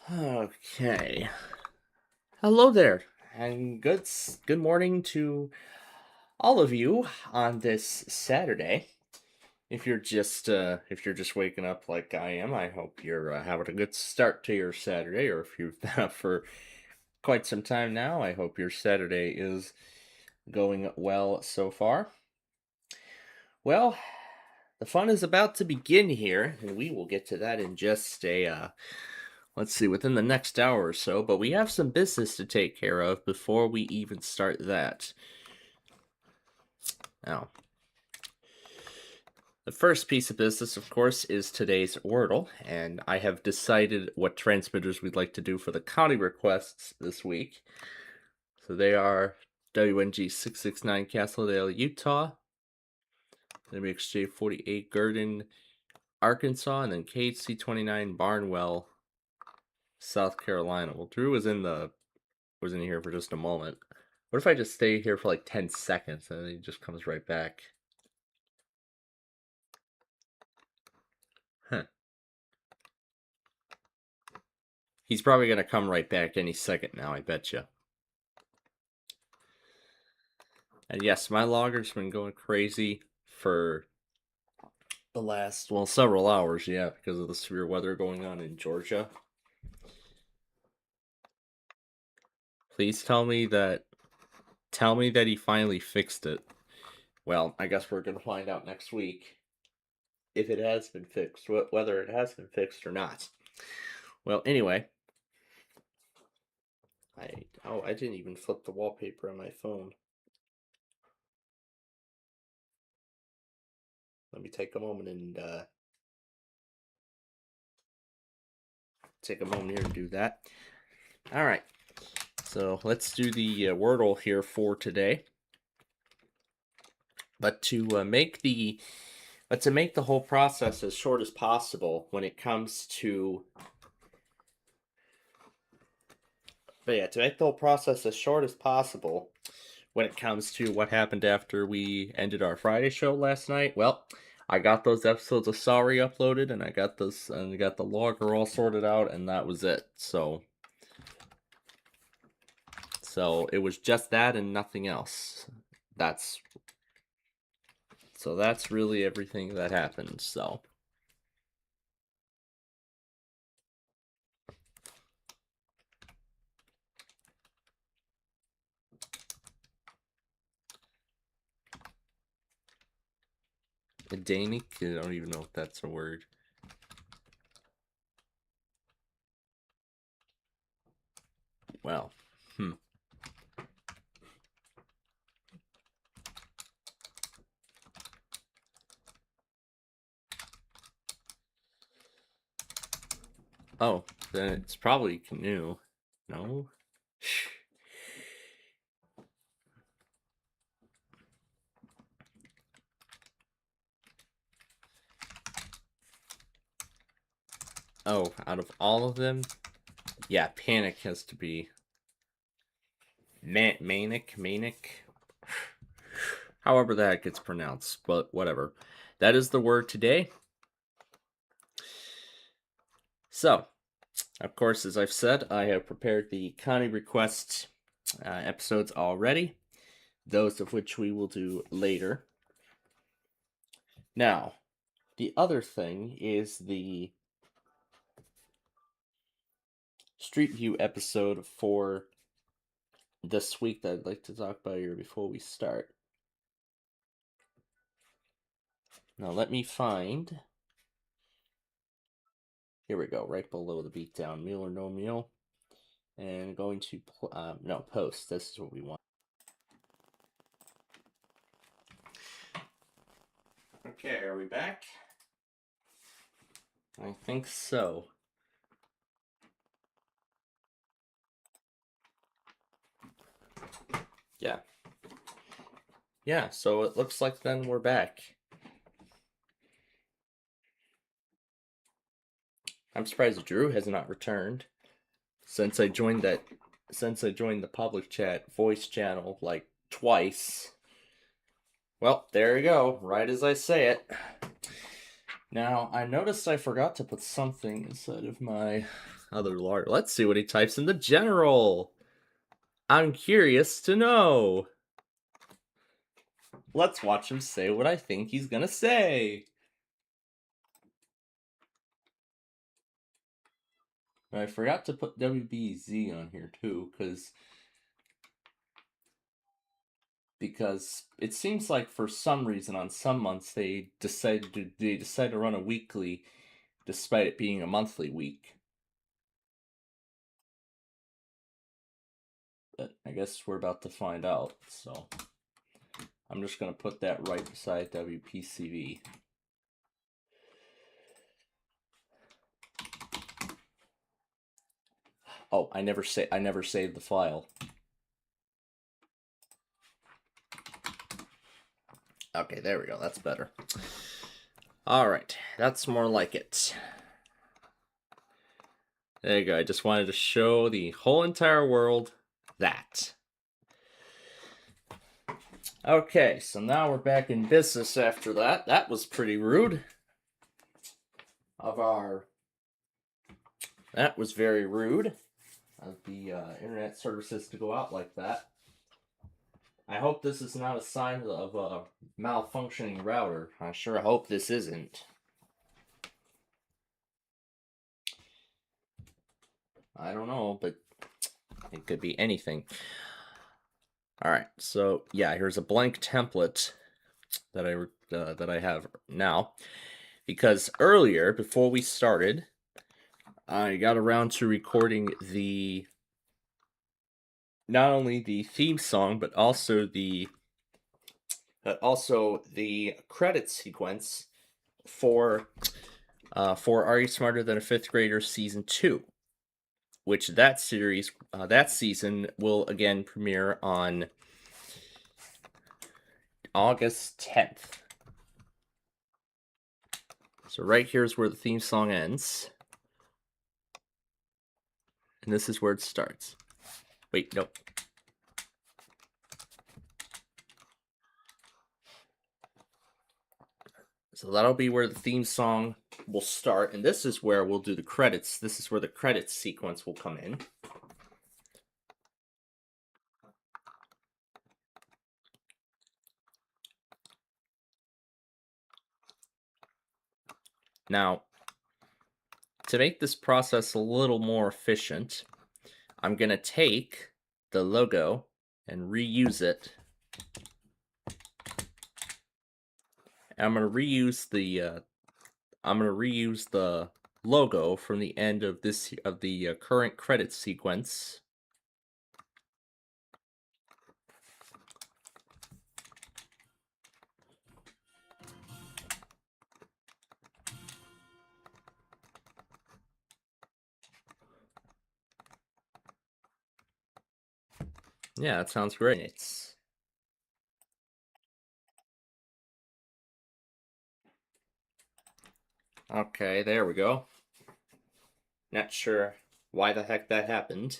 Okay. Hello there, and good morning to all of you on this Saturday. If you're just waking up like I am, I hope you're having a good start to your Saturday. Or if you've been up for quite some time now, I hope your Saturday is going well so far. Well, the fun is about to begin here, and we will get to that in just let's see, within the next hour or so, but we have some business to take care of before we even start that. Now, the first piece of business, of course, is today's Wordle, and I have decided what transmitters we'd like to do for the county requests this week. So they are WNG 669 Castledale, Utah, WXJ 48 Gurdon, Arkansas, and then KHC 29 Barnwell, South Carolina. Well, Drew was in here for just a moment. What if I just stay here for like 10 seconds and then he just comes right back? Huh. He's probably going to come right back any second now, I bet you. And yes, my logger's been going crazy for the last, well, several hours, yeah, because of the severe weather going on in Georgia. Please tell me that he finally fixed it. Well, I guess we're going to find out next week if it has been fixed, whether it has been fixed or not. Well, anyway, I didn't even flip the wallpaper on my phone. Let me take a moment and take a moment here to do that. All right, so let's do the Wordle here for today. But to make the whole process as short as possible when it comes to to make the whole process as short as possible when it comes to what happened after we ended our Friday show last night, well, I got those episodes of Sorry uploaded, and I got the logger all sorted out, and that was it. So it was just that and nothing else. That's really everything that happened. So Danic, I don't even know if that's a word. Well, Oh, then it's probably canoe. No? Oh, out of all of them? Yeah, panic has to be manic. However that gets pronounced, but whatever. That is the word today. So, of course, as I've said, I have prepared the Connie request episodes already, those of which we will do later. Now, the other thing is the Street View episode for this week that I'd like to talk about here before we start. Now, let me find. Here we go, right below the beatdown, meal or no meal. And going to, post. This is what we want. Okay, are we back? I think so. Yeah. Yeah, so it looks like then we're back. I'm surprised Drew has not returned since I joined the public chat voice channel like twice. Well, there you go, right as I say it. Now, I noticed I forgot to put something inside of my other lawyer. Let's see what he types in the general. I'm curious to know. Let's watch him say what I think he's gonna say. I forgot to put WBZ on here too, because it seems like for some reason on some months they decide to run a weekly despite it being a monthly week. But I guess we're about to find out, so I'm just gonna put that right beside WPCV. Oh, I never saved the file. Okay, there we go. That's better. All right, that's more like it. There you go. I just wanted to show the whole entire world that. Okay, so now we're back in business after that. That was pretty rude of our... That was very rude of the internet services to go out like that. I hope this is not a sign of a malfunctioning router. I sure hope this isn't. I don't know, but it could be anything. All right, so yeah, here's a blank template that I have now, because earlier, before we started, I got around to recording not only the theme song but also the credit sequence for Are You Smarter Than a Fifth Grader Season 2, which that season will again premiere on August 10th. So right here is where the theme song ends. And this is where it starts. Wait, no. So that'll be where the theme song will start, and this is where we'll do the credits. This is where the credits sequence will come in. Now, to make this process a little more efficient, I'm going to take the logo and reuse it. And I'm going to reuse the logo from the end of the current credits sequence. Yeah, that sounds great. Okay, there we go. Not sure why the heck that happened.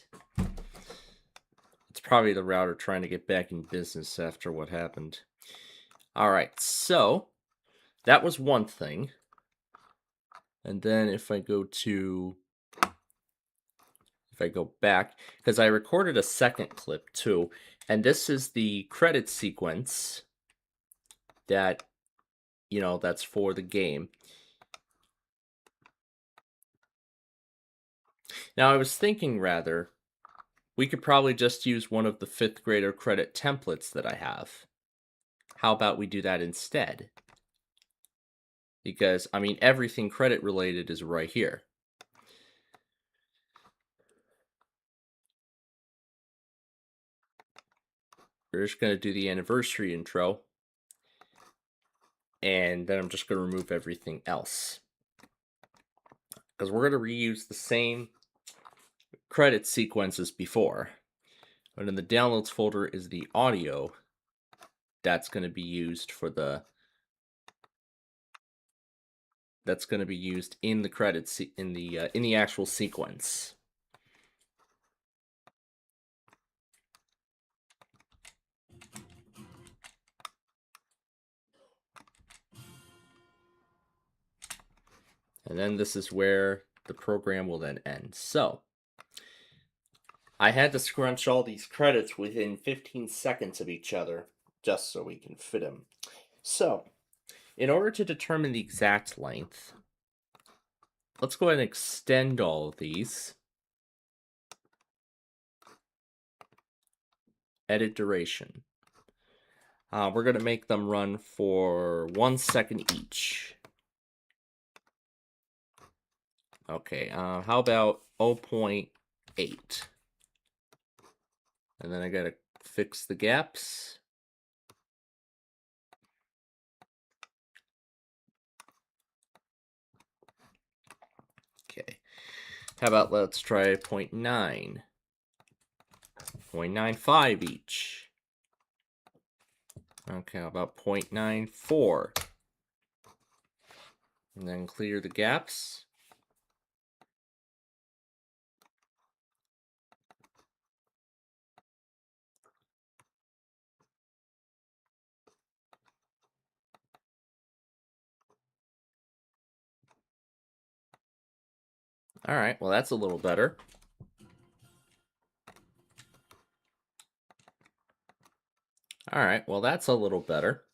It's probably the router trying to get back in business after what happened. All right, so that was one thing. And then if I go back, because I recorded a second clip too, and this is the credit sequence that, that's for the game. Now, I was thinking we could probably just use one of the fifth grader credit templates that I have. How about we do that instead? Because, I mean, everything credit related is right here. We're just going to do the anniversary intro. And then I'm just going to remove everything else. Because we're going to reuse the same credit sequence as before. But in the downloads folder is the audio that's going to be used that's going to be used in the credits in the actual sequence. And then this is where the program will then end. So I had to scrunch all these credits within 15 seconds of each other just so we can fit them. So in order to determine the exact length, let's go ahead and extend all of these. Edit duration. We're going to make them run for 1 second each. Okay, how about 0.8? And then I gotta fix the gaps. Okay, how about let's try 0.9, 0.95 each. Okay, how about 0.94? And then clear the gaps. All right, well, that's a little better. All right, well, that's a little better.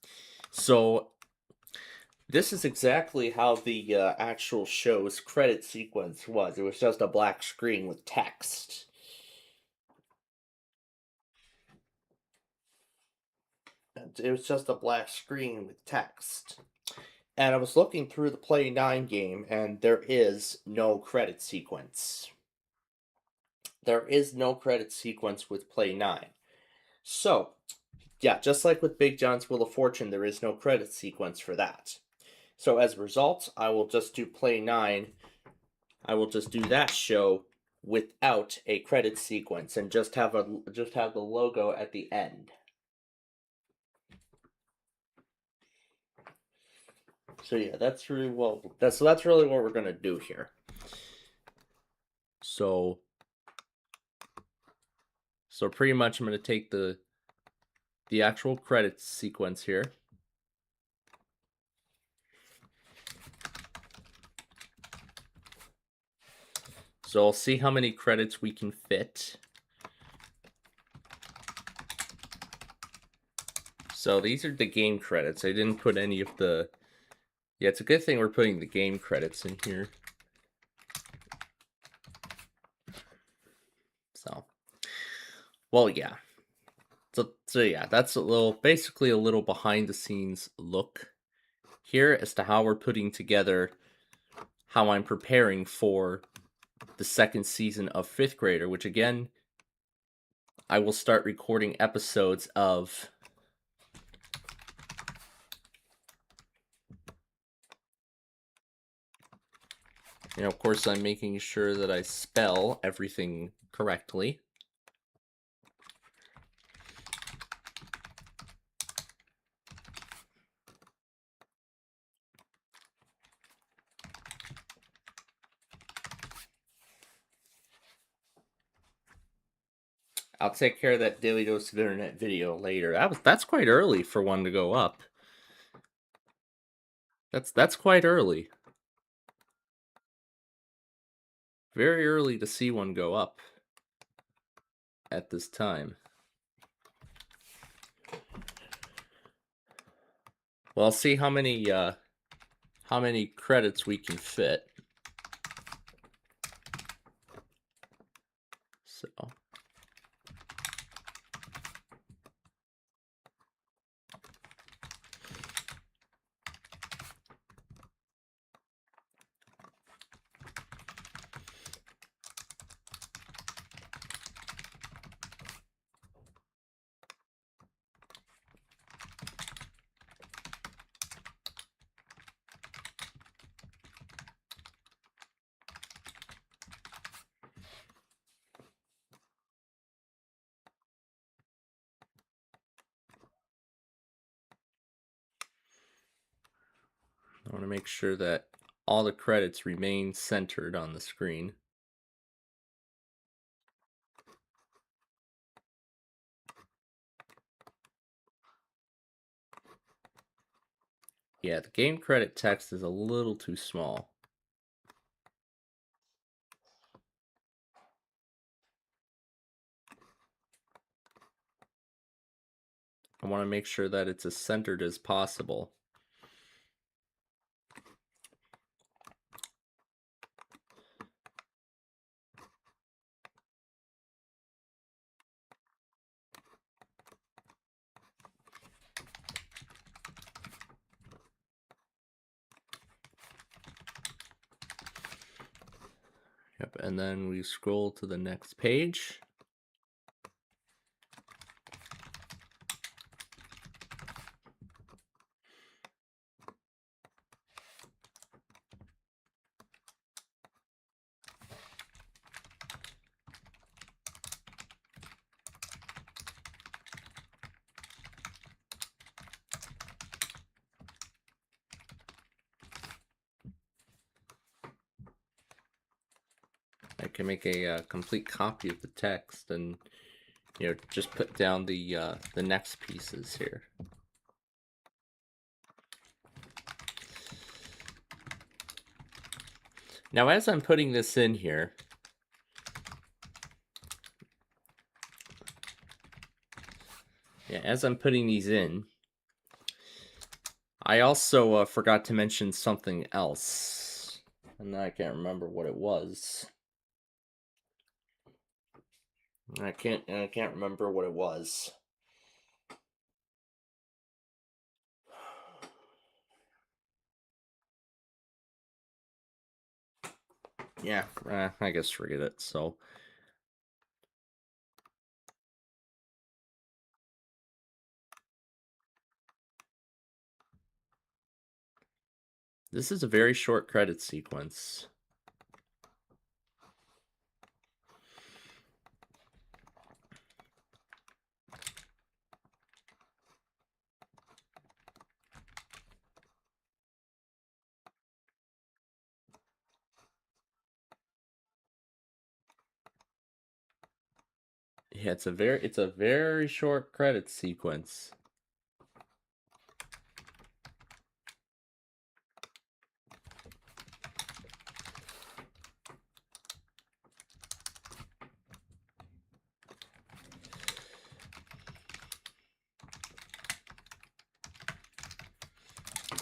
So this is exactly how the actual show's credit sequence was. It was just a black screen with text. It was just a black screen with text. And I was looking through the Play 9 game, and there is no credit sequence. There is no credit sequence with Play 9. So, yeah, just like with Big John's Wheel of Fortune, there is no credit sequence for that. So as a result, I will just do Play 9. I will just do that show without a credit sequence and just have the logo at the end. So yeah, that's really that's really what we're gonna do here. So pretty much I'm gonna take the actual credits sequence here. So I'll see how many credits we can fit. So these are the game credits. I didn't put any of the... Yeah, it's a good thing we're putting the game credits in here. So, well, yeah. So yeah, that's basically a little behind the scenes look here as to how we're putting together, how I'm preparing for the second season of Fifth Grader, which again, I will start recording episodes of. Of course, I'm making sure that I spell everything correctly. I'll take care of that Daily Dose of Internet video later. That's quite early for one to go up. That's quite early. Very early to see one go up at this time. Well, I'll see how many credits we can fit. So I want to make sure that all the credits remain centered on the screen. Yeah, the game credit text is a little too small. I want to make sure that it's as centered as possible. Yep, and then we scroll to the next page. I can make a complete copy of the text and, you know, just put down the next pieces here. Now, as I'm putting this in here, as I'm putting these in, I also forgot to mention something else, and I can't remember what it was. I can't remember what it was. Yeah, I guess forget it. So this is a very short credit sequence. Yeah, it's a very short credit sequence.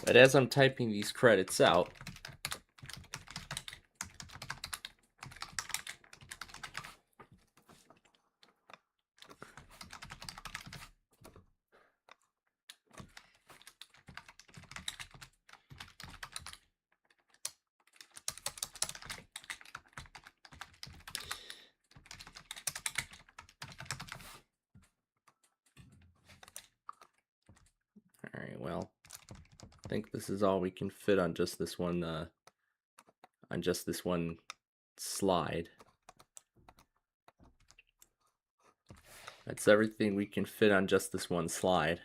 But as I'm typing these credits out, all right, well, I think this is all we can fit on just this one slide. That's everything we can fit on just this one slide.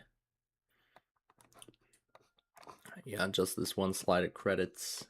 Yeah, just this one slide of credits.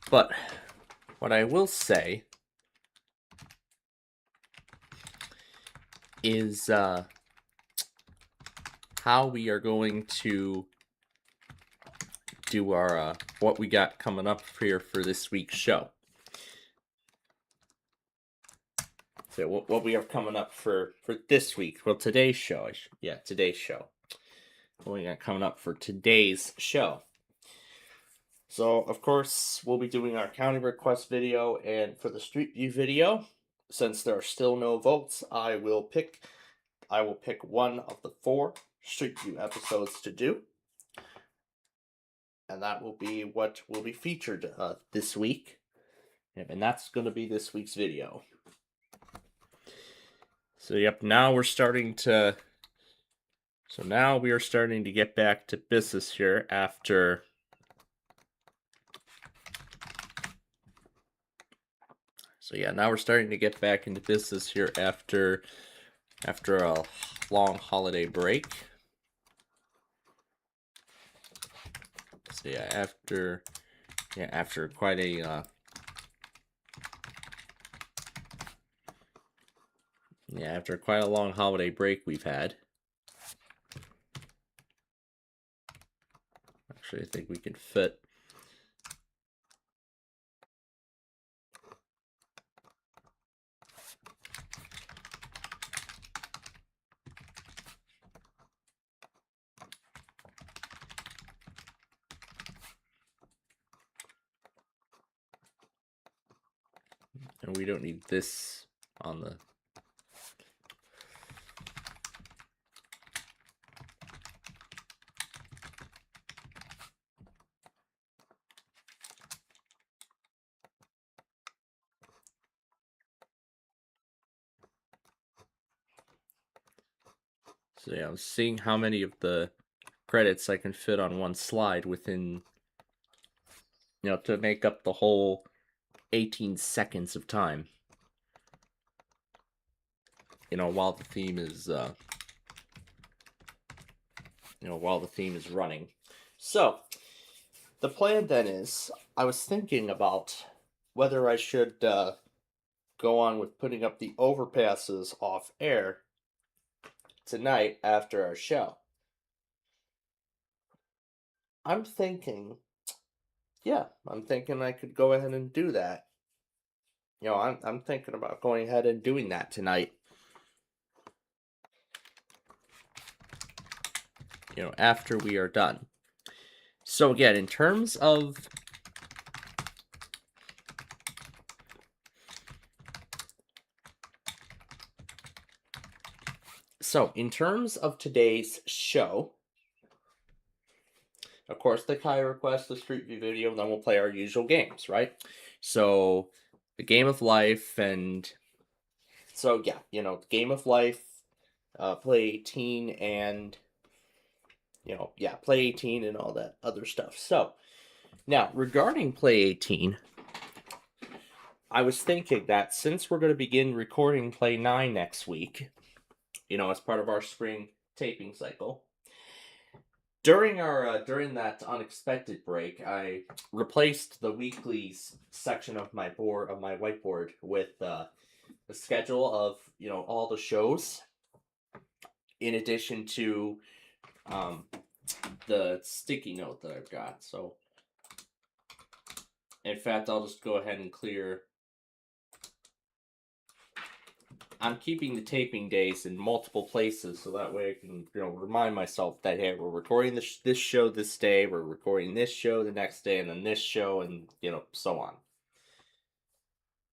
But what I will say is how we are going to do our what we got coming up here for this week's show. So what we have coming up for this week? Well, today's show. Today's show. What we got coming up for today's show? So of course we'll be doing our county request video, and for the Street View video, since there are still no votes, I will pick one of the 4 Street View episodes to do, and that will be what will be featured this week, and that's going to be this week's video. So yep, now we are starting to get back to business here after now we're starting to get back into business here after a long holiday break. So yeah, after quite a after quite a long holiday break we've had. Actually, I think we can fit. And we don't need this on the... So yeah, I'm seeing how many of the credits I can fit on one slide within, to make up the whole 18 seconds of time. While the theme is, while the theme is running. So, the plan then is, I was thinking about whether I should go on with putting up the overpasses off air tonight after our show. I'm thinking I could go ahead and do that. I'm thinking about going ahead and doing that tonight. After we are done. So again, in terms of today's show, of course, the Kai request, the Street View video, then we'll play our usual games, right? So, the Game of Life, and so yeah, Game of Life, Play 18, and Play 18 and all that other stuff. So, now, regarding Play 18, I was thinking that since we're going to begin recording Play 9 next week, as part of our spring taping cycle, during that unexpected break, I replaced the weeklies section of my whiteboard with the schedule of all the shows, in addition to the sticky note that I've got. So, in fact, I'll just go ahead and clear. I'm keeping the taping days in multiple places, so that way I can, remind myself that, hey, we're recording this show this day, we're recording this show the next day, and then this show, and so on.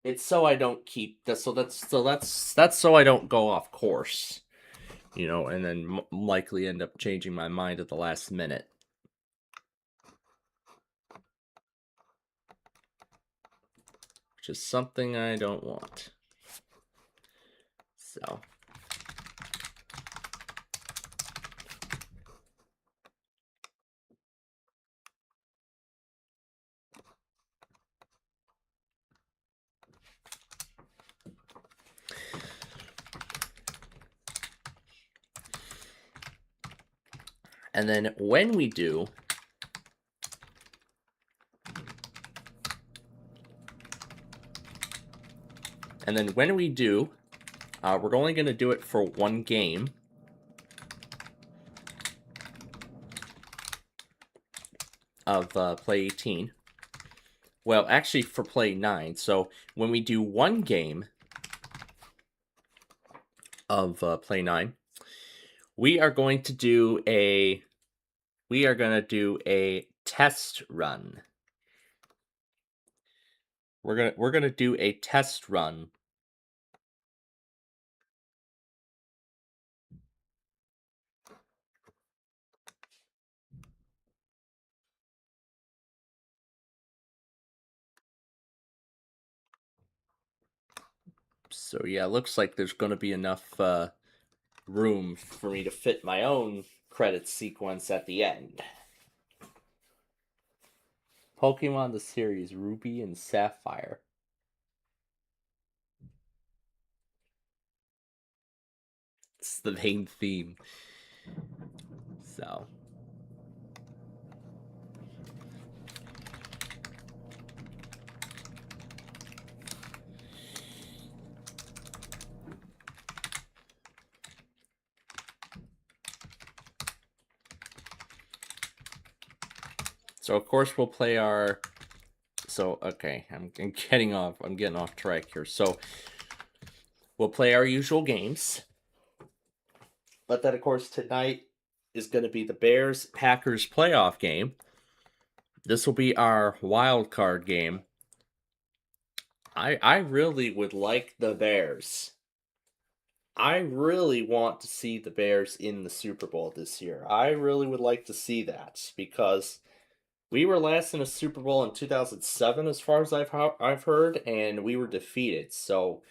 It's so I don't keep this. So that's so I don't go off course, and then likely end up changing my mind at the last minute. Which is something I don't want. So. And then when we do, we're only going to do it for one game. Of Play 18. Well, actually for Play 9. So when we do one game of Play 9, we are going to do a test run. We're gonna do a test run. So yeah, looks like there's gonna be enough room for me to fit my own credit sequence at the end. Pokemon the series Ruby and Sapphire. the main theme. So. So of course we'll play our. So okay, I'm getting off track here. So we'll play our usual games, but then of course tonight is going to be the Bears Packers playoff game. This will be our wild card game. I really would like the Bears. I really want to see the Bears in the Super Bowl this year. I really would like to see that because we were last in a Super Bowl in 2007, as far as I've heard, and we were defeated. So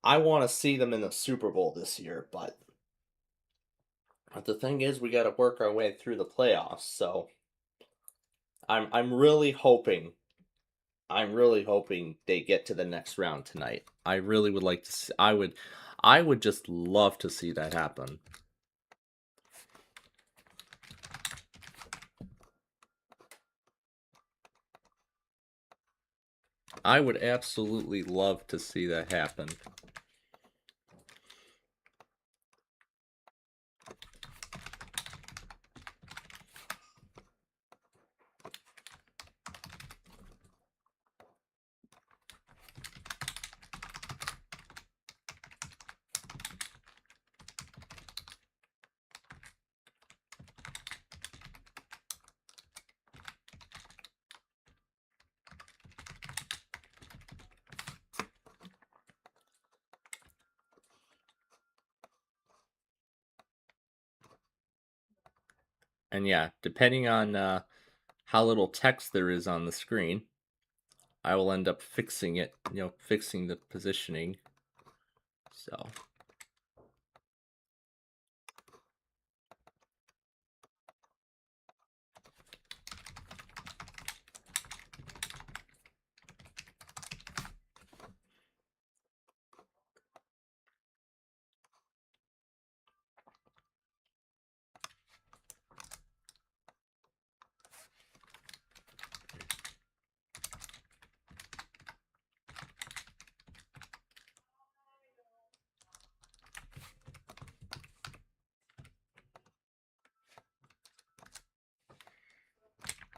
I want to see them in the Super Bowl this year, but the thing is, we got to work our way through the playoffs. So I'm really hoping. I'm really hoping they get to the next round tonight. I really would like to see, I would just love to see that happen. I would absolutely love to see that happen. And yeah, depending on how little text there is on the screen, I will end up fixing it, fixing the positioning. So.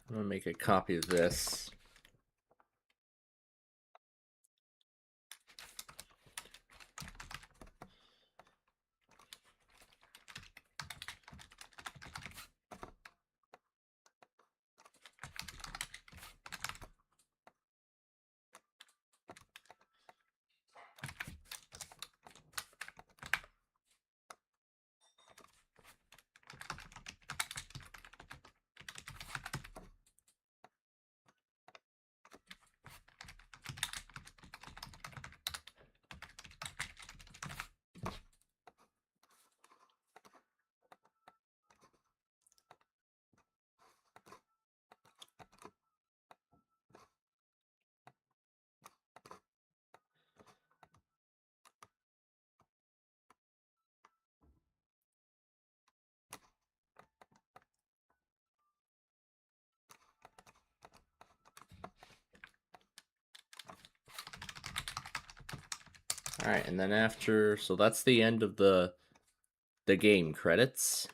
I'm going to make a copy of this. All right, and then after, so that's the end of the game credits.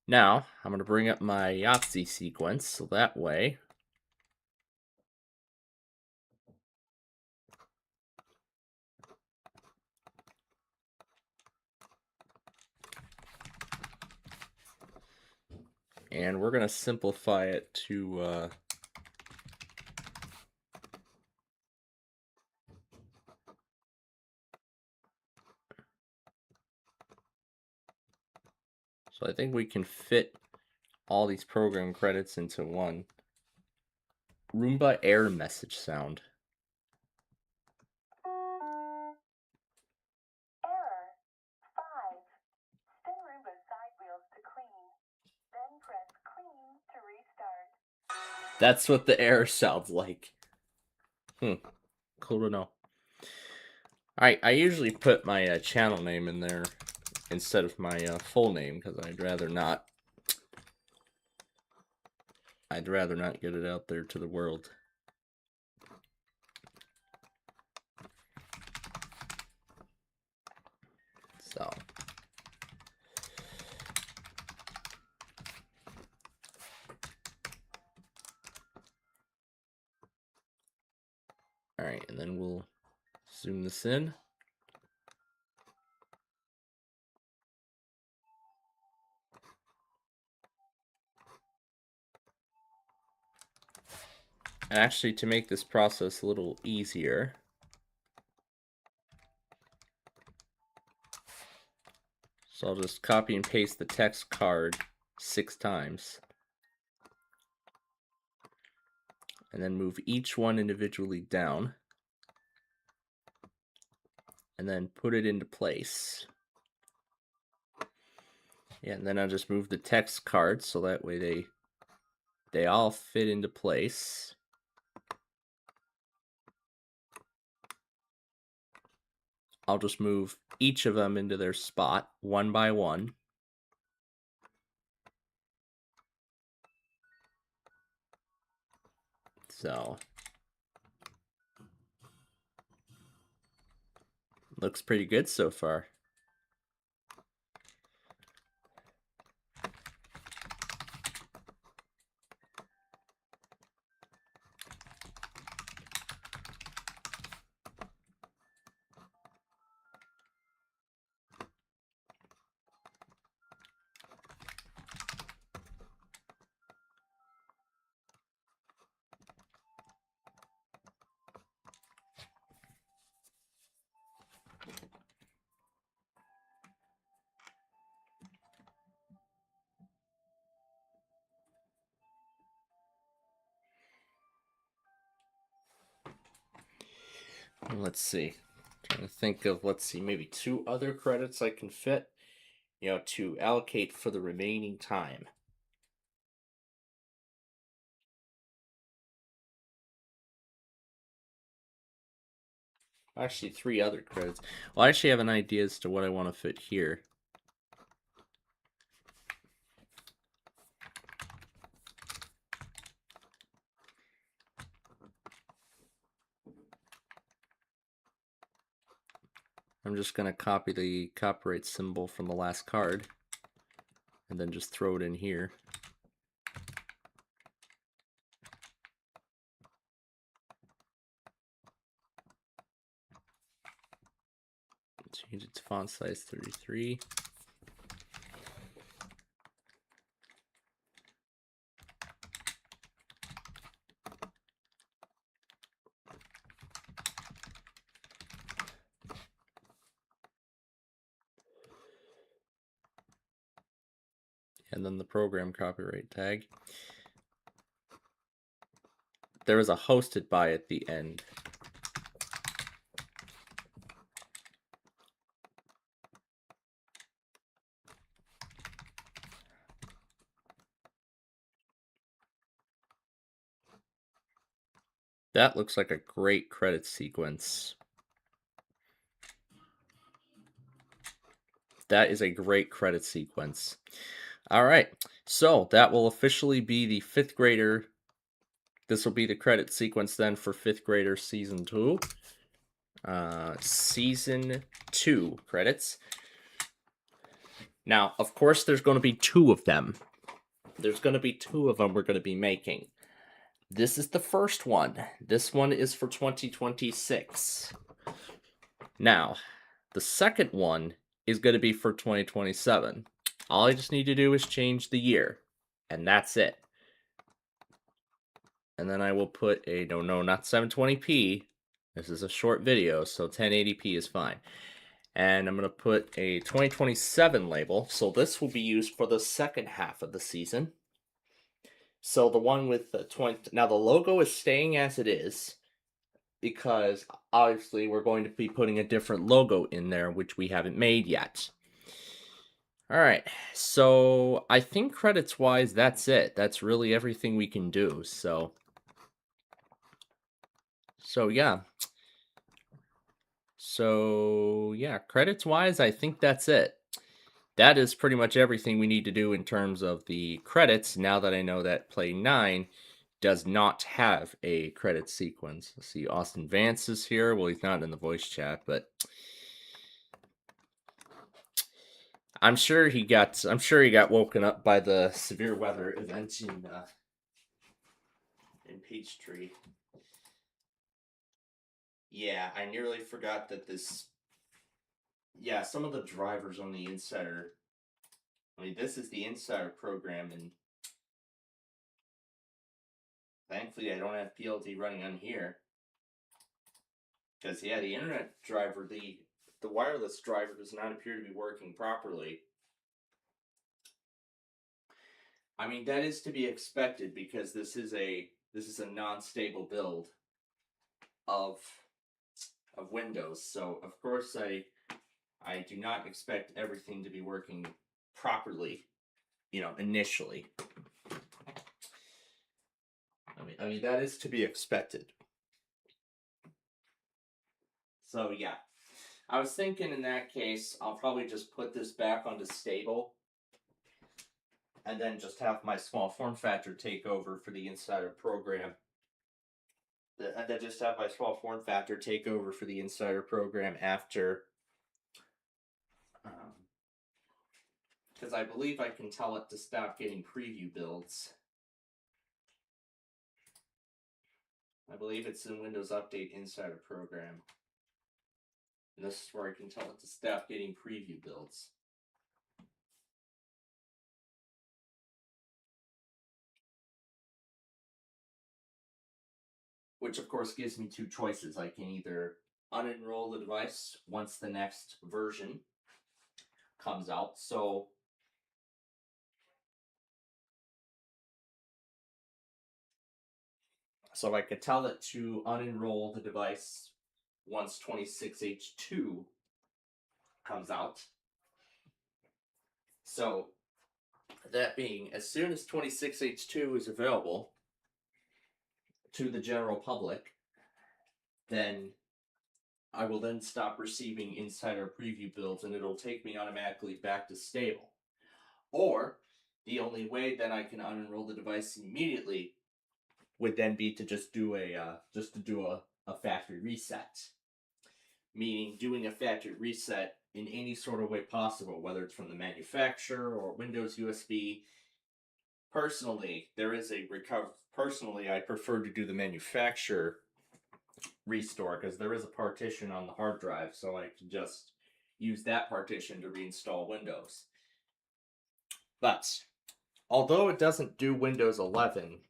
Now, I'm going to bring up my Yahtzee sequence, so that way and we're going to simplify it to so I think we can fit all these program credits into one. Roomba error message sound. Error 5. Spin Roomba's side wheels to clean. Then press clean to restart. That's what the error sounds like. Cool to know. I usually put my channel name in there instead of my full name because I'd rather not get it out there to the world. So all right, and then we'll zoom this in. And actually, to make this process a little easier, so I'll just copy and paste the text card 6 times. And then move each one individually down. And then put it into place. Yeah, and then I'll just move the text card so that way they all fit into place. I'll just move each of them into their spot one by one. So looks pretty good so far. Let's see. Trying to think of, let's see, maybe 2 other credits I can fit, to allocate for the remaining time. Actually, 3 other credits. Well, I actually have an idea as to what I want to fit here. I'm just going to copy the copyright symbol from the last card and then just throw it in here. Change its font size 33. And then the program copyright tag. There is a hosted by at the end. That looks like a great credit sequence. That is a great credit sequence. All right, so that will officially be the 5th grader. This will be the credit sequence then for 5th grader season 2. Season 2 credits. Now, of course, there's going to be 2 of them. There's going to be 2 of them we're going to be making. This is the first one. This one is for 2026. Now, the second one is going to be for 2027. All I just need to do is change the year, and that's it. And then I will put a, no, not 720p. This is a short video, so 1080p is fine. And I'm going to put a 2027 label. So this will be used for the second half of the season. So the one with the 20, now the logo is staying as it is, because obviously we're going to be putting a different logo in there, which we haven't made yet. All right, so I think credits wise, that's it. That's really everything we can do. So yeah. So, yeah, credits wise, I think that's it. That is pretty much everything we need to do in terms of the credits. Now that I know that Play 9 does not have a credit sequence. Let's see, Austin Vance is here. Well, he's not in the voice chat, but I'm sure he got woken up by the severe weather event in Peachtree. Yeah, I nearly forgot that this. Yeah, some of the drivers on the Insider. I mean, this is the Insider program, and thankfully I don't have PLD running on here. Because yeah, the internet driver, the wireless driver does not appear to be working properly. I mean, that is to be expected because this is a non-stable build of Windows. So of course I do not expect everything to be working properly, initially. I mean that is to be expected. So yeah. I was thinking in that case, I'll probably just put this back onto stable and then just have my small form factor take over for the Insider program. And then just have my small form factor take over for the Insider program after. Because I believe I can tell it to stop getting preview builds. I believe it's in Windows Update Insider program. And this is where I can tell it to stop getting preview builds. Which of course gives me two choices. I can either unenroll the device once the next version comes out. So I could tell it to unenroll the device once 26H2 comes out. So that being, as soon as 26H2 is available to the general public, then I will then stop receiving Insider preview builds and it'll take me automatically back to stable. Or the only way that I can unenroll the device immediately would then be to just do a factory reset. Meaning doing a factory reset in any sort of way possible, whether it's from the manufacturer or Windows USB. Personally, I prefer to do the manufacturer restore because there is a partition on the hard drive, so I can just use that partition to reinstall Windows. But although it doesn't do Windows 11,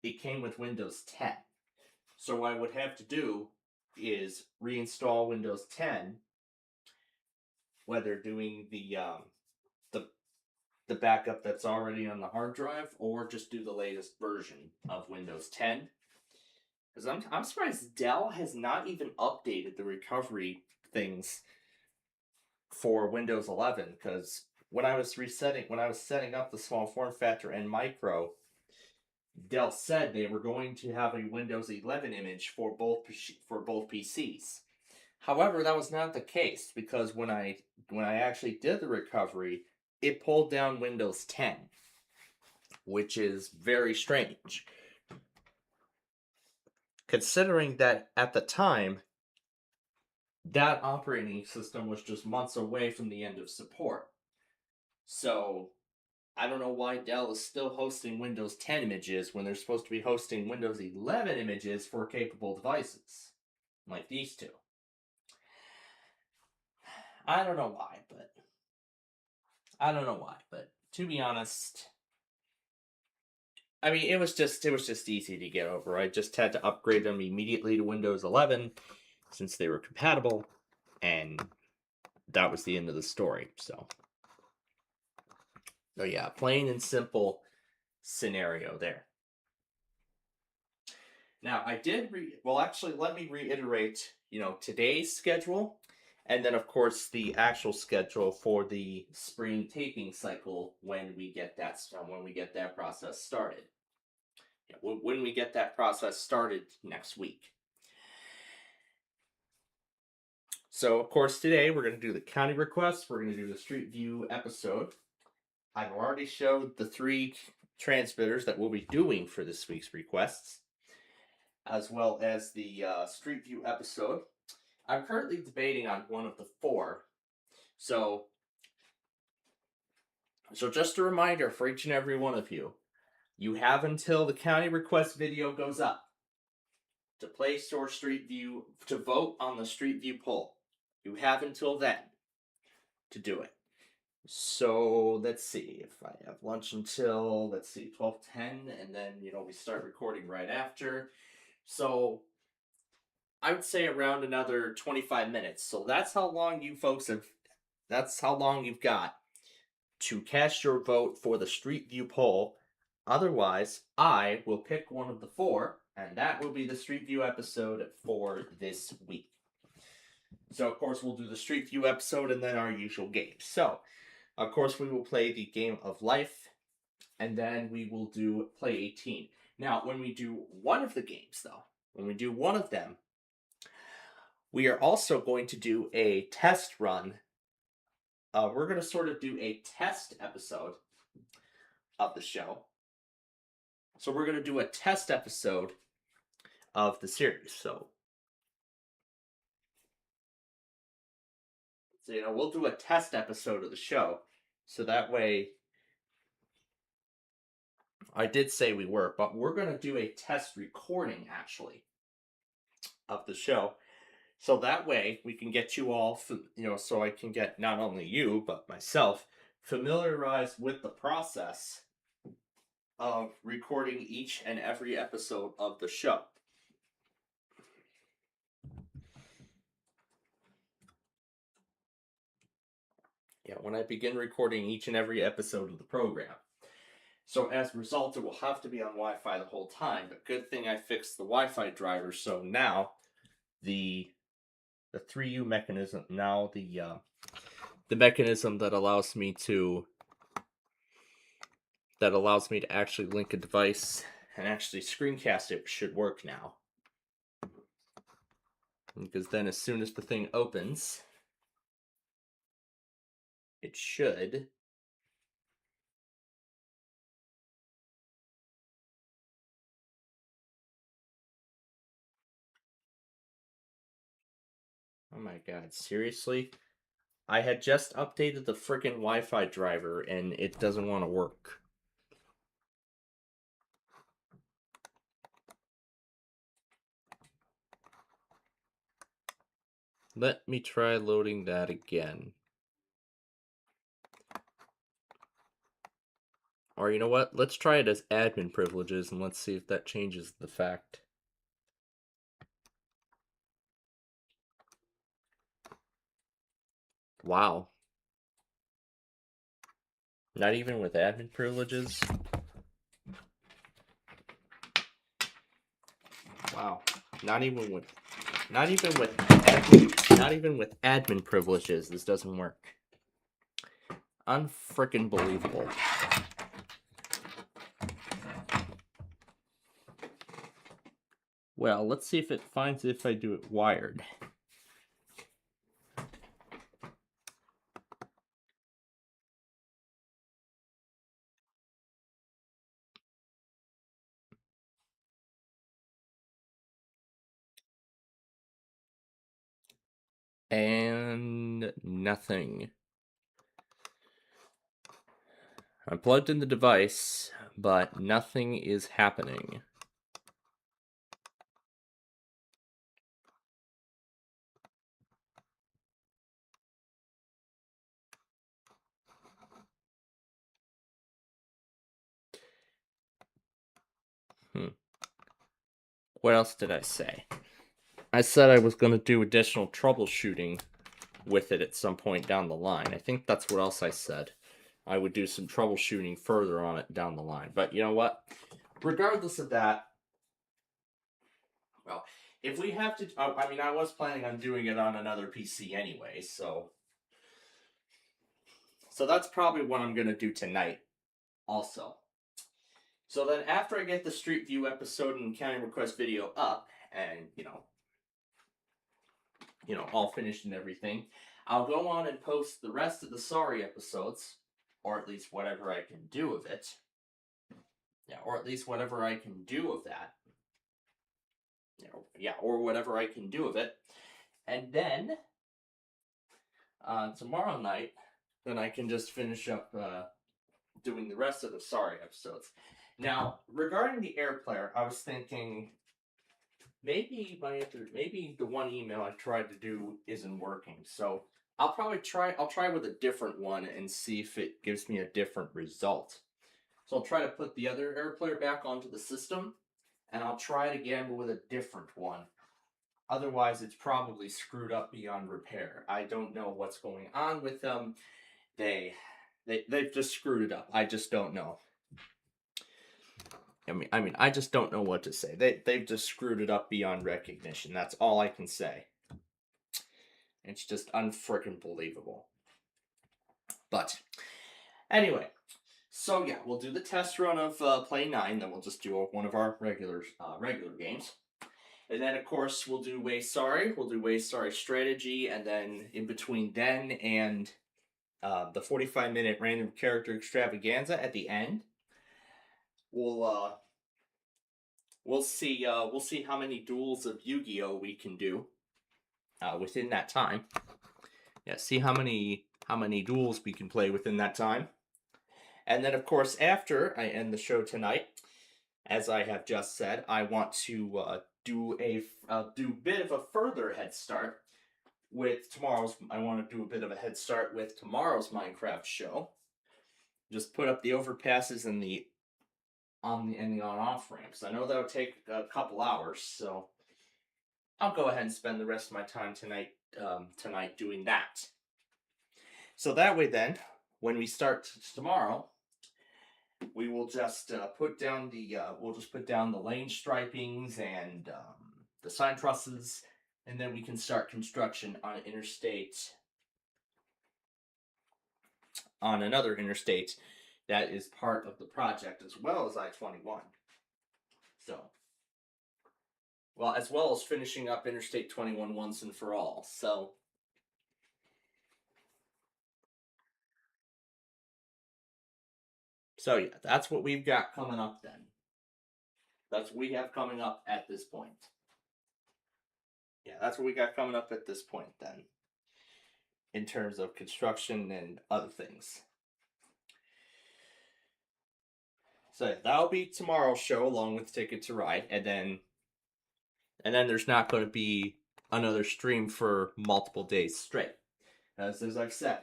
it came with Windows 10. So what I would have to do is reinstall Windows 10, whether doing the backup that's already on the hard drive or just do the latest version of Windows 10. Because I'm surprised Dell has not even updated the recovery things for Windows 11. Because when I was setting up the small form factor and micro, Dell said they were going to have a Windows 11 image for both PCs. However, that was not the case because when I actually did the recovery, it pulled down Windows 10, which is very strange. Considering that at the time, that operating system was just months away from the end of support. So, I don't know why Dell is still hosting Windows 10 images when they're supposed to be hosting Windows 11 images for capable devices, like these two. I don't know why, but to be honest, I mean, it was just easy to get over. I just had to upgrade them immediately to Windows 11 since they were compatible, and that was the end of the story. So yeah, plain and simple scenario there. Now, I did actually, let me reiterate, today's schedule, and then of course the actual schedule for the spring taping cycle when we get that process started. When we get that process started next week. So, of course, today we're going to do the county requests. We're going to do the Street View episode. I've already showed the 3 transmitters that we'll be doing for this week's requests, as well as the Street View episode. I'm currently debating on one of the 4. So just a reminder for each and every one of you, you have until the county request video goes up to place your Street View, to vote on the Street View poll. You have until then to do it. So let's see, if I have lunch until, 12:10, and then, we start recording right after. So I would say around another 25 minutes. So that's how long you folks that's how long you've got to cast your vote for the Street View poll. Otherwise, I will pick one of the 4, and that will be the Street View episode for this week. So, of course, we'll do the Street View episode and then our usual game. So, of course, we will play the Game of Life, and then we will do Play 18. Now, when we do one of the games, though, when we do one of them, we are also going to do a test run. We're going to sort of do a test episode of the show. So we're going to do a test episode of the series. So, we'll do a test episode of the show. So that way, I did say we were, but we're going to do a test recording, actually, of the show. So that way, we can get you all, so I can get not only you, but myself, familiarized with the process of recording each and every episode of the show. Yeah, when I begin recording each and every episode of the program. So as a result, it will have to be on Wi-Fi the whole time, but good thing I fixed the Wi-Fi driver, so now the 3U mechanism, now the mechanism that allows me to actually link a device and actually screencast it should work now. Because then as soon as the thing opens, it should oh my god, seriously? I had just updated the freaking Wi-Fi driver and it doesn't want to work. Let me try loading that again. Or you know what? Let's try it as admin privileges and let's see if that changes the fact. Wow. Not even with admin privileges? Wow. Not even with admin privileges, this doesn't work. Unfrickin' believable. Well, let's see if it finds it if I do it wired. And nothing. I plugged in the device, but nothing is happening. What else did I say? I said I was going to do additional troubleshooting with it at some point down the line. I think that's what else I said. I would do some troubleshooting further on it down the line. But you know what? Regardless of that, well, if we have to, I mean, I was planning on doing it on another PC anyway, so that's probably what I'm going to do tonight also. So then after I get the Street View episode and county request video up, and, all finished and everything, I'll go on and post the rest of the Sorry episodes, or at least whatever I can do of it. Yeah, or at least whatever I can do of that. Or whatever I can do of it. And then tomorrow night, then I can just finish up doing the rest of the Sorry episodes. Now, regarding the Air Player, I was thinking maybe the one email I tried to do isn't working. So I'll try with a different one and see if it gives me a different result. So I'll try to put the other Air Player back onto the system, and I'll try it again with a different one. Otherwise, it's probably screwed up beyond repair. I don't know what's going on with them. They've just screwed it up. I just don't know. I just don't know what to say. They've just screwed it up beyond recognition. That's all I can say. It's just unfreaking believable. But anyway, so yeah, we'll do the test run of Play 9. Then we'll just do one of our regular games. And then, of course, we'll do Way Sorry. We'll do Way Sorry Strategy. And then in between then and the 45-minute random character extravaganza at the end, we'll see how many duels of Yu-Gi-Oh we can do within that time. Yeah, see how many duels we can play within that time. And then, of course, after I end the show tonight, as I have just said, I want to do a bit of a further head start with tomorrow's. I want to do a bit of a head start with tomorrow's Minecraft show. Just put up the overpasses and the on-off ramps. I know that'll take a couple hours, so I'll go ahead and spend the rest of my time tonight doing that. So that way, then, when we start tomorrow, we will just put down the lane stripings and the sign trusses, and then we can start construction on another interstate that is part of the project, as well as I-21. So, well, as well as finishing up Interstate 21 once and for all. So yeah, that's what we've got coming up then. That's what we have coming up at this point. Yeah, that's what we got coming up at this point then, in terms of construction and other things. So that'll be tomorrow's show along with Ticket to Ride, and then there's not going to be another stream for multiple days straight. As I've said,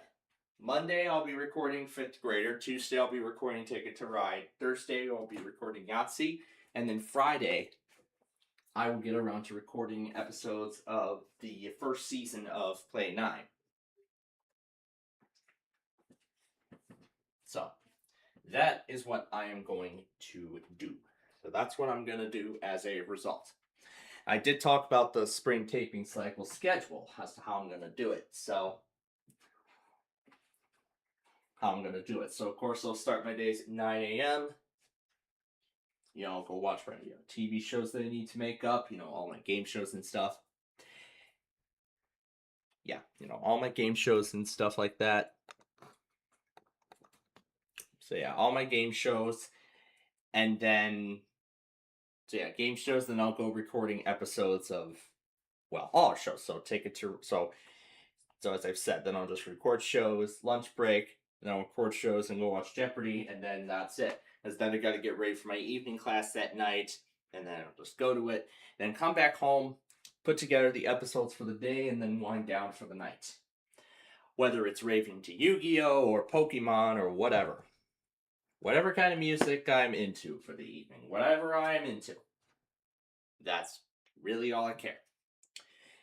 Monday I'll be recording 5th Grader, Tuesday I'll be recording Ticket to Ride, Thursday I'll be recording Yahtzee, and then Friday I will get around to recording episodes of the first season of Play 9. So that is what I am going to do. So that's what I'm going to do as a result. I did talk about the spring taping cycle schedule as to how I'm going to do it. So, of course, I'll start my days at 9 a.m. I'll go watch my TV shows that I need to make up, all my game shows and stuff. Yeah, all my game shows and stuff like that. So, yeah, all my game shows. And then, game shows, then I'll go recording episodes of, all our shows. So, So as I've said, then I'll just record shows, lunch break, then I'll record shows and go watch Jeopardy, and then that's it. Because then I got to get ready for my evening class that night, and then I'll just go to it, then come back home, put together the episodes for the day, and then wind down for the night. Whether it's raving to Yu-Gi-Oh! Or Pokemon or whatever. Whatever kind of music I'm into for the evening. Whatever I'm into. That's really all I care.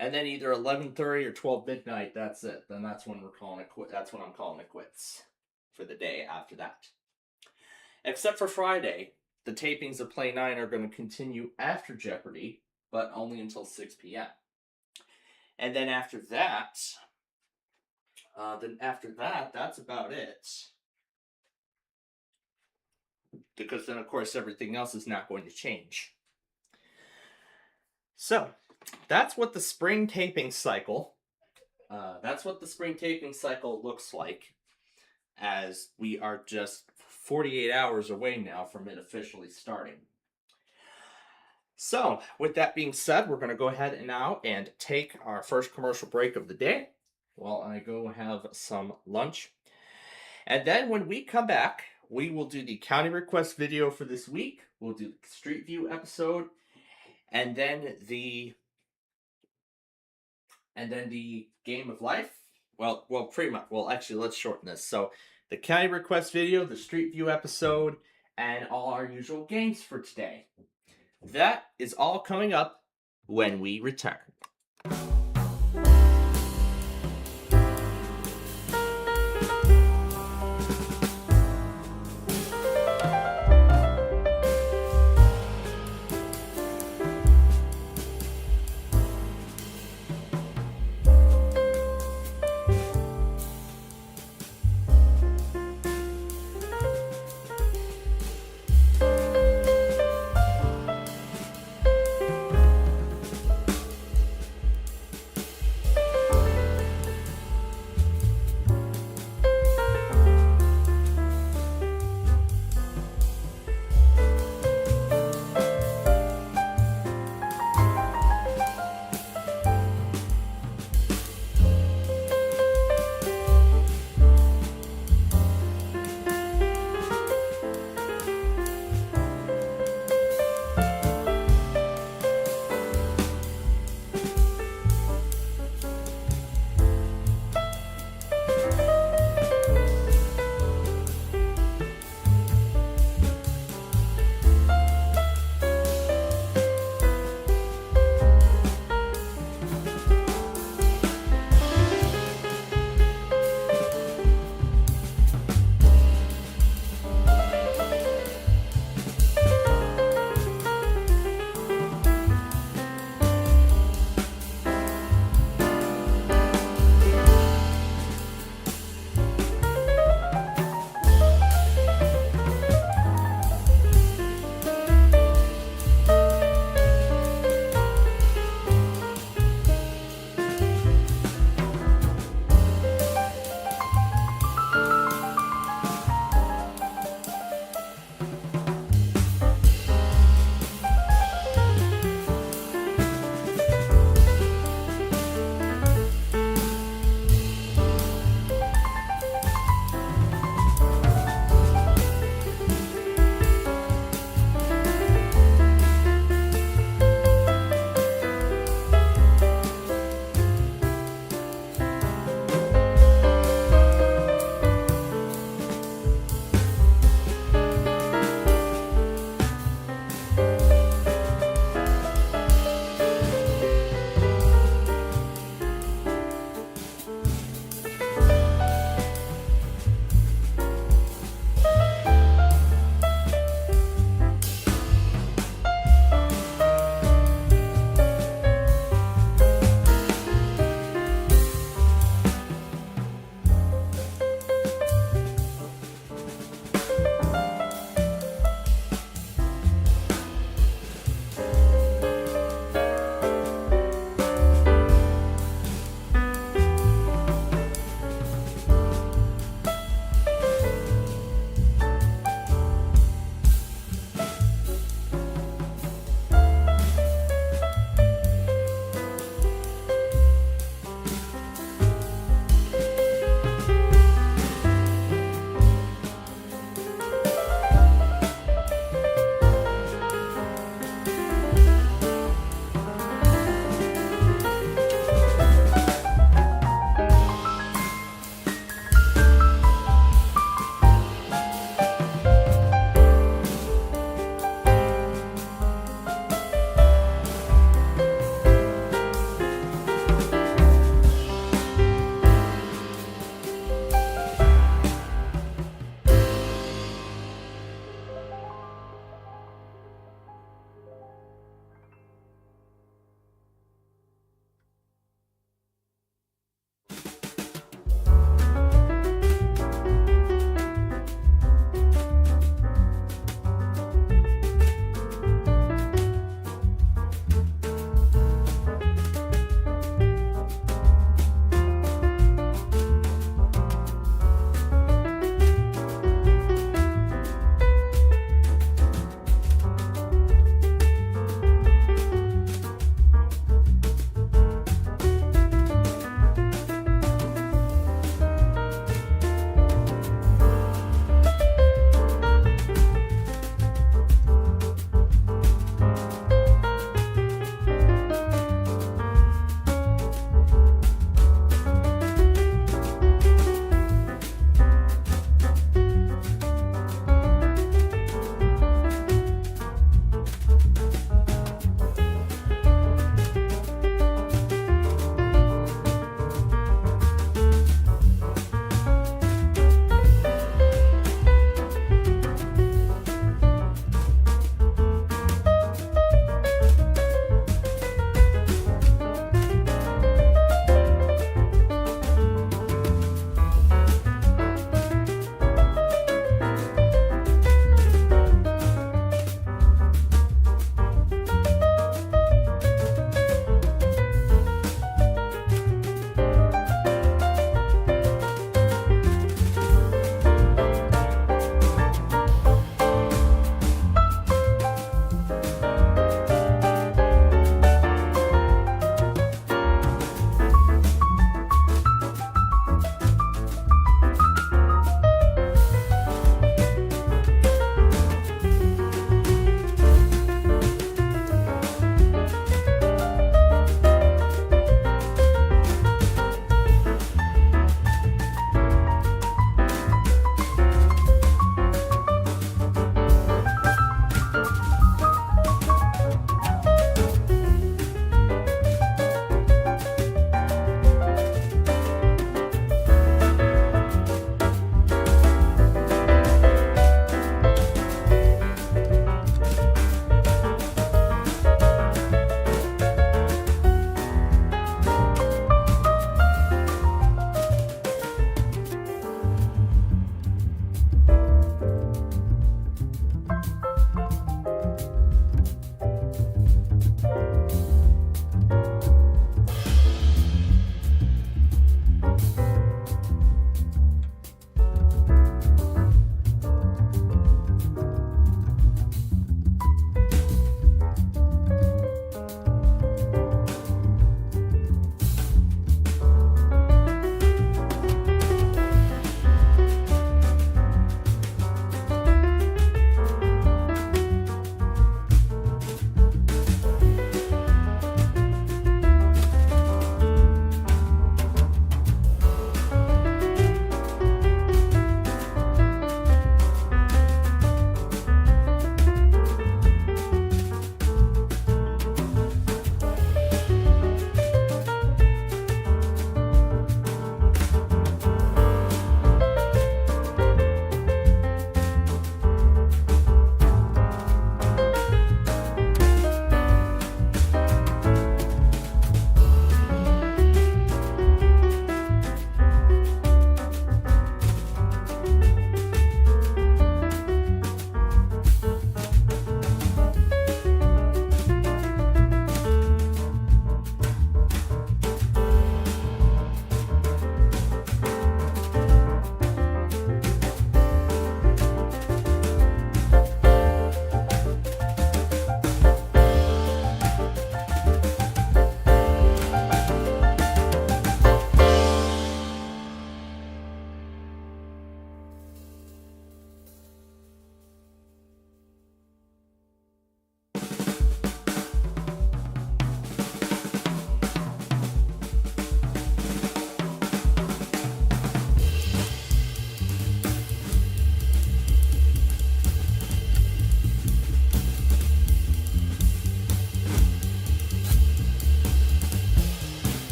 And then either 11:30 or 12 midnight, that's it. Then that's when we're calling it quits. That's when I'm calling it quits for the day after that. Except for Friday, the tapings of Play 9 are going to continue after Jeopardy, but only until 6 p.m. And then after that, that's about it. Because then, of course, everything else is not going to change. So, that's what the spring taping cycle. That's what the spring taping cycle looks like, as we are just 48 hours away now from it officially starting. So, with that being said, we're going to go ahead and now and take our first commercial break of the day while I go have some lunch. And then when we come back, we will do the county request video for this week. We'll do the Street View episode, and then the game of life. Well, pretty much. Well, actually, let's shorten this. So, the county request video, the Street View episode, and all our usual games for today. That is all coming up when we return.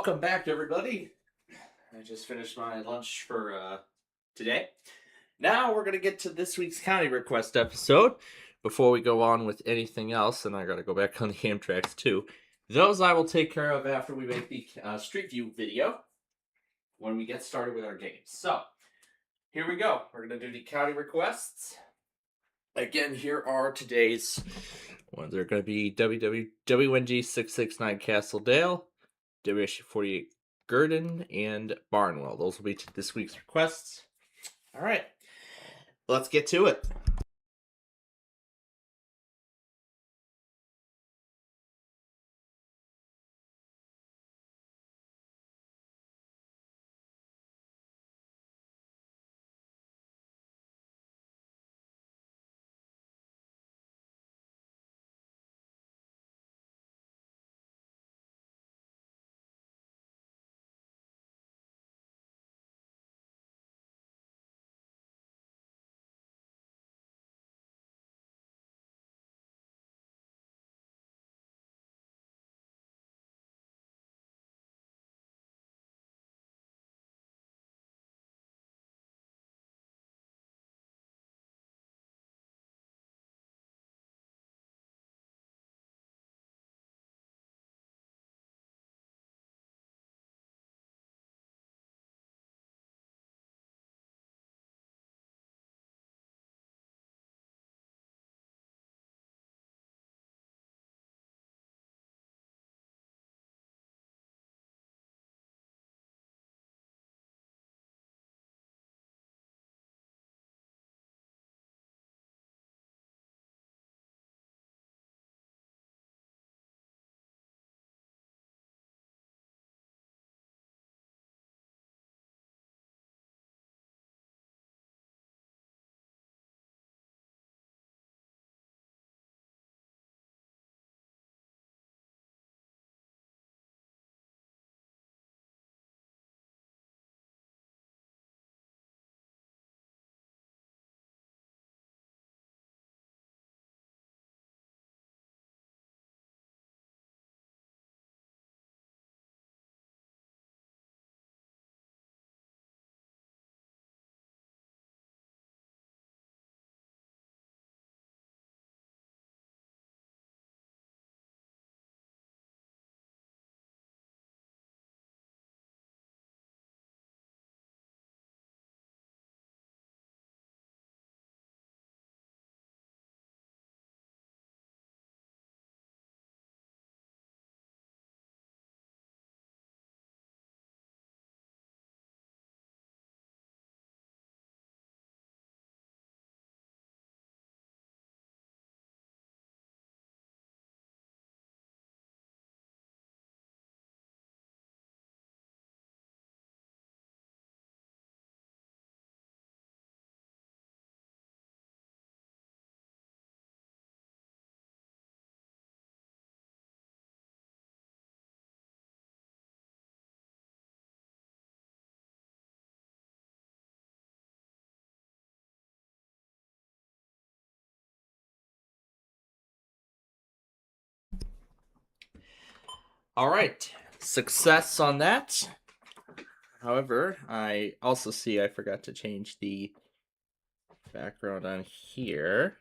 Welcome back, everybody. I just finished my lunch for today. Now we're gonna get to this week's county request episode. Before we go on with anything else, and I gotta go back on the Amtrak's too. Those I will take care of after we make the Street View video when we get started with our games. So here we go. We're gonna do the county requests. Again, here are today's ones. They're going to be WNG 669 Castledale, WSU 48 Gurdon, and Barnwell. Those will be this week's requests. All right, let's get to it. All right, success on that. However, I also see I forgot to change the background on here.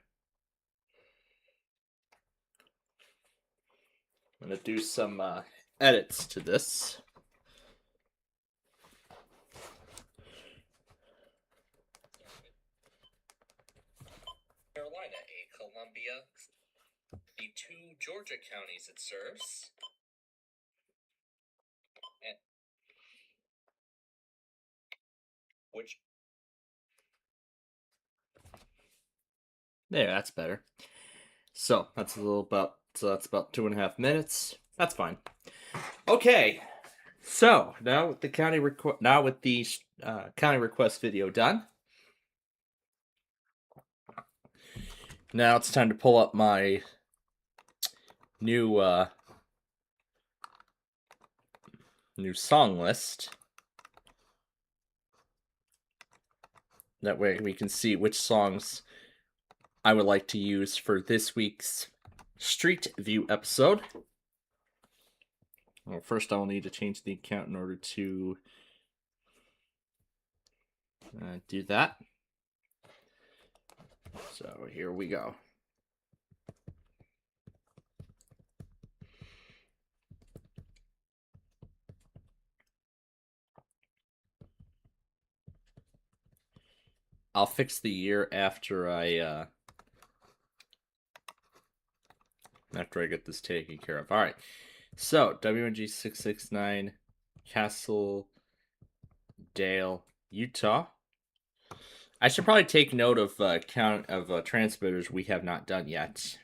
I'm going to do some edits to this. Carolina, a Columbia, the 2 Georgia counties it serves. And which there, that's better. So that's about 2.5 minutes. That's fine. Okay, so now with the county county request video done. Now it's time to pull up my new song list. That way we can see which songs I would like to use for this week's Street View episode. Well, first I will need to change the account in order to do that. So here we go. I'll fix the year after I get this taken care of. All right. So WNG 669, Castle Dale, Utah. I should probably take note of count of transmitters we have not done yet.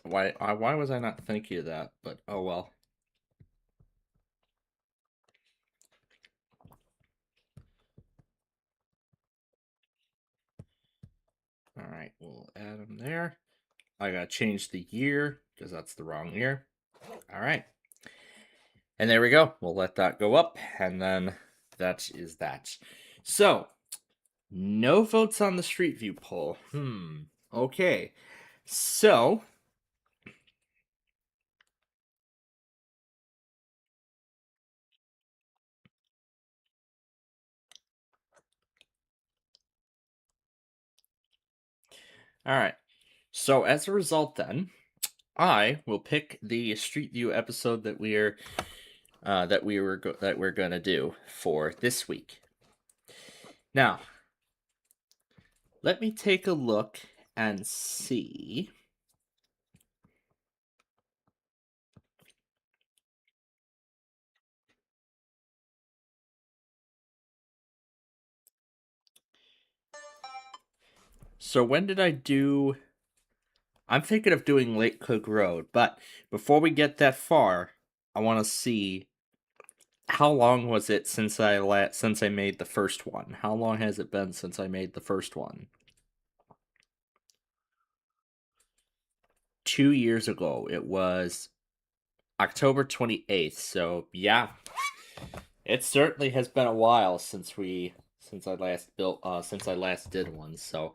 Why was I not thinking of that? But oh well. All right, we'll add them there. I gotta change the year because that's the wrong year. All right, and there we go. We'll let that go up, and then that is that. So, no votes on the Street View poll. Okay. So, all right. So as a result, then I will pick the Street View episode that we're gonna do for this week. Now, let me take a look and see. So when did I do? I'm thinking of doing Lake Cook Road, but before we get that far, I want to see how long was it since I made the first one. How long has it been since I made the first one? 2 years ago. It was October 28th. So yeah, it certainly has been a while since I last did one. So,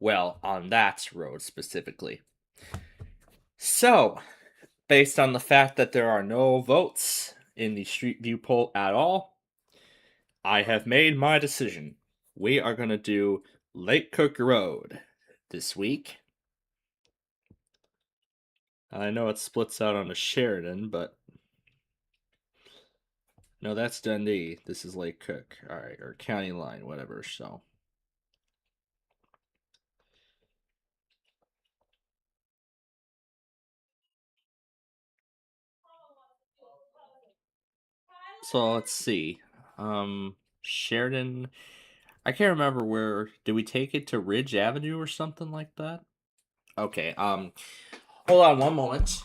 well, on that road specifically. So, based on the fact that there are no votes in the Street View poll at all, I have made my decision. We are going to do Lake Cook Road this week. I know it splits out onto Sheridan, but no, that's Dundee. This is Lake Cook. All right, or County Line, whatever. So let's see. Sheridan. I can't remember where. Did we take it to Ridge Avenue or something like that? Okay. Hold on one moment.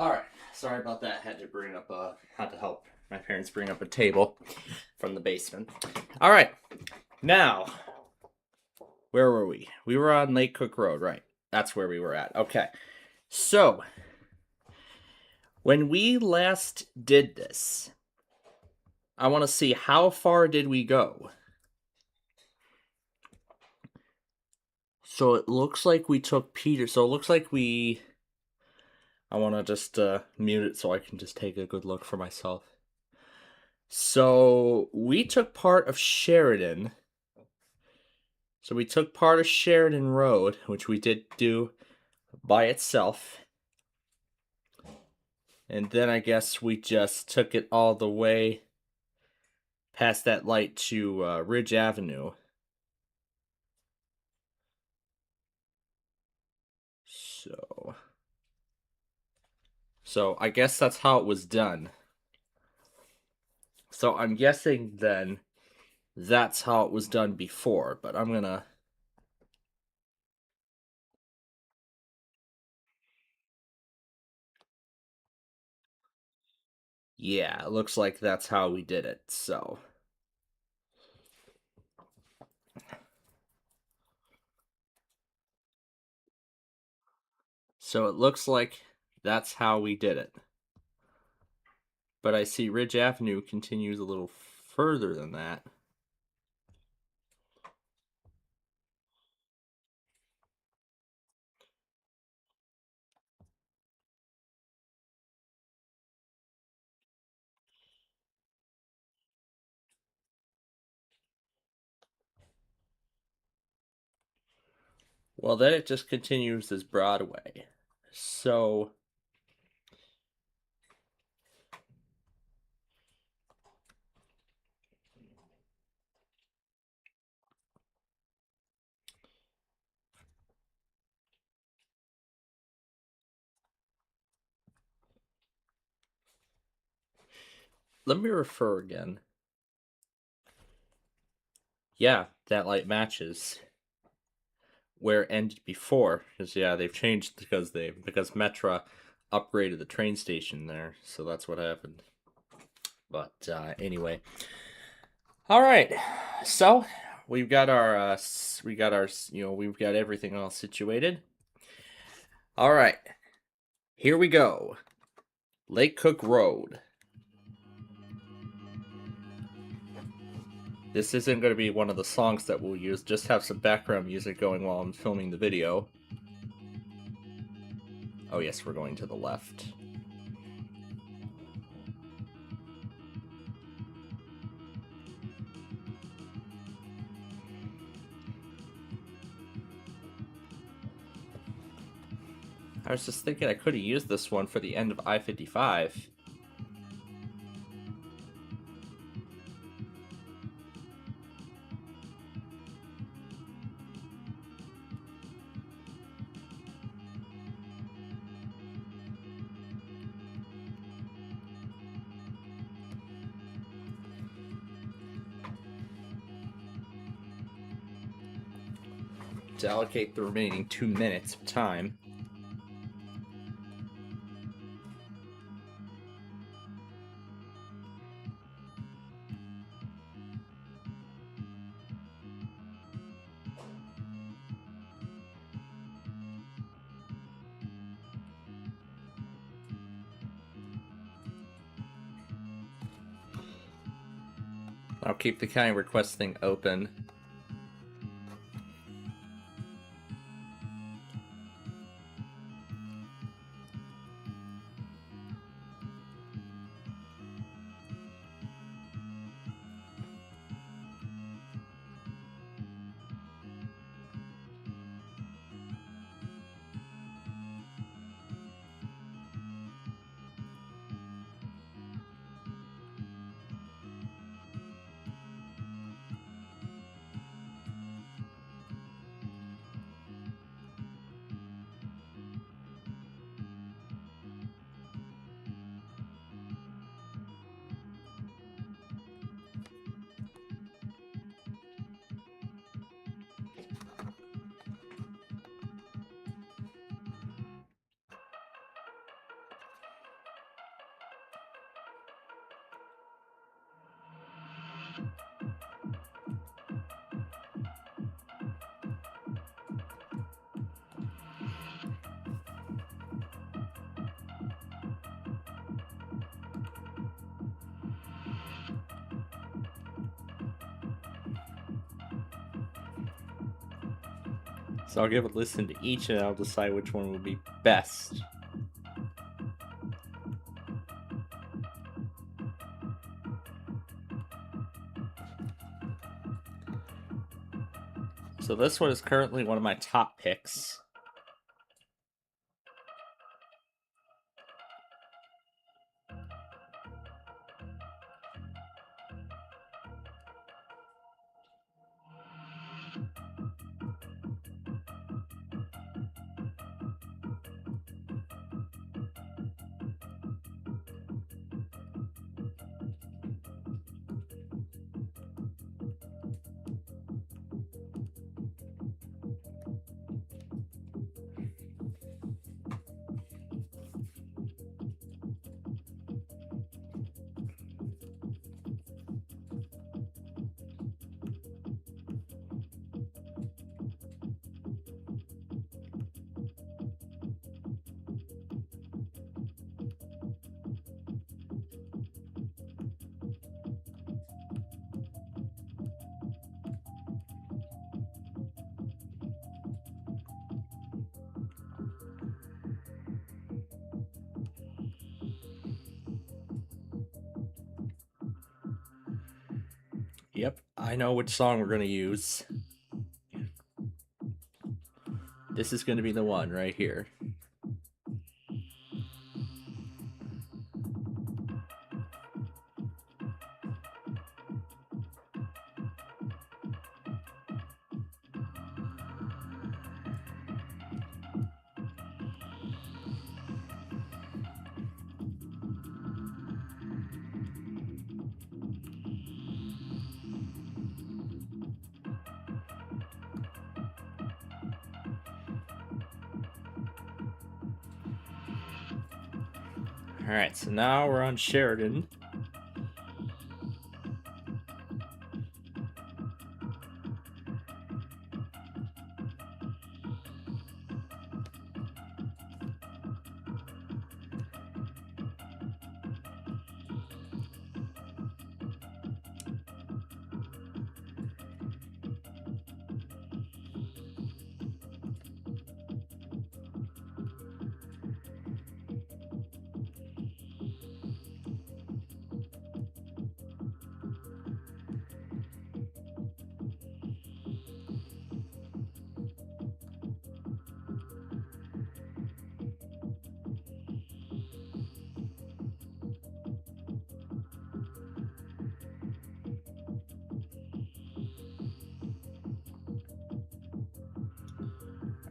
All right. Sorry about that. Had to help my parents bring up a table from the basement. All right. Now, where were we? We were on Lake Cook Road, right? That's where we were at. Okay. So, when we last did this, I want to see how far did we go? So it looks like we took Peter. So it looks like we. I want to just mute it so I can just take a good look for myself. So we took part of Sheridan. So we took part of Sheridan Road, which we did do by itself. And then I guess we just took it all the way past that light to Ridge Avenue. So I guess that's how it was done. So I'm guessing then that's how it was done before, but I'm gonna. Yeah, it looks like that's how we did it, so. So it looks like that's how we did it. But I see Ridge Avenue continues a little further than that. Well, then it just continues as Broadway. So. Let me refer again. Yeah, that light matches where it ended before. Because yeah, they've changed because Metra upgraded the train station there, so that's what happened. But anyway, all right. So we've got our we've got everything all situated. All right, here we go. Lake Cook Road. This isn't going to be one of the songs that we'll use. Just have some background music going while I'm filming the video. Oh yes, we're going to the left. I was just thinking I could have used this one for the end of I-55. To allocate the remaining 2 minutes of time. I'll keep the county request thing open. So I'll give a listen to each and I'll decide which one will be best. So this one is currently one of my top picks. Yep, I know which song we're going to use. This is going to be the one right here. Alright, so now we're on Sheridan.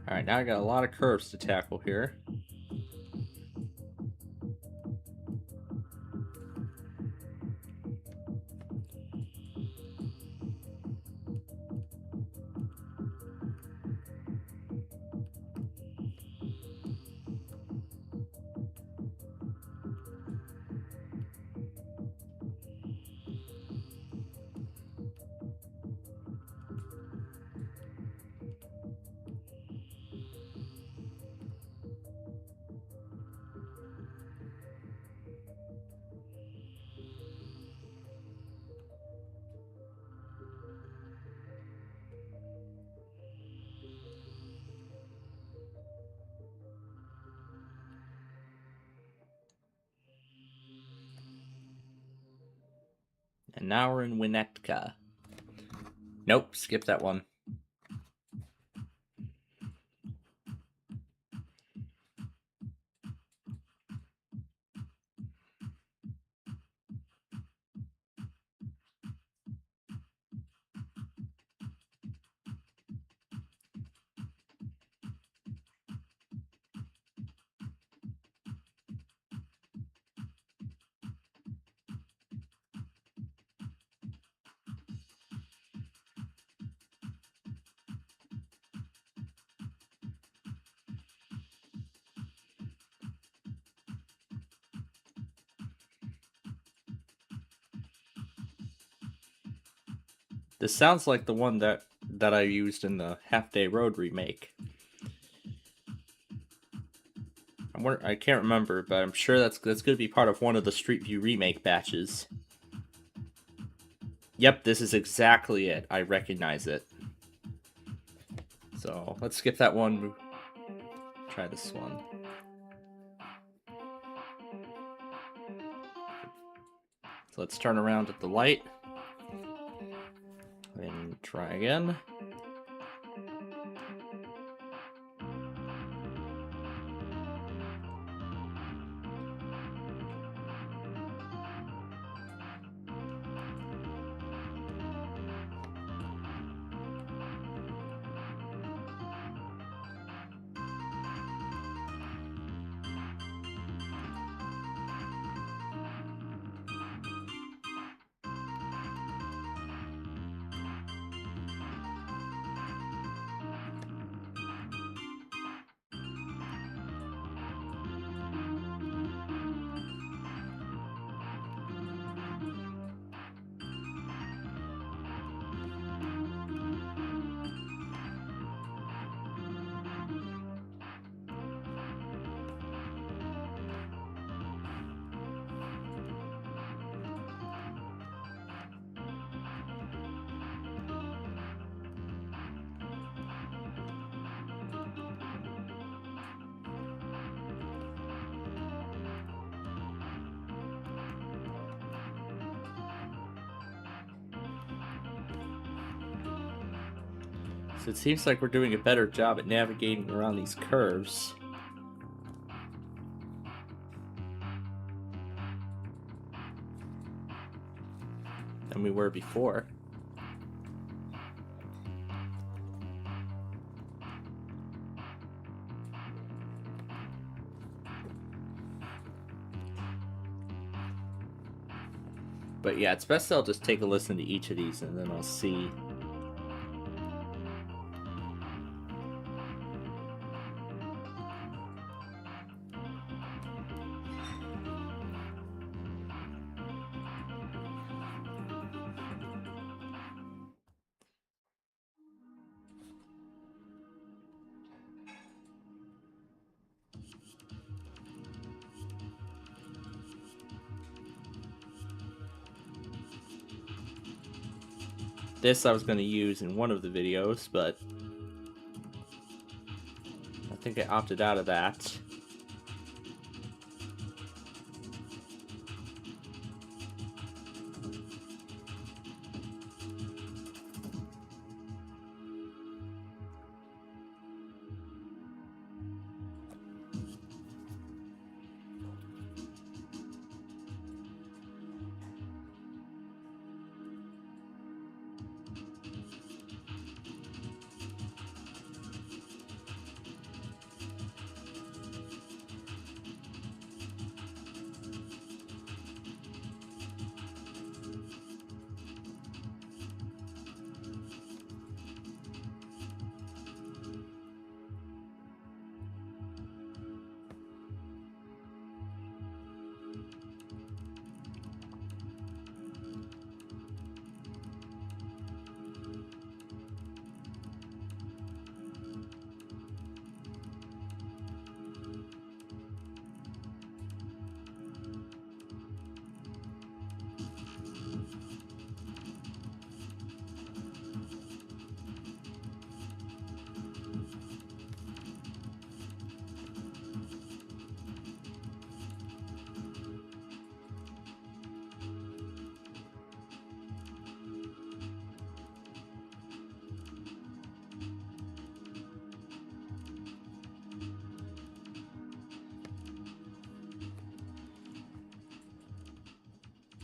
Alright, now I got a lot of curves to tackle here. And now we're in Winnetka. Nope, skip that one. This sounds like the one that I used in the Half Day Road remake. I can't remember, but I'm sure that's going to be part of one of the Street View remake batches. Yep, this is exactly it. I recognize it. So let's skip that one. Try this one. So let's turn around at the light. And try again. So it seems like we're doing a better job at navigating around these curves. Than we were before. But yeah, it's best I'll just take a listen to each of these and then I'll see. This I was going to use in one of the videos, but I think I opted out of that.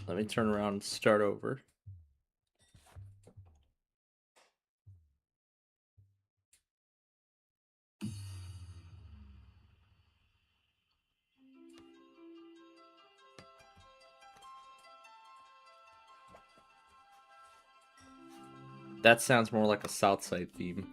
Let me turn around and start over. That sounds more like a Southside theme.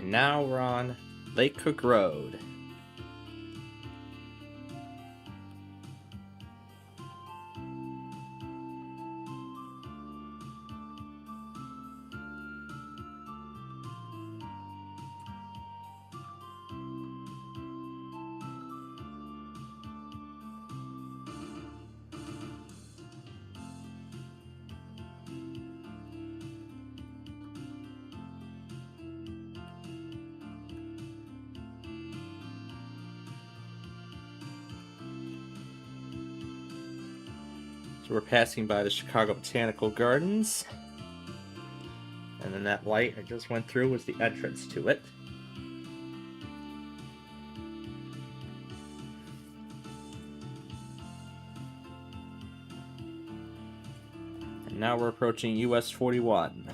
And now we're on Lake Cook Road. So we're passing by the Chicago Botanical Gardens. And then that light I just went through was the entrance to it. And now we're approaching US 41.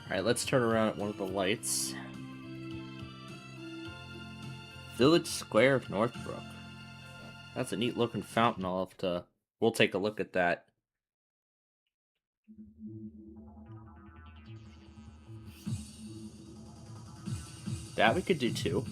Alright, let's turn around at one of the lights. Village Square of Northbrook. That's a neat looking fountain. We'll take a look at that. That we could do too.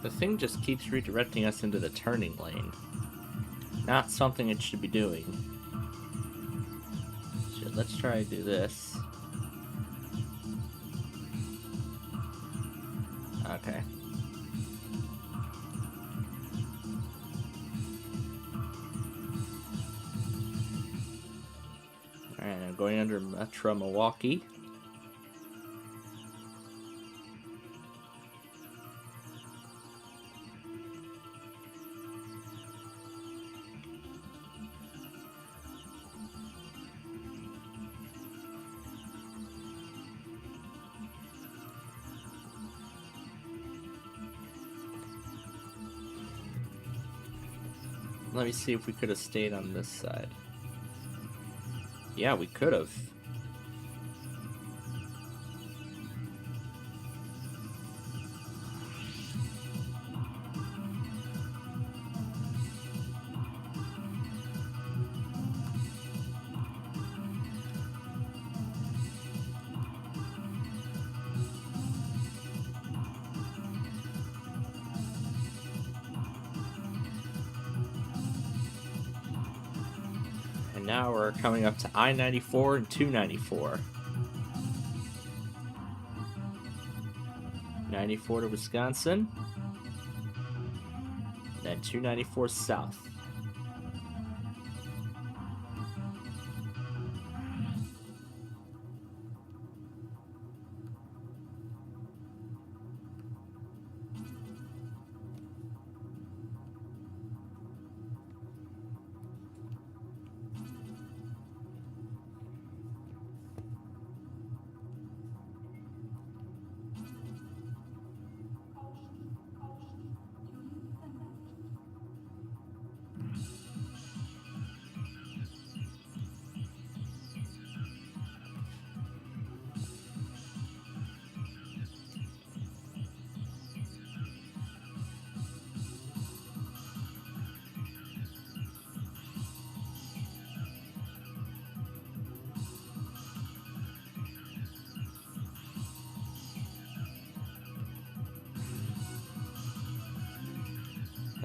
The thing just keeps redirecting us into the turning lane. Not something it should be doing. Shit, let's try to do this. Okay. Alright, I'm going under Metro Milwaukee. Let me see if we could have stayed on this side. Yeah, we could have. And now we're coming up to I-94 and 294. 94 to Wisconsin. Then 294 south.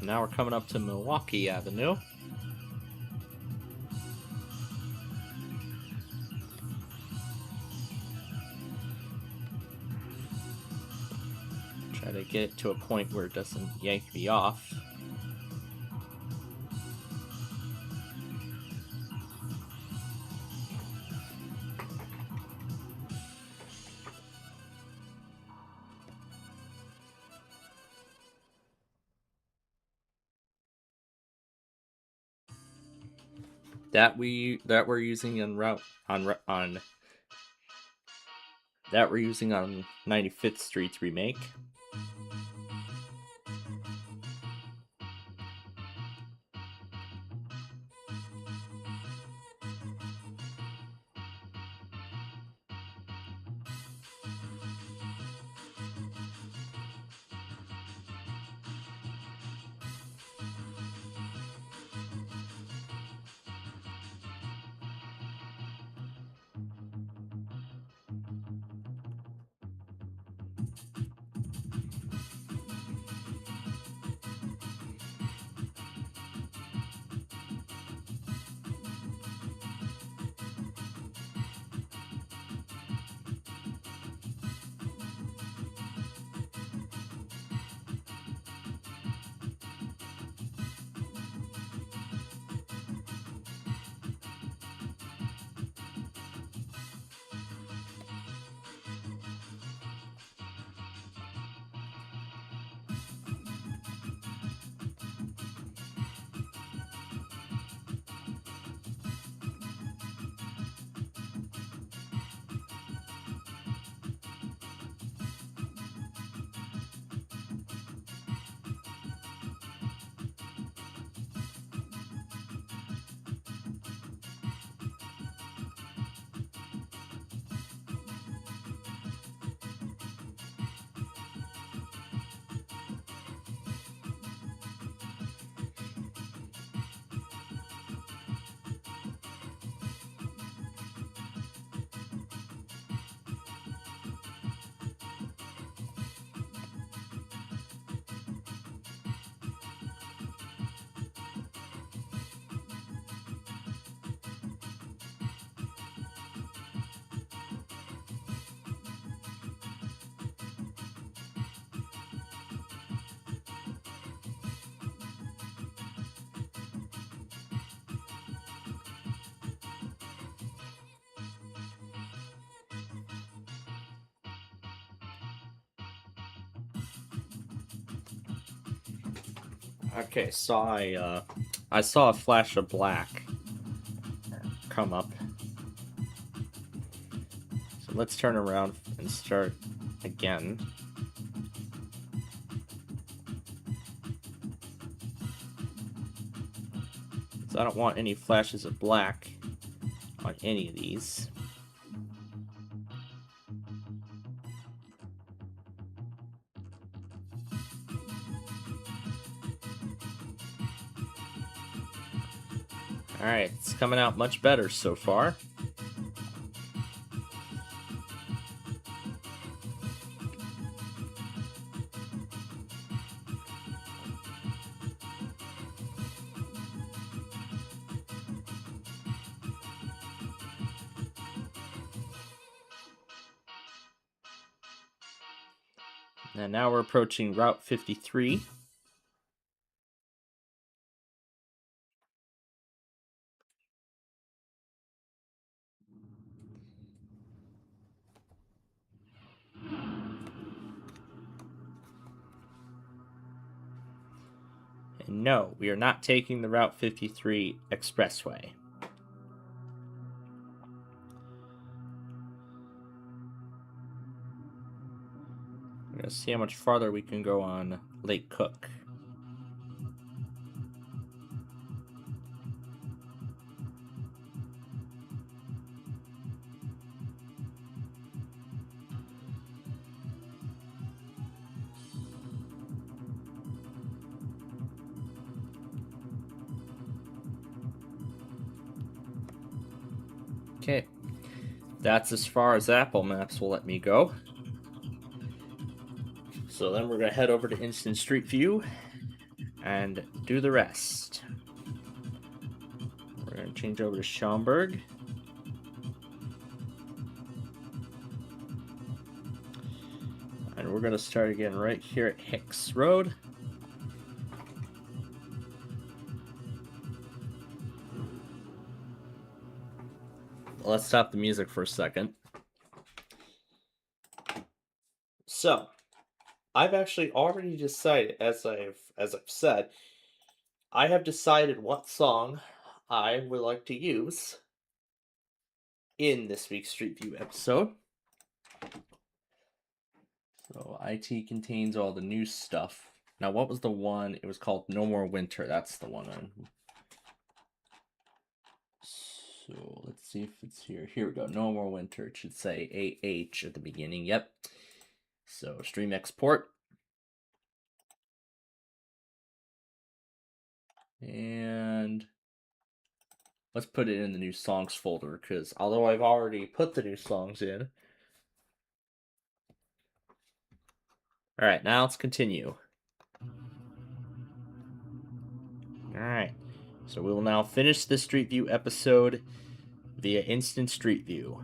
now we're coming up to Milwaukee Avenue. Try to get it to a point where it doesn't yank me off. That we're using on 95th Street's remake. Okay, so I saw a flash of black come up. So let's turn around and start again. So I don't want any flashes of black on any of these. Alright, it's coming out much better so far. And now we're approaching Route 53. And no, we are not taking the Route 53 expressway. We're going to see how much farther we can go on Lake Cook. Okay, that's as far as Apple Maps will let me go. So then we're going to head over to Instant Street View and do the rest. We're going to change over to Schaumburg. And we're going to start again right here at Hicks Road. Let's stop the music for a second. So, I've actually already decided, as I've said, I have decided what song I would like to use in this week's Street View episode. So IT contains all the new stuff. Now, what was the one? It was called No More Winter. That's the one. So let's see if it's here. Here we go. No More Winter. It should say AH at the beginning. Yep. So stream export. And let's put it in the new songs folder, because although I've already put the new songs in. Alright, now let's continue. Alright, so we will now finish this Street View episode via Instant Street View.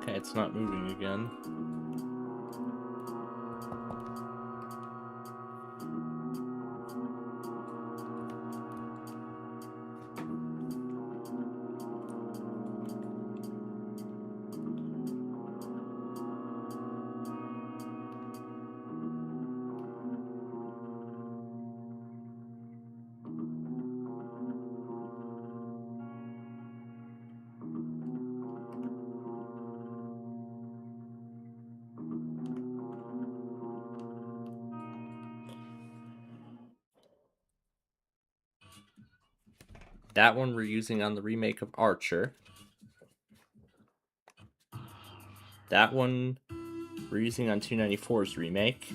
Okay, it's not moving again. That one we're using on the remake of Archer. That one we're using on 294's remake.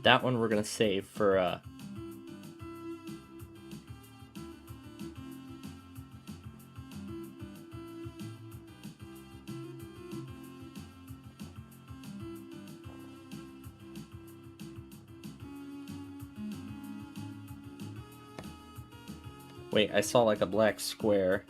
That one we're gonna save for wait, I saw like a black square.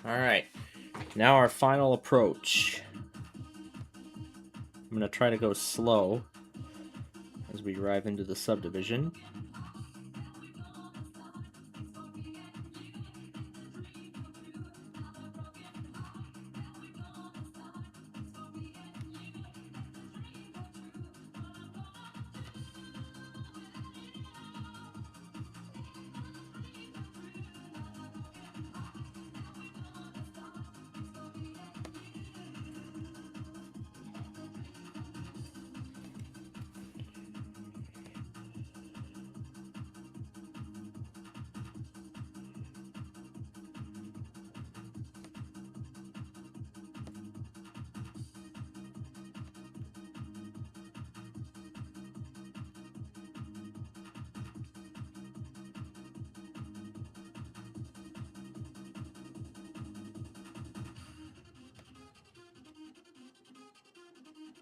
Alright, now our final approach. I'm going to try to go slow as we drive into the subdivision.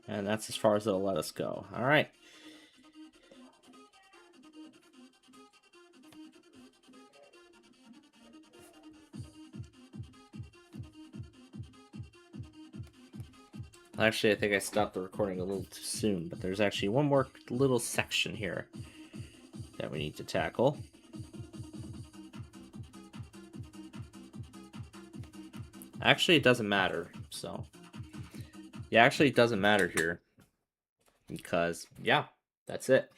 And that's as far as it'll let us go. Alright. Actually, I think I stopped the recording a little too soon, but there's actually one more little section here that we need to tackle. Actually, it doesn't matter, so... Yeah, actually, it doesn't matter here. Because, yeah, that's it.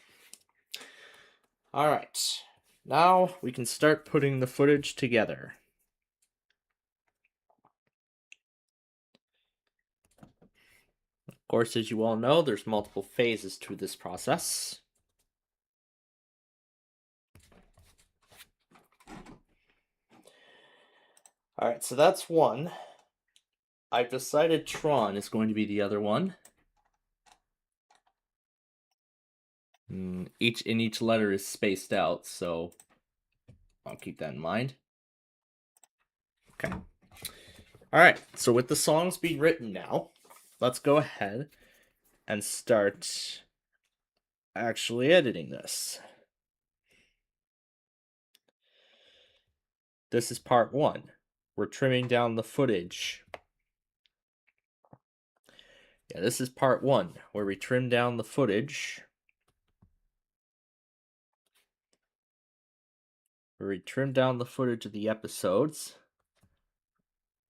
Alright. Now we can start putting the footage together. Of course, as you all know, there's multiple phases to this process. Alright, so that's one. I've decided Tron is going to be the other one. Each letter is spaced out, so I'll keep that in mind. Okay. Alright, so with the songs being written now, let's go ahead and start actually editing this. This is part 1. We're trimming down the footage. Yeah, this is part 1, where we trim down the footage. Where we trim down the footage of the episodes,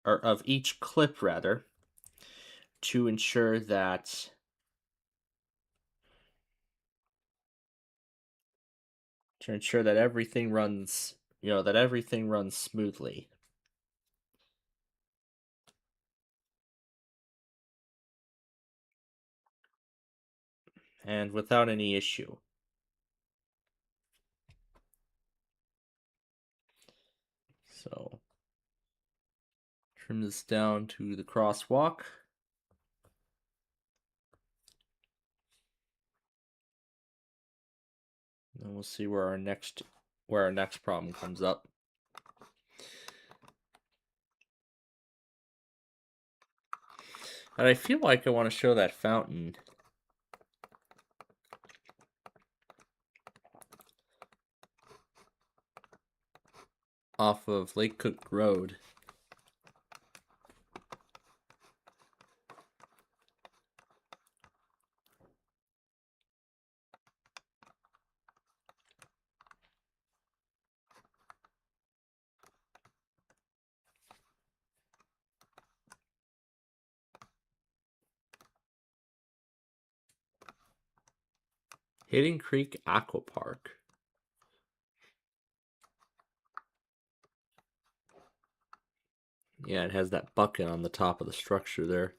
or of each clip rather, to ensure that everything runs, that everything runs smoothly. And without any issue. So, trim this down to the crosswalk. And we'll see where our next problem comes up. And I feel like I want to show that fountain off of Lake Cook Road. Hidden Creek Aqua Park. Yeah, it has that bucket on the top of the structure there.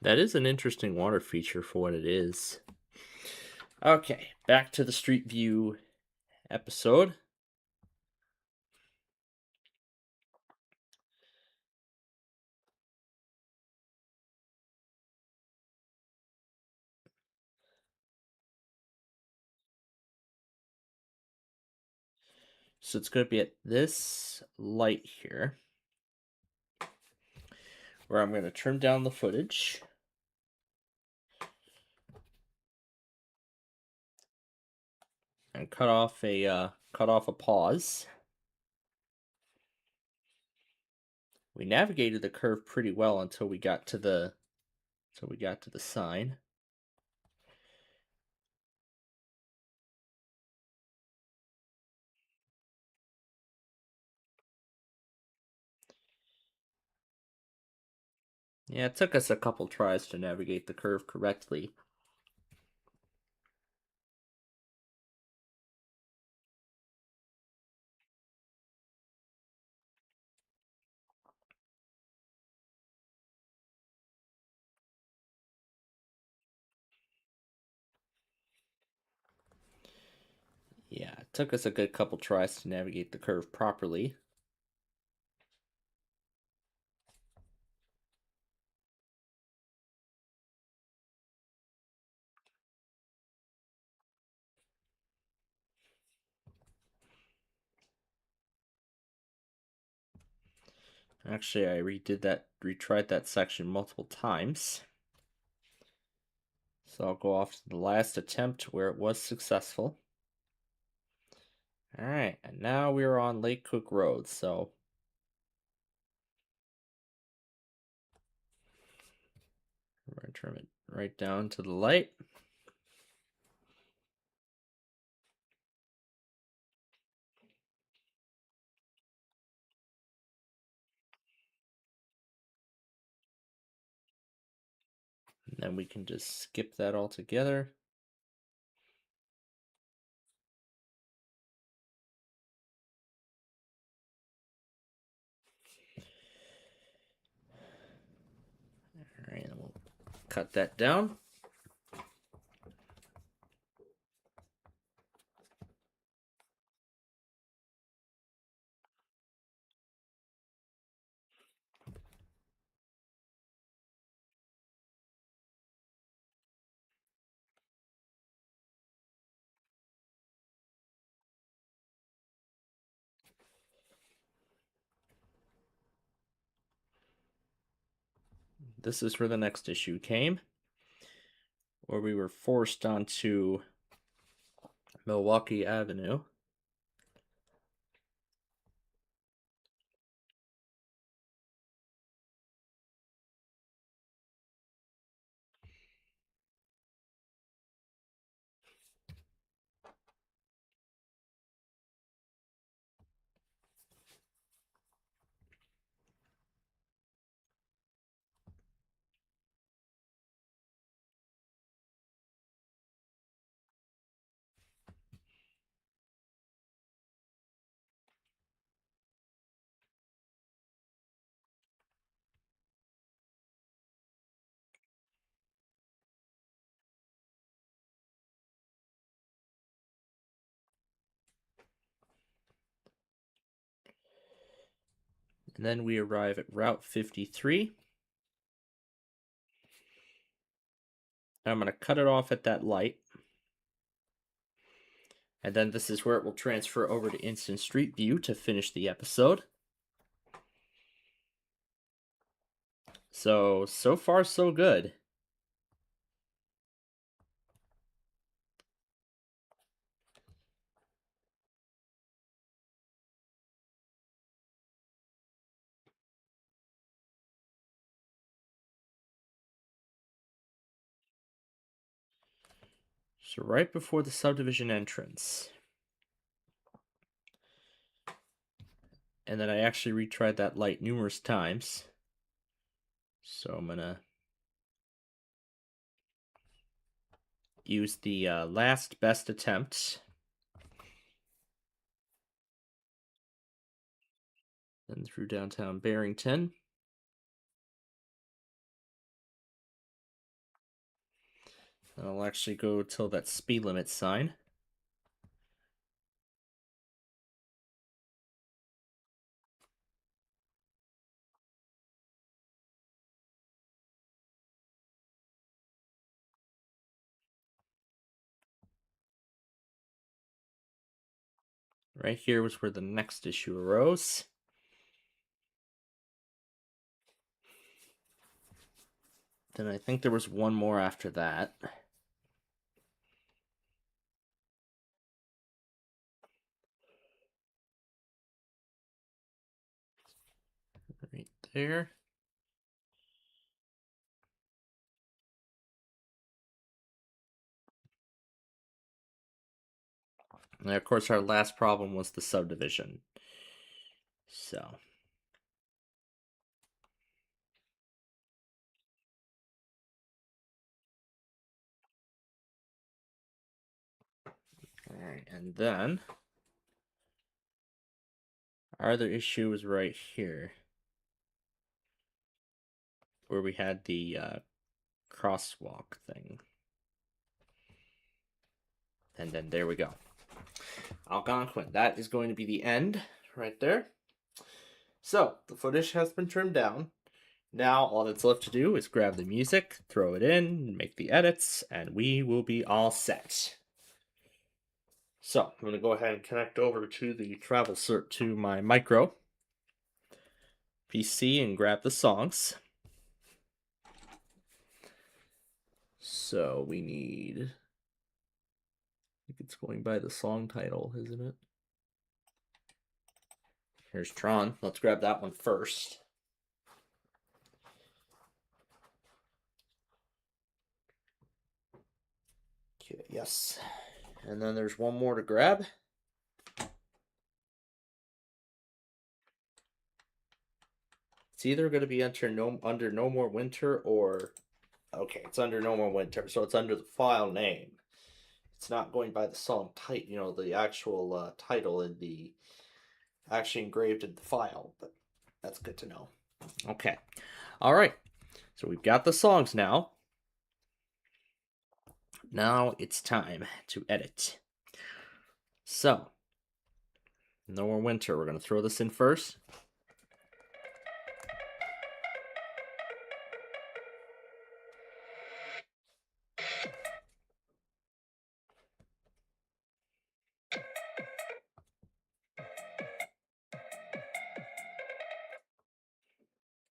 That is an interesting water feature for what it is. Okay, back to the Street View episode. So it's going to be at this light here, where I'm going to trim down the footage. And cut off a pause. We navigated the curve pretty well until we got to the sign. Yeah, it took us a couple tries to navigate the curve correctly. Yeah, it took us a good couple tries to navigate the curve properly. Actually, I retried that section multiple times. So I'll go off to the last attempt where it was successful. Alright, and now we're on Lake Cook Road, so we're going to trim it right down to the light. And then we can just skip that altogether. Alright, and we'll cut that down. this is where the next issue came, where we were forced onto Milwaukee Avenue. And then we arrive at Route 53. And I'm going to cut it off at that light. And then this is where it will transfer over to Instant Street View to finish the episode. So far, so good. So right before the subdivision entrance. And then I actually retried that light numerous times. So I'm going to use the last best attempt. Then through downtown Barrington. And I'll actually go till that speed limit sign. Right here was where the next issue arose. Then I think there was one more after that. Right there. And of course, our last problem was the subdivision. So. Alright, and then our other issue was right here. Where we had the crosswalk thing. And then there we go. Algonquin. That is going to be the end right there. So, the footage has been trimmed down. Now, all that's left to do is grab the music, throw it in, make the edits, and we will be all set. So, I'm going to go ahead and connect over to the travel cert to my micro PC and grab the songs. So, we need... I think it's going by the song title, isn't it? Here's Tron. Let's grab that one first. Okay, yes. And then there's one more to grab. It's either going to be under No More Winter or... Okay, it's under No More Winter, so it's under the file name. It's not going by the song title, the actual title in the... actually engraved in the file, but that's good to know. Okay. All right. So we've got the songs now. Now it's time to edit. So, No More Winter. We're going to throw this in first.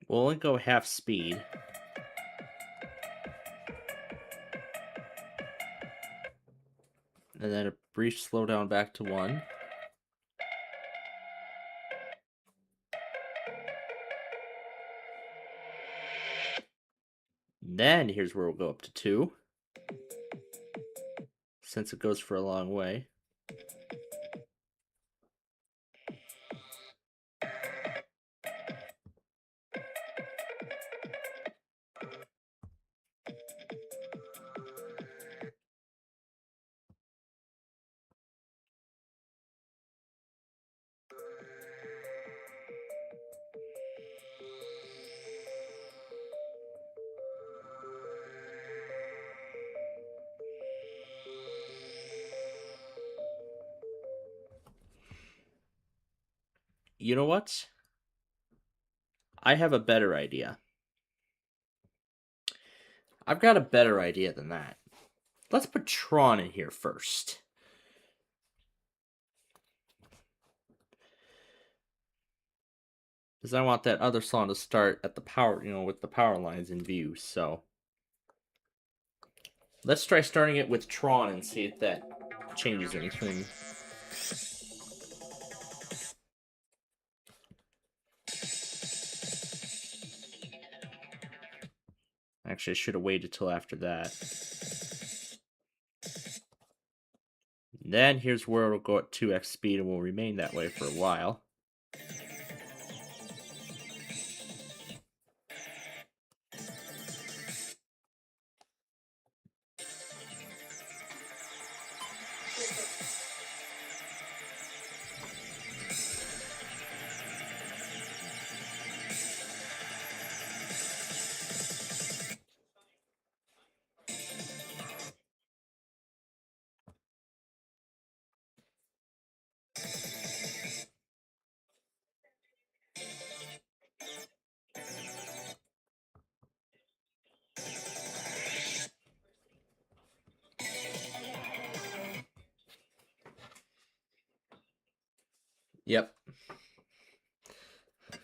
We'll only go half speed. And then a brief slowdown back to 1. Then here's where we'll go up to 2. Since it goes for a long way. You know what? I have a better idea. I've got a better idea than that. Let's put Tron in here first. Because I want that other song to start at the power, with the power lines in view, so. Let's try starting it with Tron and see if that changes anything. Actually, I should have waited till after that. Then here's where it'll go at 2x speed and will remain that way for a while. Yep. I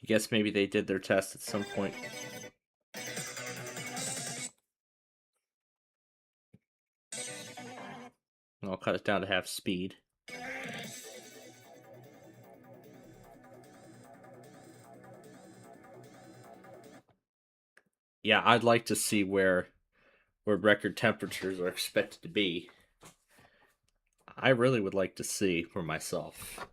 guess maybe they did their test at some point. I'll cut it down to half speed. Yeah, I'd like to see where record temperatures are expected to be. I really would like to see for myself.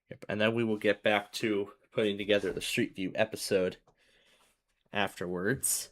Yep, and then we will get back to putting together the Street View episode afterwards.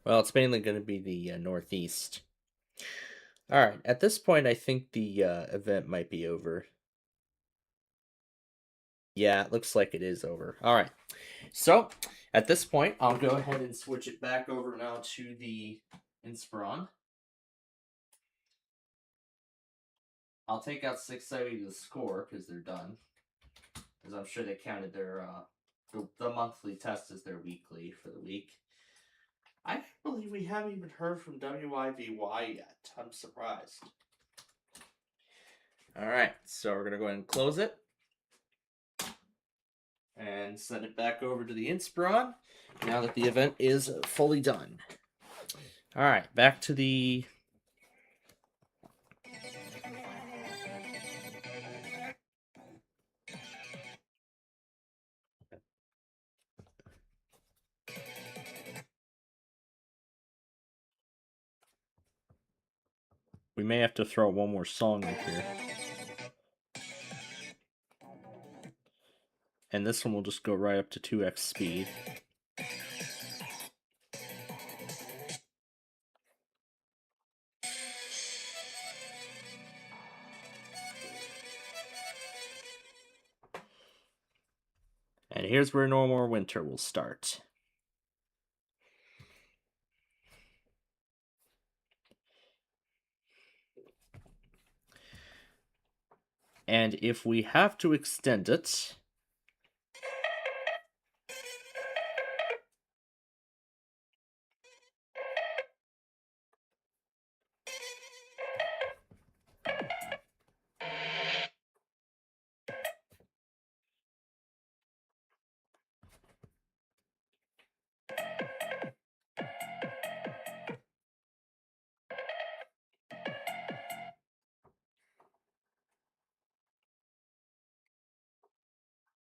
Well, it's mainly going to be the Northeast. All right, at this point, I think the event might be over. Yeah, it looks like it is over. All right, so at this point, I'll go ahead and switch it back over now to the Inspiron. I'll take out 670 to the score because they're done. Because I'm sure they counted their the monthly test as their weekly for the week. I believe we haven't even heard from WIVY yet. I'm surprised. All right, so we're gonna go ahead and close it and send it back over to the Inspiron now that the event is fully done. All right, back to the we may have to throw one more song in here. And this one will just go right up to 2x speed. And here's where No More Winter will start. And if we have to extend it,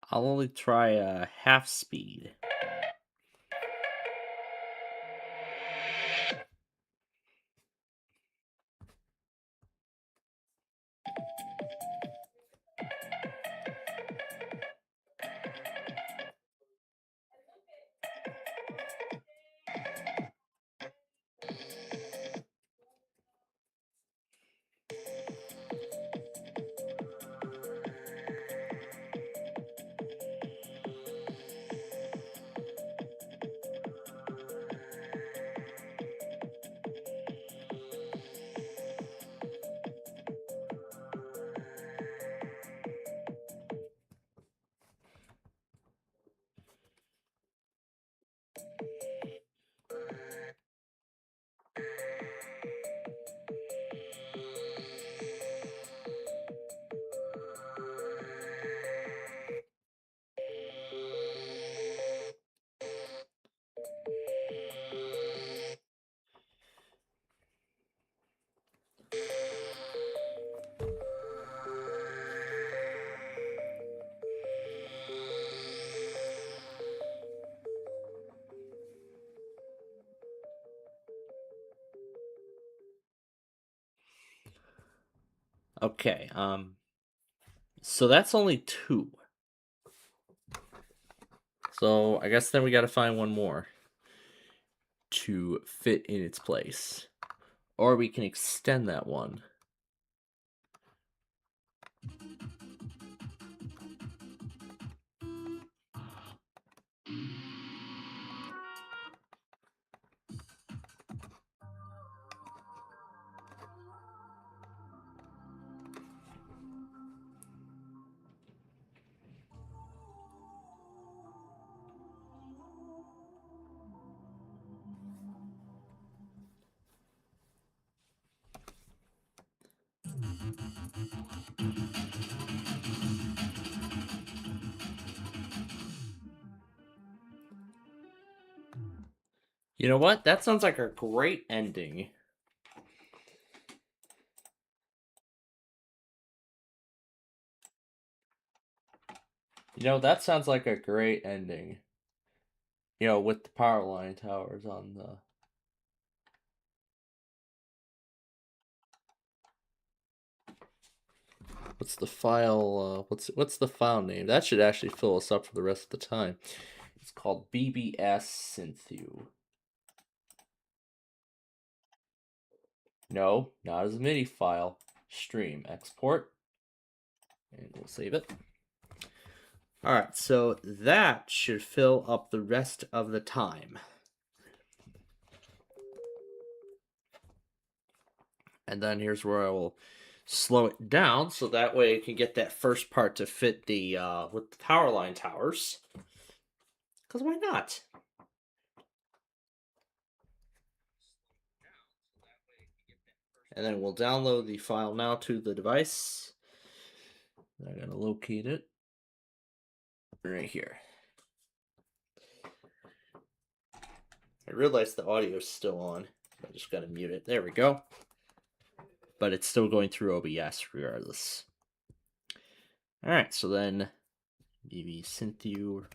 I'll only try half speed. Okay, so that's only 2. So I guess then we gotta find one more to fit in its place. Or we can extend that one. You know what? That sounds like a great ending. You know, that sounds like a great ending. You know, with the power line towers on the... What's the file, what's the file name? That should actually fill us up for the rest of the time. It's called BBS Synthue. No, not as a MIDI file. Stream, export, and we'll save it. Alright, so that should fill up the rest of the time. And then here's where I will slow it down so that way it can get that first part to fit the with the power line towers. Because why not? And then we'll download the file now to the device. I gotta locate it right here. I realize the audio is still on. I just gotta mute it. There we go. But it's still going through OBS regardless. Alright, so then BB Synthue.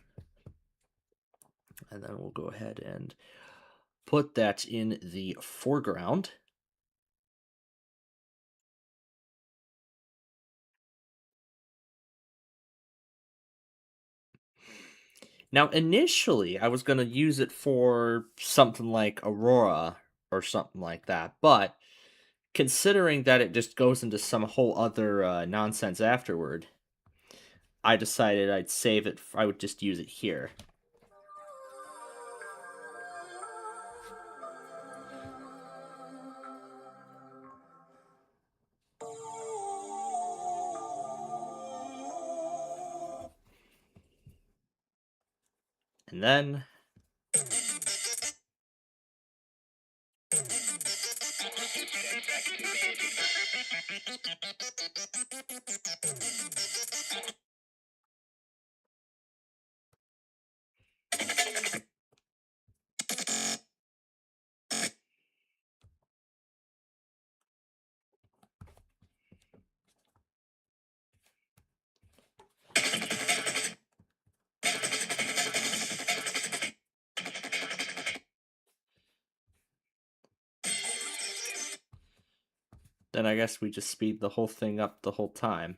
And then we'll go ahead and put that in the foreground. Now, initially, I was going to use it for something like Aurora or something like that, but considering that it just goes into some whole other nonsense afterward, I decided I'd save it. I would just use it here. And then I guess we just speed the whole thing up the whole time.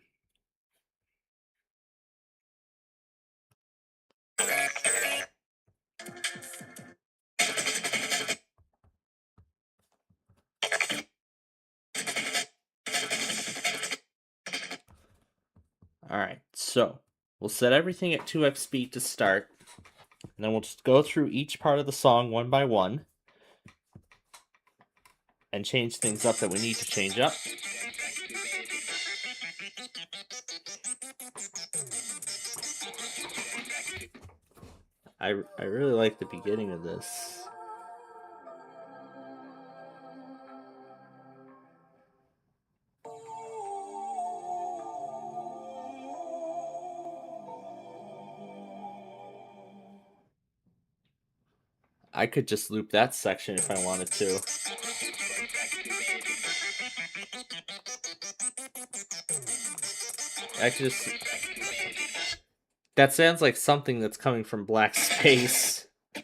Alright, so we'll set everything at 2x speed to start, and then we'll just go through each part of the song one by one and change things up that we need to change up. I really like the beginning of this. I could just loop that section if I wanted to. I could just... That sounds like something that's coming from Black Space. So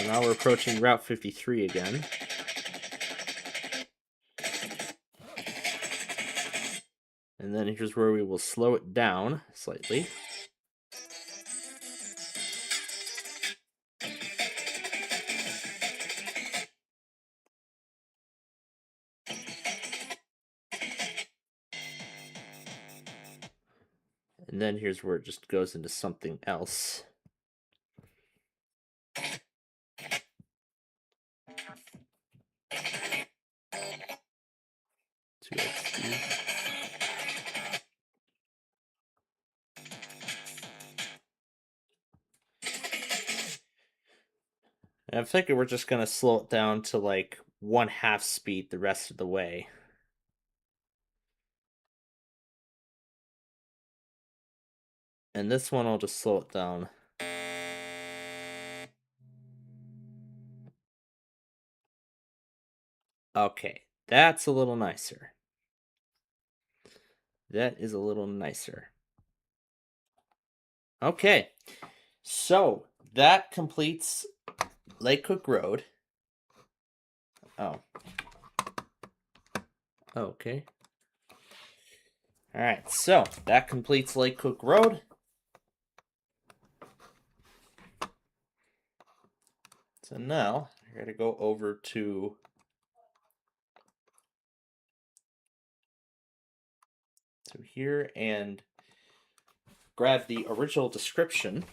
now we're approaching Route 53 again. And then here's where we will slow it down slightly. And then here's where it just goes into something else. And I'm thinking we're just going to slow it down to like 1/2 speed the rest of the way. And this one I'll just slow it down. Okay, that's a little nicer. That is a little nicer. Okay, so that completes Lake Cook Road. Oh. Okay. Alright, so that completes Lake Cook Road. So now I gotta go over to here and grab the original description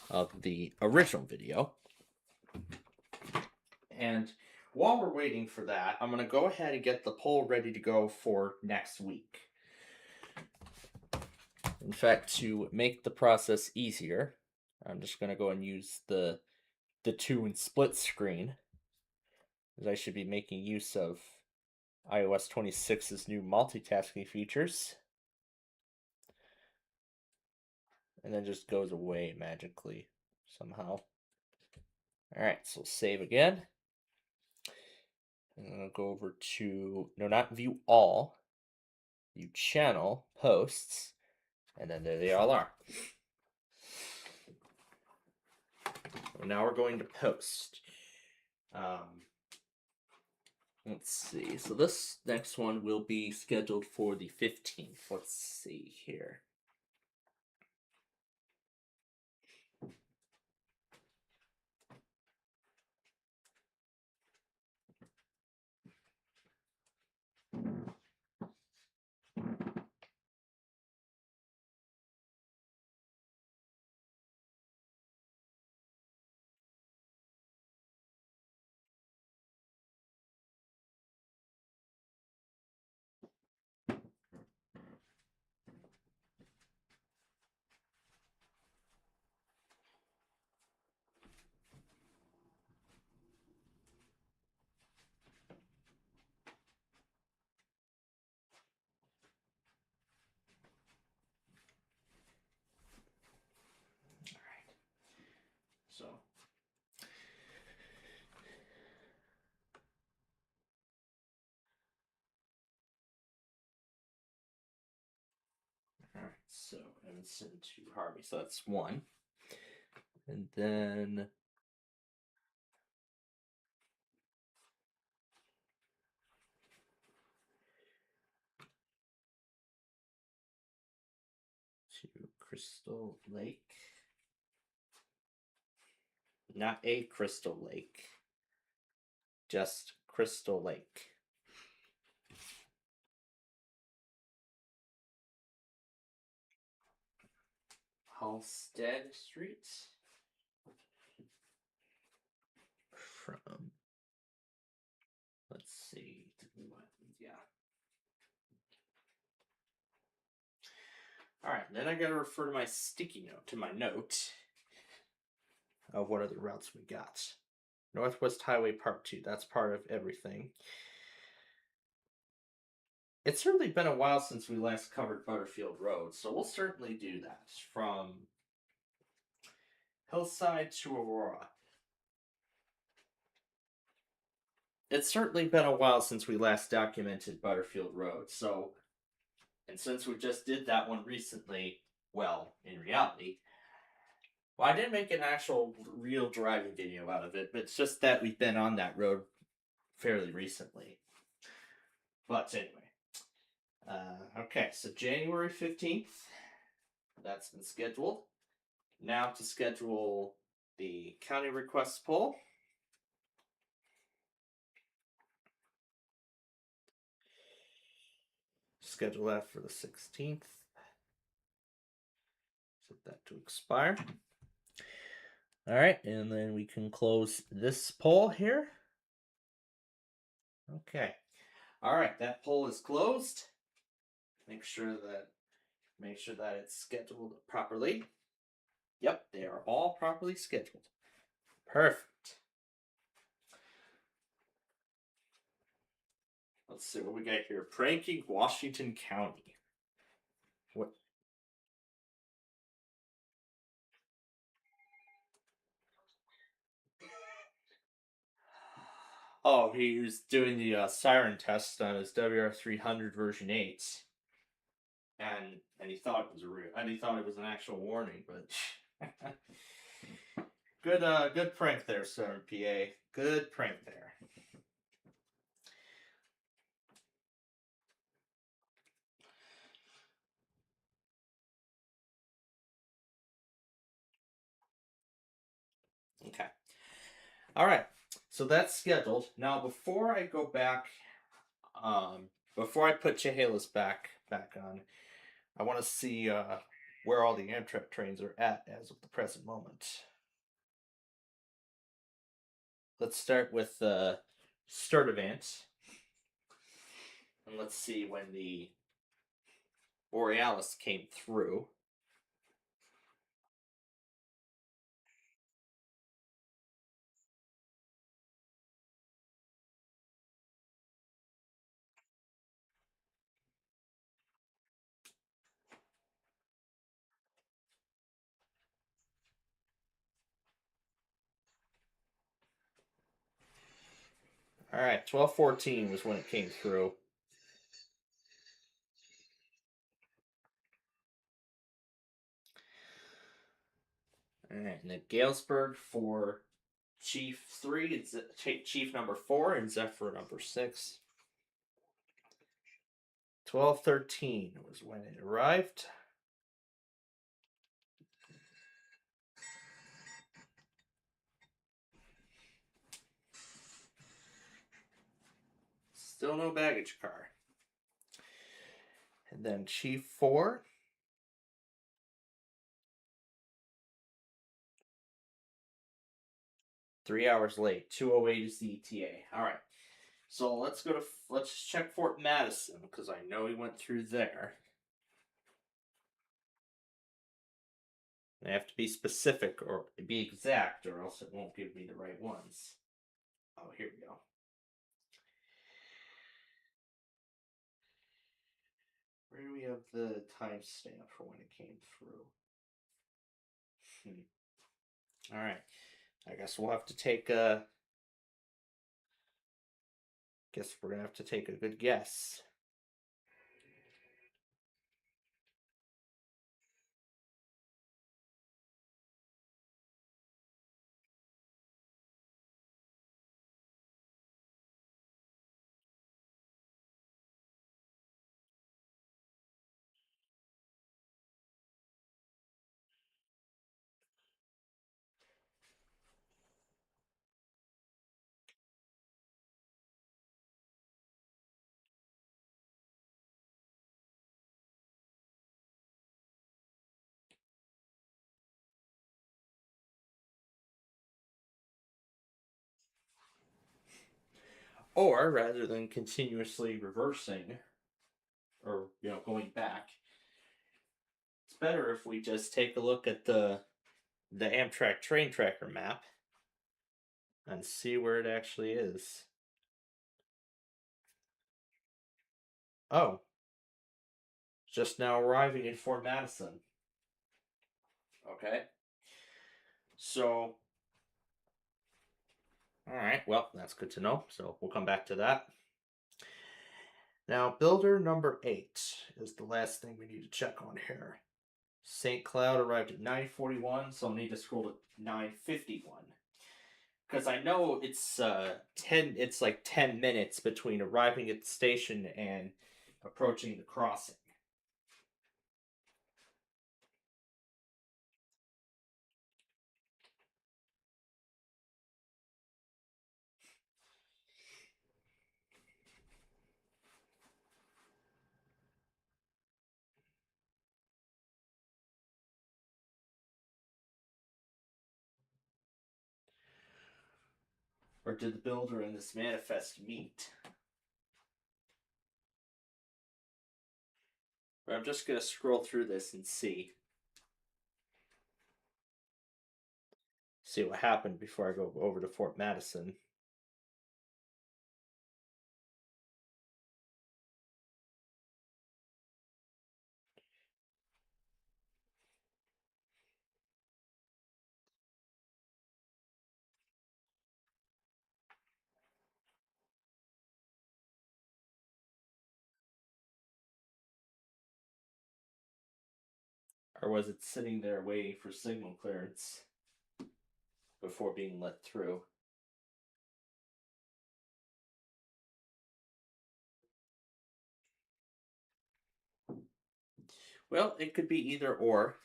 of the original video. And while we're waiting for that, I'm going to go ahead and get the poll ready to go for next week. In fact, to make the process easier, I'm just going to go and use the 2 and split screen, as I should be making use of iOS 26's new multitasking features. And then just goes away magically somehow. Alright, so save again. And then I'll go over to, no, not view all, view channel, posts, and then there they all are. So now we're going to post. Let's see. So this next one will be scheduled for the 15th. Let's see here. So alright, so Evanston to Harvey. So that's one. And then to Crystal Lake. Not a Crystal Lake. Just Crystal Lake. Halstead Street. From, let's see, yeah. Alright, then I gotta refer to my sticky note, to my note of what other routes we got. Northwest Highway Part 2, that's part of everything. It's certainly been a while since we last covered Butterfield Road, so we'll certainly do that. From Hillside to Aurora. It's certainly been a while since we last documented Butterfield Road, so. And since we just did that one recently, well, in reality, well, I didn't make an actual real driving video out of it, but it's just that we've been on that road fairly recently. But anyway. Okay, so January 15th, that's been scheduled. Now to schedule the county request poll. Schedule that for the 16th. Set that to expire. All right, and then we can close this poll here. Okay. All right, that poll is closed. Make sure that it's scheduled properly. Yep, they are all properly scheduled. Perfect. Let's see what we got here. Pranking Washington County. What? Oh, he was doing the siren test on his WR300 version 8, and he thought it was an actual warning, but good prank there, Southern PA. Good prank there. Okay. All right. So that's scheduled. Now, before I go back, before I put Chehalis back on, I want to see where all the Amtrak trains are at as of the present moment. Let's start with Sturdivant. And let's see when the Borealis came through. All right, 12:14 was when it came through. All right, and then Galesburg for Chief 3, it's Chief number 4, and Zephyr number 6. 12:13 was when it arrived. Still no baggage car. And then Chief 4. Three hours late. 2:08 is the ETA. All right. So let's check Fort Madison because I know he went through there. I have to be specific or be exact, or else it won't give me the right ones. Oh, here we go. Where do we have the timestamp for when it came through? All right. I guess we'll have to take a. Guess we're gonna have to take a good guess. Or rather than continuously reversing or going back, it's better if we just take a look at the Amtrak train tracker map and see where it actually is. Oh, just now arriving in Fort Madison. Okay. So, all right, well, that's good to know. So we'll come back to that. Now, builder number 8 is the last thing we need to check on here. St. Cloud arrived at 9:41, so I'll need to scroll to 9:51. Because I know it's 10. It's like 10 minutes between arriving at the station and approaching the crossing. Or did the builder and this manifest meet? But I'm just going to scroll through this and see what happened before I go over to Fort Madison. Or was it sitting there waiting for signal clearance before being let through? Well, it could be either or.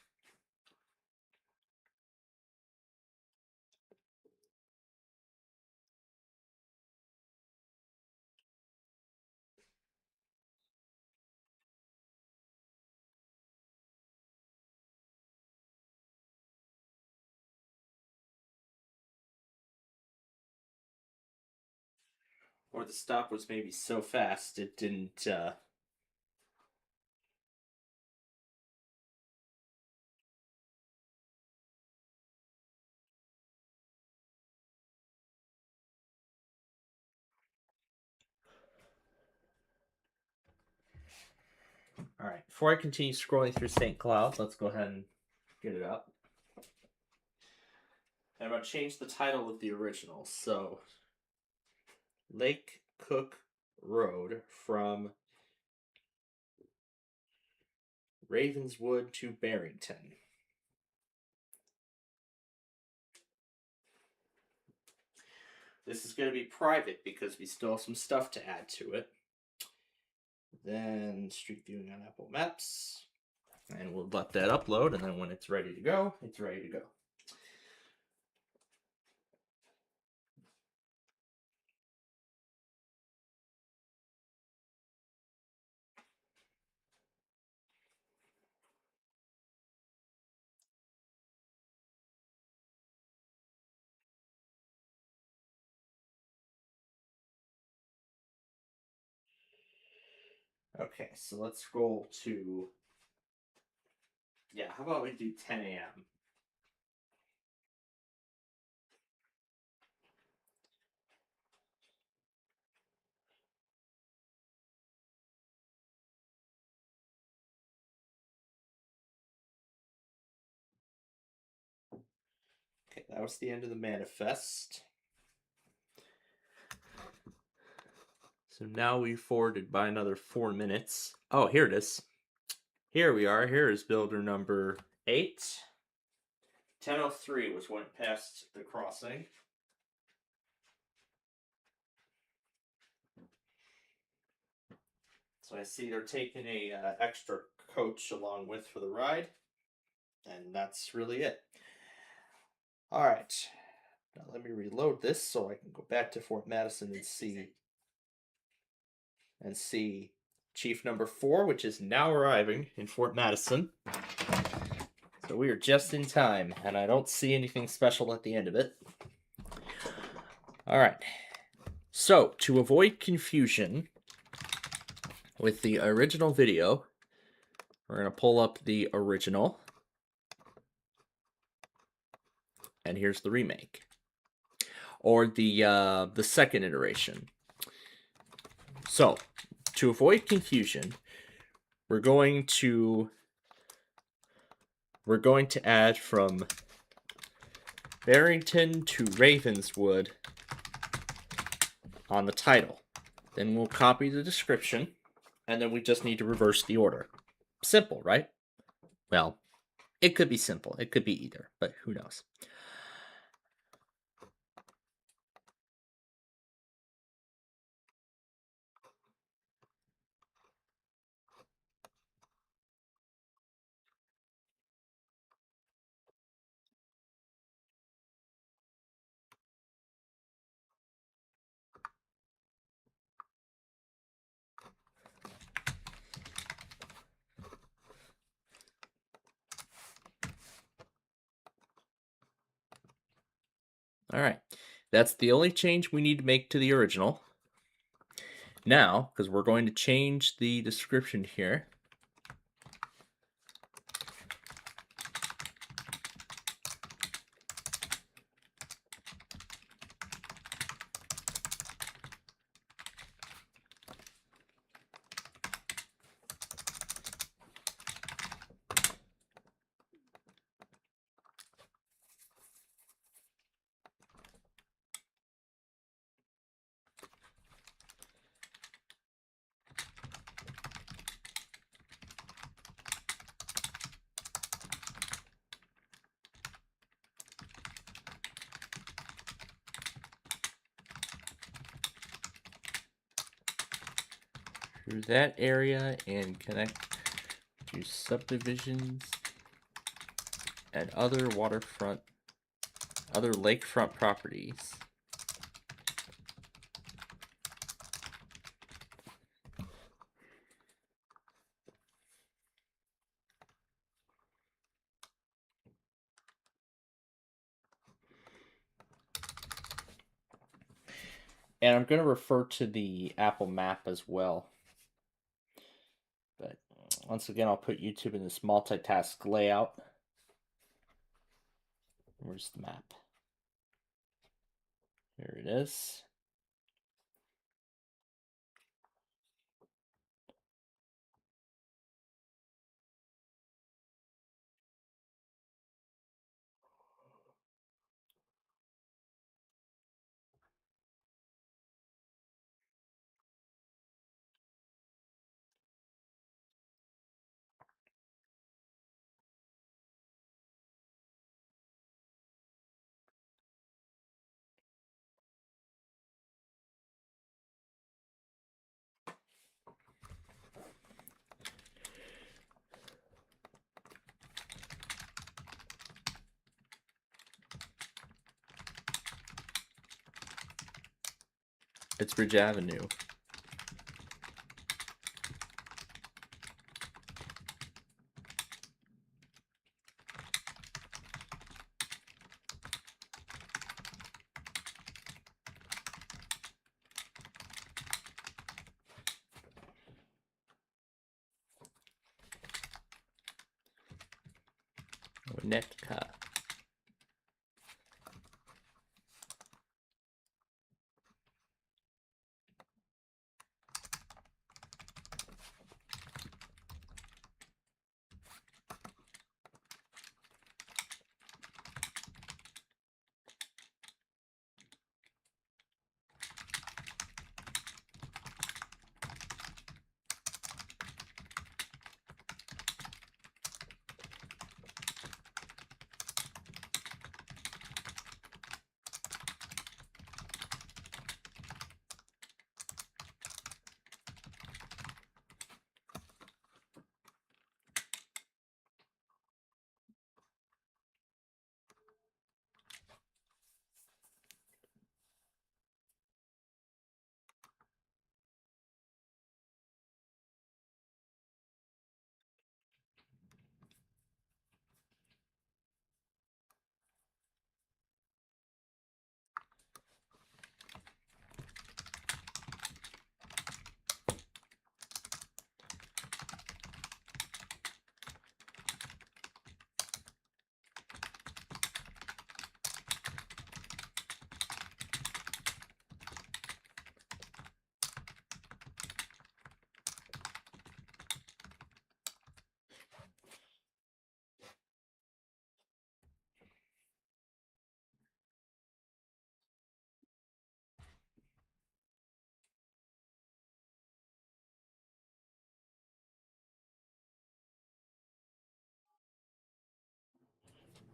Or the stop was maybe so fast it didn't. All right, before I continue scrolling through St. Cloud, let's go ahead and get it up. And I'm going to change the title of the original. So, Lake Cook Road from Ravenswood to Barrington. This is going to be private because we still have some stuff to add to it. Then Street Viewing on Apple Maps. And we'll let that upload, and then when it's ready to go, it's ready to go. Okay, so let's scroll to, how about we do 10 a.m.? Okay, that was the end of the manifest. So now we forwarded by another 4 minutes. Oh, here it is. Here we are. Here is builder number 8. 10:03 was when it passed the crossing. So I see they're taking a extra coach along with for the ride, and that's really it. All right, now let me reload this so I can go back to Fort Madison and see Chief number 4, which is now arriving in Fort Madison. So we are just in time, and I don't see anything special at the end of it. All right. So to avoid confusion with the original video, we're going to pull up the original. And here's the remake. Or the second iteration. So, to avoid confusion, we're going to add from Barrington to Ravenswood on the title. Then we'll copy the description, and then we just need to reverse the order. Simple, right? Well, it could be simple. It could be either, but who knows? All right, that's the only change we need to make to the original. Now, because we're going to change the description here, through that area and connect to subdivisions and other lakefront properties. And I'm going to refer to the Apple map as well. But once again, I'll put YouTube in this multitask layout. Where's the map? Here it is. Pittsbridge Avenue. Winnetka.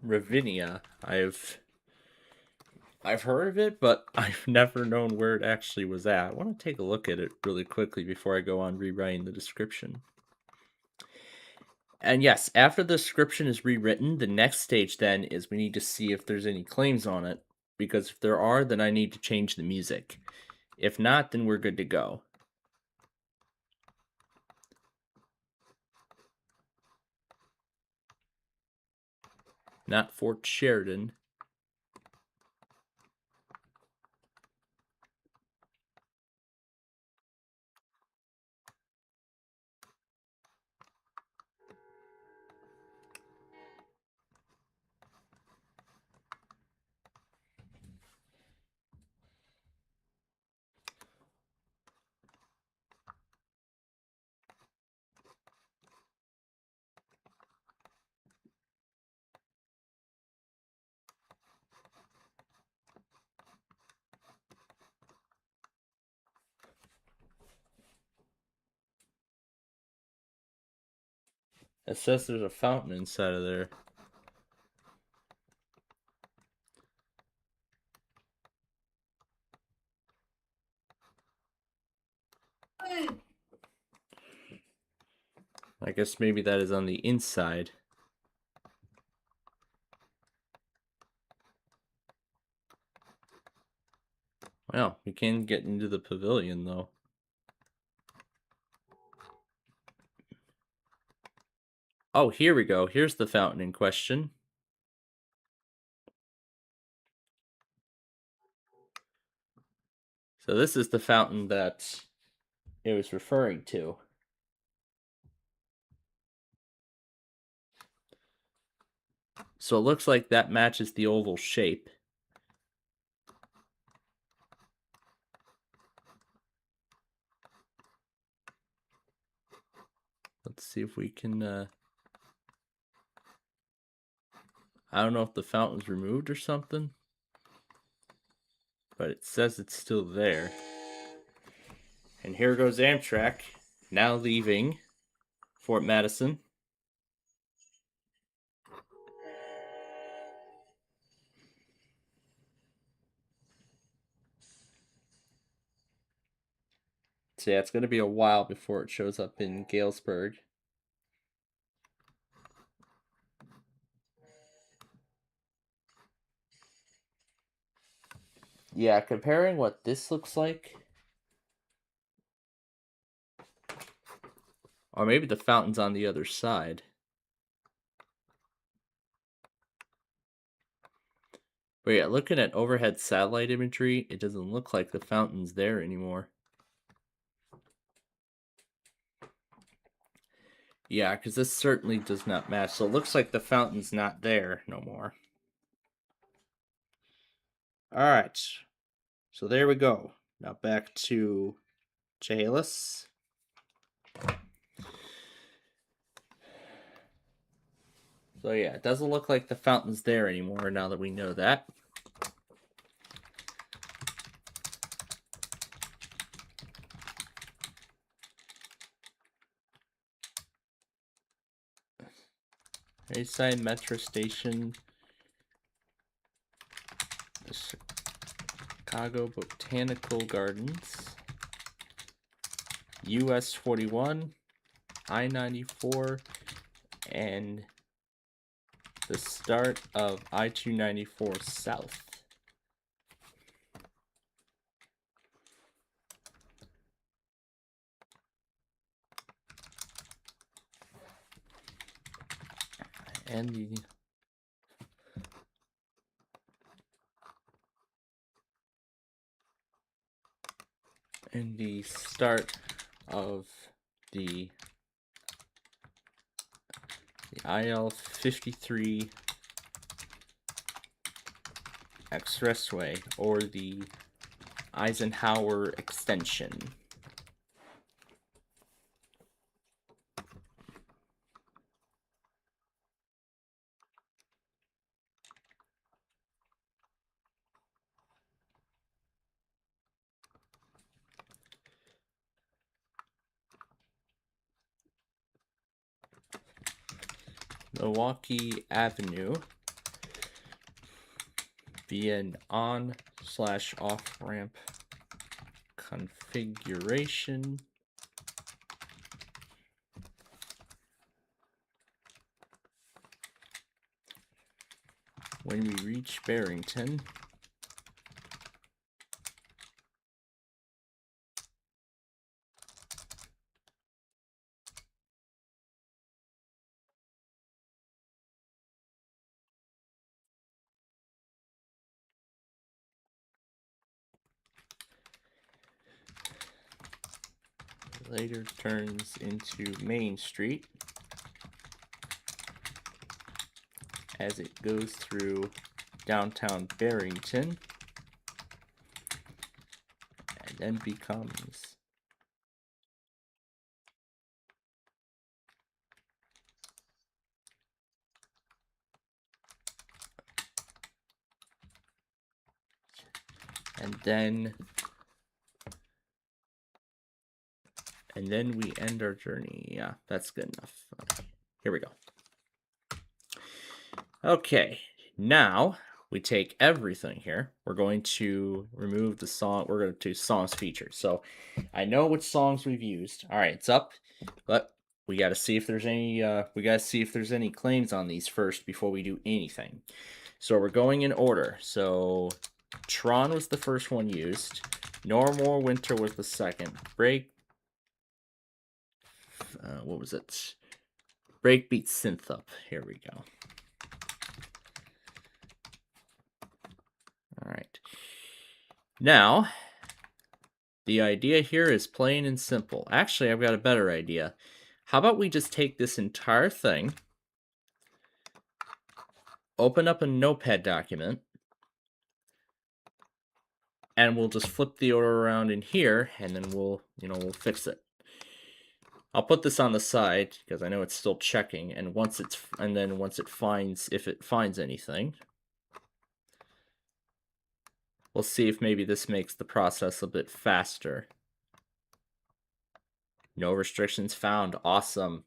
Ravinia. I've heard of it, but I've never known where it actually was at. I want to take a look at it really quickly before I go on rewriting the description. And yes, after the description is rewritten, the next stage then is we need to see if there's any claims on it, because if there are, then I need to change the music. If not, then we're good to go. Not Fort Sheridan. It says there's a fountain inside of there. I guess maybe that is on the inside. Well, we can get into the pavilion though. Oh, here we go. Here's the fountain in question. So this is the fountain that it was referring to. So it looks like that matches the oval shape. Let's see if we can, I don't know if the fountain's removed or something, but it says it's still there. And here goes Amtrak, now leaving Fort Madison. So yeah, it's going to be a while before it shows up in Galesburg. Yeah, comparing what this looks like Or maybe the fountain's on the other side. But yeah, looking at overhead satellite imagery, it doesn't look like the fountain's there anymore. Yeah, because this certainly does not match. So it looks like the fountain's not there no more. Alright. So there we go. Now back to Chehalis. So yeah, it doesn't look like the fountain's there anymore now that we know that. Bayside Metro Station, the Chicago Botanical Gardens, US 41, I-94, and the start of I-294 South. And the start of the IL-53 Expressway, or the Eisenhower Extension. Milwaukee Avenue via an on/off ramp configuration. When we reach Barrington, later turns into Main Street as it goes through downtown Barrington, and then becomes and then we end our journey. Yeah, that's good enough. Here we go. Okay, now we take everything here. We're going to remove the song. We're going to songs featured. So I know which songs we've used. All right, it's up, but we got to see if there's any. We got to see if there's any claims on these first before we do anything. So we're going in order. So Tron was the first one used. No More Winter was the second. What was it? Breakbeat Synth Up. Here we go. All right. Now, the idea here is plain and simple. Actually, I've got a better idea. How about we just take this entire thing, open up a notepad document, and we'll just flip the order around in here, and then we'll fix it. I'll put this on the side because I know it's still checking, and once it finds, if it finds anything, we'll see if maybe this makes the process a bit faster. No restrictions found. Awesome.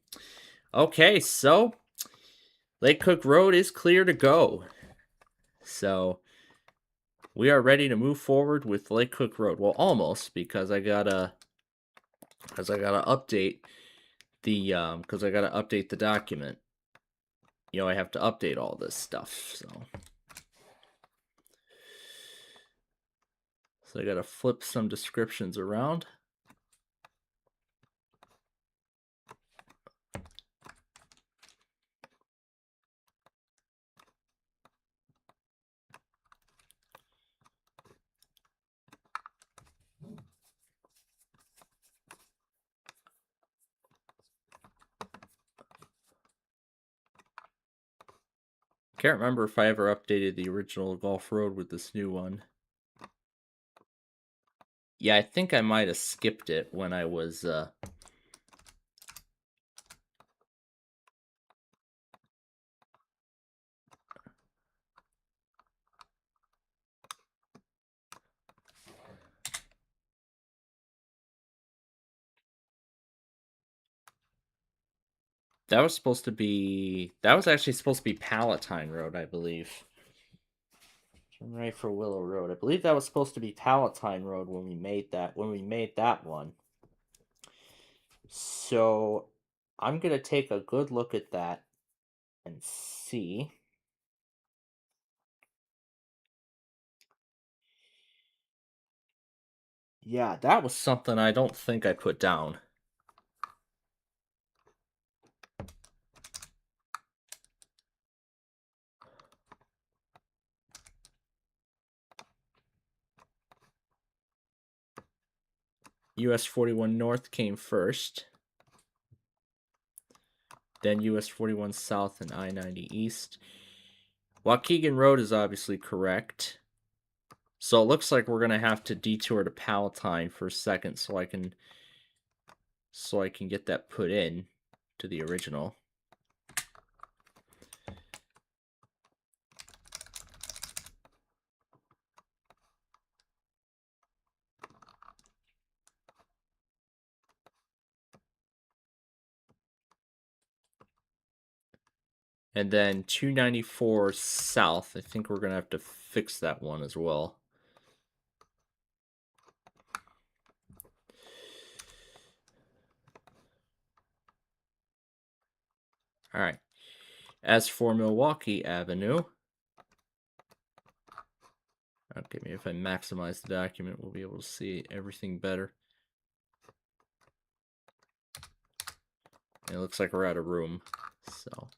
Okay, so Lake Cook Road is clear to go. So we are ready to move forward with Lake Cook Road. Well, almost, because I gotta update the document. I have to update all this stuff. So I gotta flip some descriptions around. Can't remember if I ever updated the original Gulf Road with this new one. Yeah, I think I might have skipped it when I was that was actually supposed to be Palatine Road, I believe. Turn right for Willow Road. I believe that was supposed to be Palatine Road when we made that one. So I'm gonna take a good look at that and see. Yeah, that was something I don't think I put down. US 41 North came first. Then US 41 South and I-90 East. Waukegan Road is obviously correct. So it looks like we're going to have to detour to Palatine for a second so I can get that put in to the original. And then 294 South, I think we're going to have to fix that one as well. All right. As for Milwaukee Avenue, okay, maybe if I maximize the document, we'll be able to see everything better. And it looks like we're out of room, so.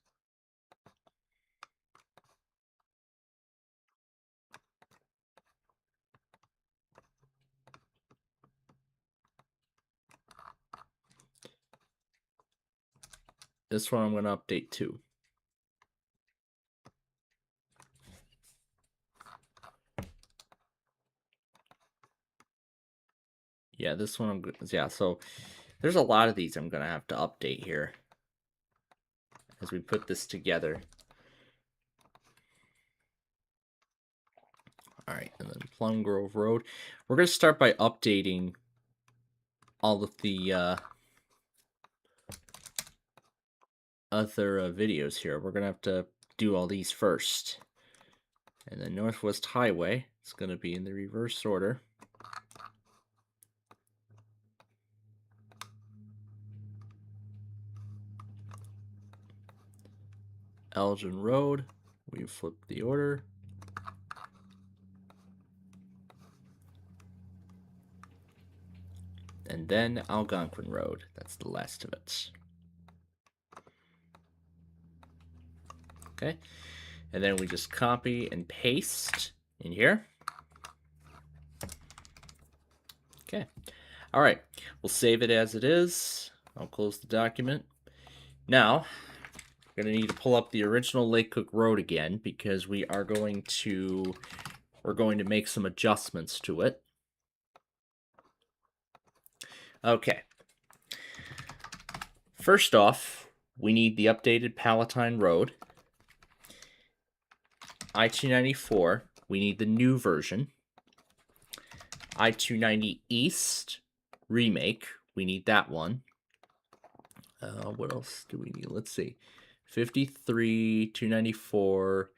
This one I'm going to update too. Yeah, this one I'm good. Yeah, so there's a lot of these I'm going to have to update here as we put this together. All right, and then Plum Grove Road. We're going to start by updating all of the other videos here. We're going to have to do all these first. And then Northwest Highway, it's going to be in the reverse order. Elgin Road, we flipped the order. And then Algonquin Road, that's the last of it. Okay, and then we just copy and paste in here. Okay, all right, we'll save it as it is. I'll close the document. Now, we're going to need to pull up the original Lake Cook Road again because we're going to make some adjustments to it. Okay. First off, we need the updated Palatine Road. I-294, we need the new version. I-290 East remake, we need that one. What else do we need? Let's see. 53, 294,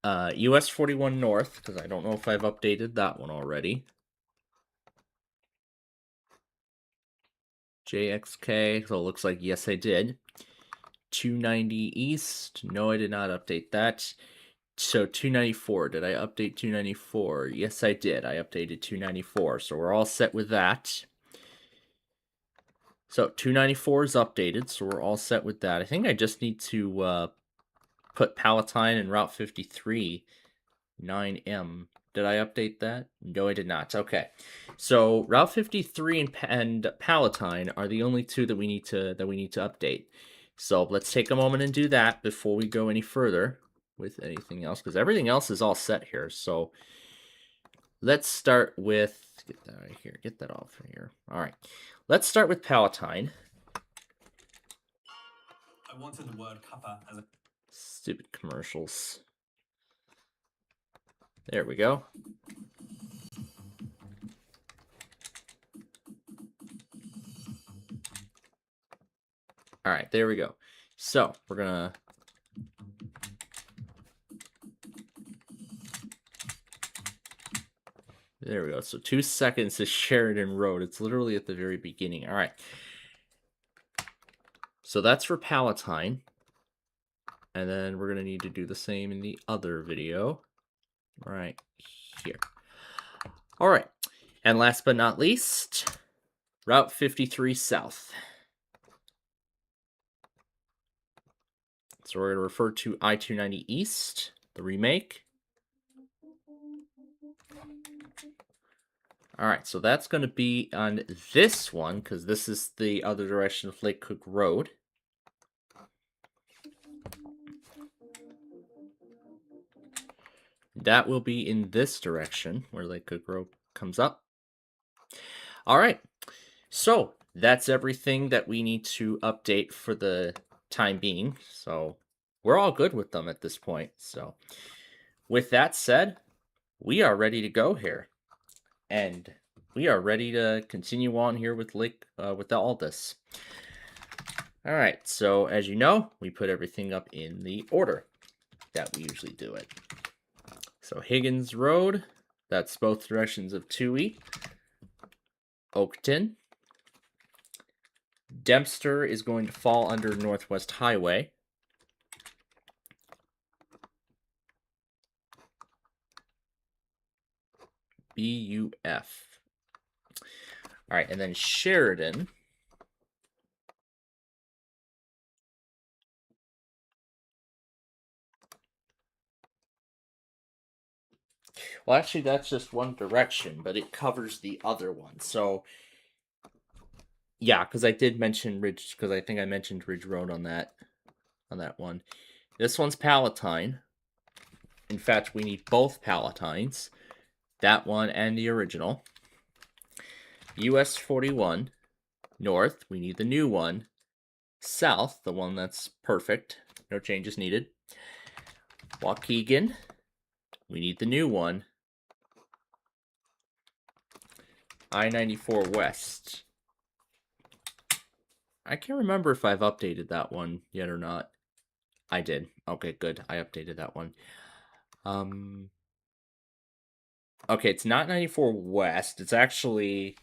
US 41 North, because I don't know if I've updated that one already. JXK, so it looks like yes I did. 290 East, no I did not update that. So 294, did I update 294? Yes I did, I updated 294, so we're all set with that. So 294 is updated, so we're all set with that. I think I just need to put Palatine and Route 53 9M. Did I update that? No, I did not. Okay, so Route 53 and Palatine are the only two that we need to update. So let's take a moment and do that before we go any further. with anything else because everything else is all set here. So let's start with, get that out of here, get that off of here. All right, let's start with Palatine. I wanted the word cuppa as a Stupid commercials. There we go. All right, there we go. So we're gonna there we go. So 2 seconds is Sheridan Road. It's literally at the very beginning. All right. So that's for Palatine. And then we're going to need to do the same in the other video right here. All right. And last but not least, Route 53 South. So we're going to refer to I-290 East, the remake. All right, so that's going to be on this one because this is the other direction of Lake Cook Road. That will be in this direction where Lake Cook Road comes up. All right, so that's everything that we need to update for the time being. So we're all good with them at this point. So with that said, we are ready to go here. And we are ready to continue on here with with the Aldous. All right, so as you know, we put everything up in the order that we usually do it. So Higgins Road, that's both directions of Toohey. Oakton. Dempster is going to fall under Northwest Highway. BUF. All right, and then Sheridan. Well, actually, that's just one direction, but it covers the other one. So, yeah, because I did mention Ridge, because I think I mentioned Ridge Road on that one. This one's Palatine. In fact, we need both Palatines. That one and the original. US 41. North, we need the new one. South, the one that's perfect. No changes needed. Waukegan, we need the new one. I-94 West. I can't remember if I've updated that one yet or not. I did. Okay, good. I updated that one. Okay, it's not 94 West. It's actually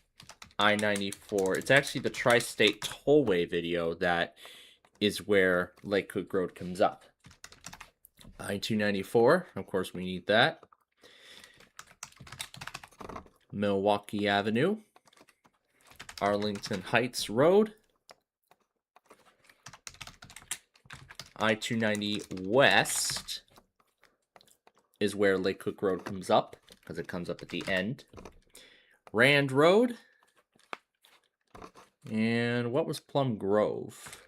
I-94. It's actually the Tri-State Tollway video that is where Lake Cook Road comes up. I-294, of course we need that. Milwaukee Avenue. Arlington Heights Road. I-290 West is where Lake Cook Road comes up, because it comes up at the end. Rand Road. And what was Plum Grove?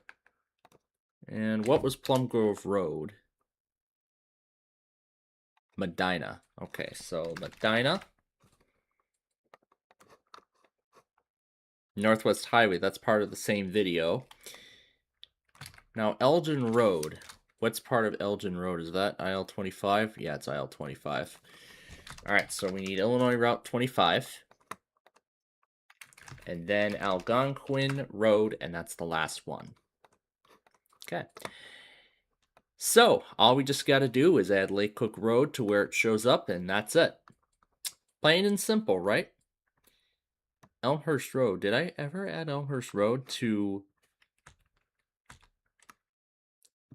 And what was Plum Grove Road? Medina. Okay, so Medina. Northwest Highway, that's part of the same video. Now, Elgin Road. What's part of Elgin Road? Is that IL-25? Yeah, it's IL-25. All right, so we need Illinois Route 25. And then Algonquin Road, and that's the last one. Okay. So, all we just got to do is add Lake Cook Road to where it shows up, and that's it. Plain and simple, right? Elmhurst Road. Did I ever add Elmhurst Road to...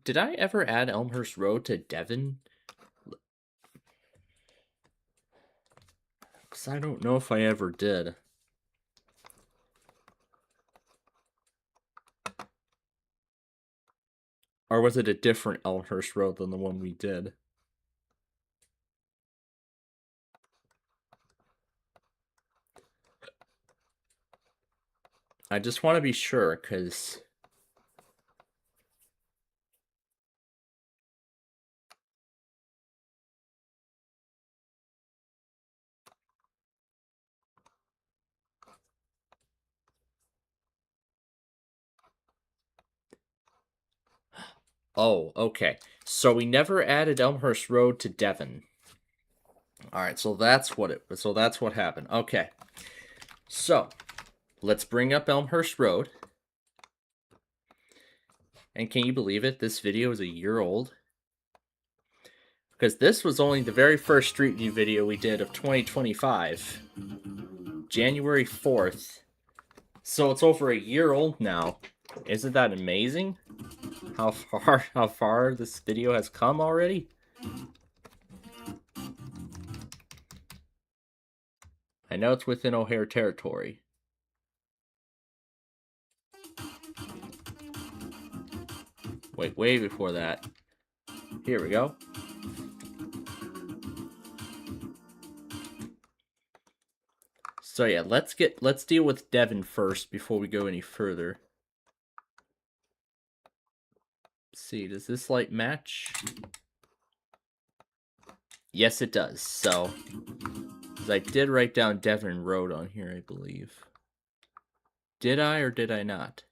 Did I ever add Elmhurst Road to Devon? Because I don't know if I ever did. Or was it a different Elmhurst Road than the one we did? I just want to be sure, because... Oh, okay. So we never added Elmhurst Road to Devon. All right, so that's what happened. Okay. So, let's bring up Elmhurst Road. And can you believe it? This video is a year old. Because this was only the very first Street View video we did of 2025. January 4th. So it's over a year old now. Isn't that amazing? How far this video has come already? I know it's within O'Hare territory. Wait, way before that. Here we go. So yeah, let's deal with Devon first before we go any further. Let's see, does this light match? Yes, it does. So, I did write down Devon Road on here, I believe. Did I or did I not?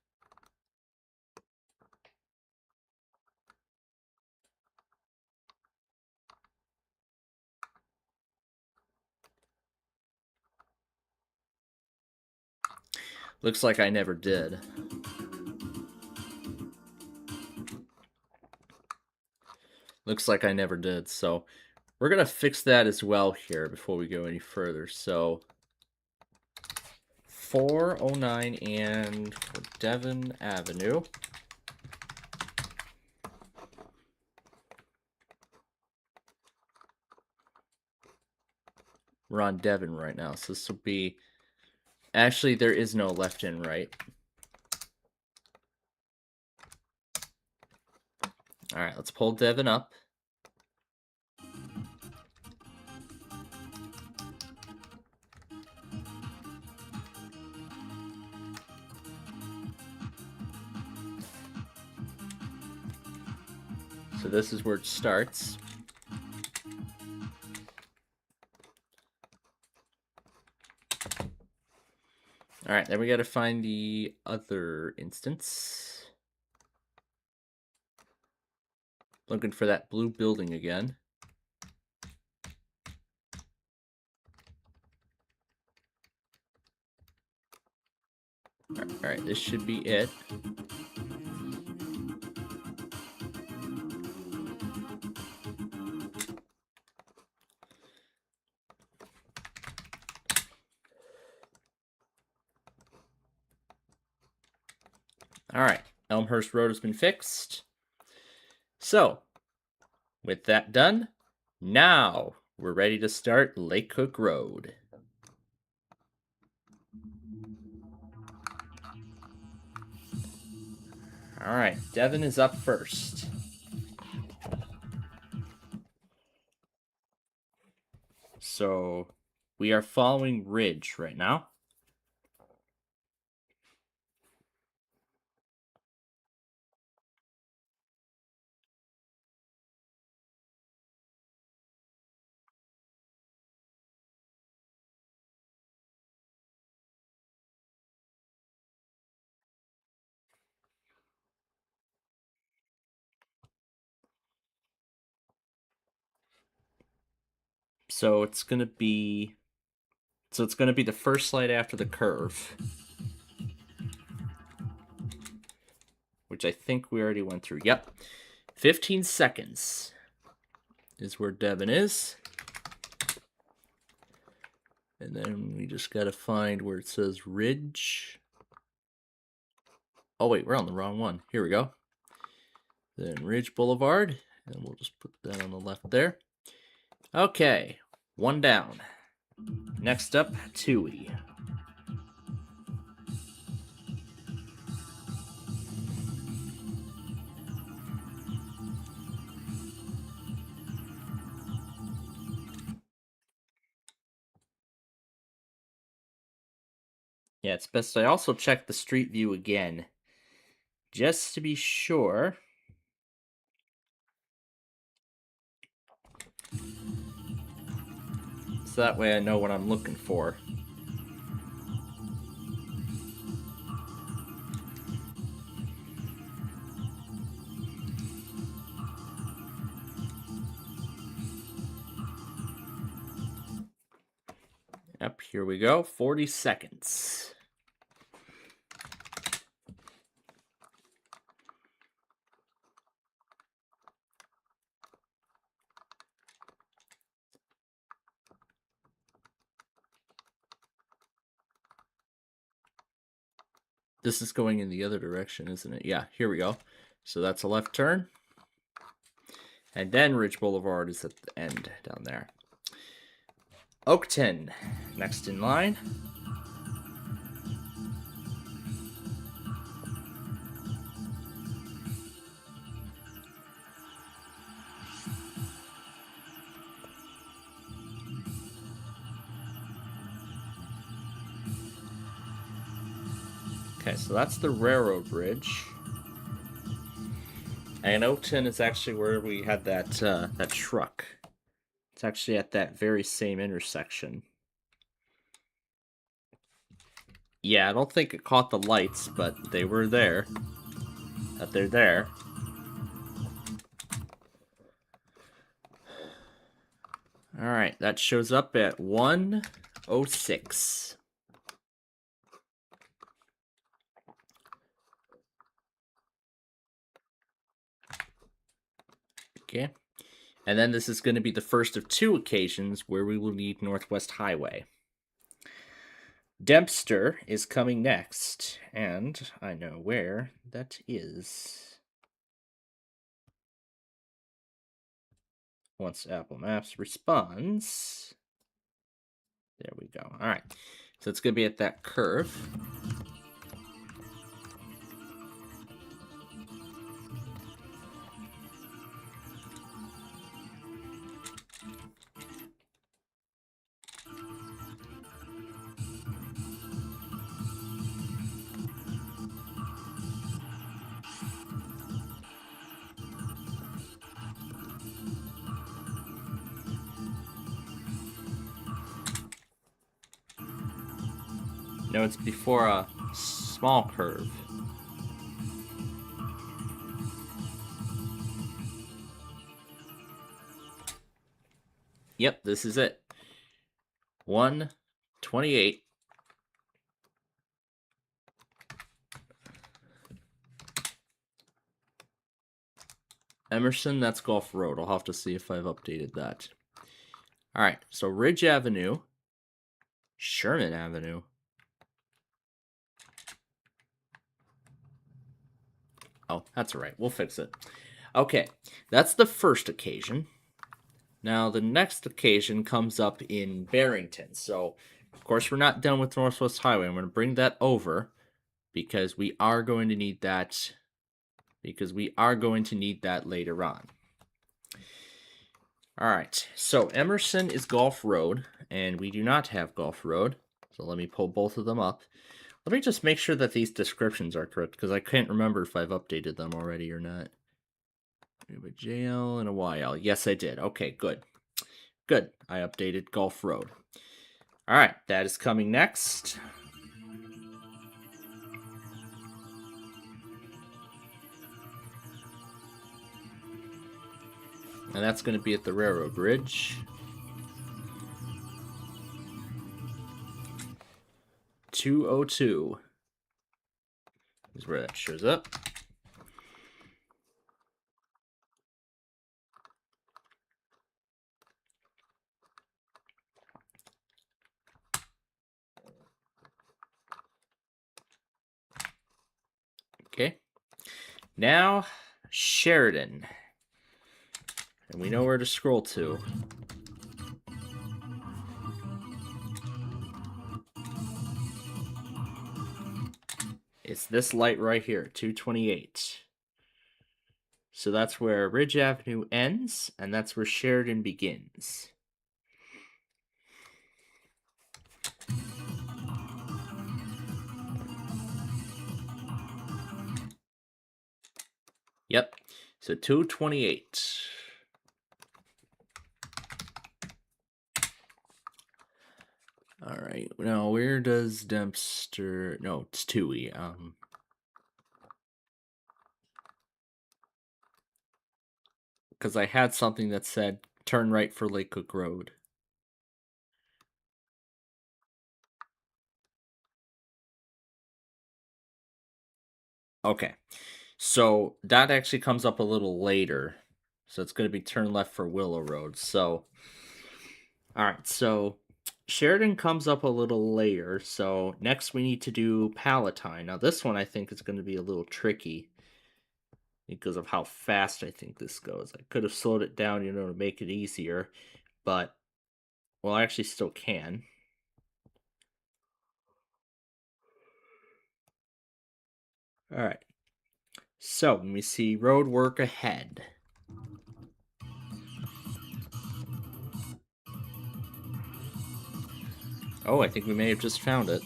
Looks like I never did. Looks like I never did, so we're going to fix that as well here before we go any further. So 409 and for Devon Avenue. We're on Devon right now, so this will be... Actually, there is no left and right. Alright, let's pull Devon up. So this is where it starts. Alright, then we gotta find the other instance. Looking for that blue building again. Alright, this should be it. Alright, Elmhurst Road has been fixed. So, with that done, now we're ready to start Lake Cook Road. Alright, Devon is up first. So, we are following Ridge right now. So it's gonna be the first light after the curve, which I think we already went through. Yep, 15 seconds is where Devon is, and then we just gotta find where it says Ridge. Oh wait, we're on the wrong one. Here we go. Then Ridge Boulevard, and we'll just put that on the left there. Okay, one down. Next up, Toohey. Yeah, it's best I also check the street view again, just to be sure. So that way I know what I'm looking for. here we go. 40 seconds. This is going in the other direction, isn't it? Yeah, here we go. So that's a left turn. And then Ridge Boulevard is at the end down there. Oakton, next in line. Okay, so that's the railroad bridge. And Oakton is actually where we had that that truck. It's actually at that very same intersection. Yeah, I don't think it caught the lights, but they were there. That they're there. Alright, that shows up at 1:06. Okay. And then this is going to be the first of two occasions where we will need Northwest Highway. Dempster is coming next, and I know where that is. Once Apple Maps responds. There we go. All right. So it's going to be at that curve. No, it's before a small curve. Yep, this is it. 1:28. Emerson, that's Gulf Road. I'll have to see if I've updated that. All right, so Ridge Avenue, Sherman Avenue. Oh, that's all right. We'll fix it. Okay, that's the first occasion. Now, the next occasion comes up in Barrington. So, of course, we're not done with Northwest Highway. I'm going to bring that over because we are going to need that. Later on. All right, so Emerson is Gulf Road, and we do not have Gulf Road. So let me pull both of them up. Let me just make sure that these descriptions are correct, because I can't remember if I've updated them already or not. We have a JL and a YL. Yes, I did. Okay, good. Good. I updated Gulf Road. All right, that is coming next. And that's going to be at the railroad bridge. 2:02 is where that shows up. Okay. Now, Sheridan. And we know where to scroll to. It's this light right here, 2:28. So that's where Ridge Avenue ends, and that's where Sheridan begins. Yep. So 2:28. All right. Now, where does Dempster? No, it's Toohey. Because I had something that said turn right for Lake Cook Road. Okay. So that actually comes up a little later. So it's going to be turn left for Willow Road. So, all right. So Sheridan comes up a little later. So next we need to do Palatine. Now this one I think is going to be a little tricky because of how fast I think this goes. I could have slowed it down, to make it easier, but well, I actually still can. All right. So let me see road work ahead. Oh, I think we may have just found it.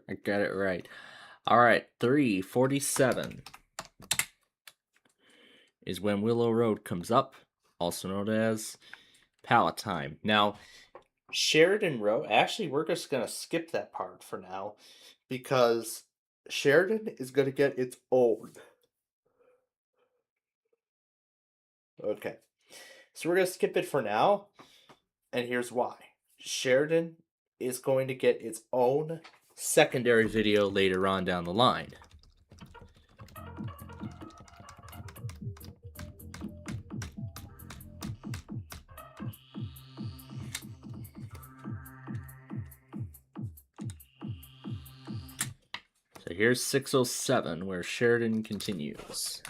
I got it right. All right, 347 is when Willow Road comes up, also known as Palatine. Now, Sheridan Road, actually, we're just going to skip that part for now because Sheridan is going to get its own. Okay, so we're going to skip it for now, and here's why. Sheridan is going to get its own secondary video later on down the line. So here's 607, where Sheridan continues.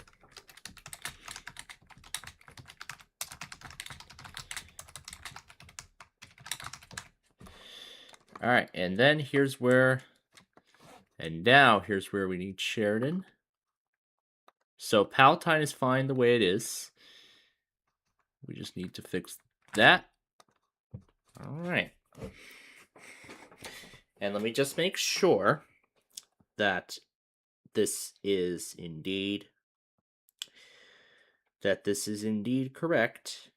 All right, and then here's where, and now here's where we need Sheridan. So Palatine is fine the way it is. We just need to fix that. All right. And let me just make sure that this is indeed correct.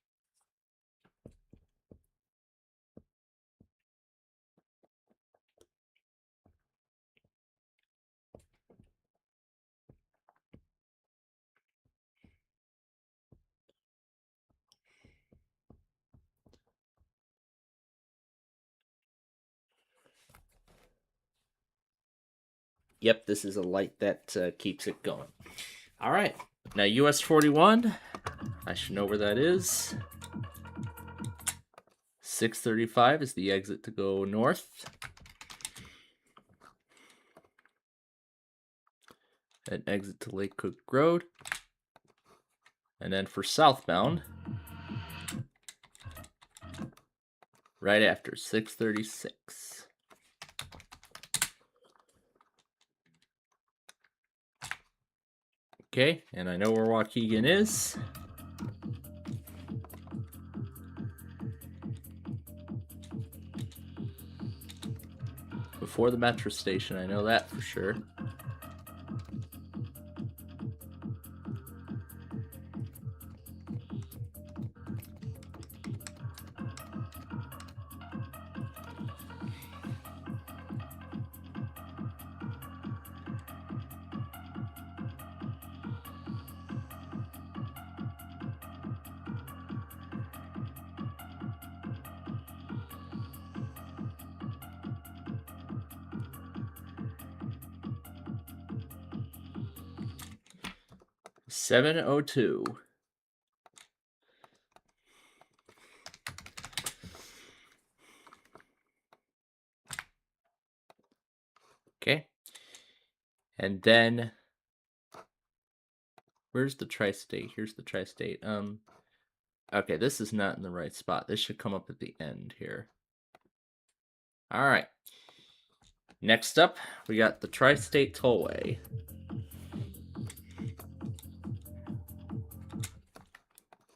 Yep, this is a light that keeps it going. All right. Now, US 41, I should know where that is. 635 is the exit to go north. An exit to Lake Cook Road. And then for southbound, right after 636. Okay, and I know where Waukegan is. Before the metro station, I know that for sure. $702. Okay. And then where's the tri-state? Here's the tri-state. Okay, this is not in the right spot. This should come up at the end here. All right. Next up, we got the Tri-State Tollway.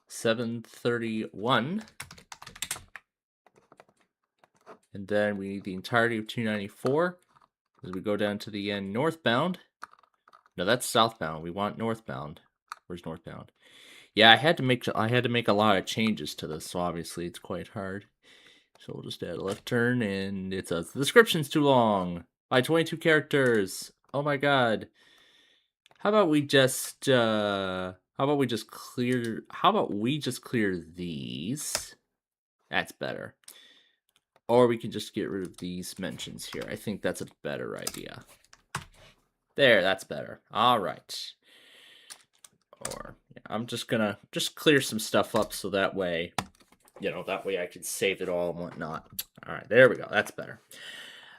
$731. And then we need the entirety of 294 as we go down to the end northbound. No, that's southbound. We want northbound. Where's northbound? Yeah, I had to make a lot of changes to this, so obviously it's quite hard. So we'll just add a left turn, and it says the description's too long by 22 characters. Oh my god. How about we just How about we just clear these? That's better. Or we can just get rid of these mentions here. I think that's a better idea. There, that's better. All right. Or yeah, I'm just gonna clear some stuff up so that way, that way I can save it all and whatnot. All right, there we go. That's better.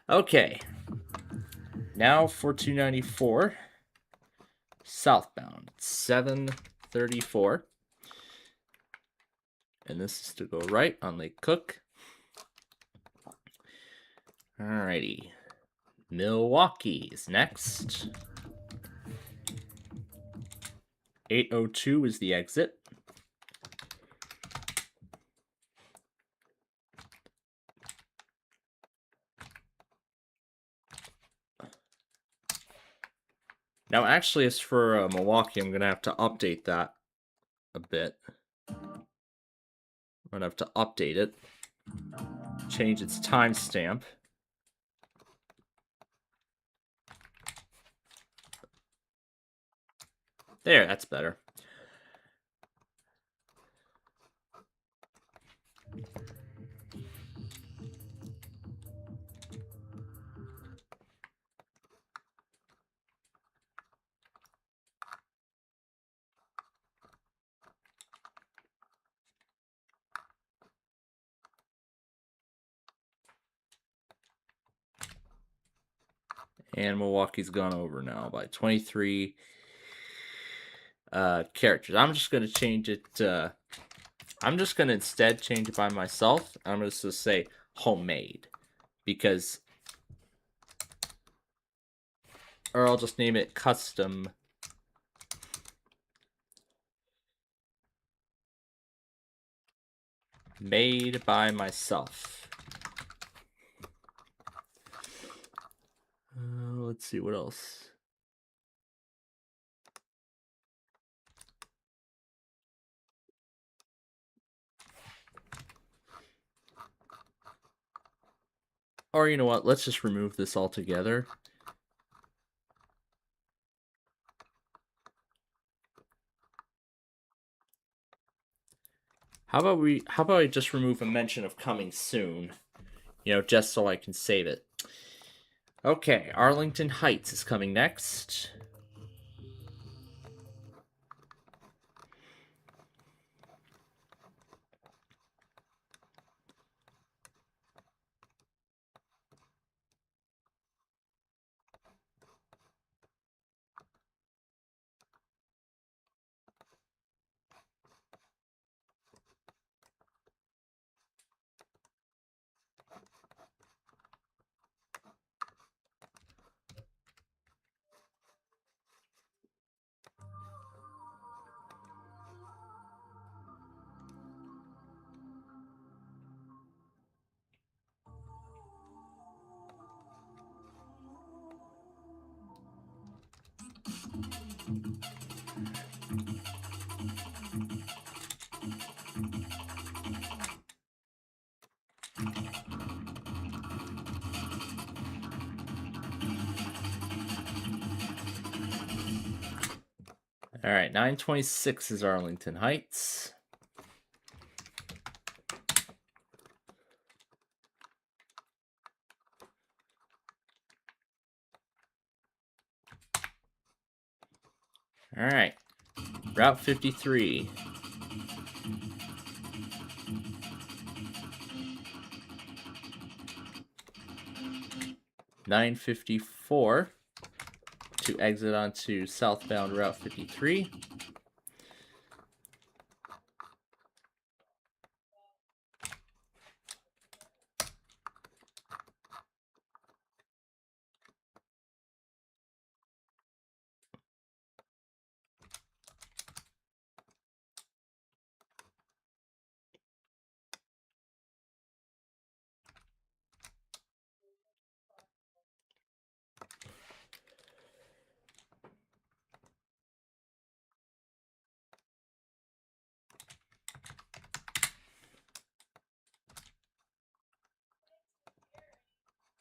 Okay. Now for 294. Southbound, 734. And this is to go right on Lake Cook. Alrighty. Milwaukee is next. 802 is the exit. Now, actually, as for Milwaukee, I'm going to have to update that a bit. I'm going to have to update it. Change its timestamp. There, that's better. And Milwaukee's gone over now by 23 characters. I'm just going to change it. I'm just going to instead change it by myself. I'm just going to say homemade. Because... Or I'll just name it custom. Made by myself. Let's see, what else? Or you know what? Let's just remove this altogether. How about I just remove a mention of coming soon? Just so I can save it. Okay, Arlington Heights is coming next. All right, 926 is Arlington Heights. All right, Route 53. $9.54 to exit onto southbound Route 53.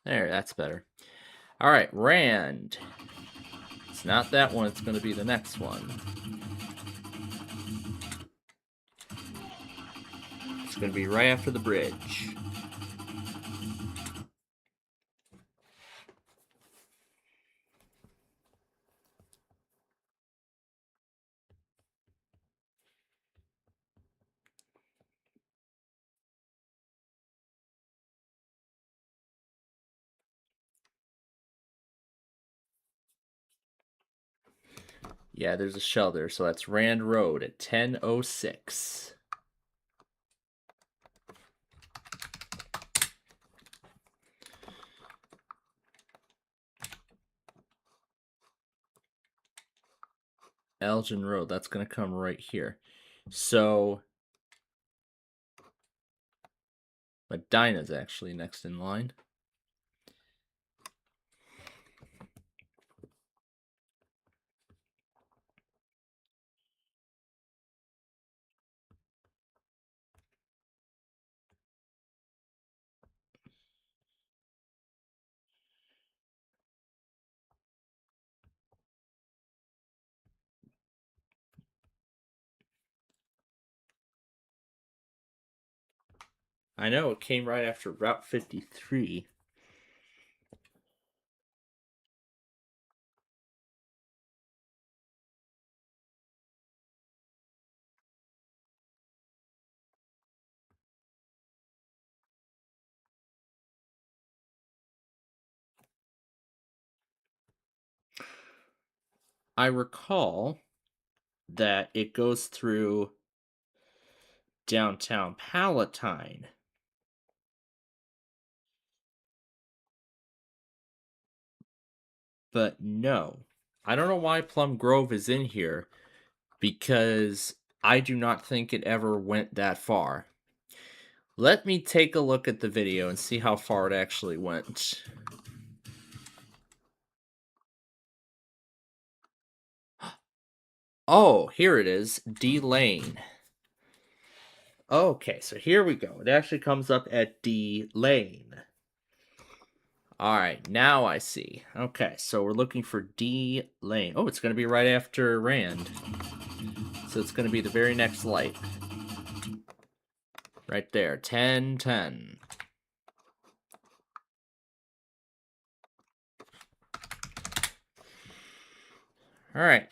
There, that's better. All right, Rand. It's not that one, it's going to be the next one. It's going to be right after the bridge. Yeah, there's a shell there, so that's Rand Road at 10:06. Elgin Road, that's going to come right here. So Medina's actually next in line. I know, it came right after Route 53. I recall that it goes through downtown Palatine. But no, I don't know why Plum Grove is in here, because I do not think it ever went that far. Let me take a look at the video and see how far it actually went. Oh, here it is, D Lane. Okay, so here we go. It actually comes up at D Lane. Alright, now I see. Okay, so we're looking for D Lane. Oh, it's going to be right after Rand. So it's going to be the very next light. Right there, 10:10. Alright.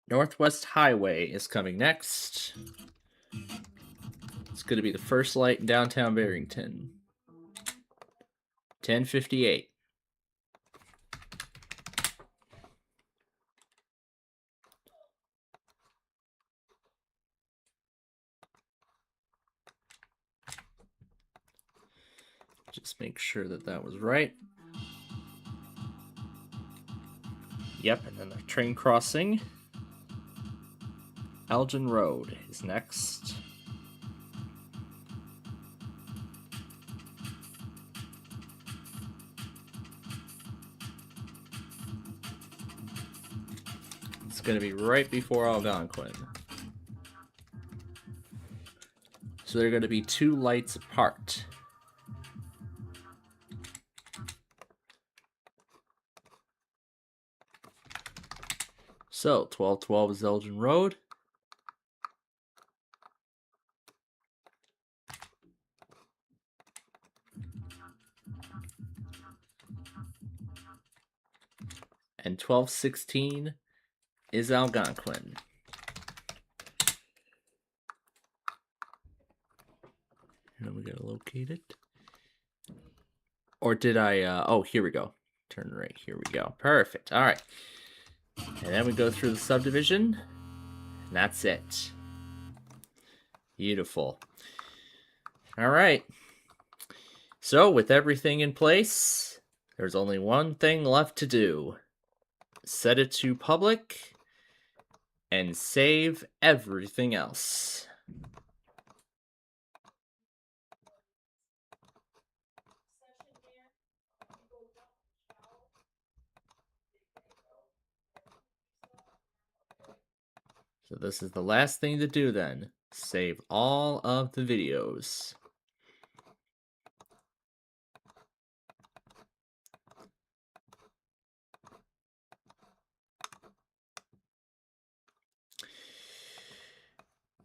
Northwest Highway is coming next. It's going to be the first light in downtown Barrington. 10:58. Just make sure that that was right. Yep, and then the train crossing. Elgin Road is next. It's going to be right before Algonquin. So they're going to be 2 lights apart. So 12:12 is Elgin Road. And 12:16 is Algonquin. And we gotta locate it. Or did I? Oh, here we go. Turn right. Here we go. Perfect. All right. And then we go through the subdivision. And that's it. Beautiful. All right. So with everything in place, there's only one thing left to do. Set it to public and save everything else. So this is the last thing to do then. Save all of the videos.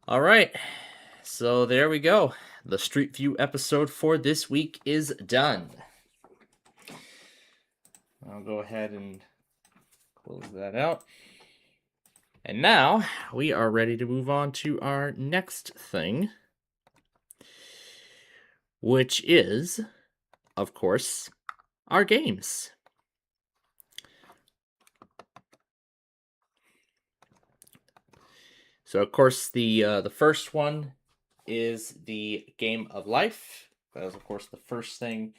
All right, so there we go. The Street View episode for this week is done. I'll go ahead and close that out. And now we are ready to move on to our next thing, which is, of course, our games. So, of course, the first one is the Game of Life. That is, of course, the first thing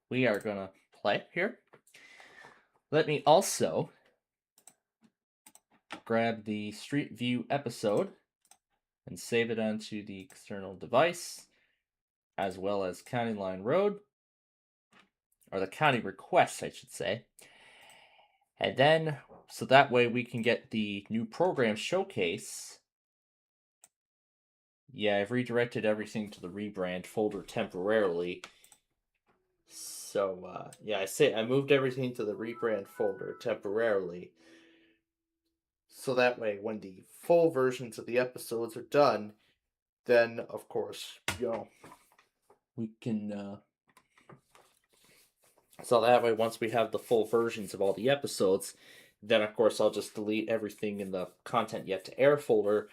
we are going to play here. Let me also grab the Street View episode and save it onto the external device, as well as County Line Road, or the county request, I should say. And then, so that way we can get the new program showcase. Yeah, I've redirected everything to the rebrand folder temporarily. So, yeah, I moved everything to the rebrand folder temporarily. So that way, when the full versions of the episodes are done, then, of course, we can, so that way, once we have the full versions of all the episodes, then, of course, I'll just delete everything in the content yet to air folder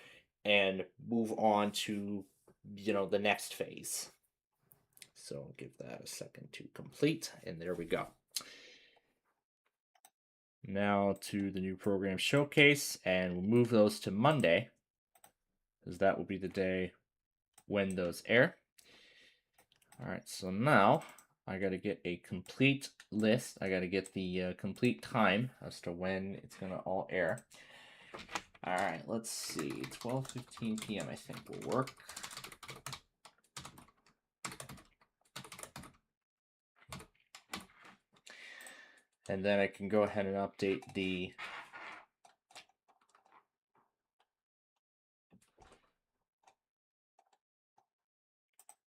and move on to, the next phase. So I'll give that a second to complete, and there we go. Now to the new program showcase, and we'll move those to Monday, because that will be the day when those air. All right, so now I got to get a complete list. I got to get the complete time as to when it's going to all air. All right, let's see. 12:15 p.m. I think will work. And then I can go ahead and update the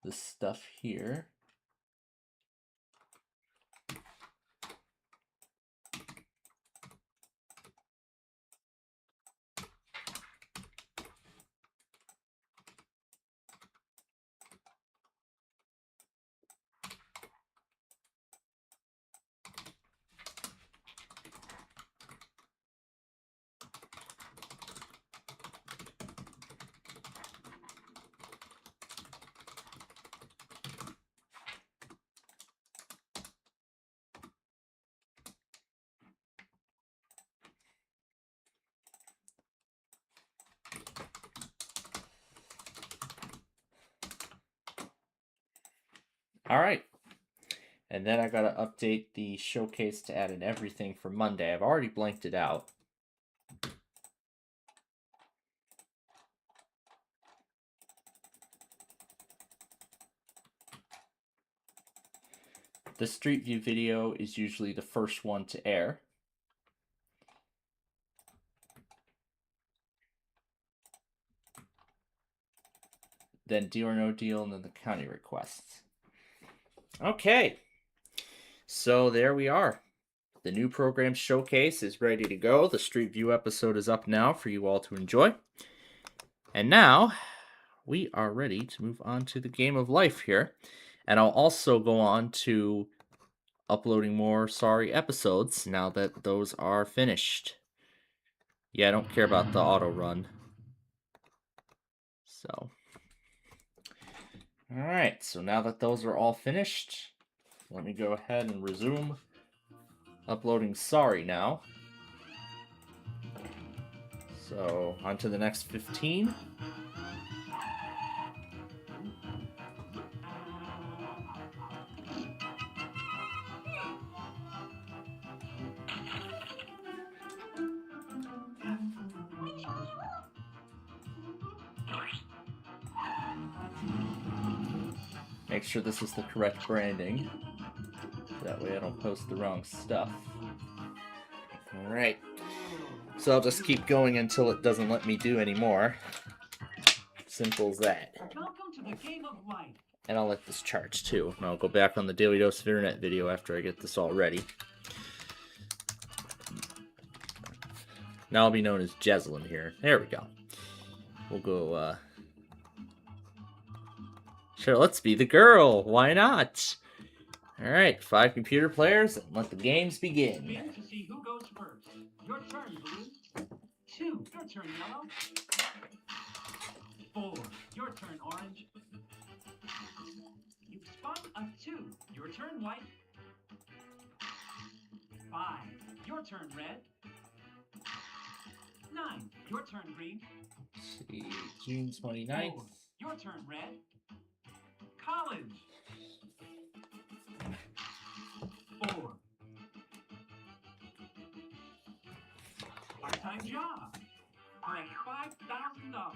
stuff here. All right. And then I got to update the showcase to add in everything for Monday. I've already blanked it out. The Street View video is usually the first one to air. Then Deal or No Deal, and then the county requests. Okay. So there we are. The new program showcase is ready to go. The Street View episode is up now for you all to enjoy. And now we are ready to move on to the Game of Life here. And I'll also go on to uploading more Sorry episodes now that those are finished. Yeah, I don't care about the auto run. So, alright, so now that those are all finished, let me go ahead and resume uploading Sorry now. So, on to the next 15. Make sure this is the correct branding. That way I don't post the wrong stuff. Alright. So I'll just keep going until it doesn't let me do anymore. Simple as that. Welcome to the Game of Life. And I'll let this charge too. And I'll go back on the Daily Dose of Internet video after I get this all ready. Now I'll be known as Jeslyn here. There we go. We'll go, Sure, let's be the girl. Why not? Alright, 5 computer players, and let the games begin. Spin to see who goes first. Your turn, blue. 2. Your turn, yellow. 4. Your turn, orange. You've spun a 2. Your turn, white. 5. Your turn, red. 9. Your turn, green. Let's see, June 29th. 4. Your turn, red. College. 4. Part-time job. Collect $5,000.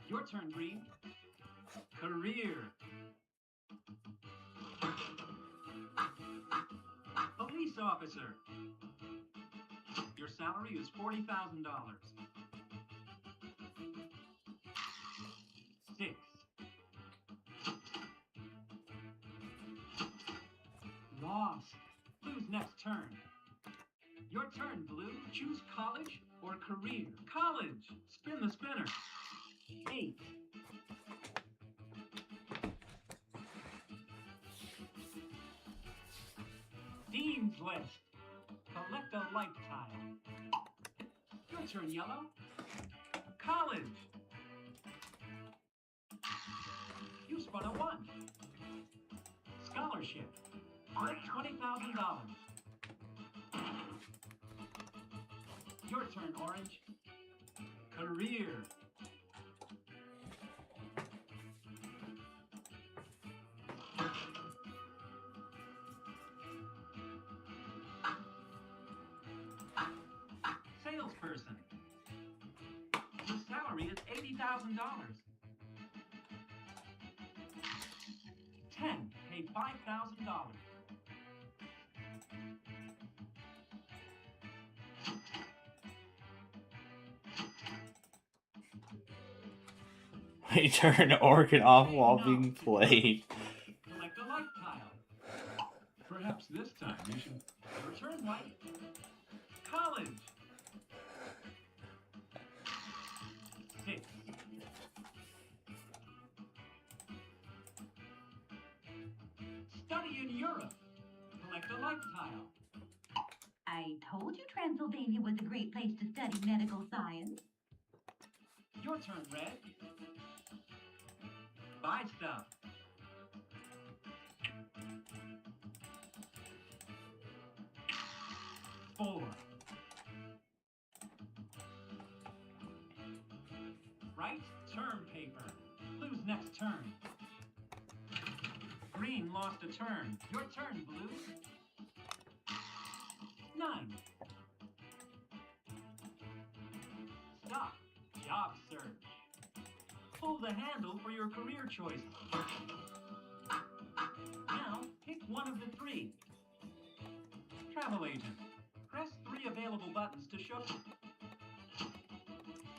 Your turn, green. Career. Police officer. Your salary is $40,000. 6. Lost. Blue's next turn. Your turn, blue. Choose college or career. College. Spin the spinner. 8. Dean's list. Collect a light tile. Your turn, yellow. College. You spun a 1. Scholarship. Collect $20,000. Your turn, orange. Career. Salesperson. Your salary is $80,000. 10. Pay $5,000. We turn organ off while being played. Collect a light tile. Perhaps this time you should return white. College. 6. Study in Europe. Collect a light tile. I told you Transylvania was a great place to study medical science. Your turn, red. Buy stuff. 4. Right term paper. Blue's next turn. Green lost a turn. Your turn, blue. 9. Stop. Job search. Pull the handle for your career choice. Now, pick one of the 3. Travel agent. Press 3 available buttons to show.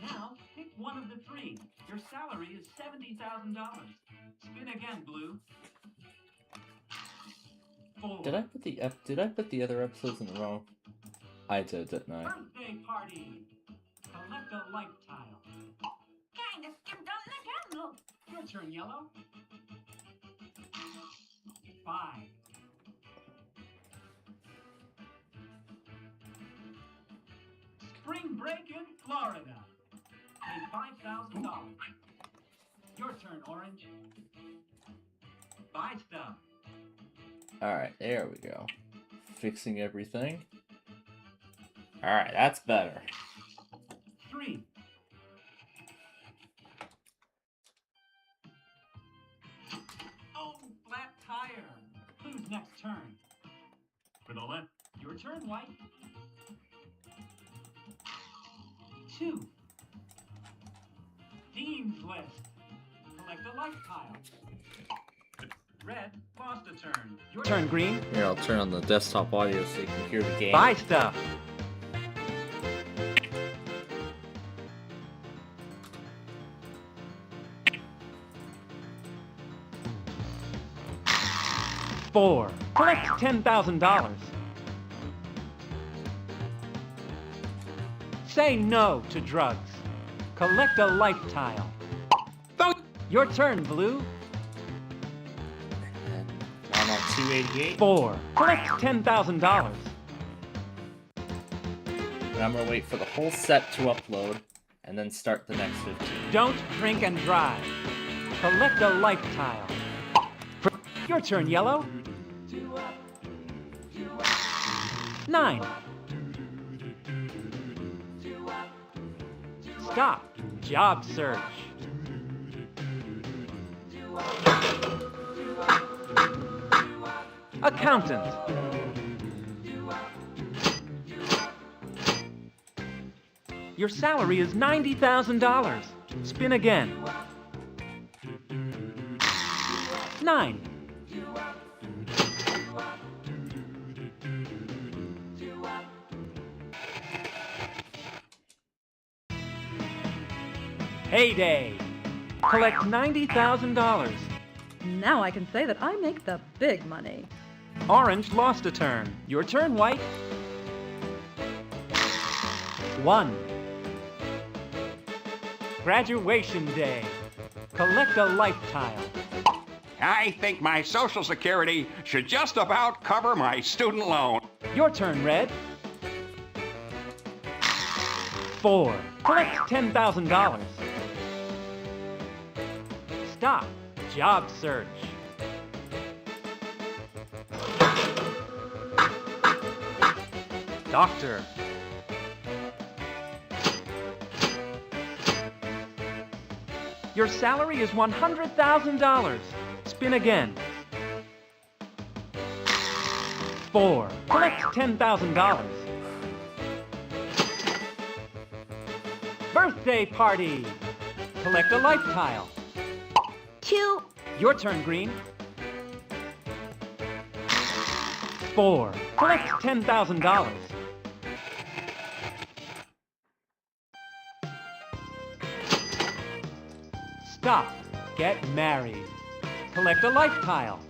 Now, pick one of the 3. Your salary is $70,000. Spin again, blue. 4. Did I put the other episodes in the wrong? I did, didn't I? Birthday party. Collect a light tile. Kinda skipped on the candle. Your turn, yellow. 5. Spring break in Florida. Pay $5,000. Your turn, orange. Buy stuff. Alright, there we go. Fixing everything. Alright, that's better. 3. Oh, flat tire. Blue's next turn. For the left. Your turn, white. 2. Dean's list. Collect a light tile. Red lost a turn. Your turn, green. Here, I'll turn on the desktop audio so you can hear the game. Buy stuff. 4. Collect $10,000. Say no to drugs. Collect a life tile. Your turn, Blue. And I'm on 288. 4. Collect $10,000. And I'm gonna wait for the whole set to upload and then start the next 15. Don't drink and drive. Collect a life tile. Your turn, Yellow. 9. Stop. Job search. Accountant. Your salary is $90,000. Spin again. 9. Payday. Collect $90,000. Now I can say that I make the big money. Orange lost a turn. Your turn, White. 1. Graduation day. Collect a life tile. I think my Social Security should just about cover my student loan. Your turn, Red. 4. Collect $10,000. Stop. Job search. Doctor. Your salary is $100,000. Spin again. 4. Collect $10,000. Birthday party. Collect a life tile. 2. Your turn, Green. 4. Collect $10,000. Stop. Get married. Collect a life tile.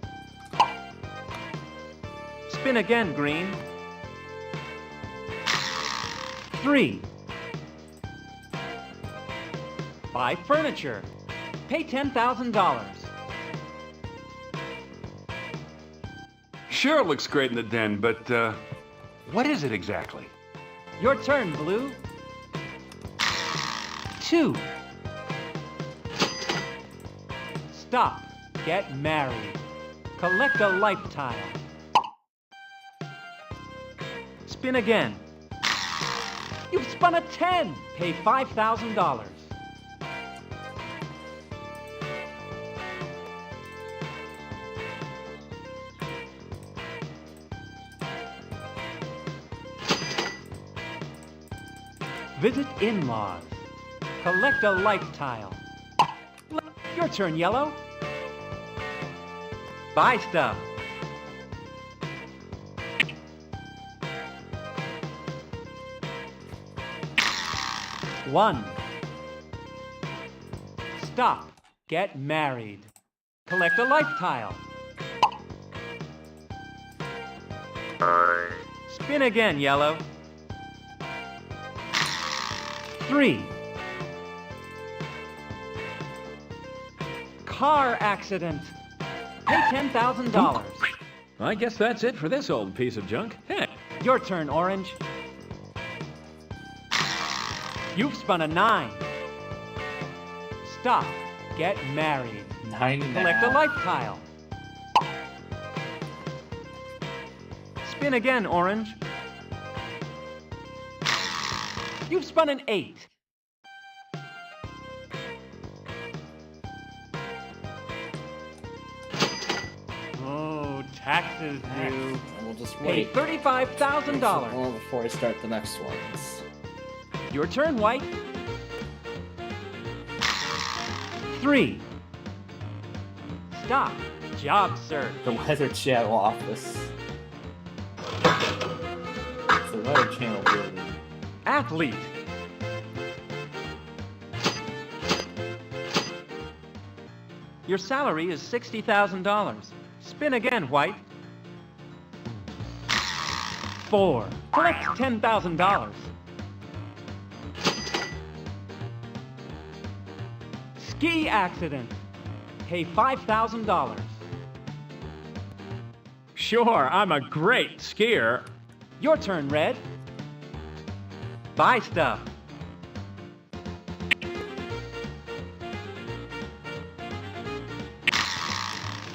Spin again, Green. 3. Buy furniture. Pay $10,000. Sure, it looks great in the den, but what is it exactly? Your turn, Blue. 2. Stop. Get married. Collect a life tile. Spin again. You've spun a 10. Pay $5,000. Visit in-laws. Collect a life tile. Your turn, Yellow. Buy stuff. One. Stop. Get married. Collect a life tile. Spin again, Yellow. 3. Car accident. Pay $10,000. I guess that's it for this old piece of junk. Heck. Your turn, Orange. You've spun a 9. Stop. Get married. 9 and Collect a life tile. Spin again, Orange. You've spun an 8. Oh, taxes due. We'll just Pay wait. $35,000. Well, before I start the next ones. Your turn, White. 3. Stop. Job search. The Weather Channel office. It's the Weather Channel building. Athlete. Your salary is $60,000. Spin again, White. 4. Collect $10,000. Ski accident. Pay $5,000. Sure, I'm a great skier. Your turn, Red. Buy stuff.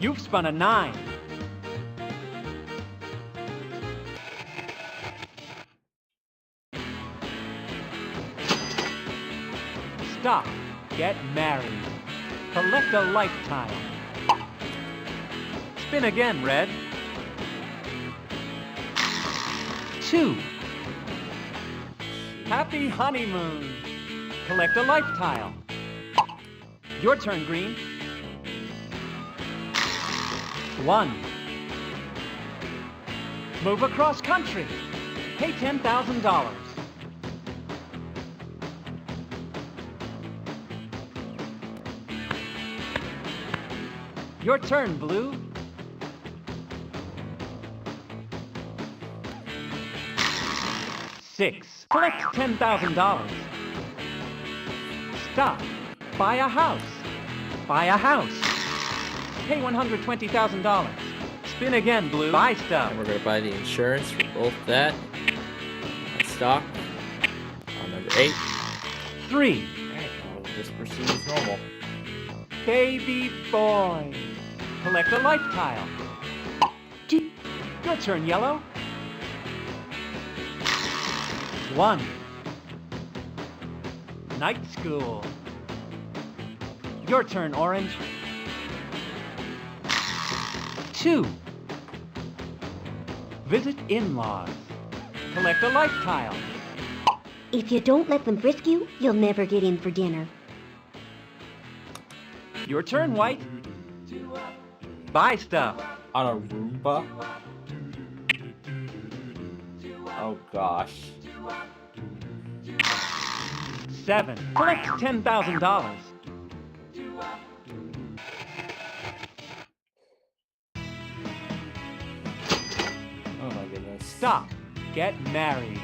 You've spun a 9. Stop. Get married. Collect a lifetime. Spin again, Red. 2. Happy honeymoon. Collect a life tile. Your turn, Green. 1. Move across country. Pay $10,000. Your turn, Blue. 6. Collect $10,000. Stop. Buy a house. Buy a house. Pay $120,000. Spin again, Blue. Buy stuff. And we're going to buy the insurance for both that. Stock. On number 8. 3. Alright, we'll just proceed as normal. Baby boy. Collect a life tile. Your turn, Yellow. 1. Night school. Your turn, Orange. 2. Visit in-laws. Collect a life tile. If you don't let them frisk you, you'll never get in for dinner. Your turn, White. Buy stuff. On a Roomba? Oh gosh. 7. Collect $10,000. Oh my goodness. Stop. Get married.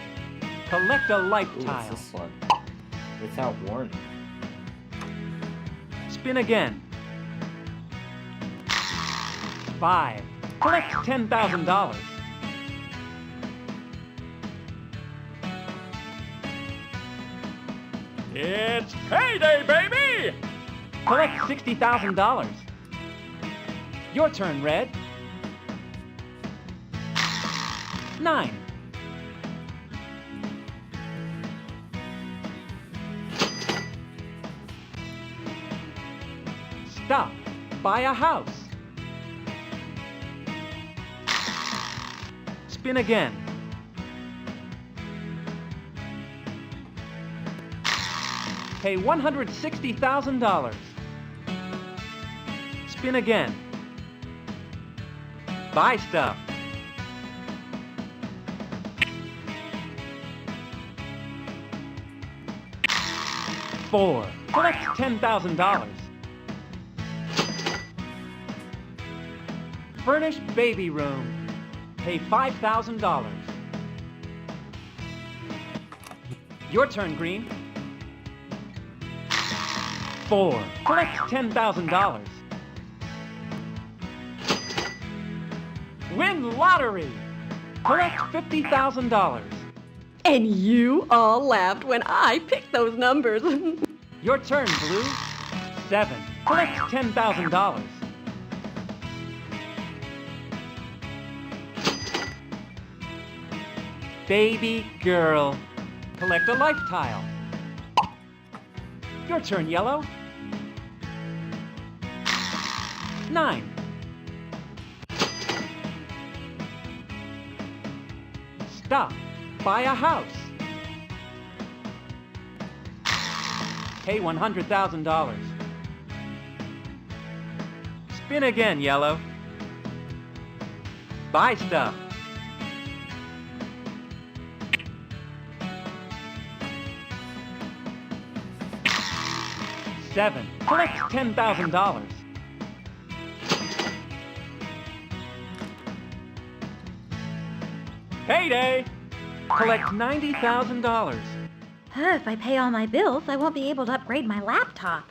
Collect a life Ooh, what's tile. this one? Without warning. Spin again. 5. Collect $10,000. It's payday, baby! Collect $60,000. Your turn, Red. 9. Stop. Buy a house. Spin again. Pay $160,000. Spin again. Buy stuff. 4. Collect $10,000. Furnish baby room. Pay $5,000. Your turn, Green. 4. Collect $10,000. Win lottery. Collect $50,000. And you all laughed when I picked those numbers. Your turn, Blue. 7. Collect $10,000. Baby girl. Collect a life tile. Your turn, Yellow. 9. Stop. Buy a house. Pay $100,000. Spin again, Yellow. Buy stuff. 7. Collect $10,000. Payday! Collect $90,000. If I pay all my bills, I won't be able to upgrade my laptop.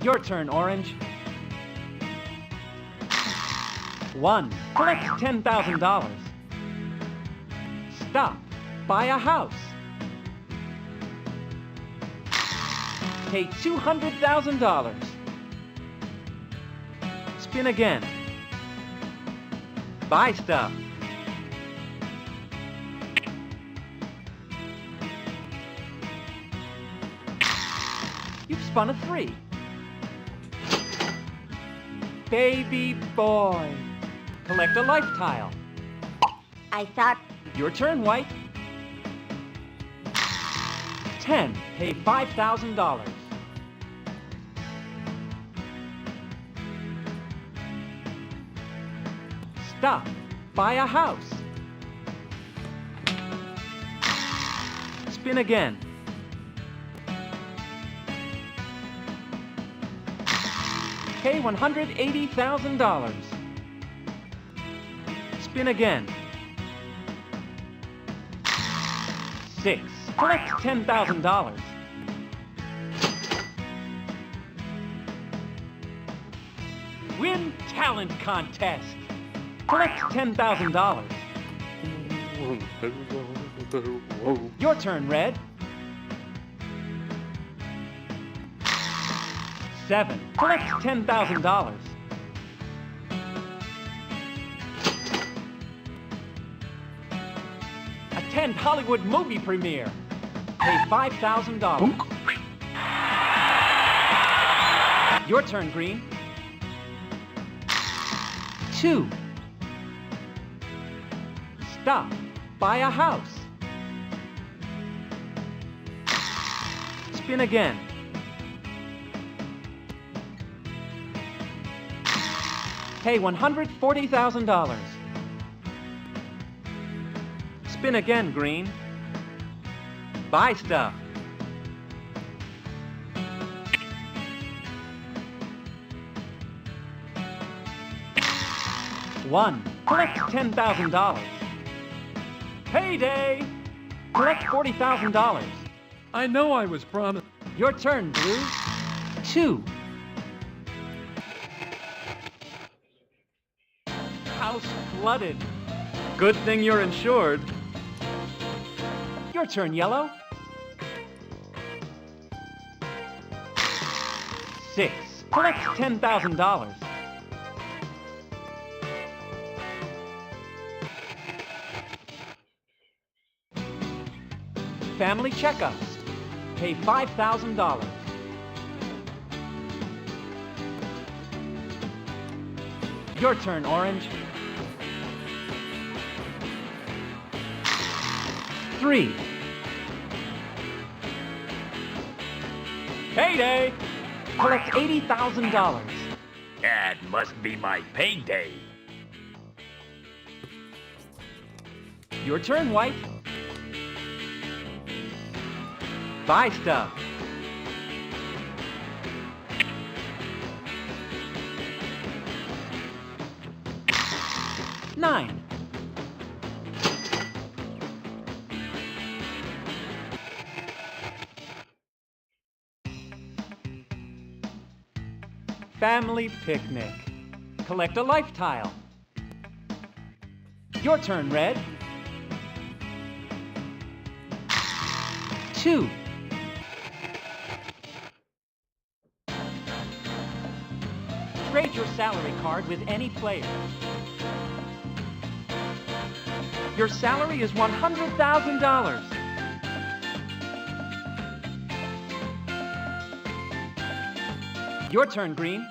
Your turn, Orange. 1. Collect $10,000. Stop. Buy a house. Pay $200,000. Spin again. Buy stuff. You've spun a 3. Baby boy. Collect a life tile. I thought... Your turn, White. 10. Pay $5,000. Stop. Buy a house. Spin again. Pay $180,000. Spin again. 6. Collect $10,000. Win talent contest. Collect $10,000. Your turn, Red. 7. Collect $10,000. Attend Hollywood movie premiere. Pay $5,000. Your turn, Green. 2. Stop. Buy a house. Spin again. Pay $140,000. Spin again, Green. Buy stuff. One. Collect $10,000. Payday! Collect $40,000. I know I was promised. Your turn, Blue. 2. House flooded. Good thing you're insured. Your turn, Yellow. 6. Collect $10,000. Family checkups. Pay $5,000. Your turn, Orange. 3. Payday! Collect $80,000. That must be my payday. Your turn, White. Buy stuff. 9. Family picnic. Collect a life tile. Your turn, Red. 2. Trade your salary card with any player. Your salary is $100,000. Your turn, Green.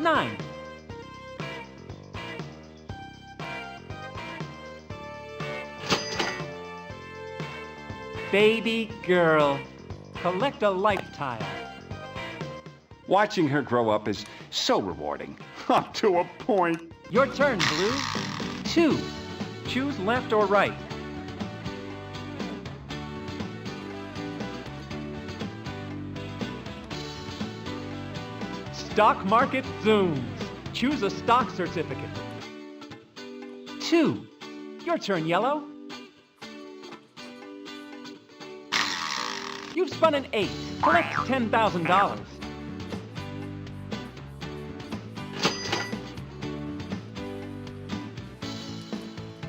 9. Baby girl. Collect a life tile. Watching her grow up is so rewarding. Up to a point. Your turn, Blue. 2. Choose left or right. Stock market zooms. Choose a stock certificate. 2. Your turn, Yellow. You've spun an 8. Collect $10,000.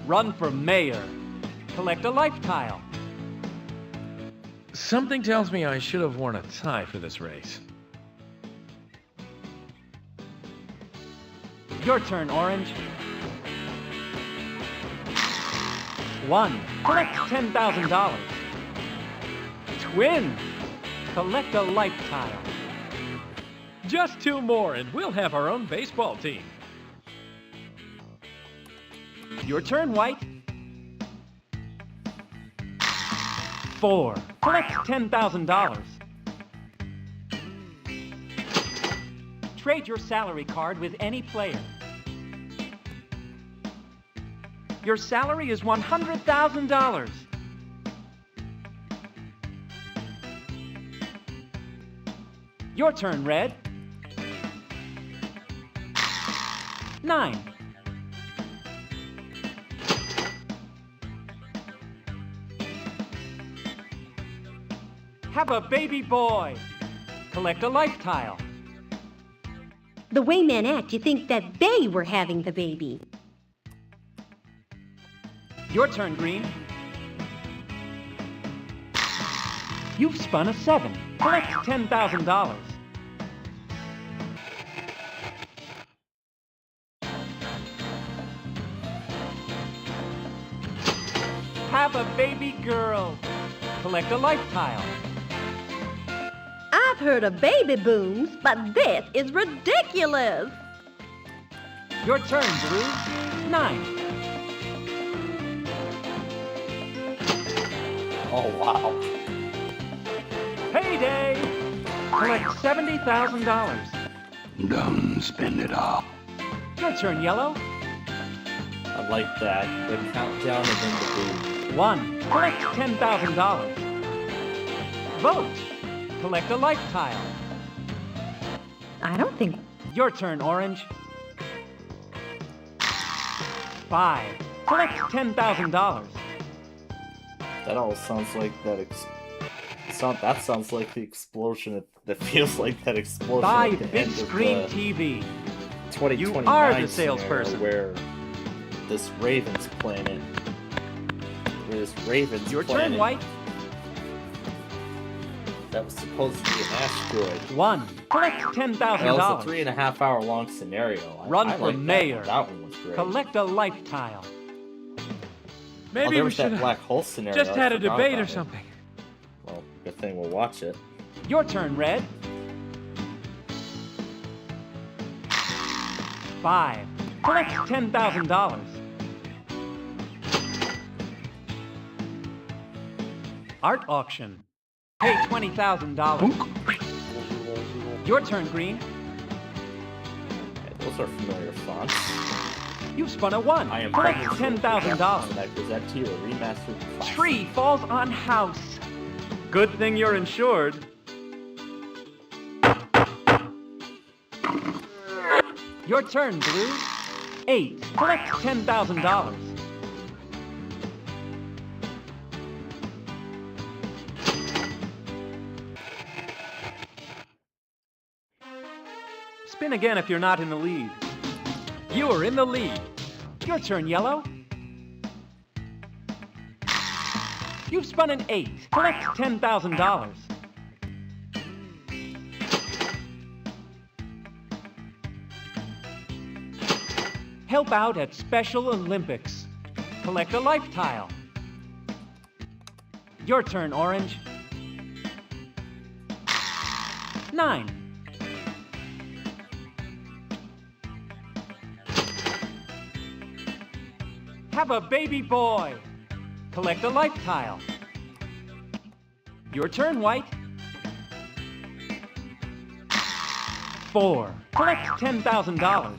Run for mayor. Collect a life tile. Something tells me I should have worn a tie for this race. Your turn, Orange. 1. Collect $10,000. Twins. Collect a life tile. Just 2 more and we'll have our own baseball team. Your turn, White. 4. Collect $10,000. Trade your salary card with any player. Your salary is $100,000. Your turn, Red. 9. Have a baby boy. Collect a life tile. The way men act, you think that they were having the baby. Your turn, Green. You've spun a 7. Collect $10,000. Have a baby girl. Collect a life tile. I've heard of baby booms, but this is ridiculous. Your turn, Blue. 9. Oh, wow. Payday! Collect $70,000. Don't spend it all. Your turn, Yellow. I like that. The countdown and then the boom. 1. Collect $10,000. Vote. Collect a life tile. I don't think... Your turn, Orange. 5. Collect $10,000. That all sounds like that. That sounds like the explosion. That feels like that explosion. Buy at the big end screen of the TV. 2029 You are the scenario salesperson. Where this Ravens planet. Where this Ravens Your planet. turn, White. That was supposed to be an asteroid. 1. Collect That was $10,000. a 3.5 hour long scenario. Run I for like mayor. That one was great. Collect a life tile. Maybe there we was that should have black hole scenario. just I had a forgot debate about or it. something. Well, good thing we'll watch it. Your turn, Red. 5. Collect $10,000. Art auction. Pay $20,000. Your turn, Green. Okay, those are familiar fonts. You've spun a 1. I am Collect pregnant with $10,000. and I present to you a remastered classic. Tree falls on house. Good thing you're insured. Your turn, Blue. 8. Collect $10,000. Spin again if you're not in the lead. You are in the lead. Your turn, Yellow. You've spun an 8. Collect $10,000. Help out at Special Olympics. Collect a life tile. Your turn, Orange. 9. Have a baby boy. Collect a life tile. Your turn, White. 4. Collect $10,000.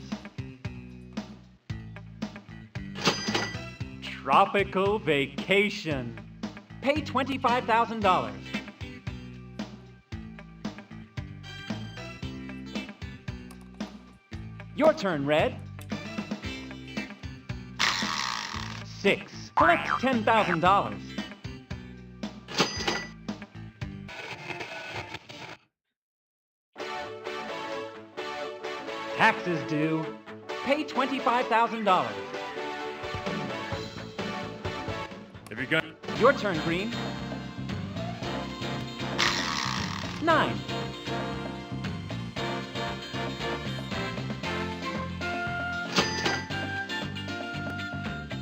Tropical vacation. Pay $25,000. Your turn, Red. 6. Collect $10,000. Taxes due. Pay $25,000. Have you got... Your turn, Green. 9.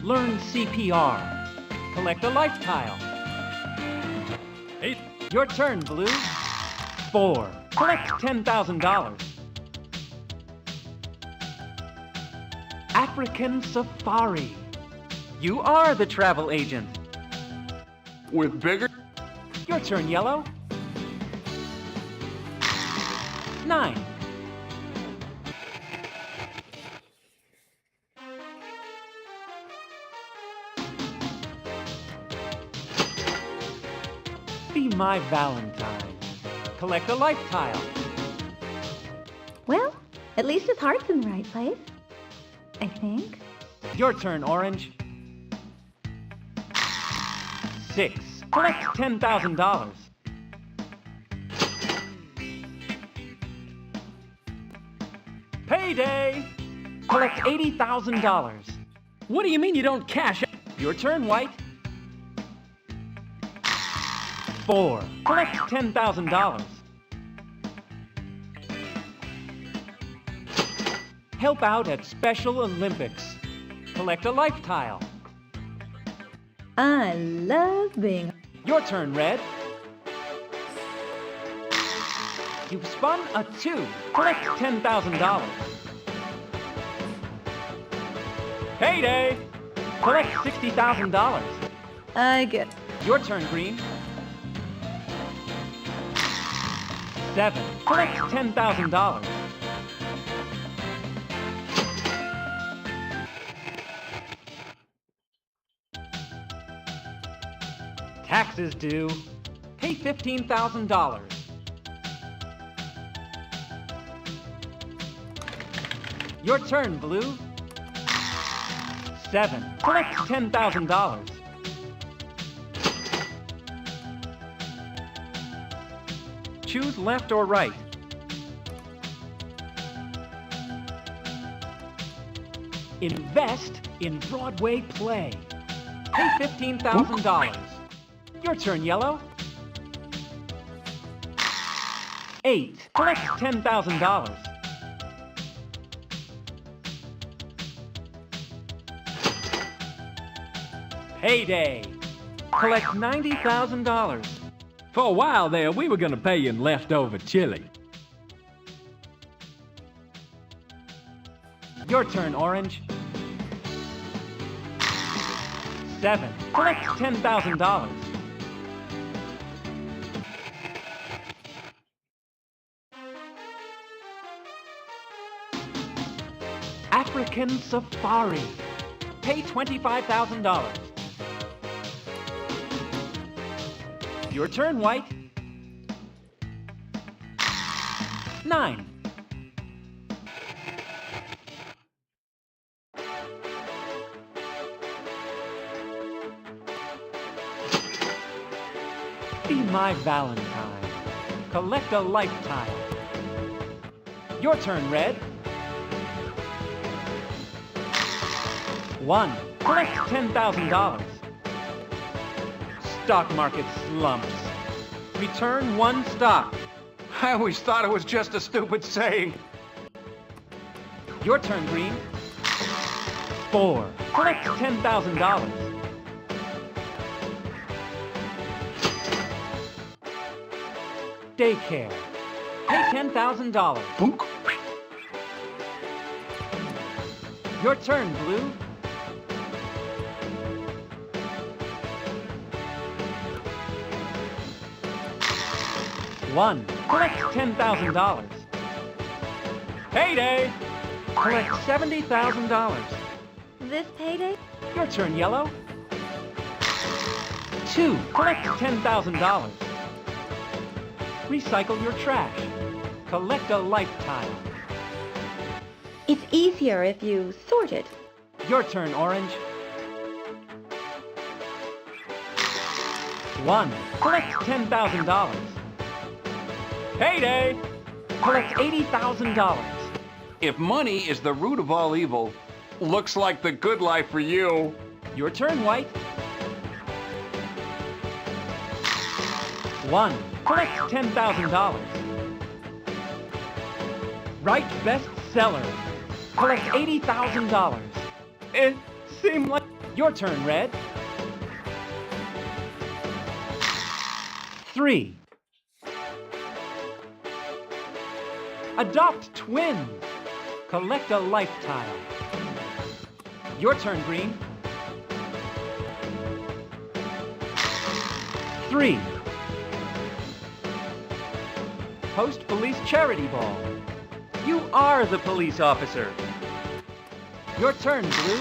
Learn CPR. Collect a life tile. 8. Your turn, Blue. 4. Collect $10,000. African Safari. You are the travel agent. With bigger... Your turn, Yellow. 9. Be my Valentine. Collect a life tile. Well, at least his heart's in the right place. I think. Your turn, Orange. 6. Collect $10,000. Payday! Collect $80,000. What do you mean you don't cash? Your turn, White. 4. Collect $10,000. Help out at Special Olympics. Collect a life tile. I love being... Your turn, Red. You've spun a 2. Collect $10,000. Payday! Collect $60,000. I get... Your turn, Green. 7. Collect $10,000. Taxes due. Pay $15,000. Your turn, Blue. 7. Collect $10,000. Choose left or right. Invest in Broadway play. Pay $15,000. Your turn, Yellow. 8. Collect $10,000. Payday. Collect $90,000. For a while there, we were gonna pay you in leftover chili. Your turn, Orange. 7. Collect $10,000. African Safari. Pay $25,000. Your turn, White. 9. Be my Valentine. Collect a life tile. Your turn, Red. 1. Collect $10,000. Stock market slumps. Return 1 stock. I always thought it was just a stupid saying. Your turn, Green. 4. Collect $10,000. Daycare. Pay $10,000. Book. Your turn, Blue. 1. Collect $10,000. Payday! Collect $70,000. This payday? Your turn, Yellow. 2. Collect $10,000. Recycle your trash. Collect a life tile. It's easier if you sort it. Your turn, Orange. 1. Collect $10,000. Payday! Collect $80,000. If money is the root of all evil, looks like the good life for you. Your turn, White. 1. Collect $10,000. Right bestseller. Collect $80,000. It seemed like... Your turn, Red. 3. Adopt twins. Collect a life tile. Your turn, Green. 3. Host police charity ball. You are the police officer. Your turn, Blue.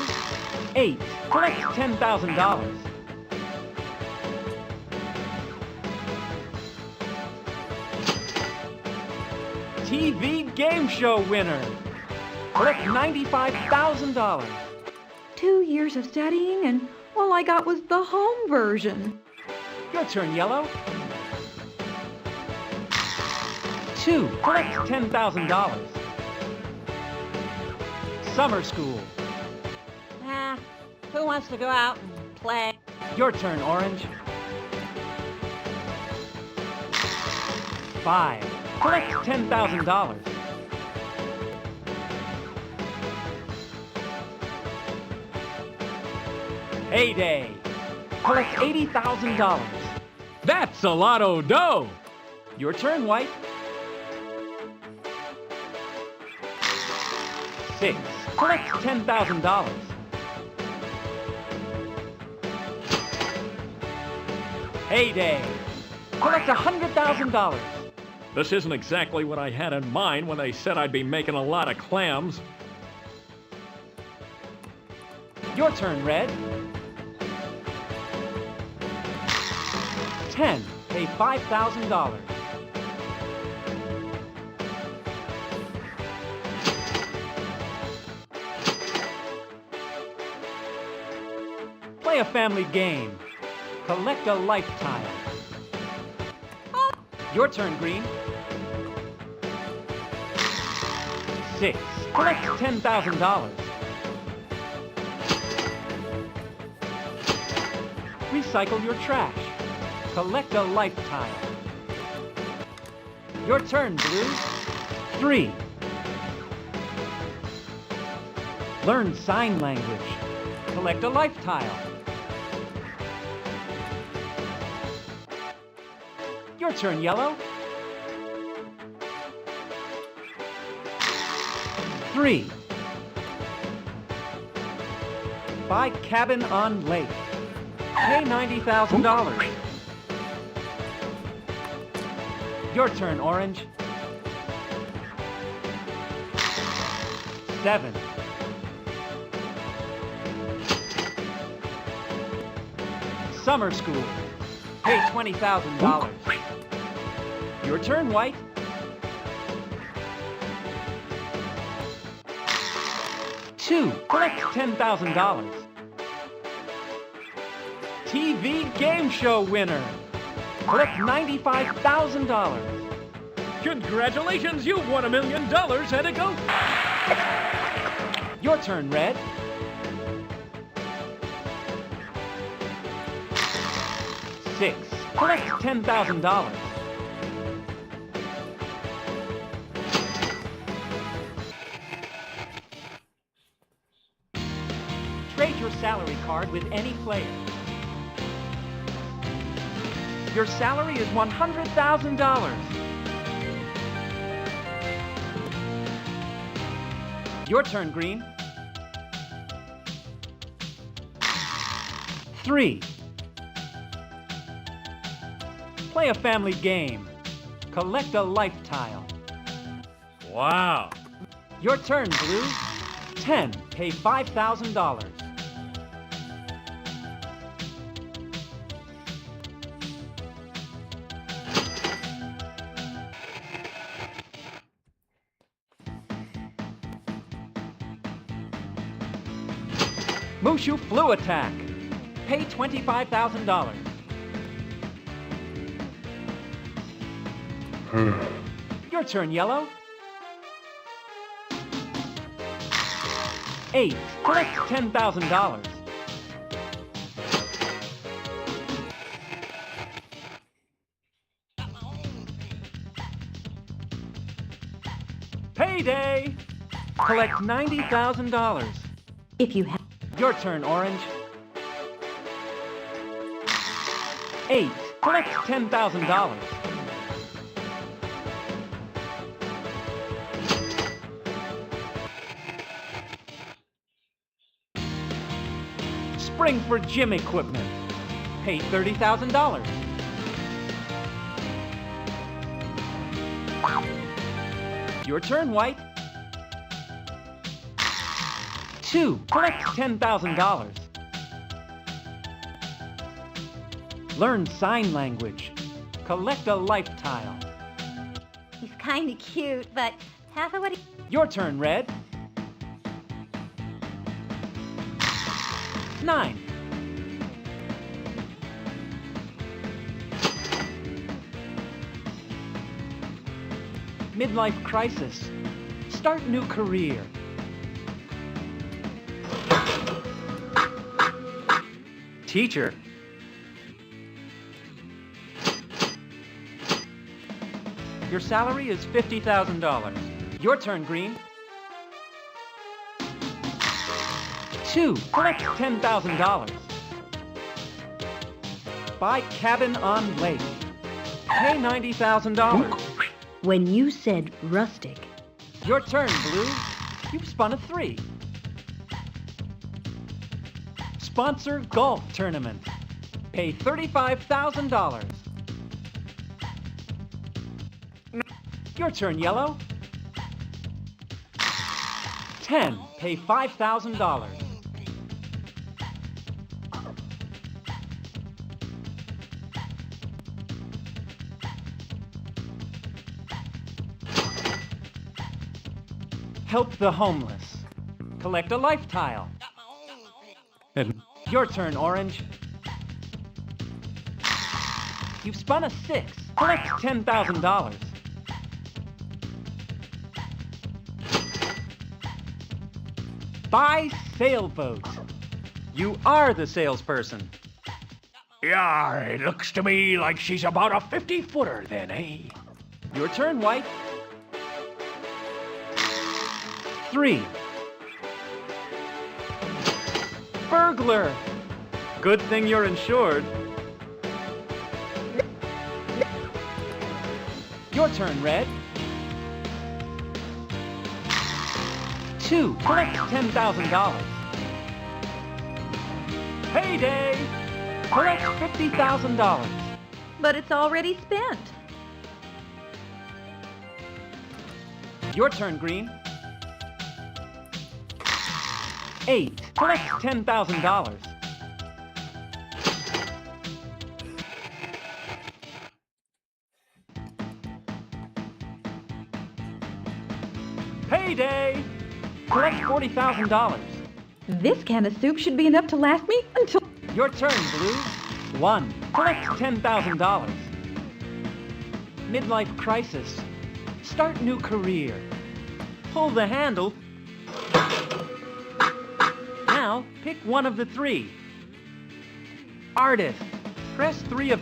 8. Collect $10,000. TV game show winner. Collect $95,000. 2 years of studying, and all I got was the home version. Your turn, Yellow. 2. Collect $10,000. Summer school. Who wants to go out and play? Your turn, Orange. 5. Collect $10,000. Heyday. Collect $80,000. That's a lot of dough. Your turn, White. 6. Collect $10,000. Heyday. Collect $100,000. This isn't exactly what I had in mind when they said I'd be making a lot of clams. Your turn, Red. 10. Pay $5,000. Play a family game. Collect a life tile. Your turn, Green. 6. Collect $10,000. Recycle your trash. Collect a life tile. Your turn, Blue. 3. Learn sign language. Collect a life tile. Your turn, Yellow. 3. Buy cabin on lake. Pay $90,000. Your turn, Orange. 7. Summer school. Pay $20,000. Your turn, White. 2. Collect $10,000. TV game show winner. Collect $95,000. Congratulations, you've won $1 million at a go. Your turn, Red. 6. Collect $10,000. Trade your salary card with any player. Your salary is $100,000. Your turn, Green. 3. Play a family game. Collect a life tile. Wow. Your turn, Blue. 10. Pay $5,000. Mushu Flu Attack. Pay $25,000. Your turn, Yellow. 8. Collect $10,000. Payday! Collect $90,000. If you have. Your turn, Orange. 8. Collect $10,000. Spring for gym equipment. Pay $30,000. Your turn, White. 2. Collect $10,000. Learn sign language. Collect a life tile. He's kind of cute, but half of what he... Your turn, Red. 9. Midlife crisis. Start new career. Teacher. Your salary is $50,000. Your turn, Green. 2. Collect $10,000. Buy cabin on lake. Pay $90,000. When you said rustic. Your turn, Blue. You've spun a 3. Sponsor golf tournament. Pay $35,000. Your turn, Yellow. 10. Pay $5,000. Help the homeless. Collect a life tile. Your turn, Orange. You've spun a 6. Collect $10,000. Buy sailboat. You are the salesperson. Yeah, it looks to me like she's about a 50-footer then, eh? Your turn, White. 3. Burglar. Good thing you're insured. Your turn, Red. 2. Collect $10,000. Payday! Collect $50,000. But it's already spent. Your turn, Green. 8. Collect $10,000. Payday! Collect $40,000. This can of soup should be enough to last me until... Your turn, Blue. 1. Collect $10,000. Midlife crisis. Start new career. Pull the handle. Now, pick one of the 3. Artist. Press 3 of...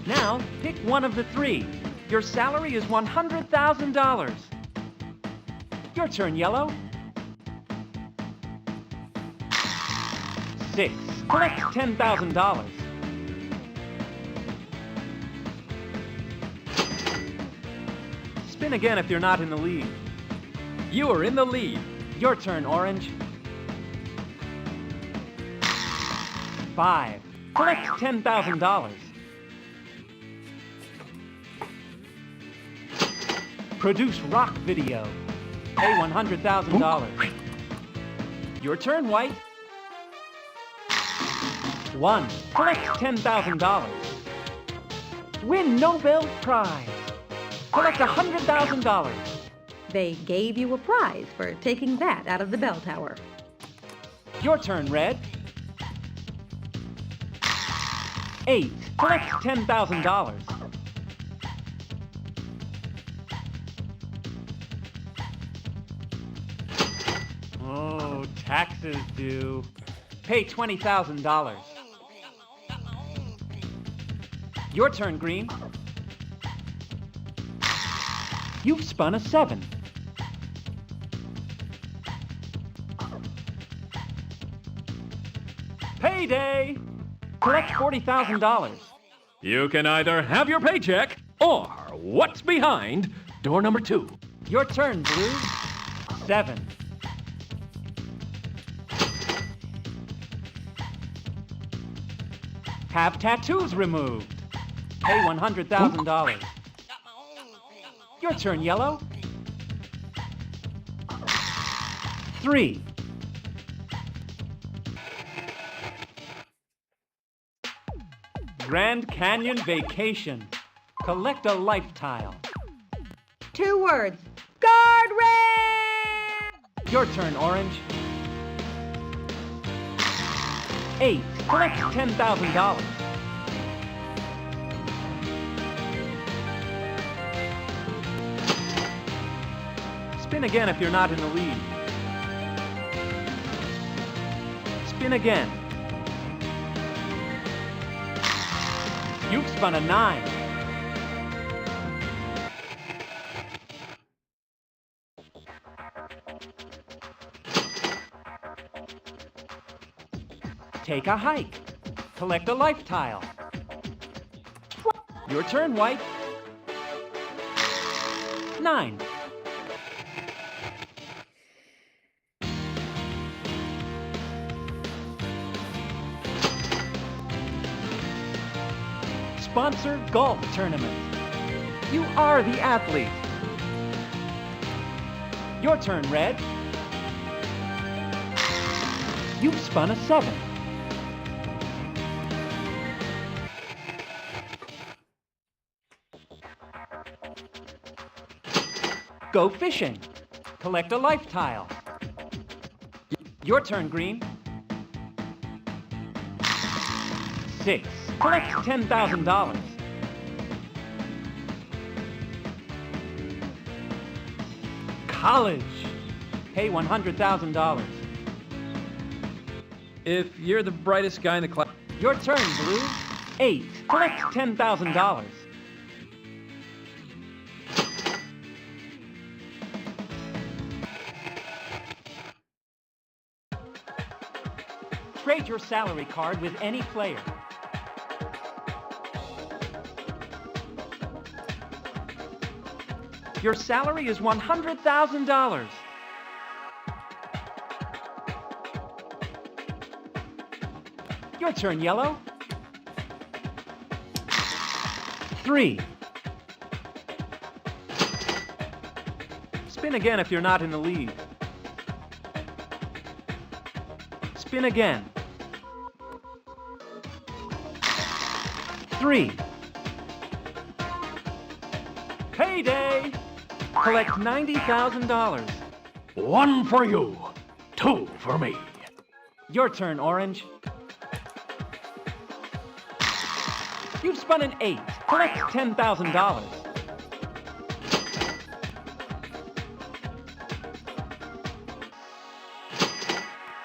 Now, pick one of the 3. Your salary is $100,000. Your turn, Yellow. 6. Collect $10,000. Spin again if you're not in the lead. You are in the lead. Your turn, Orange. 5. Collect $10,000. Produce rock video. Pay $100,000. Your turn, White. 1. Collect $10,000. Win Nobel Prize. Collect $100,000. They gave you a prize for taking that out of the bell tower. Your turn, Red. 8. Collect $10,000. taxes due. Pay $20,000. Your turn, Green. You've spun a 7. Payday! Collect $40,000. You can either have your paycheck or what's behind door number 2. Your turn, Blue. 7. Have tattoos removed. Pay $100,000. Your turn, Yellow. 3. Grand Canyon Vacation. Collect a life tile. 2 words. Guardrail! Your turn, Orange. 8. Collect $10,000. Spin again if you're not in the lead. Spin again. You've spun a 9. Take a hike. Collect a life tile. Your turn, White. 9. Sponsor golf tournament. You are the athlete. Your turn, Red. You've spun a 7. Go fishing. Collect a life tile. Your turn, Green. 6. Collect $10,000. College. Pay $100,000. If you're the brightest guy in the class... Your turn, Blue. 8. Collect $10,000. Trade your salary card with any player. Your salary is $100,000. Your turn, Yellow. 3. Spin again if you're not in the lead. Spin again. 3. Payday! Collect $90,000. 1 for you, 2 for me. Your turn, Orange. You've spun an 8. Collect $10,000.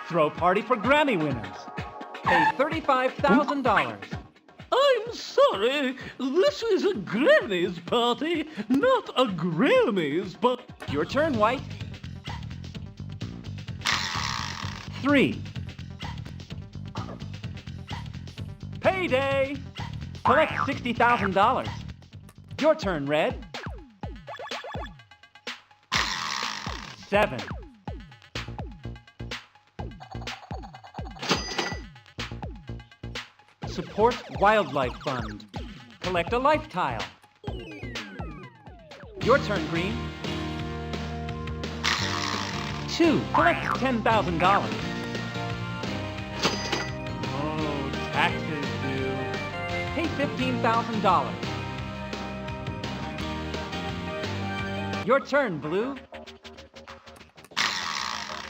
Throw party for Grammy winners. Pay $35,000. I'm sorry, this is a Granny's party, not a Grammy's party. Your turn, White. 3. Payday! Collect $60,000. Your turn, Red. 7. Support Wildlife Fund. Collect a life tile. Your turn, Green. 2. Collect $10,000. Oh, taxes due. Pay $15,000. Your turn, Blue.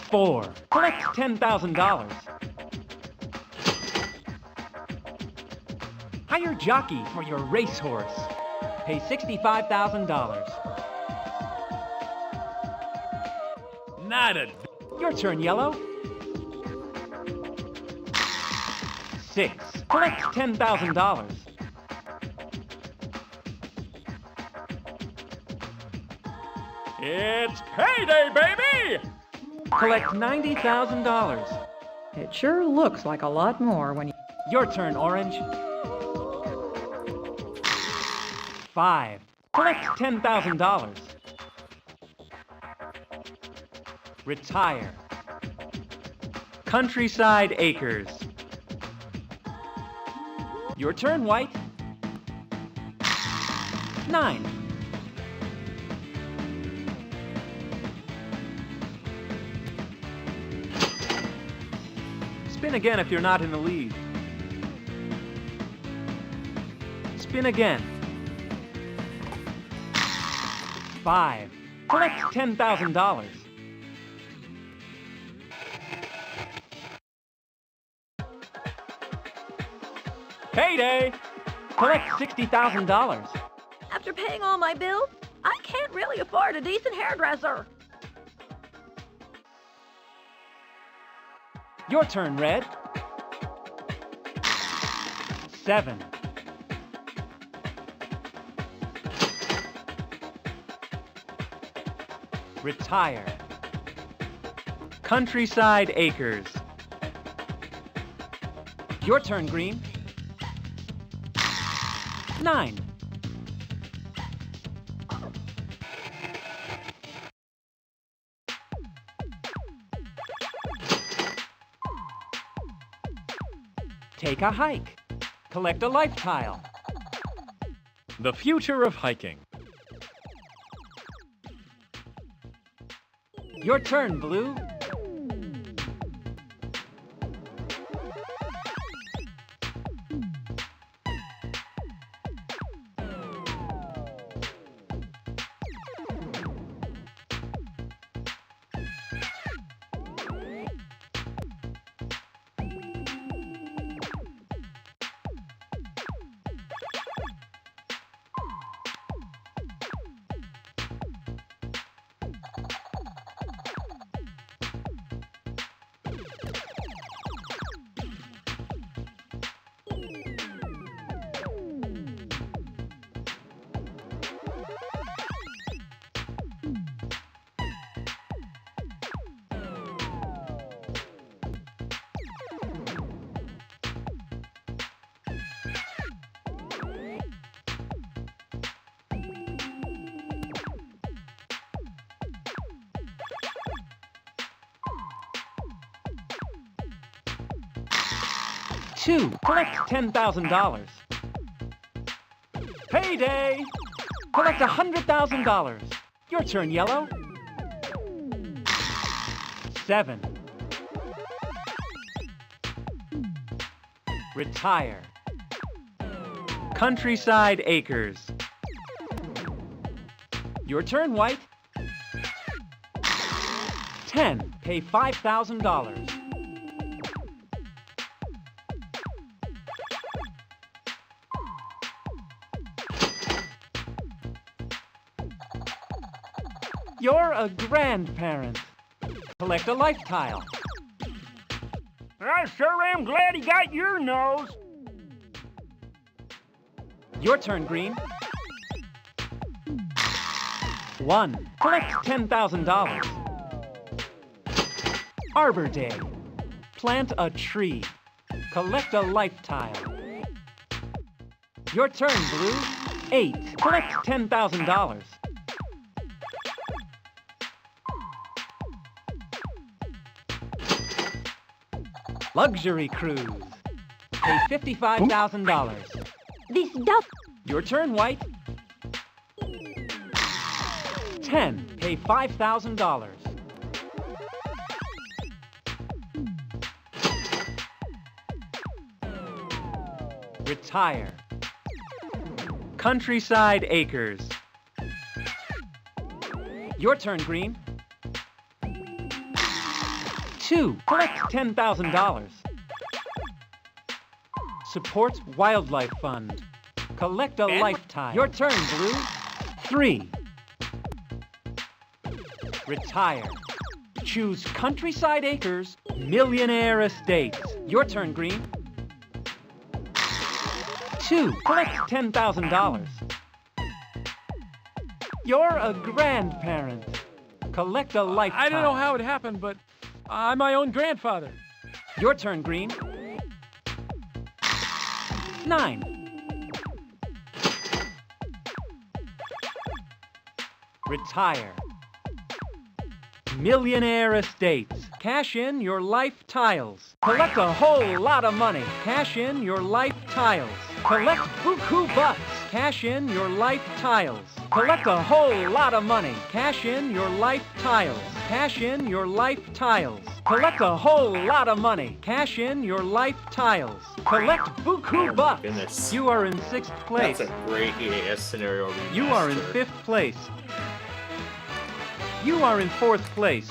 4. Collect $10,000. Hire jockey for your racehorse. Pay $65,000. Not a... Your turn, Yellow. 6. Collect $10,000. It's payday, baby! Collect $90,000. It sure looks like a lot more when you... Your turn, Orange. 5. Collect $10,000. Retire. Countryside Acres. Your turn, White. 9. Spin again if you're not in the lead. Spin again. 5. Collect $10,000. Payday! Collect $60,000. After paying all my bills, I can't really afford a decent hairdresser. Your turn, Red. 7. Retire. Countryside Acres. Your turn, Green. 9. Take a hike. Collect a life tile. The future of hiking. Your turn, Blue. Two. Collect $10,000. Payday! Collect $100,000. Your turn, Yellow. 7. Retire. Countryside Acres. Your turn, White. 10. Pay $5,000. You're a grandparent. Collect a life tile. I sure am glad he got your nose. Your turn, Green. 1. Collect $10,000. Arbor Day. Plant a tree. Collect a life tile. Your turn, Blue. 8. Collect $10,000. Luxury Cruise. Pay $55,000. This does... Your turn, White. 10. Pay $5,000. Retire. Countryside Acres. Your turn, Green. 2. Collect $10,000. Supports Wildlife Fund. Collect a life tile. Your turn, Blue. 3. Retire. Choose Countryside Acres, Millionaire Estates. Your turn, Green. 2. Collect $10,000. You're a grandparent. Collect a lifetime. I don't know how it happened, but I'm my own grandfather. Your turn, Green. 9. Retire. Millionaire Estates. Cash in your life tiles. Collect a whole lot of money. Cash in your life tiles. Collect buku bucks. Cash in your life tiles. Collect a whole lot of money. Cash in your life tiles. Cash in your life tiles. Collect a whole lot of money. Cash in your life tiles. Collect buku bucks. Goodness. You are in 6th place. That's a great EAS scenario. You are in remaster. 5th place. You are in 4th place.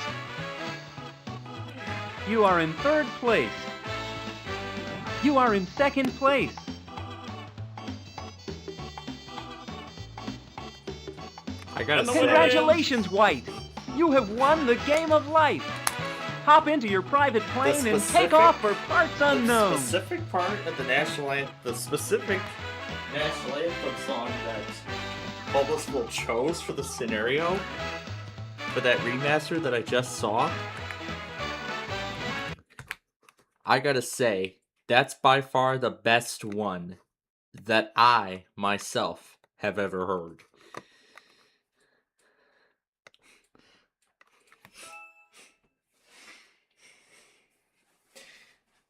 You are in 3rd place. You are in 2nd place. I gotta say, Congratulations, White! You have won the game of life! Hop into your private plane and take off for parts unknown! The specific part of the national anthem, the specific national anthem song that Bulbasaur chose for the scenario, for that remaster that I just saw, I gotta say, that's by far the best one that I, myself, have ever heard.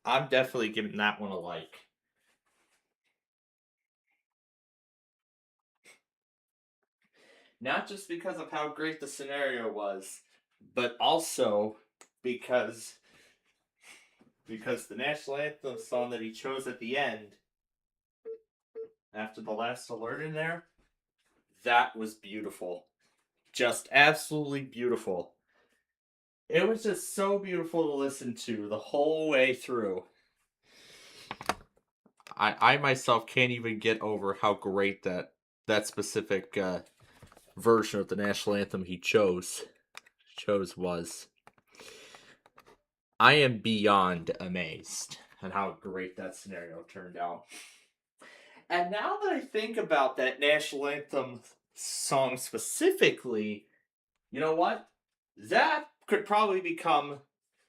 I'm definitely giving that one a like. Not just because of how great the scenario was, but also because the national anthem song that he chose at the end, after the last alert in there, that was beautiful. Just absolutely beautiful. It was just so beautiful to listen to the whole way through. I myself can't even get over how great that specific version of the national anthem he chose was. I am beyond amazed at how great that scenario turned out. And now that I think about that national anthem song specifically, you know what? That could probably become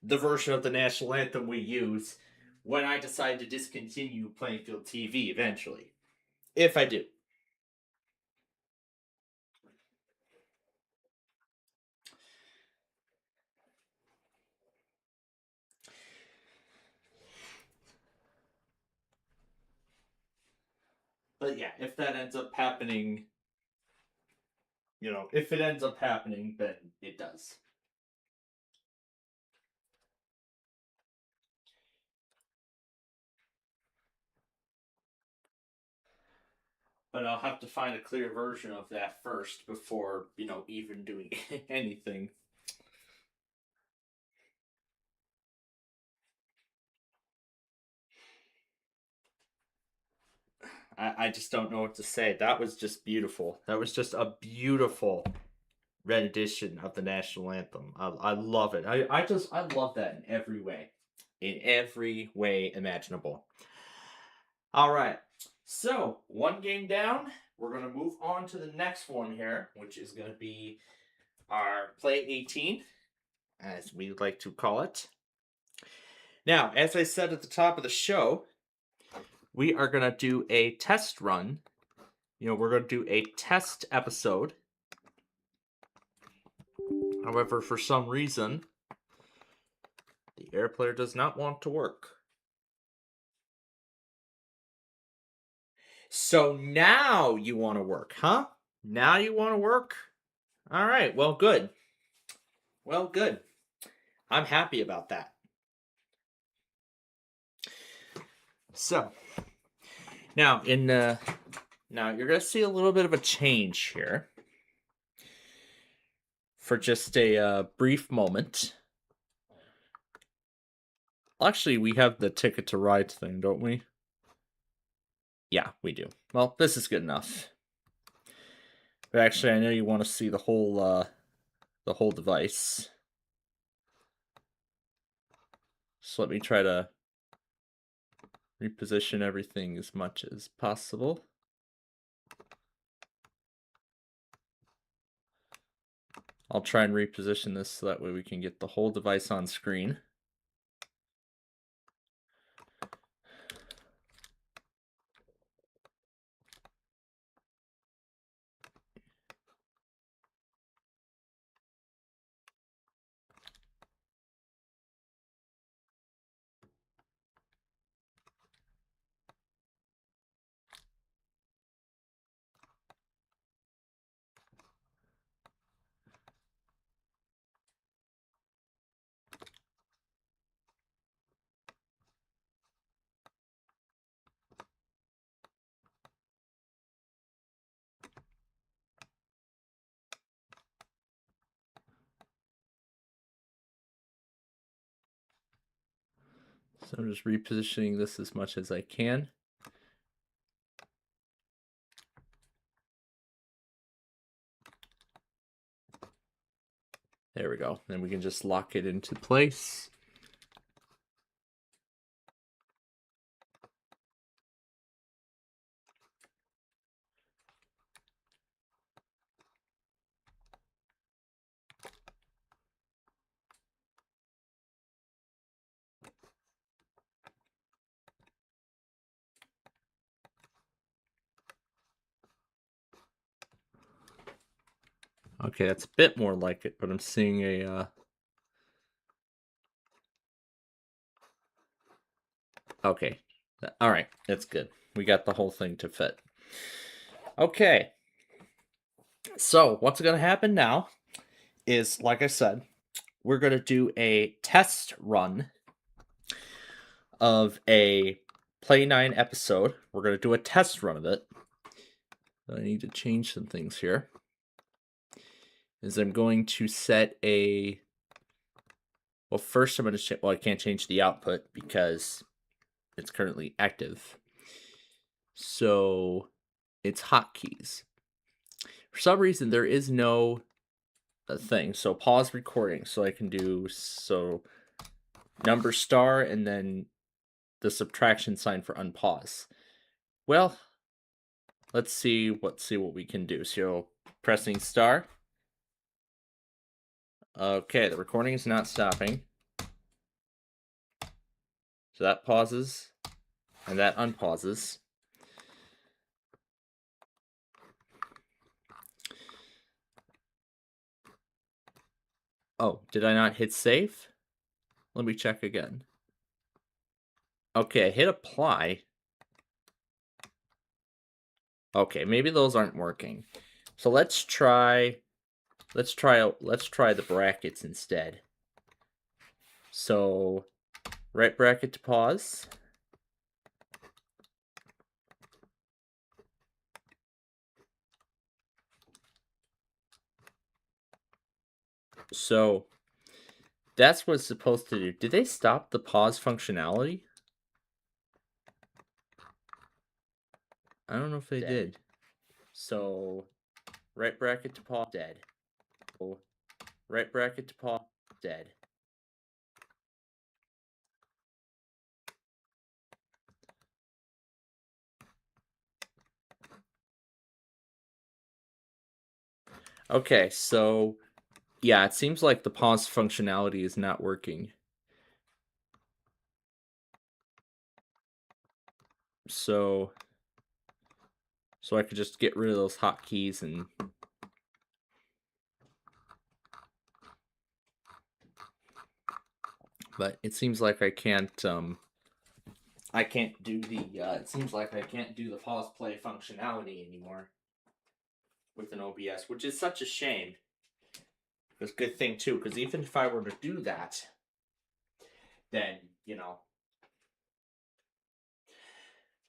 the version of the national anthem we use when I decide to discontinue Plainfield TV eventually. If I do. But yeah, if that ends up happening, if it ends up happening, then it does. But I'll have to find a clear version of that first before, even doing anything. I just don't know what to say. That was just beautiful. That was just a beautiful rendition of the national anthem. I love it. I love that in every way. In every way imaginable. All right. So, one game down. We're going to move on to the next one here, which is going to be our Play 18, as we like to call it. Now, as I said at the top of the show, we are going to do a test run. We're going to do a test episode. However, for some reason, the AirPlayer does not want to work. So now you want to work, huh? Now you want to work? All right, well, good. Well, good. I'm happy about that. So, now you're going to see a little bit of a change here. For just a brief moment. Actually, we have the Ticket to Ride thing, don't we? Yeah, we do. Well, this is good enough. But actually, I know you want to see the whole device. So let me try to reposition everything as much as possible. I'll try and reposition this so that way we can get the whole device on screen. So I'm just repositioning this as much as I can. There we go. Then we can just lock it into place. Okay, that's a bit more like it, but I'm seeing a okay. All right, that's good. We got the whole thing to fit. Okay. So, what's going to happen now is, like I said, we're going to do a test run of a Play 9 episode. We're going to do a test run of it. I need to change some things here. Is I'm going to set a... Well, first I'm going to... Well, I can't change the output because it's currently active. So, it's hotkeys. For some reason, there is no thing. So, pause recording. So, I can do... So, number star and then the subtraction sign for unpause. Well, let's see what we can do. So, pressing star. Okay, the recording is not stopping. So that pauses, and that unpauses. Oh, did I not hit save? Let me check again. Okay, I hit apply. Okay, maybe those aren't working. So let's try the brackets instead. So right bracket to pause. So that's what it's supposed to do. Did they stop the pause functionality? I don't know if they did. So right bracket to pause, dead. So, right bracket to pause, dead. Okay, so yeah, it seems like the pause functionality is not working. So I could just get rid of those hotkeys and but it seems like I can't do the it seems like I can't do the pause play functionality anymore with an OBS, which is such a shame. It's a good thing too, because even if I were to do that, then, you know.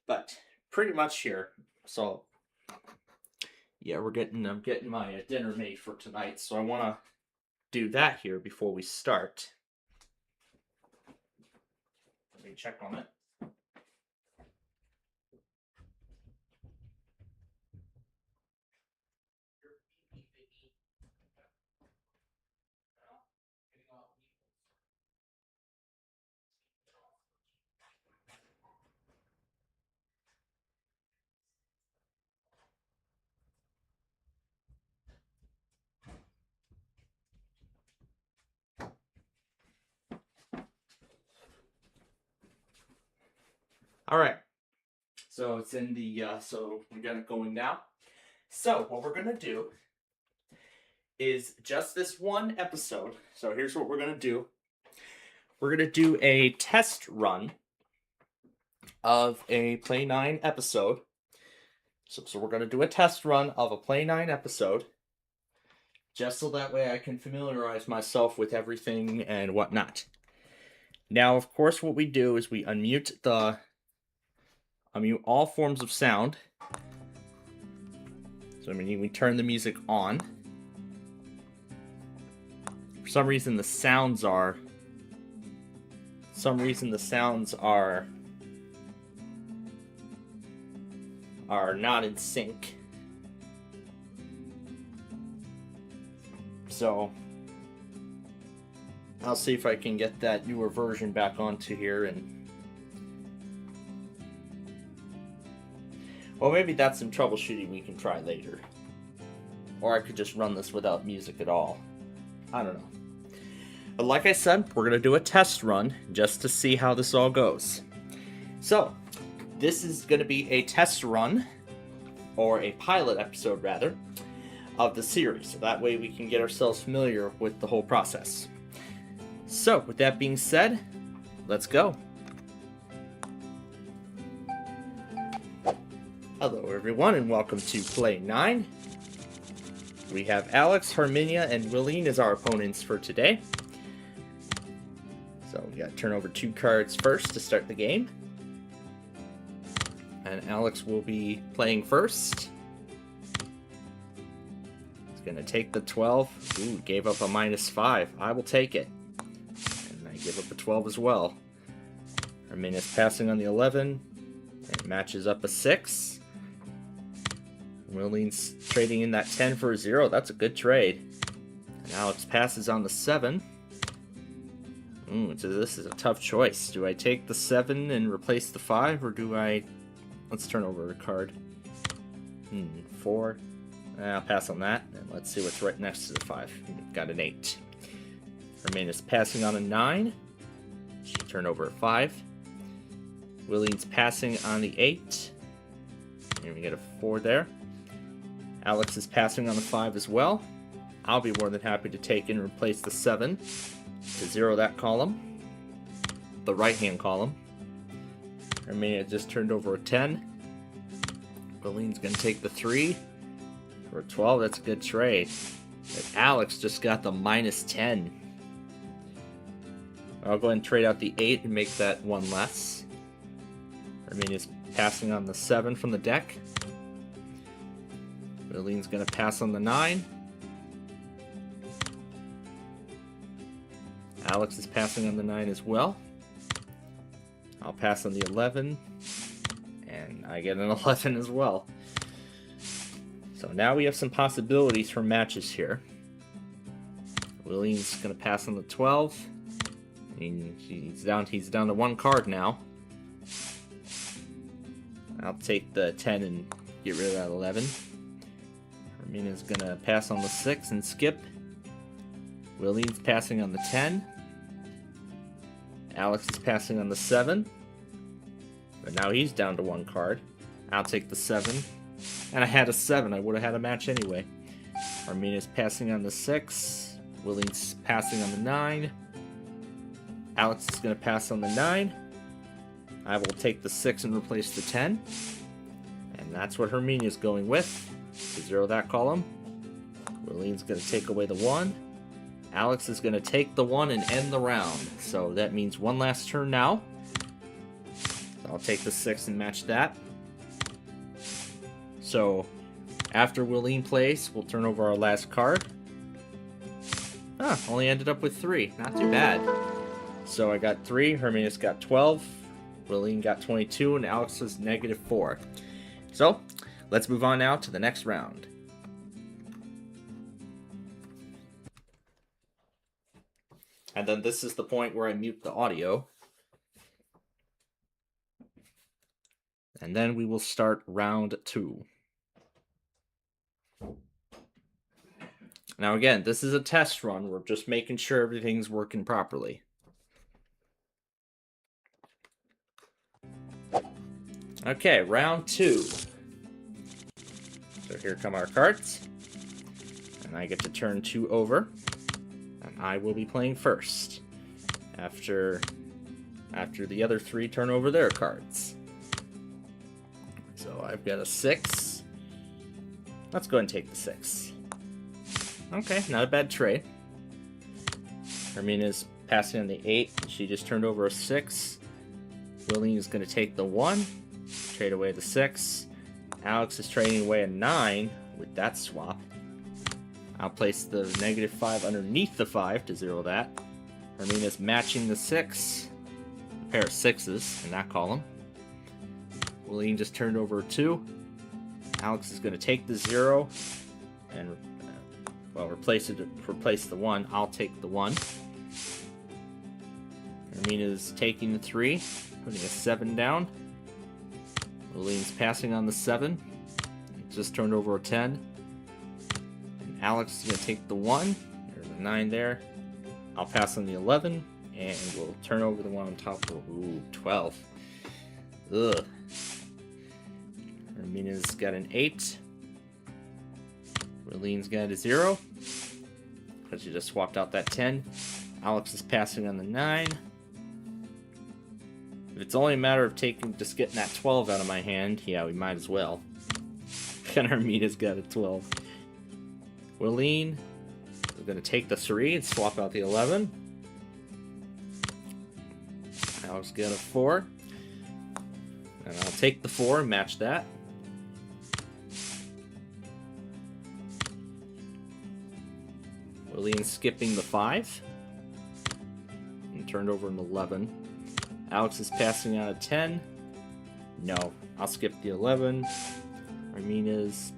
But pretty much here. So yeah, I'm getting my dinner made for tonight, so I want to do that here before we start. Let me check on it. All right. So it's in the, so we got it going now. So what we're going to do is just this one episode. So here's what we're going to do. We're going to do a test run of a Play 9 episode. So we're going to do a test run of a Play 9 episode. Just so that way I can familiarize myself with everything and whatnot. Now, of course, what we do is we unmute all forms of sound. So we turn the music on. For some reason the sounds are not in sync. So I'll see if I can get that newer version back onto here, and well, maybe that's some troubleshooting we can try later. Or I could just run this without music at all. I don't know. But like I said, we're going to do a test run just to see how this all goes. So, this is going to be a test run, or a pilot episode rather, of the series. So that way we can get ourselves familiar with the whole process. So, with that being said, let's go. Hello everyone and welcome to Play 9. We have Alex, Herminia, and Willeen as our opponents for today. So we gotta turn over 2 cards first to start the game. And Alex will be playing first. He's gonna take the 12. Ooh, gave up a -5. I will take it. And I give up a 12 as well. Herminia's passing on the 11. It matches up a 6. Willeen's trading in that 10 for a 0. That's a good trade. And Alex passes on the 7. So this is a tough choice. Do I take the 7 and replace the 5, or do I... Let's turn over a card. 4. I'll pass on that. And let's see what's right next to the 5. We've got an 8. Herminia's passing on a 9. She turn over a 5. Willeen's passing on the 8. And we get a 4 there. Alex is passing on the 5 as well. I'll be more than happy to take and replace the 7 to 0 that column. The right-hand column. Herminia just turned over a 10. Willeen's going to take the 3 for a 12. That's a good trade. And Alex just got the -10. I'll go ahead and trade out the 8 and make that 1 less. Herminia's passing on the 7 from the deck. Willeen's going to pass on the 9. Alex is passing on the 9 as well. I'll pass on the 11. And I get an 11 as well. So now we have some possibilities for matches here. Willeen's going to pass on the 12. He's down to 1 card now. I'll take the 10 and get rid of that 11. Herminia's gonna pass on the 6 and skip. Willeen's passing on the 10. Alex is passing on the 7. But now he's down to 1 card. I'll take the 7. And I had a 7. I would have had a match anyway. Herminia's passing on the 6. Willeen's passing on the 9. Alex is gonna pass on the 9. I will take the 6 and replace the 10. And that's what Herminia's going with. To 0 that column. Willeen's going to take away the 1. Alex is going to take the 1 and end the round. So that means 1 last turn now. So I'll take the 6 and match that. So after Willeen plays, we'll turn over our last card. Only ended up with 3. Not too bad. So I got 3. Herminia's got 12. Willeen got 22. And Alex is -4. So let's move on now to the next round. And then this is the point where I mute the audio. And then we will start round 2. Now again, this is a test run. We're just making sure everything's working properly. Okay, round 2. So here come our cards. And I get to turn 2 over. And I will be playing first. After the other 3 turn over their cards. So I've got a 6. Let's go ahead and take the 6. Okay, not a bad trade. Hermina's passing on the 8. She just turned over a 6. Willeen is going to take the 1. Trade away the 6. Alex is trading away a 9 with that swap. I'll place the -5 underneath the 5 to 0 that. Hermina's matching the 6. A pair of 6s in that column. Willeen just turned over a 2. Alex is going to take the 0 and replace the 1. I'll take the 1. Hermina's taking the 3, putting a 7 down. Willeen's passing on the 7. Just turned over a 10. And Alex is going to take the 1. There's a 9 there. I'll pass on the 11. And we'll turn over the 1 on top of 12. Ugh. Hermina's got an 8. Willeen's got a 0. Because you just swapped out that 10. Alex is passing on the 9. If it's only a matter of just getting that 12 out of my hand, yeah, we might as well. And Hermina's got a 12. Willeen, we're going to take the 3 and swap out the 11. Alex got a 4. And I'll take the 4 and match that. Willeen's skipping the 5. And turned over an 11. Alex is passing out a 10. No, I'll skip the 11. Hermina's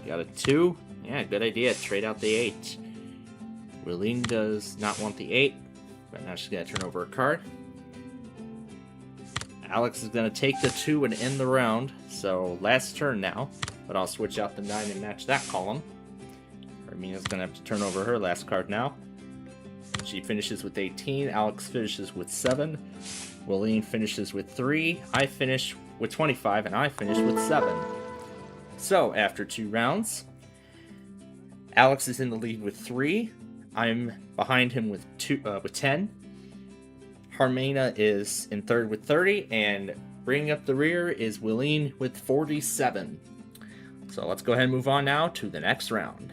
got a 2. Yeah, good idea. Trade out the 8. Willeen does not want the 8, but now she's going to turn over a card. Alex is going to take the 2 and end the round, so last turn now. But I'll switch out the 9 and match that column. Hermina's going to have to turn over her last card now. She finishes with 18. Alex finishes with 7. Willeen finishes with 3. I finish with 25, and I finish with 7. So, after 2 rounds, Alex is in the lead with 3. I'm behind him with 10. Hermina is in third with 30, and bringing up the rear is Willeen with 47. So let's go ahead and move on now to the next round.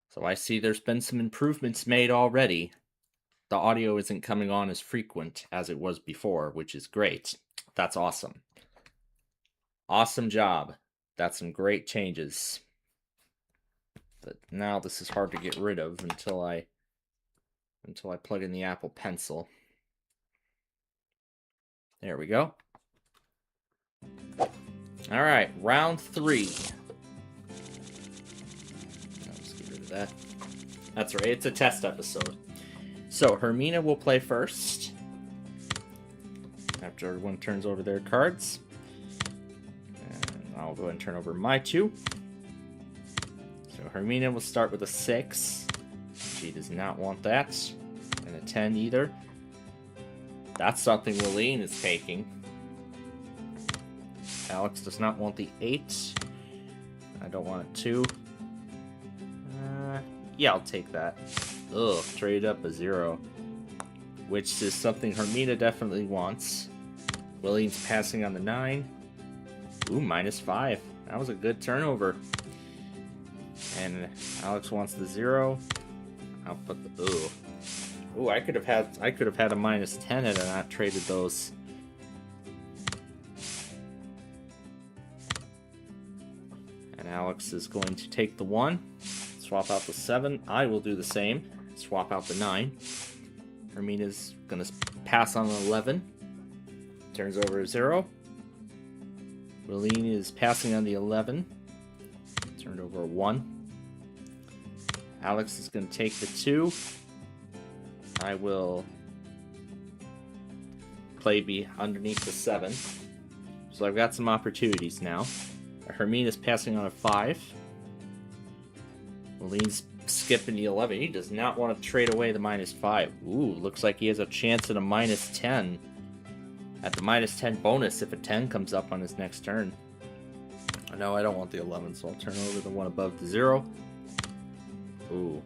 So I see there's been some improvements made already. The audio isn't coming on as frequent as it was before, which is great. That's awesome. Awesome job. That's some great changes. But now this is hard to get rid of until I plug in the Apple Pencil. There we go. All right, round 3. Let's get rid of that. That's right, it's a test episode. So Hermina will play first. After everyone turns over their cards. And I'll go ahead and turn over my 2. So Hermina will start with a 6. She does not want that. And a 10 either. That's something Willeen is taking. Alex does not want the 8. I don't want a 2. Yeah, I'll take that. Ugh, trade up a 0. Which is something Hermina definitely wants. Willeen's passing on the 9. Ooh, -5. That was a good turnover. And Alex wants the 0. I'll put the ooh. I could have had a -10 had I not traded those. And Alex is going to take the 1. Swap out the 7. I will do the same. Swap out the 9. Hermina's gonna pass on an 11. Turns over a 0. Willeen is passing on the 11. Turned over a 1. Alex is gonna take the 2. I will play underneath the 7. So I've got some opportunities now. Hermina's passing on a 5. Willeen's skipping the 11. He does not want to trade away the -5. Ooh, looks like he has a chance at a -10. At the -10 bonus if a 10 comes up on his next turn. No, I don't want the 11, so I'll turn over the one above the 0. Ooh.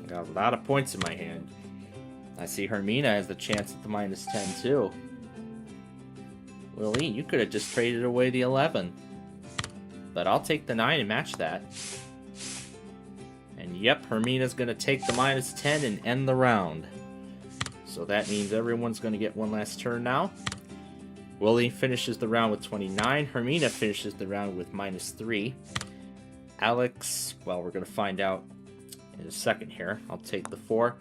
Got a lot of points in my hand. I see Hermina has the chance at the -10 too. Willie, you could have just traded away the 11. But I'll take the 9 and match that. And yep, Hermina's going to take the -10 and end the round. So that means everyone's going to get one last turn now. Willie finishes the round with 29. Hermina finishes the round with -3. Alex, well, we're going to find out in a second here. I'll take the 4.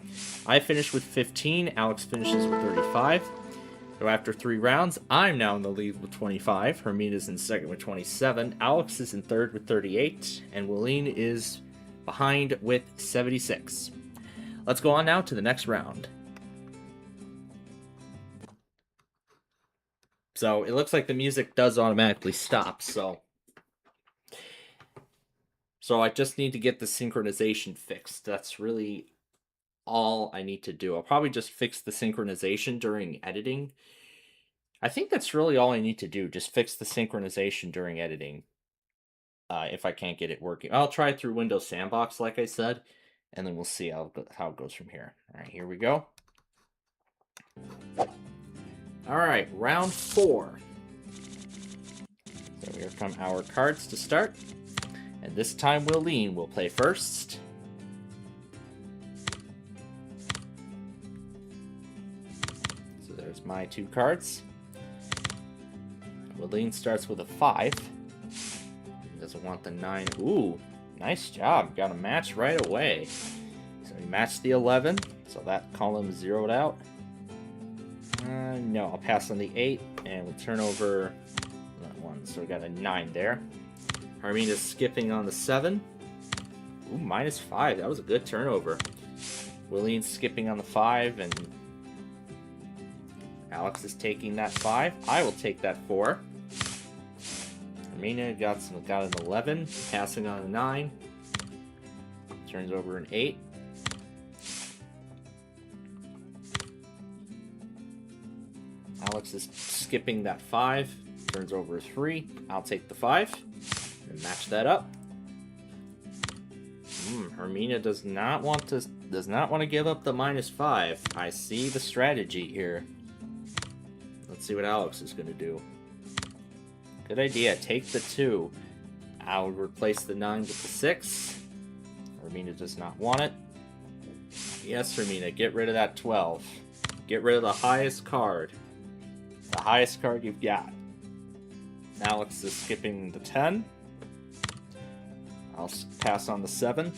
I finished with 15. Alex finishes with 35. So after 3 rounds, I'm now in the lead with 25. Hermina's in second with 27. Alex is in third with 38. And Willeen is behind with 76. Let's go on now to the next round. So it looks like the music does automatically stop, so I just need to get the synchronization fixed. That's really all I need to do. I'll probably just fix the synchronization during editing. I think that's really all I need to do, just fix the synchronization during editing. If I can't get it working. I'll try it through Windows Sandbox, like I said, and then we'll see how it goes from here. All right, here we go. All right, round 4. So here come our cards to start. And this time Willeen will play first. So there's my 2 cards. Willeen starts with a 5. He doesn't want the 9. Ooh, nice job. Got a match right away. So he matched the 11. So that column is zeroed out. No, I'll pass on the 8, and we'll turn over that 1. So we got a 9 there. Hermina's skipping on the 7. Ooh, -5. That was a good turnover. Willeen's skipping on the 5, and Alex is taking that 5. I will take that 4. Hermina got an 11, passing on a 9. Turns over an 8. Alex is skipping that 5, turns over a 3. I'll take the 5 and match that up. Hermina does not want to give up the -5. I see the strategy here. Let's see what Alex is going to do. Good idea. Take the 2. I'll replace the 9 with the 6. Hermina does not want it. Yes, Hermina, get rid of that 12. Get rid of the highest card. The highest card you've got. Alex is skipping the 10. I'll pass on the 7.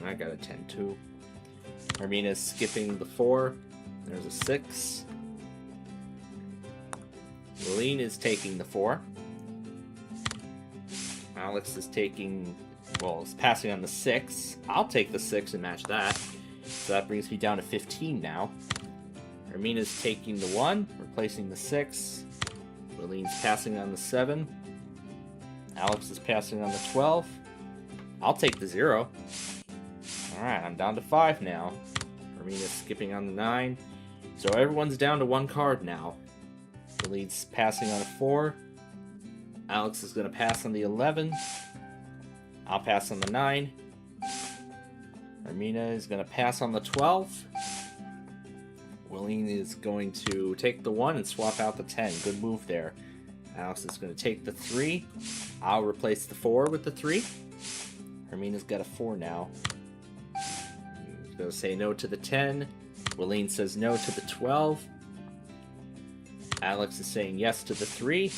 I got a 10 too. Hermina is skipping the 4. There's a 6. Willeen is taking the 4. Alex is is passing on the 6. I'll take the 6 and match that. So that brings me down to 15 now. Hermina's taking the 1, replacing the 6. Willeen's passing on the 7. Alex is passing on the 12. I'll take the 0. Alright, I'm down to 5 now. Hermina's skipping on the 9. So everyone's down to 1 card now. Willeen's passing on a 4. Alex is going to pass on the 11. I'll pass on the 9. Hermina is going to pass on the 12. Willeen is going to take the 1 and swap out the 10. Good move there. Alex is going to take the 3. I'll replace the 4 with the 3. Hermina's got a 4 now. He's going to say no to the 10. Willeen says no to the 12. Alex is saying yes to the 3.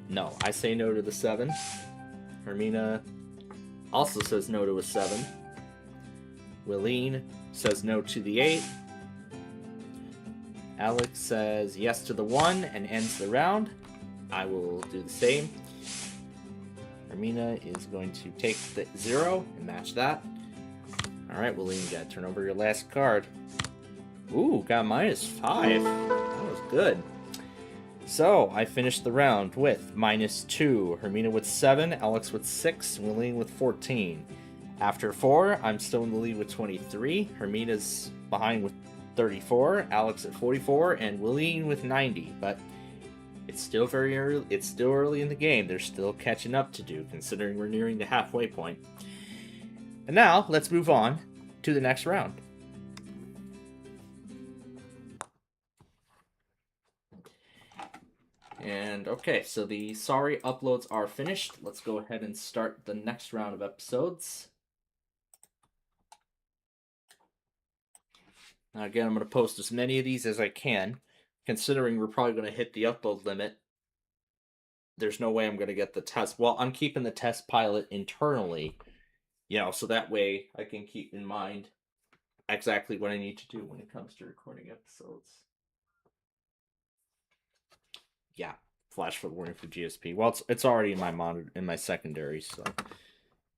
No, I say no to the 7. Hermina also says no to a 7. Willeen says no to the 8. Alex says yes to the 1 and ends the round. I will do the same. Hermina is going to take the 0 and match that. Alright, Willeen, you gotta turn over your last card. Ooh, got -5. That was good. So, I finished the round with -2, Hermina with 7, Alex with 6, Willeen with 14. After 4, I'm still in the lead with 23, Hermina's behind with 34, Alex at 44, and Willeen with 90. But it's still very early. It's still early in the game. There's still catching up to do, considering we're nearing the halfway point. And now, let's move on to the next round. And okay, so the sorry uploads are finished. Let's go ahead and start the next round of episodes. Now again, I'm going to post as many of these as I can. Considering we're probably going to hit the upload limit, there's no way I'm going to get the test. Well, I'm keeping the test pilot internally, so that way I can keep in mind exactly what I need to do when it comes to recording episodes. Yeah, flash flood warning for GSP. Well, it's already in my monitor, in my secondary, so.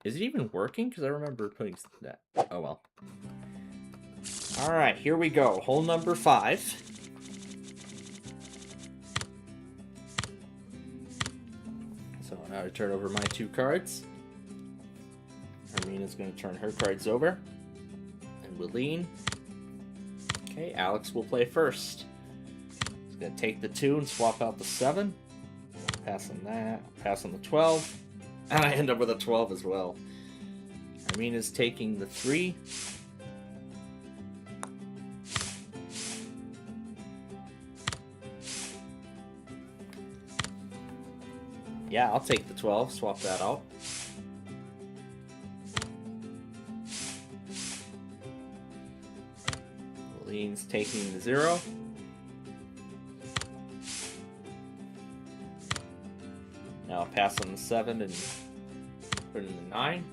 Is it even working? Because I remember putting that. Oh, well. Alright, here we go. Hole number 5. So now I turn over my 2 cards. Hermina's going to turn her cards over. And Willeen. Okay, Alex will play first. He's going to take the 2 and swap out the 7. Pass on that. Pass on the 12. And I end up with a 12 as well. Hermina's taking the 3. Yeah, I'll take the 12, swap that out. Willeen's taking the 0. Now I'll pass on the 7 and put in the 9.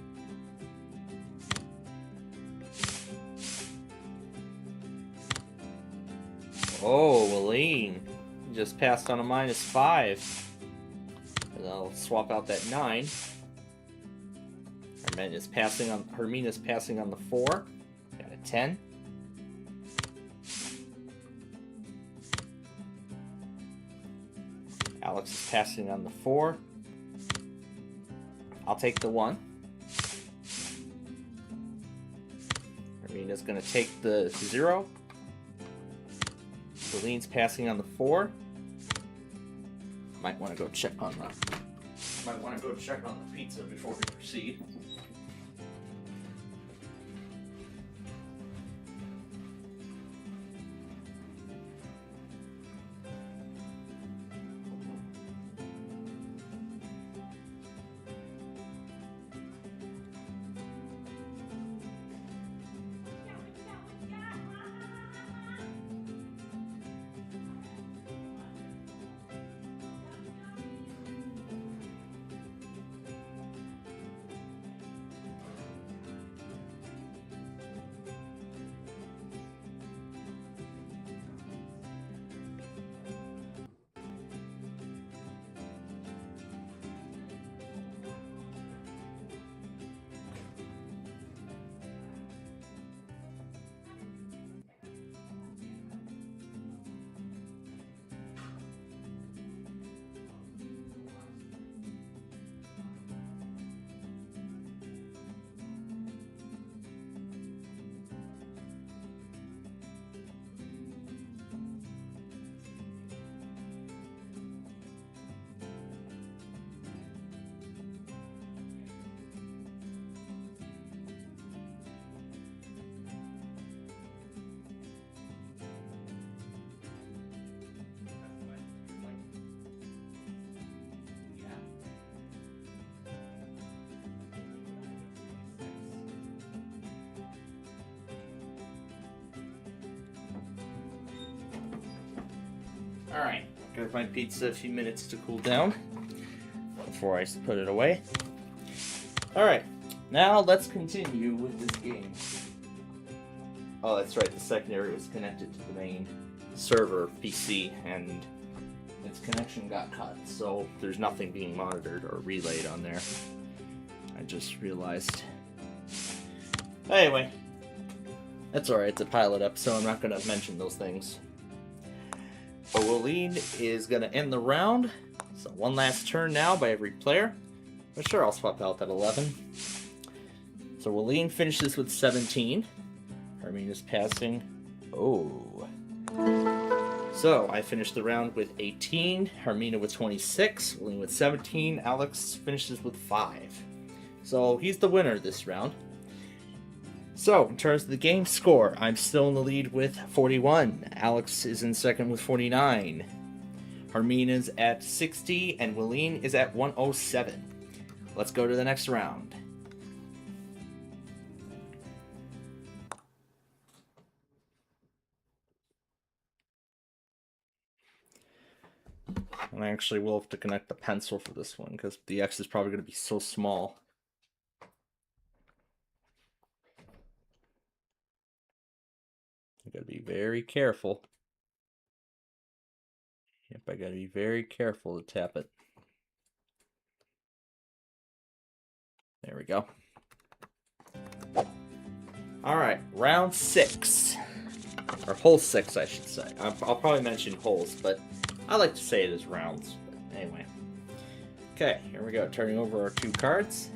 Oh, Willeen just passed on a -5. And I'll swap out that 9. Hermina's passing on the 4. Got a 10. Alex is passing on the 4. I'll take the 1. Hermina's going to take the 0. Willeen's passing on the 4. Might want to go check on the pizza before we proceed. Alright, give my pizza a few minutes to cool down before I put it away. Alright, now let's continue with this game. Oh, that's right, the secondary was connected to the main server PC, and its connection got cut, so there's nothing being monitored or relayed on there. I just realized. Anyway, that's alright, it's a pilot episode, I'm not going to mention those things. But Willeen is going to end the round. So one last turn now by every player. But sure, I'll swap out that 11. So Willeen finishes with 17. Hermina's passing. Oh. So I finished the round with 18. Hermina with 26. Willeen with 17. Alex finishes with 5. So he's the winner this round. So, in terms of the game score, I'm still in the lead with 41. Alex is in second with 49. Hermina's at 60, and Willeen is at 107. Let's go to the next round. And I actually will have to connect the pencil for this one, because the X is probably going to be so small. I gotta be very careful. Yep, I gotta be very careful to tap it. There we go. Alright, round 6. Or hole 6, I should say. I'll probably mention holes, but I like to say it as rounds. But anyway. Okay, here we go. Turning over our 2 cards.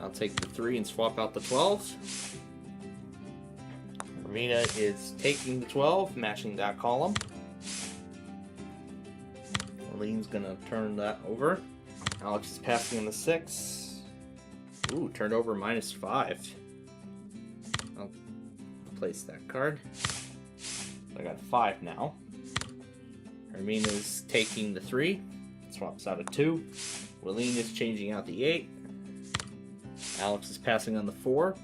I'll take the 3 and swap out the 12. Hermina is taking the 12, matching that column. Willeen's gonna turn that over. Alex is passing on the 6. Ooh, turned over -5. I'll place that card. I got 5 now. Hermina's taking the 3, swaps out a 2. Willeen is changing out the 8. Alex is passing on the 4.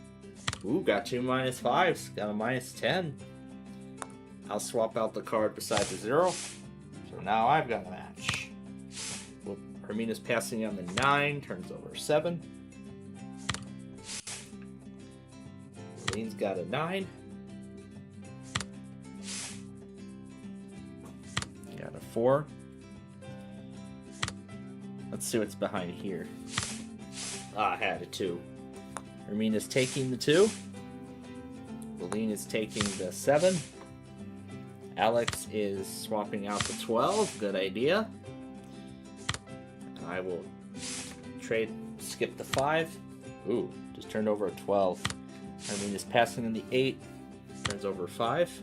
Ooh, got 2 -5s. Got a -10. I'll swap out the card beside the 0. So now I've got a match. Well, Hermina's passing on the 9. Turns over 7. Willeen's got a 9. Got a 4. Let's see what's behind here. I had a 2. Hermina's taking the 2. Willeen is taking the 7. Alex is swapping out the 12. Good idea. I will skip the 5. Ooh, just turned over a 12. Hermina's passing on the 8. Turns over 5.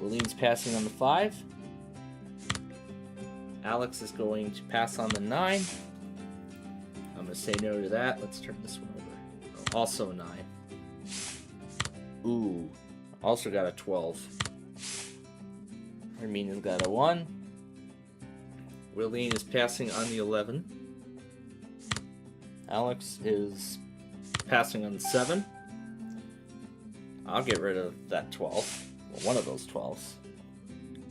Willeen's passing on the 5. Alex is going to pass on the 9. I'm going to say no to that. Let's turn this one over. Oh, also a 9. Ooh. Also got a 12. Hermina's got a 1. Willeen is passing on the 11. Alex is passing on the 7. I'll get rid of that 12. Well, one of those 12s.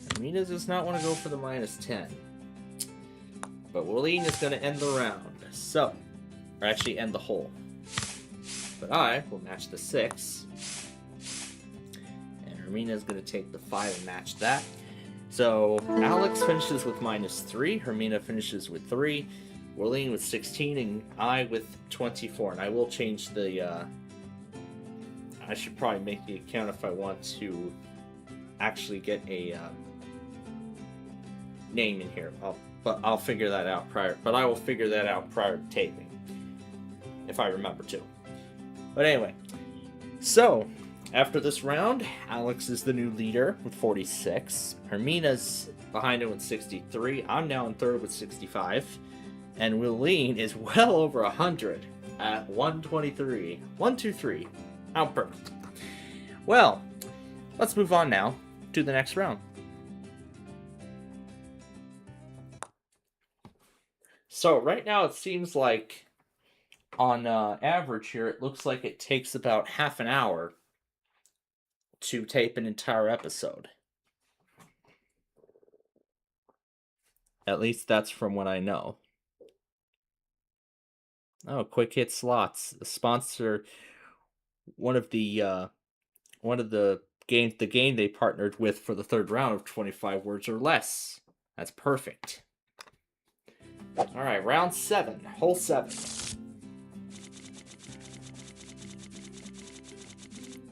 Hermina does not want to go for the -10. But Willeen is going to end the round. So, or actually end the hole. But I will match the 6. And Hermina is going to take the 5 and match that. So, Alex finishes with -3. Hermina finishes with 3. Willeen with 16. And I with 24. And I will change the... I should probably make the account if I want to actually get a name in here. But I'll figure that out prior. But I will figure that out prior to taping, if I remember to. But anyway, so after this round, Alex is the new leader with 46. Hermina's behind him with 63. I'm now in third with 65, and Willeen is well over 100 at 123. 123. How perfect. Well, let's move on now to the next round. So right now it seems like on average here, it looks like it takes about half an hour to tape an entire episode. At least that's from what I know. Oh, Quick Hit Slots, the sponsor, one of the game they partnered with for the third round of 25 words or less. That's perfect. Alright, round 7. Hole 7.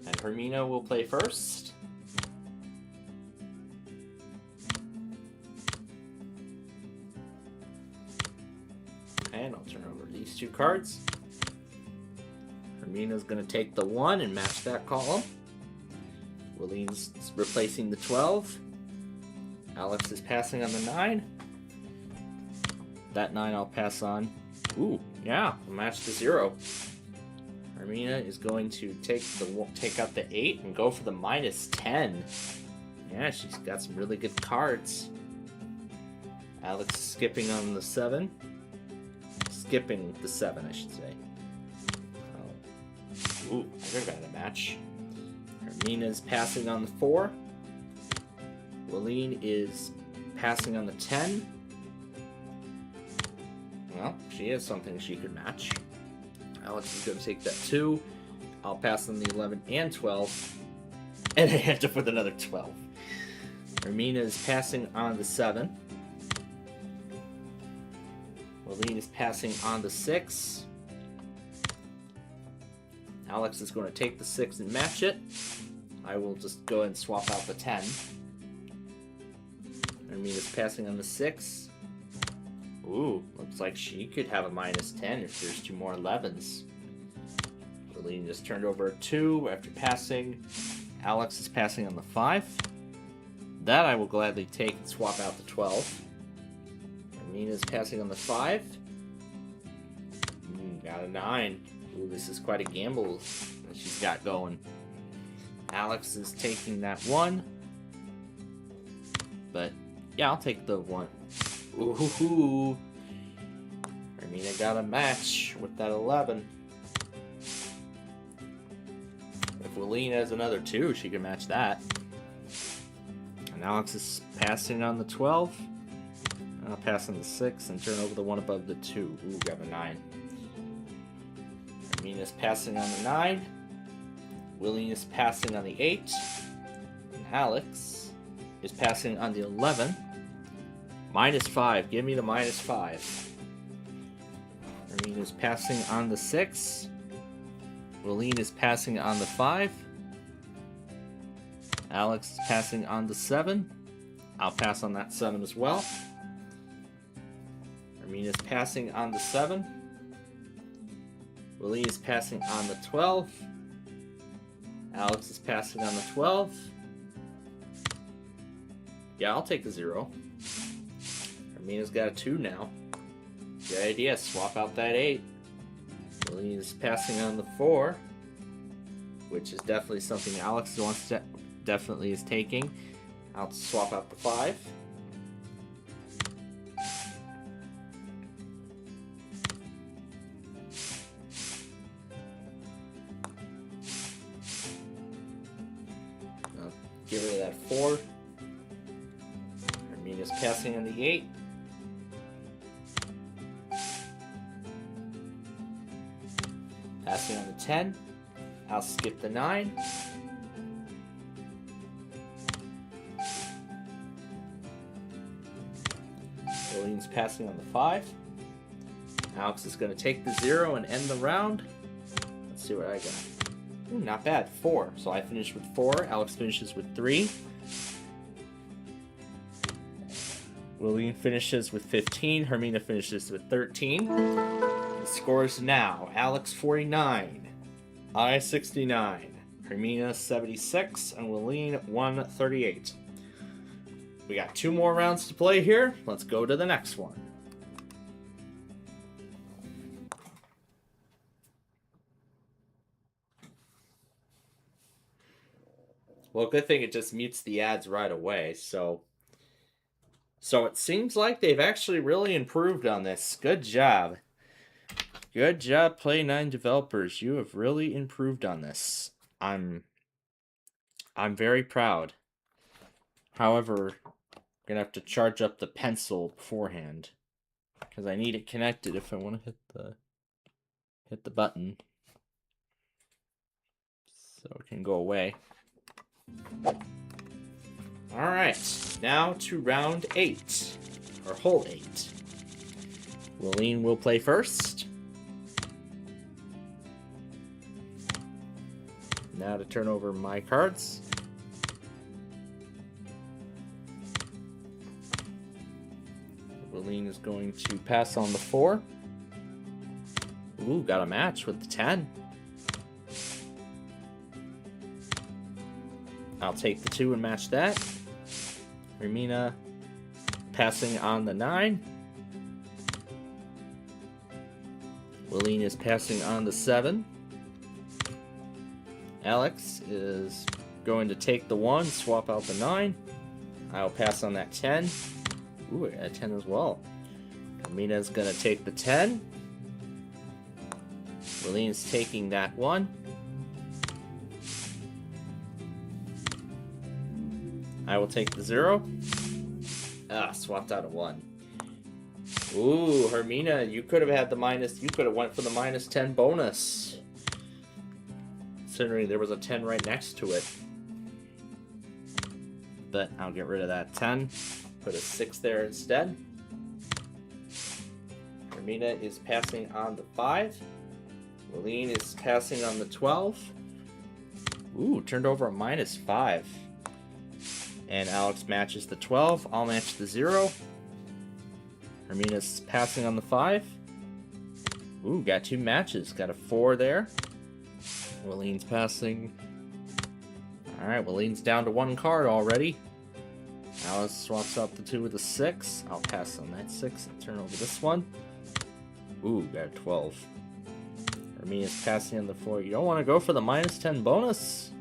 And Hermina will play first. And I'll turn over these 2 cards. Hermina's going to take the 1 and match that column. Willeen's replacing the 12. Alex is passing on the 9. That 9 I'll pass on. Ooh, yeah, match to 0. Hermina is going to take out the 8 and go for the -10. Yeah, she's got some really good cards. Alex is skipping on the 7. Skipping the 7, I should say. Oh. Ooh, I got a match. Hermina's passing on the 4. Willeen is passing on the 10. Well, she has something she could match. Alex is going to take that 2. I'll pass on the 11 and 12. And I end up with another 12. Hermina is passing on the 7. Willeen is passing on the 6. Alex is going to take the 6 and match it. I will just go ahead and swap out the 10. Hermina's passing on the 6. Ooh, looks like she could have a -10 if there's 2 more 11s. Willeen just turned over a 2 after passing. Alex is passing on the 5. That I will gladly take and swap out the 12. Hermina's passing on the 5. Got a 9. Ooh, this is quite a gamble that she's got going. Alex is taking that 1. But, yeah, I'll take the 1. Ooh. Hermina got a match with that 11. If Willeen has another 2, she can match that. And Alex is passing on the 12. I'll pass on the 6 and turn over the 1 above the 2. Ooh, got a 9. Hermina's passing on the 9. Willeen is passing on the 8. And Alex is passing on the 11. -5. Give me the -5. Hermina's passing on the 6. Willeen is passing on the 5. Alex is passing on the 7. I'll pass on that 7 as well. Hermina's passing on the 7. Willeen is passing on the 12. Alex is passing on the 12. Yeah, I'll take the 0. Hermina's got a 2 now. Good idea, swap out that 8. Willeen is passing on the 4, which is definitely something Alex definitely is taking. I'll swap out the 5. I'll get rid of that 4. Hermina's passing on the 8. Passing on the 10. I'll skip the 9. Willeen's passing on the 5. Alex is going to take the 0 and end the round. Let's see what I got. Ooh, not bad. 4. So I finished with 4. Alex finishes with 3. Willeen finishes with 15. Hermina finishes with 13. The scores now: Alex 49, I 69, Hermina 76, and Willeen 138. We got 2 more rounds to play here. Let's go to the next one. Well, good thing it just mutes the ads right away. So it seems like they've actually really improved on this. Good job. Good job, Play9 developers. You have really improved on this. I'm very proud. However, I'm gonna have to charge up the pencil beforehand because I need it connected if I want to hit the button so it can go away. All right, now to round 8 or hole 8. Willeen will play first. Now to turn over my cards. Willeen is going to pass on the 4. Ooh, got a match with the 10. I'll take the 2 and match that. Hermina passing on the 9. Willeen is passing on the 7. Alex is going to take the 1, swap out the 9. I'll pass on that 10. Ooh, I got a 10 as well. Hermina's going to take the 10. Willeen's taking that 1. I will take the 0. Ah, swapped out a 1. Ooh, Hermina, you could have had the minus. You could have went for the minus 10 bonus. Considering there was a 10 right next to it. But I'll get rid of that 10. Put a 6 there instead. Hermina is passing on the 5. Willeen is passing on the 12. Ooh, turned over a minus 5. And Alex matches the 12. I'll match the 0. Hermina's passing on the 5. Ooh, got 2 matches. Got a 4 there. Willeen's passing. Alright, Willeen's down to 1 card already. Alice swaps out the 2 with a 6. I'll pass on that 6 and turn over this one. Ooh, got a 12. Hermina's passing on the 4. You don't want to go for the minus 10 bonus.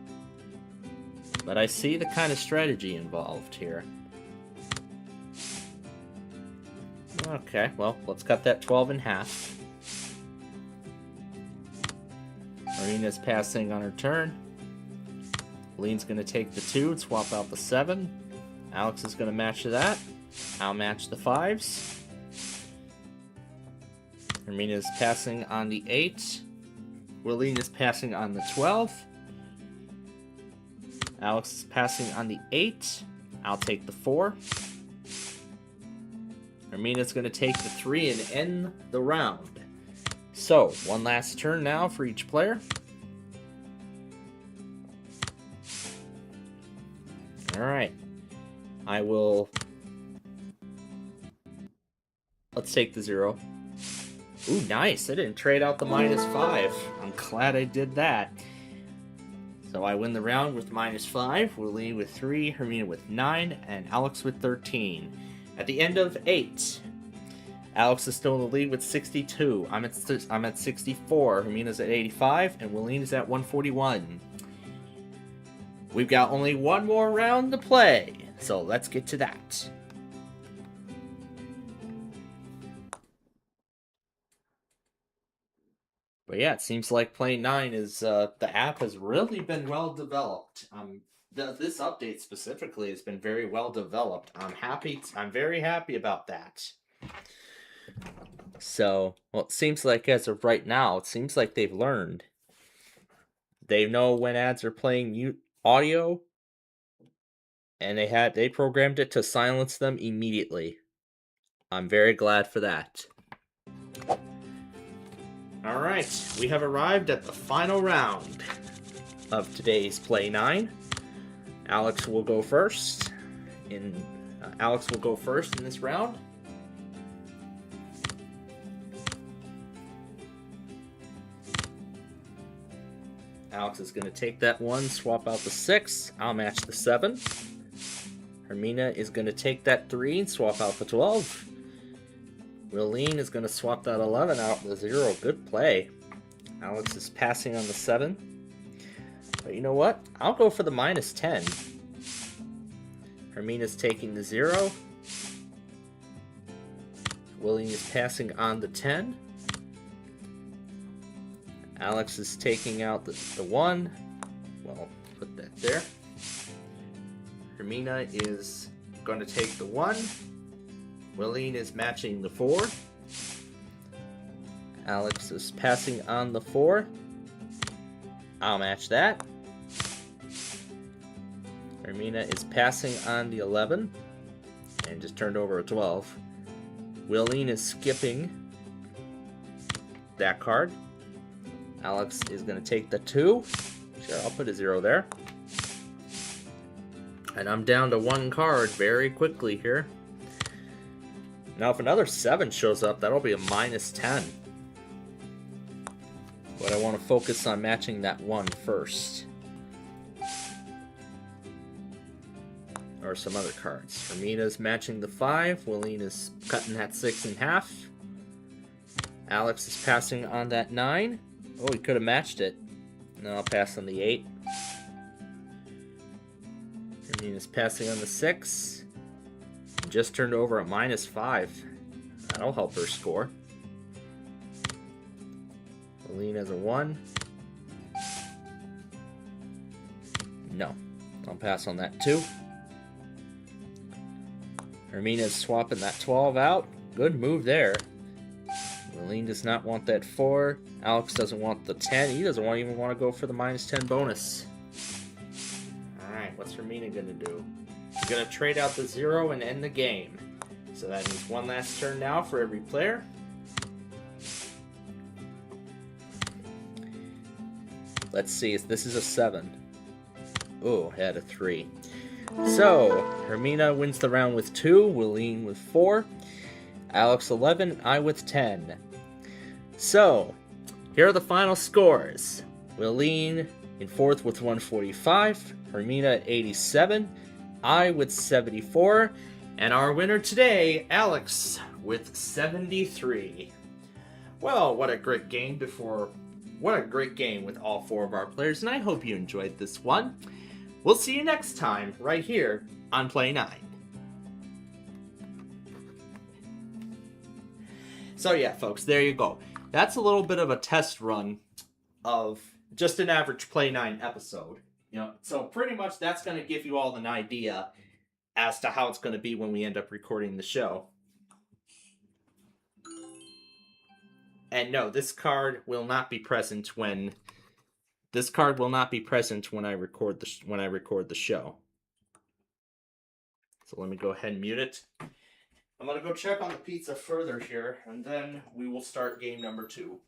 But I see the kind of strategy involved here. Okay, well, let's cut that 12 in half. Marina's passing on her turn. Willeen's going to take the 2 and swap out the 7. Alex is going to match that. I'll match the 5s. Hermina's passing on the 8. Willeen is passing on the 12. Alex is passing on the 8. I'll take the 4. Hermina's going to take the 3 and end the round. So, one last turn now for each player. Alright. I will... Let's take the 0. Ooh, nice. I didn't trade out the minus 5. I'm glad I did that. So I win the round with minus 5. Willeen with 3, Hermina with 9, and Alex with 13. At the end of 8, Alex is still in the lead with 62. I'm at 64. Hermina's at 85, and Willeen is at 141. We've got only one more round to play, so let's get to that. But yeah, it seems like Play 9 is, the app has really been well developed. This update specifically has been very well developed. I'm very happy about that. So, well, it seems like as of right now, it seems like they've learned. They know when ads are playing audio, and they programmed it to silence them immediately. I'm very glad for that. Alright, we have arrived at the final round of today's Play 9. Alex will go first in this round. Alex is going to take that 1, swap out the 6. I'll match the 7. Hermina is going to take that 3 and swap out the 12. Willeen is going to swap that 11 out the 0. Good play. Alex is passing on the 7. But you know what? I'll go for the minus 10. Hermina's taking the 0. Willeen is passing on the 10. Alex is taking out the 1. Well, put that there. Hermina is going to take the 1. Willeen is matching the 4. Alex is passing on the 4. I'll match that. Hermina is passing on the 11. And just turned over a 12. Willeen is skipping that card. Alex is going to take the 2. Sure, I'll put a 0 there. And I'm down to 1 card very quickly here. Now if another 7 shows up, that'll be a -10. But I want to focus on matching that 1 first. Or some other cards. Hermina's matching the 5. Willene is cutting that 6 in half. Alex is passing on that 9. Oh, he could have matched it. No, I'll pass on the 8. Hermina's passing on the 6. Just turned over at -5. That'll help her score. Willene has a 1. No. I'll pass on that 2. Hermina's swapping that 12 out. Good move there. Willene does not want that 4. Alex doesn't want the 10. He doesn't even want to go for the -10 bonus. Alright, what's Hermina going to do? She's going to trade out the 0 and end the game. So that means one last turn now for every player. Let's see, this is a 7. Oh, had a 3. So, Hermina wins the round with 2, Willene with 4, Alex 11, I with 10. So, here are the final scores. Willene in 4th with 145, Hermina at 87, I with 74, and our winner today, Alex, with 73. Well, what a great game with all 4 of our players, and I hope you enjoyed this one. We'll see you next time, right here on Play 9. So yeah, folks, there you go. That's a little bit of a test run of just an average Play 9 episode. So pretty much that's going to give you all an idea as to how it's going to be when we end up recording the show. And no, this card will not be present when I record the show. So let me go ahead and mute it. I'm going to go check on the pizza further here, and then we will start game number 2.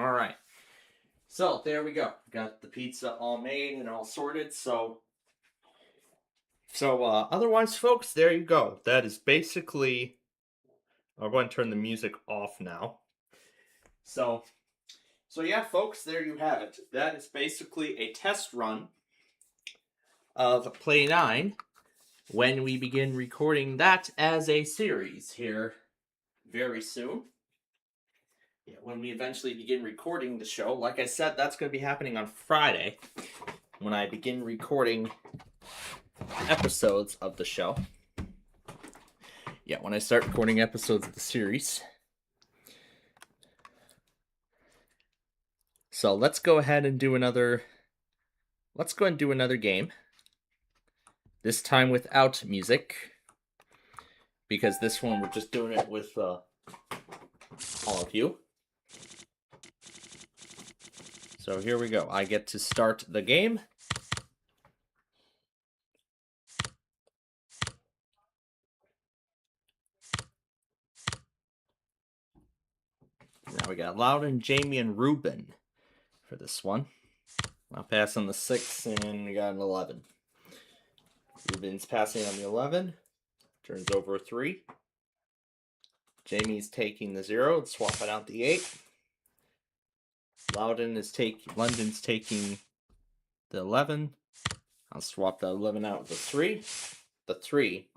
All right. So there we go. Got the pizza all made and all sorted. So otherwise, folks, there you go. That is basically. I'm going to turn the music off now. So yeah, folks, there you have it. That is basically a test run of Play 9 when we begin recording that as a series here very soon. Yeah, when we eventually begin recording the show. Like I said, that's going to be happening on Friday when I begin recording episodes of the show. Yeah, when I start recording episodes of the series. So let's go ahead and do another game. This time without music. Because this one we're just doing it with all of you. So here we go. I get to start the game. Now we got Loudon, Jamie, and Ruben for this one. I'll pass on the 6, and we got an 11. Ruben's passing on the 11. Turns over a 3. Jamie's taking the 0 and swapping out the 8. London's taking the 11. I'll swap the 11 out with the 3. The 3.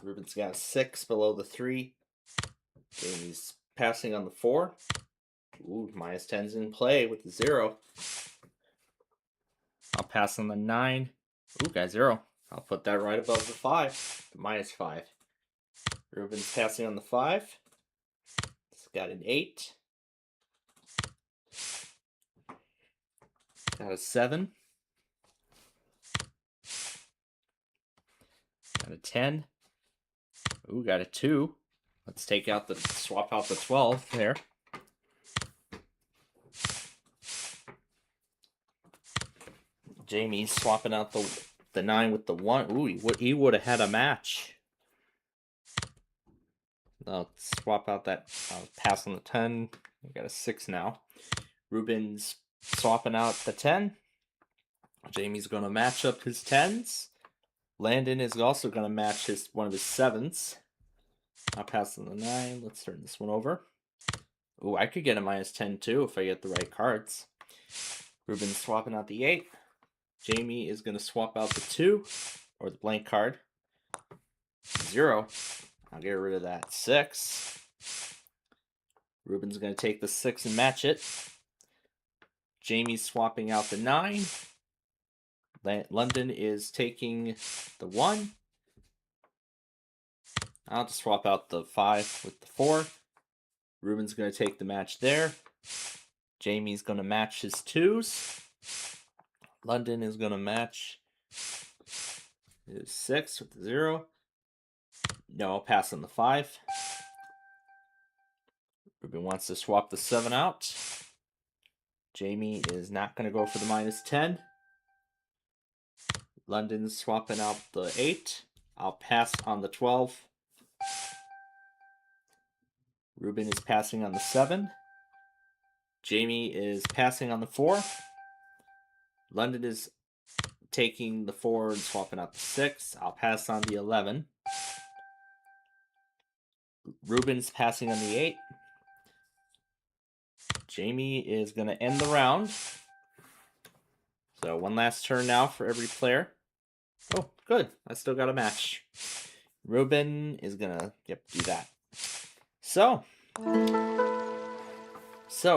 Ruben's got a 6 below the 3. Jamie's passing on the 4. Ooh, minus 10's in play with the 0. I'll pass on the 9. Ooh, got 0. I'll put that right above the 5. The minus 5. Ruben's passing on the 5. It's got an 8. Got a 7. Got a 10. Ooh, got a 2. Let's swap out the 12 there. Jamie's swapping out the 9 with the 1. Ooh, he would have had a match. I'll swap out that pass on the 10. We got a 6 now. Ruben's swapping out the 10. Jamie's going to match up his 10s. Landon is also going to match one of his 7s. I'll pass on the 9. Let's turn this one over. Ooh, I could get a minus 10 too if I get the right cards. Ruben's swapping out the 8. Jamie is going to swap out the 2, or the blank card. 0. I'll get rid of that 6. Ruben's going to take the 6 and match it. Jamie's swapping out the 9. London is taking the 1. I'll just swap out the 5 with the 4. Ruben's going to take the match there. Jamie's going to match his 2s. London is going to match his 6 with the 0. No, I'll pass on the 5. Ruben wants to swap the 7 out. Jamie is not going to go for the minus 10. London's swapping out the 8. I'll pass on the 12. Ruben is passing on the 7. Jamie is passing on the 4. London is taking the 4 and swapping out the 6. I'll pass on the 11. Ruben's passing on the 8. Jamie is going to end the round. So one last turn now for every player. Oh, good. I still got a match. Ruben is going to do that. So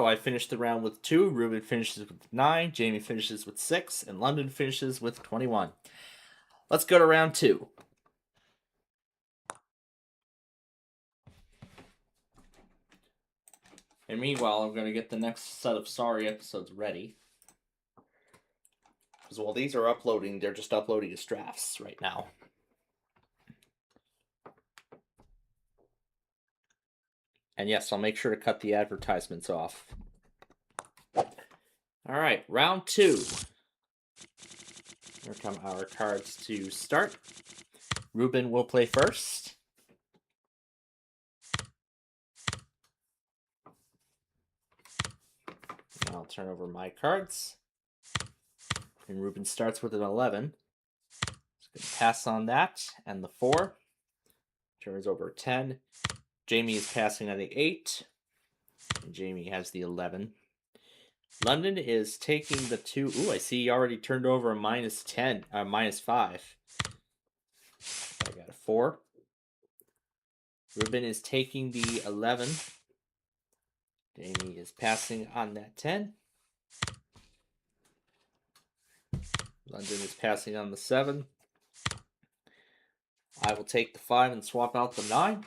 I finished the round with 2. Ruben finishes with 9. Jamie finishes with 6. And London finishes with 21. Let's go to round 2. And meanwhile, I'm going to get the next set of Sorry episodes ready. Because while these are uploading, they're just uploading as drafts right now. And yes, I'll make sure to cut the advertisements off. Alright, round 2. Here come our cards to start. Ruben will play first. I'll turn over my cards. And Ruben starts with an 11. He's going to pass on that and the 4. Turns over a 10. Jamie is passing on the 8. And Jamie has the 11. London is taking the 2. Ooh, I see he already turned over a -10, -5. I got a 4. Ruben is taking the 11. Jamie is passing on that 10. London is passing on the 7. I will take the 5 and swap out the 9.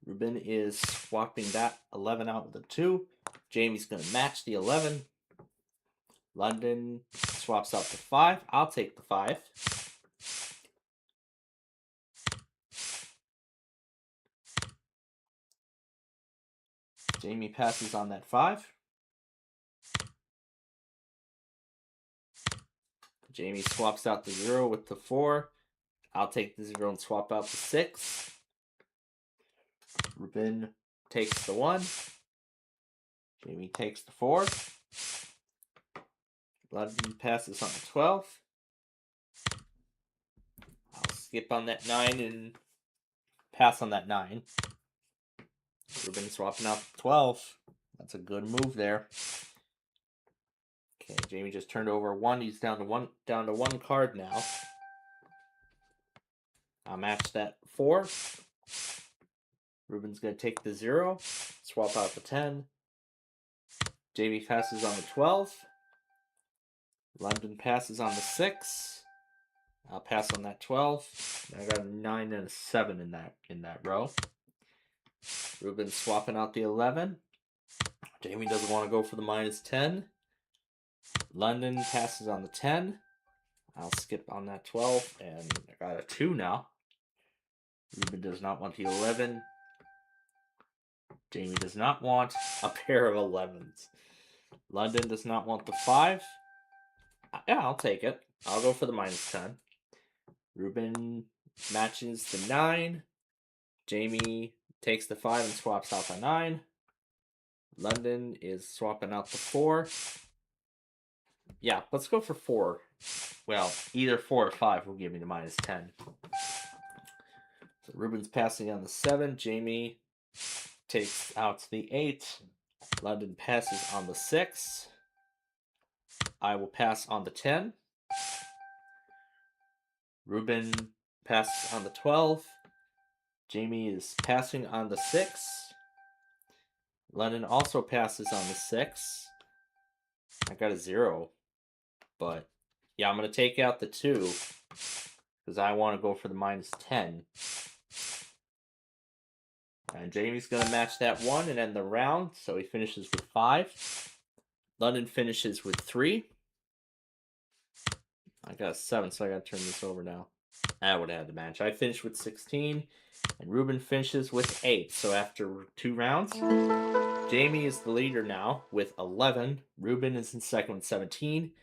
Ruben is swapping that 11 out with a 2. Jamie's going to match the 11. London swaps out the 5. I'll take the 5. Jamie passes on that 5. Jamie swaps out the 0 with the 4. I'll take the 0 and swap out the 6. Ruben takes the 1. Jamie takes the 4. London passes on the 12. I'll skip on that 9 and pass on that 9. Ruben swapping out the 12. That's a good move there. Okay, Jamie just turned over 1. He's down to one card now. I'll match that 4. Ruben's going to take the 0. Swap out the 10. Jamie passes on the 12. London passes on the 6. I'll pass on that 12. I got a 9 and a 7 in that row. Ruben swapping out the 11. Jamie doesn't want to go for the -10. London passes on the 10. I'll skip on that 12, and I got a 2 now. Ruben does not want the 11. Jamie does not want a pair of 11s. London does not want the 5. Yeah, I'll take it. I'll go for the -10. Ruben matches the 9. Jamie takes the 5 and swaps out the 9. London is swapping out the 4. Yeah, let's go for 4. Well, either 4 or 5 will give me the -10. So Ruben's passing on the 7. Jamie takes out the 8. London passes on the 6. I will pass on the 10. Ruben passes on the 12. Jamie is passing on the 6. London also passes on the 6. I got a 0. But, yeah, I'm going to take out the 2. Because I want to go for the -10. And Jamie's going to match that 1 and end the round. So he finishes with 5. London finishes with 3. I got a 7, so I got to turn this over now. I would have had the match. I finished with 16. And Ruben finishes with 8. So after 2 rounds, Jamie is the leader now with 11. Ruben is in second with 17.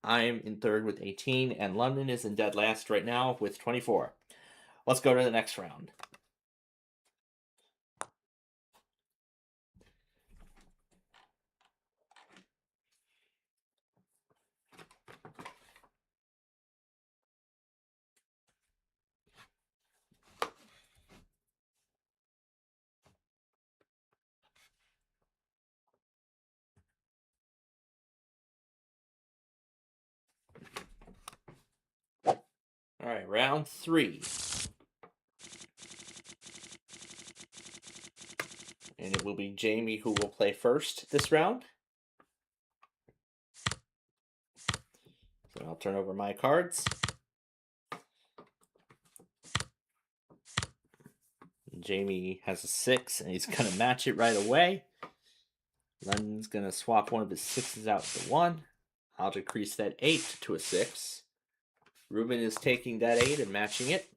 I am in third with 18. And London is in dead last right now with 24. Let's go to the next round. All right, round 3. And it will be Jamie who will play first this round. So I'll turn over my cards. Jamie has a 6, and he's going to match it right away. London's going to swap one of his 6s out with a 1. I'll decrease that 8 to a 6. Ruben is taking that 8 and matching it.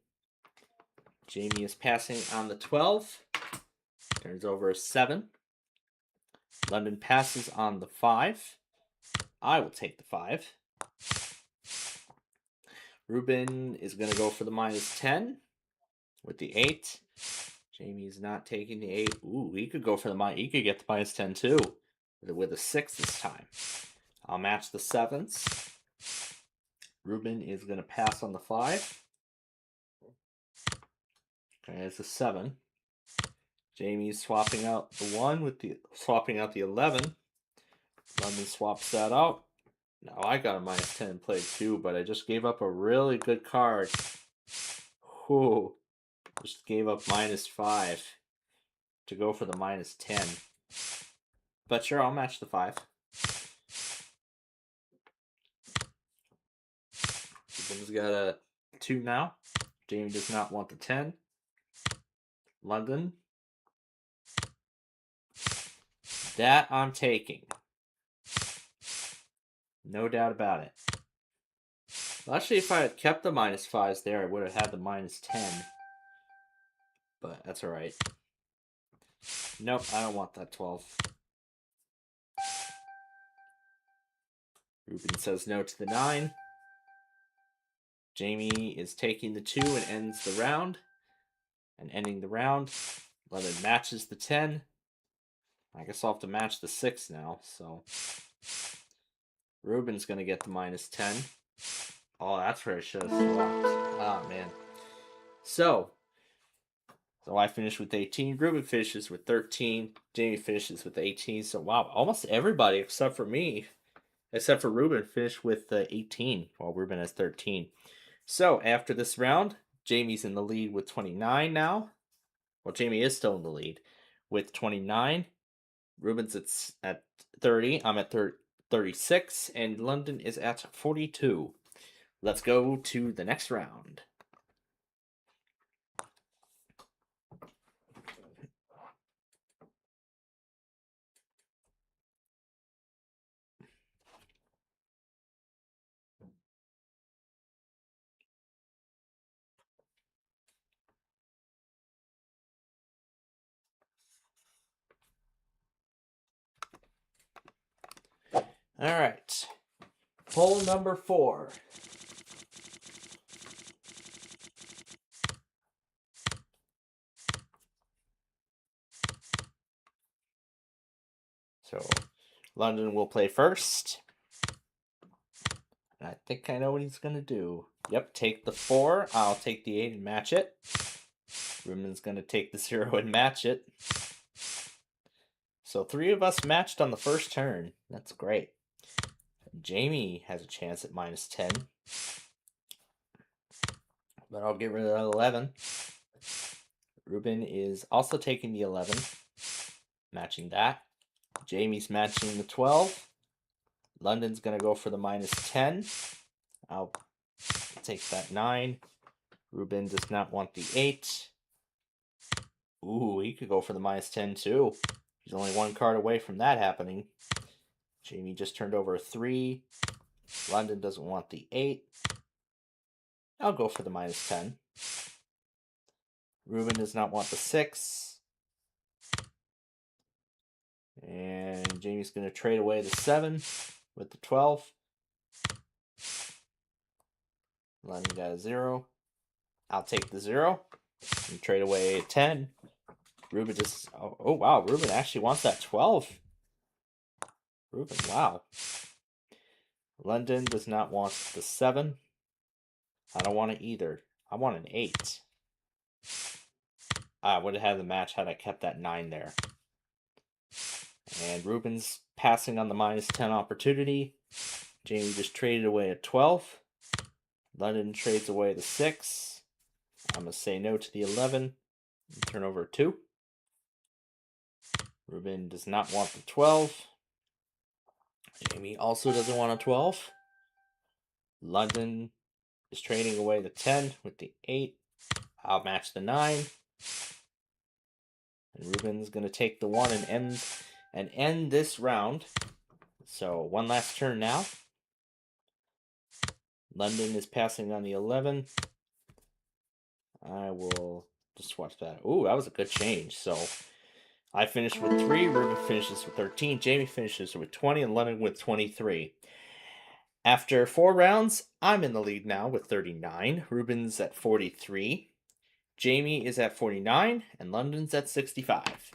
Jamie is passing on the 12. Turns over a 7. London passes on the 5. I will take the 5. Ruben is going to go for the -10 with the 8. Jamie's not taking the 8. Ooh, he could go for he could get the -10 too. with a 6 this time. I'll match the 7s. Ruben is going to pass on the 5. Okay, it's a 7. Jamie's swapping out the 1 with the swapping out the 11. London swaps that out. Now I got a -10 in play too, but I just gave up a really good card. Whew. Just gave up -5 to go for the -10. But sure, I'll match the 5. Ruben's got a 2 now. Jamie does not want the 10. London. That I'm taking. No doubt about it. Well, actually, if I had kept the -5s there, I would have had the -10. But that's alright. Nope, I don't want that 12. Ruben says no to the 9. Jamie is taking the 2 and ends the round. And ending the round, London matches the 10. I guess I'll have to match the 6 now, so Ruben's going to get the -10. Oh, that's where I should have swapped. Oh, man. So I finished with 18. Ruben finishes with 13. Jamie finishes with 18. So, wow, almost everybody except for me, except for Ruben, finished with 18, while Ruben has 13. So, after this round, Jamie's in the lead with 29 now. Well, Jamie is still in the lead with 29. Ruben's at 30. I'm at 36. And London is at 42. Let's go to the next round. All right. Poll number 4. So, London will play first. I think I know what he's going to do. Yep, take the 4. I'll take the 8 and match it. Ruben's going to take the 0 and match it. So 3 of us matched on the first turn. That's great. Jamie has a chance at -10. But I'll get rid of that 11. Ruben is also taking the 11. Matching that. Jamie's matching the 12. London's going to go for the -10. I'll take that 9. Ruben does not want the 8. Ooh, he could go for the -10 too. He's only 1 card away from that happening. Jamie just turned over a 3. London doesn't want the 8. I'll go for the -10. Ruben does not want the 6. And Jamie's going to trade away the 7 with the 12. London got a 0. I'll take the 0 and trade away a 10. Ruben just... Oh, wow. Ruben actually wants that 12. Ruben, wow. London does not want the 7. I don't want it either. I want an 8. I would have had the match had I kept that 9 there. And Ruben's passing on the -10 opportunity. Jamie just traded away a 12. London trades away the 6. I'm going to say no to the 11. And turn over a 2. Ruben does not want the 12. Jamie also doesn't want a 12. London is trading away the 10 with the 8. I'll match the 9. And Ruben's going to take the 1 and end this round. So one last turn now. London is passing on the 11. I will just watch that. Ooh, that was a good change. So I finished with 3. Ruben finishes with 13. Jamie finishes with 20. And London with 23. After 4 rounds, I'm in the lead now with 39. Ruben's at 43. Jamie is at 49. And London's at 65.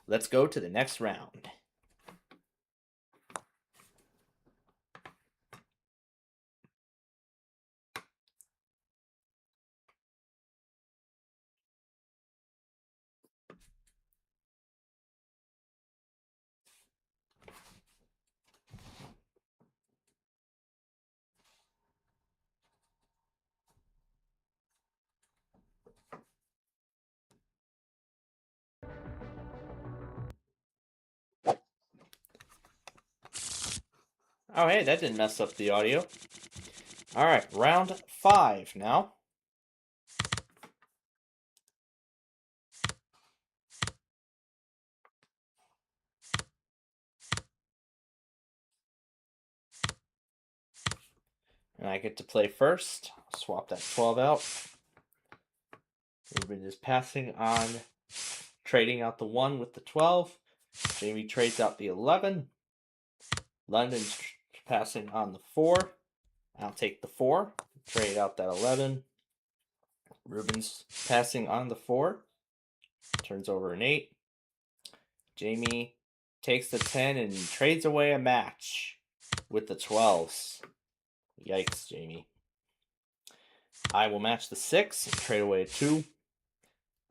Let's go to the next round. Oh, hey, that didn't mess up the audio. All right, round 5 now. And I get to play first. I'll swap that 12 out. Ruben is passing on, trading out the 1 with the 12. Jamie trades out the 11. London's passing on the 4. I'll take the 4. Trade out that 11. Ruben's passing on the 4. Turns over an 8. Jamie takes the 10 and trades away a match with the 12s. Yikes, Jamie. I will match the 6 and trade away a 2.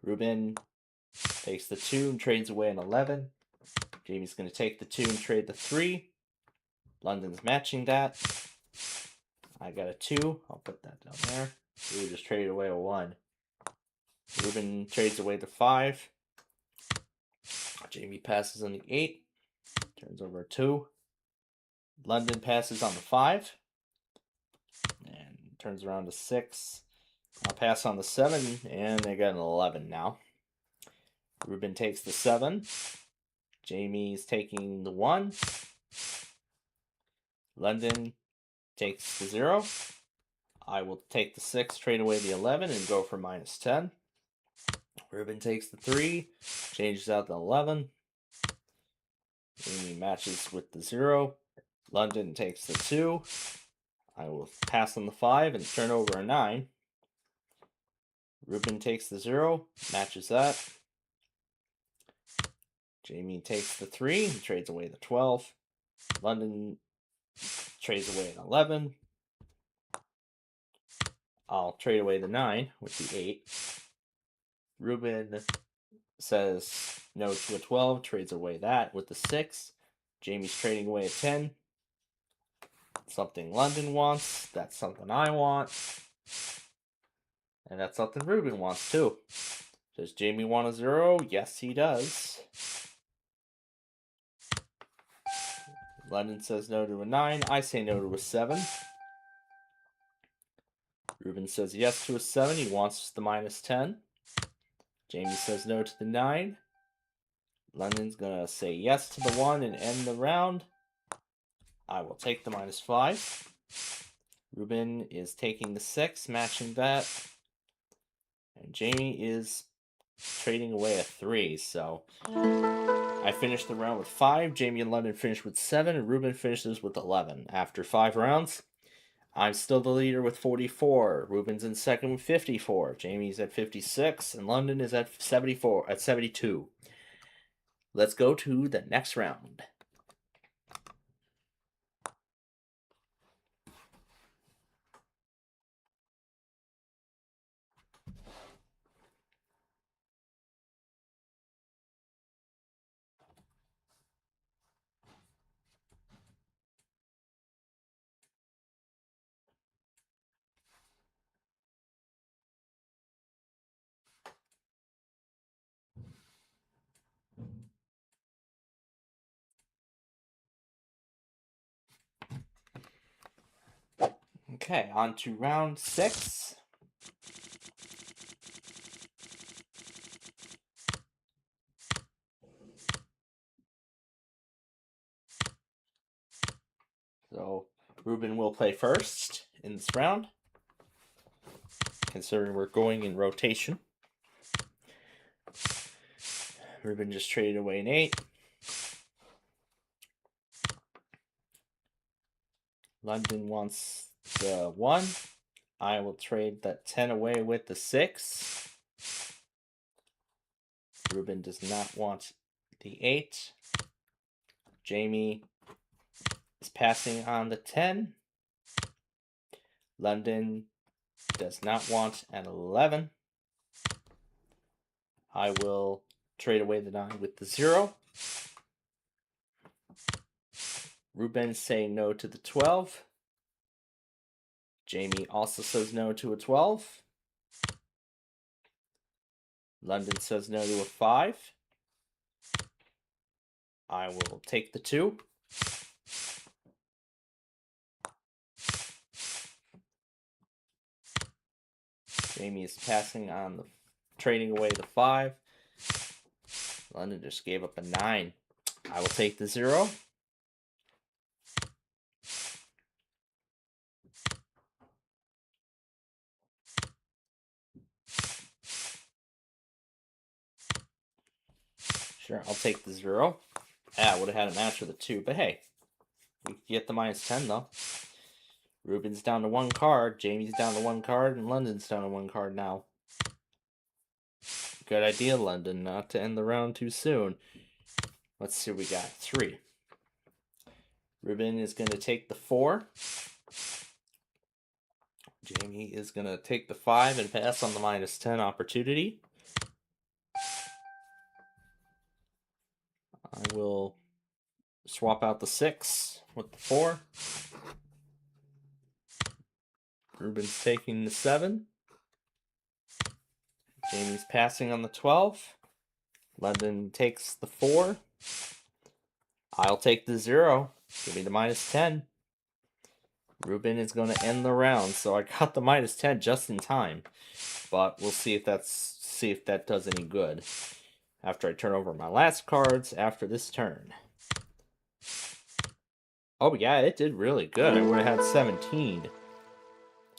Ruben takes the 2 and trades away an 11. Jamie's going to take the 2 and trade the 3. London's matching that. I got a 2. I'll put that down there. We just traded away a 1. Ruben trades away the 5. Jamie passes on the 8. Turns over a 2. London passes on the 5. And turns around to 6. I'll pass on the 7. And they got an 11 now. Ruben takes the 7. Jamie's taking the 1. London takes the 0. I will take the 6, trade away the 11, and go for minus 10. Ruben takes the 3, changes out the 11. Jamie matches with the 0. London takes the 2. I will pass on the 5 and turn over a 9. Ruben takes the 0, matches that. Jamie takes the 3 and trades away the 12. London trades away an 11. I'll trade away the 9 with the 8. Ruben says no to a 12, trades away that with the 6. Jamie's trading away a 10. Something London wants. That's something I want. And that's something Ruben wants too. Does Jamie want a 0? Yes, he does. London says no to a 9. I say no to a 7. Ruben says yes to a 7. He wants the minus 10. Jamie says no to the 9. London's going to say yes to the 1 and end the round. I will take the minus 5. Ruben is taking the 6, matching that. And Jamie is trading away a 3. So I finished the round with 5. Jamie and London finished with 7. And Ruben finishes with 11. After 5 rounds, I'm still the leader with 44. Ruben's in second with 54. Jamie's at 56. And London is at 72. Let's go to the next round. Okay, on to round 6. So Ruben will play first in this round, considering we're going in rotation. Ruben just traded away an 8. London wants the 1. I will trade that 10 away with the 6. Ruben does not want the 8. Jamie is passing on the 10. London does not want an 11. I will trade away the 9 with the 0. Ruben saying no to the 12. Jamie also says no to a 12. London says no to a 5. I will take the 2. Jamie is passing on the, trading away the 5. London just gave up a 9. I will take the 0. Sure, I'll take the 0. I would have had a match with a 2, but hey, we get the -10 though. Ruben's down to 1 card, Jamie's down to 1 card, and London's down to 1 card now. Good idea, London, not to end the round too soon. Let's see what we got. 3. Ruben is going to take the 4. Jamie is going to take the 5 and pass on the -10 opportunity. I will swap out the 6 with the 4. Ruben's taking the 7. Jamie's passing on the 12. London takes the 4. I'll take the 0. Give me the -10. Ruben is going to end the round, so I got the -10 just in time. But we'll see if that does any good after I turn over my last cards after this turn. Oh yeah, it did really good. I would have had 17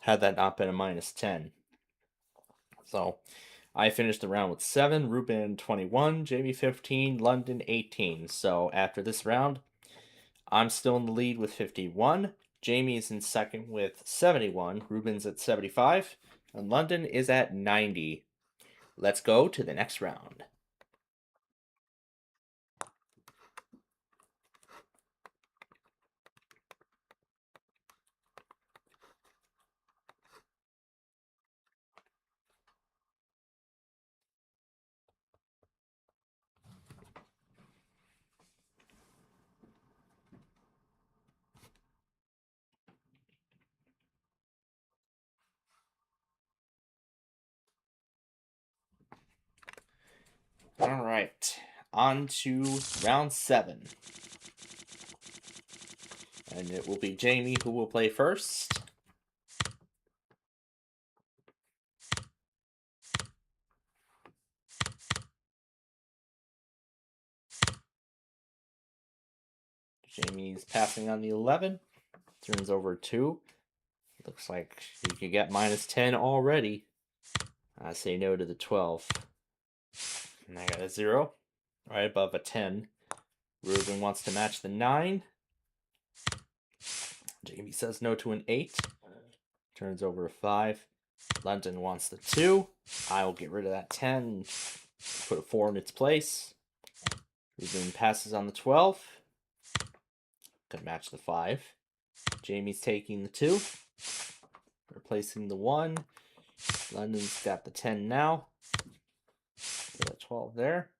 had that not been a -10. So I finished the round with 7, Ruben 21, Jamie 15, London 18. So after this round, I'm still in the lead with 51. Jamie is in second with 71. Ruben's at 75. And London is at 90. Let's go to the next round. All right, on to round 7. And it will be Jamie who will play first. Jamie's passing on the 11. Turns over 2. Looks like you can get -10 already. I say no to the 12. And I got a 0. Right above a 10. Ruben wants to match the 9. Jamie says no to an 8. Turns over a 5. London wants the 2. I will get rid of that 10. Put a 4 in its place. Ruben passes on the 12. Gonna match the 5. Jamie's taking the 2. Replacing the 1. London's got the 10 now. Put a 12 there.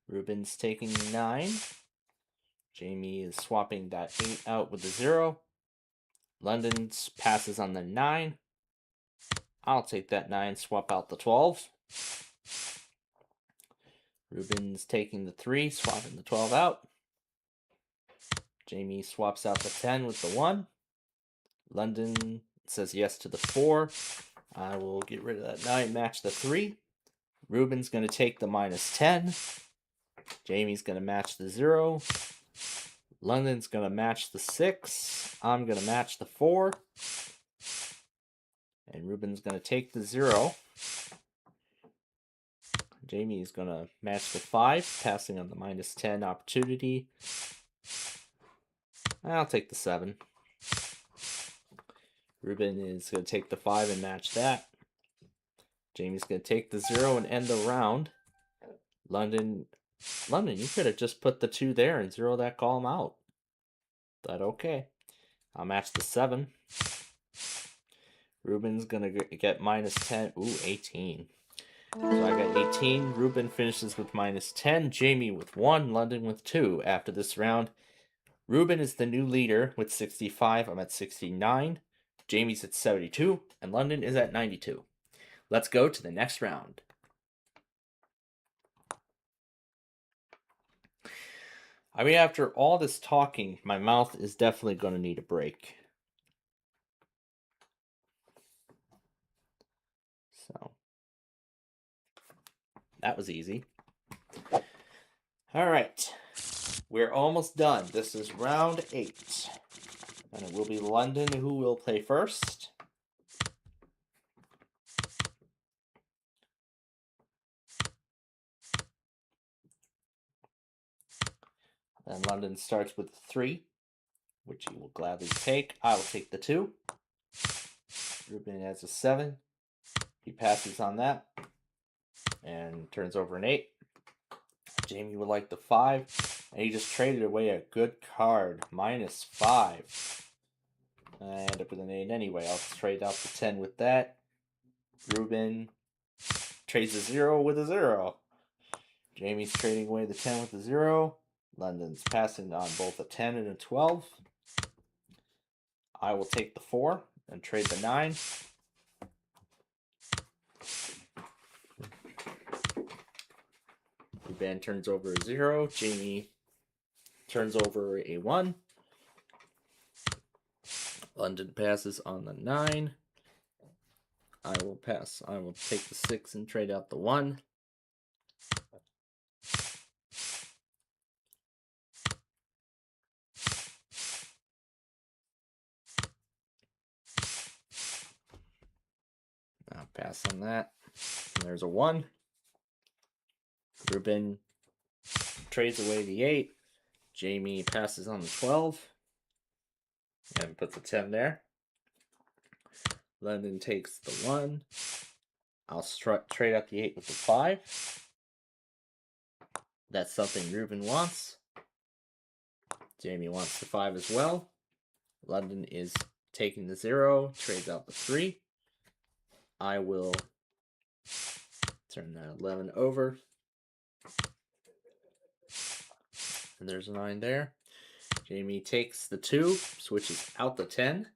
Ruben's taking 9. Jamie is swapping that 8 out with the 0. London's passes on the 9. I'll take that 9, swap out the 12. Ruben's taking the 3, swapping the 12 out. Jamie swaps out the 10 with the 1. London says yes to the 4. I will get rid of that 9, match the 3. Ruben's going to take the -10. Jamie's going to match the 0. London's going to match the 6. I'm going to match the 4. And Ruben's going to take the 0. Jamie's going to match the 5, passing on the -10 opportunity. I'll take the 7. Ruben is going to take the 5 and match that. Jamie's going to take the 0 and end the round. London, you could have just put the 2 there and 0 that column out. But okay. I'll match the 7. Ruben's going to get -10. Ooh, 18. So I got 18. Ruben finishes with -10. Jamie with 1. London with 2. After this round, Ruben is the new leader with 65. I'm at 69. Jamie's at 72. And London is at 92. Let's go to the next round. I mean, after all this talking, my mouth is definitely going to need a break. That was easy. All right. We're almost done. This is round 8. And it will be London who will play first. Then London starts with 3, which he will gladly take. I will take the 2. Ruben has a 7. He passes on that and turns over an 8. Jamie would like the 5, and he just traded away a good card, -5. I end up with an 8 anyway. I'll trade out the 10 with that. Ruben trades a 0 with a 0. Jamie's trading away the 10 with the 0. London's passing on both a 10 and a 12. I will take the 4 and trade the 9. Ruben turns over a 0. Jamie turns over a 1. London passes on the 9. I will pass. I will take the 6 and trade out the 1. I'll pass on that. And there's a 1. Ruben trades away the 8. Jamie passes on the 12. And puts a 10 there. London takes the 1. I'll trade out the 8 with the 5. That's something Ruben wants. Jamie wants the 5 as well. London is taking the 0, trades out the 3. I will turn that 11 over. And there's a 9 there. Jamie takes the 2, switches out the 10.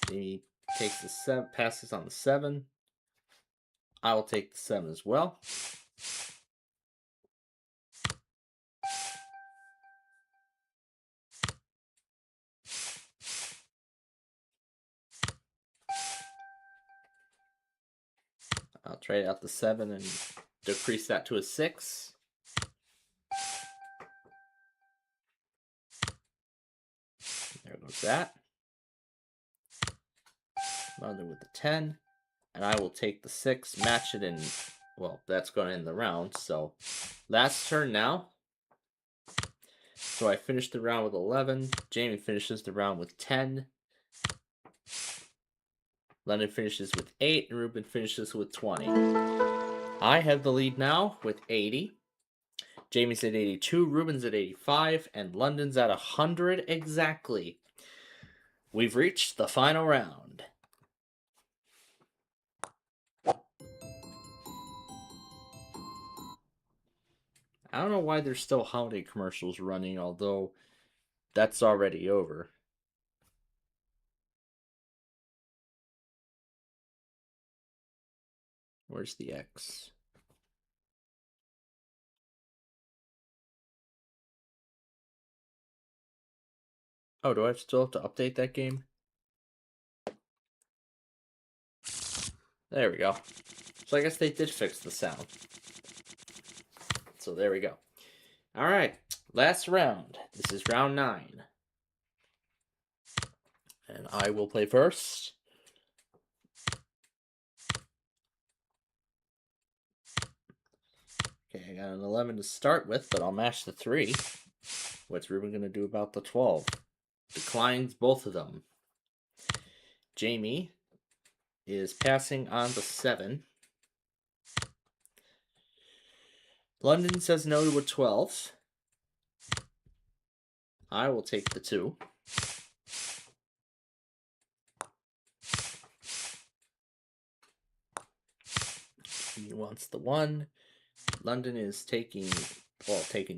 Jamie takes the 7, passes on the 7. I will take the 7 as well. I'll trade out the 7 and decrease that to a 6. There goes that. London with the 10. And I will take the 6, match it in. Well, that's going to end the round. So, last turn now. So I finished the round with 11. Jamie finishes the round with 10. London finishes with 8. And Ruben finishes with 20. I have the lead now with 80. Jamie's at 82. Ruben's at 85. And London's at 100 exactly. We've reached the final round. I don't know why there's still holiday commercials running, although that's already over. Where's the X? Oh, do I still have to update that game? There we go. So I guess they did fix the sound. So there we go. All right, last round. This is round 9. And I will play first. Okay, I got an 11 to start with, but I'll match the 3. What's Ruben going to do about the 12? Declines both of them. Jamie is passing on the 7. London says no to a 12. I will take the 2. He wants the 1. London is taking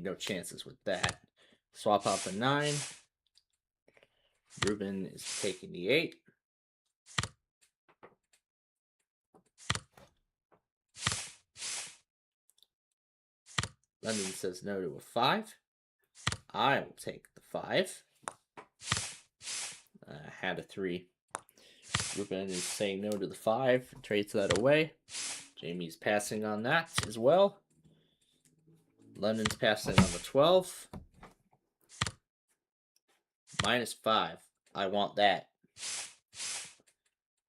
no chances with that. Swap out the 9. Ruben is taking the 8. London says no to a 5. I will take the 5. I had a 3. Ruben is saying no to the 5. Trades that away. Jamie's passing on that as well. London's passing on the 12. -5. I want that.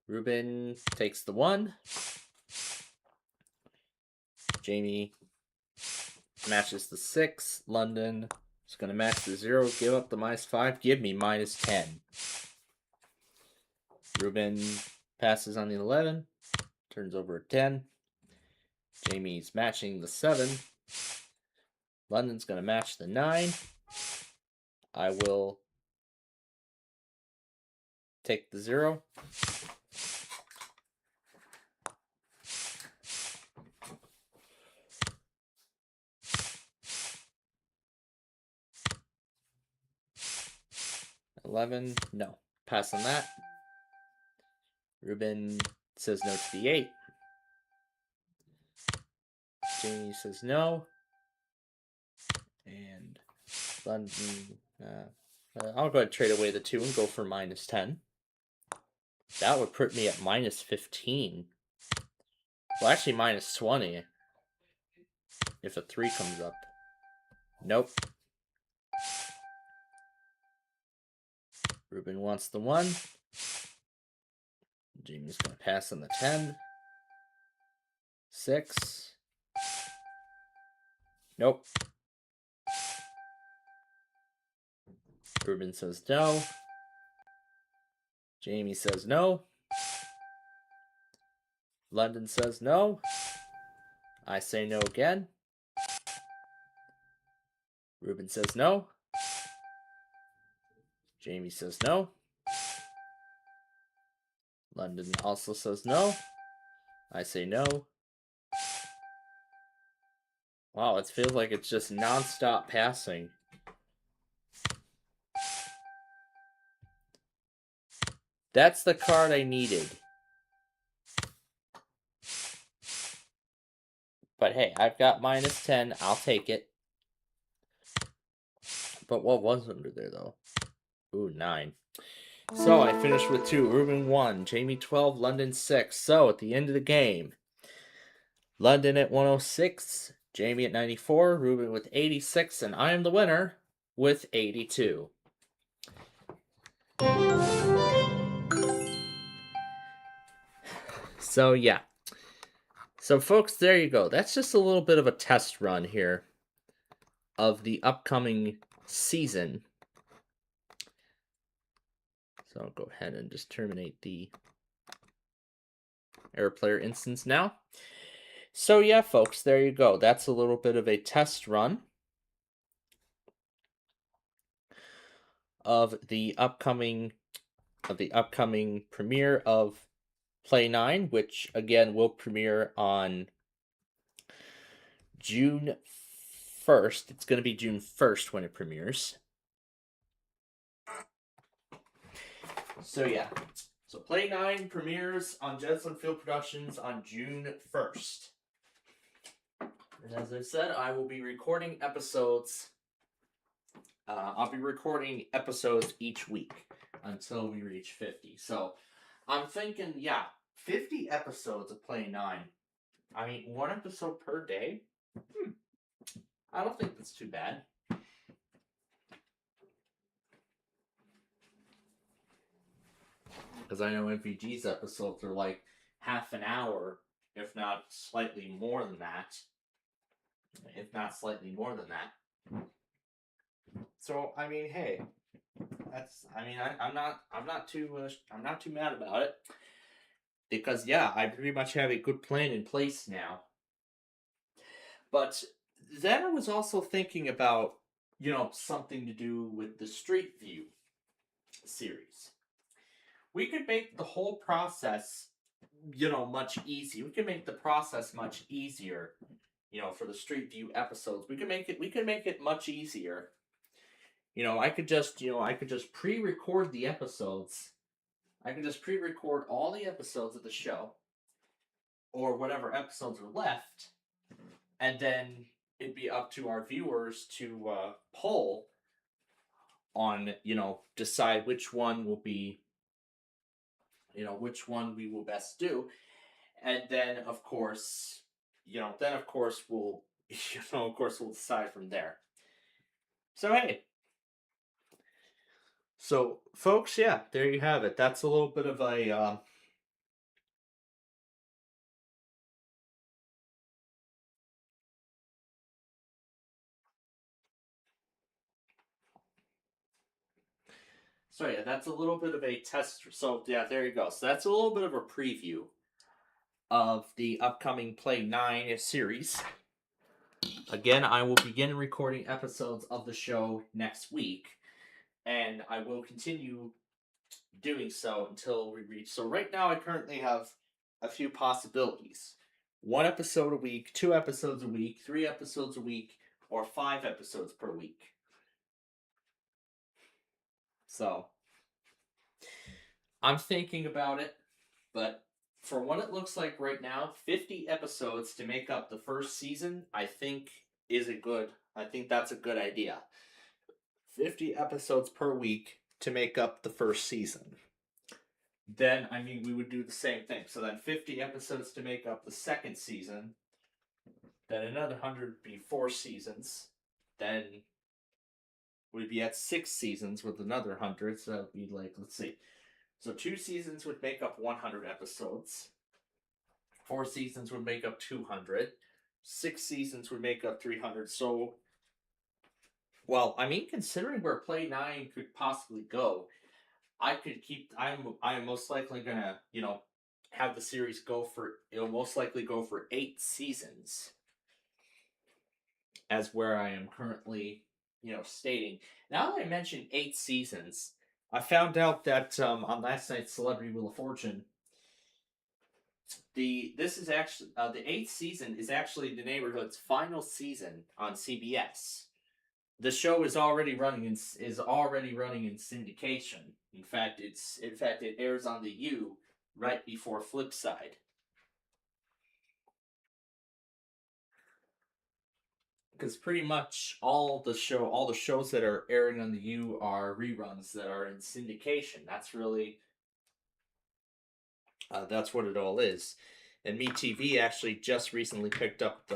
Ruben takes the 1. Jamie matches the 6. London is going to match the 0. Give up the -5. Give me -10. Ruben passes on the 11. Turns over a 10. Jamie's matching the 7. London's going to match the 9. I will take the 0. $11. No. Pass on that. Ruben says no to the 8. Jamie says no. And London, I'll go ahead and trade away the 2 and go for -10. That would put me at -15. Well, actually -20 if a 3 comes up. Nope. Ruben wants the 1. Jamie's going to pass on the 10. 6. Nope. Ruben says no. Jamie says no. London says no. I say no again. Ruben says no. Jamie says no. London also says no. I say no. Wow, it feels like it's just non-stop passing. That's the card I needed. But hey, I've got -10. I'll take it. But what was under there, though? Ooh, 9. So I finished with 2. Ruben 1, Jamie 12, London 6. So at the end of the game, London at 106, Jamie at 94, Ruben with 86, and I am the winner with 82. So yeah. So folks, there you go. That's just a little bit of a test run here of the upcoming season. So I'll go ahead and just terminate the Error Player instance now. So yeah, folks, there you go. That's a little bit of a test run of the upcoming premiere of Play 9, which again will premiere on June 1st. It's going to be June 1st when it premieres. So yeah, so Play 9 premieres on Jensen Field Productions on June 1st. And as I said, I will be recording episodes. I'll be recording episodes each week until we reach 50. So I'm thinking, yeah, 50 episodes of Play 9. I mean, 1 episode per day? I don't think that's too bad. Because I know MVG's episodes are like half an hour, if not slightly more than that. So I mean, hey, that's. I mean, I'm not too mad about it. Because yeah, I pretty much have a good plan in place now. But then I was also thinking about, something to do with the Street View series. We could make the whole process, much easier. We could make the process much easier, for the Street View episodes. We could make it much easier. I could just pre-record the episodes. I could just pre-record all the episodes of the show, or whatever episodes are left, and then it'd be up to our viewers to poll on, decide which one will be, which one we will best do. And then, of course, we'll, we'll decide from there. So, hey. So, folks, yeah, there you have it. That's a little bit of a, So yeah, that's a little bit of a test. So yeah, there you go. So that's a little bit of a preview of the upcoming Play 9 series. Again, I will begin recording episodes of the show next week, and I will continue doing so until we reach. So right now, I currently have a few possibilities: 1 episode a week, 2 episodes a week, 3 episodes a week, or 5 episodes per week. So, I'm thinking about it, but for what it looks like right now, 50 episodes to make up the first season, I think that's a good idea. 50 episodes per week to make up the first season. Then, we would do the same thing. So then 50 episodes to make up the second season. Then another 100 would be 4 seasons. Then we'd be at 6 seasons with another 100. So that would be like, let's see. So 2 seasons would make up 100 episodes. 4 seasons would make up 200. 6 seasons would make up 300. So, well, considering where Play 9 could possibly go, I'm most likely gonna, have the series it'll most likely go for 8 seasons. As where I am currently, stating. Now that I mentioned 8 seasons, I found out that on last night's Celebrity Wheel of Fortune, the 8th season is actually The Neighborhood's final season on CBS. The show is already running in syndication. In fact, it airs on the U right before Flipside. Because pretty much all the shows that are airing on the U are reruns that are in syndication. That's really that's what it all is. And MeTV actually just recently picked up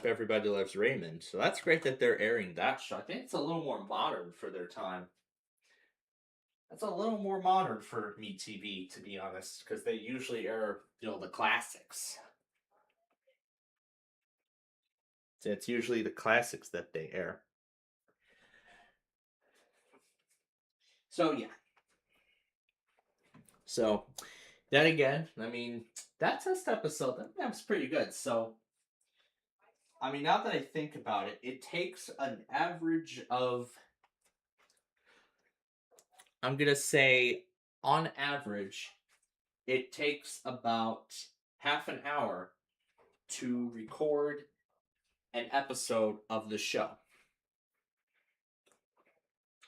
Everybody Loves Raymond. So that's great that they're airing that show. I think it's a little more modern for their time. That's a little more modern for MeTV, to be honest, because they usually air, the classics. So it's usually the classics that they air. So, yeah. So, then again, that test episode, that was pretty good. So, now that I think about it, it takes an average of, I'm going to say, on average, it takes about half an hour to record an episode of the show.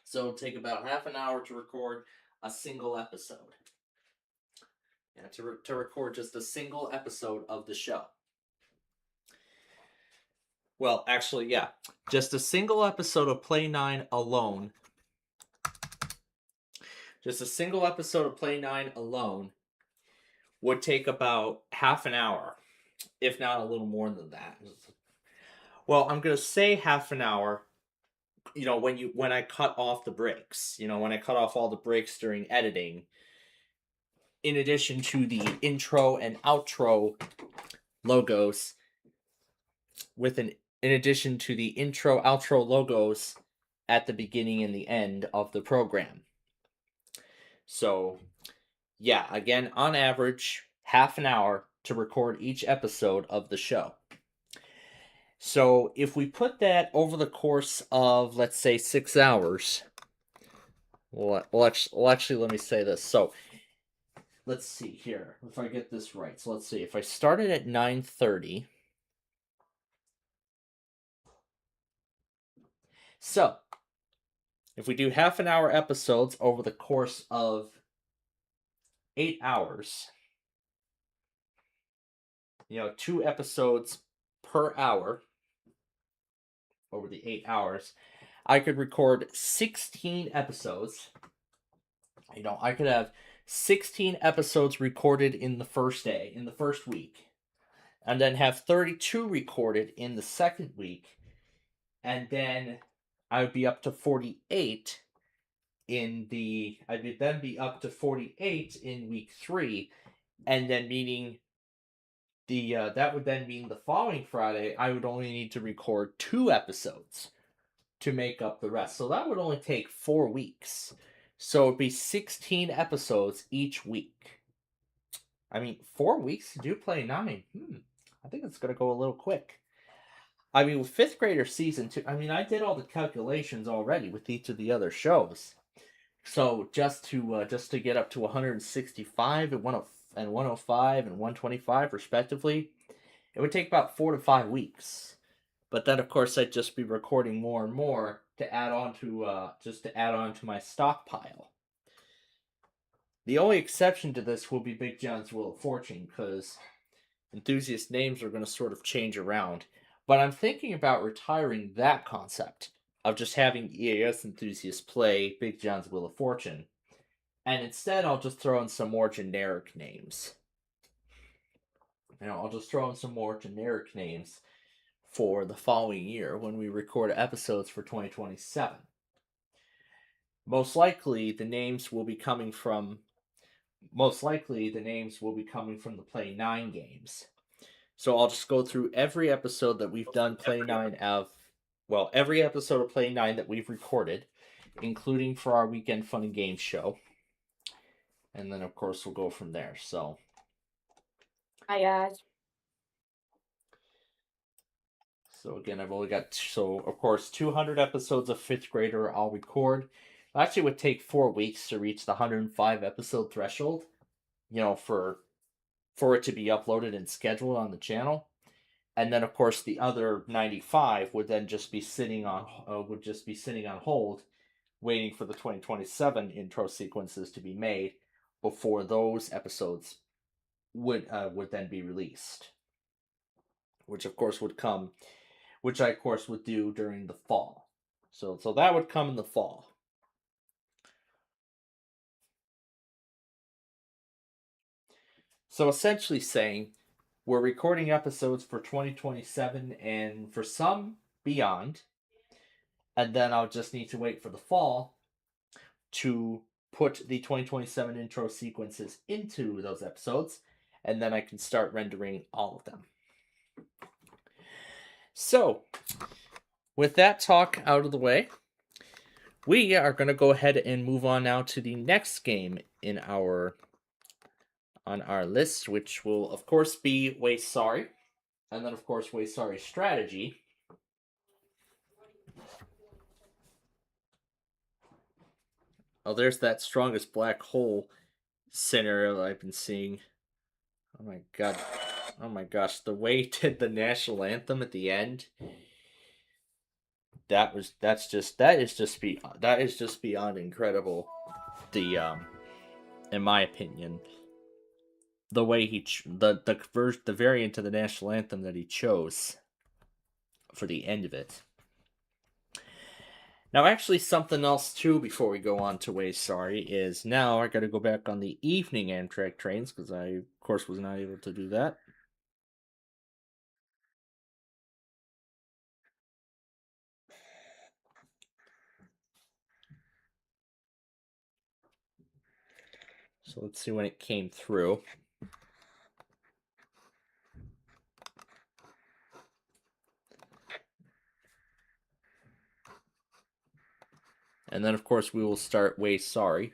So it'll take about half an hour to record a single episode. Yeah, to record just a single episode of the show. Well, actually, yeah. Just a single episode of Play 9 alone. Just a single episode of Play 9 alone would take about half an hour, if not a little more than that. Well, I'm going to say half an hour, when I cut off the breaks. When I cut off all the breaks during editing. In addition to the intro and outro logos. In addition to the intro, outro logos at the beginning and the end of the program. So, yeah, again, on average, half an hour to record each episode of the show. So if we put that over the course of, let's say, 6 hours, well, actually, let me say this. So let's see here, if I get this right. So let's see, if I started at 9:30, so if we do half an hour episodes over the course of 8 hours, 2 episodes per hour over the 8 hours, I could record 16 episodes. I could have 16 episodes recorded in the first week, and then have 32 recorded in the second week, and then I would be up to 48 in week 3, and then meaning that would then mean the following Friday I would only need to record 2 episodes to make up the rest. So that would only take 4 weeks. So it'd be 16 episodes each week. I mean, 4 weeks to do Play 9. I think it's going to go a little quick. I mean, with 5th Grader Season 2, I mean, I did all the calculations already with each of the other shows. So just to get up to 165 and 105 and 125 respectively, it would take about 4 to 5 weeks. But then, of course, I'd just be recording more and more to add on to my stockpile. The only exception to this will be Big John's Wheel of Fortune, because enthusiast names are going to sort of change around. But I'm thinking about retiring that concept of just having EAS enthusiasts play Big John's Wheel of Fortune. And instead, I'll just throw in some more generic names. I'll just throw in some more generic names for the following year when we record episodes for 2027. Most likely, the names will be coming from the Play 9 games. So I'll just go through every episode that we've done every episode of Play 9 that we've recorded, including for our Weekend Fun and Games show. And then, of course, we'll go from there. So, hi, guys. So again, I've only got, of course, 200 episodes of 5th Grader I'll record. It actually would take 4 weeks to reach the 105 episode threshold, for it to be uploaded and scheduled on the channel. And then, of course, the other 95 would then just be sitting on hold, waiting for the 2027 intro sequences to be made before those episodes would then be released, which I of course would do during the fall. So that would come in the fall. So essentially saying, we're recording episodes for 2027 and for some beyond, and then I'll just need to wait for the fall to put the 2027 intro sequences into those episodes, and then I can start rendering all of them. So, with that talk out of the way, we are going to go ahead and move on now to the next game on our list, which will, of course, be Way Sorry, and then, of course, Way Sorry Strategy. Oh, there's that strongest black hole scenario I've been seeing. Oh my god. Oh my gosh, the way he did the national anthem at the end. That is just beyond incredible. In my opinion, the way the variant of the national anthem that he chose for the end of it. Now, actually, something else, too, before we go on to Way Sorry, is now I gotta go back on the evening Amtrak trains, because I, of course, was not able to do that. So let's see when it came through. And then, of course, we will start Way Sorry.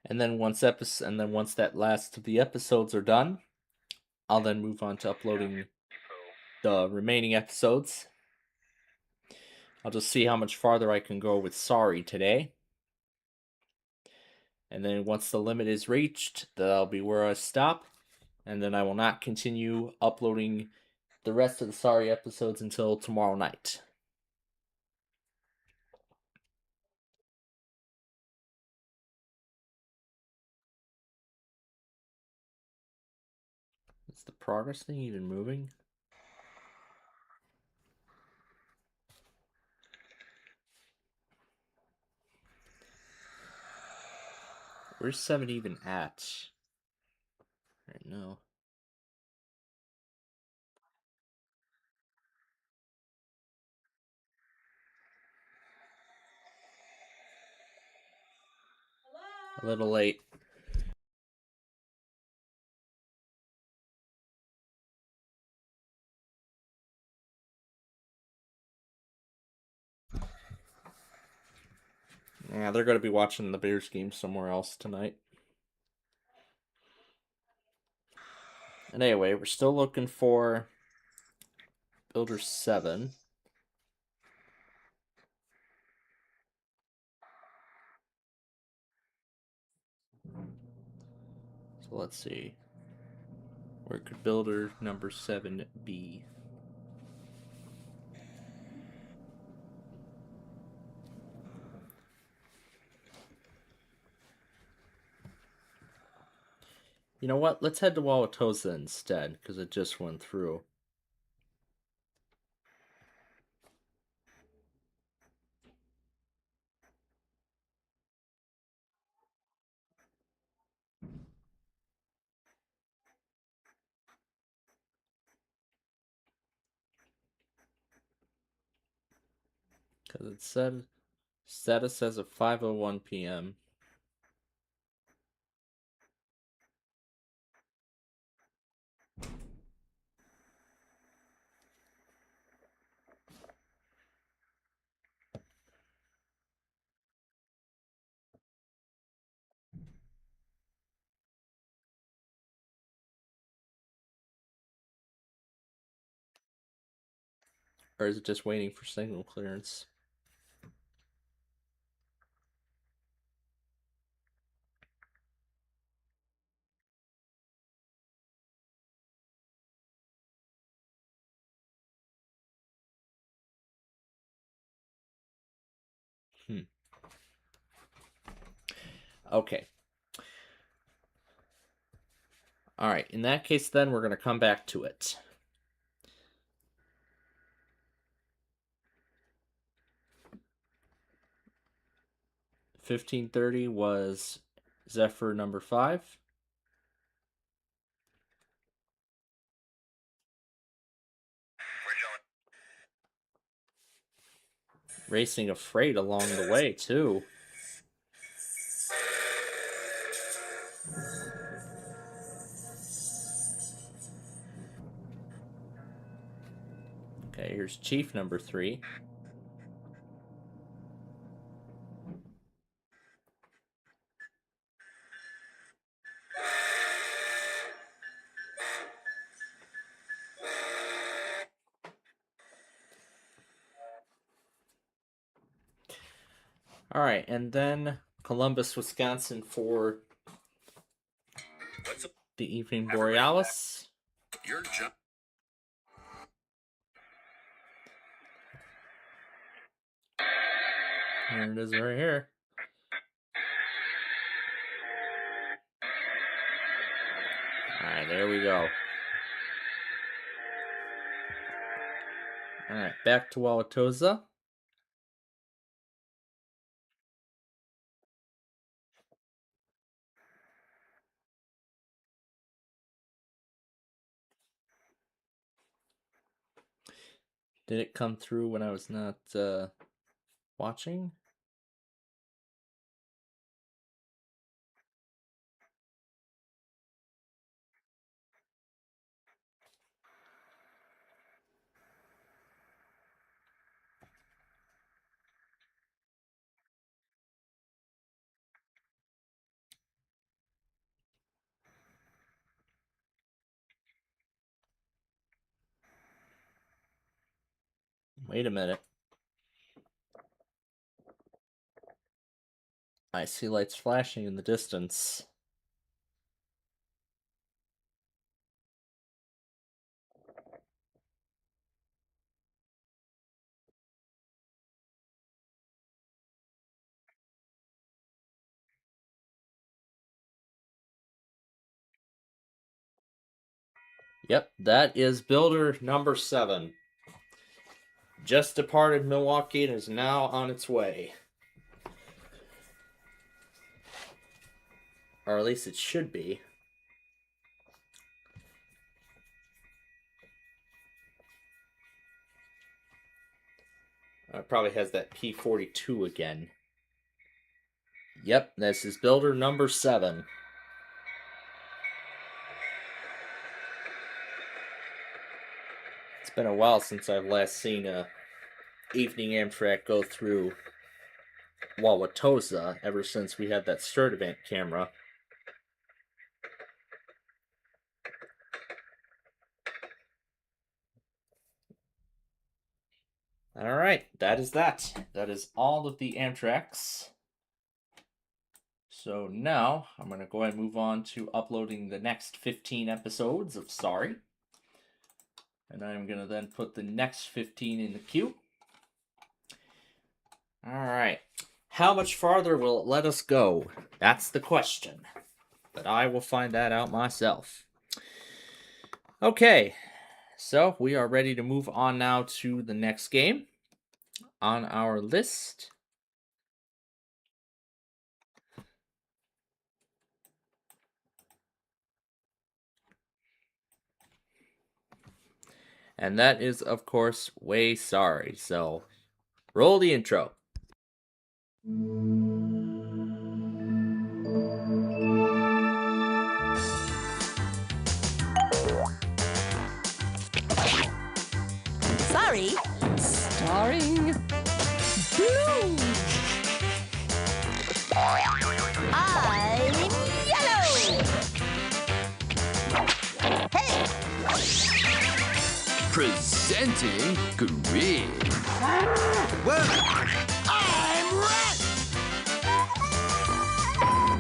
And then once that last of the episodes are done, I'll then move on to uploading the remaining episodes. I'll just see how much farther I can go with Sorry today. And then once the limit is reached, that'll be where I stop. And then I will not continue uploading the rest of the Sorry episodes until tomorrow night. Is the progress thing even moving? Where's 7 even at? Right now. A little late. Yeah, they're going to be watching the Bears game somewhere else tonight. And anyway, we're still looking for Builder 7. So let's see. Where could Builder number 7 be? You know what? Let's head to Wauwatosa instead, because it just went through. Because it said status as of 5:01 p.m. Or is it just waiting for signal clearance? Okay. Alright, in that case then, we're going to come back to it. $15.30 was Zephyr number 5. Racing a freight along the way, too. Okay, here's Chief number 3. Alright, and then Columbus, Wisconsin for the Evening Borealis. Your job. Here it is right here. Alright, there we go. Alright, back to Wauwatosa. Did it come through when I was not watching? Wait a minute. I see lights flashing in the distance. Yep, that is builder number 7. Just departed Milwaukee and is now on its way. Or at least it should be. It probably has that P42 again. Yep, this is builder number 7. It's been a while since I've last seen a evening Amtrak go through Wauwatosa, ever since we had that Sturdivant camera. Alright, that is that. That is all of the Amtraks. So now, I'm going to go ahead and move on to uploading the next 15 episodes of Sorry. And I'm going to then put the next 15 in the queue. Alright. How much farther will it let us go? That's the question. But I will find that out myself. Okay. So, we are ready to move on now to the next game on our list. And that is, of course, Way Sorry. So, roll the intro. Sorry. Starring Blue. I'm yellow. Hey. Presenting green. Well, I'm red.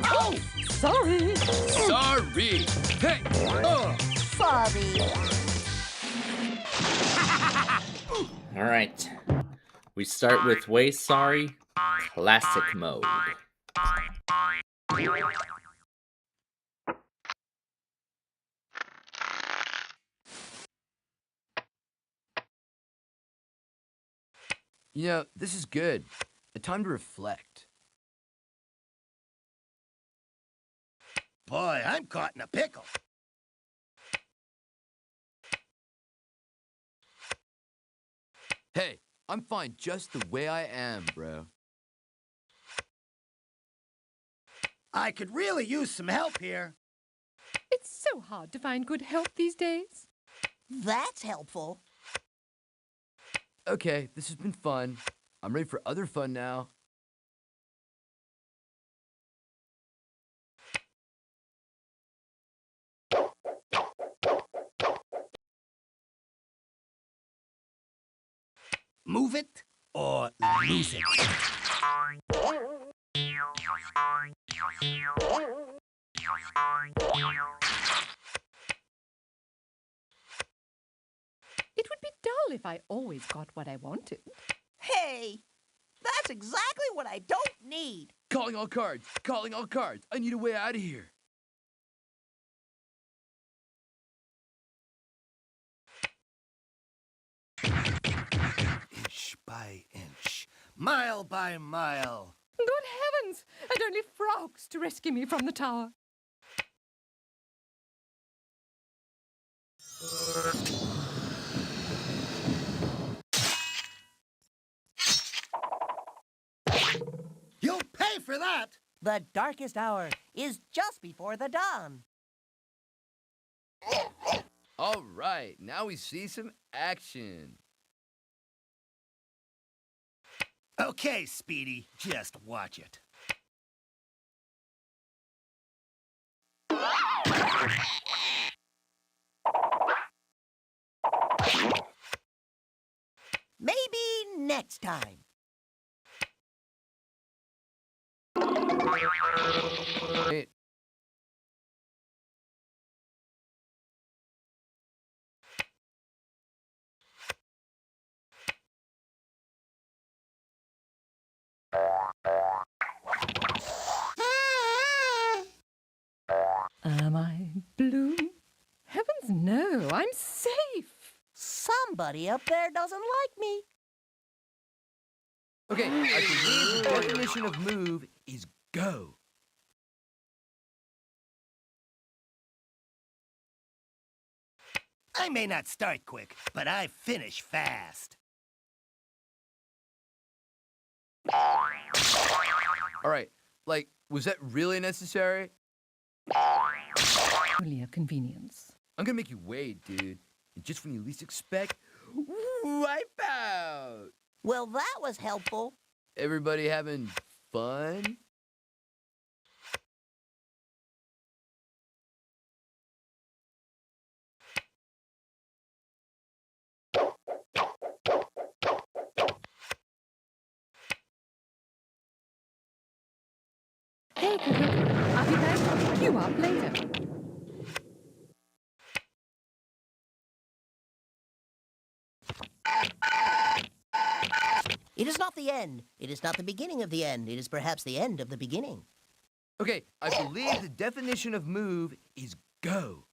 Oh, sorry. Sorry. Hey. Sorry. Alright. We start with Way Sorry, Classic Mode. You know, this is good. A time to reflect. Boy, I'm caught in a pickle. Hey, I'm fine just the way I am, bro. I could really use some help here. It's so hard to find good help these days. That's helpful. Okay, this has been fun. I'm ready for other fun now. Move it or lose it. It would be dull if I always got what I wanted. Hey, that's exactly what I don't need. Calling all cards! Calling all cards! I need a way out of here! Inch by inch, mile by mile. Good heavens! And only frogs to rescue me from the tower. You'll pay for that. The darkest hour is just before the dawn. All right, now we see some action. Okay, Speedy, just watch it. Maybe next time. Hey. Am I blue? Heavens Heavens, no, I'm safe. Somebody up there doesn't like me. Okay, I believe the definition of move is go. I may not start quick, but I finish fast. All right, like, was that really necessary? Only a convenience. I'm gonna make you wait, dude. And just when you least expect, wipe out. Well, that was helpful. Everybody having fun? Hey, Cookie, I'll be back to pick you up later. It is not the end. It is not the beginning of the end. It is perhaps the end of the beginning. Okay, I believe the definition of move is go.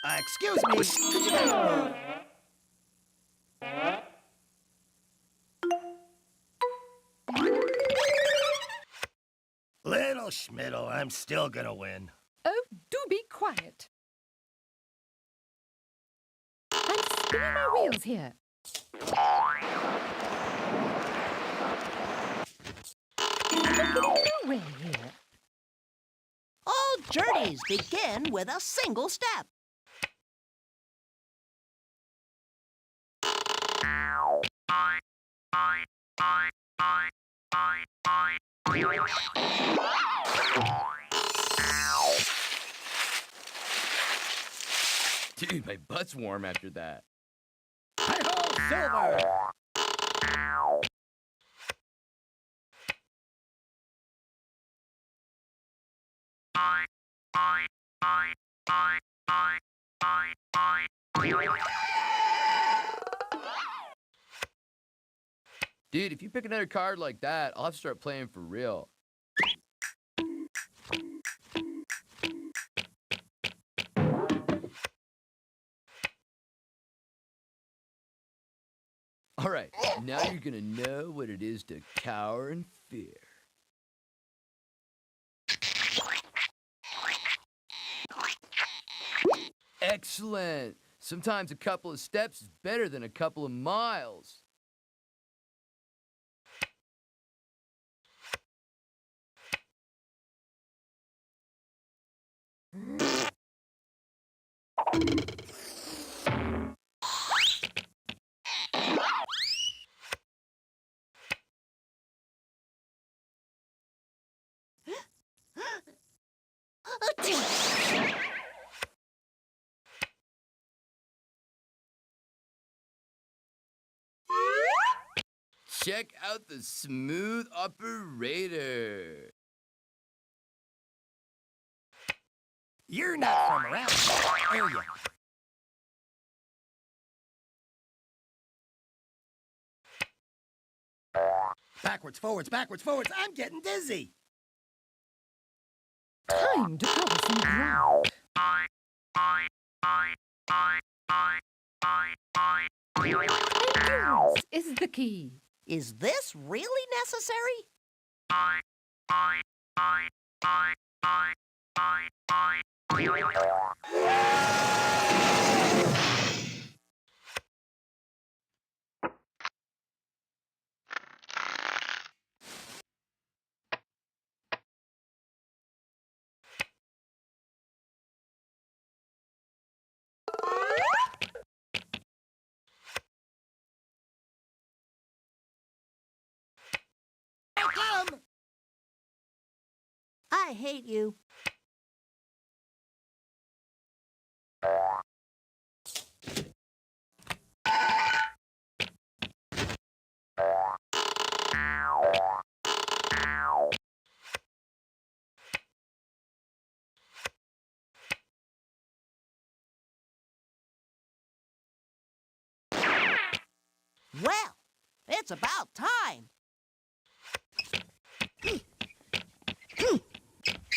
Excuse me. Could you guys move? Little Schmiddle, I'm still gonna win. Oh, do be quiet. I'm spinning my wheels here. I'm getting nowhere here. All journeys begin with a single step. Dude, my butt's warm after that. Hi-ho, Silver! Dude, if you pick another card like that, I'll have to start playing for real. All right, now you're gonna know what it is to cower in fear. Excellent. Sometimes a couple of steps is better than a couple of miles. Check out the smooth operator. You're not from around here, are you? Backwards, forwards, backwards, forwards. I'm getting dizzy. Time to cover some ground. Endurance is the key. Is this really necessary? I hate you. Well, it's about time.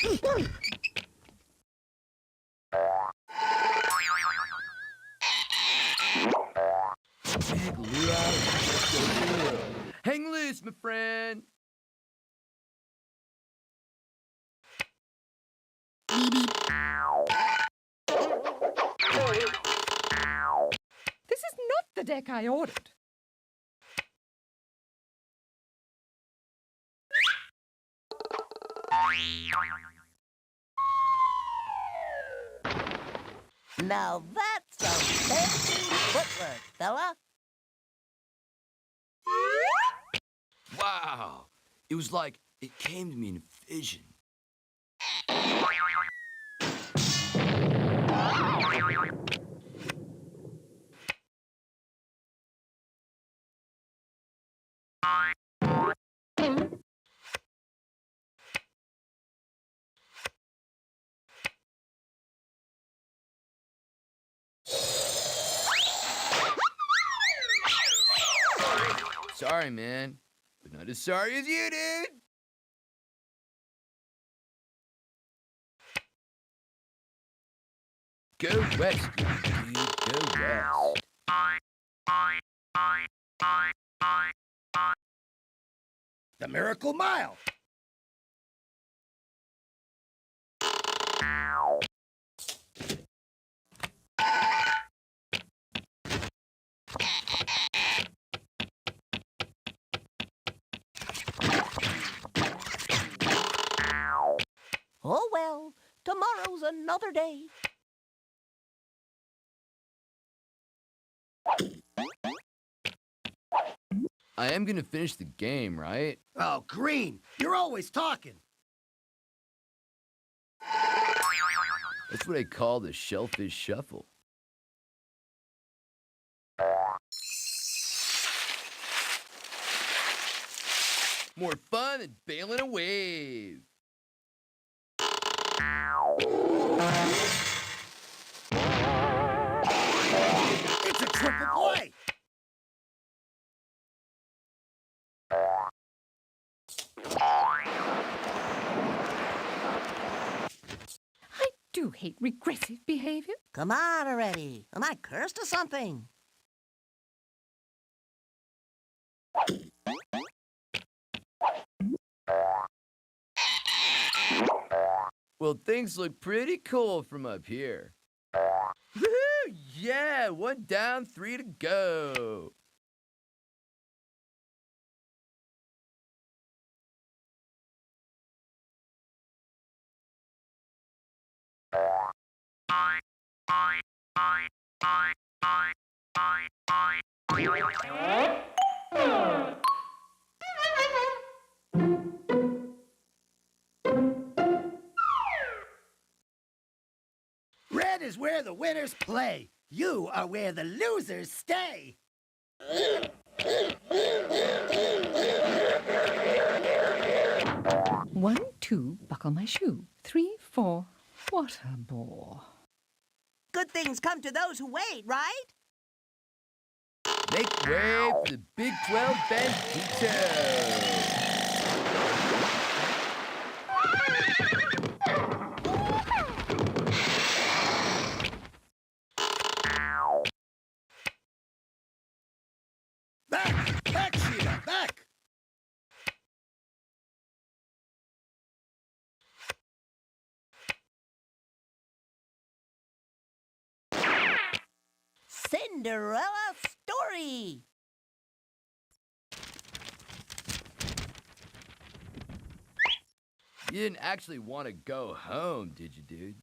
Big luau. Hang loose, my friend. This is not the deck I ordered. Now that's some fancy footwork, fella. Wow. It was like it came to me in a vision. Sorry, man. But not as sorry as you, dude. Go west, dude. Go west. The Miracle Mile. Oh well, tomorrow's another day. I am gonna finish the game, right? Oh, Green, you're always talking. That's what I call the Shellfish Shuffle. More fun than bailing a wave. It's a triple play. I do hate regressive behavior. Come on already. Am I cursed or something? Well, things look pretty cool from up here. Woohoo! Yeah, 1 down, 3 to go. Red is where the winners play. You are where the losers stay. 1, 2, buckle my shoe. 3, 4, what a bore. Good things come to those who wait, right? Make way for the Big 12 Bandito. Back, Sheila, back. Cinderella story. You didn't actually want to go home, did you, dude?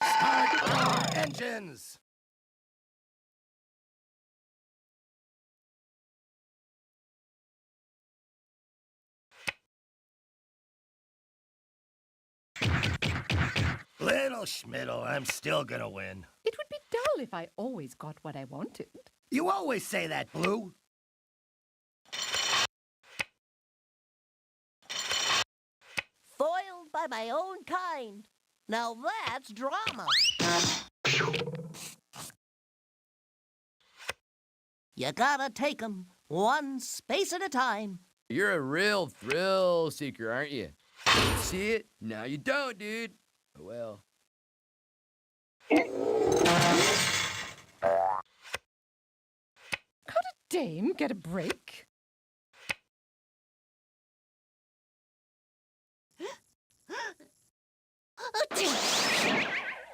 Start our engines. Little Schmiddle, I'm still gonna win. It would be dull if I always got what I wanted. You always say that, Blue. Foiled by my own kind. Now that's drama. You gotta take 'em one space at a time. You're a real thrill seeker, aren't you? You see it? Now you don't, dude. Oh, well. Could a dame get a break?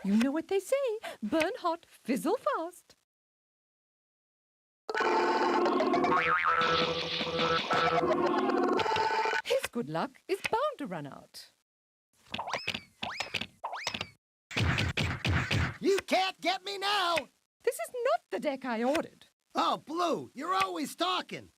You know what they say, burn hot, fizzle fast. His good luck is bound to run out. You can't get me now! This is not the deck I ordered. Oh, Blue, you're always talking.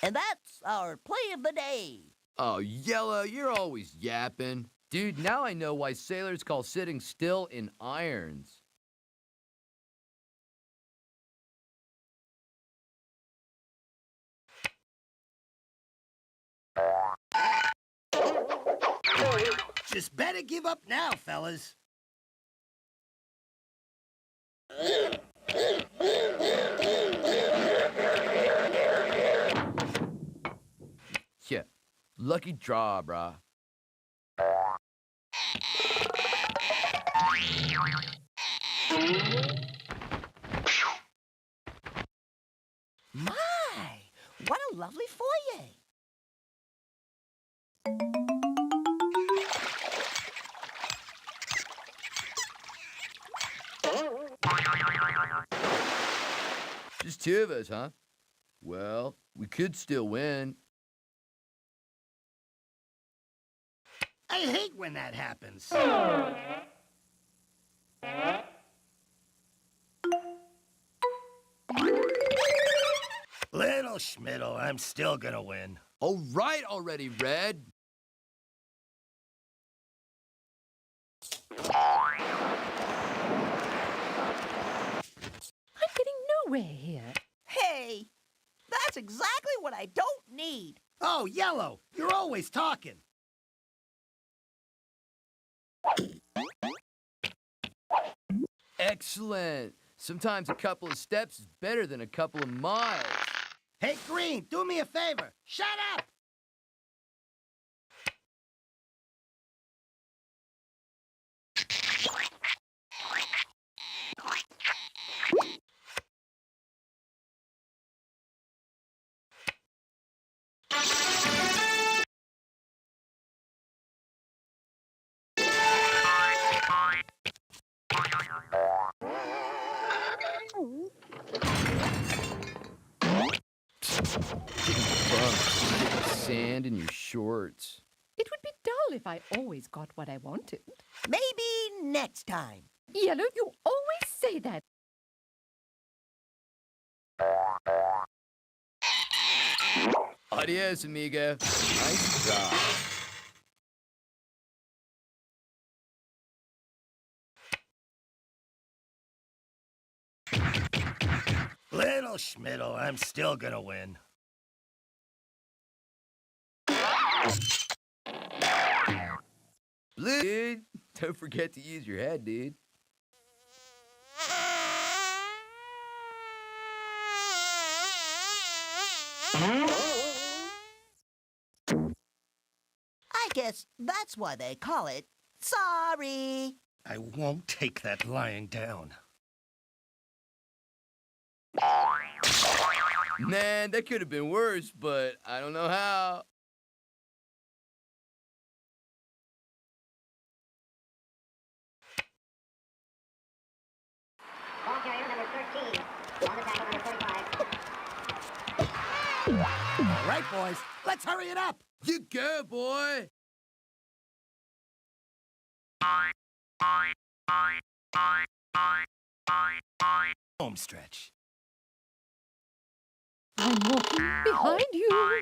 And that's our play of the day. Oh, Yellow, you're always yapping. Dude, now I know why sailors call sitting still in irons. Just better give up now, fellas. Yeah, lucky draw, brah. My, what a lovely foyer. Just two of us, huh? Well, we could still win. I hate when that happens. Little Schmiddle, I'm still gonna win. All right already, Red. I'm getting nowhere here. Hey, that's exactly what I don't need. Oh, Yellow, you're always talking. Excellent. Sometimes a couple of steps is better than a couple of miles. Hey, Green, do me a favor. Shut up! Sand in your shorts. It would be dull if I always got what I wanted. Maybe next time. Yellow, you always say that. Adios, amigo. Nice job. Little Schmiddle, I'm still gonna win. Blue, dude. Don't forget to use your head, dude. I guess that's why they call it sorry. I won't take that lying down. Man, that could have been worse, but I don't know how. Ball carrier number 13. On the tackle number 45. All right, boys, let's hurry it up. You go, boy. Home stretch. I'm walking behind you.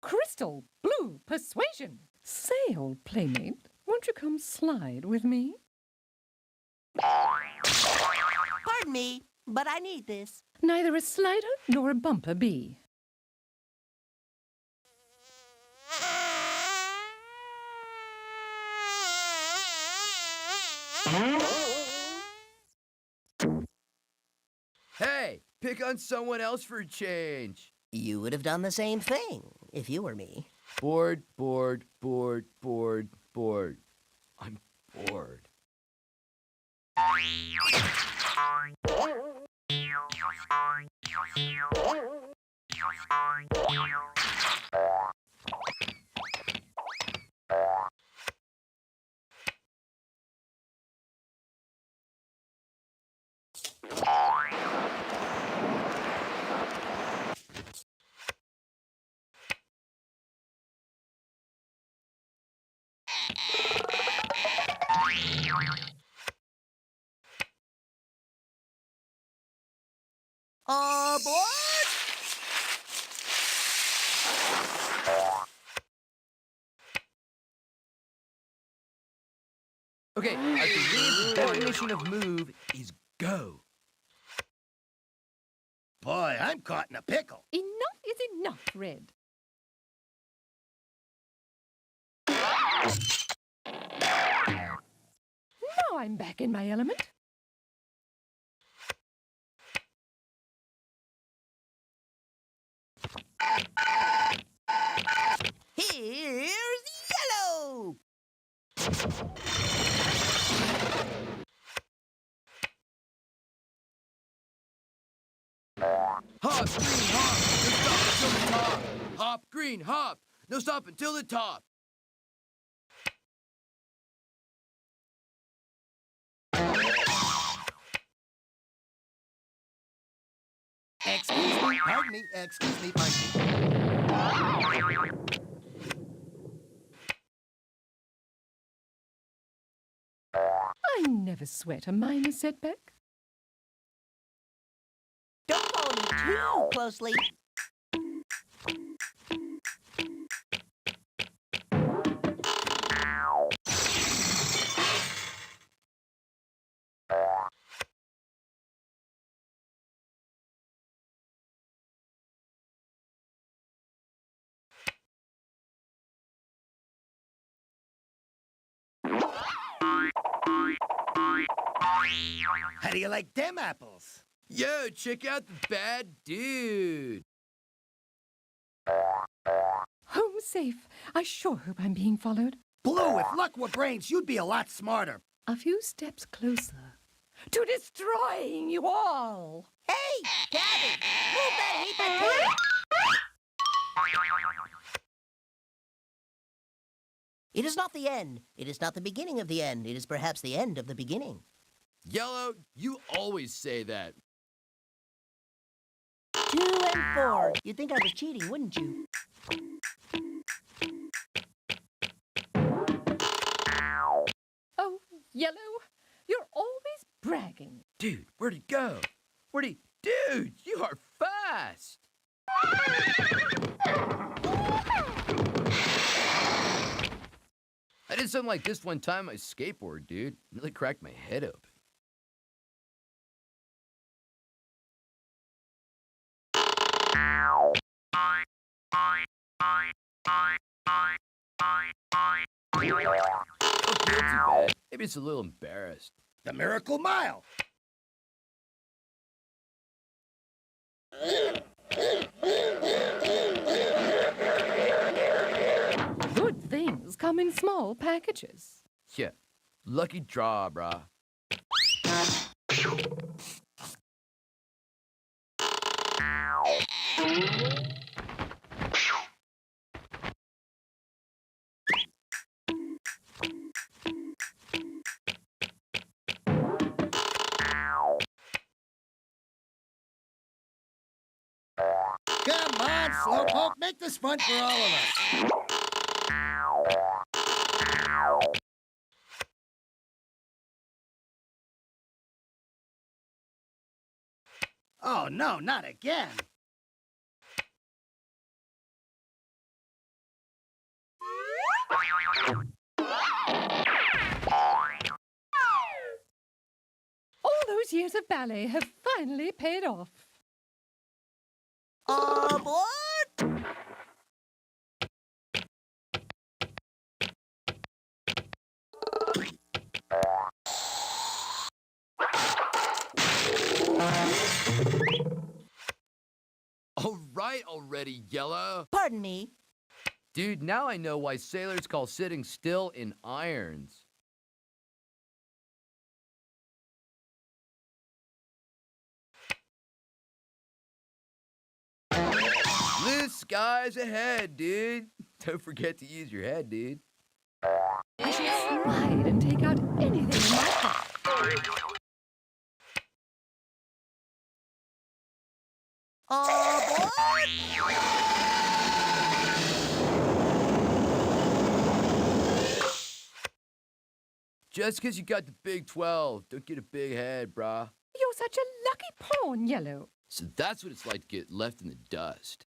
Crystal blue persuasion. Say, old playmate, won't you come slide with me? me, but I need this. Neither a slider nor a bumper bee. Hey, pick on someone else for a change. You would have done the same thing if you were me. Bored. I'm bored. Aboard! Okay, I believe the definition of move is go. Boy, I'm caught in a pickle. Enough is enough, Red. Now I'm back in my element. Here's yellow! Hop, green, hop, no stop until the top. Hop, green, hop, no stop until the top. Excuse me, pardon me. I never sweat a minor setback. Don't follow me too closely. How do you like them apples? Yo, check out the bad dude. Home safe. I sure hope I'm being followed. Blue, if luck were brains, you'd be a lot smarter. A few steps closer to destroying you all. Hey, Gabby! Move that heap of dirt! It is not the end. It is not the beginning of the end. It is perhaps the end of the beginning. Yellow, you always say that. 2 and 4. You'd think I was cheating, wouldn't you? Oh, Yellow, you're always bragging. Dude, where'd he go? Dude, you are fast! I did something like this one time on my skateboard, dude. Nearly cracked my head open. Don't feel too bad. Maybe it's a little embarrassed. The Miracle Mile. Good things come in small packages. Yeah, lucky draw, brah. Come on, Slowpoke, make this fun for all of us. Oh, no, not again. All those those years of ballet have finally paid off. Aboard! All right already, Yellow. Pardon me. Dude, now I know why sailors call sitting still in irons. Blue skies ahead, dude. Don't forget to use your head, dude. I should slide and take out anything in my path. Aboard! Just 'cause you got the big 12, don't get a big head, brah. You're such a lucky pawn, Yellow. So that's what it's like to get left in the dust.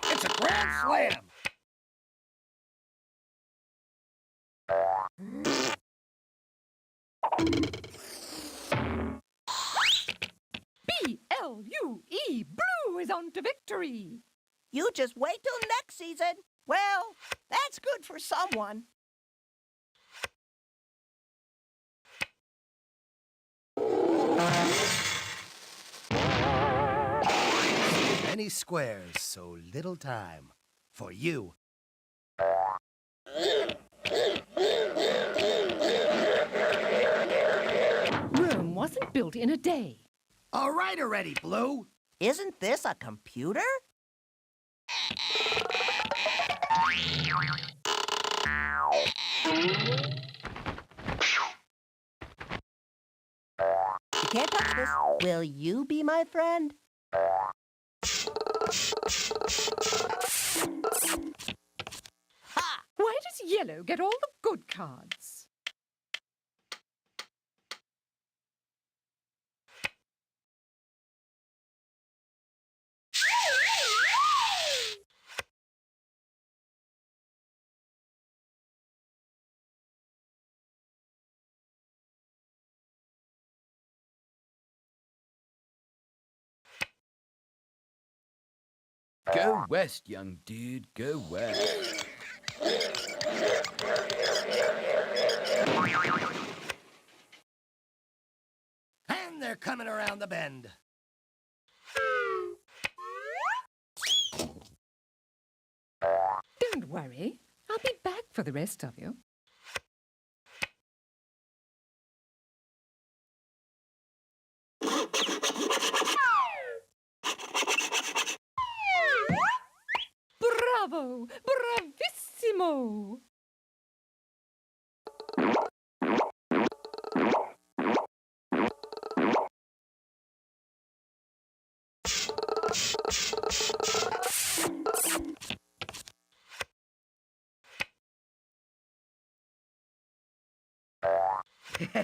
It's a grand slam! BLUE, Blue is on to victory. You just wait till next season. Well, that's good for someone. Many squares, so little time. For you. Rome wasn't built in a day. All right already, Blue. Isn't this a computer? You can't touch this. Will you be my friend? Ha! Why does Yellow get all the good cards? Go west, young dude, go west. And they're coming around the bend. Don't worry. I'll be back for the rest of you. Bravo! Bravissimo!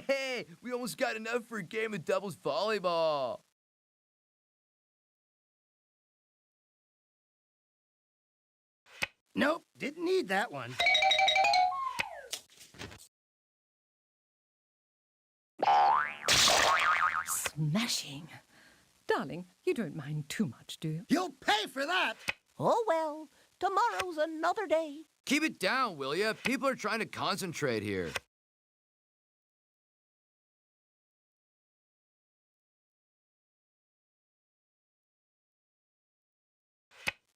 Hey, we almost got enough for a game of doubles volleyball. Nope, didn't need that one. Smashing. Darling, you don't mind too much, do you? You'll pay for that! Oh well, tomorrow's another day. Keep it down, will ya? People are trying to concentrate here.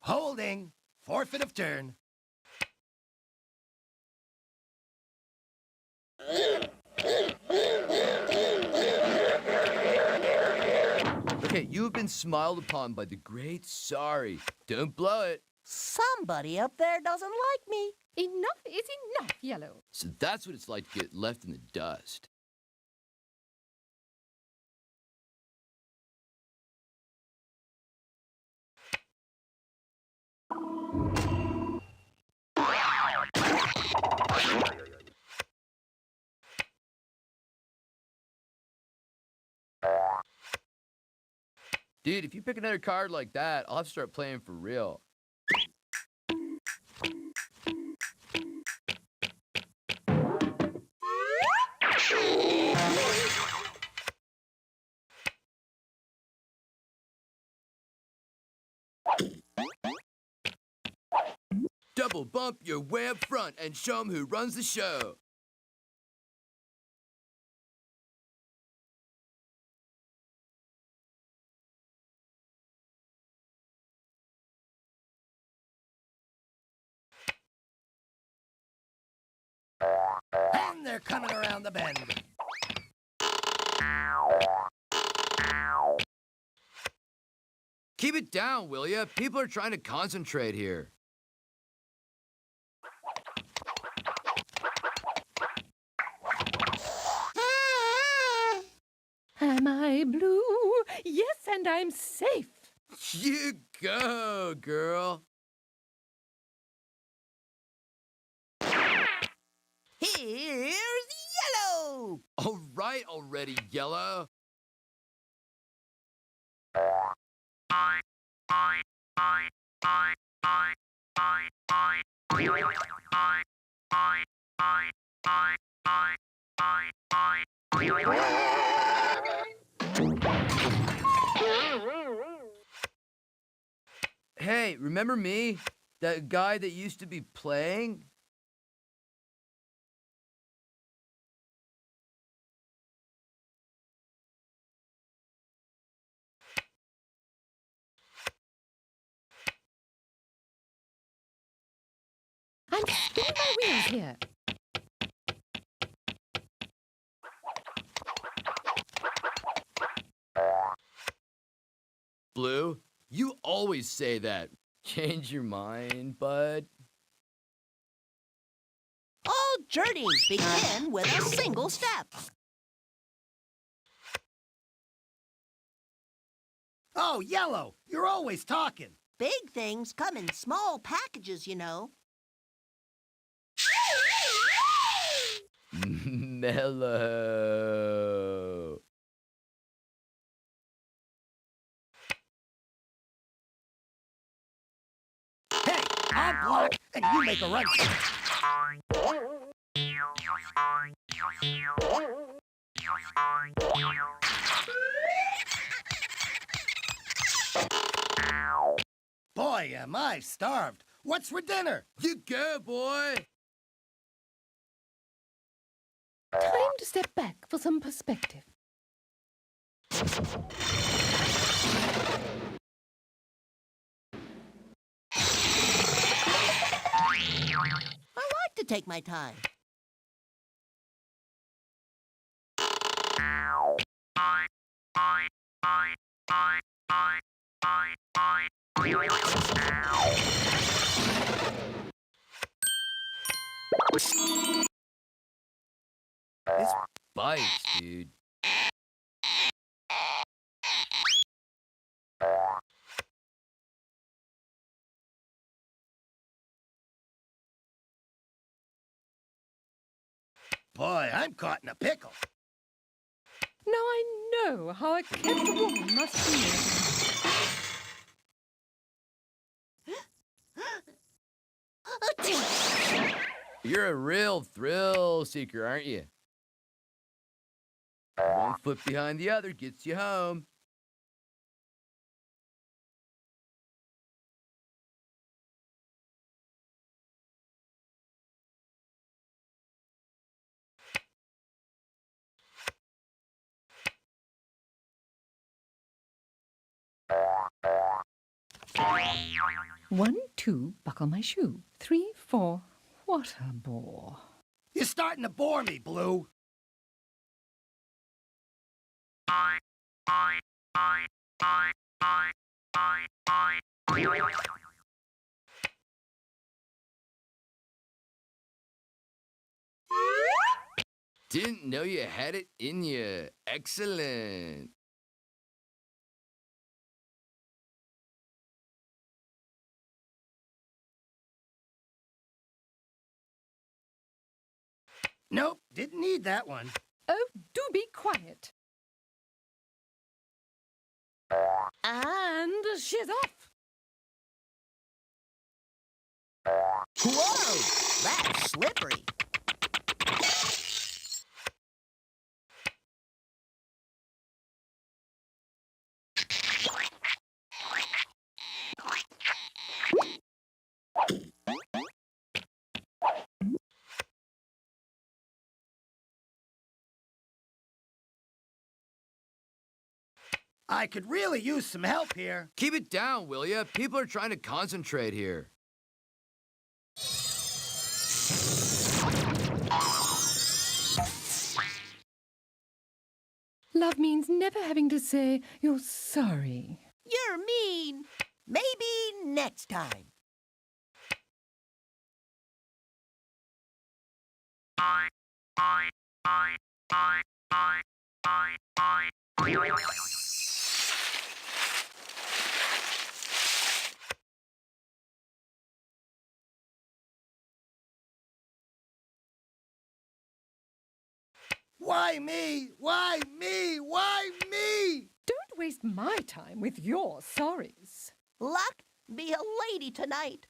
Holding. Forfeit of turn. Okay, you have been smiled upon by the great Sorry. Don't blow it. Somebody up there doesn't like me. Enough is enough, Yellow. So that's what it's like to get left in the dust. Dude, if you pick another card like that, I'll have to start playing for real. Double bump your way up front and show 'em who runs the show. And they're coming around the bend. Keep it down, will ya? People are trying to concentrate here. Am I blue? Yes, and I'm safe. You go, girl. Here's yellow. All right already, Yellow. Hey, remember me? That guy that used to be playing? I'm spinning my wheels here. Blue, you always say that. Change your mind, bud. All journeys begin with a single step. Oh, Yellow, you're always talking. Big things come in small packages, you know. Mellow. Hey, I'll block and you make a run. Boy, am I starved. What's for dinner? You go, boy. Time to step back for some perspective. I like to take my time. This bites, dude. Boy, I'm caught in a pickle. Now I know how a kept woman must feel. You're a real thrill seeker, aren't you? One foot behind the other gets you home. One, two, buckle my shoe. 3, 4, what a bore. You're starting to bore me, Blue. Didn't know you had it in you. Excellent. Nope, didn't need that one. Oh, do be quiet. And she's off. Whoa, that's slippery. I could really use some help here. Keep it down, will ya? People are trying to concentrate here. Love means never having to say you're sorry. You're mean. Maybe next time. Why me? Why me? Why me? Don't waste my time with your sorries. Luck, be a lady tonight.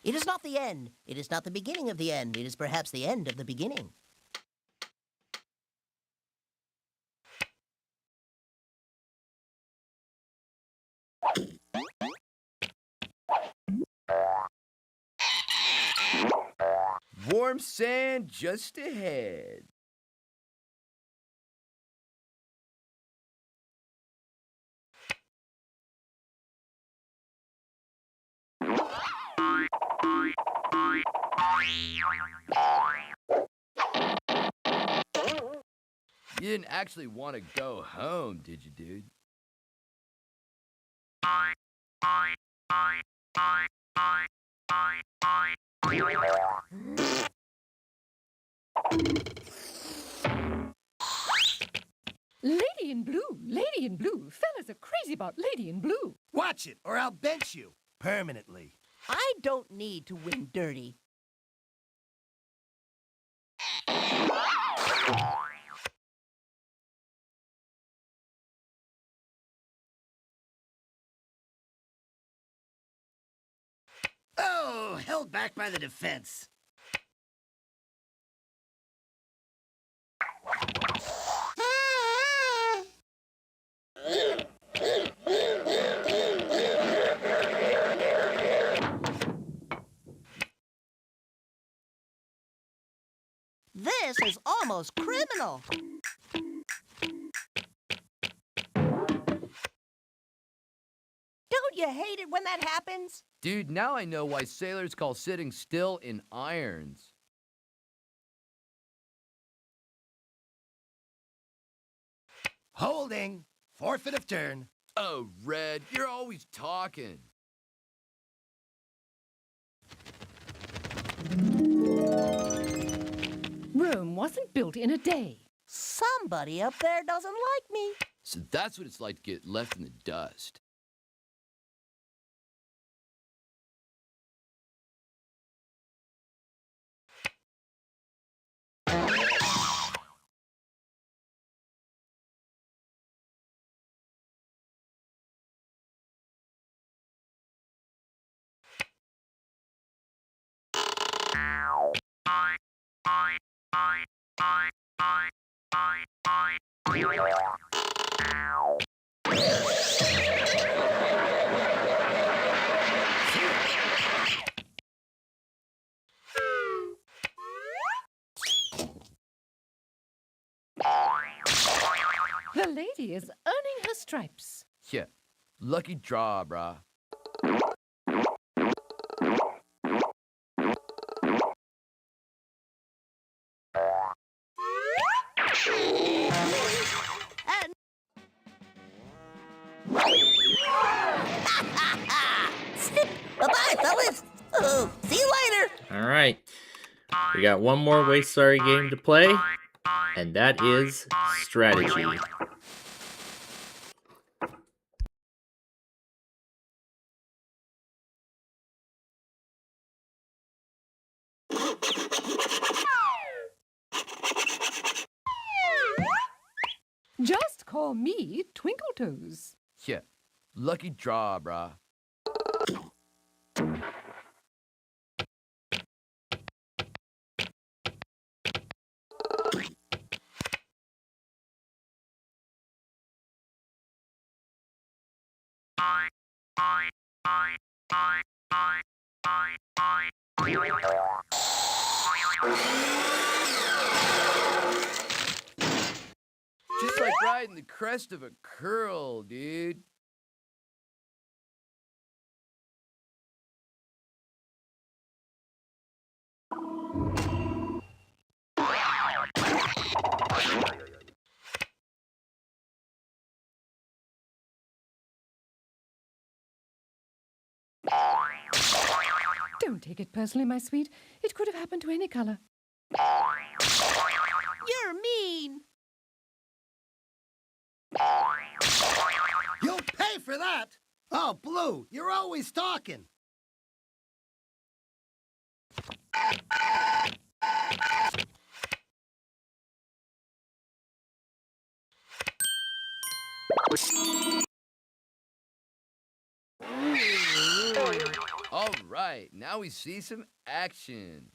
It is not the end. It is not the beginning of the end. It is perhaps the end of the beginning. Warm sand just ahead. You didn't actually want to go home, did you, dude? Lady in blue, lady in blue. Fellas are crazy about lady in blue. Watch it, or I'll bench you. Permanently. I don't need to win dirty. Oh, held back by the defense. This is almost criminal. Don't you hate it when that happens? Dude, now I know why sailors call sitting still in irons. Holding. Forfeit of turn. Oh, Red, you're always talking. Rome wasn't built in a day. Somebody up there doesn't like me. So that's what it's like to get left in the dust. The lady is earning her stripes. Yeah, lucky draw, brah. And... Bye-bye, fellas. See you later. All right. We got one more Waste Sorry game to play, and that is Strategy. Just call me Twinkle Toes. Yeah, lucky draw, brah. Just like riding the crest of a curl, dude. Don't take it personally, my sweet. It could have happened to any color. You're mean. You'll pay for that! Oh, Blue, you're always talking. All right, now we see some action.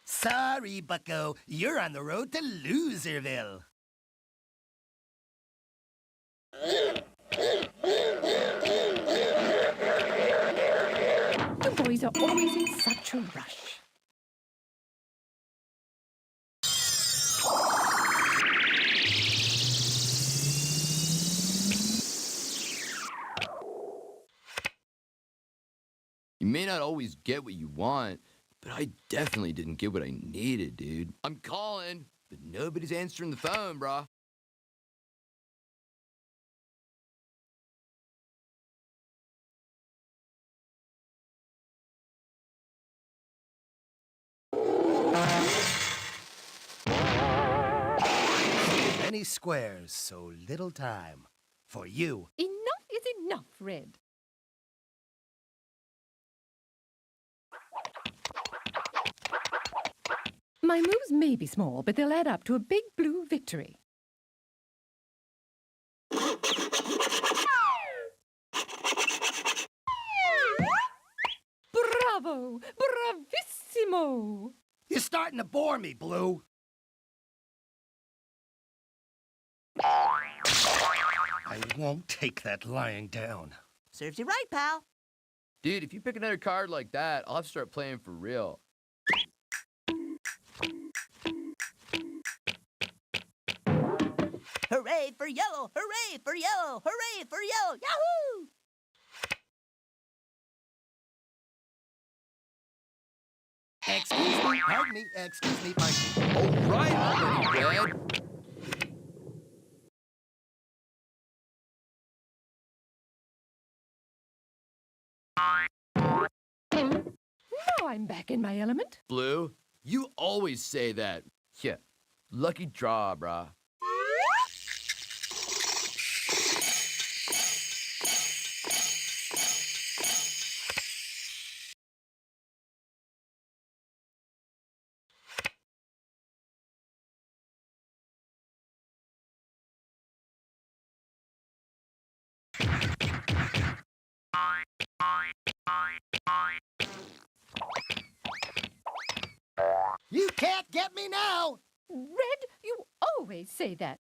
Sorry, bucko. You're on the road to Loserville. You boys are always in such a rush. You may not always get what you want, but I definitely didn't get what I needed, dude. I'm calling, but nobody's answering the phone, brah. Many squares, so little time. For you. Enough is enough, Red. My moves may be small, but they'll add up to a big blue victory. Bravo! Bravissimo! You're starting to bore me, Blue. I won't take that lying down. Serves you right, pal. Dude, if you pick another card like that, I'll have to start playing for real. Hooray for yellow! Hooray for yellow! Hooray for yellow! Yahoo! Excuse me, pardon me, excuse me, pardon me. All right, already, Red. Now I'm back in my element. Blue, you always say that. Yeah, lucky draw, brah. You can't get me now! Red, you always say that.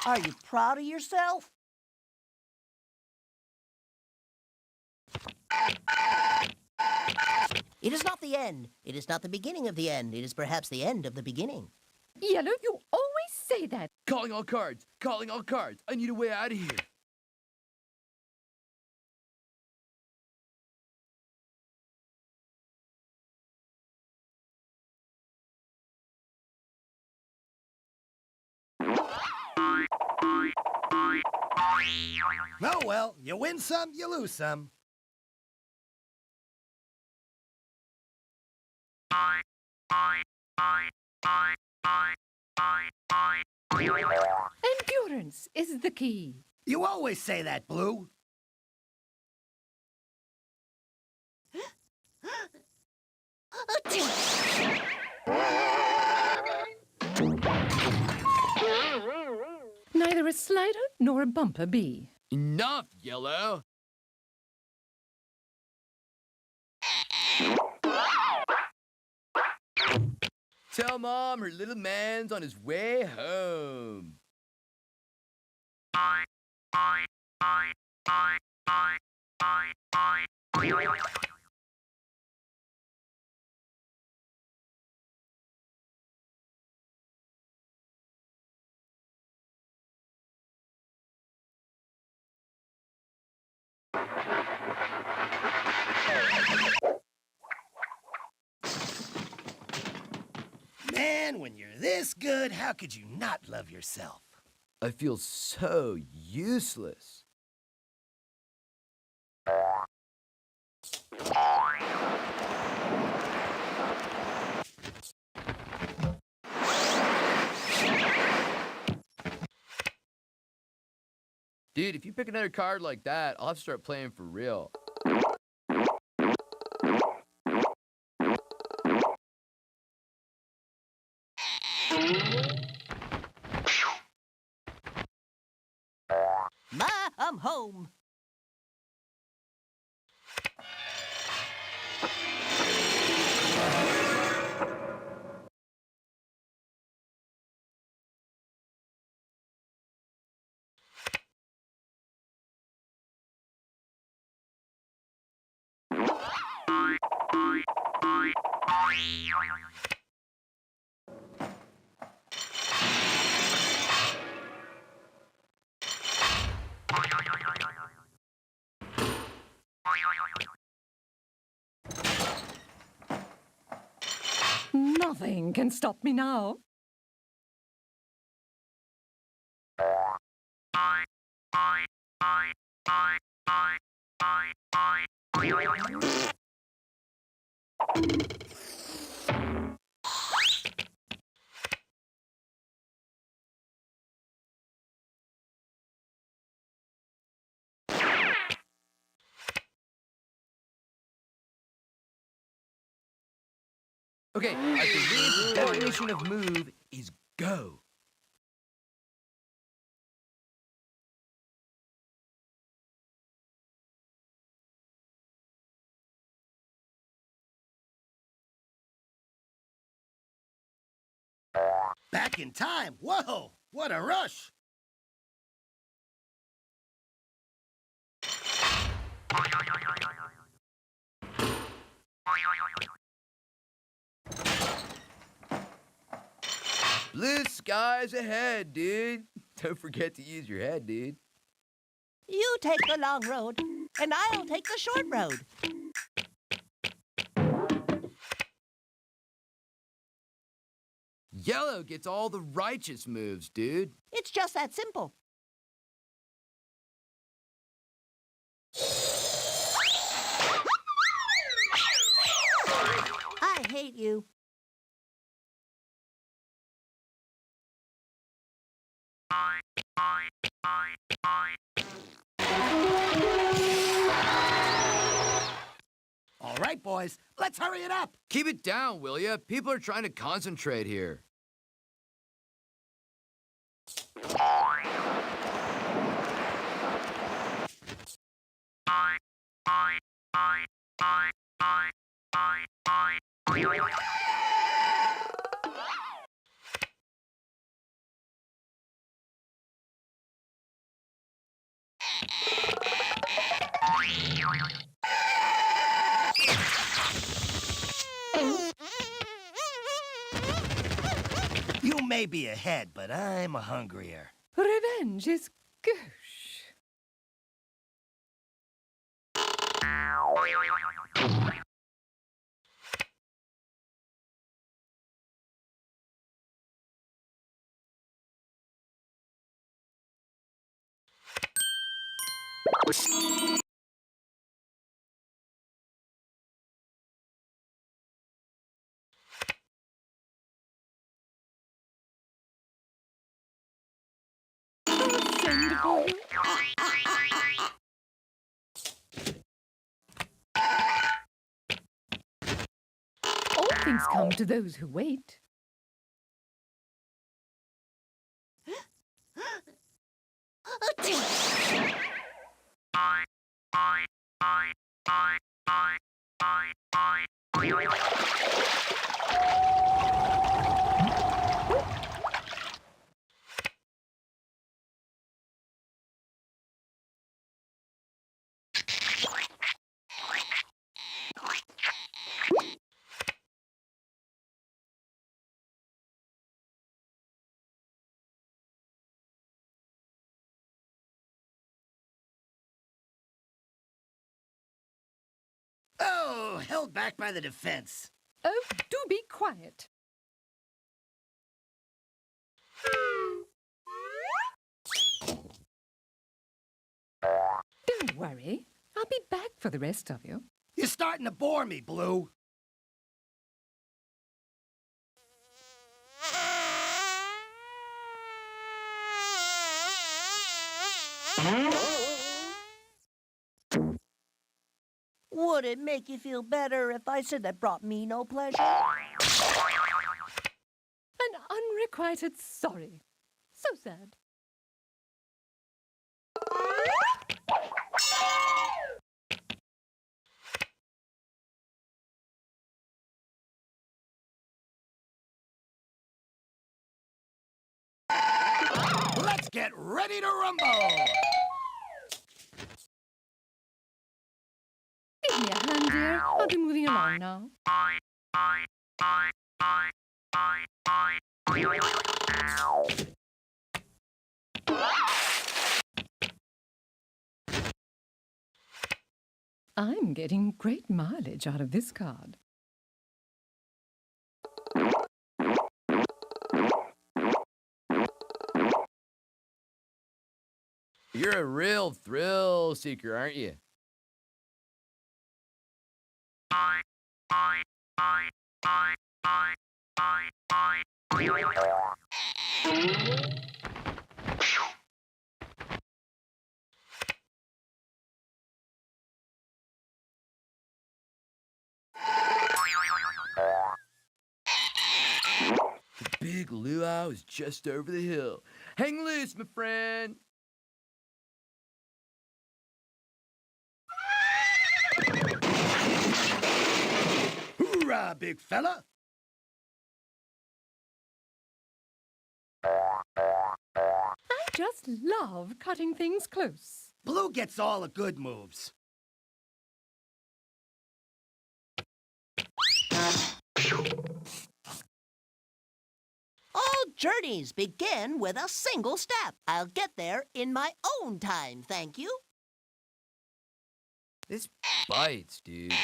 Are you proud of yourself? It is not the end. It is not the beginning of the end. It is perhaps the end of the beginning. Yellow, you always say that. Calling all cards. Calling all cards. I need a way out of here. Oh well, you win some, you lose some. Endurance is the key. You always say that, Blue. Neither a slider nor a bumper bee. Enough, Yellow. Tell Mom her little man's on his way home. Man, when you're this good, how could you not love yourself? I feel so useless. Dude, if you pick another card like that, I'll have to start playing for real. Ma, I'm home. Nothing can stop me now. Okay, I believe the definition of move is go. Back in time? Whoa, what a rush! Blue skies ahead, dude. Don't forget to use your head, dude. You take the long road, and I'll take the short road. Yellow gets all the righteous moves, dude. It's just that simple. I hate you. All right, boys, let's hurry it up. Keep it down, will ya? People are trying to concentrate here. You may be ahead, but I'm hungrier. Revenge is gauche. Send for you. All things come to those who wait. Oh, held back by the defense. Oh, do be quiet. Don't worry. I'll be back for the rest of you. You're starting to bore me, Blue. Would it make you feel better if I said that brought me no pleasure? An unrequited sorry. So sad. Let's get ready to rumble! Give me a hand, dear. I'll be moving along now. I'm getting great mileage out of this card. You're a real thrill seeker, aren't you? The big luau is just over the hill. Hang loose, my friend. Hoorah, big fella! I just love cutting things close. Blue gets all the good moves. All journeys begin with a single step. I'll get there in my own time, thank you. This bites, dude.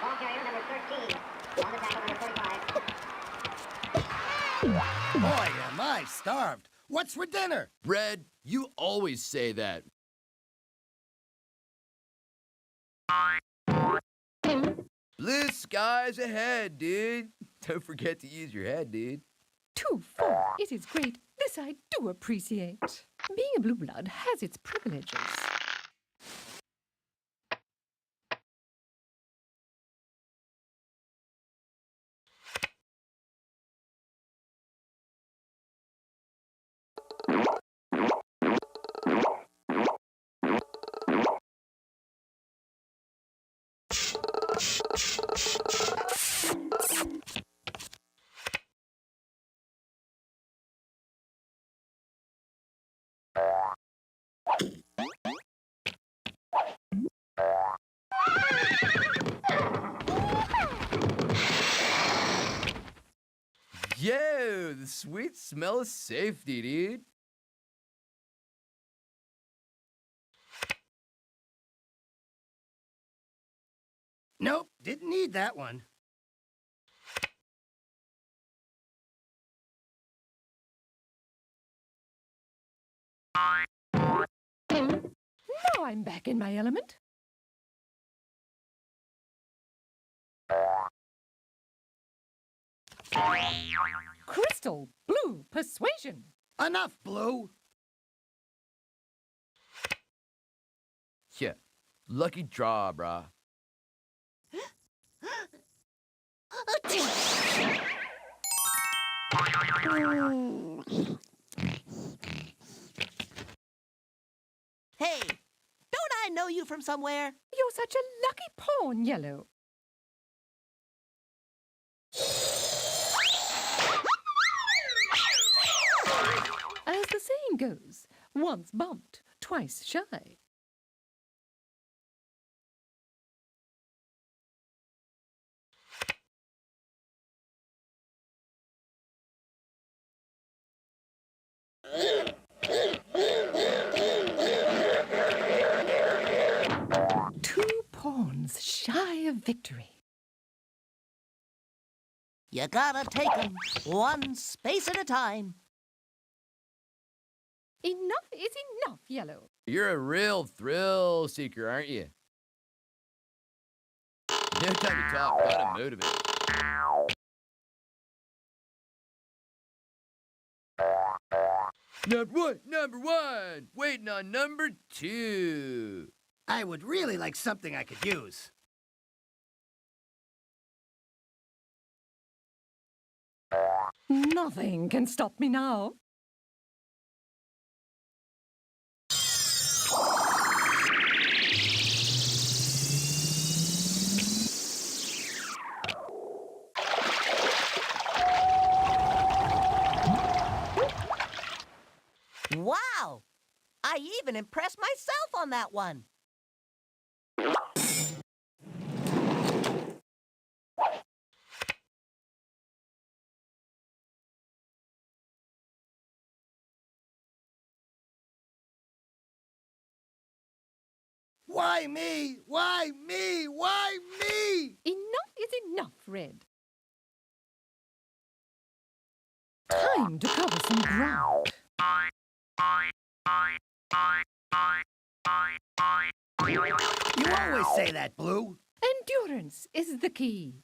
Ball carrier number 13. On the tackle number 45. Boy, am I starved. What's for dinner? Red, you always say that. Blue skies ahead, dude. Don't forget to use your head, dude. 2-4. It is great. This I do appreciate. Being a blue blood has its privileges. Yo, the sweet smell of safety, dude. Nope, didn't need that one. Now I'm back in my element. Crystal Blue Persuasion. Enough, Blue. Yeah, lucky draw, brah. Hey, don't I know you from somewhere? You're such a lucky pawn, Yellow. As the saying goes, once bumped, twice shy. Two pawns shy of victory. You gotta take 'em one space at a time. Enough is enough, Yellow. You're a real thrill seeker, aren't you? No time to talk, gotta motivate. Number one, waiting on number two. I would really like something I could use. Nothing can stop me now. Wow! I even impressed myself on that one. Why me? Why me? Why me? Enough is enough, Red. Time to cover some ground. You always say that, Blue. Endurance is the key.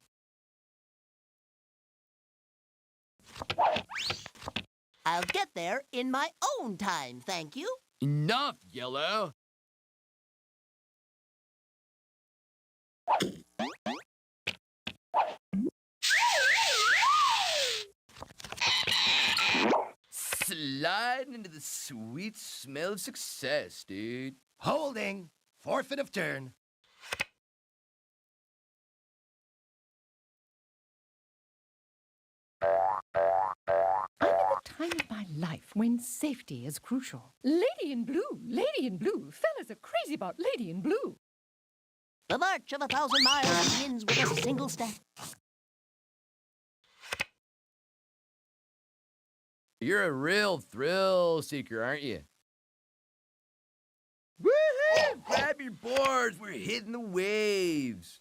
I'll get there in my own time, thank you. Enough, Yellow. Sliding into the sweet smell of success, dude. Holding. Forfeit of turn. I'm in the time of my life when safety is crucial. Lady in blue, lady in blue. Fellas are crazy about lady in blue. The march of 1,000 miles begins with a single step. You're a real thrill seeker, aren't you? Woohoo! Grab your boards, we're hitting the waves.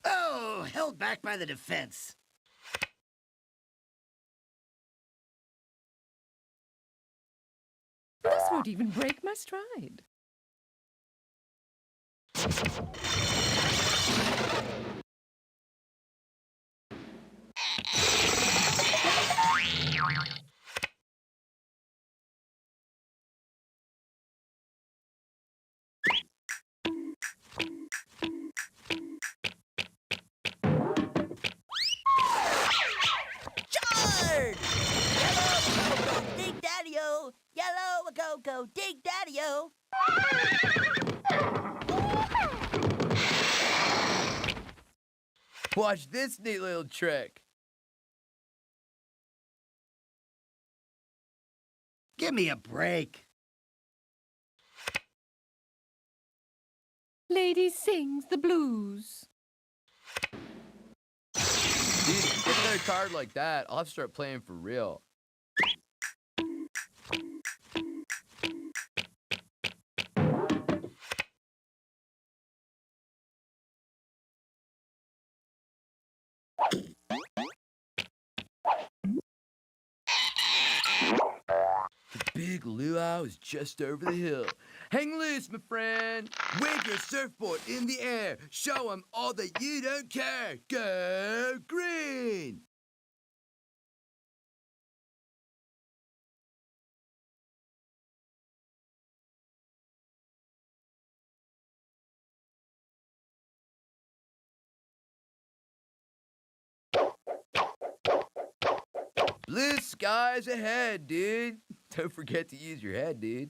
Oh, held back by the defense. This won't even break my stride. Charge! Yellow, go, dig daddy-o! Yellow, go, dig daddy-o! Watch this neat little trick. Give me a break. Lady sings the blues. Dude, another card like that, I'll have to start playing for real. The big luau is just over the hill. Hang loose, my friend. Wave your surfboard in the air. Show 'em all that you don't care. Go green! Blue skies ahead, dude. Don't forget to use your head, dude.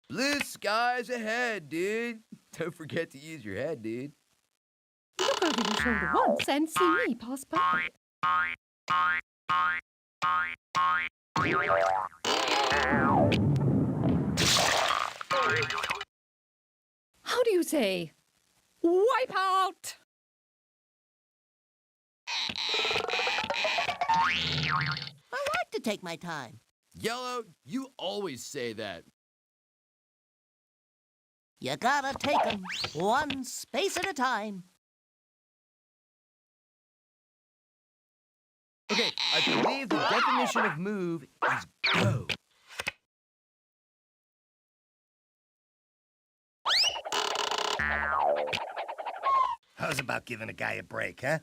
Blue skies ahead, dude. Don't forget to use your head, dude. Look over your shoulder once and see me pass by. How do you say, wipe out? I like to take my time. Yellow, you always say that. You gotta take 'em one space at a time. Okay, I believe the definition of move is go. How's about giving a guy a break, huh?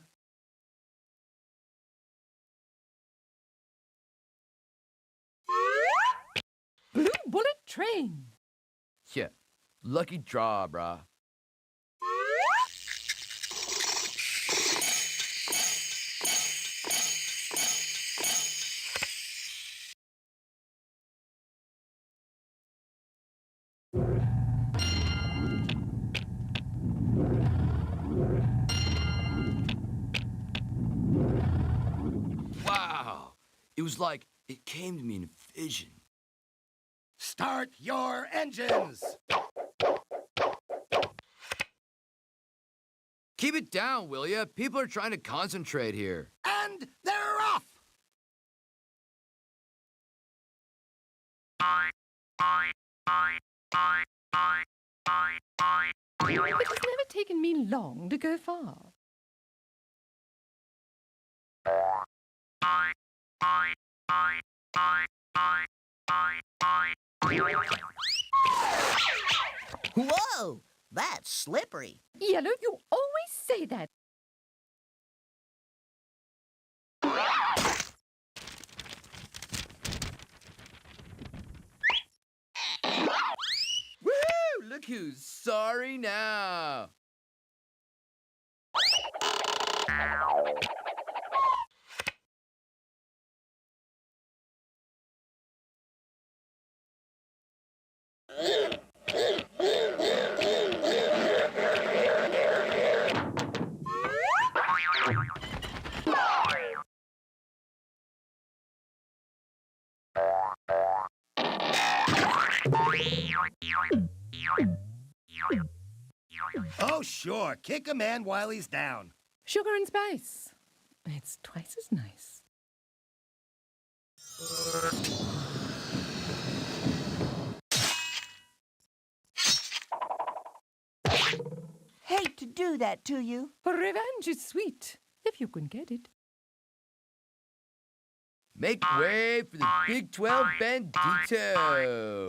Blue bullet train. Yeah, lucky draw, brah. Wow, it was like it came to me in a vision. Start your engines! Keep it down, will ya? People are trying to concentrate here. And they're off! It has never taken me long to go far. Whoa, that's slippery. Yellow, you always say that. Woo! Look who's sorry now. Oh, sure. Kick a man while he's down. Sugar and spice. It's twice as nice. Hate to do that to you. Revenge is sweet, if you can get it. Make way for the Big 12 Bandito.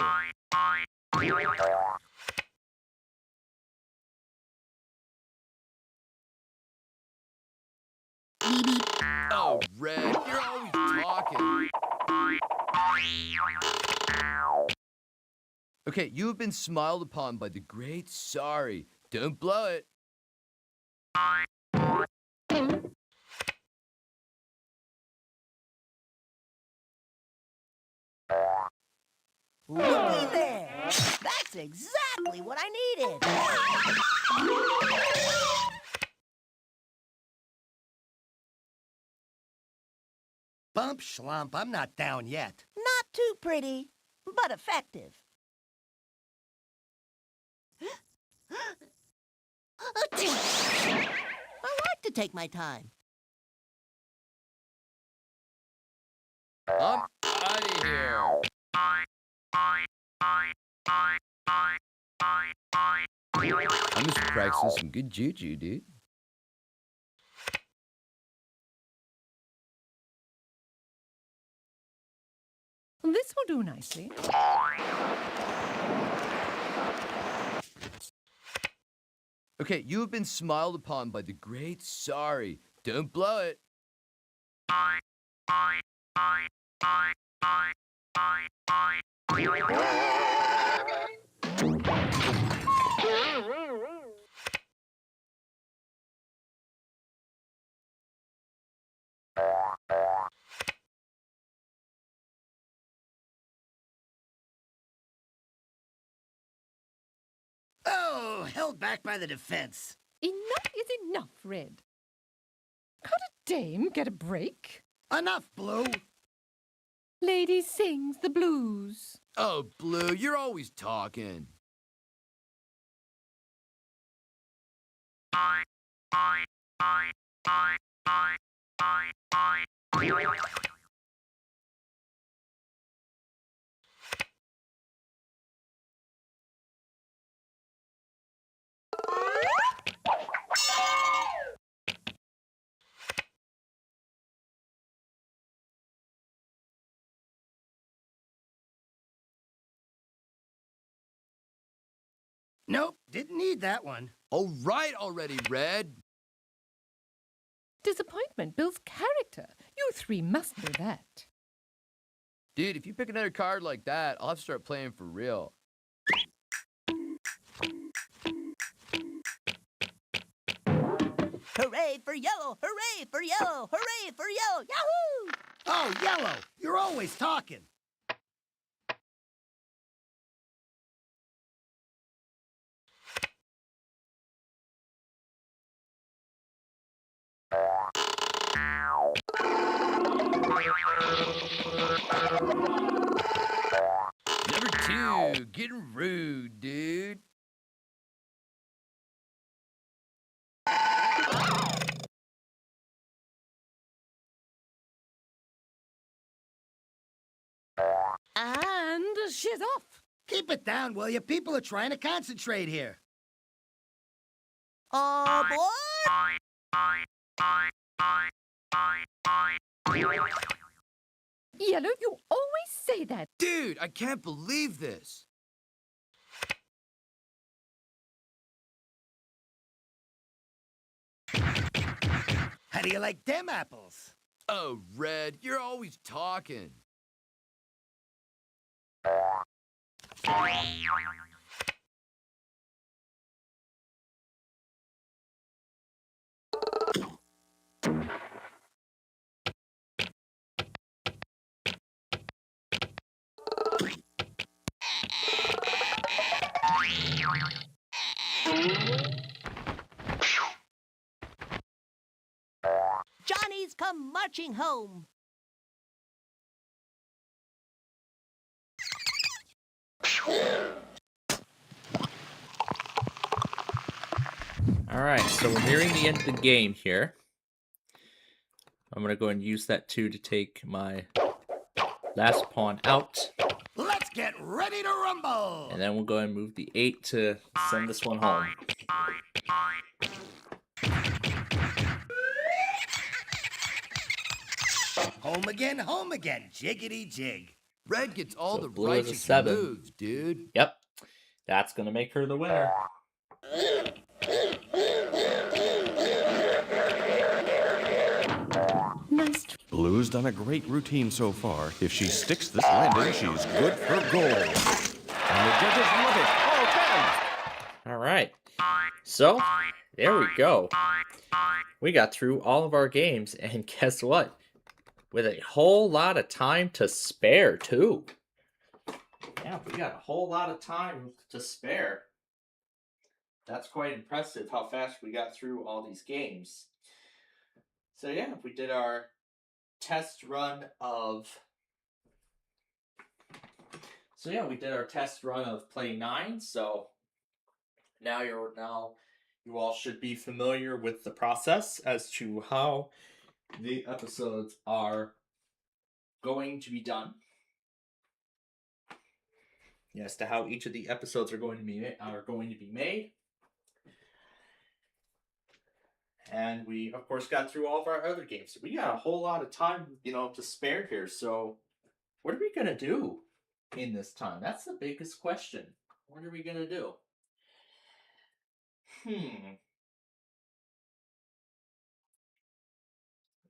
Oh, Red, you're always talking. Okay, you have been smiled upon by the great sorry. Don't blow it. Looky there. That's exactly what I needed. Bump schlump, I'm not down yet. Not too pretty, but effective. I like to take my time. I'm out of here. I'm just practicing some good juju, dude. This will do nicely. Okay, you have been smiled upon by the great Sorry. Don't blow it. Oh, held back by the defense. Enough is enough, Red. Could a dame get a break? Enough, Blue. Lady sings the blues. Oh, Blue, you're always talking. Nope, didn't need that one. All right already, Red. Disappointment builds character. You three must know that. Dude, if you pick another card like that, I'll have to start playing for real. Hooray for yellow! Hooray for yellow! Hooray for yellow! Yahoo! Oh, Yellow, you're always talking. Number 2, getting rude, dude. And she's off. Keep it down, will you? People are trying to concentrate here. Aboard! Yellow, you always say that. Dude, I can't believe this. How do you like them apples? Oh, Red, you're always talking. Johnny's come marching home. Alright, so we're nearing the end of the game here. I'm going to go and use that 2 to take my last pawn out. Let's get ready to rumble! And then we'll go and move the 8 to send this one home. Home again, jiggity jig. Red gets all the Blue is a righteous 7. moves, dude. Yep, that's going to make her the winner. Nice. Blue's done a great routine so far. If she sticks this landing, she's good for gold. And the judges love it. Oh, man! Alright, so there we go. We got through all of our games, and guess what? With a whole lot of time to spare, too. Yeah, we got a whole lot of time to spare. That's quite impressive how fast we got through all these games. So yeah, we did our test run of... we did our test run of play 9, so now You all should be familiar with the process as to how the episodes are going to be done. As to how each of the episodes are going to be made. And we, of course, got through all of our other games. We got a whole lot of time, to spare here. So, what are we going to do in this time? That's the biggest question. What are we going to do?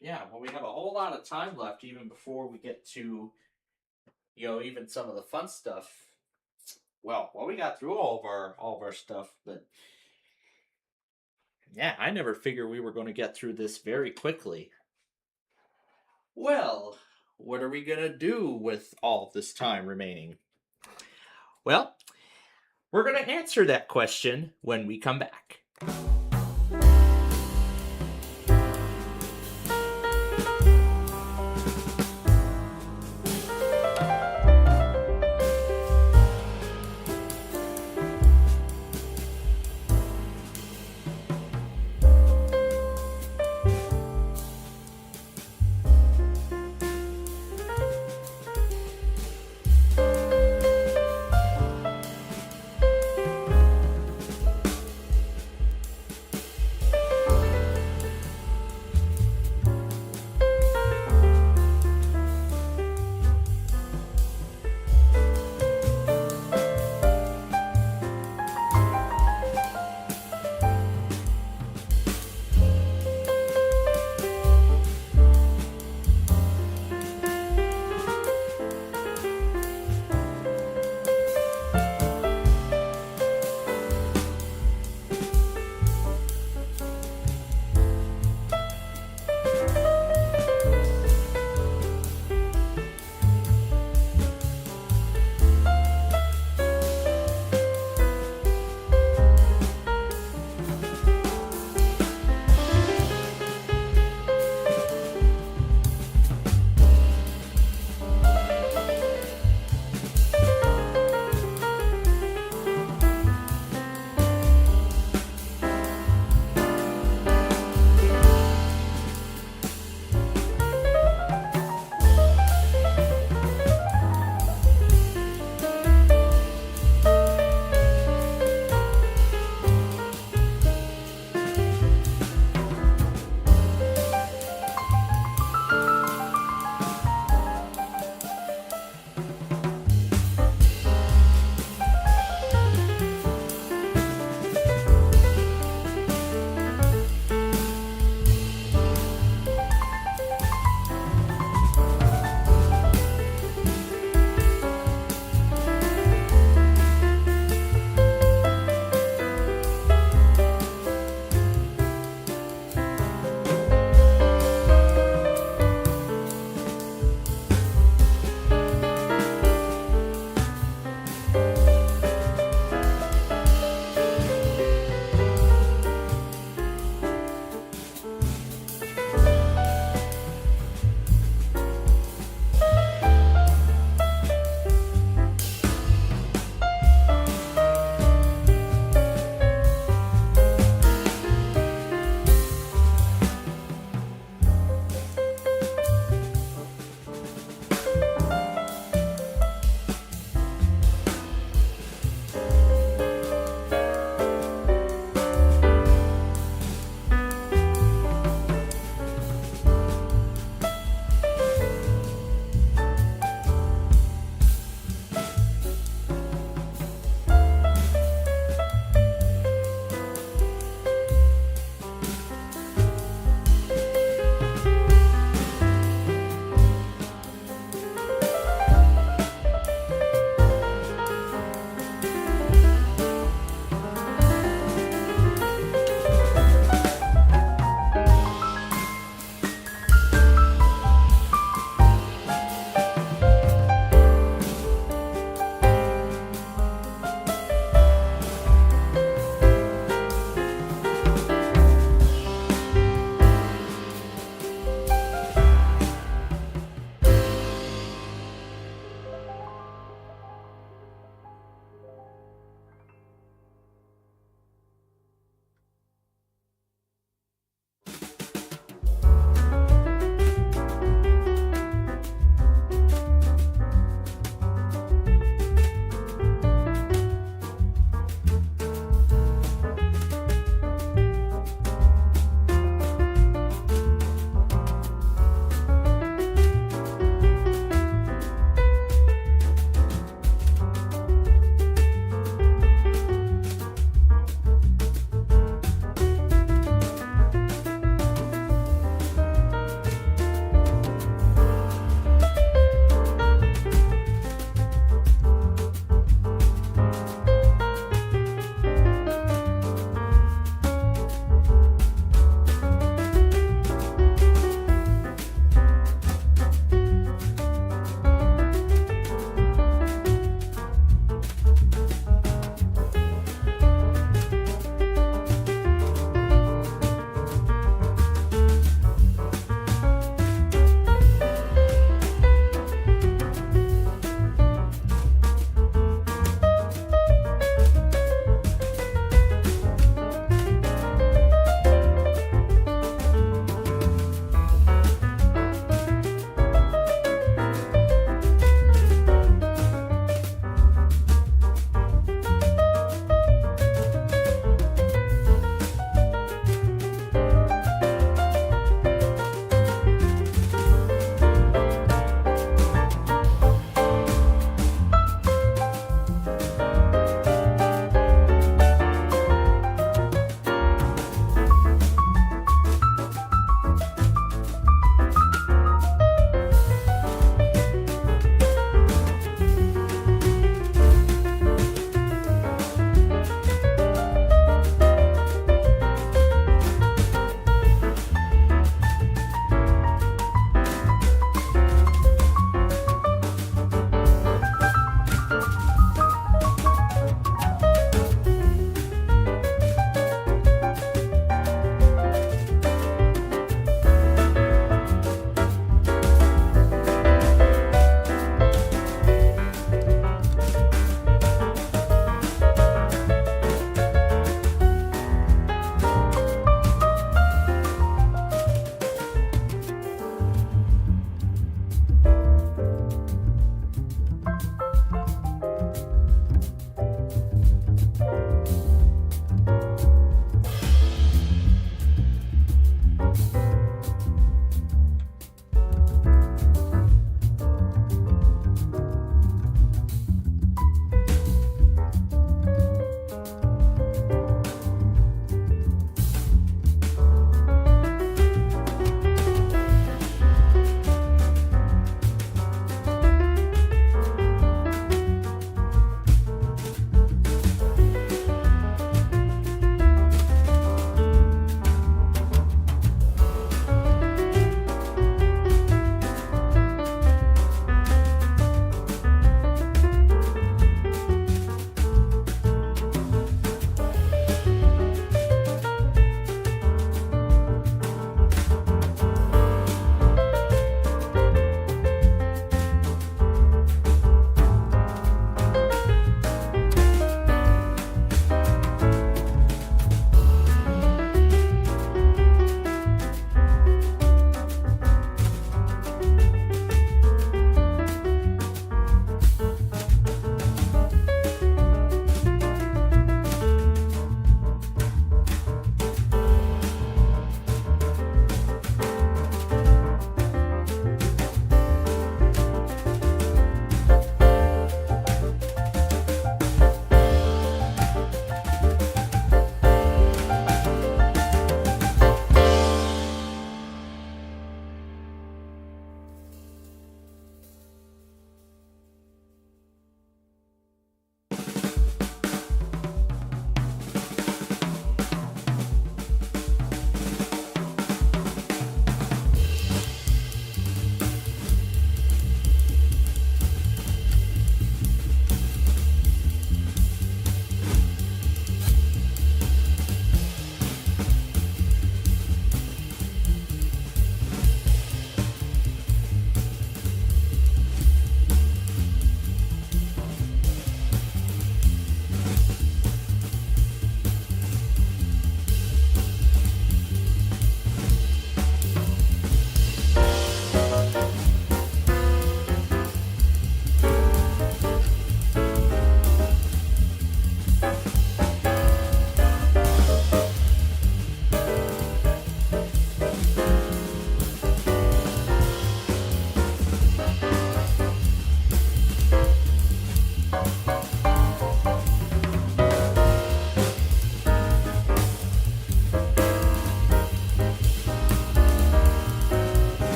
Yeah, well, we have a whole lot of time left even before we get to, even some of the fun stuff. Well, we got through all of our stuff, but yeah, I never figured we were going to get through this very quickly. Well, what are we going to do with all of this time remaining? Well, we're going to answer that question when we come back.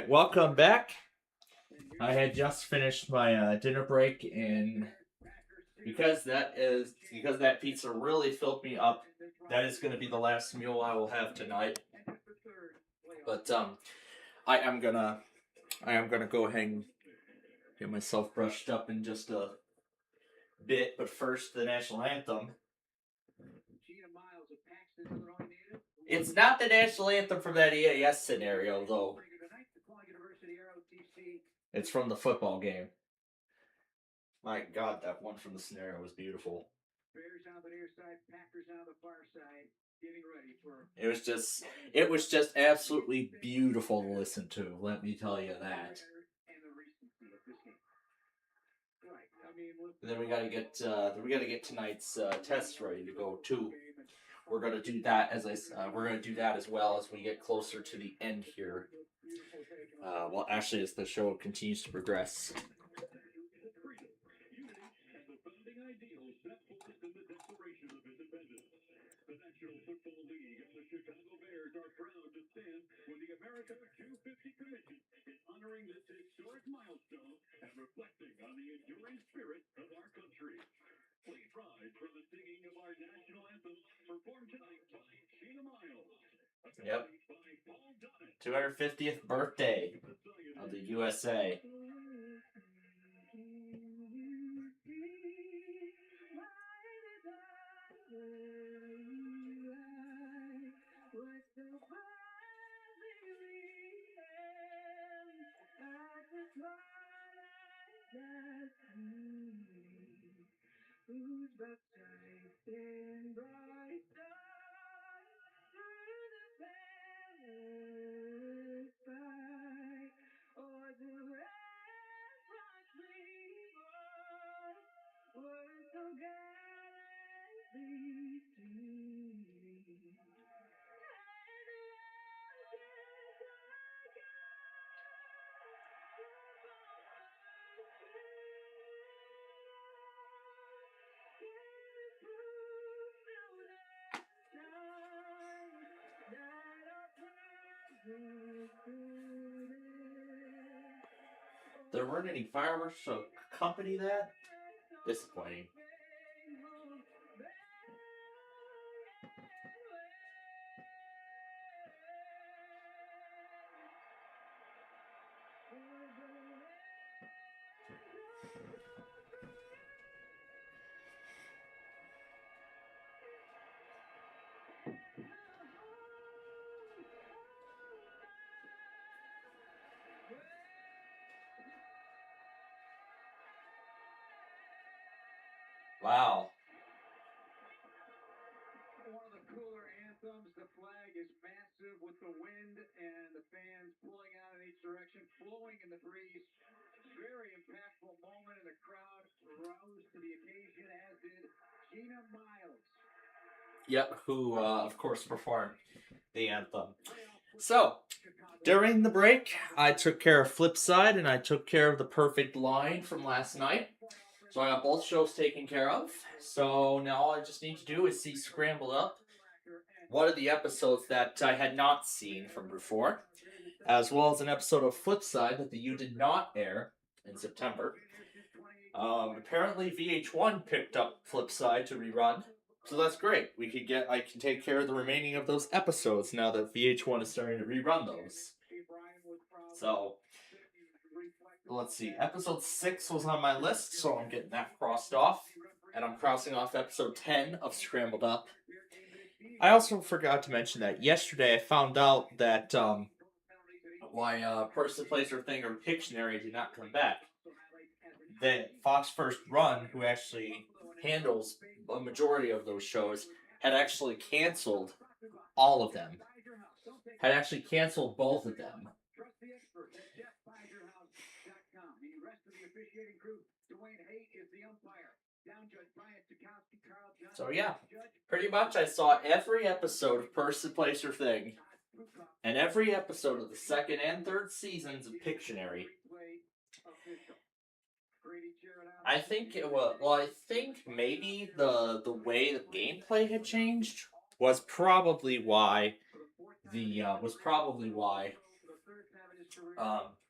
Alright, welcome back. I had just finished my dinner break, and because that pizza really filled me up, that is going to be the last meal I will have tonight. But I am gonna go ahead and get myself brushed up in just a bit. But first, the national anthem. It's not the national anthem from that EAS scenario, though. It's from the football game. My God, that one from the scenario was beautiful. It was just absolutely beautiful to listen to. Let me tell you that. And then we gotta get tonight's test ready to go too. We're gonna do that as well as we get closer to the end here. Well, actually, as the show continues to progress. Yep. 250th birthday of the USA. There weren't any fireworks to accompany that? Disappointing. Wow. One of the cooler anthems. The flag is massive with the wind and the fans pulling out in each direction, flowing in the breeze. Very impactful moment, and the crowd rose to the occasion, as did Gina Miles. Yep, who, of course, performed the anthem. So, during the break, I took care of Flipside, and I took care of the perfect line from last night. So I got both shows taken care of. So now all I just need to do is see Scrambled Up, one of the episodes that I had not seen from before, as well as an episode of Flipside that the U did not air in September. Apparently VH1 picked up Flipside to rerun, so that's great. I can take care of the remaining of those episodes now that VH1 is starting to rerun those. So let's see. Episode 6 was on my list, so I'm getting that crossed off. And I'm crossing off episode 10 of Scrambled Up. I also forgot to mention that yesterday I found out that why Person, Place, or Thing or Pictionary did not come back. That Fox First Run, who actually handles a majority of those shows, had actually canceled all of them. Had actually canceled both of them. So yeah, pretty much I saw every episode of Person, Place, or Thing, and every episode of the second and third seasons of Pictionary. I think I think maybe the way the gameplay had changed was probably why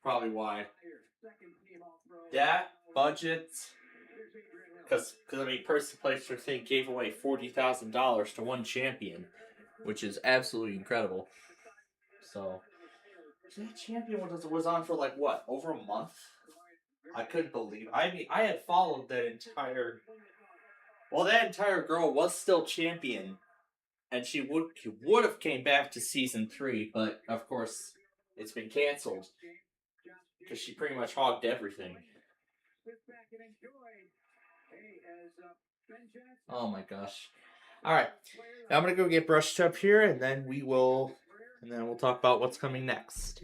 Probably why. That budget, because I mean, Percy Placer thing gave away $40,000 to one champion, which is absolutely incredible. So that champion was on for like what, over a month? I couldn't believe. I mean, I had followed that entire. Well, that entire girl was still champion, and she would have came back to season 3, but of course, it's been canceled because she pretty much hogged everything. Oh my gosh! All right, I'm gonna go get brushed up here, and then we'll talk about what's coming next.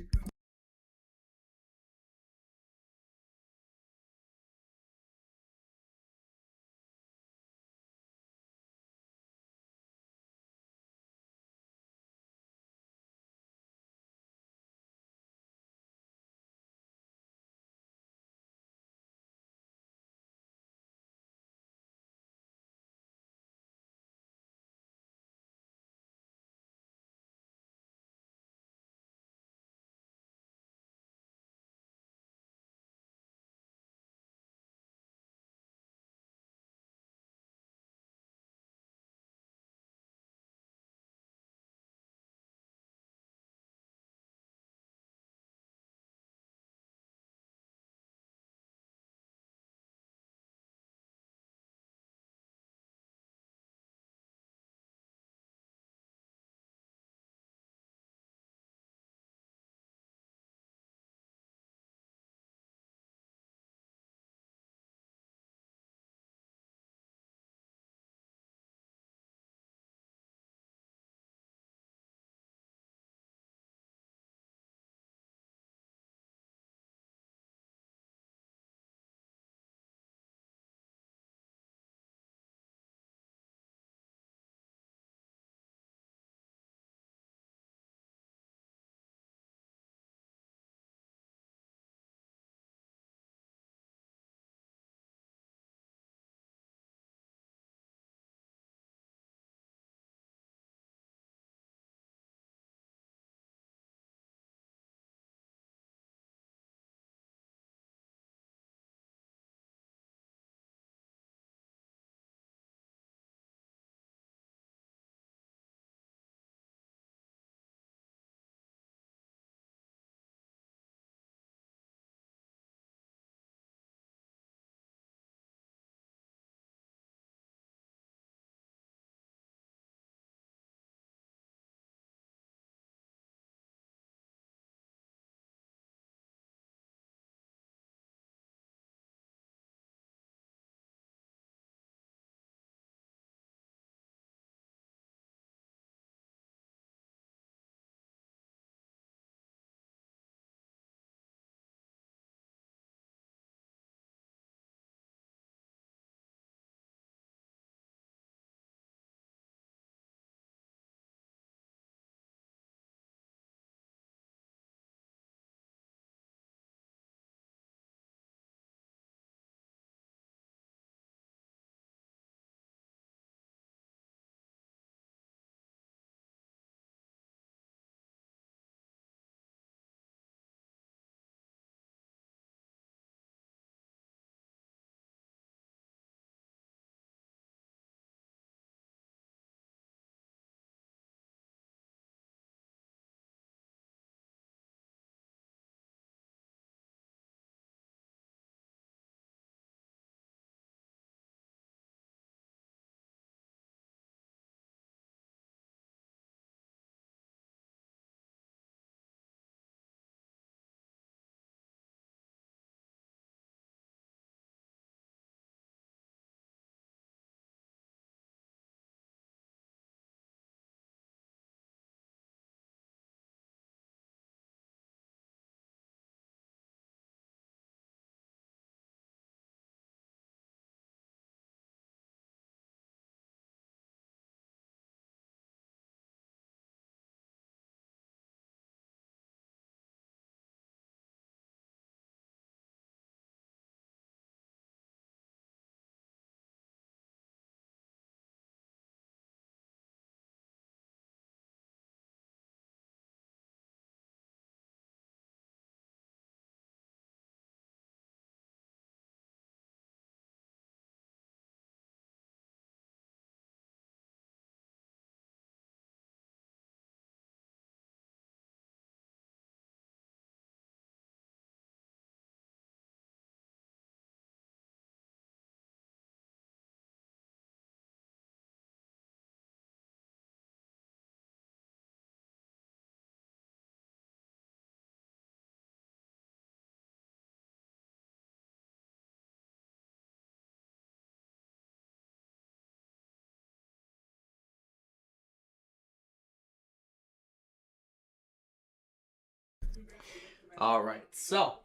All right, so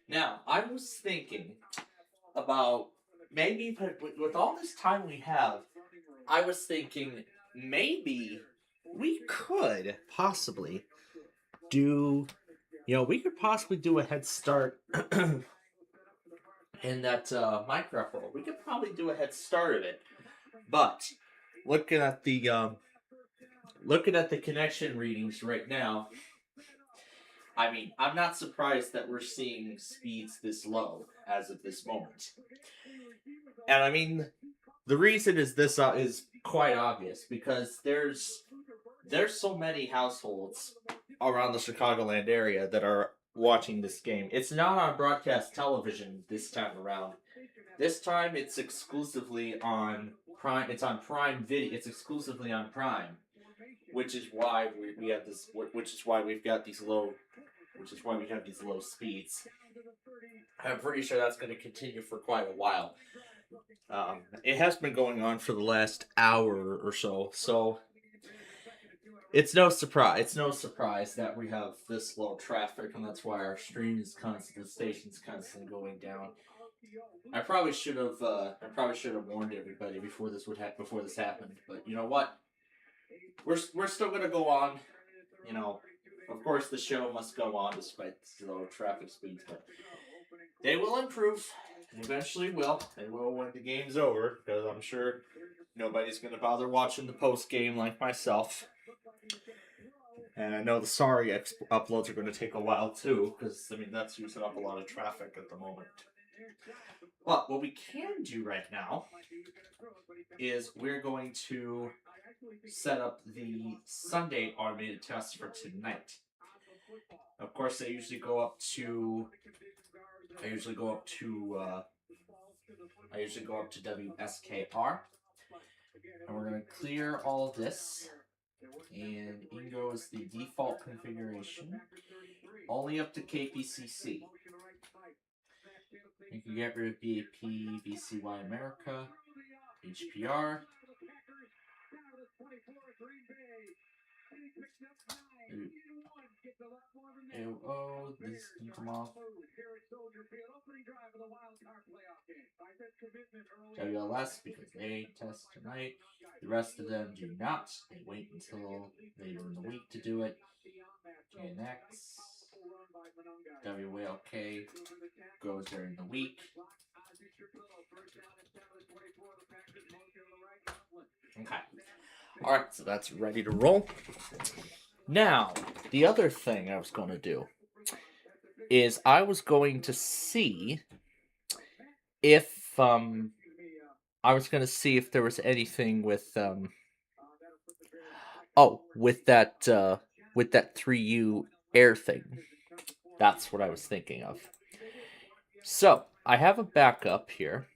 now I was thinking about maybe with all this time we have, I was thinking maybe we could possibly do, we could possibly do a head start in that Minecraft world. We could probably do a head start of it, but looking at the connection readings right now, I mean, I'm not surprised that we're seeing speeds this low as of this moment. And I mean, the reason is quite obvious, because there's so many households around the Chicagoland area that are watching this game. It's not on broadcast television this time around. This time it's exclusively on Prime. It's on Prime Video. It's exclusively on Prime, which is why we have this. Which is why we've got these low. Which is why we have these low speeds. I'm pretty sure that's going to continue for quite a while. It has been going on for the last hour or so, so it's no surprise. It's no surprise that we have this low traffic, and that's why our stream is the station's constantly going down. I probably should have warned everybody before this happened, but you know what? We're still going to go on. Of course, the show must go on despite the low traffic speeds, but they will improve. Eventually will. They will when the game's over, because I'm sure nobody's going to bother watching the post-game like myself. And I know the sorry uploads are going to take a while, too, because, I mean, that's using up a lot of traffic at the moment. But what we can do right now is we're going to set up the Sunday automated tests for tonight. Of course, I usually go up to WSKR, and we're going to clear all of this, and in goes the default configuration, only up to KPCC. You can get rid of BAP, BCY America, HPR, this can come off. WLS, because they test tonight. The rest of them do not. They wait until later in the week to do it. KNX, WLK goes during the week. Okay. Alright, so that's ready to roll. Now, the other thing I was going to do is I was going to see if there was anything with with that 3U air thing. That's what I was thinking of. So, I have a backup here.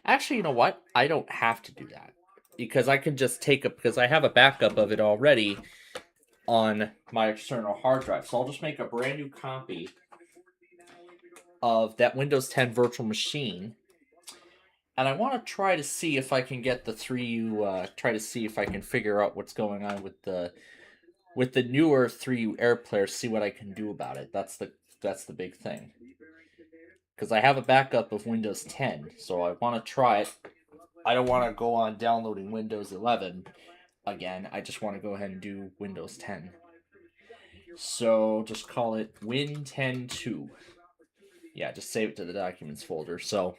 Actually, you know what? I don't have to do that, because I can just because I have a backup of it already on my external hard drive. So I'll just make a brand new copy of that Windows 10 virtual machine. And I want to try to see if I can get the 3U, try to see if I can figure out what's going on with the newer 3U Air Player, see what I can do about it. That's the big thing. Because I have a backup of Windows 10, so I want to try it. I don't want to go on downloading Windows 11 again. I just want to go ahead and do Windows 10. So just call it Win102. Yeah, just save it to the Documents folder. So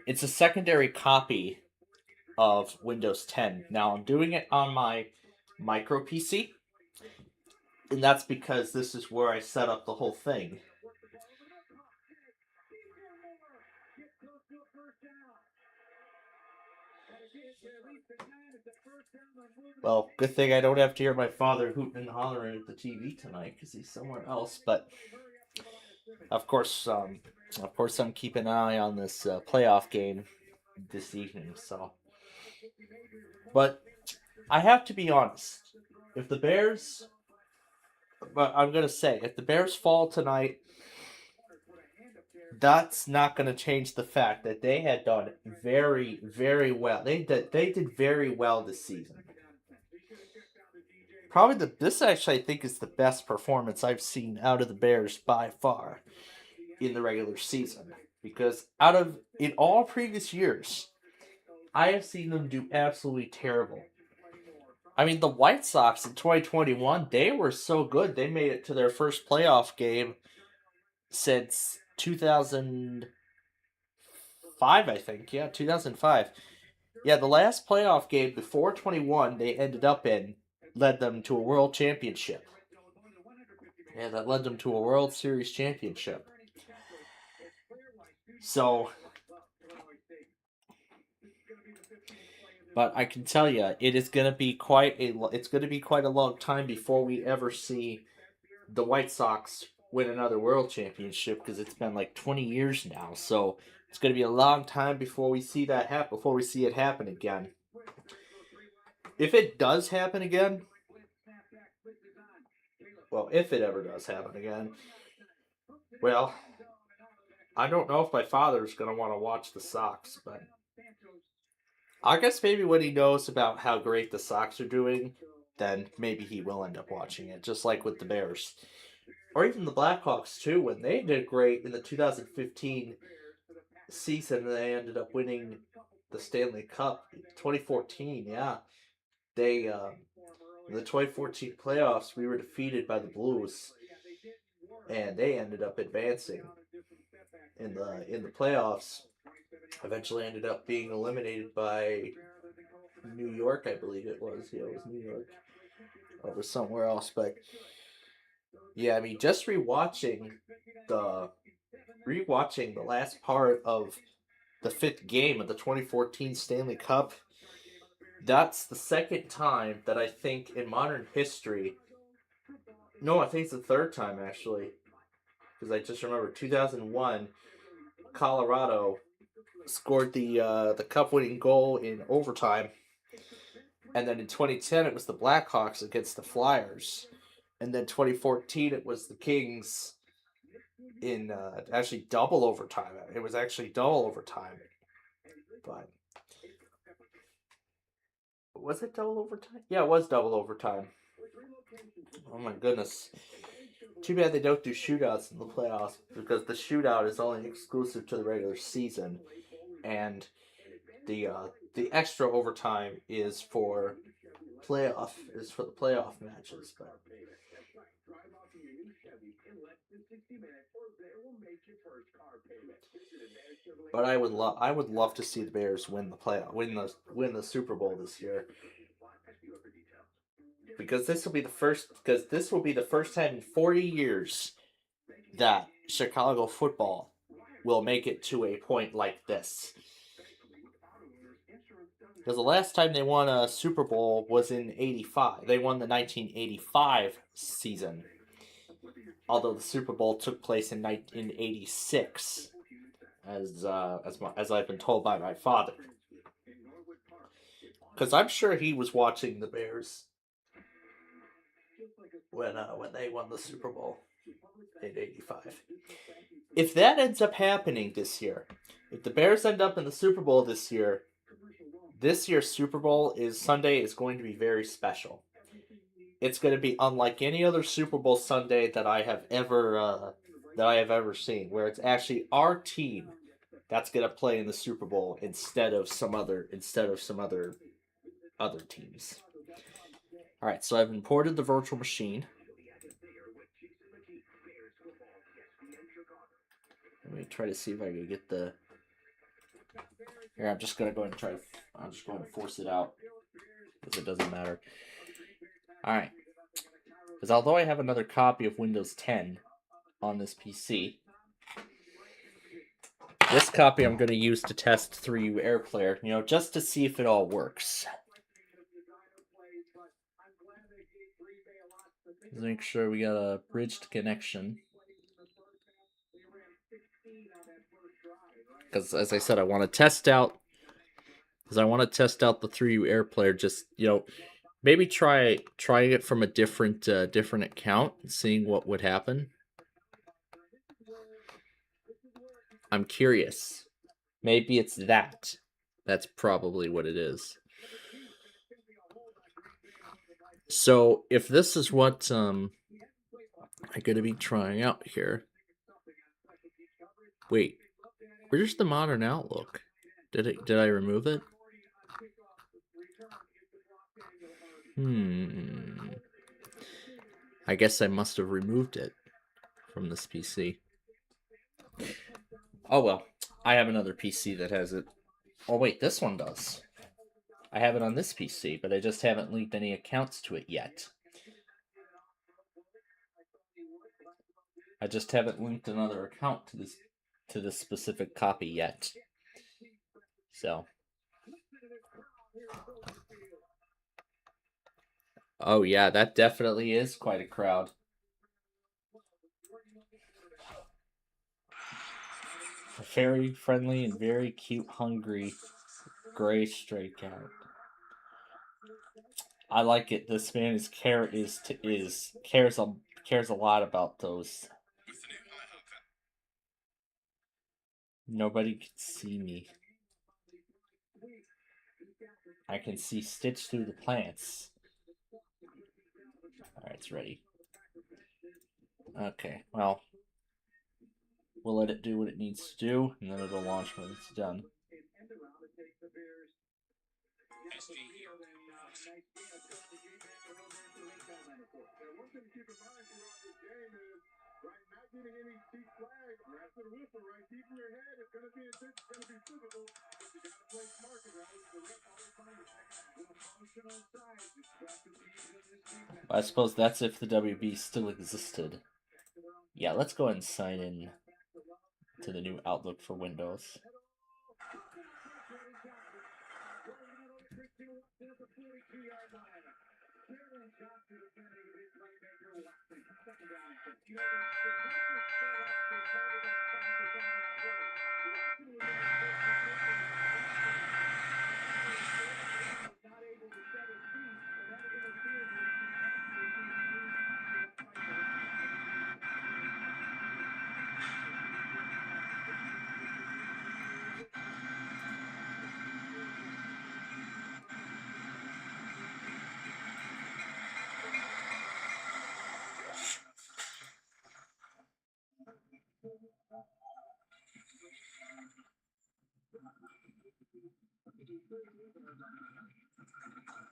it's a secondary copy of Windows 10. Now I'm doing it on my micro PC, and that's because this is where I set up the whole thing. Well, good thing I don't have to hear my father hooting and hollering at the TV tonight, because he's somewhere else. But of course, I'm keeping an eye on this playoff game this evening. So, but I have to be honest. If the Bears, but I'm gonna say, if the Bears fall tonight, that's not going to change the fact that they had done very, very well. They did very well this season. Probably this actually I think is the best performance I've seen out of the Bears by far in the regular season. Because in all previous years, I have seen them do absolutely terrible. I mean, the White Sox in 2021, they were so good. They made it to their first playoff game since 2005, I think. Yeah, 2005. Yeah, the last playoff game before 21 they ended up in led them to a World Championship. Yeah, that led them to a World Series championship. So, but I can tell you, it is going to be quite a long time before we ever see the White Sox win another World Championship, because it's been like 20 years now. So it's going to be a long time before we see that happen. Before we see it happen again. If it does happen again, well, if it ever does happen again, well, I don't know if my father's going to want to watch the Sox, but I guess maybe when he knows about how great the Sox are doing, then maybe he will end up watching it, just like with the Bears. Or even the Blackhawks, too, when they did great in the 2015 season, they ended up winning the Stanley Cup. 2014, yeah. They, in the 2014 playoffs, we were defeated by the Blues, and they ended up advancing in the playoffs. Eventually ended up being eliminated by New York, I believe it was. Yeah, it was New York. Or it was somewhere else, but yeah, I mean, just rewatching the last part of the 5th game of the 2014 Stanley Cup, that's the second time that I think in modern history. No, I think it's the third time actually, because I just remember 2001, Colorado scored the cup-winning goal in overtime, and then in 2010 it was the Blackhawks against the Flyers, and then 2014 it was the Kings in actually double overtime. It was actually double overtime, but was it double overtime? Yeah, it was double overtime. Oh my goodness. Too bad they don't do shootouts in the playoffs, because the shootout is only exclusive to the regular season, and the extra overtime is for the playoff matches. But I would love to see the Bears win the Super Bowl this year. Because this will be the first time in 40 years that Chicago football will make it to a point like this. Because the last time they won a Super Bowl was in '85. They won the 1985 season. Although the Super Bowl took place in '86, as I've been told by my father. Because I'm sure he was watching the Bears when they won the Super Bowl in '85. If that ends up happening this year, if the Bears end up in the Super Bowl this year's Super Bowl Sunday is going to be very special. It's going to be unlike any other Super Bowl Sunday that I have ever seen, where it's actually our team that's going to play in the Super Bowl instead of some other teams. All right, so I've imported the virtual machine. Let me try to see if I can get the. Here, I'm just going to go ahead and I'm just going to force it out, because it doesn't matter. Alright. Because although I have another copy of Windows 10 on this PC, this copy I'm going to use to test 3U AirPlayer, just to see if it all works. Let's make sure we got a bridged connection. Because, as I said, I want to test out the 3U AirPlayer. Just maybe trying it from a different account, and seeing what would happen. I'm curious. Maybe it's that. That's probably what it is. So if this is what I'm gonna be trying out here. Wait, where's the modern outlook? Did I remove it? I guess I must have removed it from this PC. Oh well, I have another PC that has it. Oh wait, this one does. I have it on this PC, but I just haven't linked any accounts to it yet. I just haven't linked another account to this specific copy yet. So. Oh yeah, that definitely is quite a crowd. A very friendly and very cute, hungry gray stray cat. I like it. This man cares a lot about those. Nobody can see me. I can see Stitch through the plants. Alright, it's ready. Okay, well, we'll let it do what it needs to do, and then it'll launch when it's done. I suppose that's if the WB still existed. Yeah, let's go ahead and sign in to the new Outlook for Windows.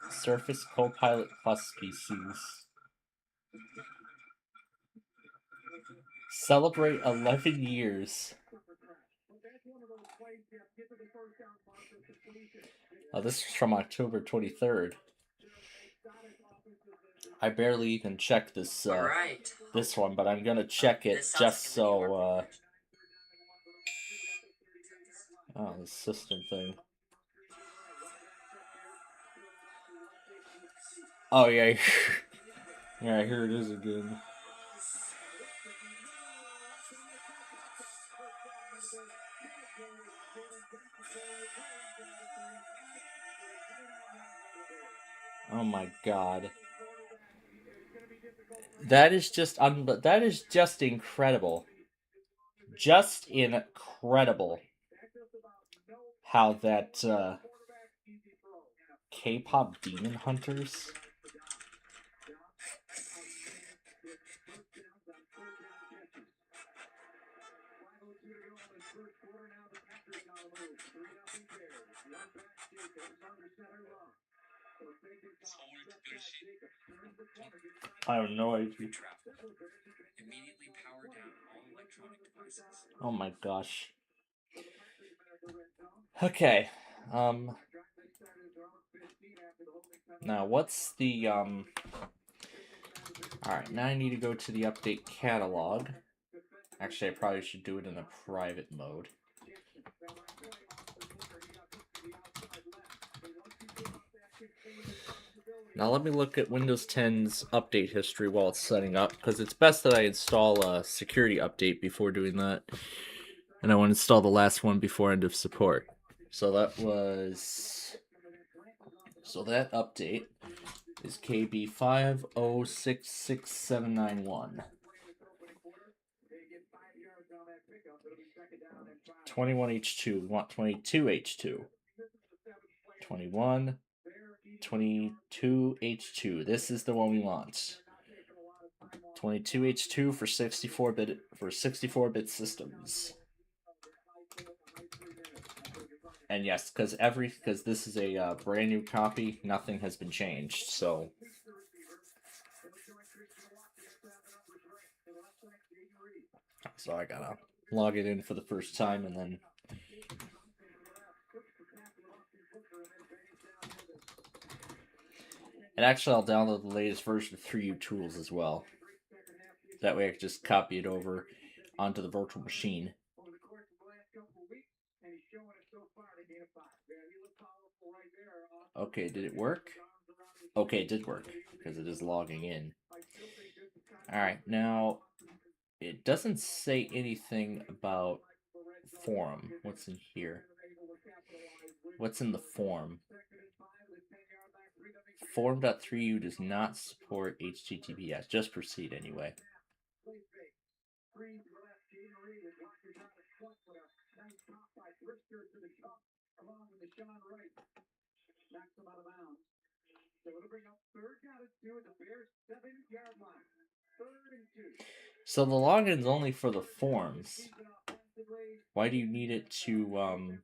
Surface Copilot Plus PCs. Celebrate 11 years. Oh, this is from October 23rd. I barely even checked this this one, but I'm gonna check it just so oh, the system thing. Oh yeah, yeah, here it is again. Oh my god. That is just incredible. Just incredible how that K-pop Demon Hunters. I have no idea. Oh my gosh. Okay. Now what's the Alright, now I need to go to the update catalog. Actually, I probably should do it in a private mode. Now let me look at Windows 10's update history while it's setting up, because it's best that I install a security update before doing that. And I want to install the last one before end of support. So that was... So that update is KB50666791. 21H2. We want 22H2. 21... 22H2. This is the one we want. 22H2 for 64-bit systems. And yes, because this is a brand new copy, nothing has been changed. So I gotta log it in for the first time and then. And actually, I'll download the latest version of 3U Tools as well. That way I can just copy it over onto the virtual machine. Okay, did it work? Okay, it did work, because it is logging in. Alright, now, it doesn't say anything about forum. What's in here? What's in the form? Form.3u does not support HTTPS. Just proceed anyway. So the login's only for the forms. Why do you need it to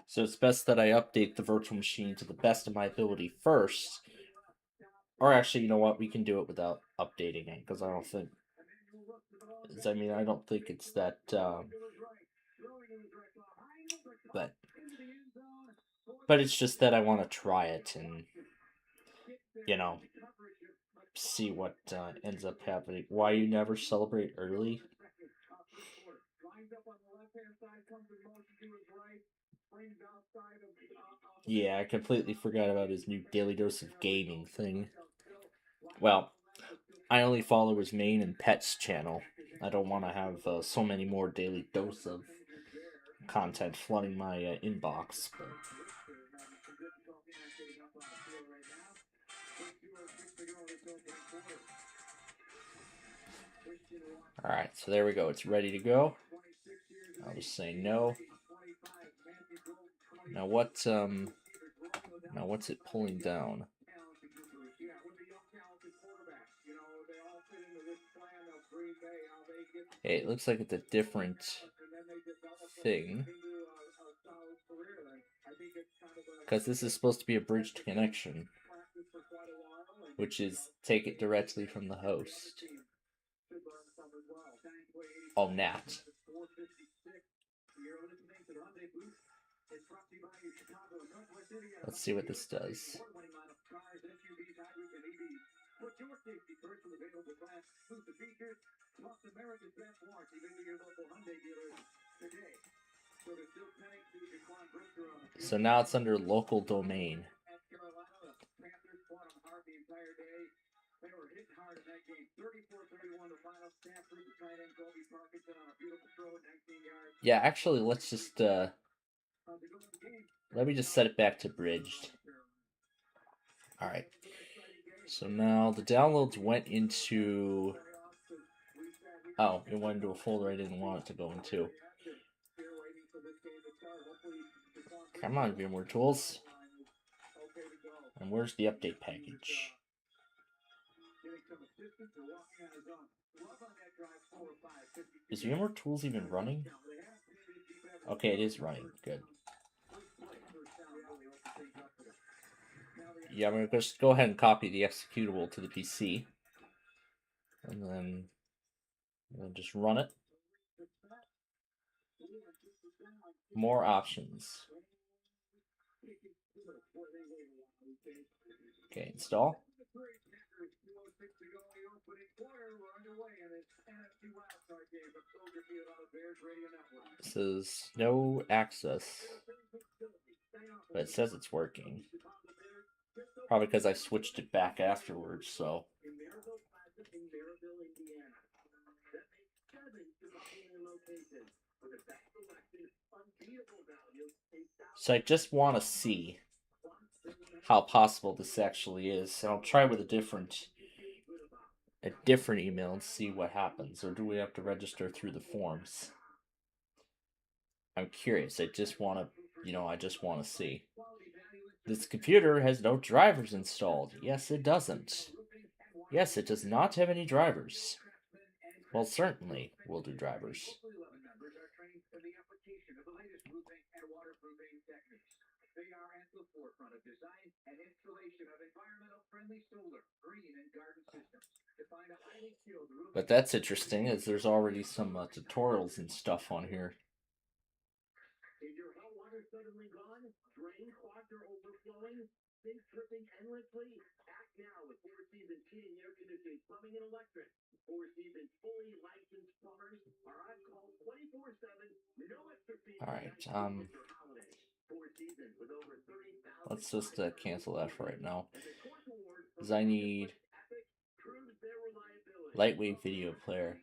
So it's best that I update the virtual machine to the best of my ability first. Or actually, you know what? We can do it without updating it, because I don't think it's that, but it's just that I want to try it and, you know, see what ends up happening. Why you never celebrate early? Yeah, I completely forgot about his new Daily Dose of Gaming thing. Well, I only follow his main and pets channel. I don't want to have so many more Daily Dose of content flooding my inbox. But... Alright, so there we go. It's ready to go. I'll just say no. Now what's it pulling down? Hey, it looks like it's a different thing. Because this is supposed to be a bridged connection, which is take it directly from the host. Oh, NAT. Let's see what this does. So now it's under local domain. Yeah, actually, let's just, let me just set it back to bridged. Alright. So now the downloads went into... Oh, it went into a folder I didn't want it to go into. Come on, VMware Tools. And where's the update package? Is VMware Tools even running? Okay, it is running. Good. Yeah, I'm going to just go ahead and copy the executable to the PC. And then just run it. More options. Okay, install. It says no access, but it says it's working. Probably because I switched it back afterwards, so. So I just want to see how possible this actually is. And I'll try with a different a different email and see what happens, or do we have to register through the forms? I'm curious. I just want to, I just want to see. This computer has no drivers installed. Yes, it doesn't. Yes, it does not have any drivers. Well, certainly we'll do drivers. But that's interesting, as there's already some tutorials and stuff on here. Is your hot water suddenly gone? Drain clogged or overflowing? Things dripping endlessly? Act now with Four Seasons Heating, Air Conditioning, Plumbing, and Electric. Four Seasons fully licensed plumbers are on call 24/7. No extra fees. All right. Let's just cancel that for right now, because I need lightweight video player.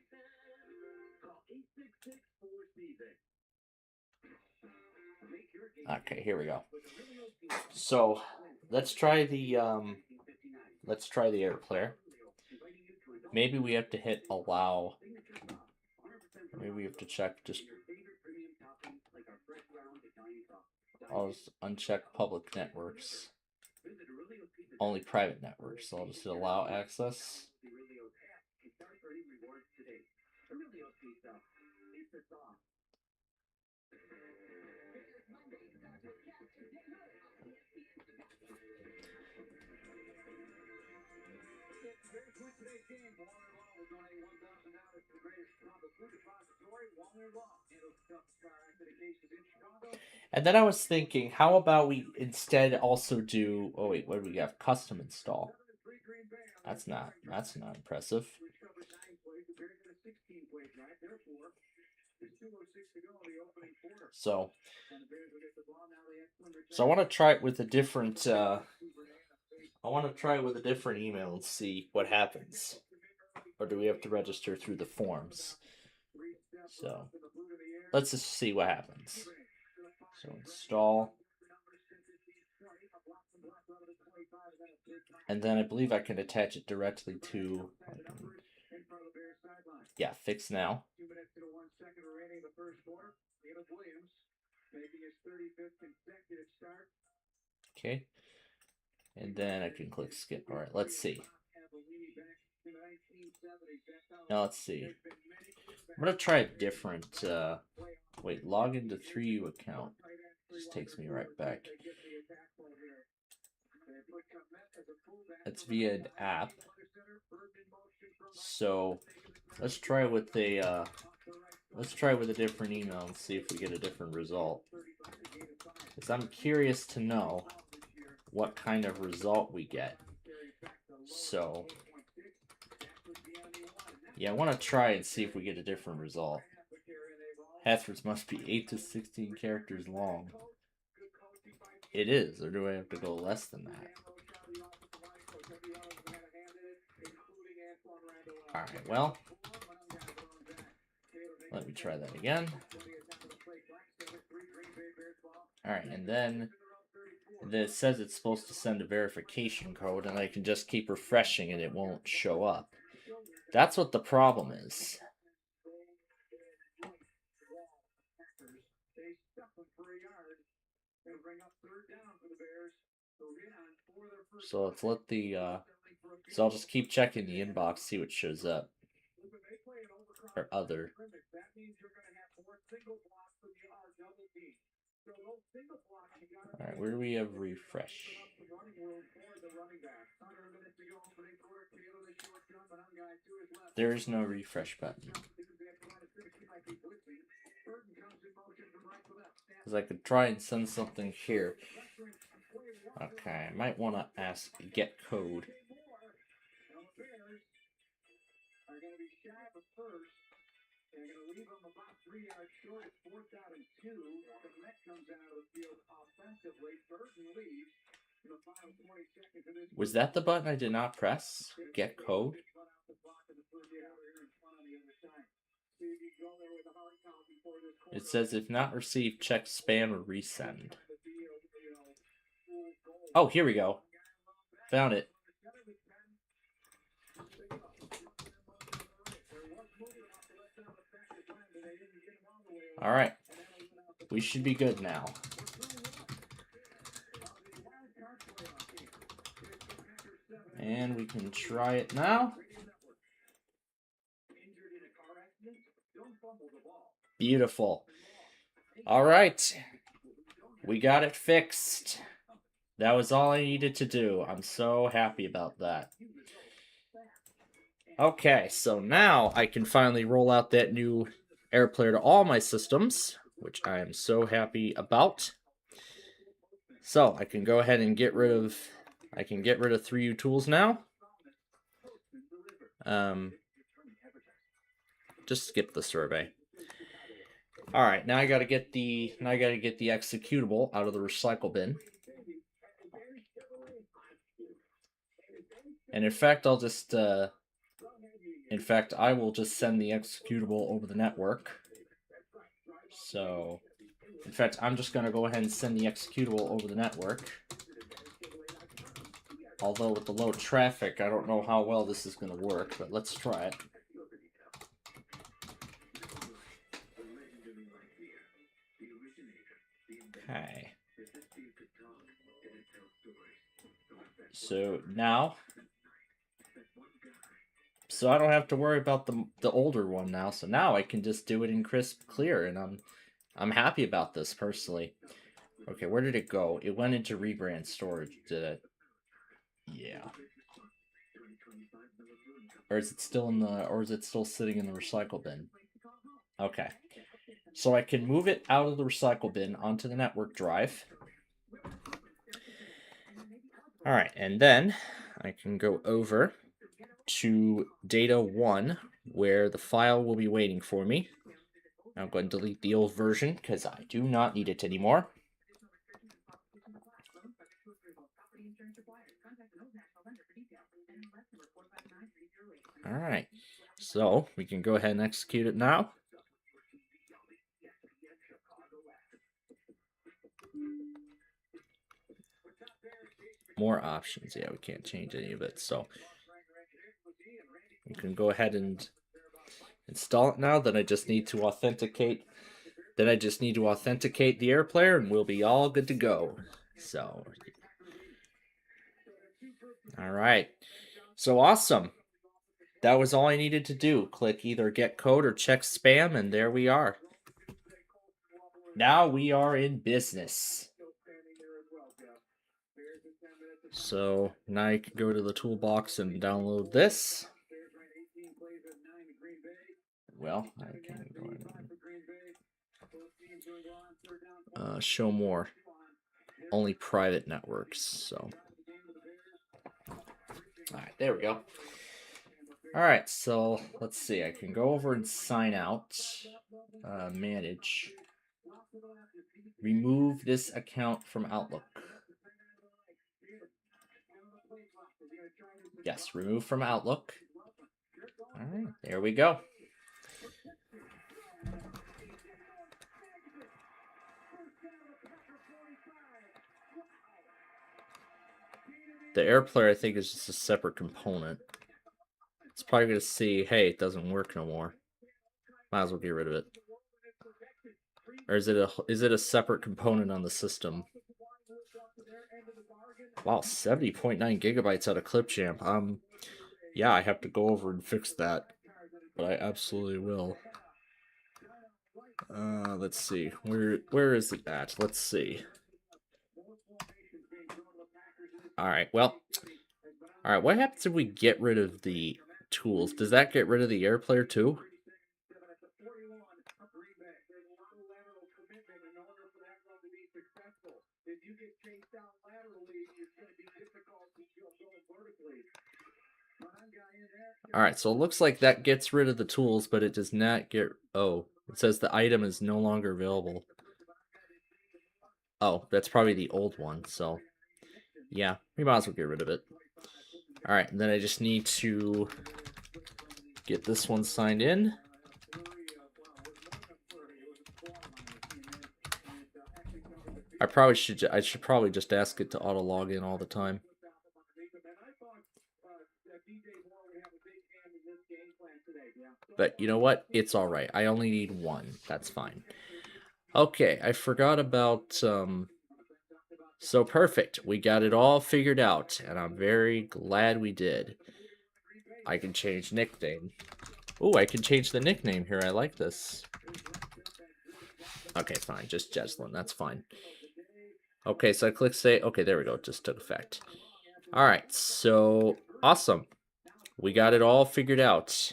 Okay, here we go. So let's try the air player. Maybe we have to hit allow. Maybe we have to check just. I'll just uncheck public networks. Only private networks. So I'll just hit allow access. And then I was thinking, how about we instead also do, oh wait, what do we have? Custom install. That's not impressive. So I want to try it with a different email and see what happens. Or do we have to register through the forms? So let's just see what happens. So install. And then I believe I can attach it directly to, yeah, fix now. Okay. And then I can click skip. All right, let's see. Now let's see. I'm going to try a different, wait, log into 3U account. Just takes me right back. It's via an app. So let's try with a different email and see if we get a different result. Because I'm curious to know what kind of result we get. So yeah, I want to try and see if we get a different result. Passwords must be 8 to 16 characters long. It is, or do I have to go less than that? Alright, well, let me try that again. Alright, and then it says it's supposed to send a verification code, and I can just keep refreshing and it won't show up. That's what the problem is. So let's let the, so I'll just keep checking the inbox, see what shows up. Or other. Alright, where do we have refresh? There is no refresh button. Because I could try and send something here. Okay, I might want to ask get code. Was that the button I did not press? Get code? It says if not received, check spam or resend. Oh, here we go. Found it. Alright. We should be good now. And we can try it now. Beautiful. Alright. We got it fixed. That was all I needed to do. I'm so happy about that. Okay, so now I can finally roll out that new AirPlayer to all my systems, which I am so happy about. So I can go ahead and get rid of 3U tools now. Just skip the survey. All right, now I gotta get the executable out of the recycle bin. And in fact, I'll just I will just send the executable over the network. So, in fact, I'm just gonna go ahead and send the executable over the network. Although with the low traffic, I don't know how well this is gonna work, but let's try it. Okay. So now, I don't have to worry about the older one now. So now I can just do it in crisp clear, and I'm happy about this personally. Okay, where did it go? It went into rebrand storage, did it? Yeah. Or is it still sitting in the recycle bin? Okay. So I can move it out of the recycle bin onto the network drive. Alright, and then I can go over to data 1, where the file will be waiting for me. I'm going to delete the old version, because I do not need it anymore. Alright, so we can go ahead and execute it now. More options. Yeah, we can't change any of it, so we can go ahead and install it now. Then I just need to authenticate. The AirPlayer, and we'll be all good to go. So, all right. So awesome. That was all I needed to do. Click either get code or check spam, and there we are. Now we are in business. So now I can go to the toolbox and download this. Well, I can go and show more. Only private networks. So, all right, there we go. All right, so let's see. I can go over and sign out. Manage. Remove this account from Outlook. Yes, remove from Outlook. All right, there we go. The AirPlayer, I think, is just a separate component. It's probably going to see, hey, it doesn't work no more. Might as well get rid of it. Or is it a separate component on the system? Wow, 70.9 gigabytes out of Clipchamp. Yeah, I have to go over and fix that. But I absolutely will. Let's see. Where is it at? Let's see. Alright, well. Alright, what happens if we get rid of the tools? Does that get rid of the AirPlayer too? Alright, so it looks like that gets rid of the tools, but it does not get... Oh, it says the item is no longer available. Oh, that's probably the old one, so... Yeah, we might as well get rid of it. Alright, and then I just need to get this one signed in. I should probably just ask it to auto log in all the time. But you know what? It's alright. I only need one. That's fine. Okay, I forgot about, So perfect. We got it all figured out, and I'm very glad we did. I can change nickname. Oh, I can change the nickname here. I like this. Okay, fine. Just Jeslyn. That's fine. Okay, so I click say. Okay, there we go. It just took effect. Alright, so awesome. We got it all figured out.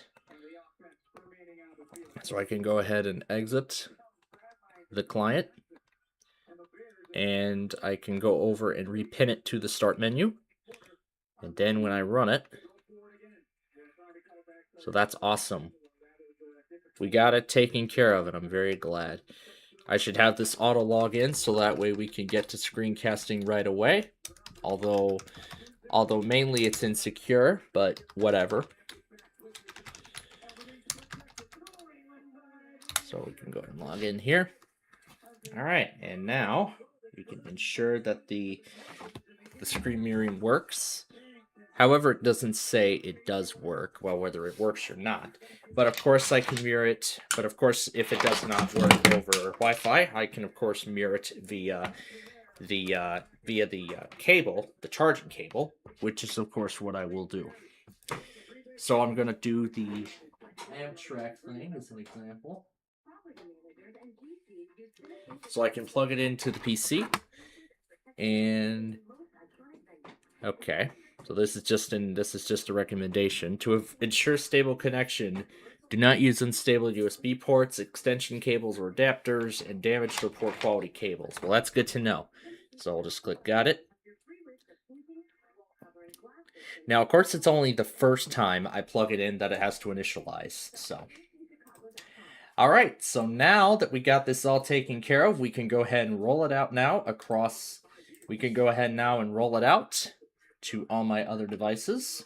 So I can go ahead and exit the client. And I can go over and repin it to the start menu. And then when I run it, so that's awesome. We got it taken care of, and I'm very glad. I should have this auto login so that way we can get to screencasting right away. Although mainly it's insecure, but whatever. So we can go and log in here. All right, and now we can ensure that the screen mirroring works. However, it doesn't say it does work, well, whether it works or not. But of course I can mirror it. But of course, if it does not work over Wi-Fi, I can of course mirror it via the cable, the charging cable, which is of course what I will do. So I'm gonna do the Amtrak thing as an example. So I can plug it into the PC, and okay. So this is just a recommendation to ensure stable connection. Do not use unstable USB ports, extension cables, or adapters, and damaged or poor quality cables. Well, that's good to know. So I'll just click got it. Now, of course, it's only the first time I plug it in that it has to initialize. So, all right. So now that we got this all taken care of, we can go ahead and roll it out now across. We can go ahead now and roll it out to all my other devices.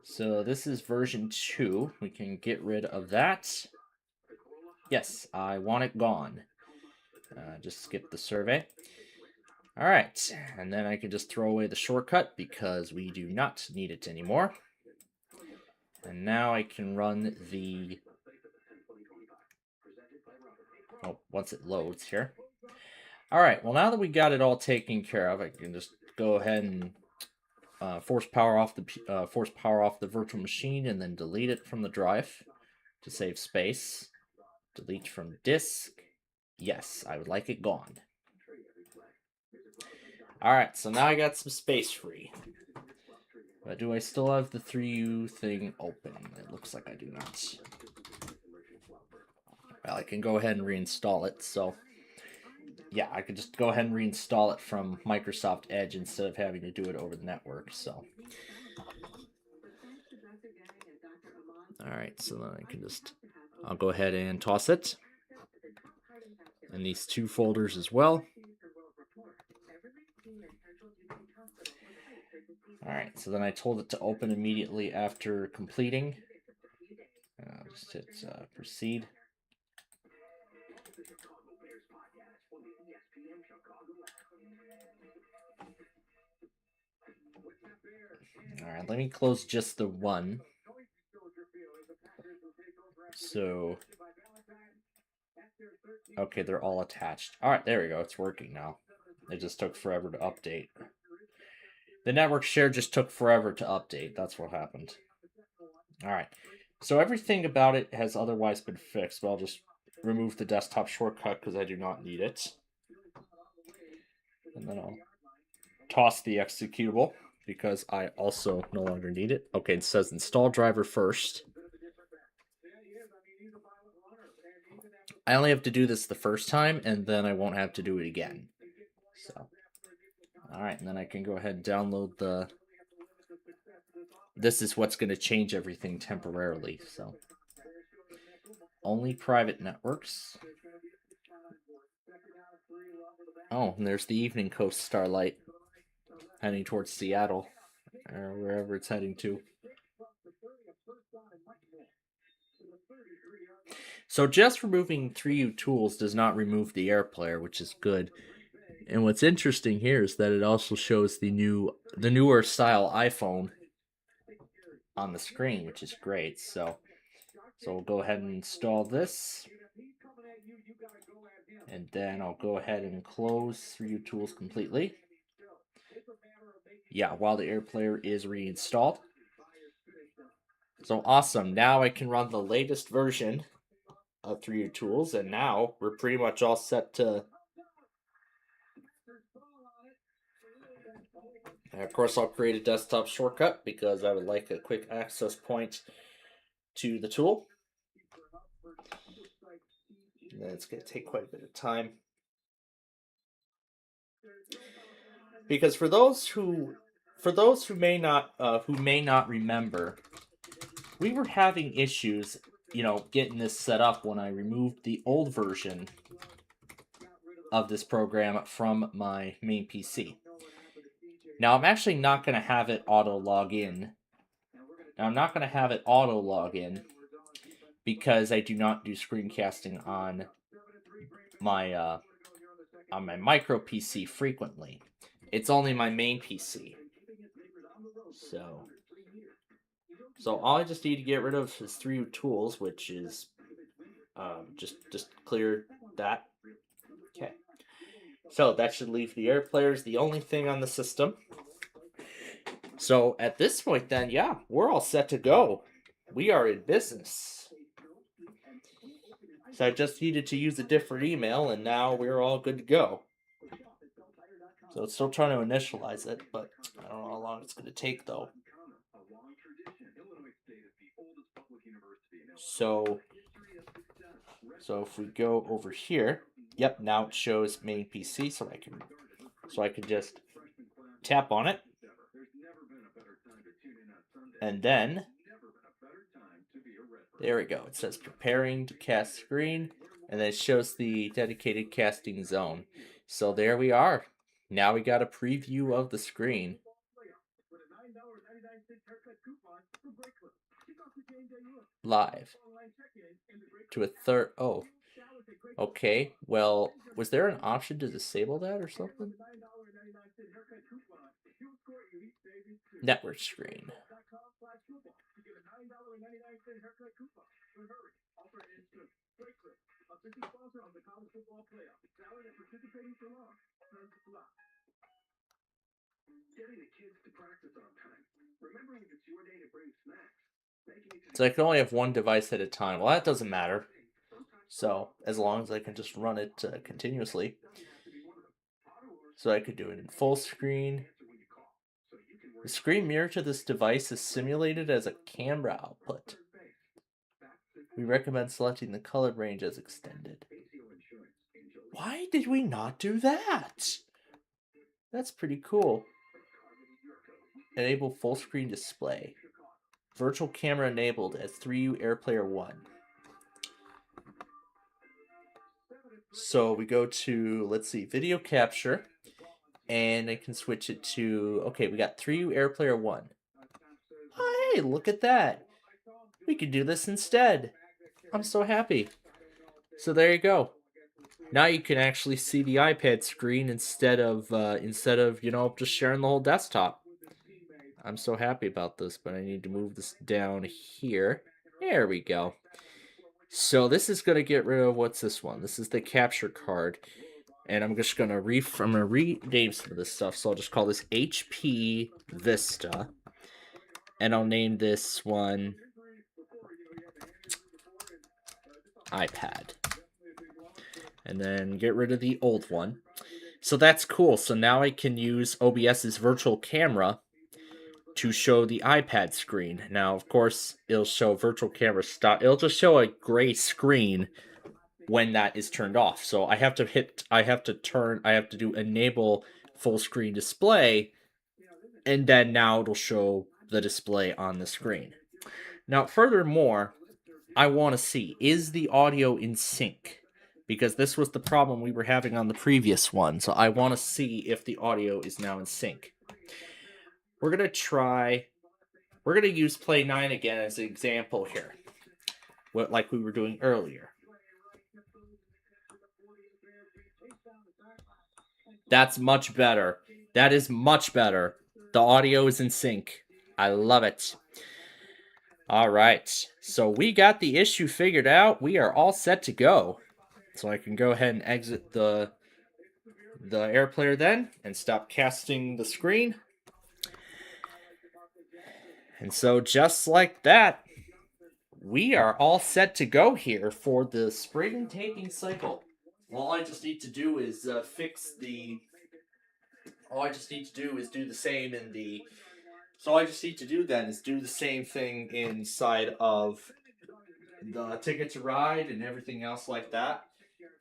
So this is version 2. We can get rid of that. Yes, I want it gone. Just skip the survey. All right, and then I can just throw away the shortcut because we do not need it anymore. And now I can run the... Oh, once it loads here. All right, well, now that we got it all taken care of, I can just go ahead and force power off the virtual machine, and then delete it from the drive to save space. Delete from disk. Yes, I would like it gone. All right, so now I got some space free. But do I still have the 3U thing open? It looks like I do not. Well, I can go ahead and reinstall it. So yeah, I could just go ahead and reinstall it from Microsoft Edge instead of having to do it over the network. So, all right, so then I can just, I'll go ahead and toss it. And these 2 folders as well. All right, so then I told it to open immediately after completing. I'll just hit proceed. All right, let me close just the one. So, okay, they're all attached. All right, there we go. It's working now. It just took forever to update. The network share just took forever to update. That's what happened. All right, so everything about it has otherwise been fixed, but I'll just remove the desktop shortcut because I do not need it. And then I'll toss the executable because I also no longer need it. Okay, it says install driver first. I only have to do this the first time, and then I won't have to do it again. So, all right, and then I can go ahead and download the... This is what's going to change everything temporarily, so... Only private networks. Oh, and there's the Evening Coast Starlight heading towards Seattle, or wherever it's heading to. So just removing 3U tools does not remove the AirPlayer, which is good. And what's interesting here is that it also shows the newer style iPhone on the screen, which is great. So we'll go ahead and install this. And then I'll go ahead and close 3U Tools completely. Yeah, while the Air Player is reinstalled. So awesome. Now I can run the latest version of 3U Tools, and now we're pretty much all set to... And of course, I'll create a desktop shortcut because I would like a quick access point to the tool. And it's going to take quite a bit of time. Because for those who may not remember, we were having issues, getting this set up when I removed the old version of this program from my main PC. Now, I'm actually not going to have it auto log in. Now, I'm not going to have it auto log in because I do not do screencasting on my micro PC frequently. It's only my main PC. So all I just need to get rid of is 3U Tools, which is just clear that. Okay. So that should leave the Air Player as the only thing on the system. So at this point then, yeah, we're all set to go. We are in business. So I just needed to use a different email, and now we're all good to go. So it's still trying to initialize it, but I don't know how long it's going to take, though. So if we go over here, yep, now it shows main PC, so I can just tap on it. And then, there we go. It says preparing to cast screen, and then it shows the dedicated casting zone. So there we are. Now we got a preview of the screen. Live. To a third. Oh. Okay. Well, was there an option to disable that or something? Network screen. So I can only have one device at a time. Well, that doesn't matter. So, as long as I can just run it continuously. So I could do it in full screen. The screen mirror to this device is simulated as a camera output. We recommend selecting the color range as extended. Why did we not do that? That's pretty cool. Enable full screen display. Virtual camera enabled as 3U Air Player 1. So we go to, let's see, video capture. And I can switch it to, okay, we got 3U Air Player 1. Oh, hey, look at that. We can do this instead. I'm so happy. So there you go. Now you can actually see the iPad screen instead of just sharing the whole desktop. I'm so happy about this, but I need to move this down here. There we go. So this is going to get rid of, what's this one? This is the capture card. And I'm just going to rename some of this stuff. So I'll just call this HP Vista. And I'll name this one iPad. And then get rid of the old one. So that's cool. So now I can use OBS's virtual camera to show the iPad screen. Now, of course, it'll show virtual camera stop. It'll just show a gray screen when that is turned off. So I have to do enable full screen display, and then now it'll show the display on the screen. Now, furthermore, I want to see, is the audio in sync? Because this was the problem we were having on the previous one. So I want to see if the audio is now in sync. We're going to use Play 9 again as an example here. Like we were doing earlier. That's much better. That is much better. The audio is in sync. I love it. All right, so we got the issue figured out. We are all set to go. So I can go ahead and exit the Air Player then and stop casting the screen. And so just like that, we are all set to go here for the spring taping cycle. All I just need to do is all I just need to do is do the same in the... So all I just need to do then is do the same thing inside of the Ticket to Ride and everything else like that.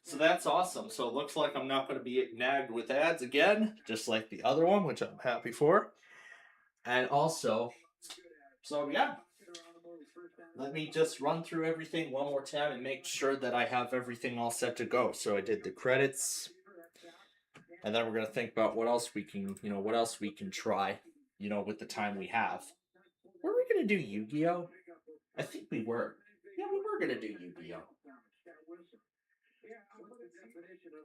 So that's awesome. So it looks like I'm not going to be nagged with ads again, just like the other one, which I'm happy for. And also, so yeah, let me just run through everything one more time and make sure that I have everything all set to go. So I did the credits, and then we're going to think about what else we can, what else we can try, with the time we have. Were we going to do Yu-Gi-Oh? I think we were. Yeah, we were going to do Yu-Gi-Oh.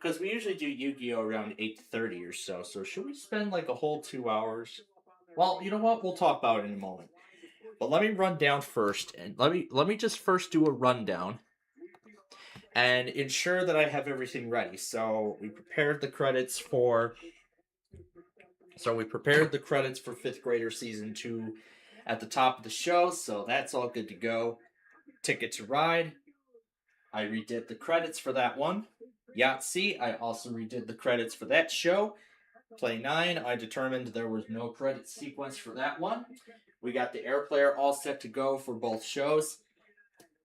Because we usually do Yu-Gi-Oh around 8:30 or so. So should we spend like a whole 2 hours? Well, you know what? We'll talk about it in a moment. But let me run down first, and let me just first do a rundown and ensure that I have everything ready. So we prepared the credits for 5th Grader Season 2 at the top of the show, so that's all good to go. Ticket to Ride, I redid the credits for that one. Yahtzee, I also redid the credits for that show. Play 9, I determined there was no credit sequence for that one. We got the Air Player all set to go for both shows.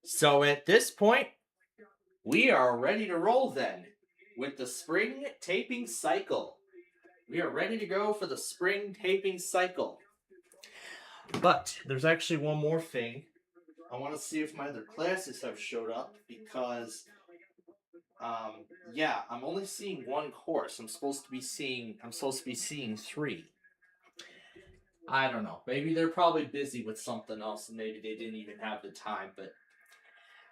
So at this point, we are ready to roll then with the spring taping cycle. We are ready to go for the spring taping cycle. But there's actually one more thing. I want to see if my other classes have showed up because, yeah, I'm only seeing one course. I'm supposed to be seeing 3. I don't know. Maybe they're probably busy with something else and maybe they didn't even have the time, but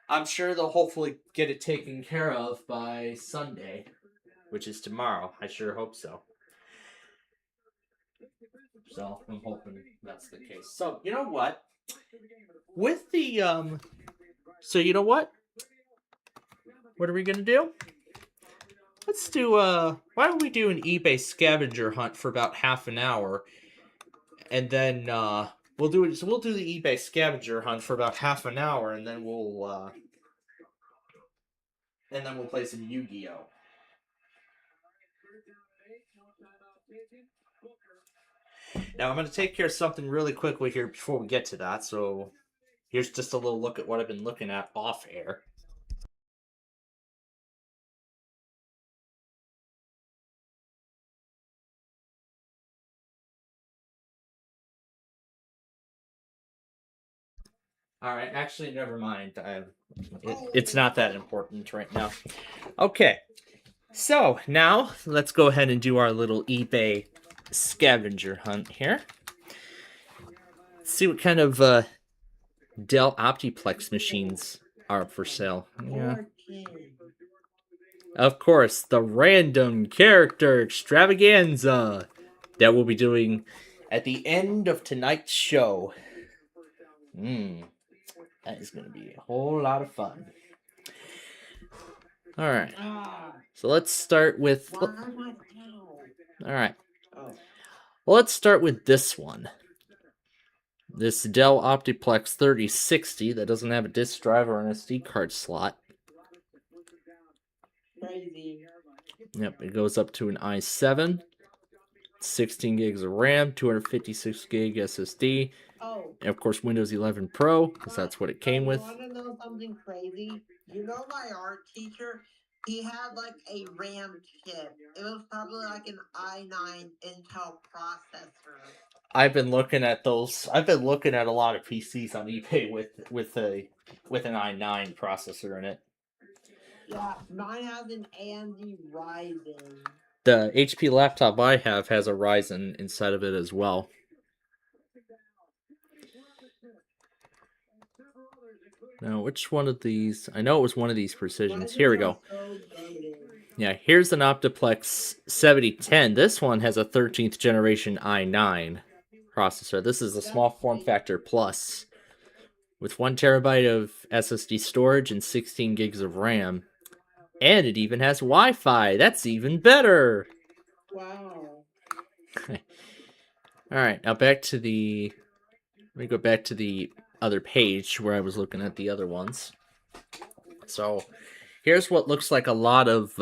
I'm sure they'll hopefully get it taken care of by Sunday, which is tomorrow. I sure hope so. So I'm hoping that's the case. So you know what? With the so you know what? What are we gonna do? Let's do why don't we do an eBay scavenger hunt for about half an hour, and then we'll do it. So we'll do the eBay scavenger hunt for about half an hour, and then we'll play some Yu-Gi-Oh. Now, I'm going to take care of something really quickly here before we get to that, so here's just a little look at what I've been looking at off air. Alright, actually, never mind. It's not that important right now. Okay, so now let's go ahead and do our little eBay scavenger hunt here. Let's see what kind of Dell Optiplex machines are up for sale. Yeah. Of course, the random character extravaganza that we'll be doing at the end of tonight's show. That is going to be a whole lot of fun. Alright. So let's start with... Alright. Well, let's start with this one. This Dell Optiplex 3060 that doesn't have a disk drive or an SD card slot. Crazy. Yep, it goes up to an i7. 16 gigs of RAM, 256 gig SSD. Oh. And of course, Windows 11 Pro, because that's what it came with. You want to know something crazy? You know my art teacher? He had like a RAM chip. It was probably like an i9 Intel processor. I've been looking at those. I've been looking at a lot of PCs on eBay with an i9 processor in it. Yeah, mine has an AMD Ryzen. The HP laptop I have has a Ryzen inside of it as well. Now, which one of these? I know it was one of these Precisions. Here we go. Yeah, here's an Optiplex 7010. This one has a 13th generation i9 processor. This is a small form factor plus with 1 terabyte of SSD storage and 16 gigs of RAM. And it even has Wi-Fi. That's even better. Wow. Alright, now back to the... Let me go back to the other page where I was looking at the other ones. So, here's what looks like a lot of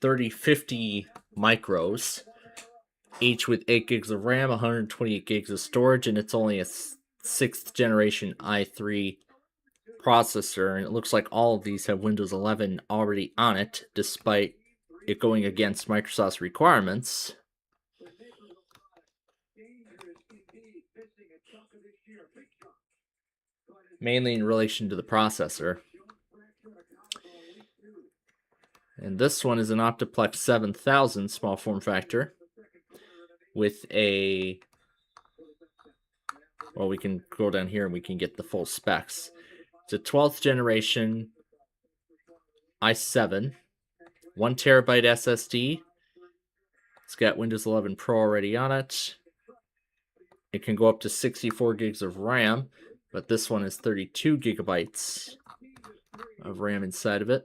3050 micros. Each with 8 gigs of RAM, 128 gigs of storage, and it's only a 6th generation i3 processor. And it looks like all of these have Windows 11 already on it, despite it going against Microsoft's requirements. Mainly in relation to the processor. And this one is an Optiplex 7000 small form factor with a... Well, we can go down here and we can get the full specs. It's a 12th generation i7, 1 terabyte SSD. It's got Windows 11 Pro already on it. It can go up to 64 gigs of RAM, but this one is 32 gigabytes of RAM inside of it.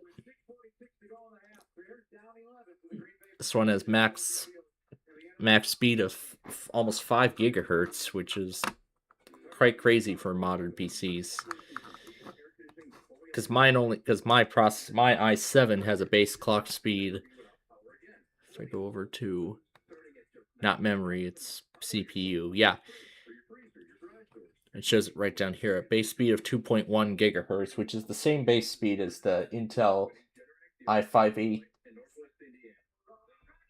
This one has max speed of almost 5 gigahertz, which is quite crazy for modern PCs. Because my i7 has a base clock speed. If I go over to not memory, it's CPU. Yeah. It shows it right down here. A base speed of 2.1 gigahertz, which is the same base speed as the Intel i5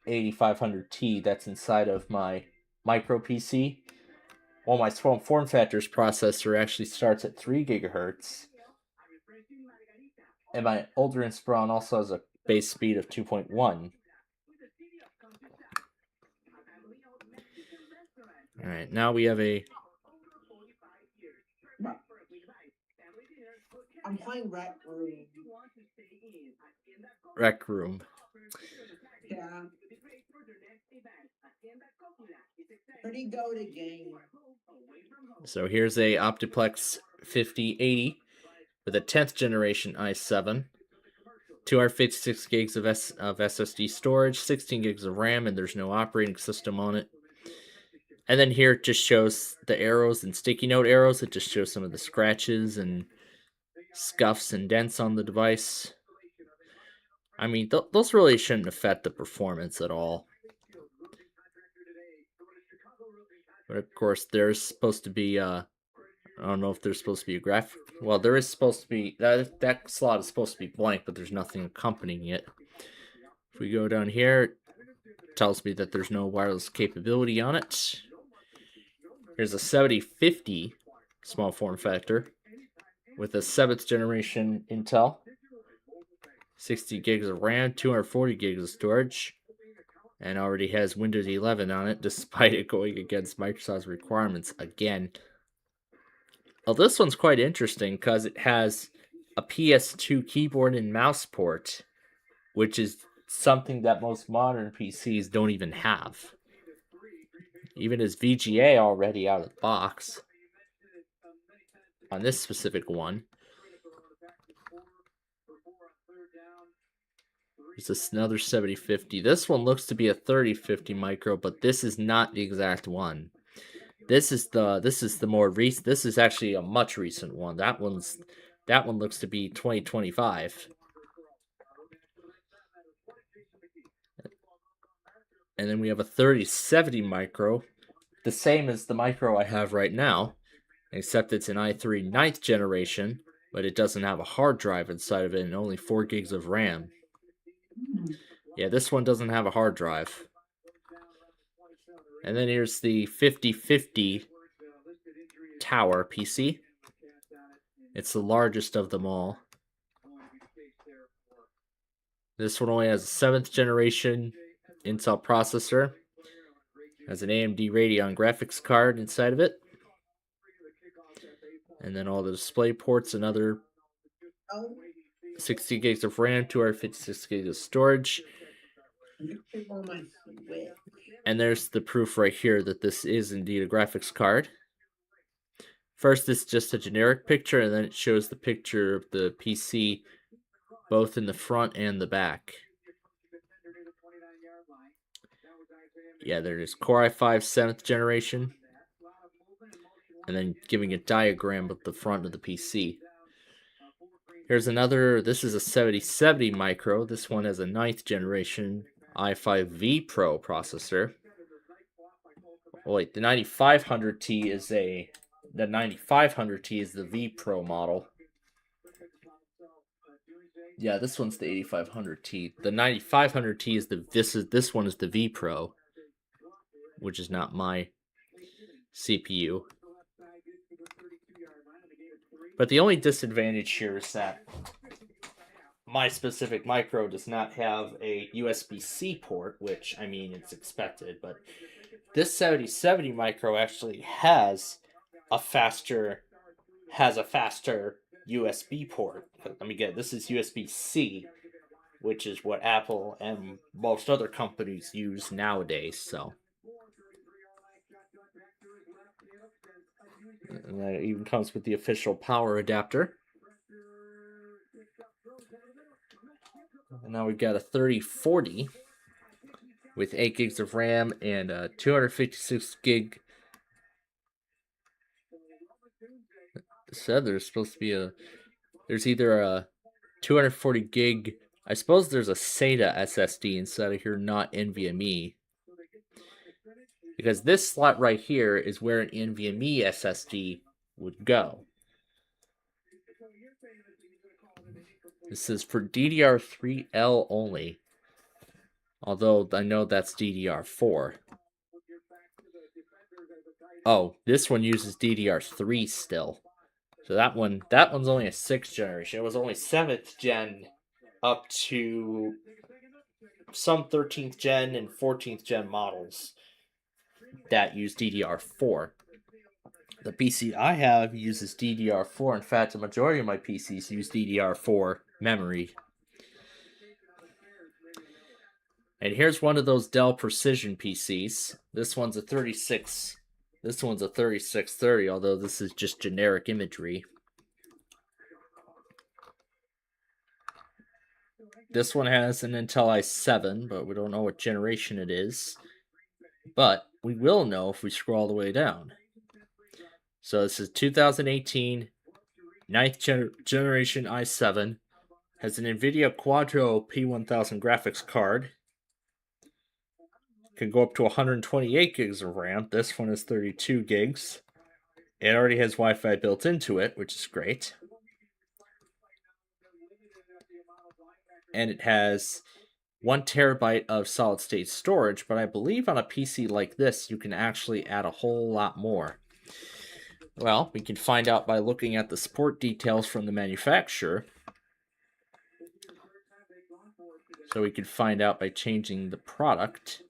8500T that's inside of my micro PC. While my small form factors processor actually starts at 3 gigahertz. And my older Inspiron also has a base speed of 2.1. Alright, now we have a... I'm playing Rec Room. Rec Room. Yeah. Pretty goated game. So here's a Optiplex 5080 with a 10th generation i7, 256 gigs of SSD storage, 16 gigs of RAM, and there's no operating system on it. And then here it just shows the arrows and sticky note arrows. It just shows some of the scratches and scuffs and dents on the device. I mean, those really shouldn't affect the performance at all. But of course, there's supposed to be, I don't know if there's supposed to be a graphic. Well, there is supposed to be, that slot is supposed to be blank, but there's nothing accompanying it. If we go down here, it tells me that there's no wireless capability on it. Here's a 7050 small form factor with a 7th generation Intel. 60 gigs of RAM, 240 gigs of storage, and already has Windows 11 on it, despite it going against Microsoft's requirements again. Well, this one's quite interesting because it has a PS2 keyboard and mouse port, which is something that most modern PCs don't even have. Even as VGA already out of the box on this specific one. There's another 7050. This one looks to be a 3050 micro, but this is not the exact one. This is the more recent. This is actually a much recent one. That one looks to be 2025. And then we have a 3070 micro, the same as the micro I have right now, except it's an i3 9th generation, but it doesn't have a hard drive inside of it and only 4 gigs of RAM. Yeah, this one doesn't have a hard drive. And then here's the 5050 Tower PC. It's the largest of them all. This one only has a 7th generation Intel processor. Has an AMD Radeon graphics card inside of it. And then all the display ports and other 60 gigs of RAM, 256 gigs of storage. And there's the proof right here that this is indeed a graphics card. First, it's just a generic picture, and then it shows the picture of the PC both in the front and the back. Yeah, there it is. Core i5 7th generation. And then giving a diagram of the front of the PC. Here's another, this is a 7070 micro. This one has a 9th generation i5 Pro processor. Oh wait, the 9500T is the 9500T is the V Pro model. Yeah, this one's the 8500T. The 9500T is this one is the V Pro, which is not my CPU. But the only disadvantage here is that my specific micro does not have a USB-C port, which, I mean, it's expected, but this 7070 micro actually has a faster USB port. Let me get, this is USB-C, which is what Apple and most other companies use nowadays, so. And that even comes with the official power adapter. And now we've got a 3040 with 8 gigs of RAM and a 256 gig. Said there's supposed to be there's either a 240 gig, I suppose there's a SATA SSD inside of here, not NVMe. Because this slot right here is where an NVMe SSD would go. This is for DDR3L only. Although I know that's DDR4. Oh, this one uses DDR3 still. So that one's only a 6th generation. It was only 7th gen up to some 13th gen and 14th gen models that use DDR4. The PC I have uses DDR4. In fact, the majority of my PCs use DDR4 memory. And here's one of those Dell Precision PCs. This one's a 3630, although this is just generic imagery. This one has an Intel i7, but we don't know what generation it is. But we will know if we scroll all the way down. So this is 2018, 9th generation i7. Has an NVIDIA Quadro P1000 graphics card. Can go up to 128 gigs of RAM. This one is 32 gigs. It already has Wi-Fi built into it, which is great. And it has 1 terabyte of solid-state storage, but I believe on a PC like this, you can actually add a whole lot more. Well, we can find out by looking at the support details from the manufacturer. So we can find out by changing the product.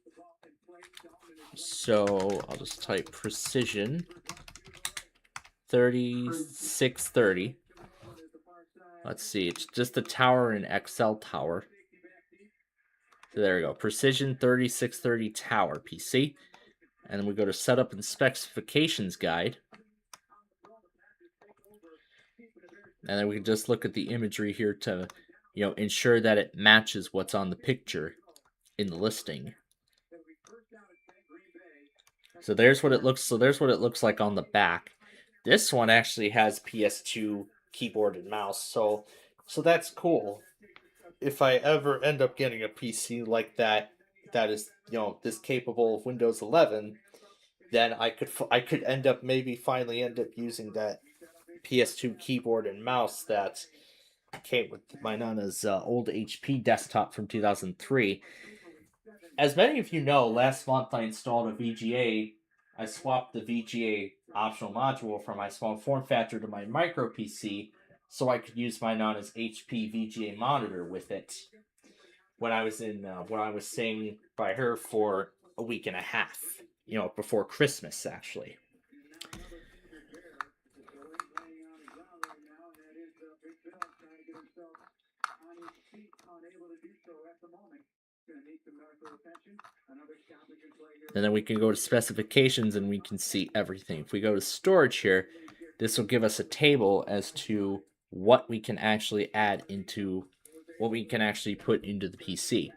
So I'll just type Precision 3630. Let's see, it's just a tower and XL tower. So there we go, Precision 3630 tower PC. And then we go to Setup and Specifications Guide. And then we can just look at the imagery here to, ensure that it matches what's on the picture in the listing. So there's what it looks like on the back. This one actually has PS2 keyboard and mouse, so that's cool. If I ever end up getting a PC like that is, this capable of Windows 11, then I could finally end up using that PS2 keyboard and mouse that came with my Nana's old HP desktop from 2003. As many of you know, last month I installed a VGA. I swapped the VGA optional module from my small form factor to my micro PC so I could use my Nana's HP VGA monitor with it when I was staying by her for a week and a half, before Christmas actually. And then we can go to specifications and we can see everything. If we go to storage here, this will give us a table as to what we can actually what we can actually put into the PC.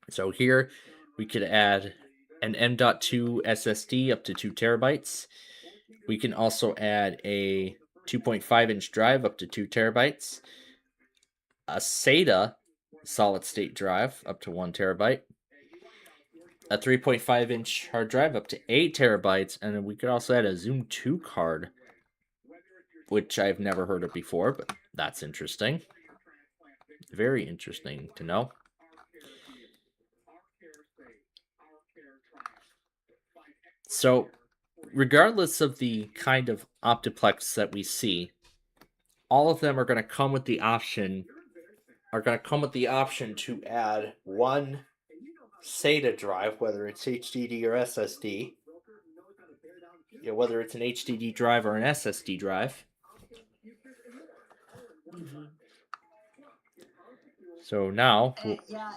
So here we could add an M.2 SSD up to 2 terabytes. We can also add a 2.5-inch drive up to 2 terabytes, a SATA solid-state drive up to 1 terabyte, a 3.5-inch hard drive up to 8 terabytes, and then we could also add a Zoom 2 card, which I've never heard of before, but that's interesting. Very interesting to know. So, regardless of the kind of Optiplex that we see, all of them are going to come with the option to add one SATA drive, whether it's HDD or SSD. Yeah, whether it's an HDD drive or an SSD drive. So now, yeah,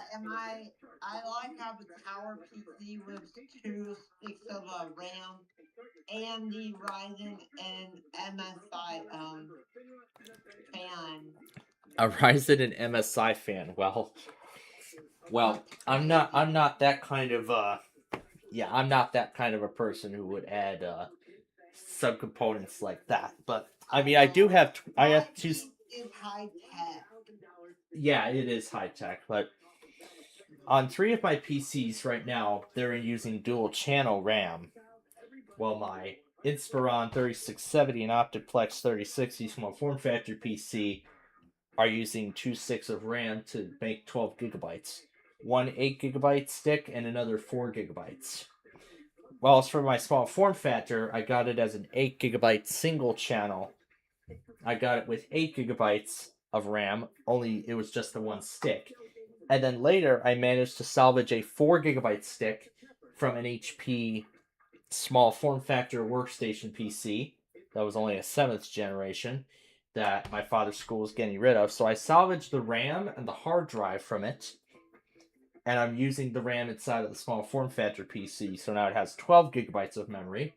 I like how the Tower PC with 2 sticks of RAM, AMD Ryzen, and MSI fan. A Ryzen and MSI fan. Well, I'm not that kind of I'm not that kind of a person who would add subcomponents like that. But I mean, I have two. It's high tech. Yeah, it is high tech, but on 3 of my PCs right now, they're using dual channel RAM, while my Inspiron 3670 and Optiplex 3060 small form factor PC are using 2 sticks of RAM to make 12 gigabytes. One 8 gigabyte stick and another 4 gigabytes. While as for my small form factor, I got it as an 8 gigabyte single channel. I got it with 8 gigabytes of RAM, only it was just the one stick. And then later, I managed to salvage a 4 gigabyte stick from an HP small form factor workstation PC that was only a 7th generation that my father's school was getting rid of. So I salvaged the RAM and the hard drive from it, and I'm using the RAM inside of the small form factor PC, so now it has 12 gigabytes of memory.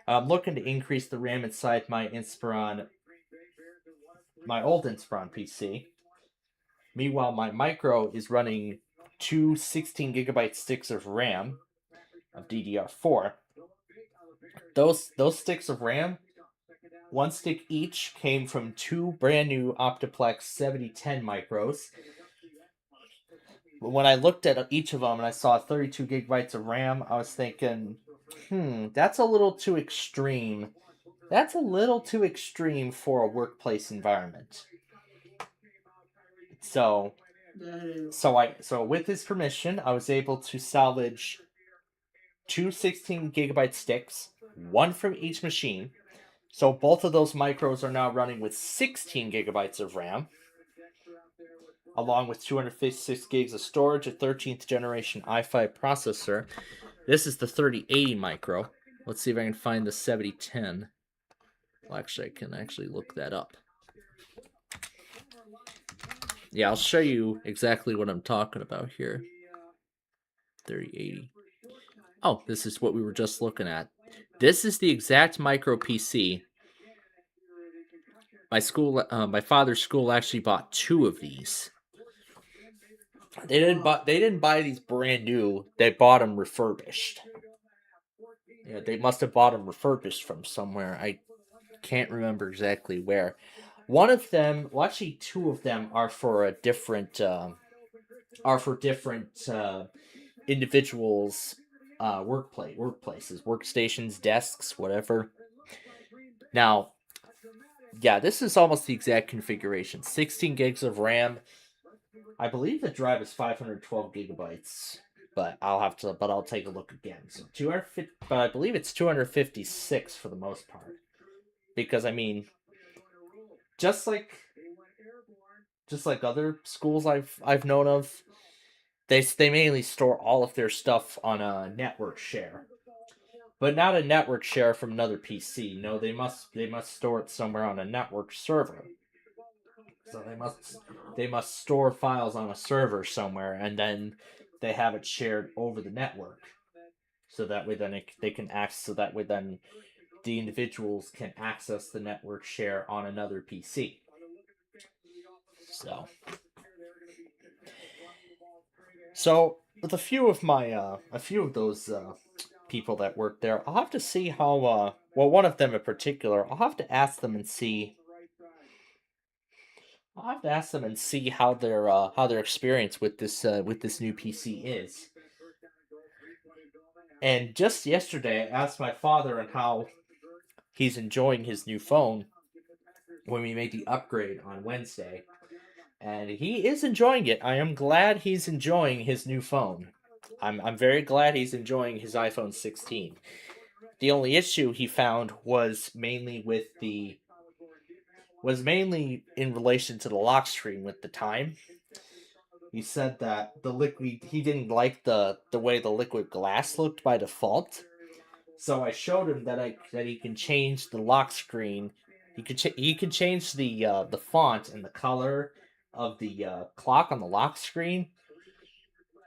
I'm looking to increase the RAM inside my old Inspiron PC. Meanwhile, my micro is running 2 16 gigabyte sticks of RAM of DDR4. Those sticks of RAM, one stick each, came from 2 brand new Optiplex 7010 micros. But when I looked at each of them and I saw 32 gigabytes of RAM, I was thinking, that's a little too extreme. That's a little too extreme for a workplace environment. So with his permission, I was able to salvage 2 16 gigabyte sticks, one from each machine. So both of those micros are now running with 16 gigabytes of RAM, along with 256 gigs of storage, a 13th generation i5 processor. This is the 3080 micro. Let's see if I can find the 7010. Well, actually, I can actually look that up. Yeah, I'll show you exactly what I'm talking about here. 3080. Oh, this is what we were just looking at. This is the exact micro PC. My father's school actually bought 2 of these. They didn't buy these brand new. They bought them refurbished. Yeah, they must have bought them refurbished from somewhere. I can't remember exactly where. One of them, well, actually 2 of them are for different individuals' workplaces, workstations, desks, whatever. Now, yeah, this is almost the exact configuration. 16 gigs of RAM. I believe the drive is 512 gigabytes, but I'll take a look again. So 250, but I believe it's 256 for the most part, because I mean, just like other schools I've known of, they mainly store all of their stuff on a network share, but not a network share from another PC. No, they must store it somewhere on a network server. So they must store files on a server somewhere, and then they have it shared over the network. So that way then they can access. So that way then the individuals can access the network share on another PC. So with a few of those people that work there, I'll have to see how. Well, one of them in particular, I'll have to ask them and see. I'll have to ask them and see how their experience with this new PC is. And just yesterday, I asked my father on how he's enjoying his new phone when we made the upgrade on Wednesday. And he is enjoying it. I am glad he's enjoying his new phone. I'm very glad he's enjoying his iPhone 16. The only issue he found was mainly in relation to the lock screen with the time. He said that he didn't like the way the liquid glass looked by default. So I showed him that he can change the lock screen. He can change the font and the color of the clock on the lock screen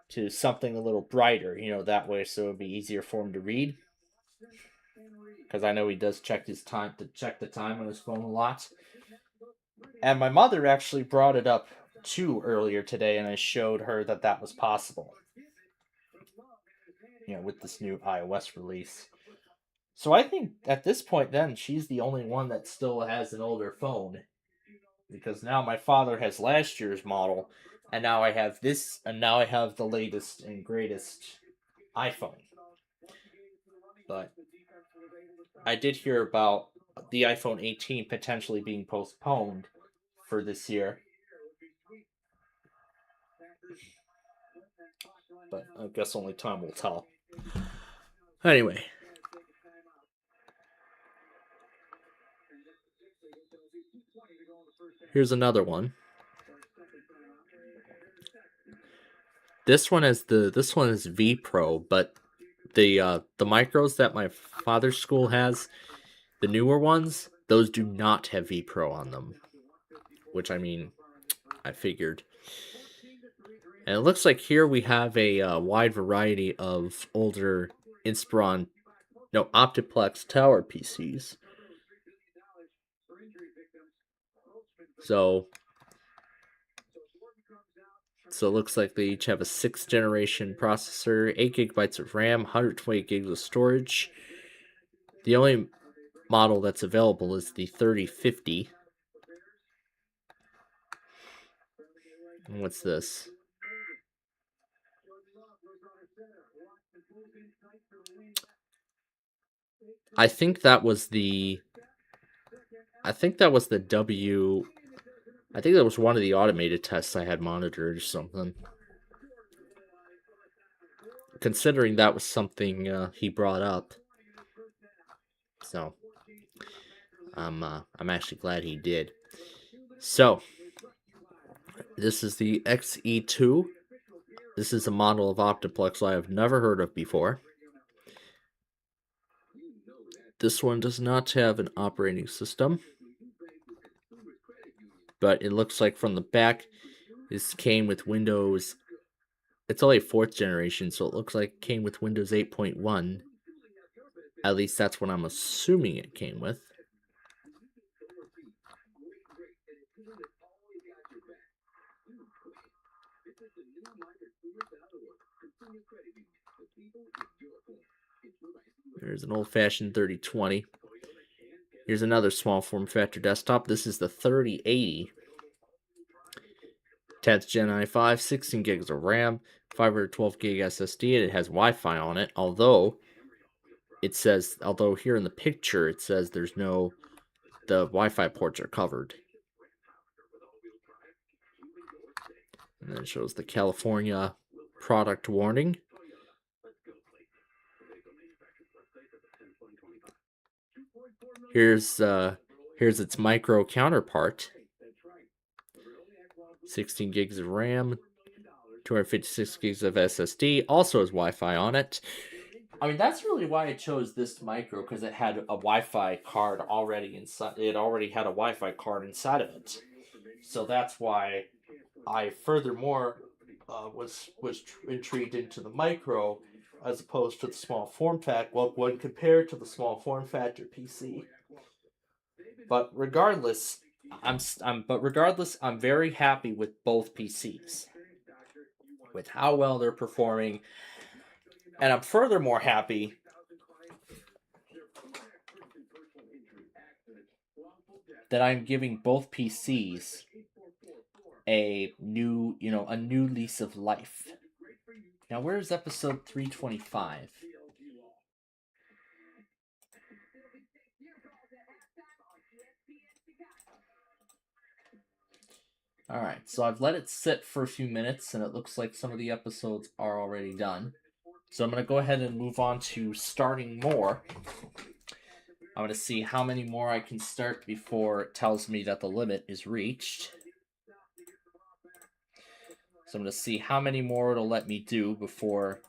to something a little brighter, that way, so it would be easier for him to read. Because I know he does check the time on his phone a lot. And my mother actually brought it up too earlier today, and I showed her that was possible. With this new iOS release. So I think at this point then, she's the only one that still has an older phone. Because now my father has last year's model, and now I have this, and now I have the latest and greatest iPhone. But I did hear about the iPhone 18 potentially being postponed for this year. But I guess only time will tell. Anyway. Here's another one. This one is V Pro, but the micros that my father's school has, the newer ones, those do not have V Pro on them. Which, I mean, I figured. And it looks like here we have a wide variety of older Optiplex Tower PCs. So it looks like they each have a 6th generation processor, 8 gigabytes of RAM, 128 gigs of storage. The only model that's available is the 3050. And what's this? I think that was one of the automated tests I had monitored or something. Considering that was something he brought up. So I'm actually glad he did. So this is the XE2. This is a model of Optiplex I have never heard of before. This one does not have an operating system. But it looks like from the back, this came with Windows. It's only 4th generation, so it looks like it came with Windows 8.1. At least that's what I'm assuming it came with. There's an old-fashioned 3020. Here's another small form factor desktop. This is the 3080. 10th Gen i5, 16 gigs of RAM, 512 gig SSD, and it has Wi-Fi on it. Although here in the picture it says the Wi-Fi ports are covered. And then it shows the California product warning. Here's its micro counterpart. 16 gigs of RAM, 256 gigs of SSD, also has Wi-Fi on it. I mean, that's really why I chose this micro, because it had a Wi-Fi card already inside. It already had a Wi-Fi card inside of it. So that's why I furthermore was intrigued into the micro, as opposed to the small form factor. Well, when compared to the small form factor PC. But regardless, I'm very happy with both PCs, with how well they're performing, and I'm furthermore happy that I'm giving both PCs a new lease of life. Now, where's episode 325? Alright, so I've let it sit for a few minutes, and it looks like some of the episodes are already done. So I'm going to go ahead and move on to starting more. I'm going to see how many more I can start before it tells me that the limit is reached. So I'm going to see how many more it'll let me do before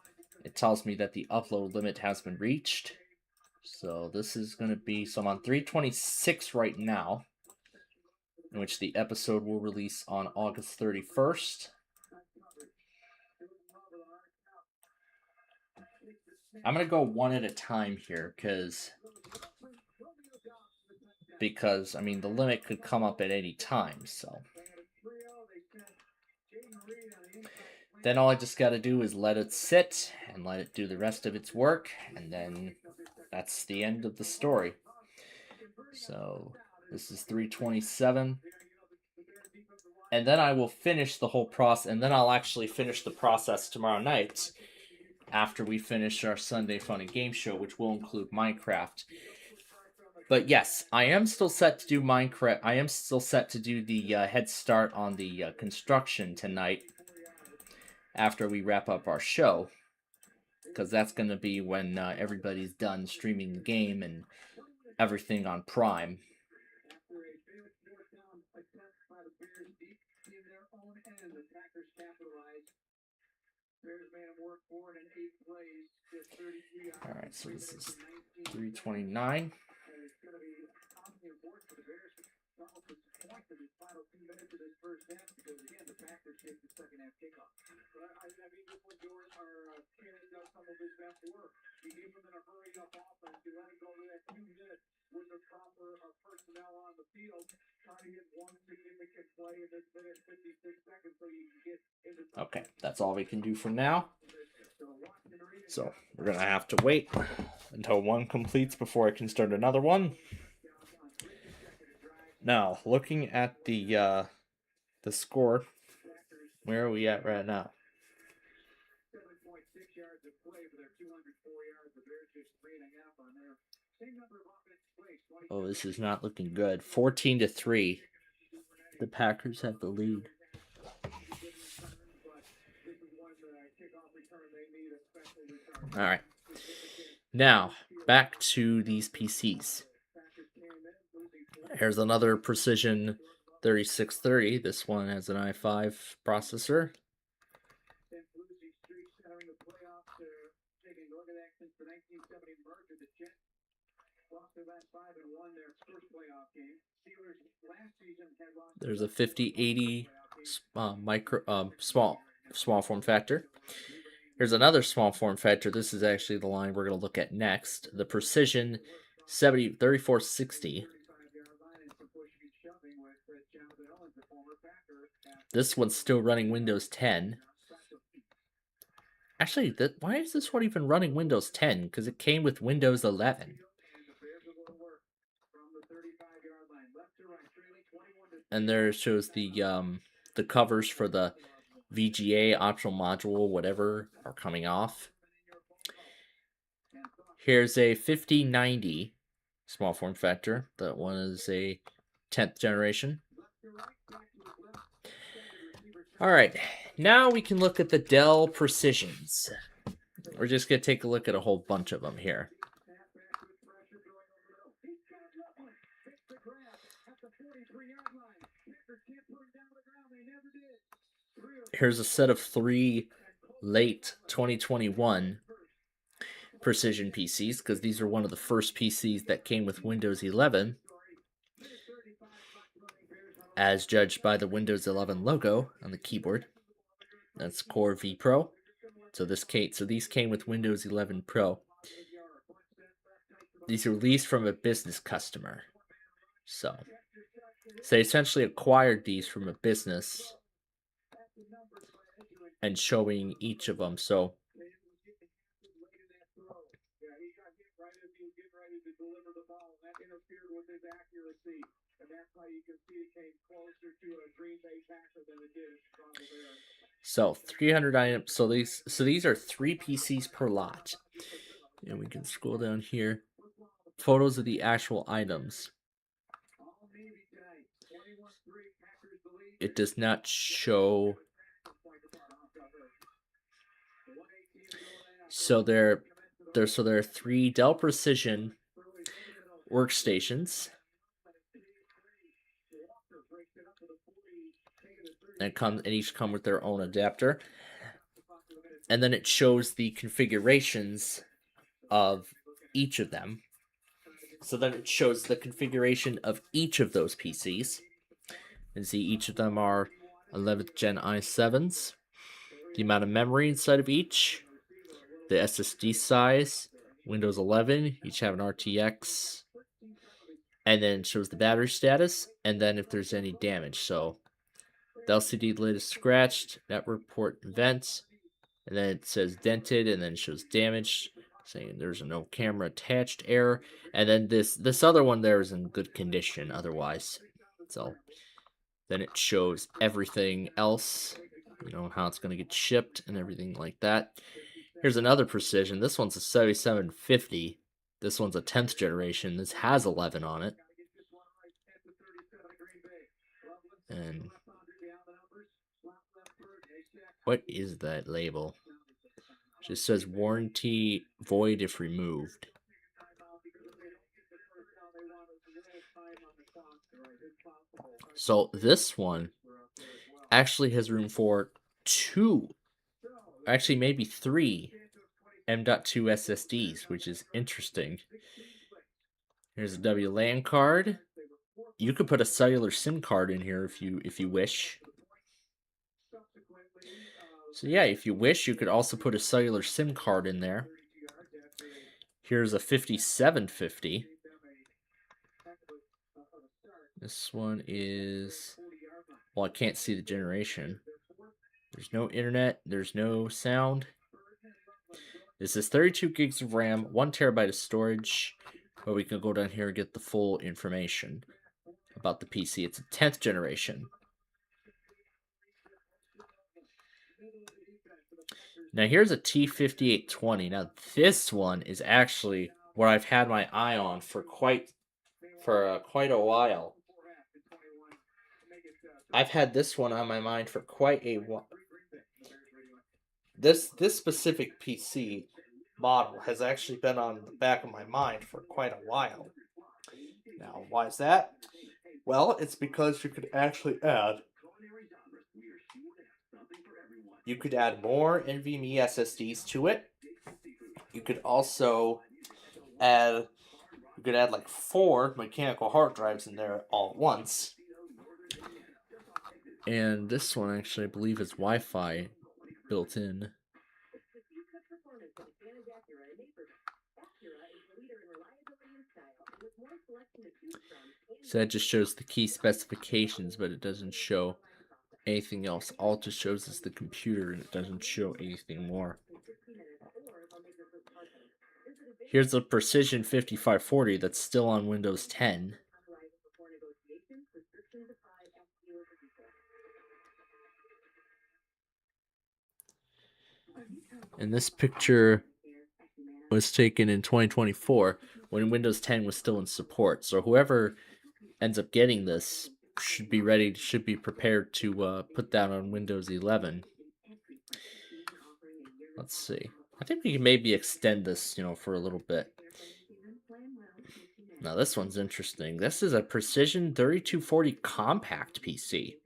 it tells me that the upload limit has been reached. So this is going to be, so I'm on 326 right now, in which the episode will release on August 31st. I'm going to go one at a time here, because, I mean, the limit could come up at any time, so. Then all I just got to do is let it sit and let it do the rest of its work, and then that's the end of the story. So this is 327. And then I will finish the whole process, and then I'll actually finish the process tomorrow night after we finish our Sunday Fun and Game Show, which will include Minecraft. But yes, I am still set to do Minecraft. I am still set to do the head start on the construction tonight after we wrap up our show, because that's going to be when everybody's done streaming the game and everything on Prime. Alright, so this is 329. Okay, that's all we can do for now. So we're gonna have to wait until one completes before I can start another one. Now, looking at the score, where are we at right now? Oh, this is not looking good. 14-3. The Packers have the lead. All right. Now, back to these PCs. Here's another Precision 3630. This one has an i5 processor. There's a 5080 small form factor. Here's another small form factor. This is actually the line we're going to look at next. The Precision 3460. This one's still running Windows 10. Actually, why is this one even running Windows 10? Because it came with Windows 11. And there shows the covers for the VGA optional module, whatever, are coming off. Here's a 5090 small form factor. That one is a 10th generation. Alright, now we can look at the Dell Precisions. We're just going to take a look at a whole bunch of them here. Here's a set of 3 late 2021 Precision PCs, because these are one of the first PCs that came with Windows 11, as judged by the Windows 11 logo on the keyboard. That's Core V Pro. So these came with Windows 11 Pro. These are leased from a business customer. So they essentially acquired these from a business and showing each of them. So So 300 items. So these are 3 PCs per lot. And we can scroll down here. Photos of the actual items. It does not show. So there are 3 Dell Precision workstations. And each come with their own adapter. And then it shows the configurations of each of them. So then it shows the configuration of each of those PCs. And see, each of them are 11th Gen i7s. The amount of memory inside of each. The SSD size. Windows 11. Each have an RTX. And then it shows the battery status. And then if there's any damage. So the LCD lid is scratched. Network port vent. And then it says dented. And then it shows damage, saying there's no camera attached error. And then this other one there is in good condition otherwise. So then it shows everything else, you know, how it's going to get shipped and everything like that. Here's another Precision. This one's a 7750. This one's a 10th generation. This has 11 on it. And what is that label? It just says warranty void if removed. So this one actually has room for 2, actually maybe 3 M.2 SSDs, which is interesting. Here's a WLAN card. You could put a cellular SIM card in here if you wish. So yeah, if you wish, you could also put a cellular SIM card in there. Here's a 5750. This one is, well, I can't see the generation. There's no internet. There's no sound. This is 32 gigs of RAM, 1 terabyte of storage. But we can go down here and get the full information about the PC. It's a 10th generation. Now here's a T5820. Now this one is actually what I've had my eye on for quite a while. I've had this one on my mind for quite a while. This specific PC model has actually been on the back of my mind for quite a while. Now, why is that? Well, it's because you could actually add more NVMe SSDs to it. You could also add like 4 mechanical hard drives in there all at once. And this one actually, I believe, has Wi-Fi built in. So that just shows the key specifications, but it doesn't show anything else. All it just shows is the computer, and it doesn't show anything more. Here's a Precision 5540 that's still on Windows 10. And this picture was taken in 2024 when Windows 10 was still in support. So whoever ends up getting this should be prepared to put that on Windows 11. Let's see. I think we can maybe extend this, for a little bit. Now this one's interesting. This is a Precision 3240 compact PC.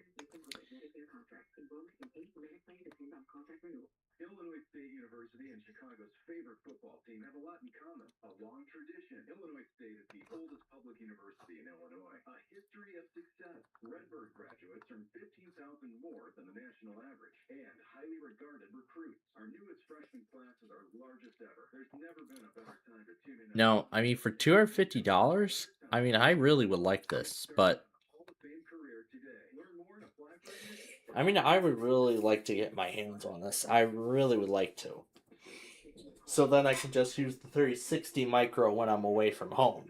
Illinois State University and Chicago's favorite football team have a lot in common. A long tradition. Illinois State is the oldest public university in Illinois. A history of success. Redbird graduates earn $15,000 more than the national average. And highly regarded recruits. Our newest freshman Now, I mean, for $250, I mean, I really would like this, but I mean, I would really like to get my hands on this. I really would like to. So then I can just use the 3060 Micro when I'm away from home.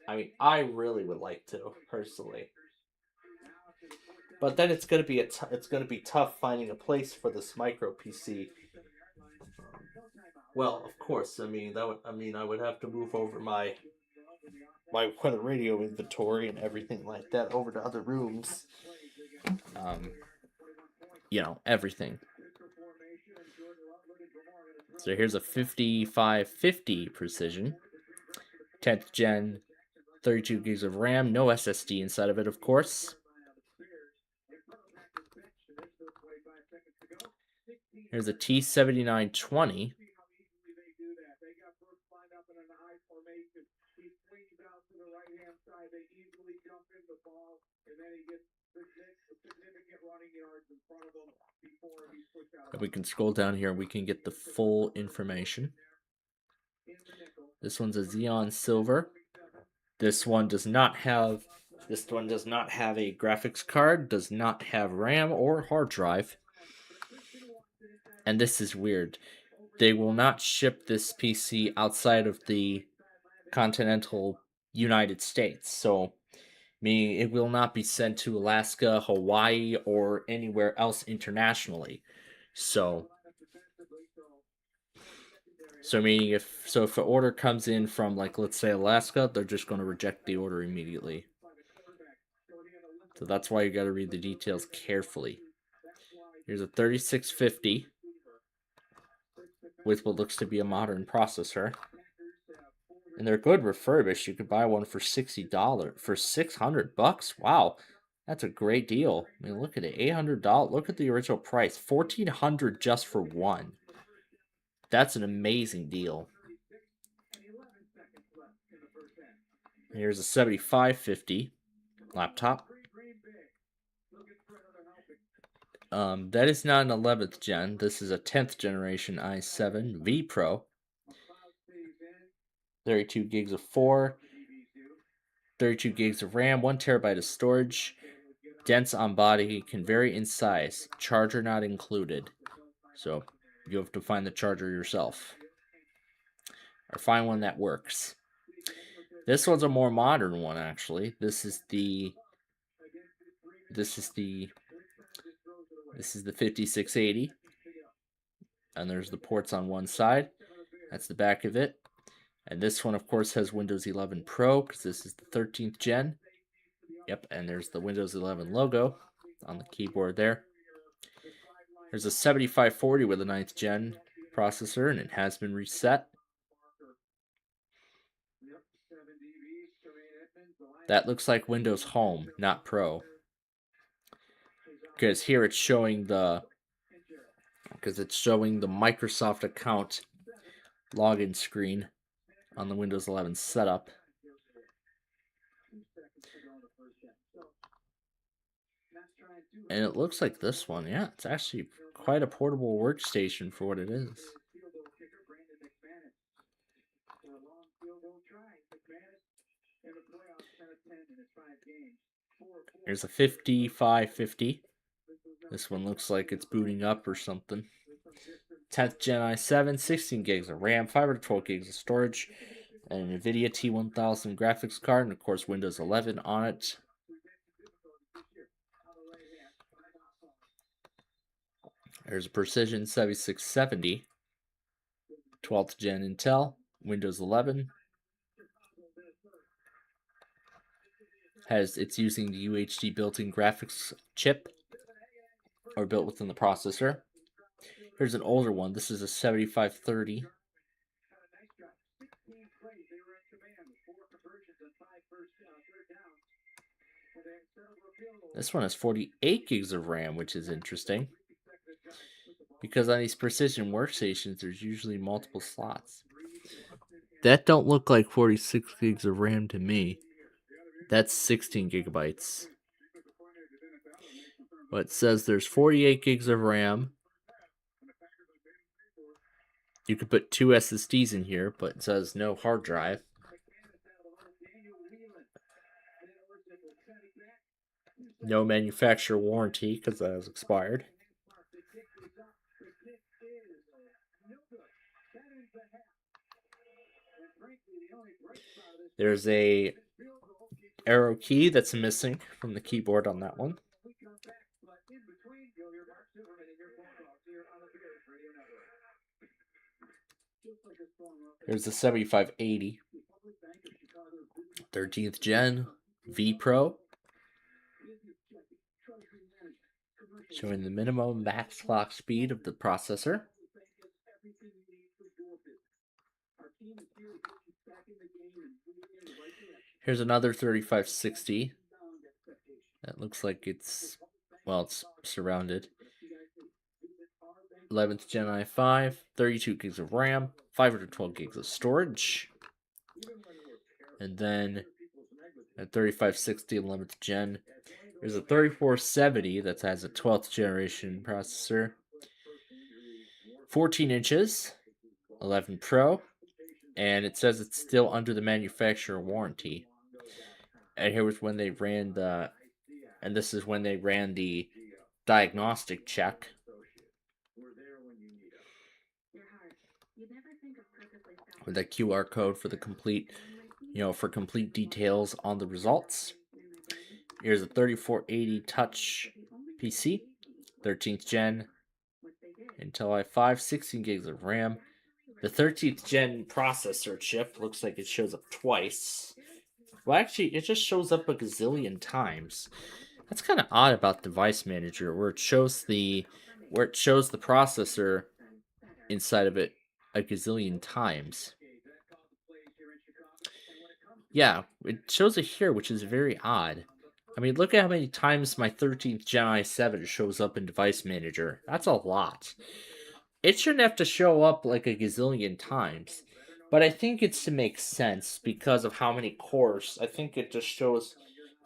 I mean, I really would like to, personally. But then it's gonna be tough finding a place for this Micro PC. Well, of course, I mean I would have to move over my weather radio inventory and everything like that over to other rooms. You know, everything. So here's a 5550 Precision, 10th gen, 32 gigs of RAM, no SSD inside of it, of course. Here's a T7920. And we can scroll down here and we can get the full information. This one's a Xeon Silver. This one does not have a graphics card, does not have RAM or hard drive. And this is weird. They will not ship this PC outside of the continental United States. So, meaning it will not be sent to Alaska, Hawaii, or anywhere else internationally. So meaning if an order comes in from, like, let's say Alaska, they're just going to reject the order immediately. So that's why you got to read the details carefully. Here's a 3650 with what looks to be a modern processor. And they're good refurbished. You could buy one for $60 for $600. Wow, that's a great deal. I mean, look at it, $800. Look at the original price, $1,400 just for one. That's an amazing deal. Here's a 7550 laptop. That is not an 11th gen. This is a 10th generation i7 V Pro. 32 gigs of 32 gigs of RAM, 1 terabyte of storage, dense on body, can vary in size, charger not included. So you have to find the charger yourself, or find one that works. This one's a more modern one, actually. This is the 5680, and there's the ports on one side. That's the back of it. And this one, of course, has Windows 11 Pro, because this is the 13th gen. Yep, and there's the Windows 11 logo on the keyboard there. There's a 7540 with a 9th gen processor, and it has been reset. That looks like Windows Home, not Pro. Because here it's showing the Microsoft account login screen on the Windows 11 setup. And it looks like this one, yeah, it's actually quite a portable workstation for what it is. Here's a 5550. This one looks like it's booting up or something. 10th Gen i7, 16 gigs of RAM, 512 gigs of storage, and an NVIDIA T1000 graphics card, and of course Windows 11 on it. There's a Precision 7670, 12th Gen Intel, Windows 11. It's using the UHD built-in graphics chip, or built within the processor. Here's an older one. This is a 7530. This one has 48 gigs of RAM, which is interesting, because on these Precision workstations, there's usually multiple slots. That don't look like 46 gigs of RAM to me. That's 16 gigabytes. But it says there's 48 gigs of RAM. You could put 2 SSDs in here, but it says no hard drive. No manufacturer warranty because that has expired. There's a arrow key that's missing from the keyboard on that one. There's the 7580, 13th gen V Pro, showing the minimum max clock speed of the processor. Here's another 3560. That looks like it's surrounded. 11th Gen i5, 32 gigs of RAM, 512 gigs of storage. And then at 3560 11th Gen, there's a 3470 that has a 12th generation processor. 14 inches, 11 Pro, and it says it's still under the manufacturer warranty. And here was when they ran the, and this is when they ran the diagnostic check. With a QR code for the complete, for complete details on the results. Here's a 3480 Touch PC, 13th gen, Intel i5, 16 gigs of RAM. The 13th gen processor chip looks like it shows up twice. Well, actually, it just shows up a gazillion times. That's kind of odd about Device Manager, where it shows the processor inside of it a gazillion times. Yeah, it shows it here, which is very odd. I mean, look at how many times my 13th Gen i7 shows up in Device Manager. That's a lot. It shouldn't have to show up like a gazillion times. But I think it's to make sense because of how many cores. I think it just shows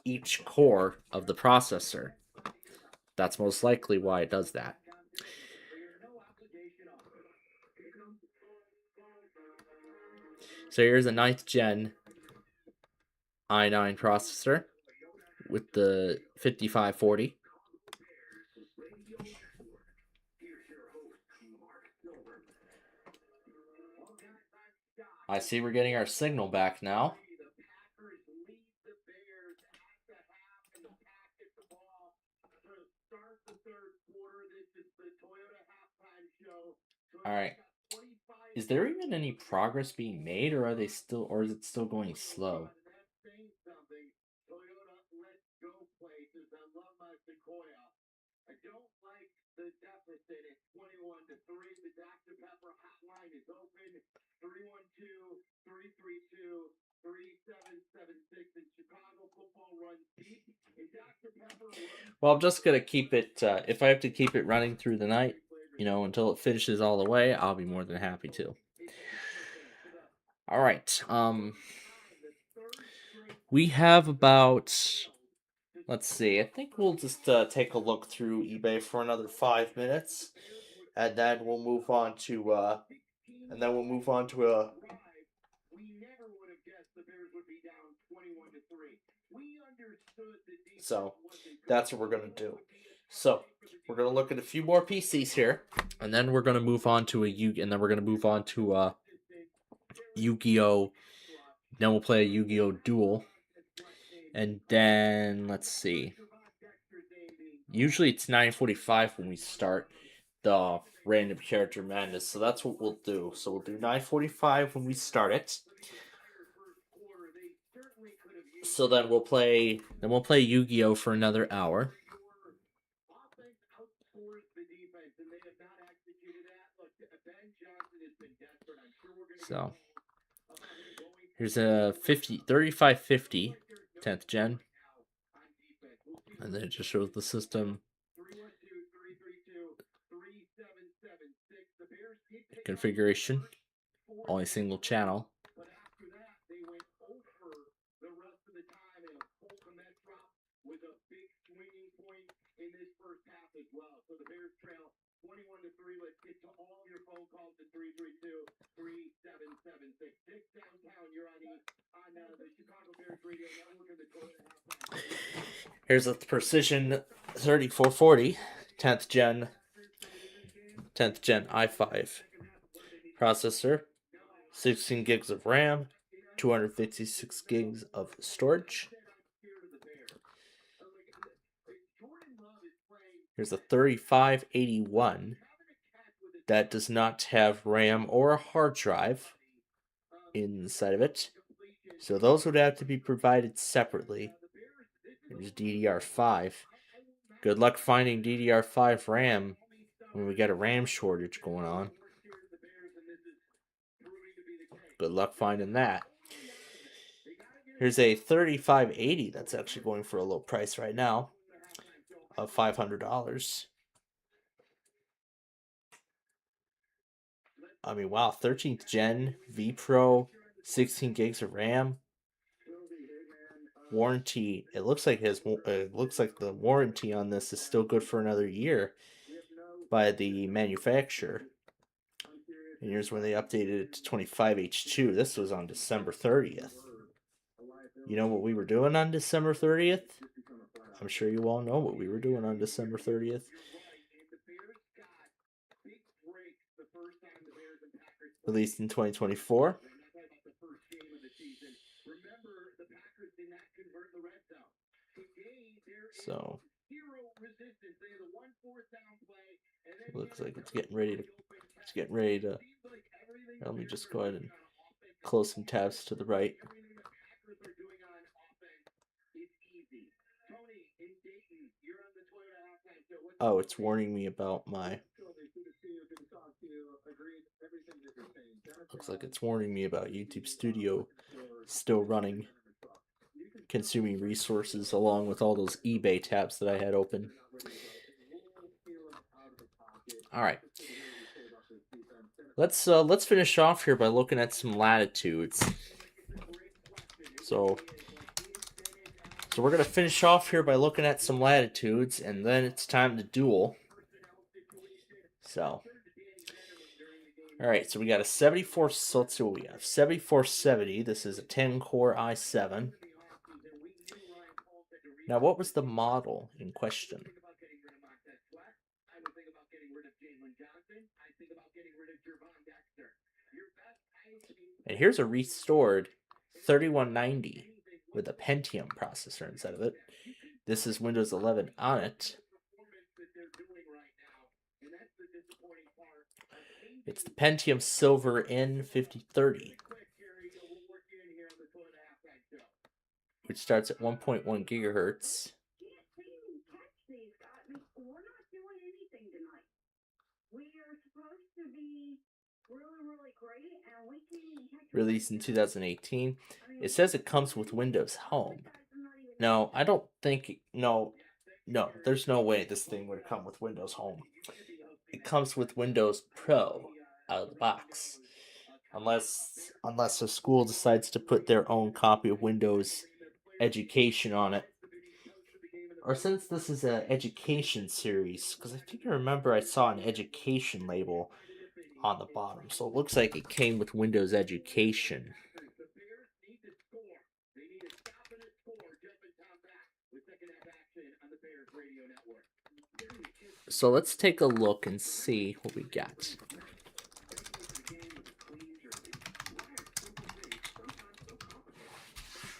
each core of the processor. That's most likely why it does that. So here's a 9th Gen i9 processor with the 5540. I see we're getting our signal back now. All right. Is there even any progress being made, or is it still going slow? I don't like the deficit. It's 21-3. The Dr. Pepper hotline is open. 312-332-3776. And Chicago football runs deep. And Dr. Pepper. Well, I'm just gonna keep it. If I have to keep it running through the night, until it finishes all the way, I'll be more than happy to. All right. We have about. Let's see. I think we'll just take a look through eBay for another 5 minutes, and then we'll move on to a. So that's what we're gonna do. So we're gonna look at a few more PCs here, and then we're gonna move on to Yu-Gi-Oh. Then we'll play a Yu-Gi-Oh Duel. And then, let's see. Usually it's 9:45 when we start the Random Character Madness, so that's what we'll do. So we'll do 9:45 when we start it. So then we'll play Yu-Gi-Oh for another hour. So here's a 3550 10th gen, and then it just shows the system configuration, only single channel. as well. So the Bears trail 21-3. Let's get to all your phone calls at 332-3776. Dick downtown, you're on the Chicago Bears Radio Network and the Toyota Halftime. Here's a Precision 3440, 10th gen i5 processor, 16 gigs of RAM, 256 gigs of storage. Here's a 3581 that does not have RAM or a hard drive inside of it, so those would have to be provided separately. Here's DDR5. Good luck finding DDR5 RAM when we got a RAM shortage going on. Good luck finding that. Here's a 3580 that's actually going for a low price right now of $500. I mean, wow, 13th gen vPro, 16 gigs of RAM. Warranty. It looks like the warranty on this is still good for another year by the manufacturer. And here's when they updated it to 25H2. This was on December 30th. You know what we were doing on December 30th? I'm sure you all know what we were doing on December 30th. Released in 2024. So looks like it's getting ready to let me just go ahead and close some tabs to the right. Oh, it's warning me about my looks like it's warning me about YouTube Studio still running, consuming resources along with all those eBay tabs that I had open. All right. Let's finish off here by looking at some latitudes. So we're going to finish off here by looking at some latitudes, and then it's time to duel. So, all right, so we got a 74, so let's see what we have. 7470, this is a 10-core i7. Now, what was the model in question? And here's a restored 3190 with a Pentium processor inside of it. This is Windows 11 on it. It's the Pentium Silver N5030, which starts at 1.1 gigahertz. Released in 2018. It says it comes with Windows Home. No, I don't think... No, there's no way this thing would come with Windows Home. It comes with Windows Pro out of the box. Unless a school decides to put their own copy of Windows Education on it. Or since this is an education series, because I think I remember I saw an education label on the bottom. So it looks like it came with Windows Education. So let's take a look and see what we got.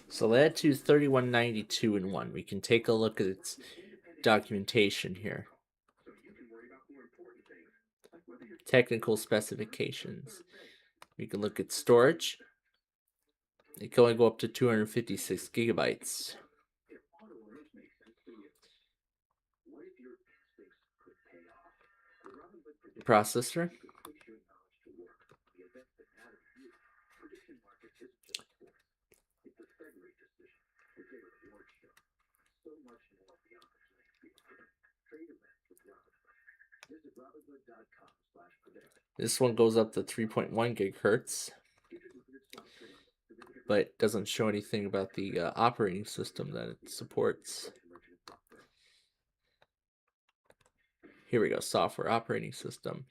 So Latitude 3192 in 1. We can take a look at its documentation here. Technical specifications. We can look at storage. It can only go up to 256 gigabytes. Processor. This one goes up to 3.1 gigahertz, but doesn't show anything about the operating system that it supports. Here we go, software operating system.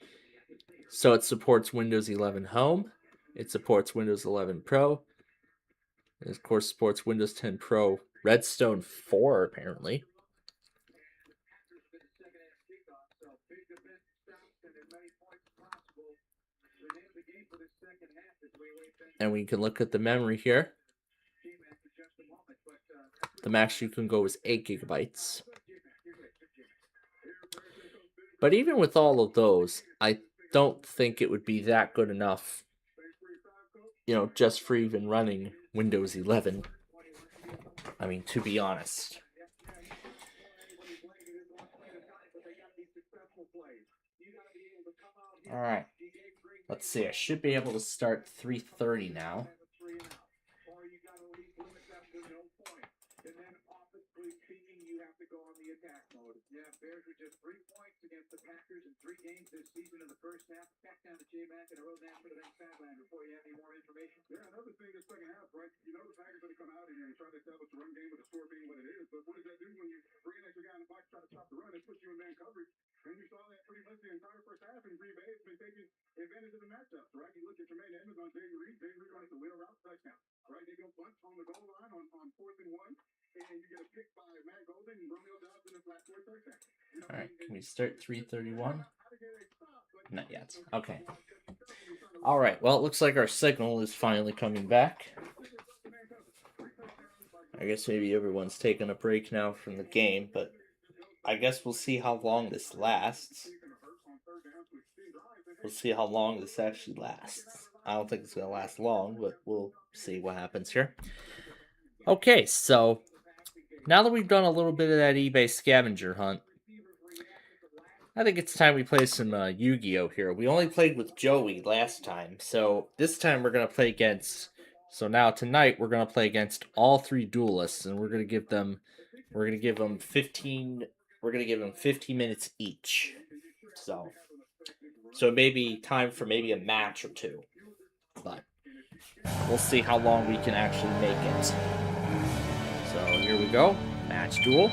So it supports Windows 11 Home. It supports Windows 11 Pro. It, of course, supports Windows 10 Pro Redstone 4, apparently. And we can look at the memory here. The max you can go is 8 gigabytes. But even with all of those, I don't think it would be that good enough, you know, just for even running Windows 11. I mean, to be honest. All right. Let's see. I should be able to start 3:30 now. Yeah, Bears were just 3 points against the Packers in 3 games this season in the first half. Back down to J-Mac and a road nap for the next Badland before you have any more information. Yeah, another thing this second half, right? You know the Packers are going to come out here and try to establish a run game with the score being what it is. But what does that do when you bring an extra guy in the box, try to stop the run? It puts you in man coverage. And you saw that pretty much the entire first half in Green Bay. It's been taking advantage of the matchups, right? You look at Jermaine Edmonds on Jay Reed. Jay Reed runs the wheel route touchdown, right? They go bunch on the goal line on 4th and 1. And you get a pick by Matt Golden and Romeo Dobbs in the flat court touchdown. All right, can we start 3:31? Not yet. Okay. All right, well, it looks like our signal is finally coming back. I guess maybe everyone's taking a break now from the game, but I guess we'll see how long this lasts. We'll see how long this actually lasts. I don't think it's going to last long, but we'll see what happens here. Okay, so now that we've done a little bit of that eBay scavenger hunt, I think it's time we play some Yu-Gi-Oh! Here. We only played with Joey last time, so this time we're going to play against... So now tonight we're going to play against all 3 duelists, and we're going to give them 15 minutes each. So it may be time for maybe a match or 2, but we'll see how long we can actually make it. So here we go, match duel.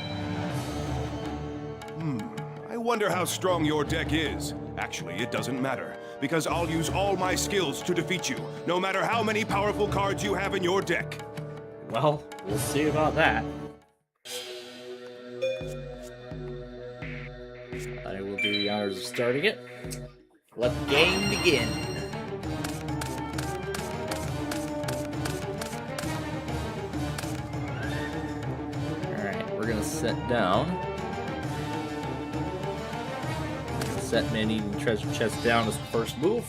I wonder how strong your deck is. Actually, it doesn't matter, because I'll use all my skills to defeat you, no matter how many powerful cards you have in your deck. Well, we'll see about that. I will do the honors of starting it. Let the game begin. Alright, we're gonna set down. Set Man-Eating Treasure Chest down as the first move.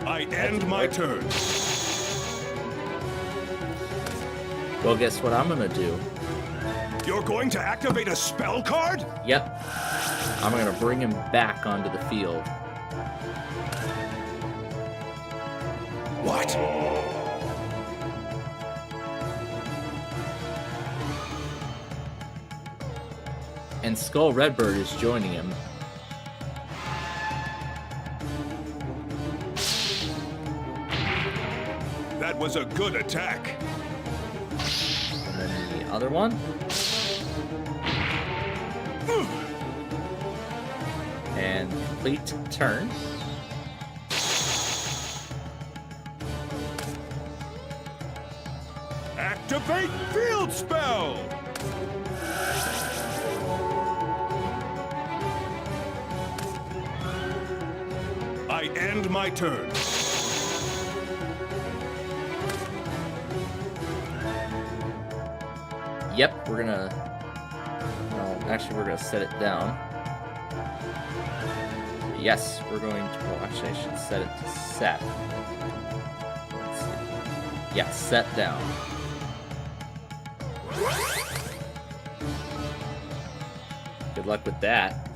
I end my turn. Well, guess what I'm gonna do? You're going to activate a spell card? Yep. I'm gonna bring him back onto the field. What? And Skull Redbird is joining him. That was a good attack. And then the other one. And complete turn. Activate field spell! I end my turn. Yep, we're gonna... Well, actually, we're gonna set it down. Yes, we're going to... Well, actually, I should set it to set. Let's see. Yeah, set down. Good luck with that.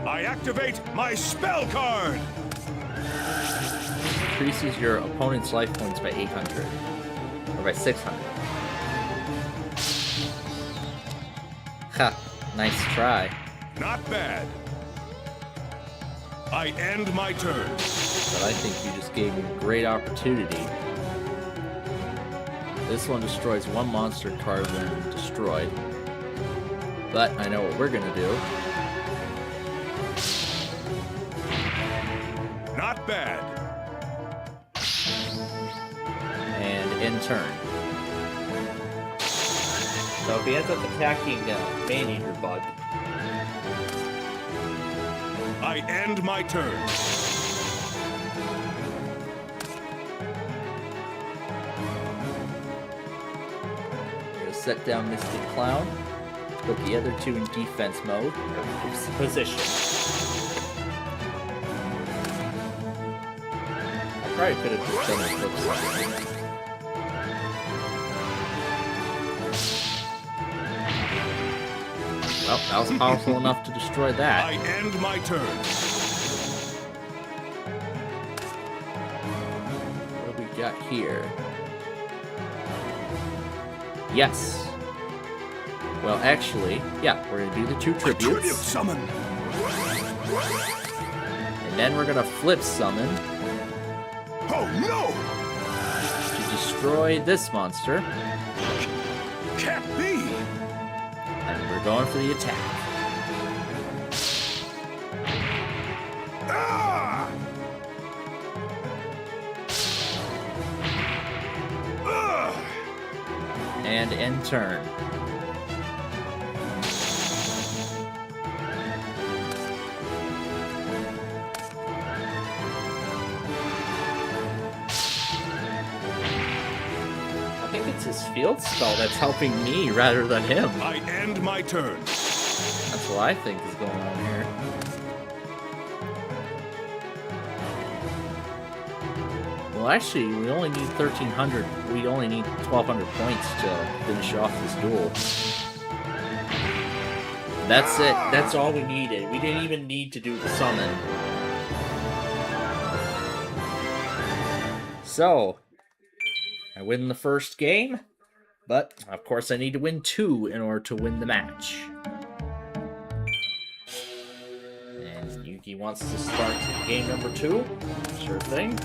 I activate my spell card! Increases your opponent's life points by 800. Or by 600. Ha. Nice try. Not bad. I end my turn. But I think you just gave me a great opportunity. This one destroys one monster card when destroyed. But I know what we're gonna do. Not bad. And end turn. So if he ends up attacking Man-Eater Bug, I end my turn. we're gonna set down Mystic Clown. Put the other two in defense mode, or position. I probably could have just done a flip side. Well, that was powerful enough to destroy that. I end my turn. What do we got here? Yes. Well, actually, yeah, we're gonna do the two tributes. Tribute summon. And then we're gonna flip summon. Oh no! To destroy this monster. Can't be! And we're going for the attack. Ah! And end turn. I think it's his field spell that's helping me rather than him. I end my turn. That's what I think is going on here. Well, actually, we only need 1,300. We only need 1,200 points to finish off this duel. That's it. That's all we needed. We didn't even need to do the summon. So, I win the first game, but of course I need to win 2 in order to win the match. And Yuki wants to start game number 2. Sure thing.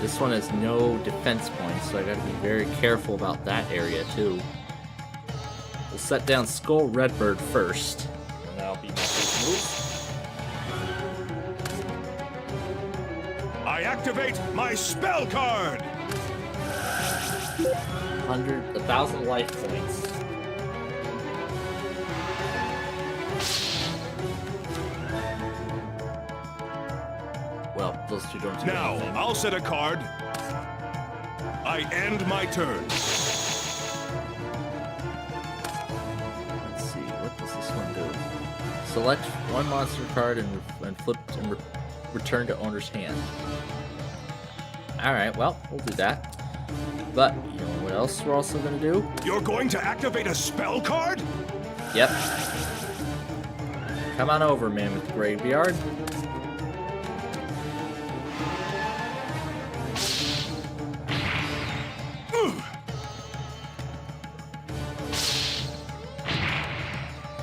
This one has no defense points, so I gotta be very careful about that area too. We'll set down Skull Redbird first, and that'll be my first move. I activate my spell card! 1,000 life points. Well, those two don't do Now, anything. I'll set a card. I end my turn. Let's see, what does this one do? Select one monster card and flip and return to owner's hand. Alright, well, we'll do that. But, you know what else we're also gonna do? You're going to activate a spell card? Yep. Come on over, Mammoth Graveyard.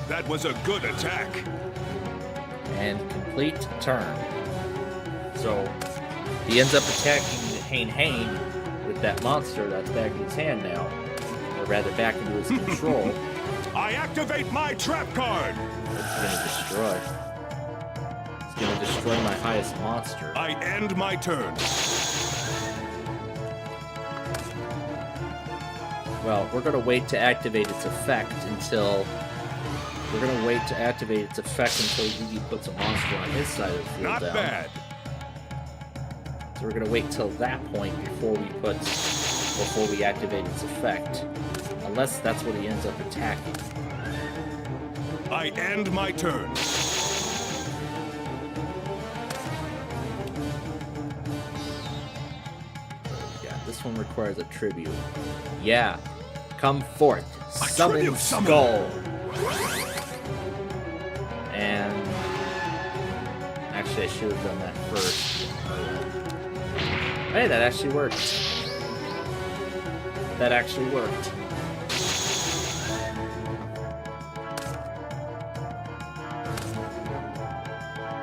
That was a good attack. And complete turn. So, he ends up attacking Hane with that monster that's back in his hand now. Or rather, back into his control. I activate my trap card! It's gonna destroy. It's gonna destroy my highest monster. I end my turn. Well, we're gonna wait to activate its effect until... We're gonna wait to activate its effect until Yugi puts a monster on his side of the field Not down. bad. So we're gonna wait till that point before we activate its effect. Unless that's what he ends up attacking. I end my turn. Yeah, this one requires a tribute. Yeah. Come forth. Summon tribute summon. Skull. And actually I should have done that first. Hey, that actually worked. That actually worked.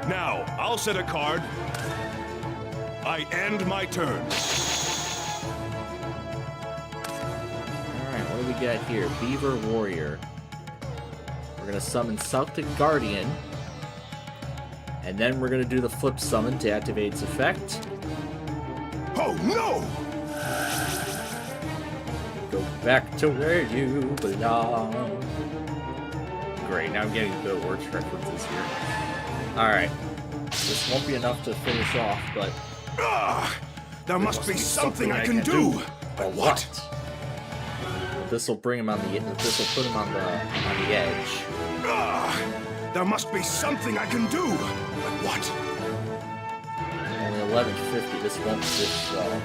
Now, I'll set a card. I end my turn. Alright, what do we got here? Beaver Warrior. We're gonna summon Celtic Guardian. And then we're gonna do the flip summon to activate its effect. Oh no! Go back to where you belong. Great, now I'm getting Bill Wirtz references here. Alright. This won't be enough to finish off, but... There must be something I can do! But what? This will bring him on the... This will put him on the edge. There must be something I can do! But what? Only 1150. This won't...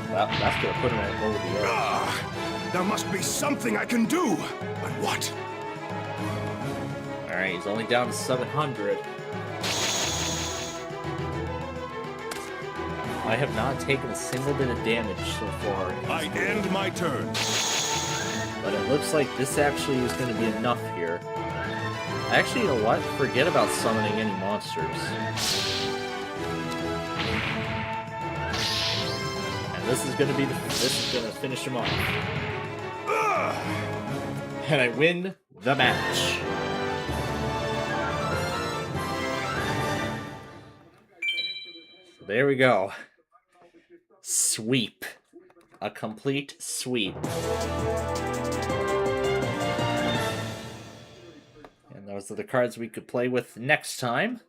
that's gonna put him over the edge. There must be something I can do! But what? Alright, he's only down to 700. I have not taken a single bit of damage so far. I end my turn. But it looks like this actually is going to be enough here. Actually, you know what? Forget about summoning any monsters. And this is going to be this is going to finish him off. And I win the match. So there we go. Sweep. A complete sweep. And those are the cards we could play with next time.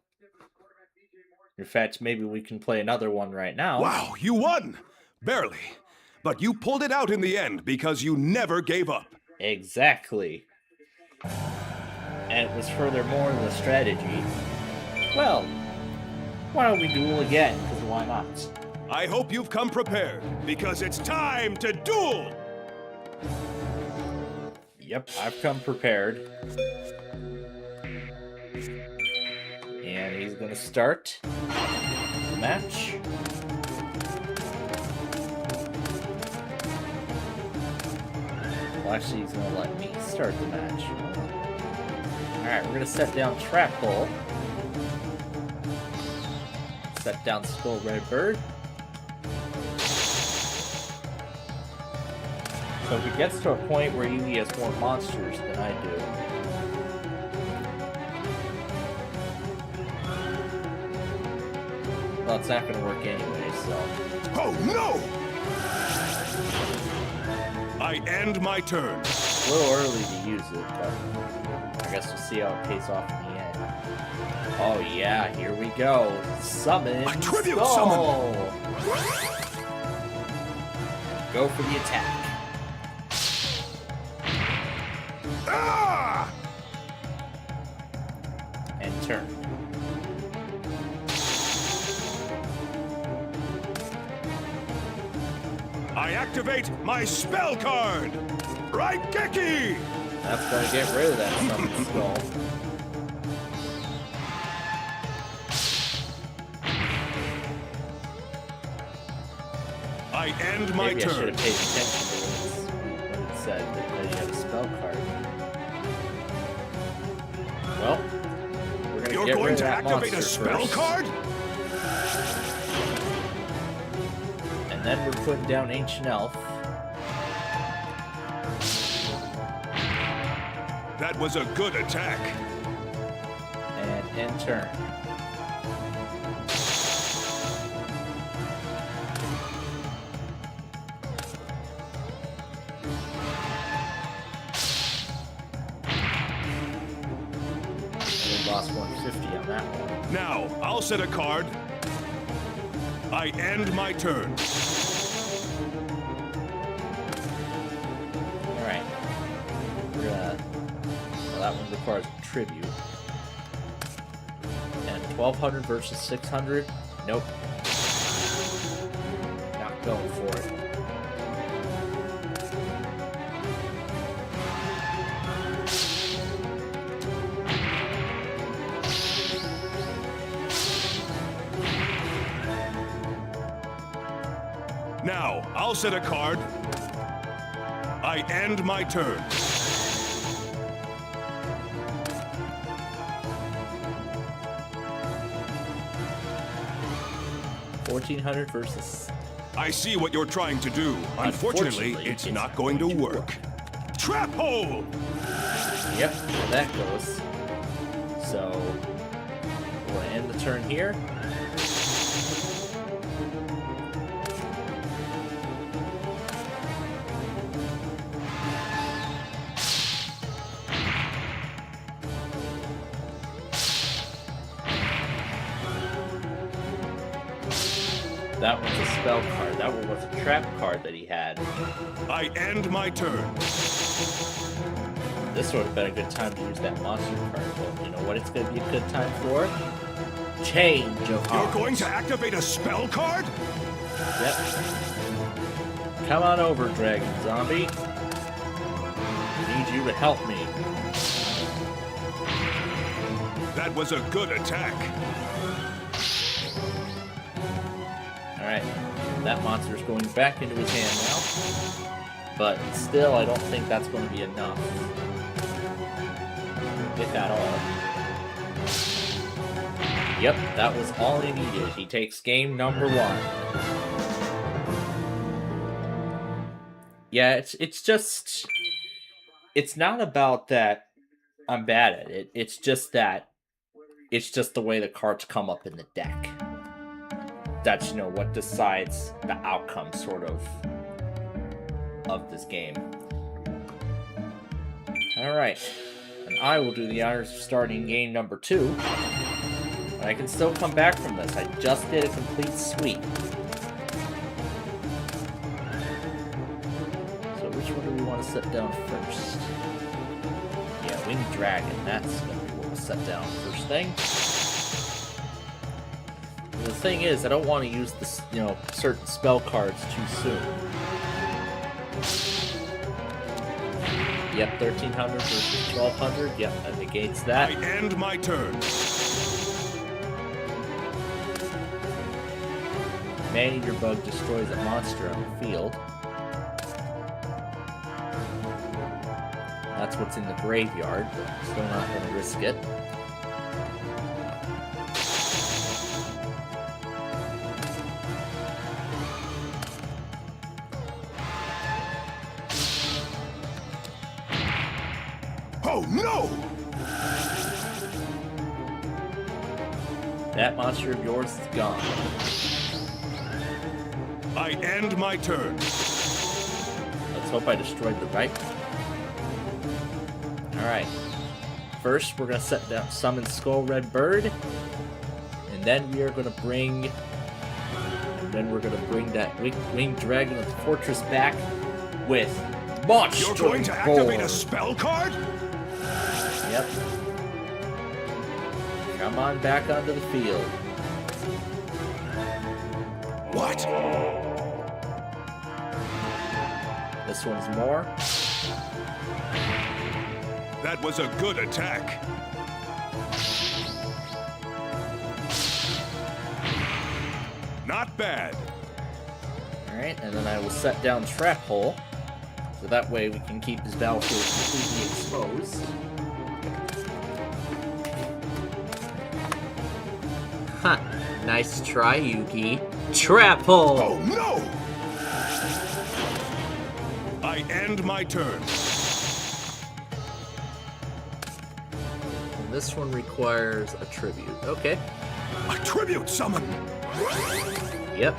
In fact, maybe we can play another one right now. Wow, you won! Barely. But you pulled it out in the end because you never gave up. Exactly. And it was furthermore the strategy. Well, why don't we duel again? Because why not? I hope you've come prepared, because it's time to duel! Yep, I've come prepared. And he's gonna start the match. Well, actually, he's gonna let me start the match. Alright, we're gonna set down Trap Hole. Set down Skull Red Bird. So if it gets to a point where Yugi has more monsters than I do, well, it's not going to work anyway, so... Oh, no! I end my turn. It's a little early to use it, but I guess we'll see how it pays off in the end. Oh yeah, here we go. Summon A tribute Skull! summon! Go for the attack. Ah! And turn. I activate my spell card! Raigeki! That's gonna get rid of that summon skull. I end my Maybe I should turn. have paid attention to what it said that you had a spell card. Well, we're gonna You're get going rid of to that activate a monster spell first. card? And then we're putting down Ancient Elf. That was a good attack. And end turn. And we lost 150 on that one. Now, I'll set a card. I end my turn. Alright. We're gonna... Well, that one requires a tribute. And 1200 versus 600? Nope. Not going for it. Now, I'll set a card. I end my turn. $1,400 versus. I see what you're trying to do. Unfortunately, it's not going to work. Trap hole! Yep, that goes. So, we'll end the turn here. That was a spell card. That one was a trap card that he had. I end my turn. This would have been a good time to use that monster card. Well, you know what it's going to be a good time for? Change of heart. You're going to activate a spell card? Yep. Come on over, Dragon Zombie. I need you to help me. That was a good attack. Alright, that monster's going back into his hand now. But still, I don't think that's going to be enough. If at all. Yep, that was all he needed. He takes game number 1. Yeah, it's just... It's not about that I'm bad at it. It's just that... It's just the way the cards come up in the deck. That's, you know, what decides the outcome, sort of this game. Alright. And I will do the honors of starting game number 2. But I can still come back from this. I just did a complete sweep. So which one do we want to set down first? Yeah, Winged Dragon. That's going to be what we'll set down first thing. The thing is, I don't want to use this, you know, certain spell cards too soon. Yep, 1,300 versus 1,200. Yep, that negates that. I end my turn. Man-Eater Bug destroys a monster on the field. That's what's in the graveyard, but still not going to risk it. Oh no! That monster of yours is gone. I end my turn. Let's hope I destroyed the right one. Alright. First, we're going to set down Summon Skull Red Bird. And then we are going to bring... that Winged Dragon of the Fortress back with Monster You're going to activate Roar. a spell card? Yep. Come on back onto the field. What? This one's more. That was a good attack. Not bad. Alright, and then I will set down Trap Hole. So that way we can keep his battlefield completely exposed. Huh. Nice try, Yuki. Trap Hole! Oh no! I end my turn. And this one requires a tribute. Okay. A tribute summon! Yep.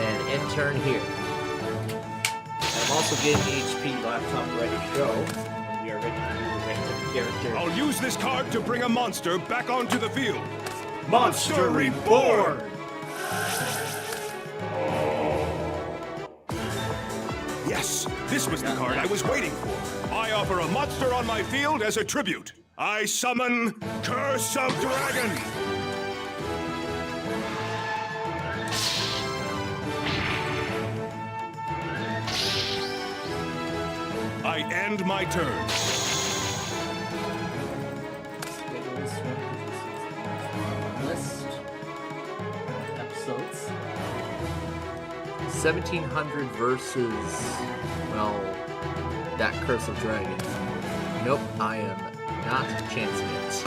And end turn here. I'm also getting the HP laptop ready to go. When we are ready to do the rest of the character. I'll use this card to bring a monster back onto the field. Monster Reborn! Yes, this was the card I was waiting for. I offer a monster on my field as a tribute. I summon Curse of Dragon! I end my turn. List episodes. 1700 versus, well, that Curse of Dragons. Nope, I am not chancing it.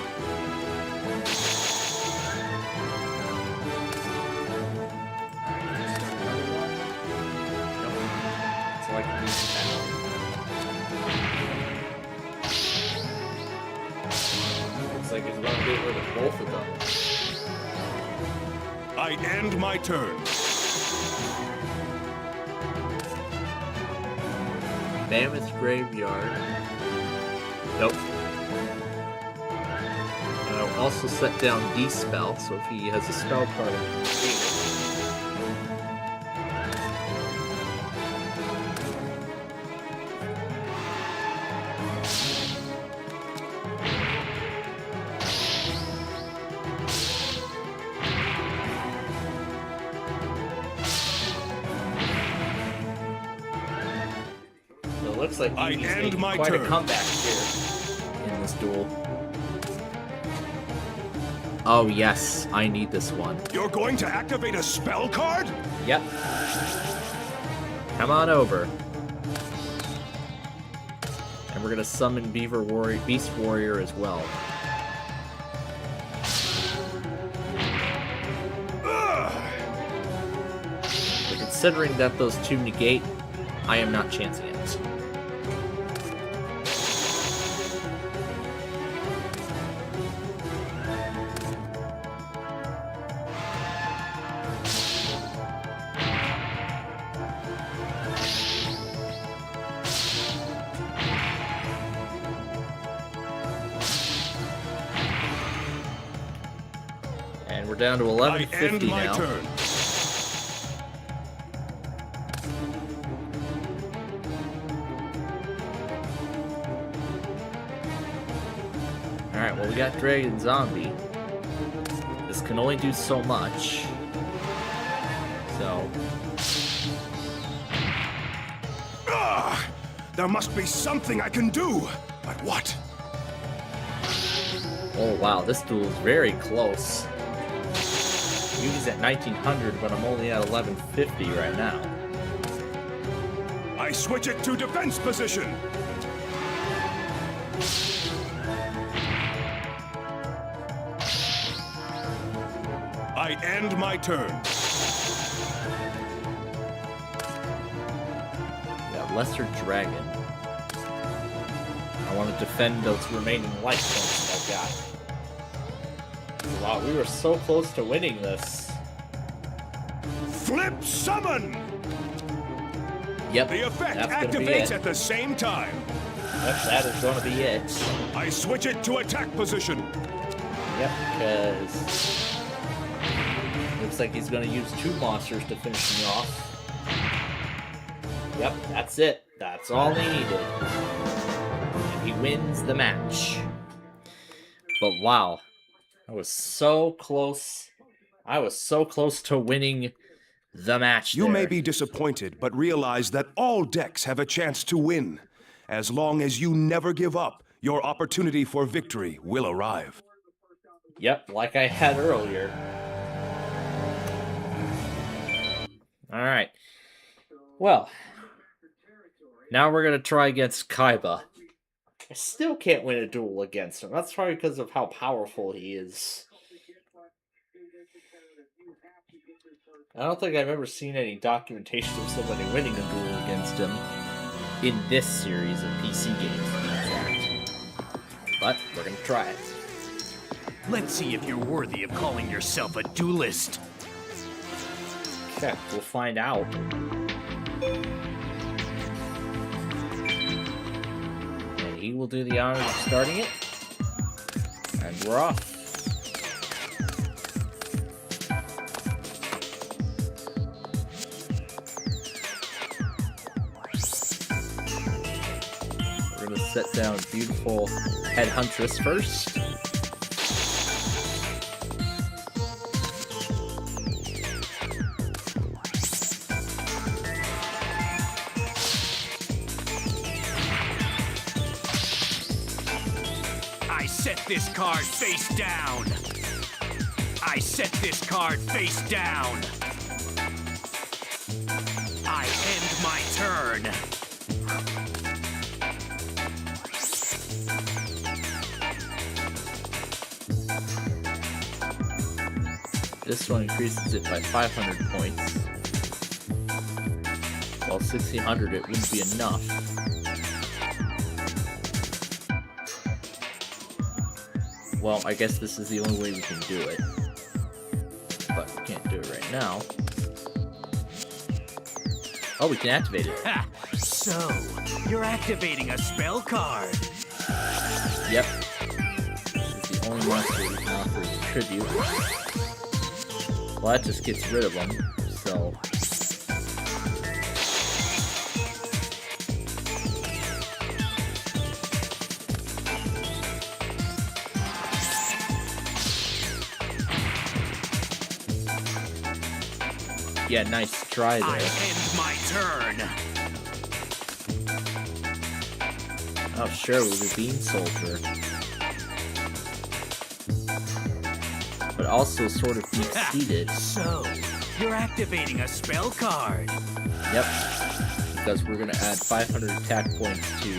Looks like he's about to get rid of both of them. I end my turn. Mammoth Graveyard. Nope. And I'll also set down D-Spell, so if he has a spell card, looks like he's making quite a comeback here in this duel. Oh yes, I need this one. You're going to activate a spell card? Yep. Come on over. And we're gonna summon Beast Warrior as well. But considering that those two negate, I am not chancing it. And we're down to 1150 now. Turn. Alright, well we got Dragon Zombie. This can only do so much. So... there must be something I can do! But what? Oh wow, this duel is very close. Yugi's at 1900, but I'm only at 1150 right now. I switch it to defense position! I end my turn. Yeah, Lesser Dragon. I want to defend those remaining life points that I've got. Wow, we were so close to winning this. Flip summon! Yep, the effect that's gonna be activates it. at the same time. Yep, that is going to be it. I switch it to attack position. Yep, because... looks like he's going to use two monsters to finish me off. Yep, that's it. That's all they needed. And he wins the match. But wow, I was so close. I was so close to winning the match You there. may be disappointed, but realize that all decks have a chance to win. As long as you never give up, your opportunity for victory will arrive. Yep, like I had earlier. Alright. Well, now we're going to try against Kaiba. I still can't win a duel against him. That's probably because of how powerful he is. I don't think I've ever seen any documentation of somebody winning a duel against him in this series of PC games, in fact. But we're going to try it. Let's see if you're worthy of calling yourself a duelist. Okay, we'll find out. And he will do the honors of starting it. And we're off. We're going to set down beautiful Head Huntress first. set this card face down. I set this card face down. I end my turn. This one increases it by 500 points. While 1600 it wouldn't be enough. Well, I guess this is the only way we can do it. But we can't do it right now. Oh, we can activate it. Ha! So, you're activating a spell card. Yep. This is the only monster we can offer as a tribute. Well, that just gets rid of them, so... Yeah, nice try there. I end my turn. Oh, sure, with the Bean Soldier. But also sort of deep-seated. So, you're activating a spell card. Yep. Because we're gonna add 500 attack points to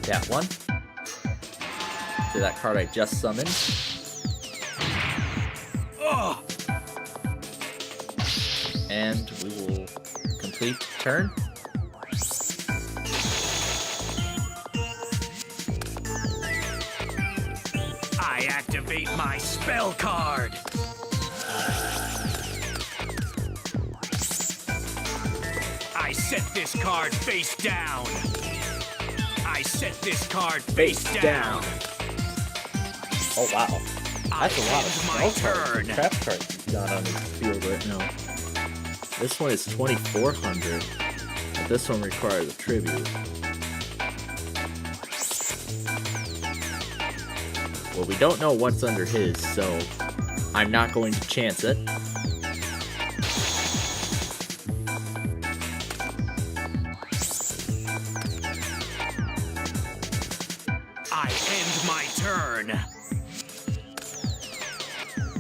that one. To that card I just summoned. Oh! And we will complete turn. I activate my spell card. I set this card face down. I set this card face down. Oh wow. That's a lot of my spell cards turn. and trap cards he's got on his field right now. This one is 2400, but this one requires a tribute. Well, we don't know what's under his, so I'm not going to chance it. I end my turn.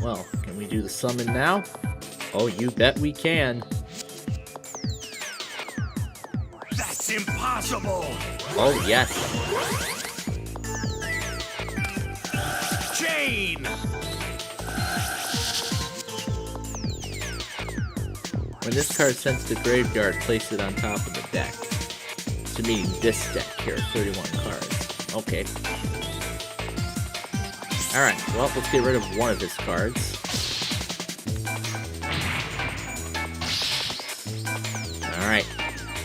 Well, can we do the summon now? Oh, you bet we can. That's impossible. Oh, yes. Chain. When this card sent to the graveyard, place it on top of the deck. So meaning this deck here, 31 cards. Okay. Alright, well, let's get rid of one of his cards. Alright.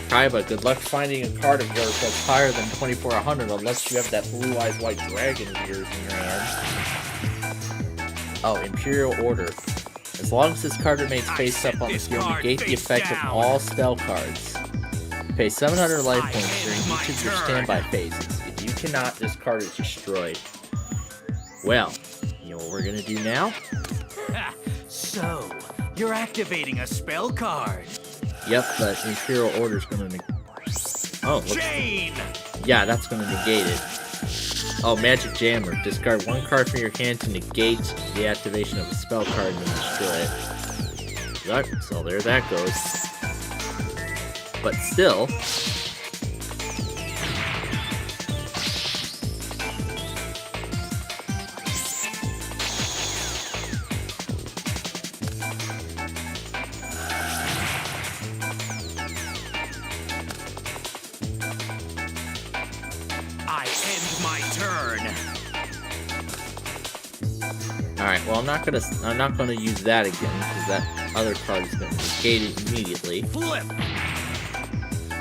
Kaiba, good luck finding a card of yours that's higher than 2400 unless you have that blue eyes white dragon of yours in your hand. Oh, Imperial Order. As long as this card remains face up on the field, negate the effect of all spell cards. Pay 700 life points during each of your standby phases. If you cannot, this card is destroyed. Well, you know what we're gonna do now? So, you're activating a spell card. Yep, but Imperial Order's gonna oh, Chain! Yeah, that's gonna negate it. Oh, Magic Jammer. Discard one card from your hand to negate the activation of a spell card and then destroy it. Yep, so there that goes. But still... I end my turn. Alright, well I'm not gonna use that again, because that other card is gonna negate it immediately. Flip.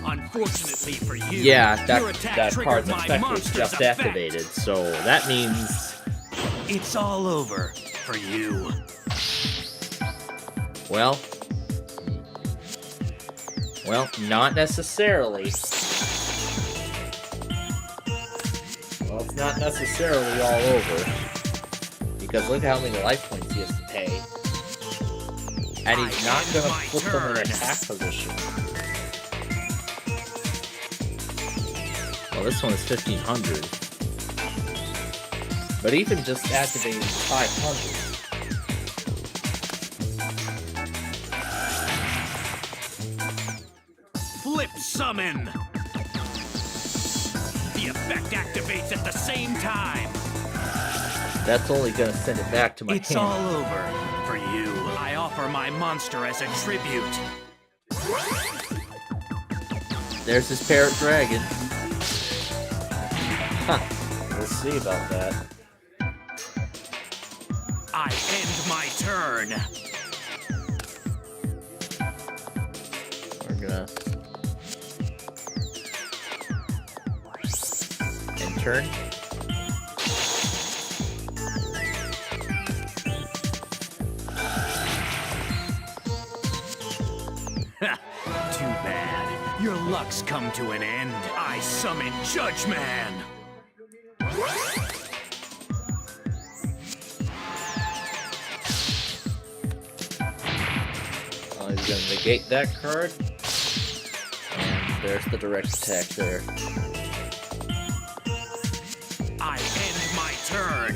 Unfortunately for you, Yeah, your that attack card's triggered my effect was monster's just effect. activated, so that means... It's all over for you. Well, not necessarily. Well, it's not necessarily all over. Because look how many life points he has to pay. And he's not gonna put them in attack position. Well, this one is 1500. But even just activating 500. Flip summon! The effect activates at the same time! That's only gonna send it back to my It's hand. all over. For you, I offer my monster as a tribute. There's his parrot dragon. Huh. We'll see about that. I end my turn. We're gonna end turn. Too bad. Your luck's come to an end. I summon Judge Man. He's gonna negate that card. And there's the direct attack there. I end my turn.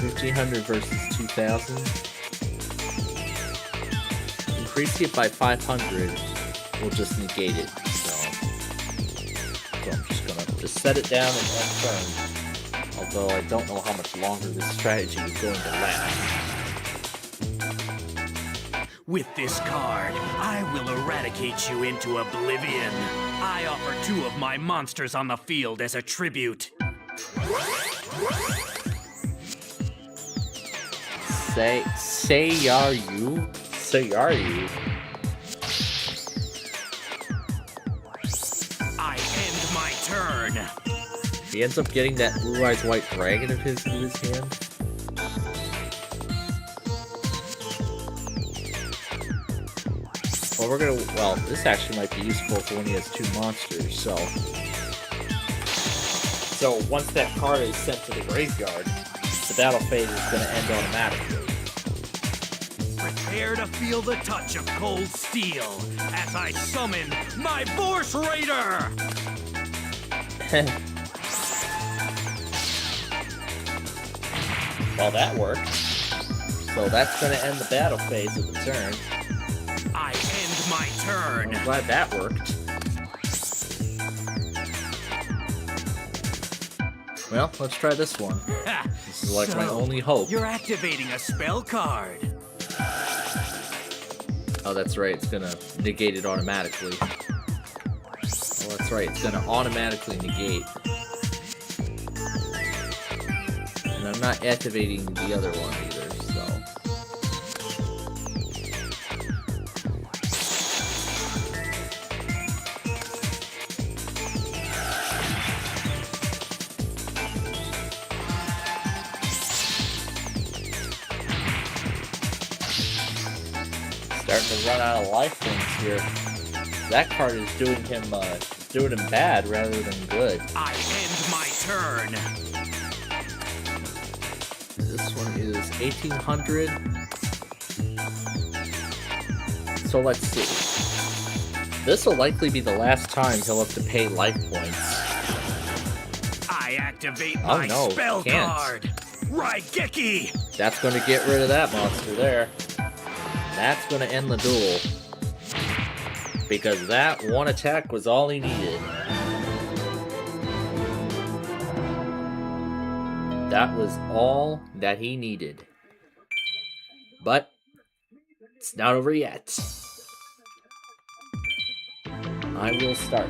1,500 versus 2,000. Increasing it by 500 will just negate it. So I'm just gonna set it down and end turn. Although I don't know how much longer this strategy is going to last. With this card, I will eradicate you into oblivion. I offer 2 of my monsters on the field as a tribute. Say are you? I end my turn. He ends up getting that Blue Eyes White Dragon of his in his hand. Well, this actually might be useful for when he has 2 monsters, so once that card is sent to the graveyard, the battle phase is going to end automatically. Prepare to feel the touch of cold steel as I summon my Force Raider! Well, that worked. So that's going to end the battle phase of the turn. I end my turn. I'm glad that worked. Well, let's try this one. This is like my only hope. You're activating a spell card. Oh, that's right. It's going to negate it automatically. Oh, that's right. It's going to automatically negate. And I'm not activating the other one either, so... Starting to run out of life points here. That card is doing him bad rather than good. I end my turn. This one is 1,800. So let's see. This will likely be the last time he'll have to pay life points. I activate my spell card. Raigeki! That's going to get rid of that monster there. That's going to end the duel. Because that one attack was all he needed. That was all that he needed. But it's not over yet. I will start.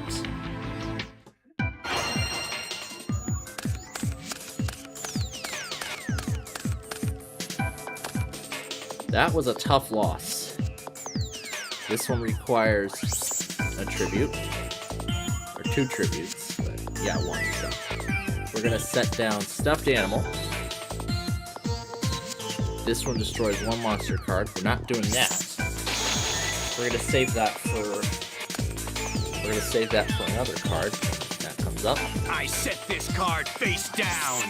That was a tough loss. This one requires a tribute. Or 2 tributes. But yeah, 1. So we're going to set down Stuffed Animal. This one destroys 1 monster card. We're not doing that. We're going to save that for... We're going to save that for another card. That comes up. I set this card face down.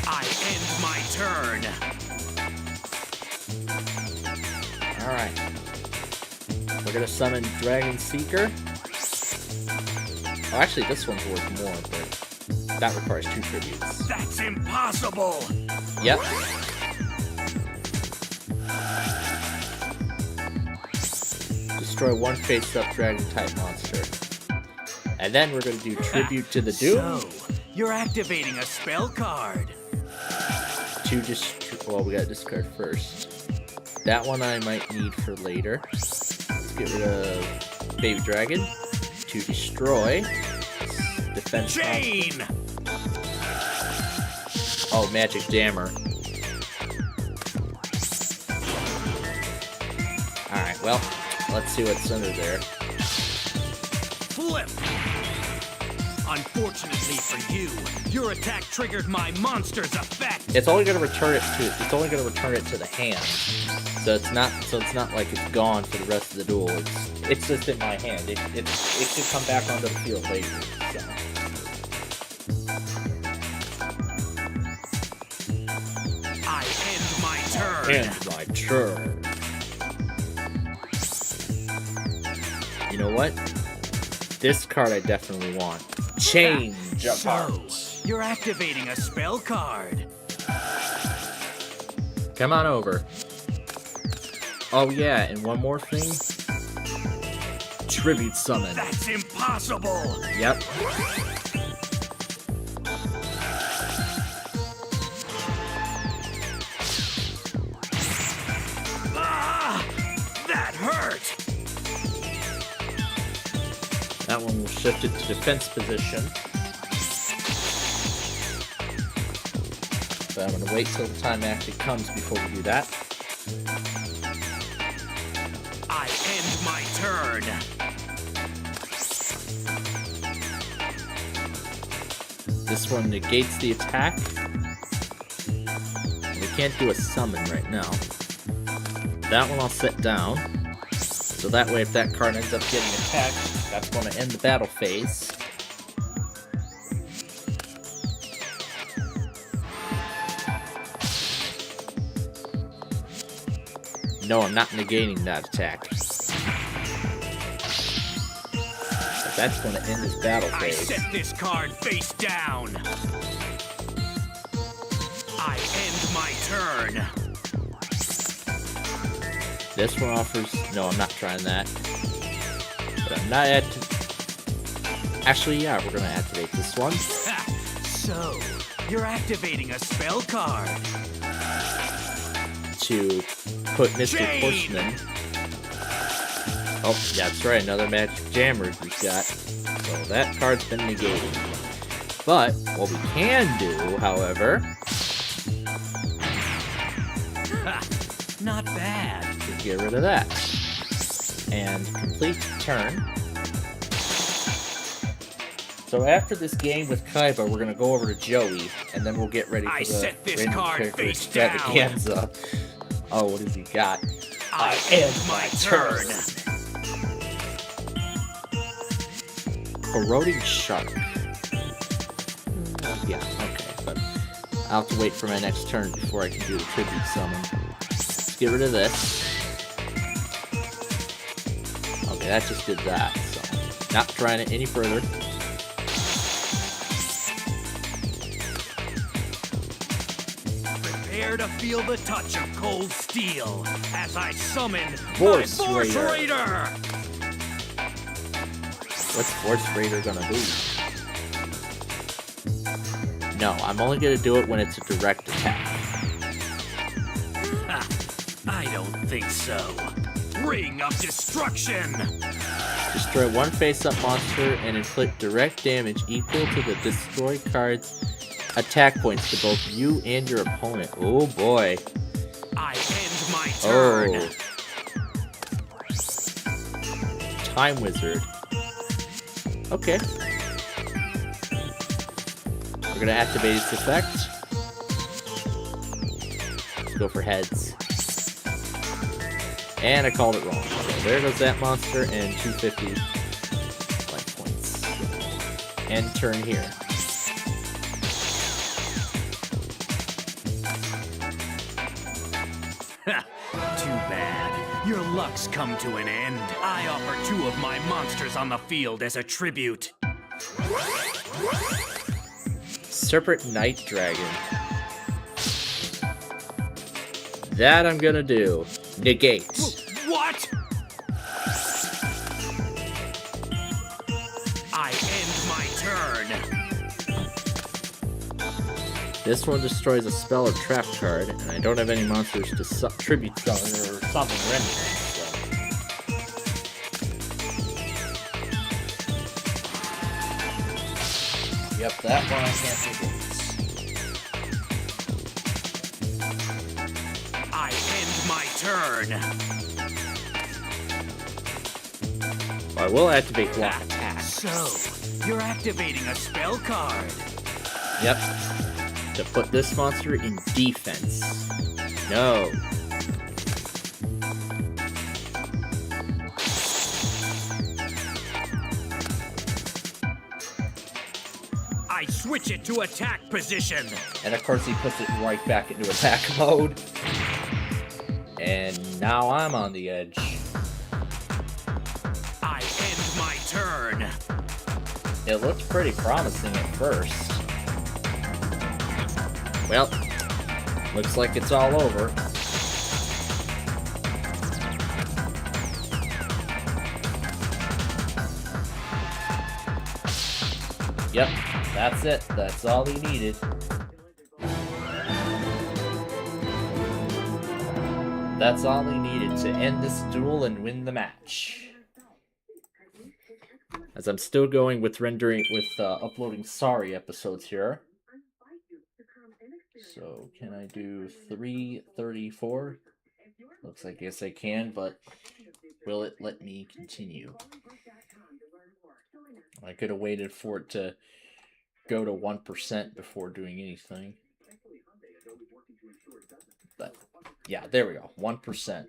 I end my turn. Alright. We're gonna summon Dragon Seeker. Oh, actually, this one's worth more, but that requires 2 tributes. That's impossible! Yep. Destroy 1 face-up Dragon-type monster. And then we're gonna do Tribute to the Doom. So, you're activating a spell card. Well, we gotta discard first. That one I might need for later. Let's get rid of Baby Dragon. To destroy. Defense. Chain! Oh, Magic Jammer. Alright, well, let's see what's under there. Flip! Unfortunately for you, your attack triggered my monster's effect. It's only gonna return it to the hand. So it's not like it's gone for the rest of the duel. It's just in my hand. It should come back onto the field later. So. I end my turn. End my turn. You know what? This card I definitely want. Change apart. So, you're activating a spell card. Come on over. Oh yeah, and one more thing. Tribute summon. That's impossible. Yep. Ah, that hurt. That one will shift it to defense position. But I'm gonna wait till the time actually comes before we do that. I end my turn. This one negates the attack. We can't do a summon right now. That one I'll set down. So that way if that card ends up getting attacked, that's going to end the battle phase. No, I'm not negating that attack. But that's going to end this battle phase. I set this card face down. I end my turn. This one offers... No, I'm not trying that. But I'm not Actually, yeah, we're going to activate this one. So, you're activating a spell card. To put Mystic Horseman. Oh, yeah, that's right, another Magic Jammer we've got. So that card's been negated. But, what we can do, however... Not bad. Is get rid of that. And complete turn. So after this game with Kaiba, we're gonna go over to Joey, and then we'll get ready for I the set this random card character face down. extravaganza. Oh, what has he got? I end my turn. Corroding Shark. Yeah, okay, but I'll have to wait for my next turn before I can do the tribute summon. Let's get rid of this. Okay, that just did that, so not trying it any further. Prepare to feel the touch of cold steel as I summon Force my Force Raider. Raider. What's Force Raider gonna do? No, I'm only gonna do it when it's a direct attack. Ha, I don't think so. Ring of Destruction. Destroy one face-up monster and inflict direct damage equal to the destroyed card's attack points to both you and your opponent. Oh boy. I end my turn. Oh. Time Wizard. Okay. We're gonna activate its effect. Let's go for heads. And I called it wrong. So there goes that monster and 250 life points. End turn here. Too bad. your luck's come to an end. I offer 2 of my monsters on the field as a tribute. Serpent Night Dragon. That I'm gonna do. Negate. What? I end my turn. This one destroys a spell or trap card, and I don't have any monsters to tribute summon or summon or anything. So. Yep, that one I can't do. I end my turn. I will activate block attack. So, you're activating a spell card. Yep. To put this monster in defense. No. I switch it to attack position. And of course he puts it right back into attack mode. And now I'm on the edge. I end my turn. It looked pretty promising at first. Well, looks like it's all over. Yep, that's it. That's all he needed. That's all he needed to end this duel and win the match. As I'm still going with uploading Sorry episodes here. So, can I do 334? Looks like yes I can, but will it let me continue? I could have waited for it to go to 1% before doing anything. But, yeah, there we go. 1%.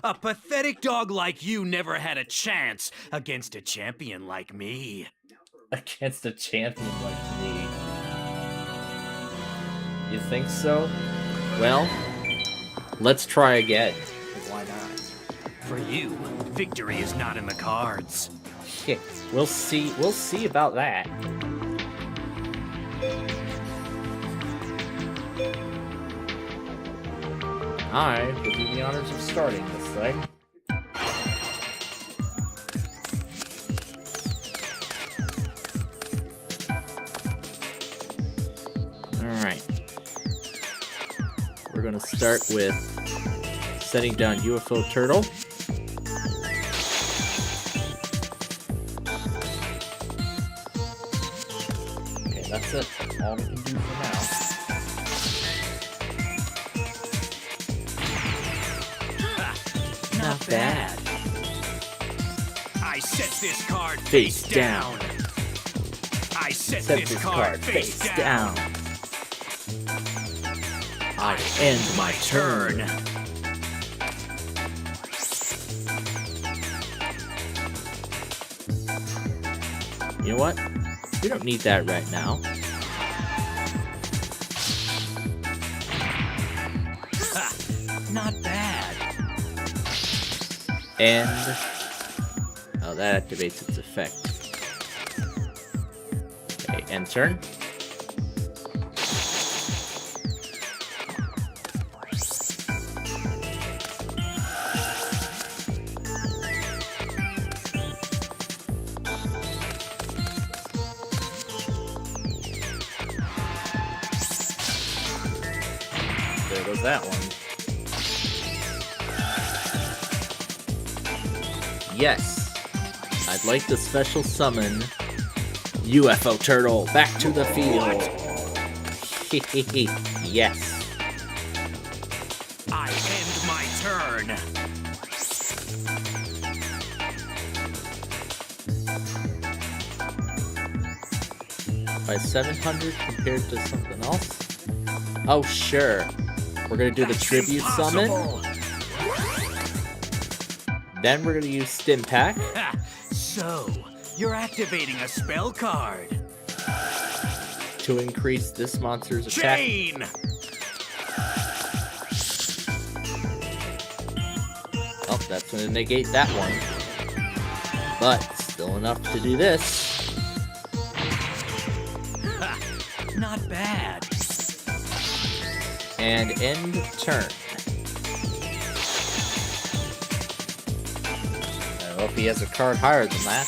A pathetic dog like you never had a chance against a champion like me. Against a champion like me. You think so? Well, let's try again. Why not? For you, victory is not in the cards. Shit. We'll see about that. I will do the honors of starting this thing. Alright. We're going to start with setting down UFO Turtle. Okay, that's it. That's all we can do for now. Not bad. I set this card face down. I set this card face down. I end my turn. You know what? We don't need that right now. Ha, not bad. And oh, that activates its effect. Okay, end turn. There goes that one. Yes, I'd like to special summon UFO Turtle back to the field. Yes. I end my turn. By 700 compared to something else? Oh, sure. We're gonna do the tribute summon. Then we're gonna use Stim Pack. So, you're activating a spell card. To increase this monster's attack. Chain! that's going to negate that one. But still enough to do this. Ha, not bad. And end turn. I hope he has a card higher than that.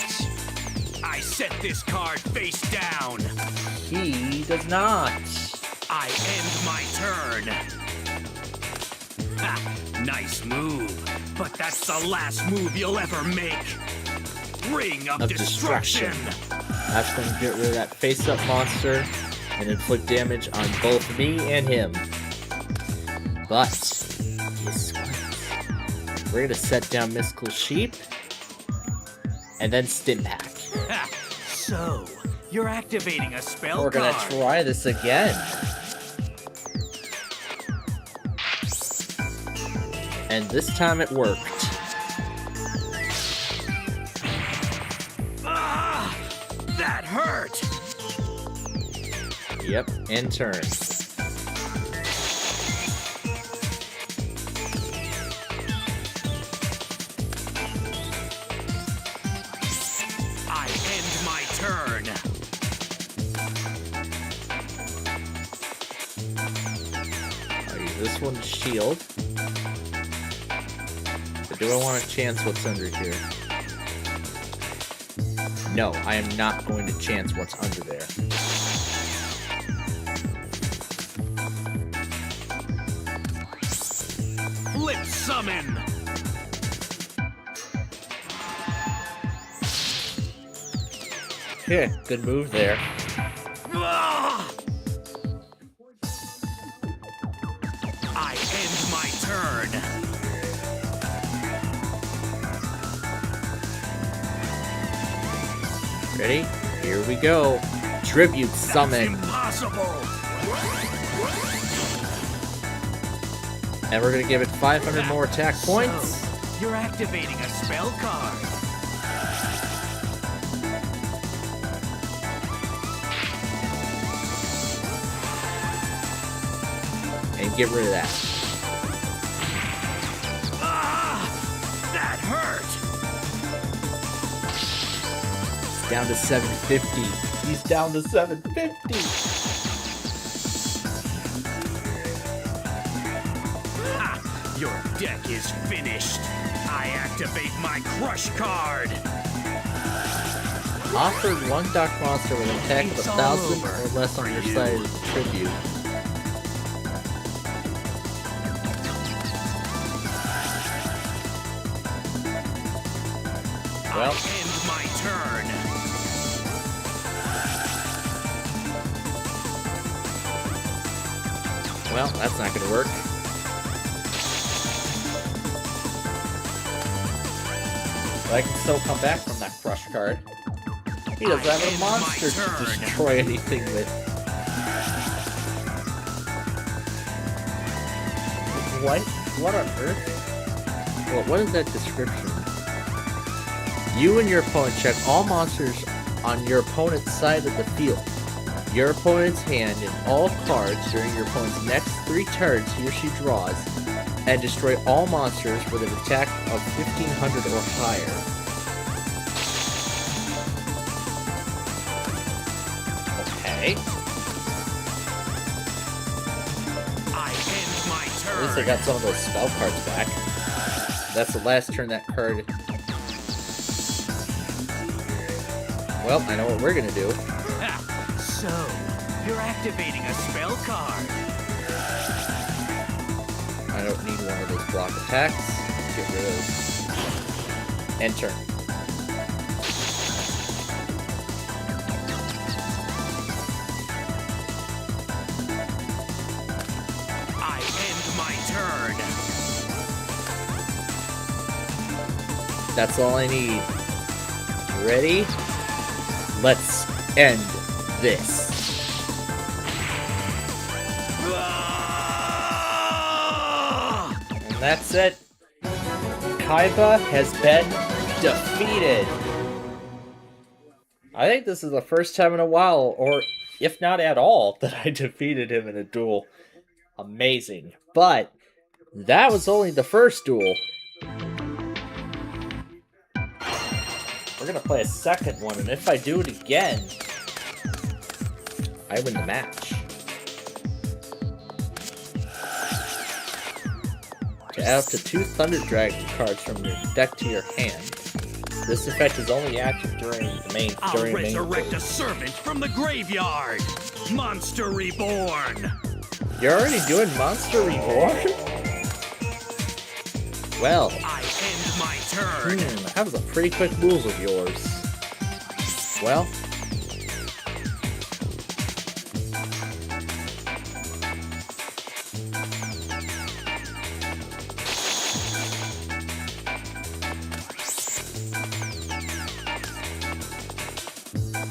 I set this card face down. He does not. I end my turn. Ha, nice move. But that's the last move you'll ever make. Ring of Destruction. That's going to get rid of that face-up monster and inflict damage on both me and him. But guess what? We're going to set down Mystical Sheep and then Stimpak. Ha, so, you're activating a spell We're going to card. try this again. And this time it worked. Ah, that hurt. Yep, end turn. I end my turn. I'll use this one to shield. But do I want to chance what's under here? No, I am not going to chance what's under there. Flip summon. Yeah, good move there. Ah! I end my turn. Ready? Here we go. Tribute summon. Impossible. And we're going to give it 500 more attack points. So, you're activating a spell card. And get rid of that. Ah, that hurt. It's down to 750. He's down to 750. Ha, your deck is finished. I activate my crush card. Offered one Dark Monster with an attack of It's all 1,000 over or less on your for side you. as a tribute. Well, I end my turn. well, that's not going to work. But I can still come back from that crush card. He doesn't I have a end my monster to turn. destroy anything with. What? What on earth? Well, what is that description? You and your opponent check all monsters on your opponent's side of the field. Your opponent's hand and all cards during your opponent's next 3 turns he or she draws, and destroy all monsters with an attack of 1,500 or higher. Okay. I end my At turn. least I got some of those spell cards back. That's the last turn that card. Well, I know what we're gonna do. Ha, so, you're activating a spell card. I don't need one of those block attacks. Get rid of end turn. I end my turn. That's all I need. Ready? Let's end this. And that's it. Kaiba has been defeated. I think this is the first time in a while, or if not at all, that I defeated him in a duel. Amazing. But that was only the first duel. We're gonna play a second one, and if I do it again, I win the match. To add up to 2 Thunder Dragon cards from your deck to your hand. This effect is only active during the main I'll resurrect a servant from the graveyard! Monster Reborn! You're already doing Monster Reborn? Well, I end my turn! That was a pretty quick move of yours. Well,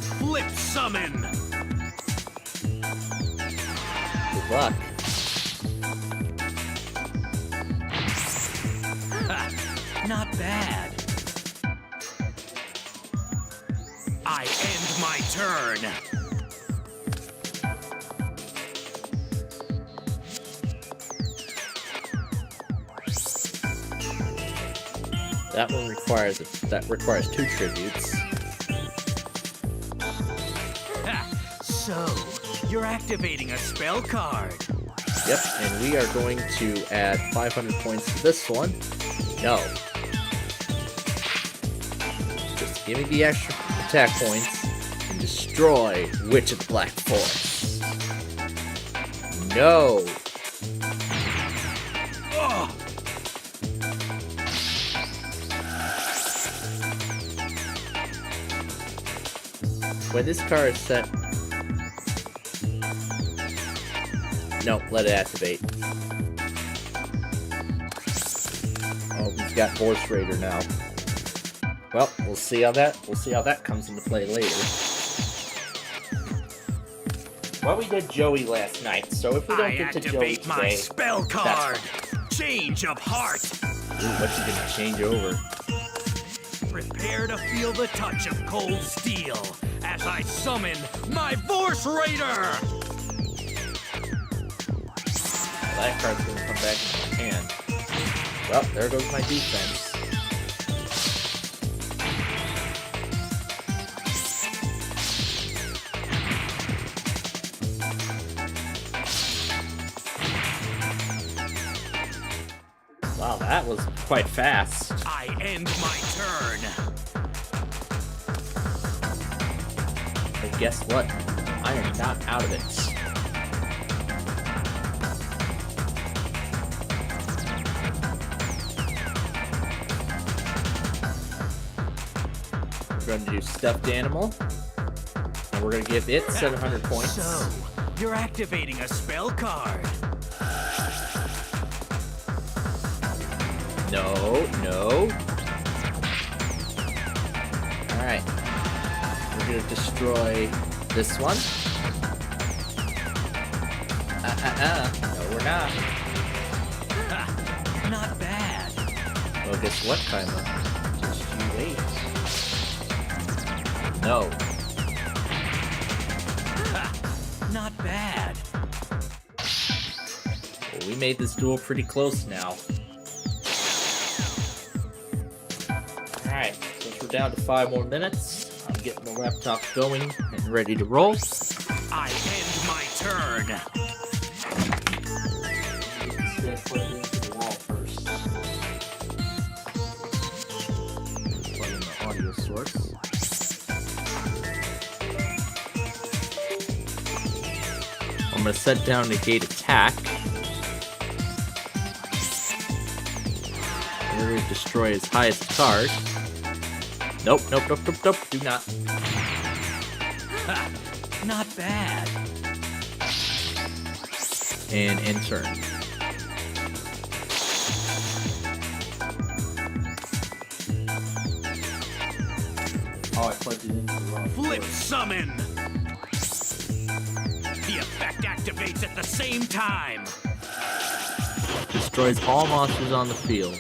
Flip Summon! good luck. Not bad. I end my turn. That one requires 2 tributes. So, you're activating a spell card. Yep, and we are going to add 500 points to this one. No. Just give me the extra attack points and destroy Witch of the Black Forest. No. Ugh. When this card is set... No, let it activate. Oh, he's got Horse Raider now. Well, we'll see how that comes into play later. Well, we did Joey last night, so if we don't get to Joey activate my today, spell card. Change of heart. Ooh, what's he gonna change over? Prepare to feel the touch of cold steel as I summon my Force Raider. That card's gonna come back in my hand. Well, there goes my defense. Wow, that was quite fast. I end my turn. But guess what? I am not out of it. We're going to do Stuffed Animal, and we're going to give it 700 points. So, you're activating a spell card. No, no. Alright. We're going to destroy this one. No, we're not. Not bad. Well, guess what, Kyla? Just you wait. No. Not bad. Well, we made this duel pretty close now. Alright, since we're down to 5 more minutes, I'm getting the laptop going and ready to roll. I end my turn. Put it into the wall first. Plug in the audio source. I'm going to set down negate attack. We're going to destroy his highest card. Nope, nope, nope, nope, nope, do not. Not bad. And end turn. Oh, I plugged it into the wrong Flip source. Summon. The effect activates at the same time. Destroys all monsters on the field.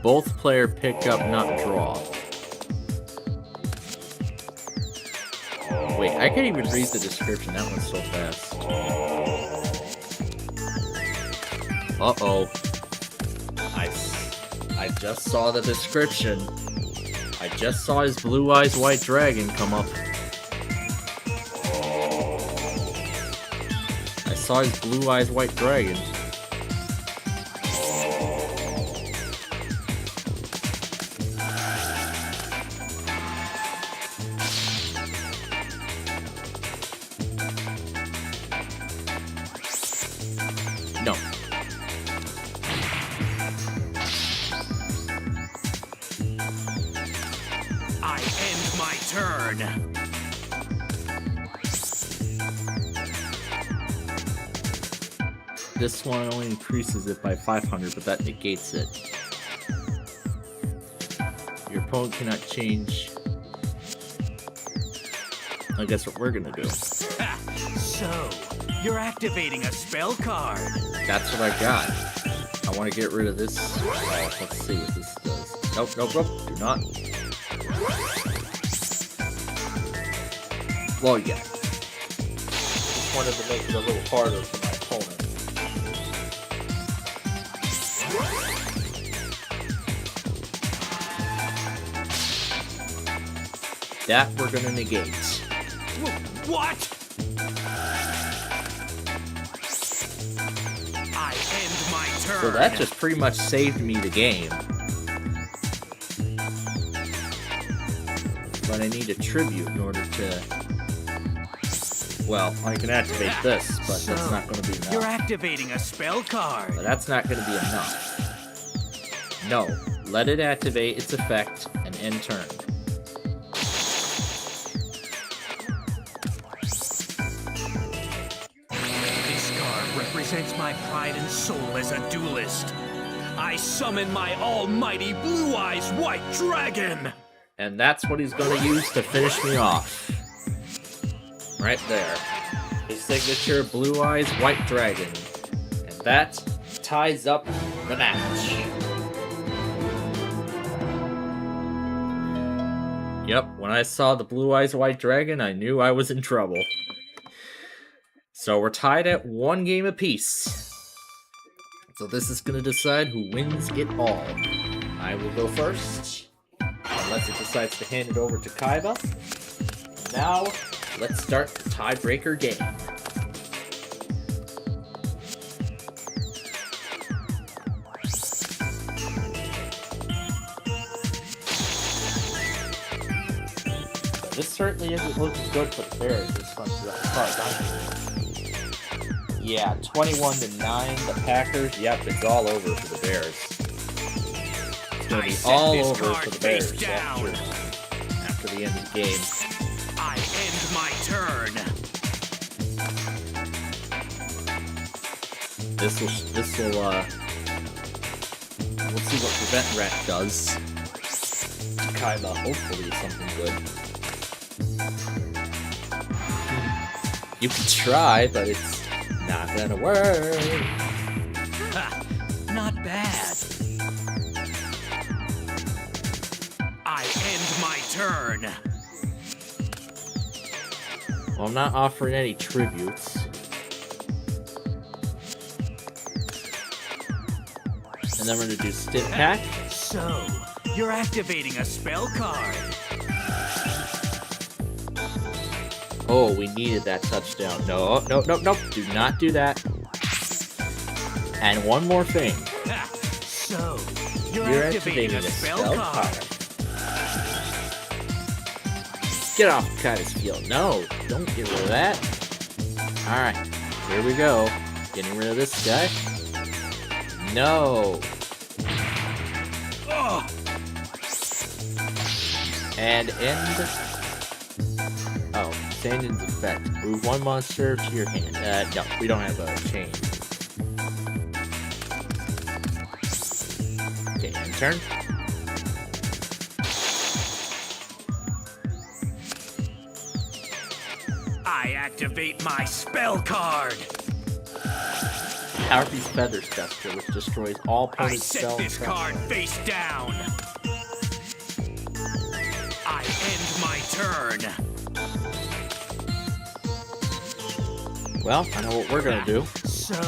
Both player pick up, not draw. Wait, I can't even read the description. That one's so fast. Uh-oh. I just saw the description. I just saw his Blue Eyes White Dragon come up. I saw his Blue Eyes White Dragon. No. I end my turn. This one only increases it by 500, but that negates it. Your opponent cannot change. I guess what we're gonna do. So, you're activating a spell card. That's what I got. I want to get rid of this. Let's see what this does. Nope, nope, nope. Do not. Well, yeah. Just wanted to make it a little harder for my opponent. That we're gonna negate. What? I end my turn. So that just pretty much saved me the game. But I need a tribute in order to... Well, I can activate this, but So, that's not going to be enough. You're activating a spell card. But that's not going to be enough. No, let it activate its effect and end turn. This card represents my pride and soul as a duelist. I summon my almighty Blue Eyes White Dragon! And that's what he's going to use to finish me off. Right there. His signature Blue Eyes White Dragon. And that ties up the match. Yep, when I saw the Blue Eyes White Dragon, I knew I was in trouble. So we're tied at 1 game apiece. So this is going to decide who wins it all. I will go first, unless it decides to hand it over to Kaiba. Now, let's start the tiebreaker game. This certainly isn't looking good for the Bears this month, as far as I'm concerned. Yeah, 21-9, the Packers. Yep, it's all over for the Bears. It's gonna be all over for the Bears after the end of the game. I end my turn. This will we'll see what Prevent Rat does. Kaiba, hopefully something good. You can try, but it's not gonna work. Ha, not bad. I end my turn. Well, I'm not offering any tributes. And then we're gonna do Stint Pack. So, you're activating a spell card. Oh, we needed that touchdown. No, no, no, no. Do not do that. And one more thing. So, you're activating a spell card. Get off Kaiba's field. No, don't get rid of that. Alright, here we go. Getting rid of this guy. No. Oh. And end. Oh, Sandin's effect. Move one monster to your hand. No, we don't have a chain. Okay, end turn. I activate my spell card. Harpy's Feather Scepter, which destroys all I opponent's set spells. this card face down. I end my turn. Well, I know what we're gonna do. So,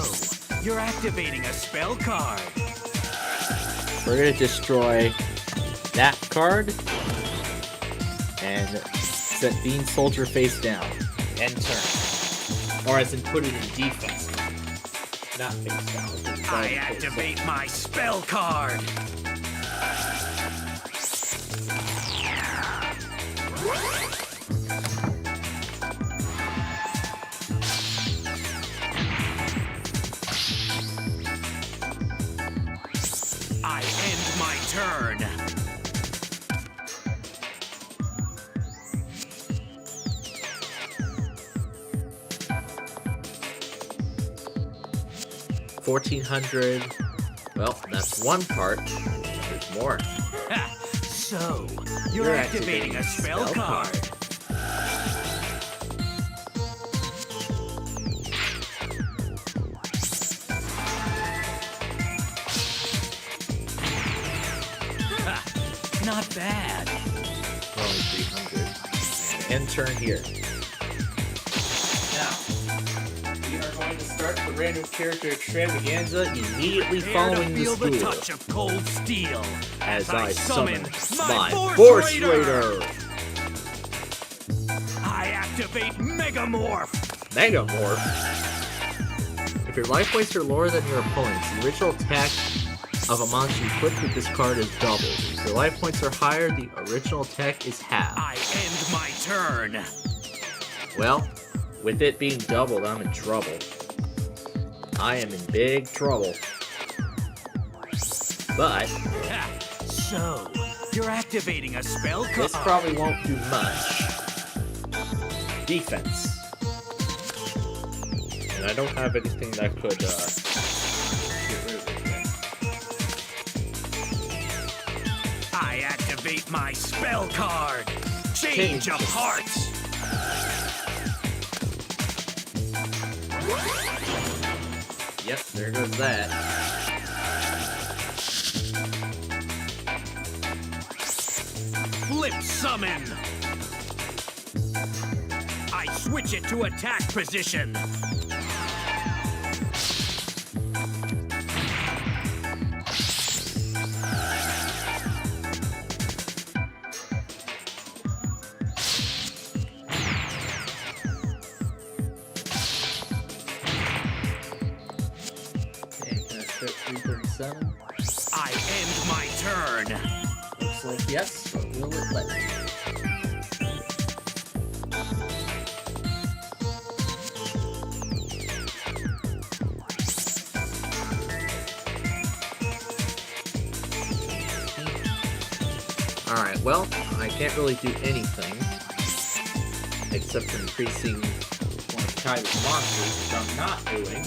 you're activating a spell card. We're gonna destroy that card and set Bean Soldier face down. End turn. Or as in put it in defense. Not face down. I activate my spell card. I end my turn. $1,400. Well, that's one part. There's more. So, you're activating a spell card. Not bad. Only 300. End turn here. Now, we are going to start the random character extravaganza immediately following the feel school. the touch of cold steel as I summon my my Force Force Raider. Raider! I activate Megamorph. Megamorph? If your life points are lower than your opponent's, the original attack of a monster you equipped with this card is doubled. If your life points are higher, the original attack is halved. I end my turn. Well, with it being doubled, I'm in trouble. I am in big trouble. But So, you're activating a spell card. this probably won't do much. Defense. And I don't have anything that could get rid of it yet. I activate my spell card. Change of Hearts. Yep, there goes that. Flip Summon. I switch it to attack position. Okay, can I start 337? I end my turn. Looks like yes, but will it let me? Alright, well, I can't really do anything except for increasing one of Kai's monsters, which I'm not doing.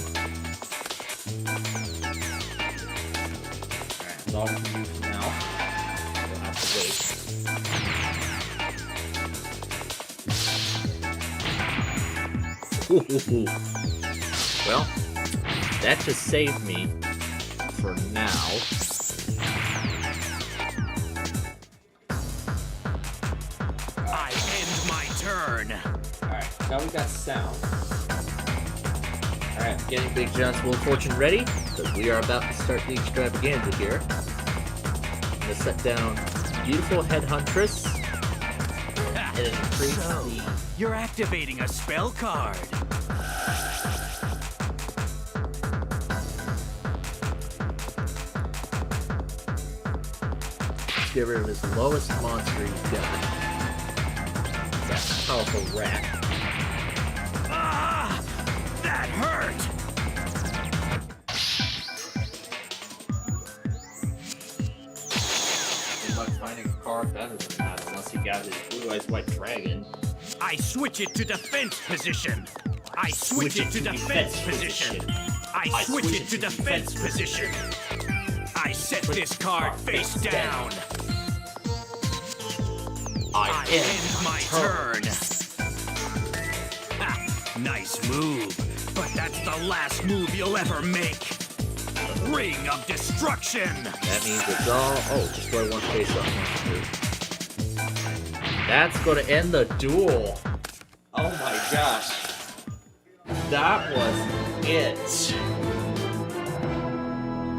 Alright, that's all we can do for now. We'll have to wait. Ooh. Well, that just saved me for now. I end my turn. Alright, now we got sound. Alright, getting Big John's Wheel of Fortune ready, because we are about to start the extravaganza here. I'm going to set down Beautiful Head Huntress, and increase the... You're activating a spell card. Let's get rid of his lowest monster he's got. That powerful rat. Ah! That hurt! Good luck finding a card, that doesn't matter unless you got his Blue Eyes White Dragon. I switch it to defense position. I switch it to defense position. I switch it to defense position. I set this card face down. I end my turn. Ha, nice move, but that's the last move you'll ever make. Ring of Destruction. That means it's all... Oh, destroy one face-up monster. That's going to end the duel. Oh my gosh. That was it.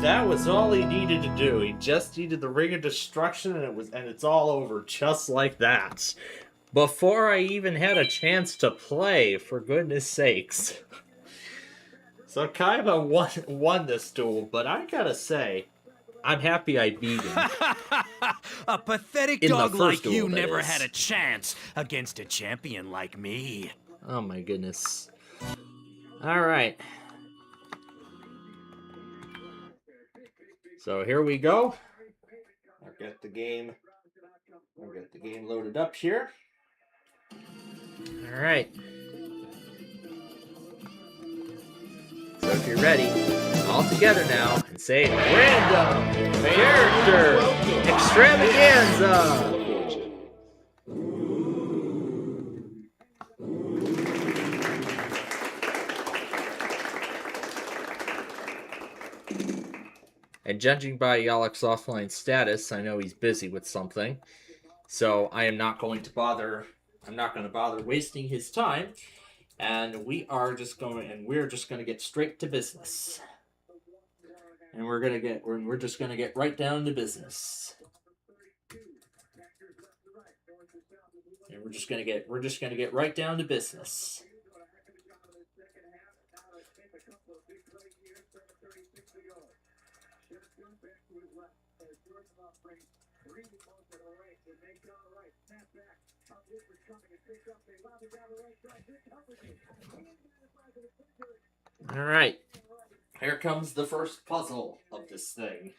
That was all he needed to do. He just needed the Ring of Destruction, and it's all over just like that. Before I even had a chance to play, for goodness sakes. So Kaiba won this duel, but I gotta say, I'm happy I beat him. A pathetic In the dog first like duel, you that never is. had a chance against a champion like me. Oh my goodness. Alright. So here we go. I'll get the game loaded up here. Alright. So if you're ready, all together now, and say random character extravaganza. And judging by Yalek's offline status, I know he's busy with something. So I'm not going to bother wasting his time. And we're just gonna get straight to business. And we're just gonna get right down to business. And we're just gonna get right down to business. All right, here comes the first puzzle of this thing.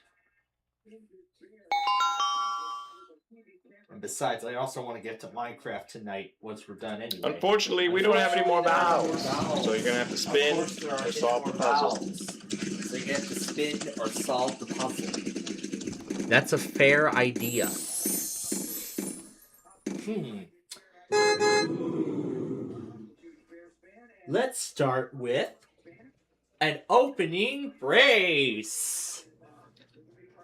And besides, I also want to get to Minecraft tonight once we're done anyway. Unfortunately, we don't have any more vowels, so you're gonna have to spin or solve the puzzle. So you have to spin or solve the puzzle. That's a fair idea. Let's start with an opening brace.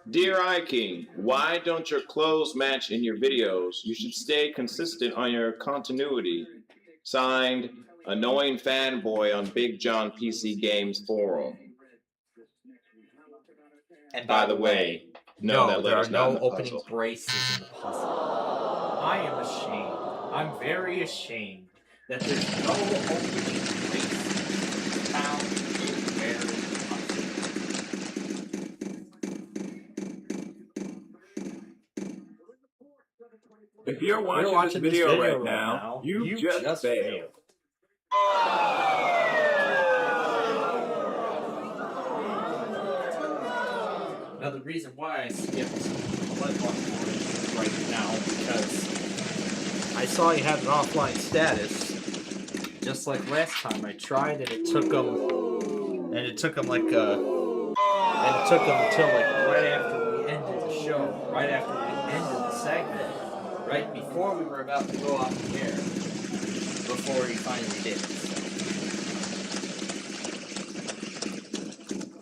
Dear iKing, why don't your clothes match in your videos? You should stay consistent on your continuity. Signed, Annoying Fanboy on Big John PC Games Forum. And by the way, no, that there are letter's not in no the opening puzzle. braces in the puzzle. I am ashamed. I'm very ashamed that there's no opening braces found anywhere in the puzzle. If you're watching this video right now, you just failed. Now the reason why I skipped Blood Bond right now because I saw he had an offline status, just like last time I tried, and it took him until like right after we ended the show, right after we ended the segment, right before we were about to go off the air, before he finally did.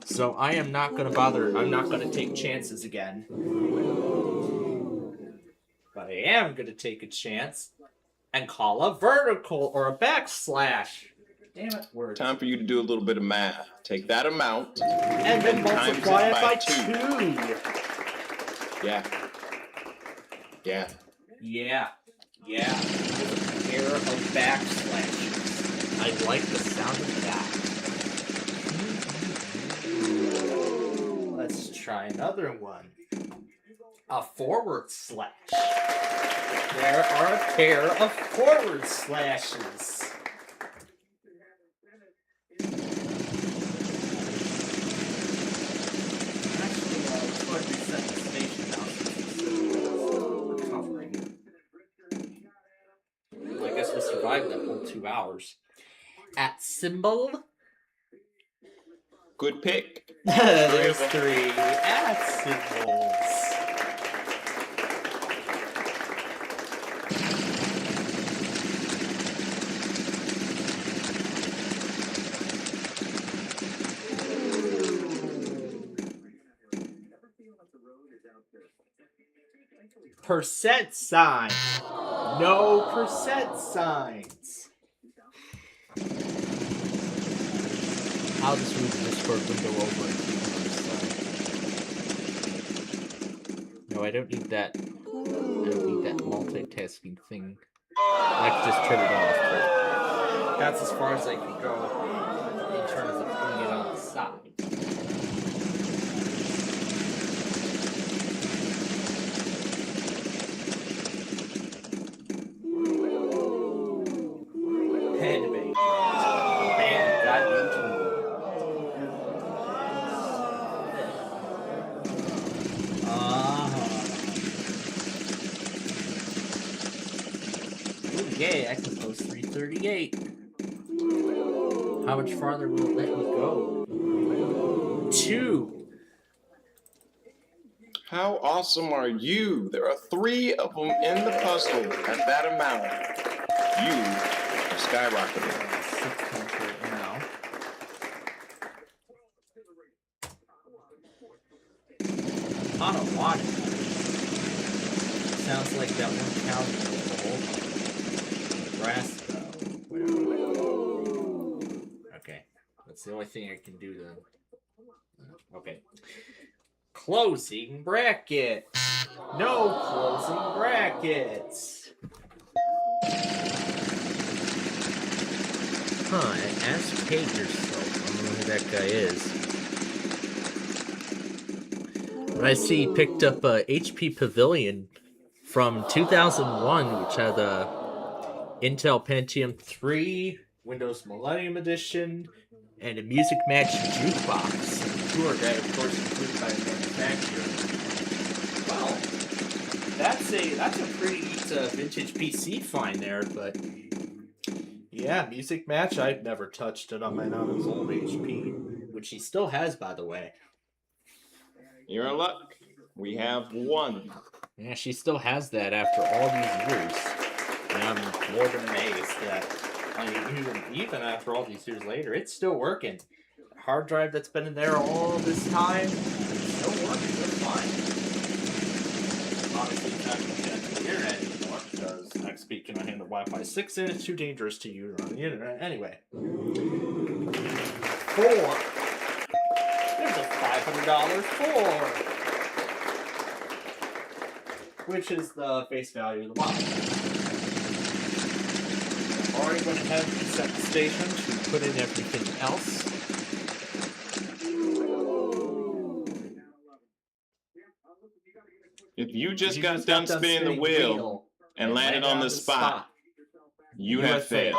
So I am not going to bother, I'm not going to take chances again. But I am going to take a chance and call a vertical or a backslash. Damn it, words. Time for you to do a little bit of math. Take that amount And then multiply it by 2. Yeah. Yeah. Yeah. Yeah. With a pair of backslashes. I like the sound of that. Let's try another one. A forward slash. There are a pair of forward slashes. Actually, let's go ahead and reset the station now since it's recovering. I guess we survived that whole 2 hours. At symbol. Good pick. There's 3 at symbols. Percent sign. No percent signs. I'll just move the Discord window over and keep it on the side. I don't need that. I don't need that multitasking thing. I can just turn it off. But that's as far as I can go in terms of putting it on the side. Handmade. Man, got YouTube. Ooh, yeah, I can post 338. How much farther will it let me go? 2. How awesome are you? There are 3 of them in the puzzle at that amount. You are skyrocketing. 600 now. Pot of water. Sounds like that one cow in the whole grass though. Okay. That's the only thing I can do then. Okay. Closing bracket. No closing brackets. Huh, ask Kate yourself. I don't know who that guy is. But I see he picked up a HP Pavilion from 2001, which had a Intel Pentium 3, Windows Millennium Edition, and a Music Match jukebox. And the tour guide, of course, included by the manufacturer. Well, that's a pretty neat vintage PC find there, but yeah, Music Match, I've never touched it on my Nana's old HP, which he still has, by the way. You're in luck. We have 1. Yeah, she still has that after all these years. And I'm more than amazed that, I mean, even after all these years later, it's still working. Hard drive that's been in there all this time, still working just fine. Obviously, it's not going to connect to the internet anymore because XP cannot handle Wi-Fi 6 and it's too dangerous to use on the internet. Anyway. 4. There's a $500 4. Which is the face value of the model. I'm already going to have to set the station to put in everything else. If you just got done spinning the wheel and landed on the spot, you have failed.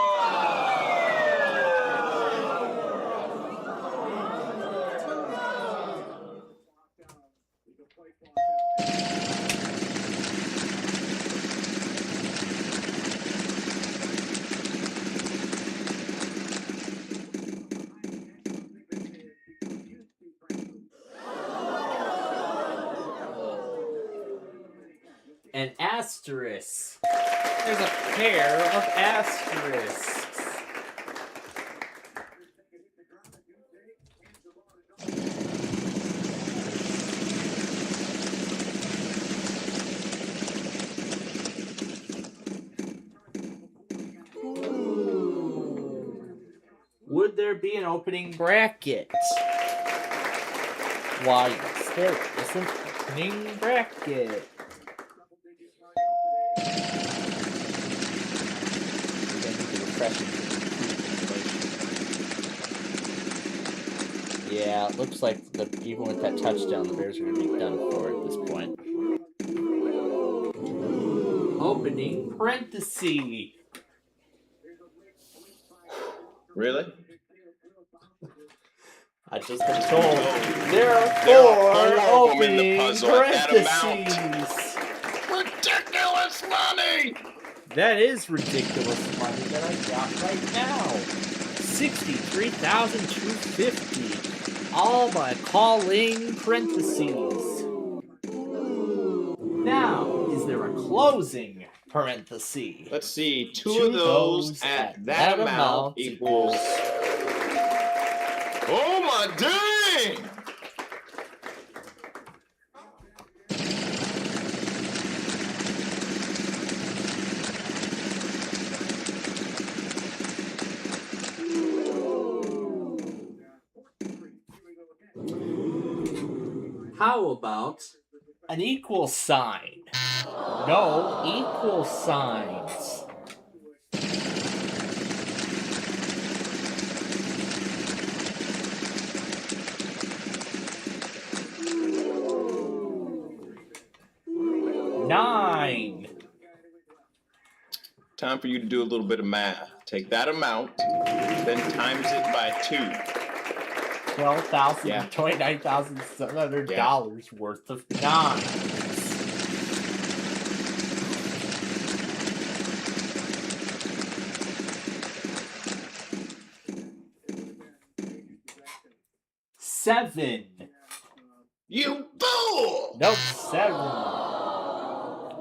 An asterisk. There's a pair of asterisks. Would there be an opening bracket? Why, yes, there is an opening bracket. Yeah, it looks like even with that touchdown, the Bears are going to be done for at this point. Opening parenthesis. Really? I just been told there are 4 opening parentheses. Ridiculous money! That is ridiculous money that I got right now. $63,250. All by calling parentheses. Now, is there a closing parenthesis? Let's see. 2 of those at that amount equals. Oh my dang! How about An equal sign. No equal signs. Nine. Time for you to do a little bit of math. Take that amount, then times it by 2. $29,700 worth of nines. Seven. You fool! Nope, 7.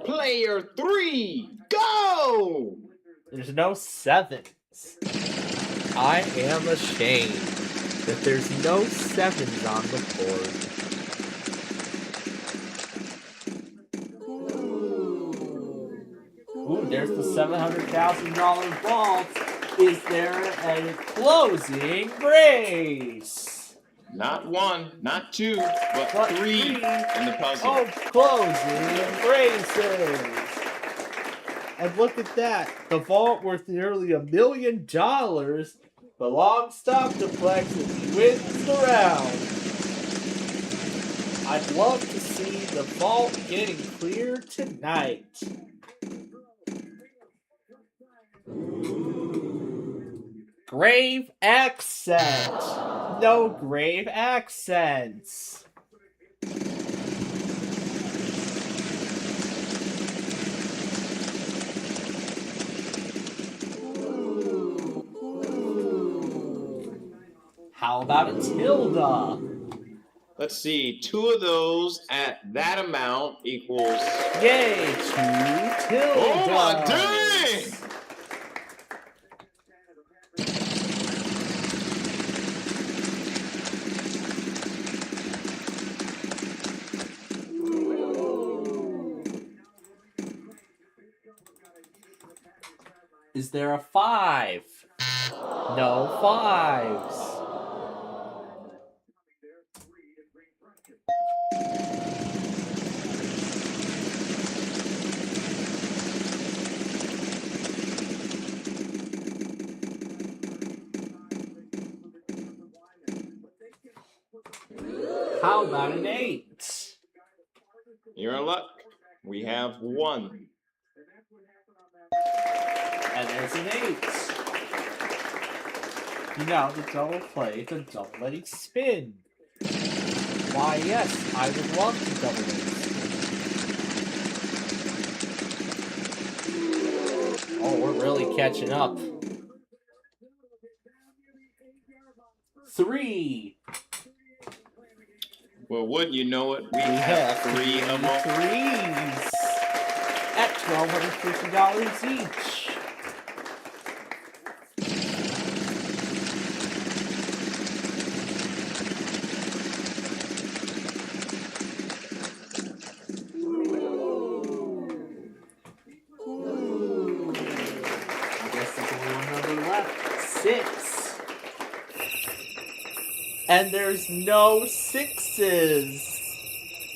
Player 3, go! There's no 7s. I am ashamed that there's no 7s on the board. Ooh, there's the $700,000 vault. Is there a closing brace? Not 1, not 2, but 3 in the puzzle. Oh, closing braces! And look at that. The vault worth nearly $1 million belongs to Octoplex and he wins the round. I'd love to see the vault getting clear tonight. Grave accent. No grave accents. How about a tilde? Let's see, 2 of those at that amount equals... Yay, 2 tildes! Oh my dang! Is there a 5? No 5s. How about an 8? You're in luck. We have 1. And there's an 8. You know, the double play, the double letting spin. Why, yes, I would love to double letting spin. Oh, we're really catching up. 3. Well, wouldn't you know it, we have 3 of them. 3s at $1,250 each. I guess there's only one number left. 6. And there's no 6s.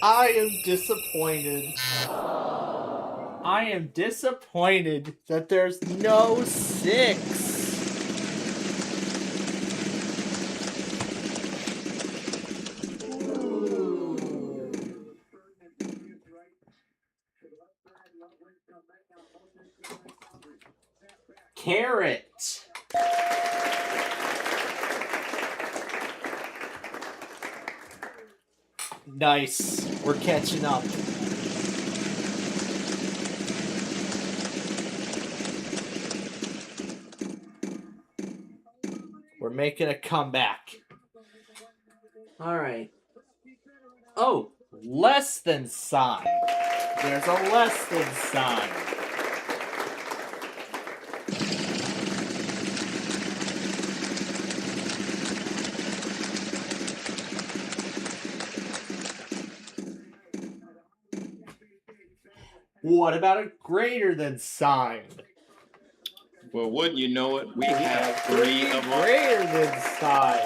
I am disappointed. I am disappointed that there's no 6. Carrot. Nice. We're catching up. We're making a comeback. All right. Oh, less than sign. There's a less than sign. What about a greater than sign? Well, wouldn't you know it, we have 3 of them. Greater than sign.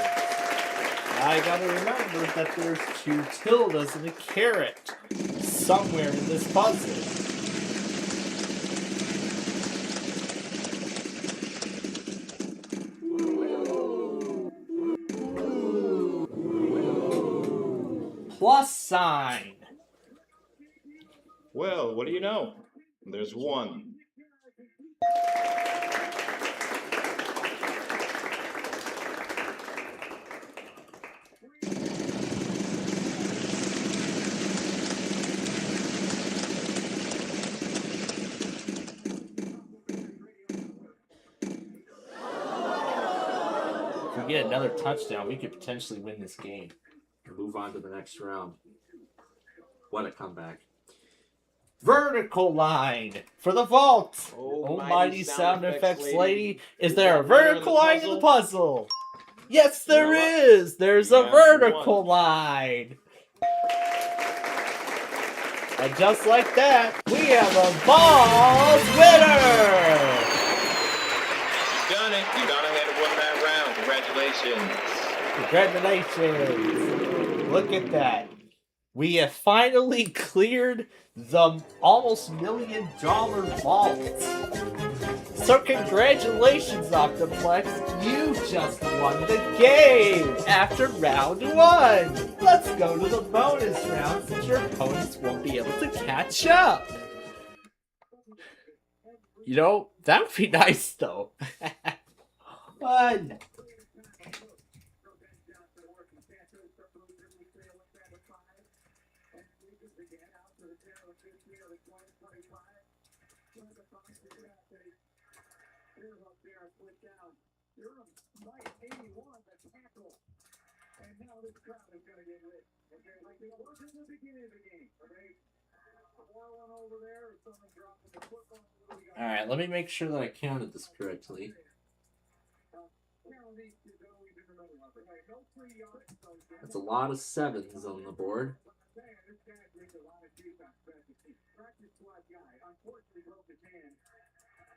I gotta remember that there's 2 tildes and a caret somewhere in this puzzle. Plus sign. Well, what do you know? There's 1. If we get another touchdown, we could potentially win this game and move on to the next round. What a comeback. Vertical line for the vault. Almighty sound effects lady. Is there a vertical line in the puzzle? Yes, there is. There's a vertical line. And just like that, we have a Balls winner. You done it. You gone ahead and won that round. Congratulations. Congratulations. Look at that. We have finally cleared the almost $1 million vault. So congratulations, Octoplex. You just won the game after round 1. Let's go to the bonus round since your opponents won't be able to catch up. You know, that would be nice though. Fun. Alright, let me make sure that I counted this correctly. That's a lot of 7s on the board.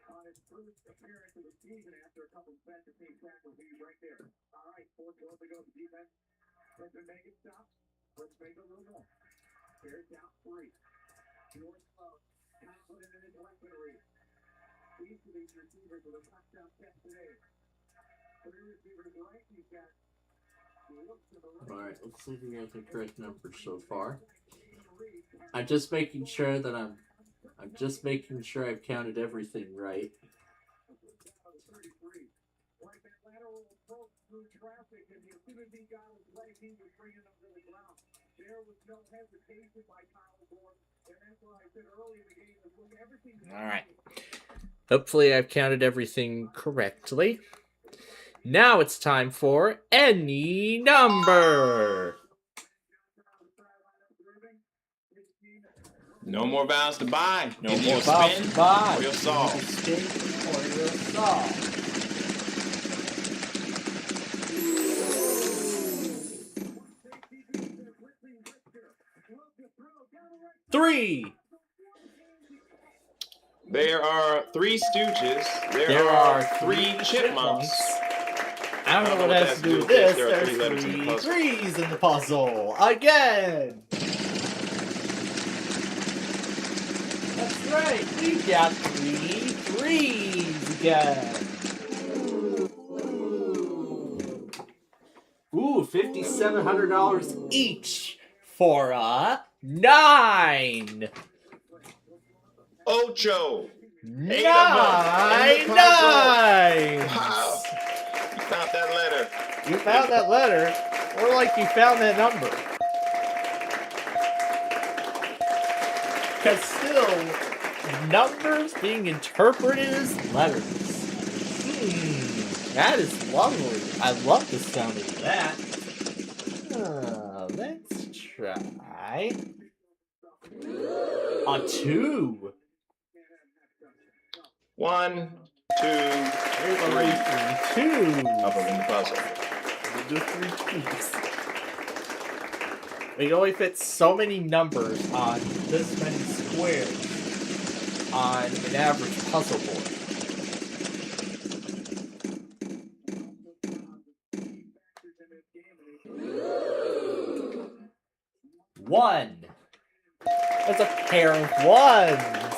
On his first appearance of the season after a couple special team tackles, he's right there. All right, 4 goals to go to defense. Let's make it stop. Let's make a little more. Here's down 3. George Close, confident in his weaponry. Each of these receivers with a touchdown catch today. 3 receivers right, he's got. Alright, let's see if we got the correct numbers so far. I'm just making sure that I've counted everything right. Alright. Hopefully I've counted everything correctly. Now it's time for any number. No more vows to buy. No Give more me a vow spin. to buy. Or you'll solve. Spin or you'll solve. Three. There are 3 Stooges. There are 3 Chipmunks. I don't know what that has to do with this. There's 3 threes in the puzzle. Again. That's right. We got 3 threes again. Ooh, $5,700 each for a 9. Ocho. 9 8 of them. nines. Wow. You found that letter. You found that letter, or like you found that number. Because still, numbers being interpreted as letters. That is lovely. I love the sound of that. Let's try a 2. 1, 2, 3. 2. Of them in the puzzle. Do 3 tweaks. We can only fit so many numbers on this many squares on an average puzzle board. 1. That's a pair of 1s.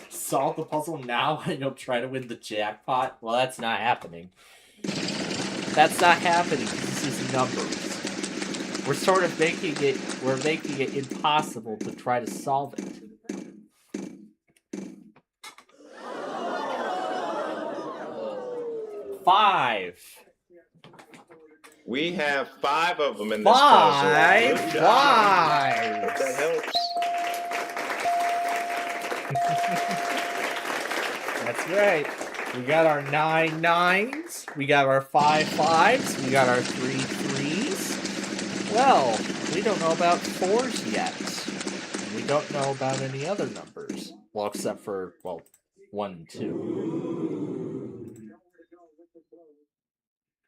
Solve the puzzle now and you'll try to win the jackpot? Well, that's not happening. That's not happening. This is numbers. We're sort of making it impossible to try to solve it. Five. We have 5 of them in this puzzle. Good job. Five. That helps. That's right. We got our 9 9s. We got our 5 5s. We got our 3 3s. Well, we don't know about 4s yet. We don't know about any other numbers. Well, except for, well, 1 and 2.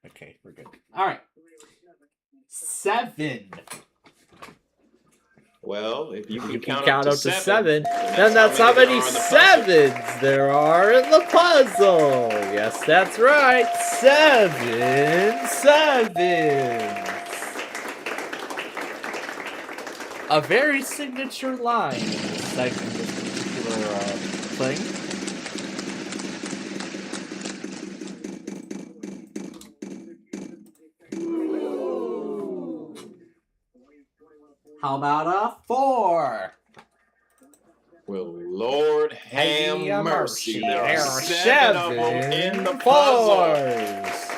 Okay, we're good. Alright. 7. Well, if you can count count up up to to 7, 7, then that's how many 7s there are in the puzzle. Yes, that's right. 7 7s. A very signature line in this segment, this particular thing. How about a 4? Well, Lord have mercy. There are 7 of them in the 4s.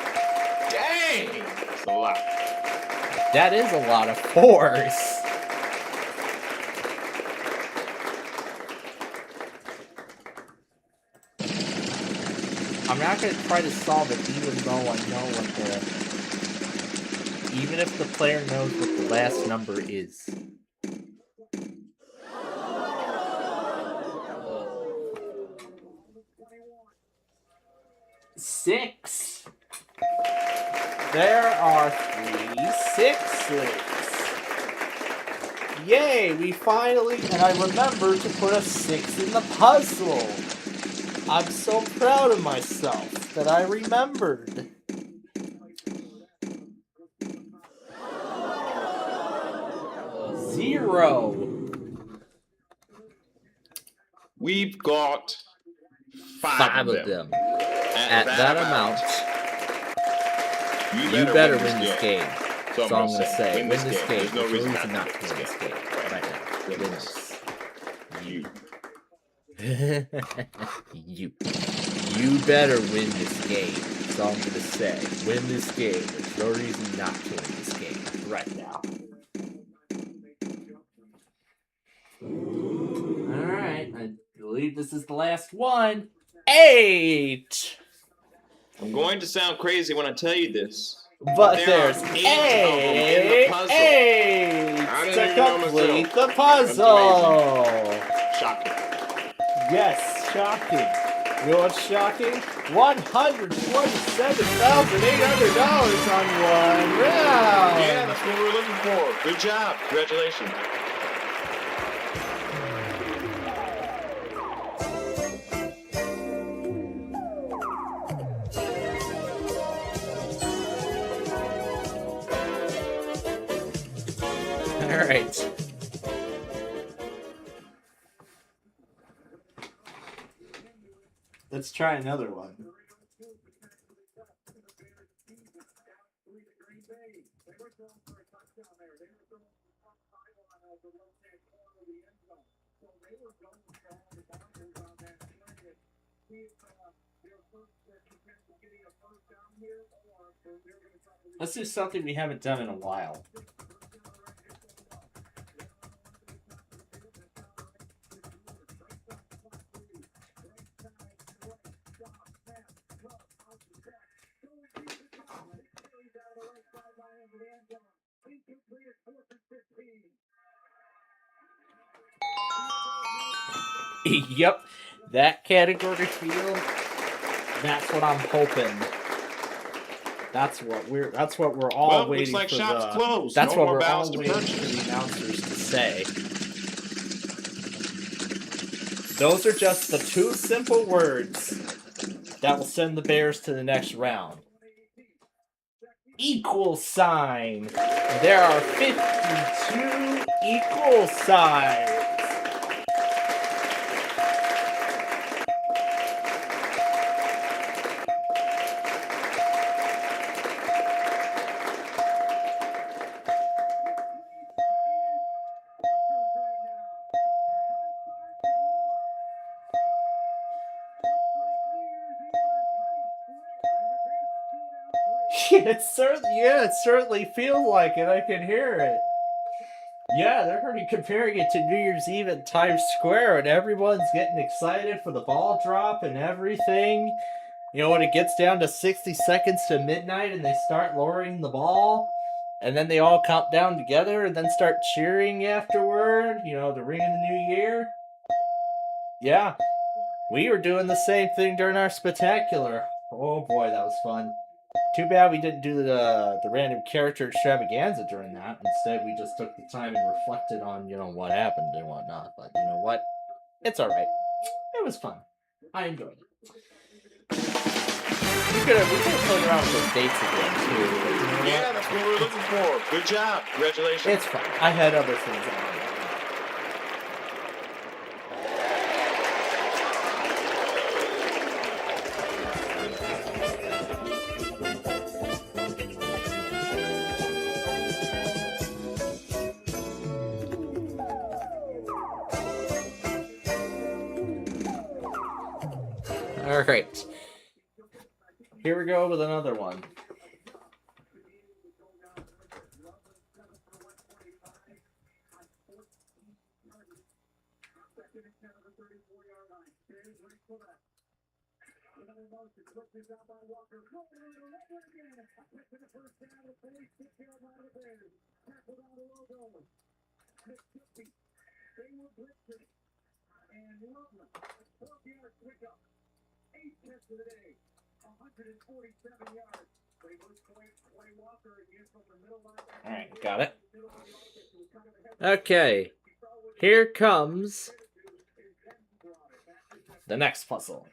Dang! That's a lot. That is a lot of 4s. I'm not going to try to solve it even though I know what even if the player knows what the last number is. Six. There are 3 6s. Yay, we finally, and I remembered to put a 6 in the puzzle. I'm so proud of myself that I remembered. Zero. We've got 5 of them. At that amount. You better win this game. So That's all I'm going to say. Win this game. There's no reason not to win this game. Right now. Win this. You. You better win this game. That's all I'm going to say. Win this game. There's no reason not to win this game. Right now. Alright. I believe this is the last one. 8! I'm going to sound crazy when I tell you this. But there there's are 8 of them in the puzzle. 8 to complete the puzzle. Shocking. Yes, shocking. You know what's shocking? $147,800 on one round. Yeah, that's what we were looking for. Good job. Congratulations. All right. Let's try another one. Let's do something we haven't done in a while. Yep, that category field. That's what I'm hoping. That's what we're all well, waiting looks like for. shops closed. That's no what more we're all ballots to waiting purchase. for the announcers to say. Those are just the 2 simple words that will send the Bears to the next round. equal sign. There are 52 equal signs. It certainly feels like it. I can hear it. Yeah, they're already comparing it to New Year's Eve at Times Square, and everyone's getting excited for the ball drop and everything. You know, when it gets down to 60 seconds to midnight and they start lowering the ball, and then they all count down together and then start cheering afterward, you know, to ring in the new year. Yeah, we were doing the same thing during our spectacular. Oh boy, that was fun. Too bad we didn't do the random character extravaganza during that. Instead, we just took the time and reflected on, you know, what happened and whatnot. But you know what? It's alright. It was fun. I enjoyed it. We could have played around with those dates again, too. Yeah, that's what we were looking for. Good job. Congratulations. It's fine. I had other things on my mind. Alright. Here we go with another one. Alright, got it. Okay. Here comes the next puzzle.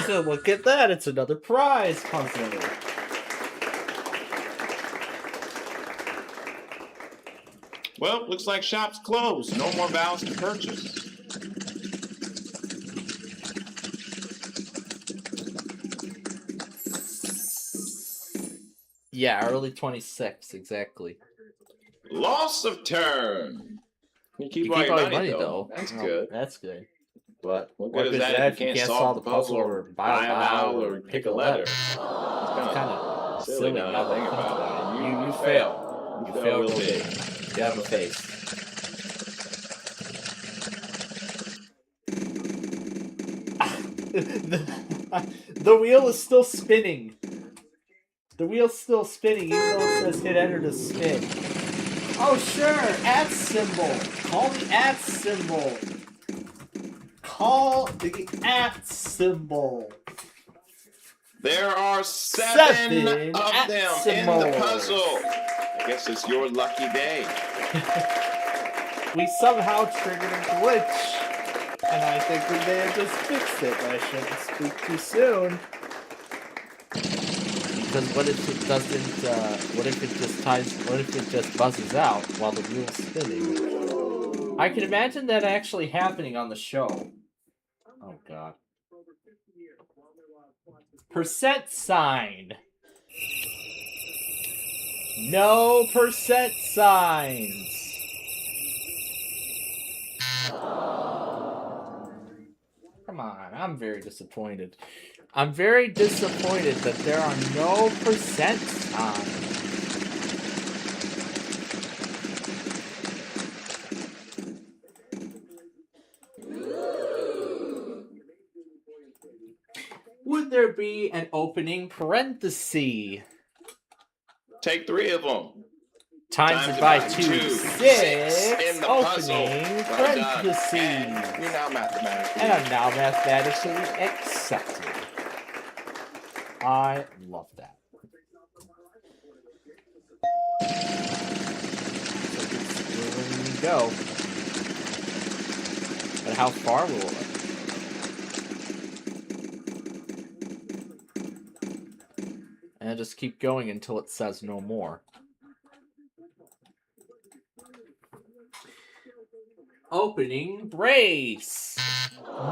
Look at that, it's another prize puzzle. Well, looks like shop's closed. No more vows to purchase. Yeah, early 26, exactly. Loss of turn. You keep You all keep your all your money, money, though. though. That's Oh, good. That's good. But What good is that if you can't solve the puzzle or buy a vowel or pick a letter? It's kind of silly now that I think about it. You fail. You fail real big. You have a face. The wheel is still spinning. The wheel's still spinning even though it says hit enter to spin. Oh sure, @ symbol. Call the @ symbol. Call the @ symbol. There are seven of @ them in symbols. the puzzle. I guess it's your lucky day. We somehow triggered a glitch, and I think we may have just fixed it, but I shouldn't speak too soon. Because what if it doesn't, what if it just buzzes out while the wheel's spinning? I can imagine that actually happening on the show. Oh god. Percent sign. No percent signs. Come on, I'm very disappointed. I'm very disappointed that there are no percent signs. Would there be an opening parenthesis? Take 3 of them. Times it by 2, 6, in the opening puzzle. parentheses. And you're now mathematically. And I'm now mathematically accepted. I love that. Where we go. But how far will it? And just keep going until it says no more. Opening brace.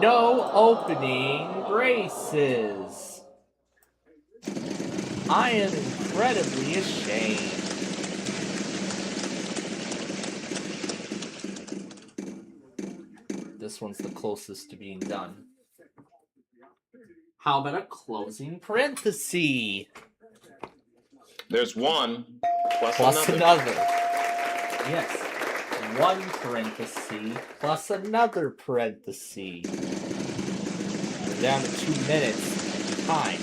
No opening braces. I am incredibly ashamed. This one's the closest to being done. How about a closing parenthesis? There's one Plus another. Yes. One parenthesis plus another parenthesis. We're down to 2 minutes. Time.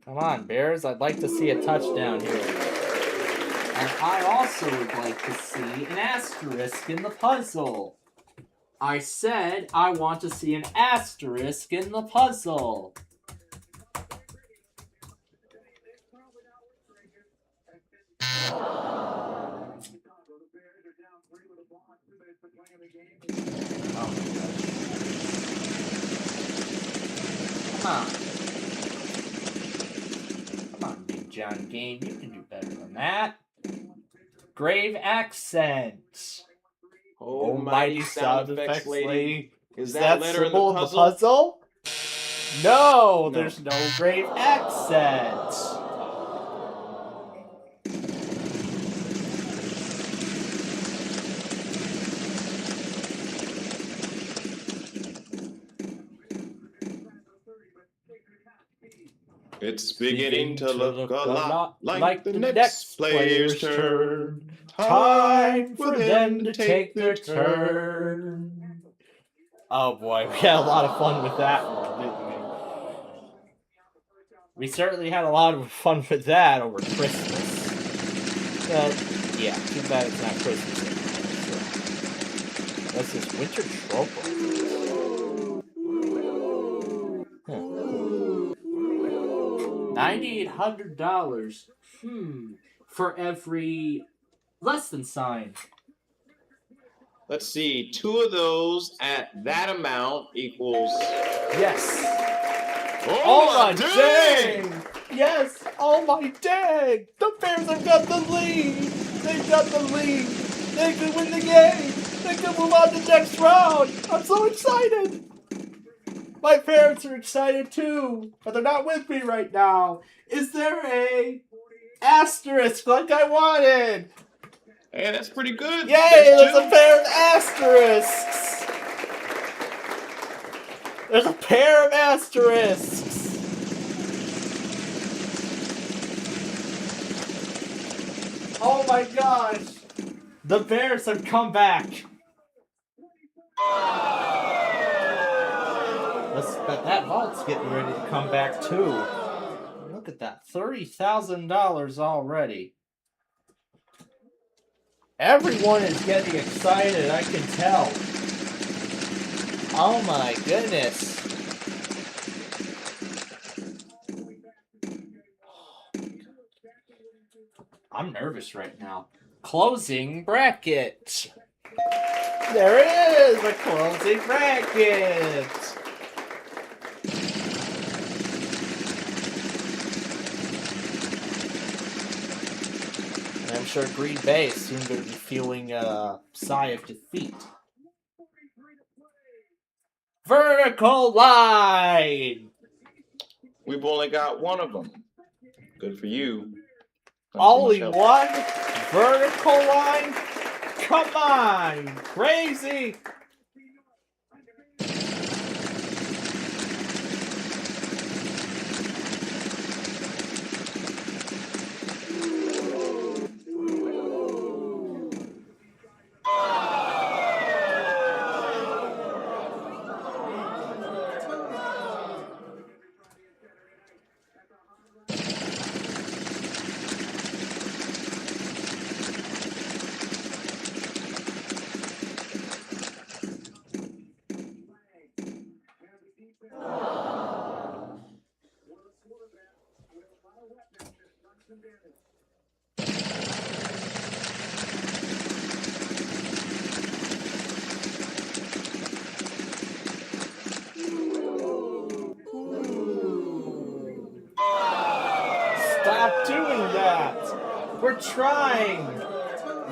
Come on, Bears. I'd like to see a touchdown here. And I also would like to see an asterisk in the puzzle. I said I want to see an asterisk in the puzzle. Oh my gosh. Come on. Come on, Big John Game. You can do better than that. Grave accent. Almighty sound effects lady. Is that symbol in the puzzle? No, there's no grave accent. It's beginning to look a lot like the next player's turn. Time for them to take their turn. Oh boy, we had a lot of fun with that one, didn't we? We certainly had a lot of fun with that over Christmas. But, yeah, too bad it's not Christmas anymore. So. What's this? Winter Tropo? $9,800. For every less than sign. Let's see, 2 of those at that amount equals... Yes! Oh my dang! Yes! Oh my dang! The Bears have got the lead! They've got the lead! They could win the game! They could move on to the next round! I'm so excited! My parents are excited too, but they're not with me right now. Is there a asterisk like I wanted? Hey, that's pretty good. Yay, there's a pair of asterisks. There's a pair of asterisks. Oh my gosh. The Bears have come back. But that vault's getting ready to come back too. Look at that, $30,000 already. Everyone is getting excited, I can tell. Oh my goodness. I'm nervous right now. Closing bracket. There it is, a closing bracket. I'm sure Green Bay is soon going to be feeling a sigh of defeat. Vertical line! We've only got one of them. Good for you. Only one? Vertical line? Come on! Crazy! stop doing that. We're trying.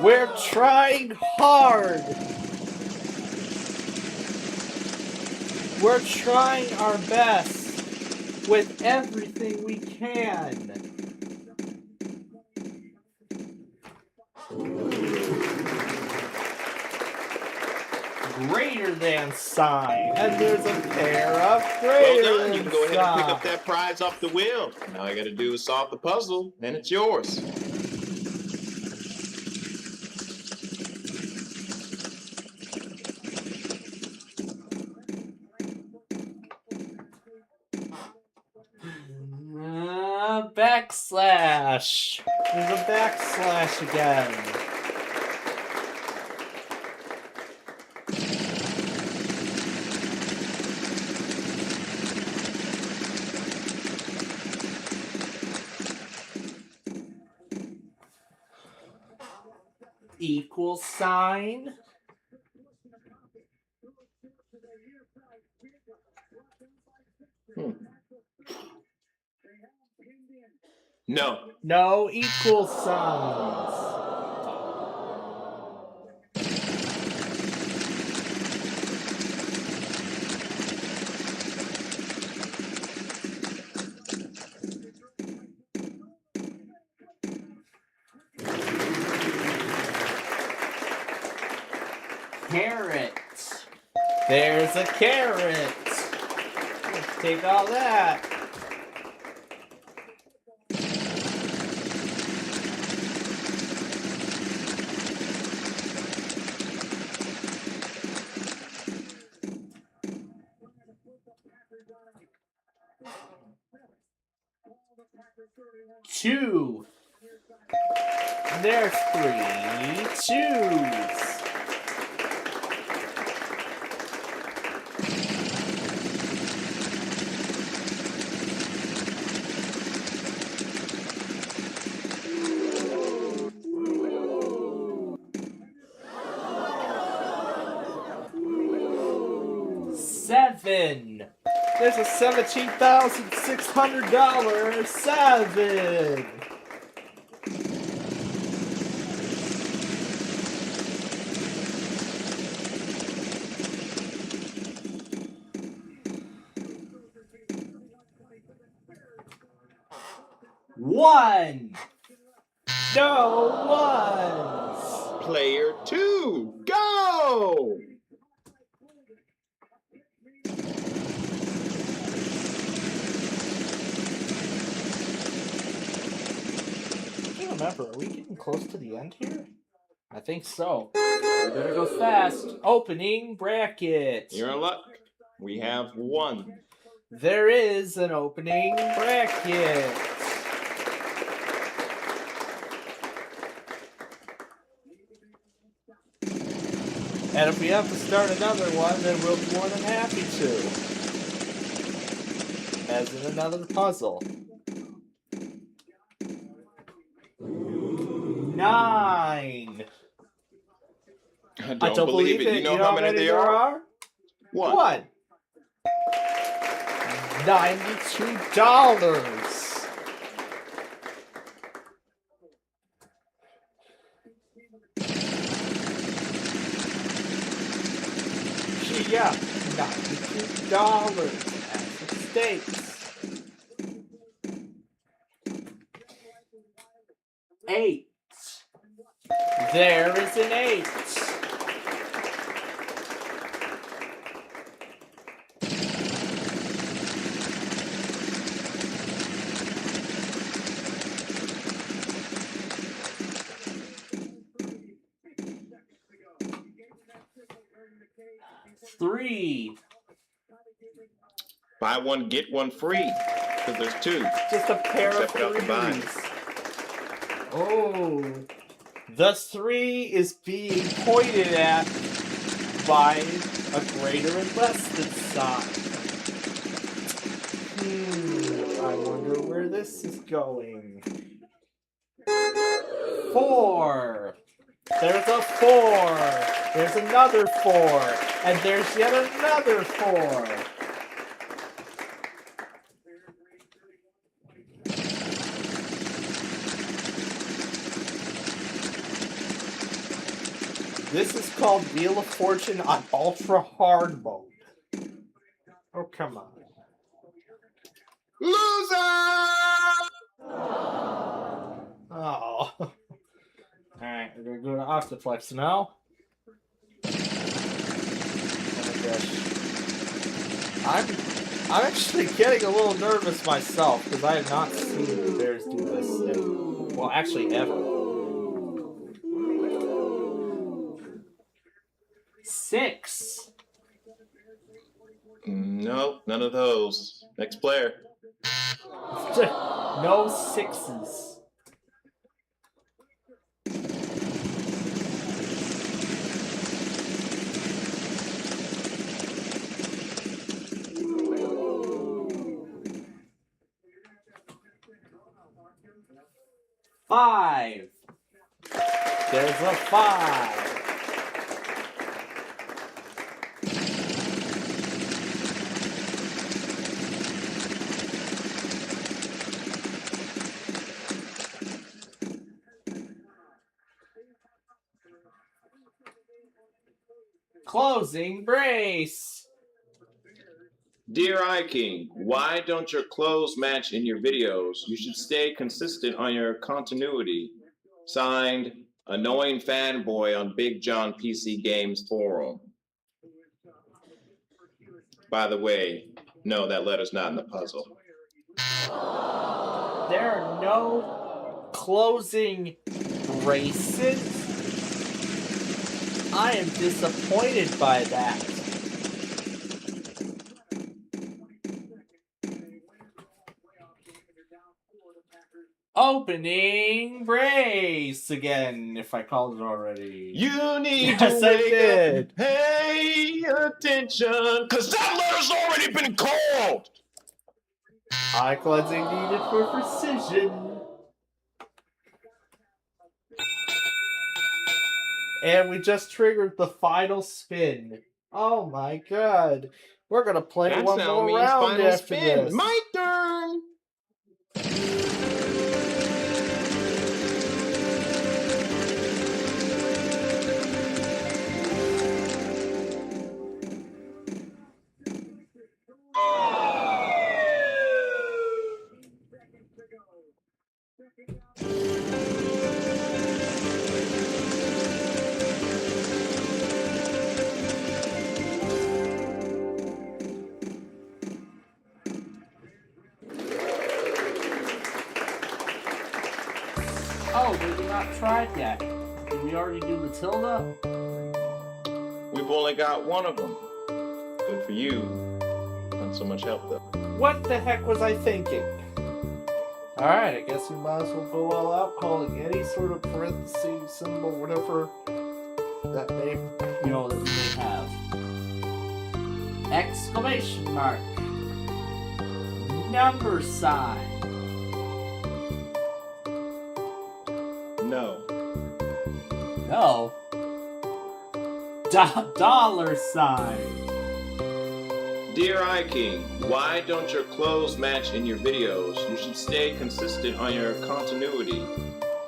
We're trying hard. We're trying our best with everything we can. Greater than sign. And there's a pair of greater Well done. than You can go ahead and pick sign. up that prize off the wheel. Now all you gotta do is solve the puzzle, then it's yours. Backslash. There's a backslash again. Equal sign. No. No equal signs. Carrot. There's a carrot. Let's take all that. Two. There's 3 twos. Seven. There's a $17,600 seven. One. No ones. Player 2, go! I can't remember. Are we getting close to the end here? I think so. We better go fast. Opening bracket. You're in luck. We have 1. There is an opening bracket. And if we have to start another one, then we'll be more than happy to. As in another puzzle. 9. I don't believe it. You know how many there are? What? $92. Yeah, $92 as it states. 8. There is an 8. Three. Buy one, get one free. Because there's 2. Just a pair of Except without the bind. 3s. Oh. The 3 is being pointed at by a greater and less than sign. I wonder where this is going. 4. There's a 4. There's another 4. And there's yet another 4. This is called Wheel of Fortune on ultra hard mode. Oh, come on. Loser! Oh. Alright, we're gonna go to Octoplex now. Oh my gosh. I'm actually getting a little nervous myself because I have not seen the Bears do this in, well, actually ever. 6. Nope, none of those. Next player. No 6s. Five. There's a 5. Closing brace. Dear iKing, why don't your clothes match in your videos? You should stay consistent on your continuity. Signed, Annoying Fanboy on Big John PC Games Forum. By the way, no, that letter's not in the puzzle. There are no closing braces. I am disappointed by that. Opening brace again, if I called it already. You need Yes, to I wake did. up, pay attention, cause that letter's already been called! Eye cleansing needed for precision. And we just triggered the final spin. Oh my god. We're gonna play That one sound more means round final after spin. this. My turn! Oh, we did not try it yet. Did we already do Matilda? We've only got one of them. Good for you. Not so much help, though. What the heck was I thinking? Alright, I guess we might as well go all out calling any sort of parenthesis symbol, whatever that may, that we may have. Exclamation mark. Number sign. No. No. Dollar sign. Dear iKing, why don't your clothes match in your videos? You should stay consistent on your continuity.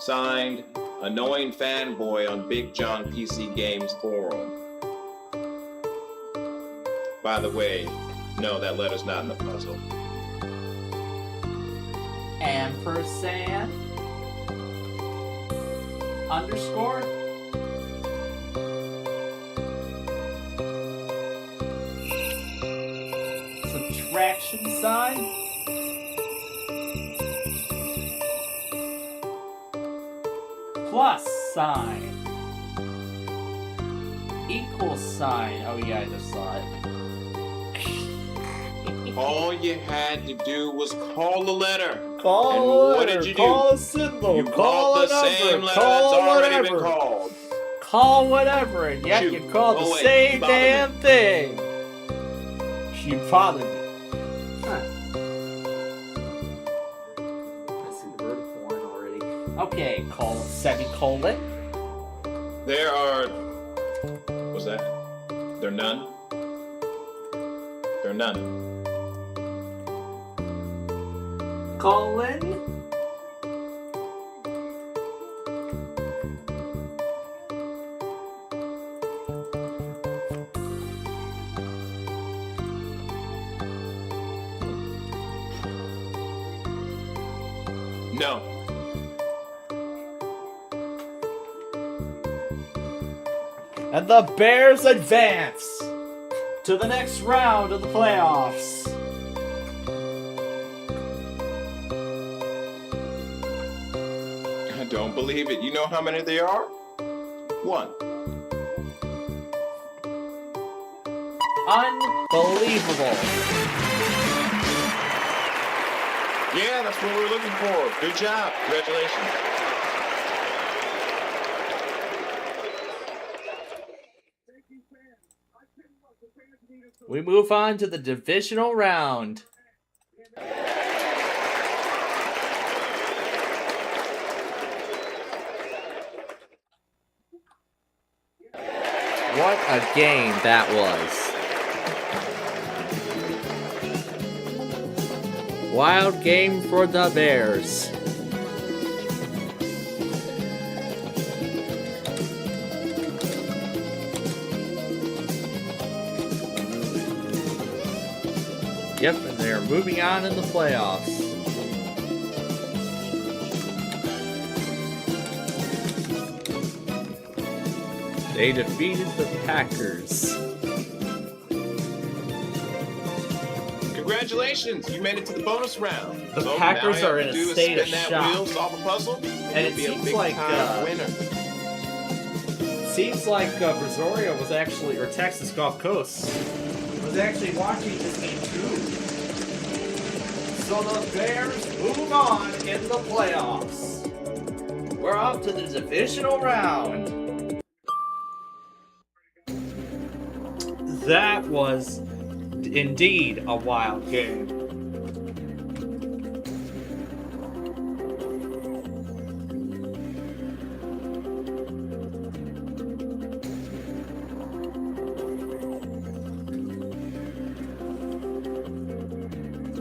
Signed, Annoying Fanboy on Big John PC Games Forum. By the way, no, that letter's not in the puzzle. Ampersand. Underscore. Subtraction sign. Plus sign. Equal sign. Oh yeah, I just saw it. All you had to do was call the letter. Call and a what letter, did you call do? a symbol, You call called a the number, same letter call that's already whatever. been called. Call whatever, and yet Shoot. you call Oh, the wait, same bother me. damn thing. You bothered me. Huh. I see the vertical line already. Okay, call semicolon. There are... What's that? There are none? There are none. Colon. No. And the Bears advance to the next round of the playoffs. I don't believe it. You know how many there are? 1. Unbelievable. Yeah, that's what we were looking for. Good job. Congratulations. We move on to the divisional round. What a game that was. Wild game for the Bears. Yep, and they're moving on in the playoffs. They defeated the Packers. Congratulations, you made it to the bonus round. The So Packers now all are you in have to a do is state of spin that shock. wheel, solve a puzzle, And it you'll be a seems big like time winner. Seems like Brazoria was actually, or Texas Gulf Coast, was actually watching this game too. So the Bears move on in the playoffs. We're up to the divisional round. That was indeed a wild game.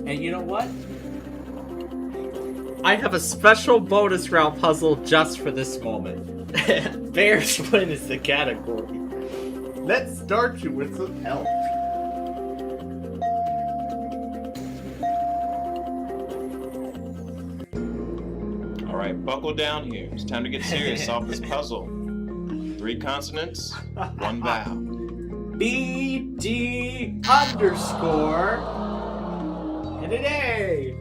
And you know what? I have a special bonus round puzzle just for this moment. Bears win is the category. Let's start you with some help. All right, buckle down here. It's time to get serious. Solve this puzzle. 3 consonants, 1 vowel. BD underscore and an A.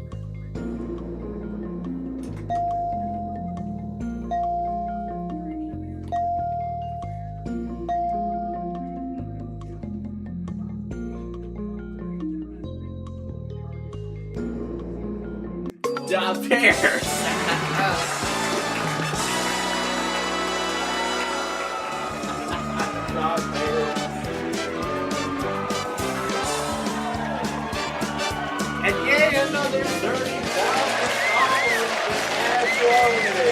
The Bears. And yeah, another $30,000 in cash only.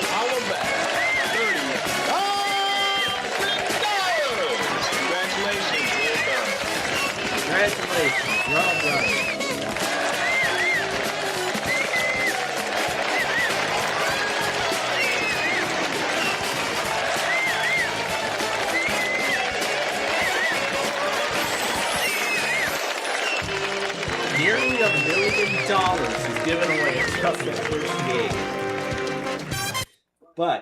Holla back. $30,000. Congratulations, well done. Congratulations, well done. Nearly $1 million is given away just the first game. But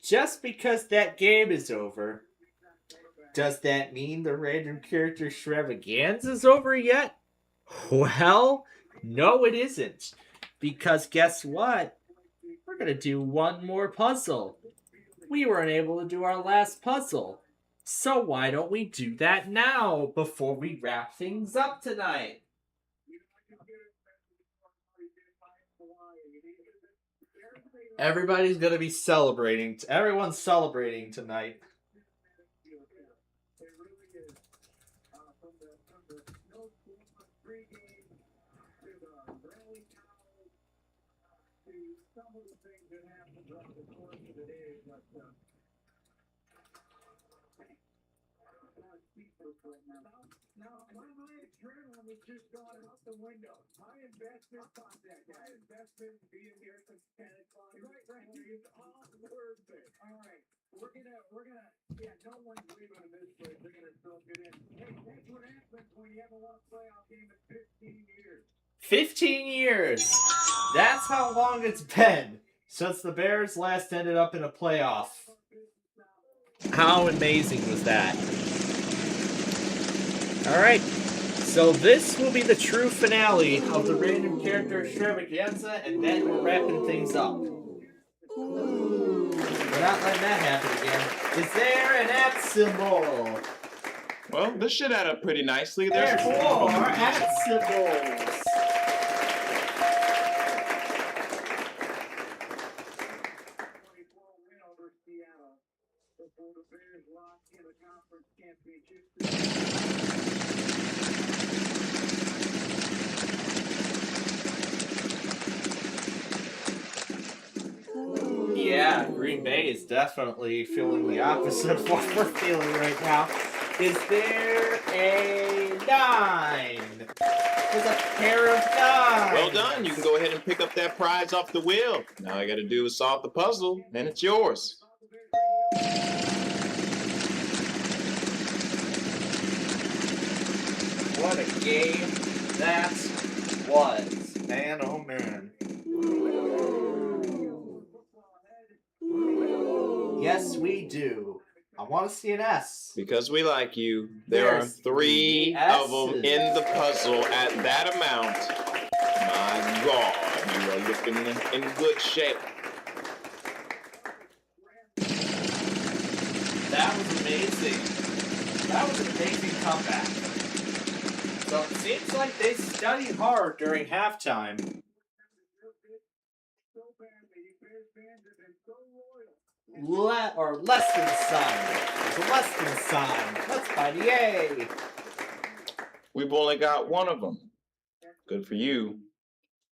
just because that game is over, does that mean the random character extravaganza is over yet? Well, no it isn't. Because guess what? We're going to do one more puzzle. We weren't able to do our last puzzle. So why don't we do that now before we wrap things up tonight? Everybody's going to be celebrating. Everyone's celebrating tonight. Now, my adrenaline was just gone out the window. My investment being here since 10 o'clock. Right. It's all worth it. All right. We're gonna, no one's leaving this place. They're gonna soak it in. Hey, that's what happens when you haven't won a playoff game in 15 years. 15 years. That's how long it's been since the Bears last ended up in a playoff. How amazing was that? Alright, so this will be the true finale of the random character extravaganza, and then we're wrapping things up. We're not letting that happen again. Is there an @ symbol? Well, this should add up pretty nicely. There's 4 @ symbols. Yeah, Green Bay is definitely feeling the opposite of what we're feeling right now. Is there a 9? There's a pair of 9s. Well done. You can go ahead and pick up that prize off the wheel. Now all I gotta do is solve the puzzle, then it's yours. What a game that was. Man, oh man. Yes, we do. I want to see an S. Because we like you, there are There's 3 of them S's. in the puzzle at that amount. My God, you are looking in good shape. That was amazing. That was an amazing comeback. So it seems like they studied hard during halftime. Less than sign. There's a less than sign. Let's find the A. We've only got 1 of them. Good for you.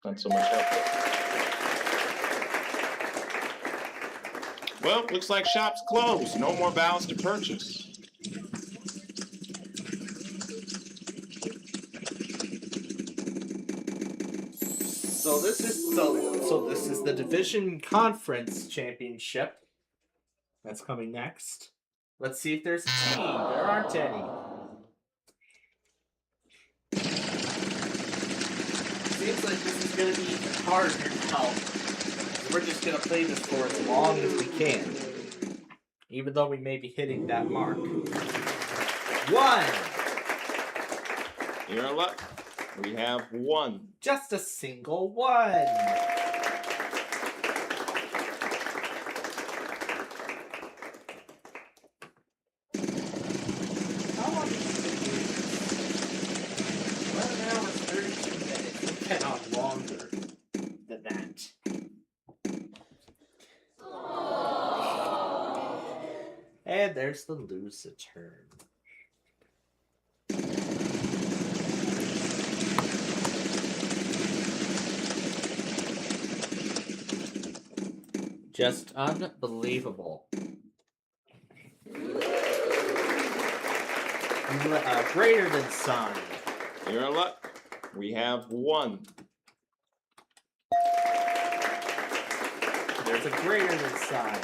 Not so much help. Well, looks like shop's closed. No more balance to purchase. So this is the Division Conference Championship. That's coming next. Let's see if there's a team. There aren't any. Seems like this is going to be even harder now. We're just going to play this for as long as we can. Even though we may be hitting that mark. 1! You're in luck. We have 1. Just a single 1. Longer than that. And there's the lose a turn. Just unbelievable. Greater than sign. You're in luck. We have 1. There's a greater than sign.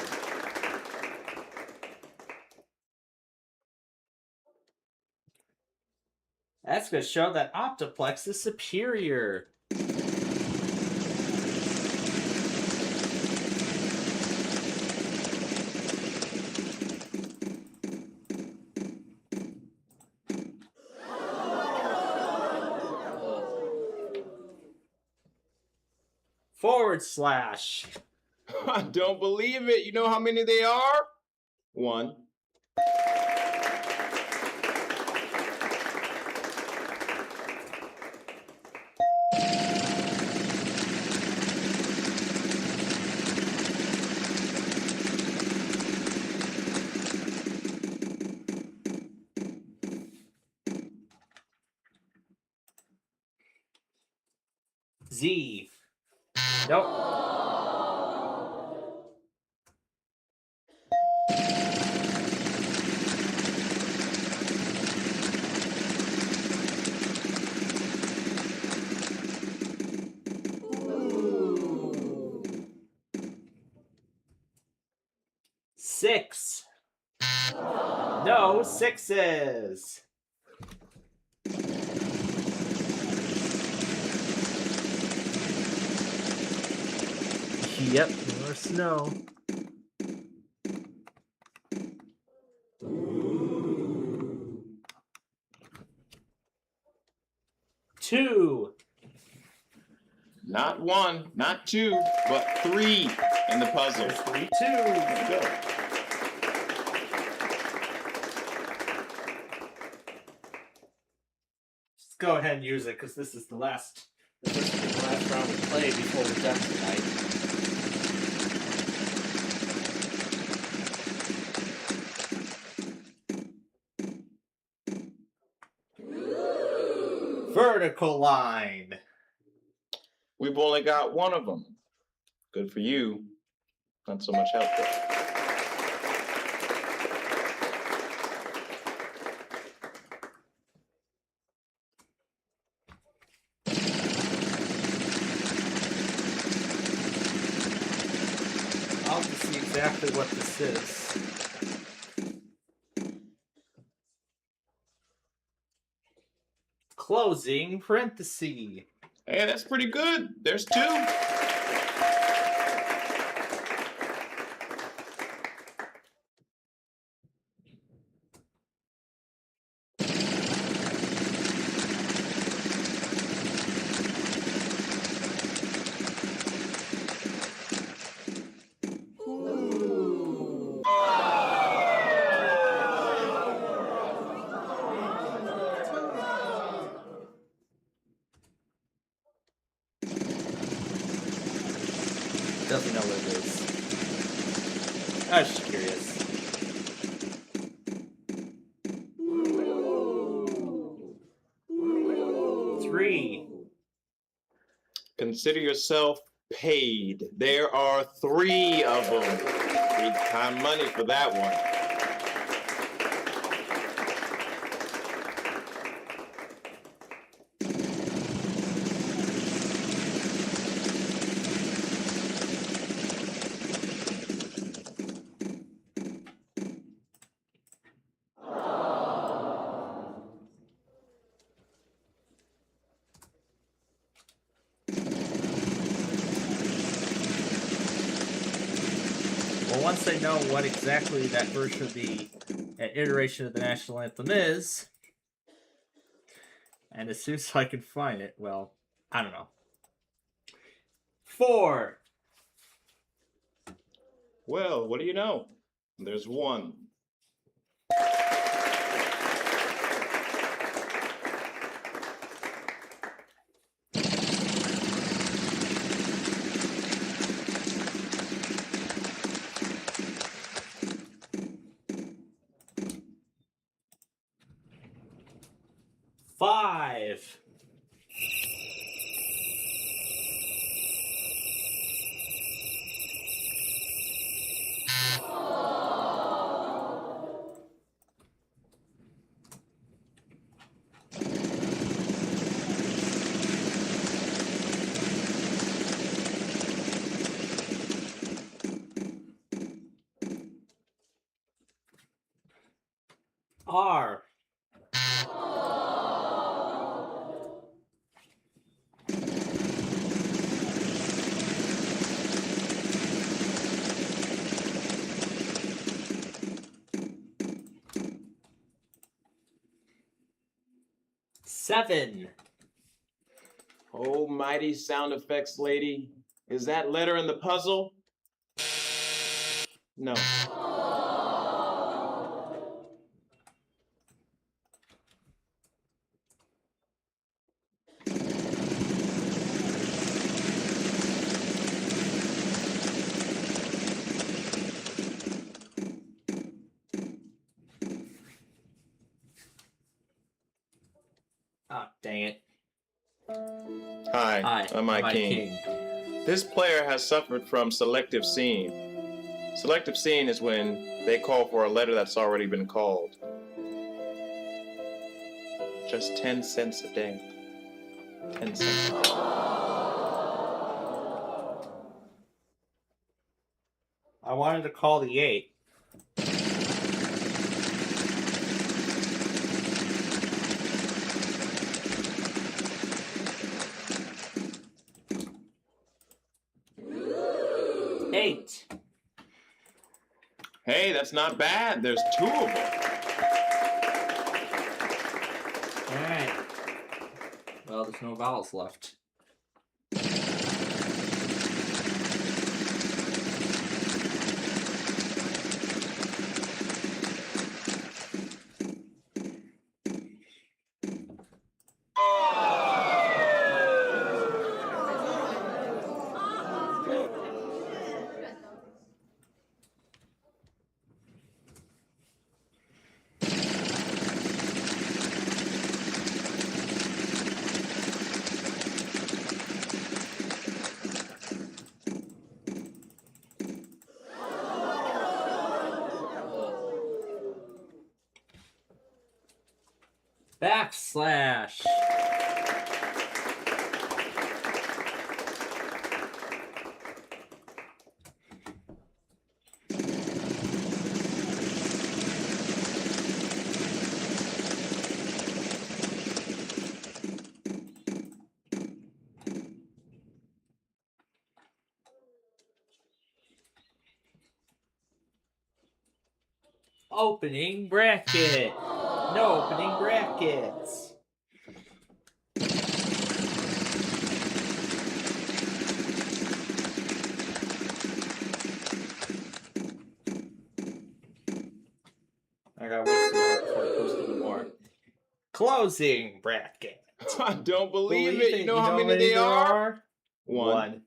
That's going to show that Optiplex is superior. / I don't believe it. You know how many they are? 1. Z. Nope. Six. No 6s. Yep, more snow. Two. Not one, not two, but three in the puzzle. There's 3, 2. Let's go. Just go ahead and use it, because this is the last round we play before we're done tonight. Vertical line. We've only got one of them. Good for you. Not so much help though. I'll just see exactly what this is. Closing parenthesis. Hey, that's pretty good. There's 2. Doesn't know what it is. I was just curious. Three. Consider yourself paid. There are 3 of them. Big time money for that one. Well, once I know what exactly that version of the iteration of the national anthem is, and as soon as I can find it, well, I don't know. 4. Well, what do you know? There's 1. Five. R. Seven. Almighty sound effects lady. Is that letter in the puzzle? No. Ah, dang it. Hi, I'm Mike King. This player has suffered from selective seeing. Selective seeing is when they call for a letter that's already been called. Just 10 cents a day. 10 cents a day. I wanted to call the 8. Hey, that's not bad. There's 2 of them. Alright. Well, there's no vowels left. Backslash. Opening bracket. No opening brackets. I got wasted before I post any more. Closing bracket. I don't believe it. You know how many there are? 1.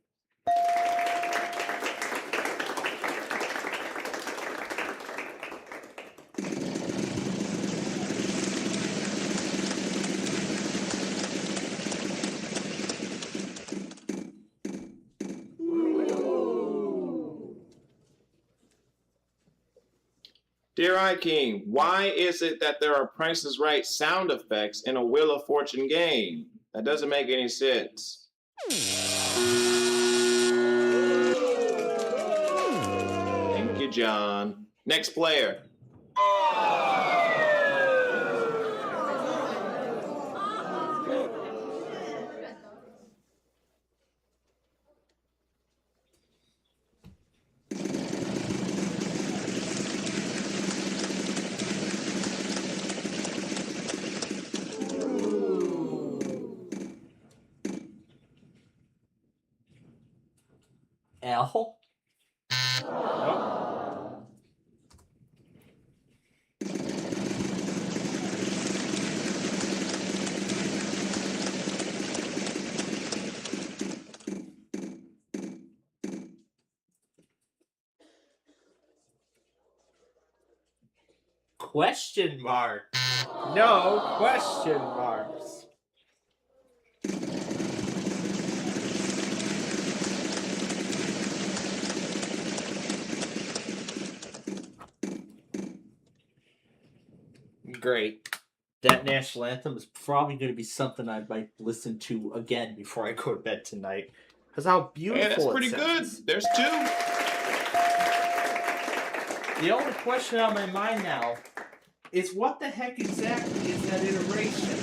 Dear iKing, why is it that there are Price is Right sound effects in a Wheel of Fortune game? That doesn't make any sense. Thank you, John. Next player. L. Question mark. No question marks. Great. That national anthem is probably going to be something I might listen to again before I go to bed tonight. Because how beautiful Yeah, that's it pretty sounds. good. There's 2. The only question on my mind now is what the heck exactly is that iteration?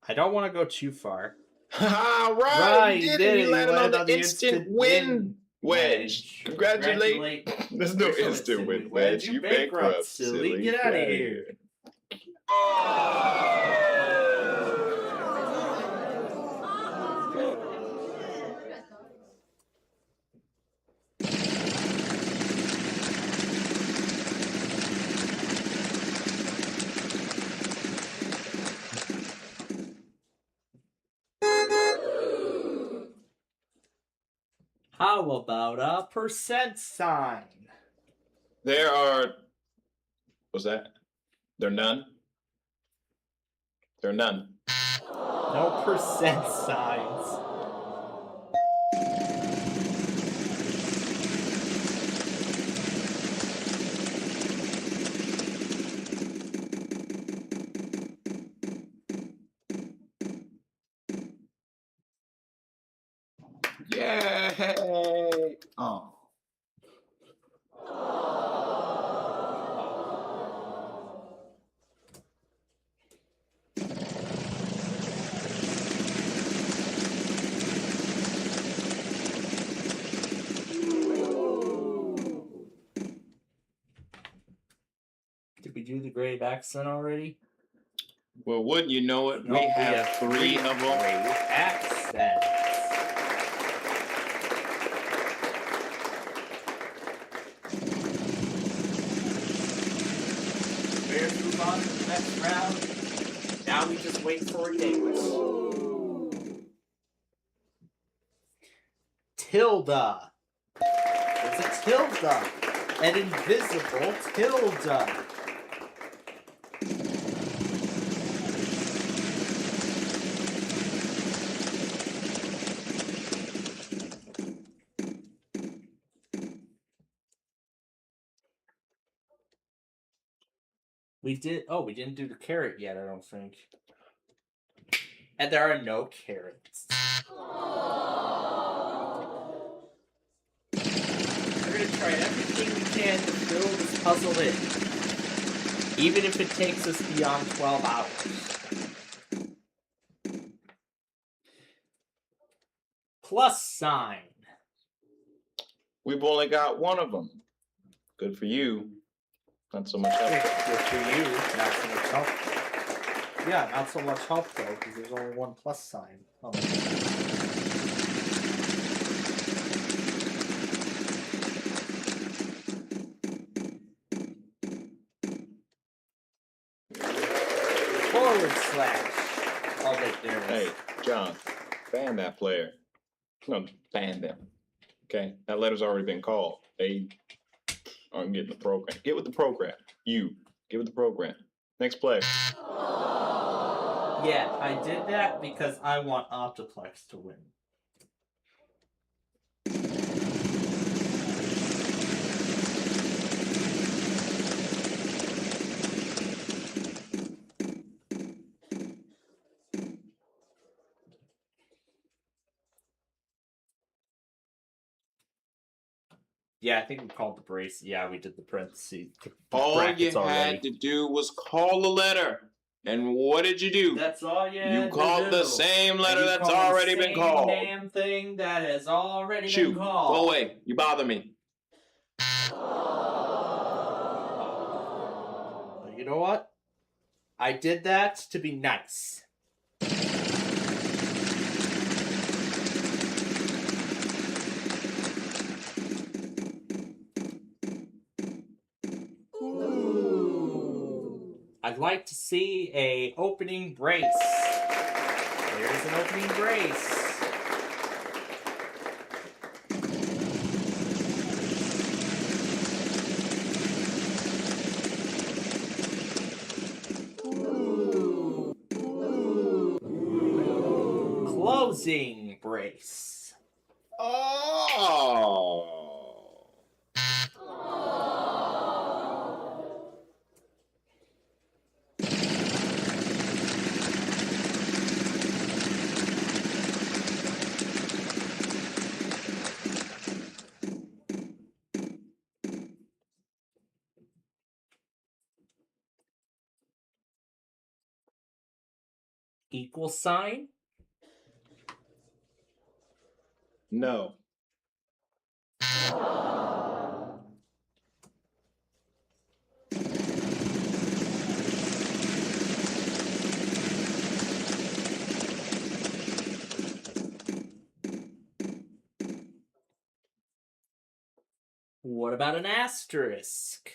I don't want to go too far. Right, you did. You landed on the instant win wedge. Congratulations. There's no instant win wedge. You bankrupt, silly. Get out of here. How about a percent sign? There are... What's that? There are none? There are none. No percent signs. Yay! Oh. do the grave accent already? Well, wouldn't you know it? Nope, we have 3 of them. Grave accents. Bears move on to the next round. Now we just wait for a date. Tilda. It's a tilde. An invisible tilde. We didn't do the carrot yet, I don't think. And there are no carrots. We're gonna try everything we can to fill this puzzle in. Even if it takes us beyond 12 hours. Plus sign. We've only got 1 of them. Good for you. Not so much help. Good for you, not so much help. Yeah, not so much help though, because there's only 1 plus sign. Oh. Forward slash. Oh, there it is. Hey, John, ban that player. No, ban them. Okay? That letter's already been called. They aren't getting the program. Get with the program. You. Get with the program. Next player. Yeah, I did that because I want Optiplex to win. Yeah, I think we called the brace. Yeah, we did the parentheses. All you had to do was call the letter. And what did you do? That's all you had You called the same letter that's already been called. Damn thing that has already Shoot, been called. go away. You bother me. You know what? I did that to be nice. I'd like to see a opening brace. There's an opening brace. Closing brace. Oh. Equal sign? No. What about an asterisk?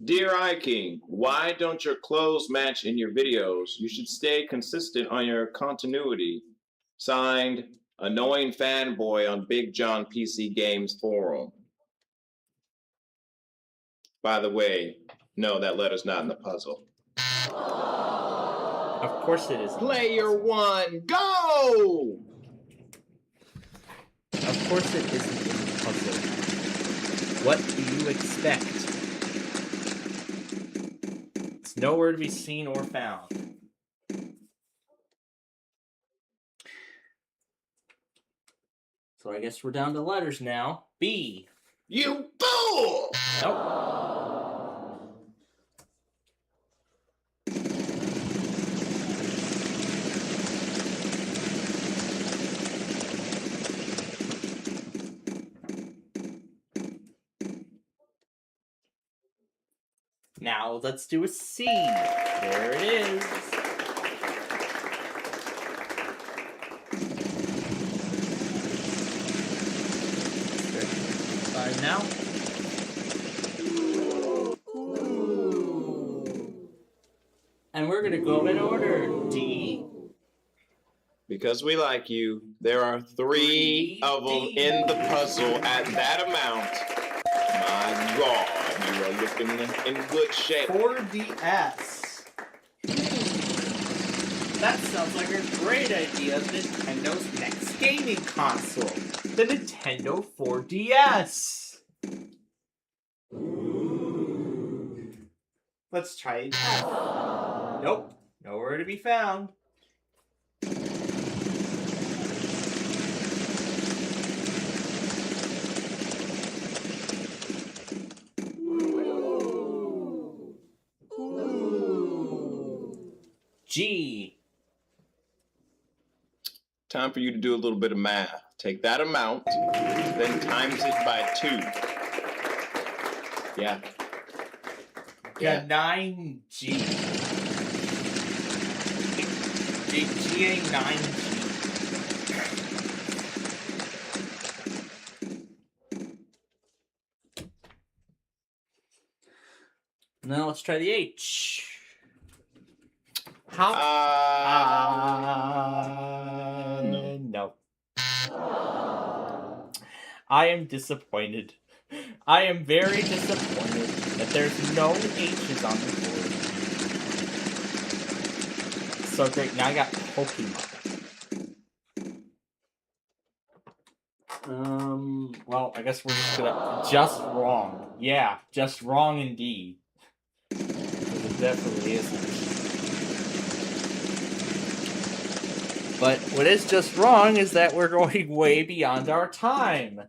Dear iKing, why don't your clothes match in your videos? You should stay consistent on your continuity. Signed, Annoying Fanboy on Big John PC Games Forum. By the way, no, that letter's not in the puzzle. Of course it is. Player 1, go! Of course it isn't in the puzzle. What do you expect? It's nowhere to be seen or found. So I guess we're down to letters now. B. You fool! Nope. Now let's do a C. There it is. Five now. And we're gonna go in order. D. Because we like you, there are 3 of them in the puzzle at that amount. My God, you are looking in good shape. 4DS. That sounds like a great idea. Nintendo's next gaming console. The Nintendo 4DS. Let's try it. Nope. Nowhere to be found. G. Time for you to do a little bit of math. Take that amount, then times it by 2. Yeah. Yeah, 9G. G ain't 9G. Now let's try the H. How? No. I am disappointed. I am very disappointed that there's no H's on the board. So great, now I got Pokemon. Well, I guess we're just gonna... Just wrong. Yeah, just wrong indeed. It definitely isn't. But what is just wrong is that we're going way beyond our time.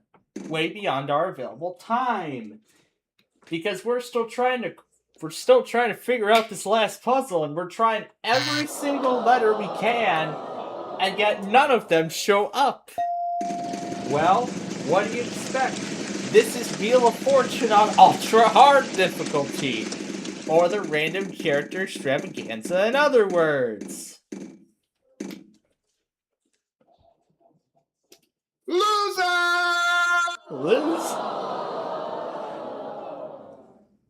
Way beyond our available time. Because we're still trying to figure out this last puzzle, and we're trying every single letter we can, and yet none of them show up. Well, what do you expect? This is Wheel of Fortune on ultra hard difficulty. Or the random character extravaganza, in other words. Lose?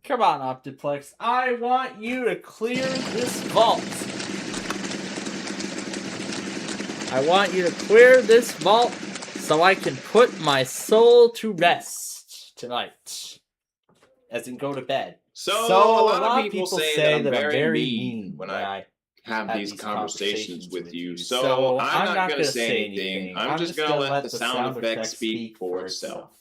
Come on, Optiplex. I want you to clear this vault. I want you to clear this vault so I can put my soul to rest tonight. As in go to bed. So a lot of people say that I'm very very mean mean when I have these conversations with you. So So I'm not going to say say anything. I'm just going to let the sound effect speak for itself.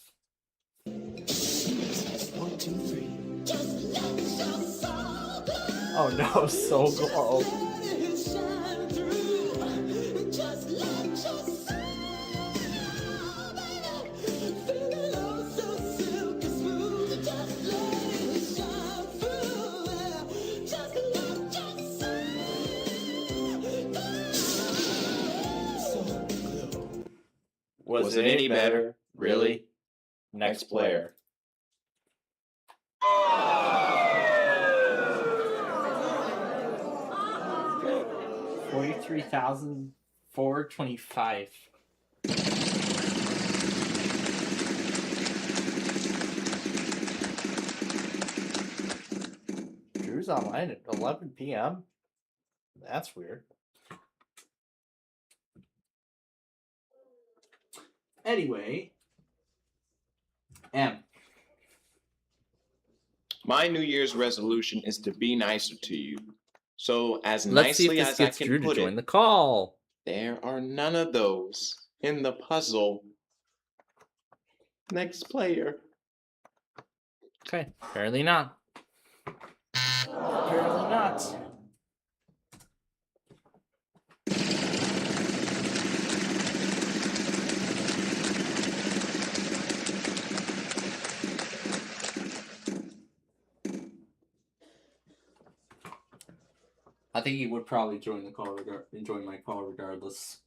Oh no, so glow. Was it any better? Really? Next player. $43,425. Drew's online at 11 p.m. That's weird. Anyway, M. My New Year's resolution is to be nicer to you. So as Let's see if nicely this as I gets can Drew to put join it, the call. there are none of those in the puzzle. Next player. Okay, apparently not. Apparently not. I think he would probably join the call join my call regardless.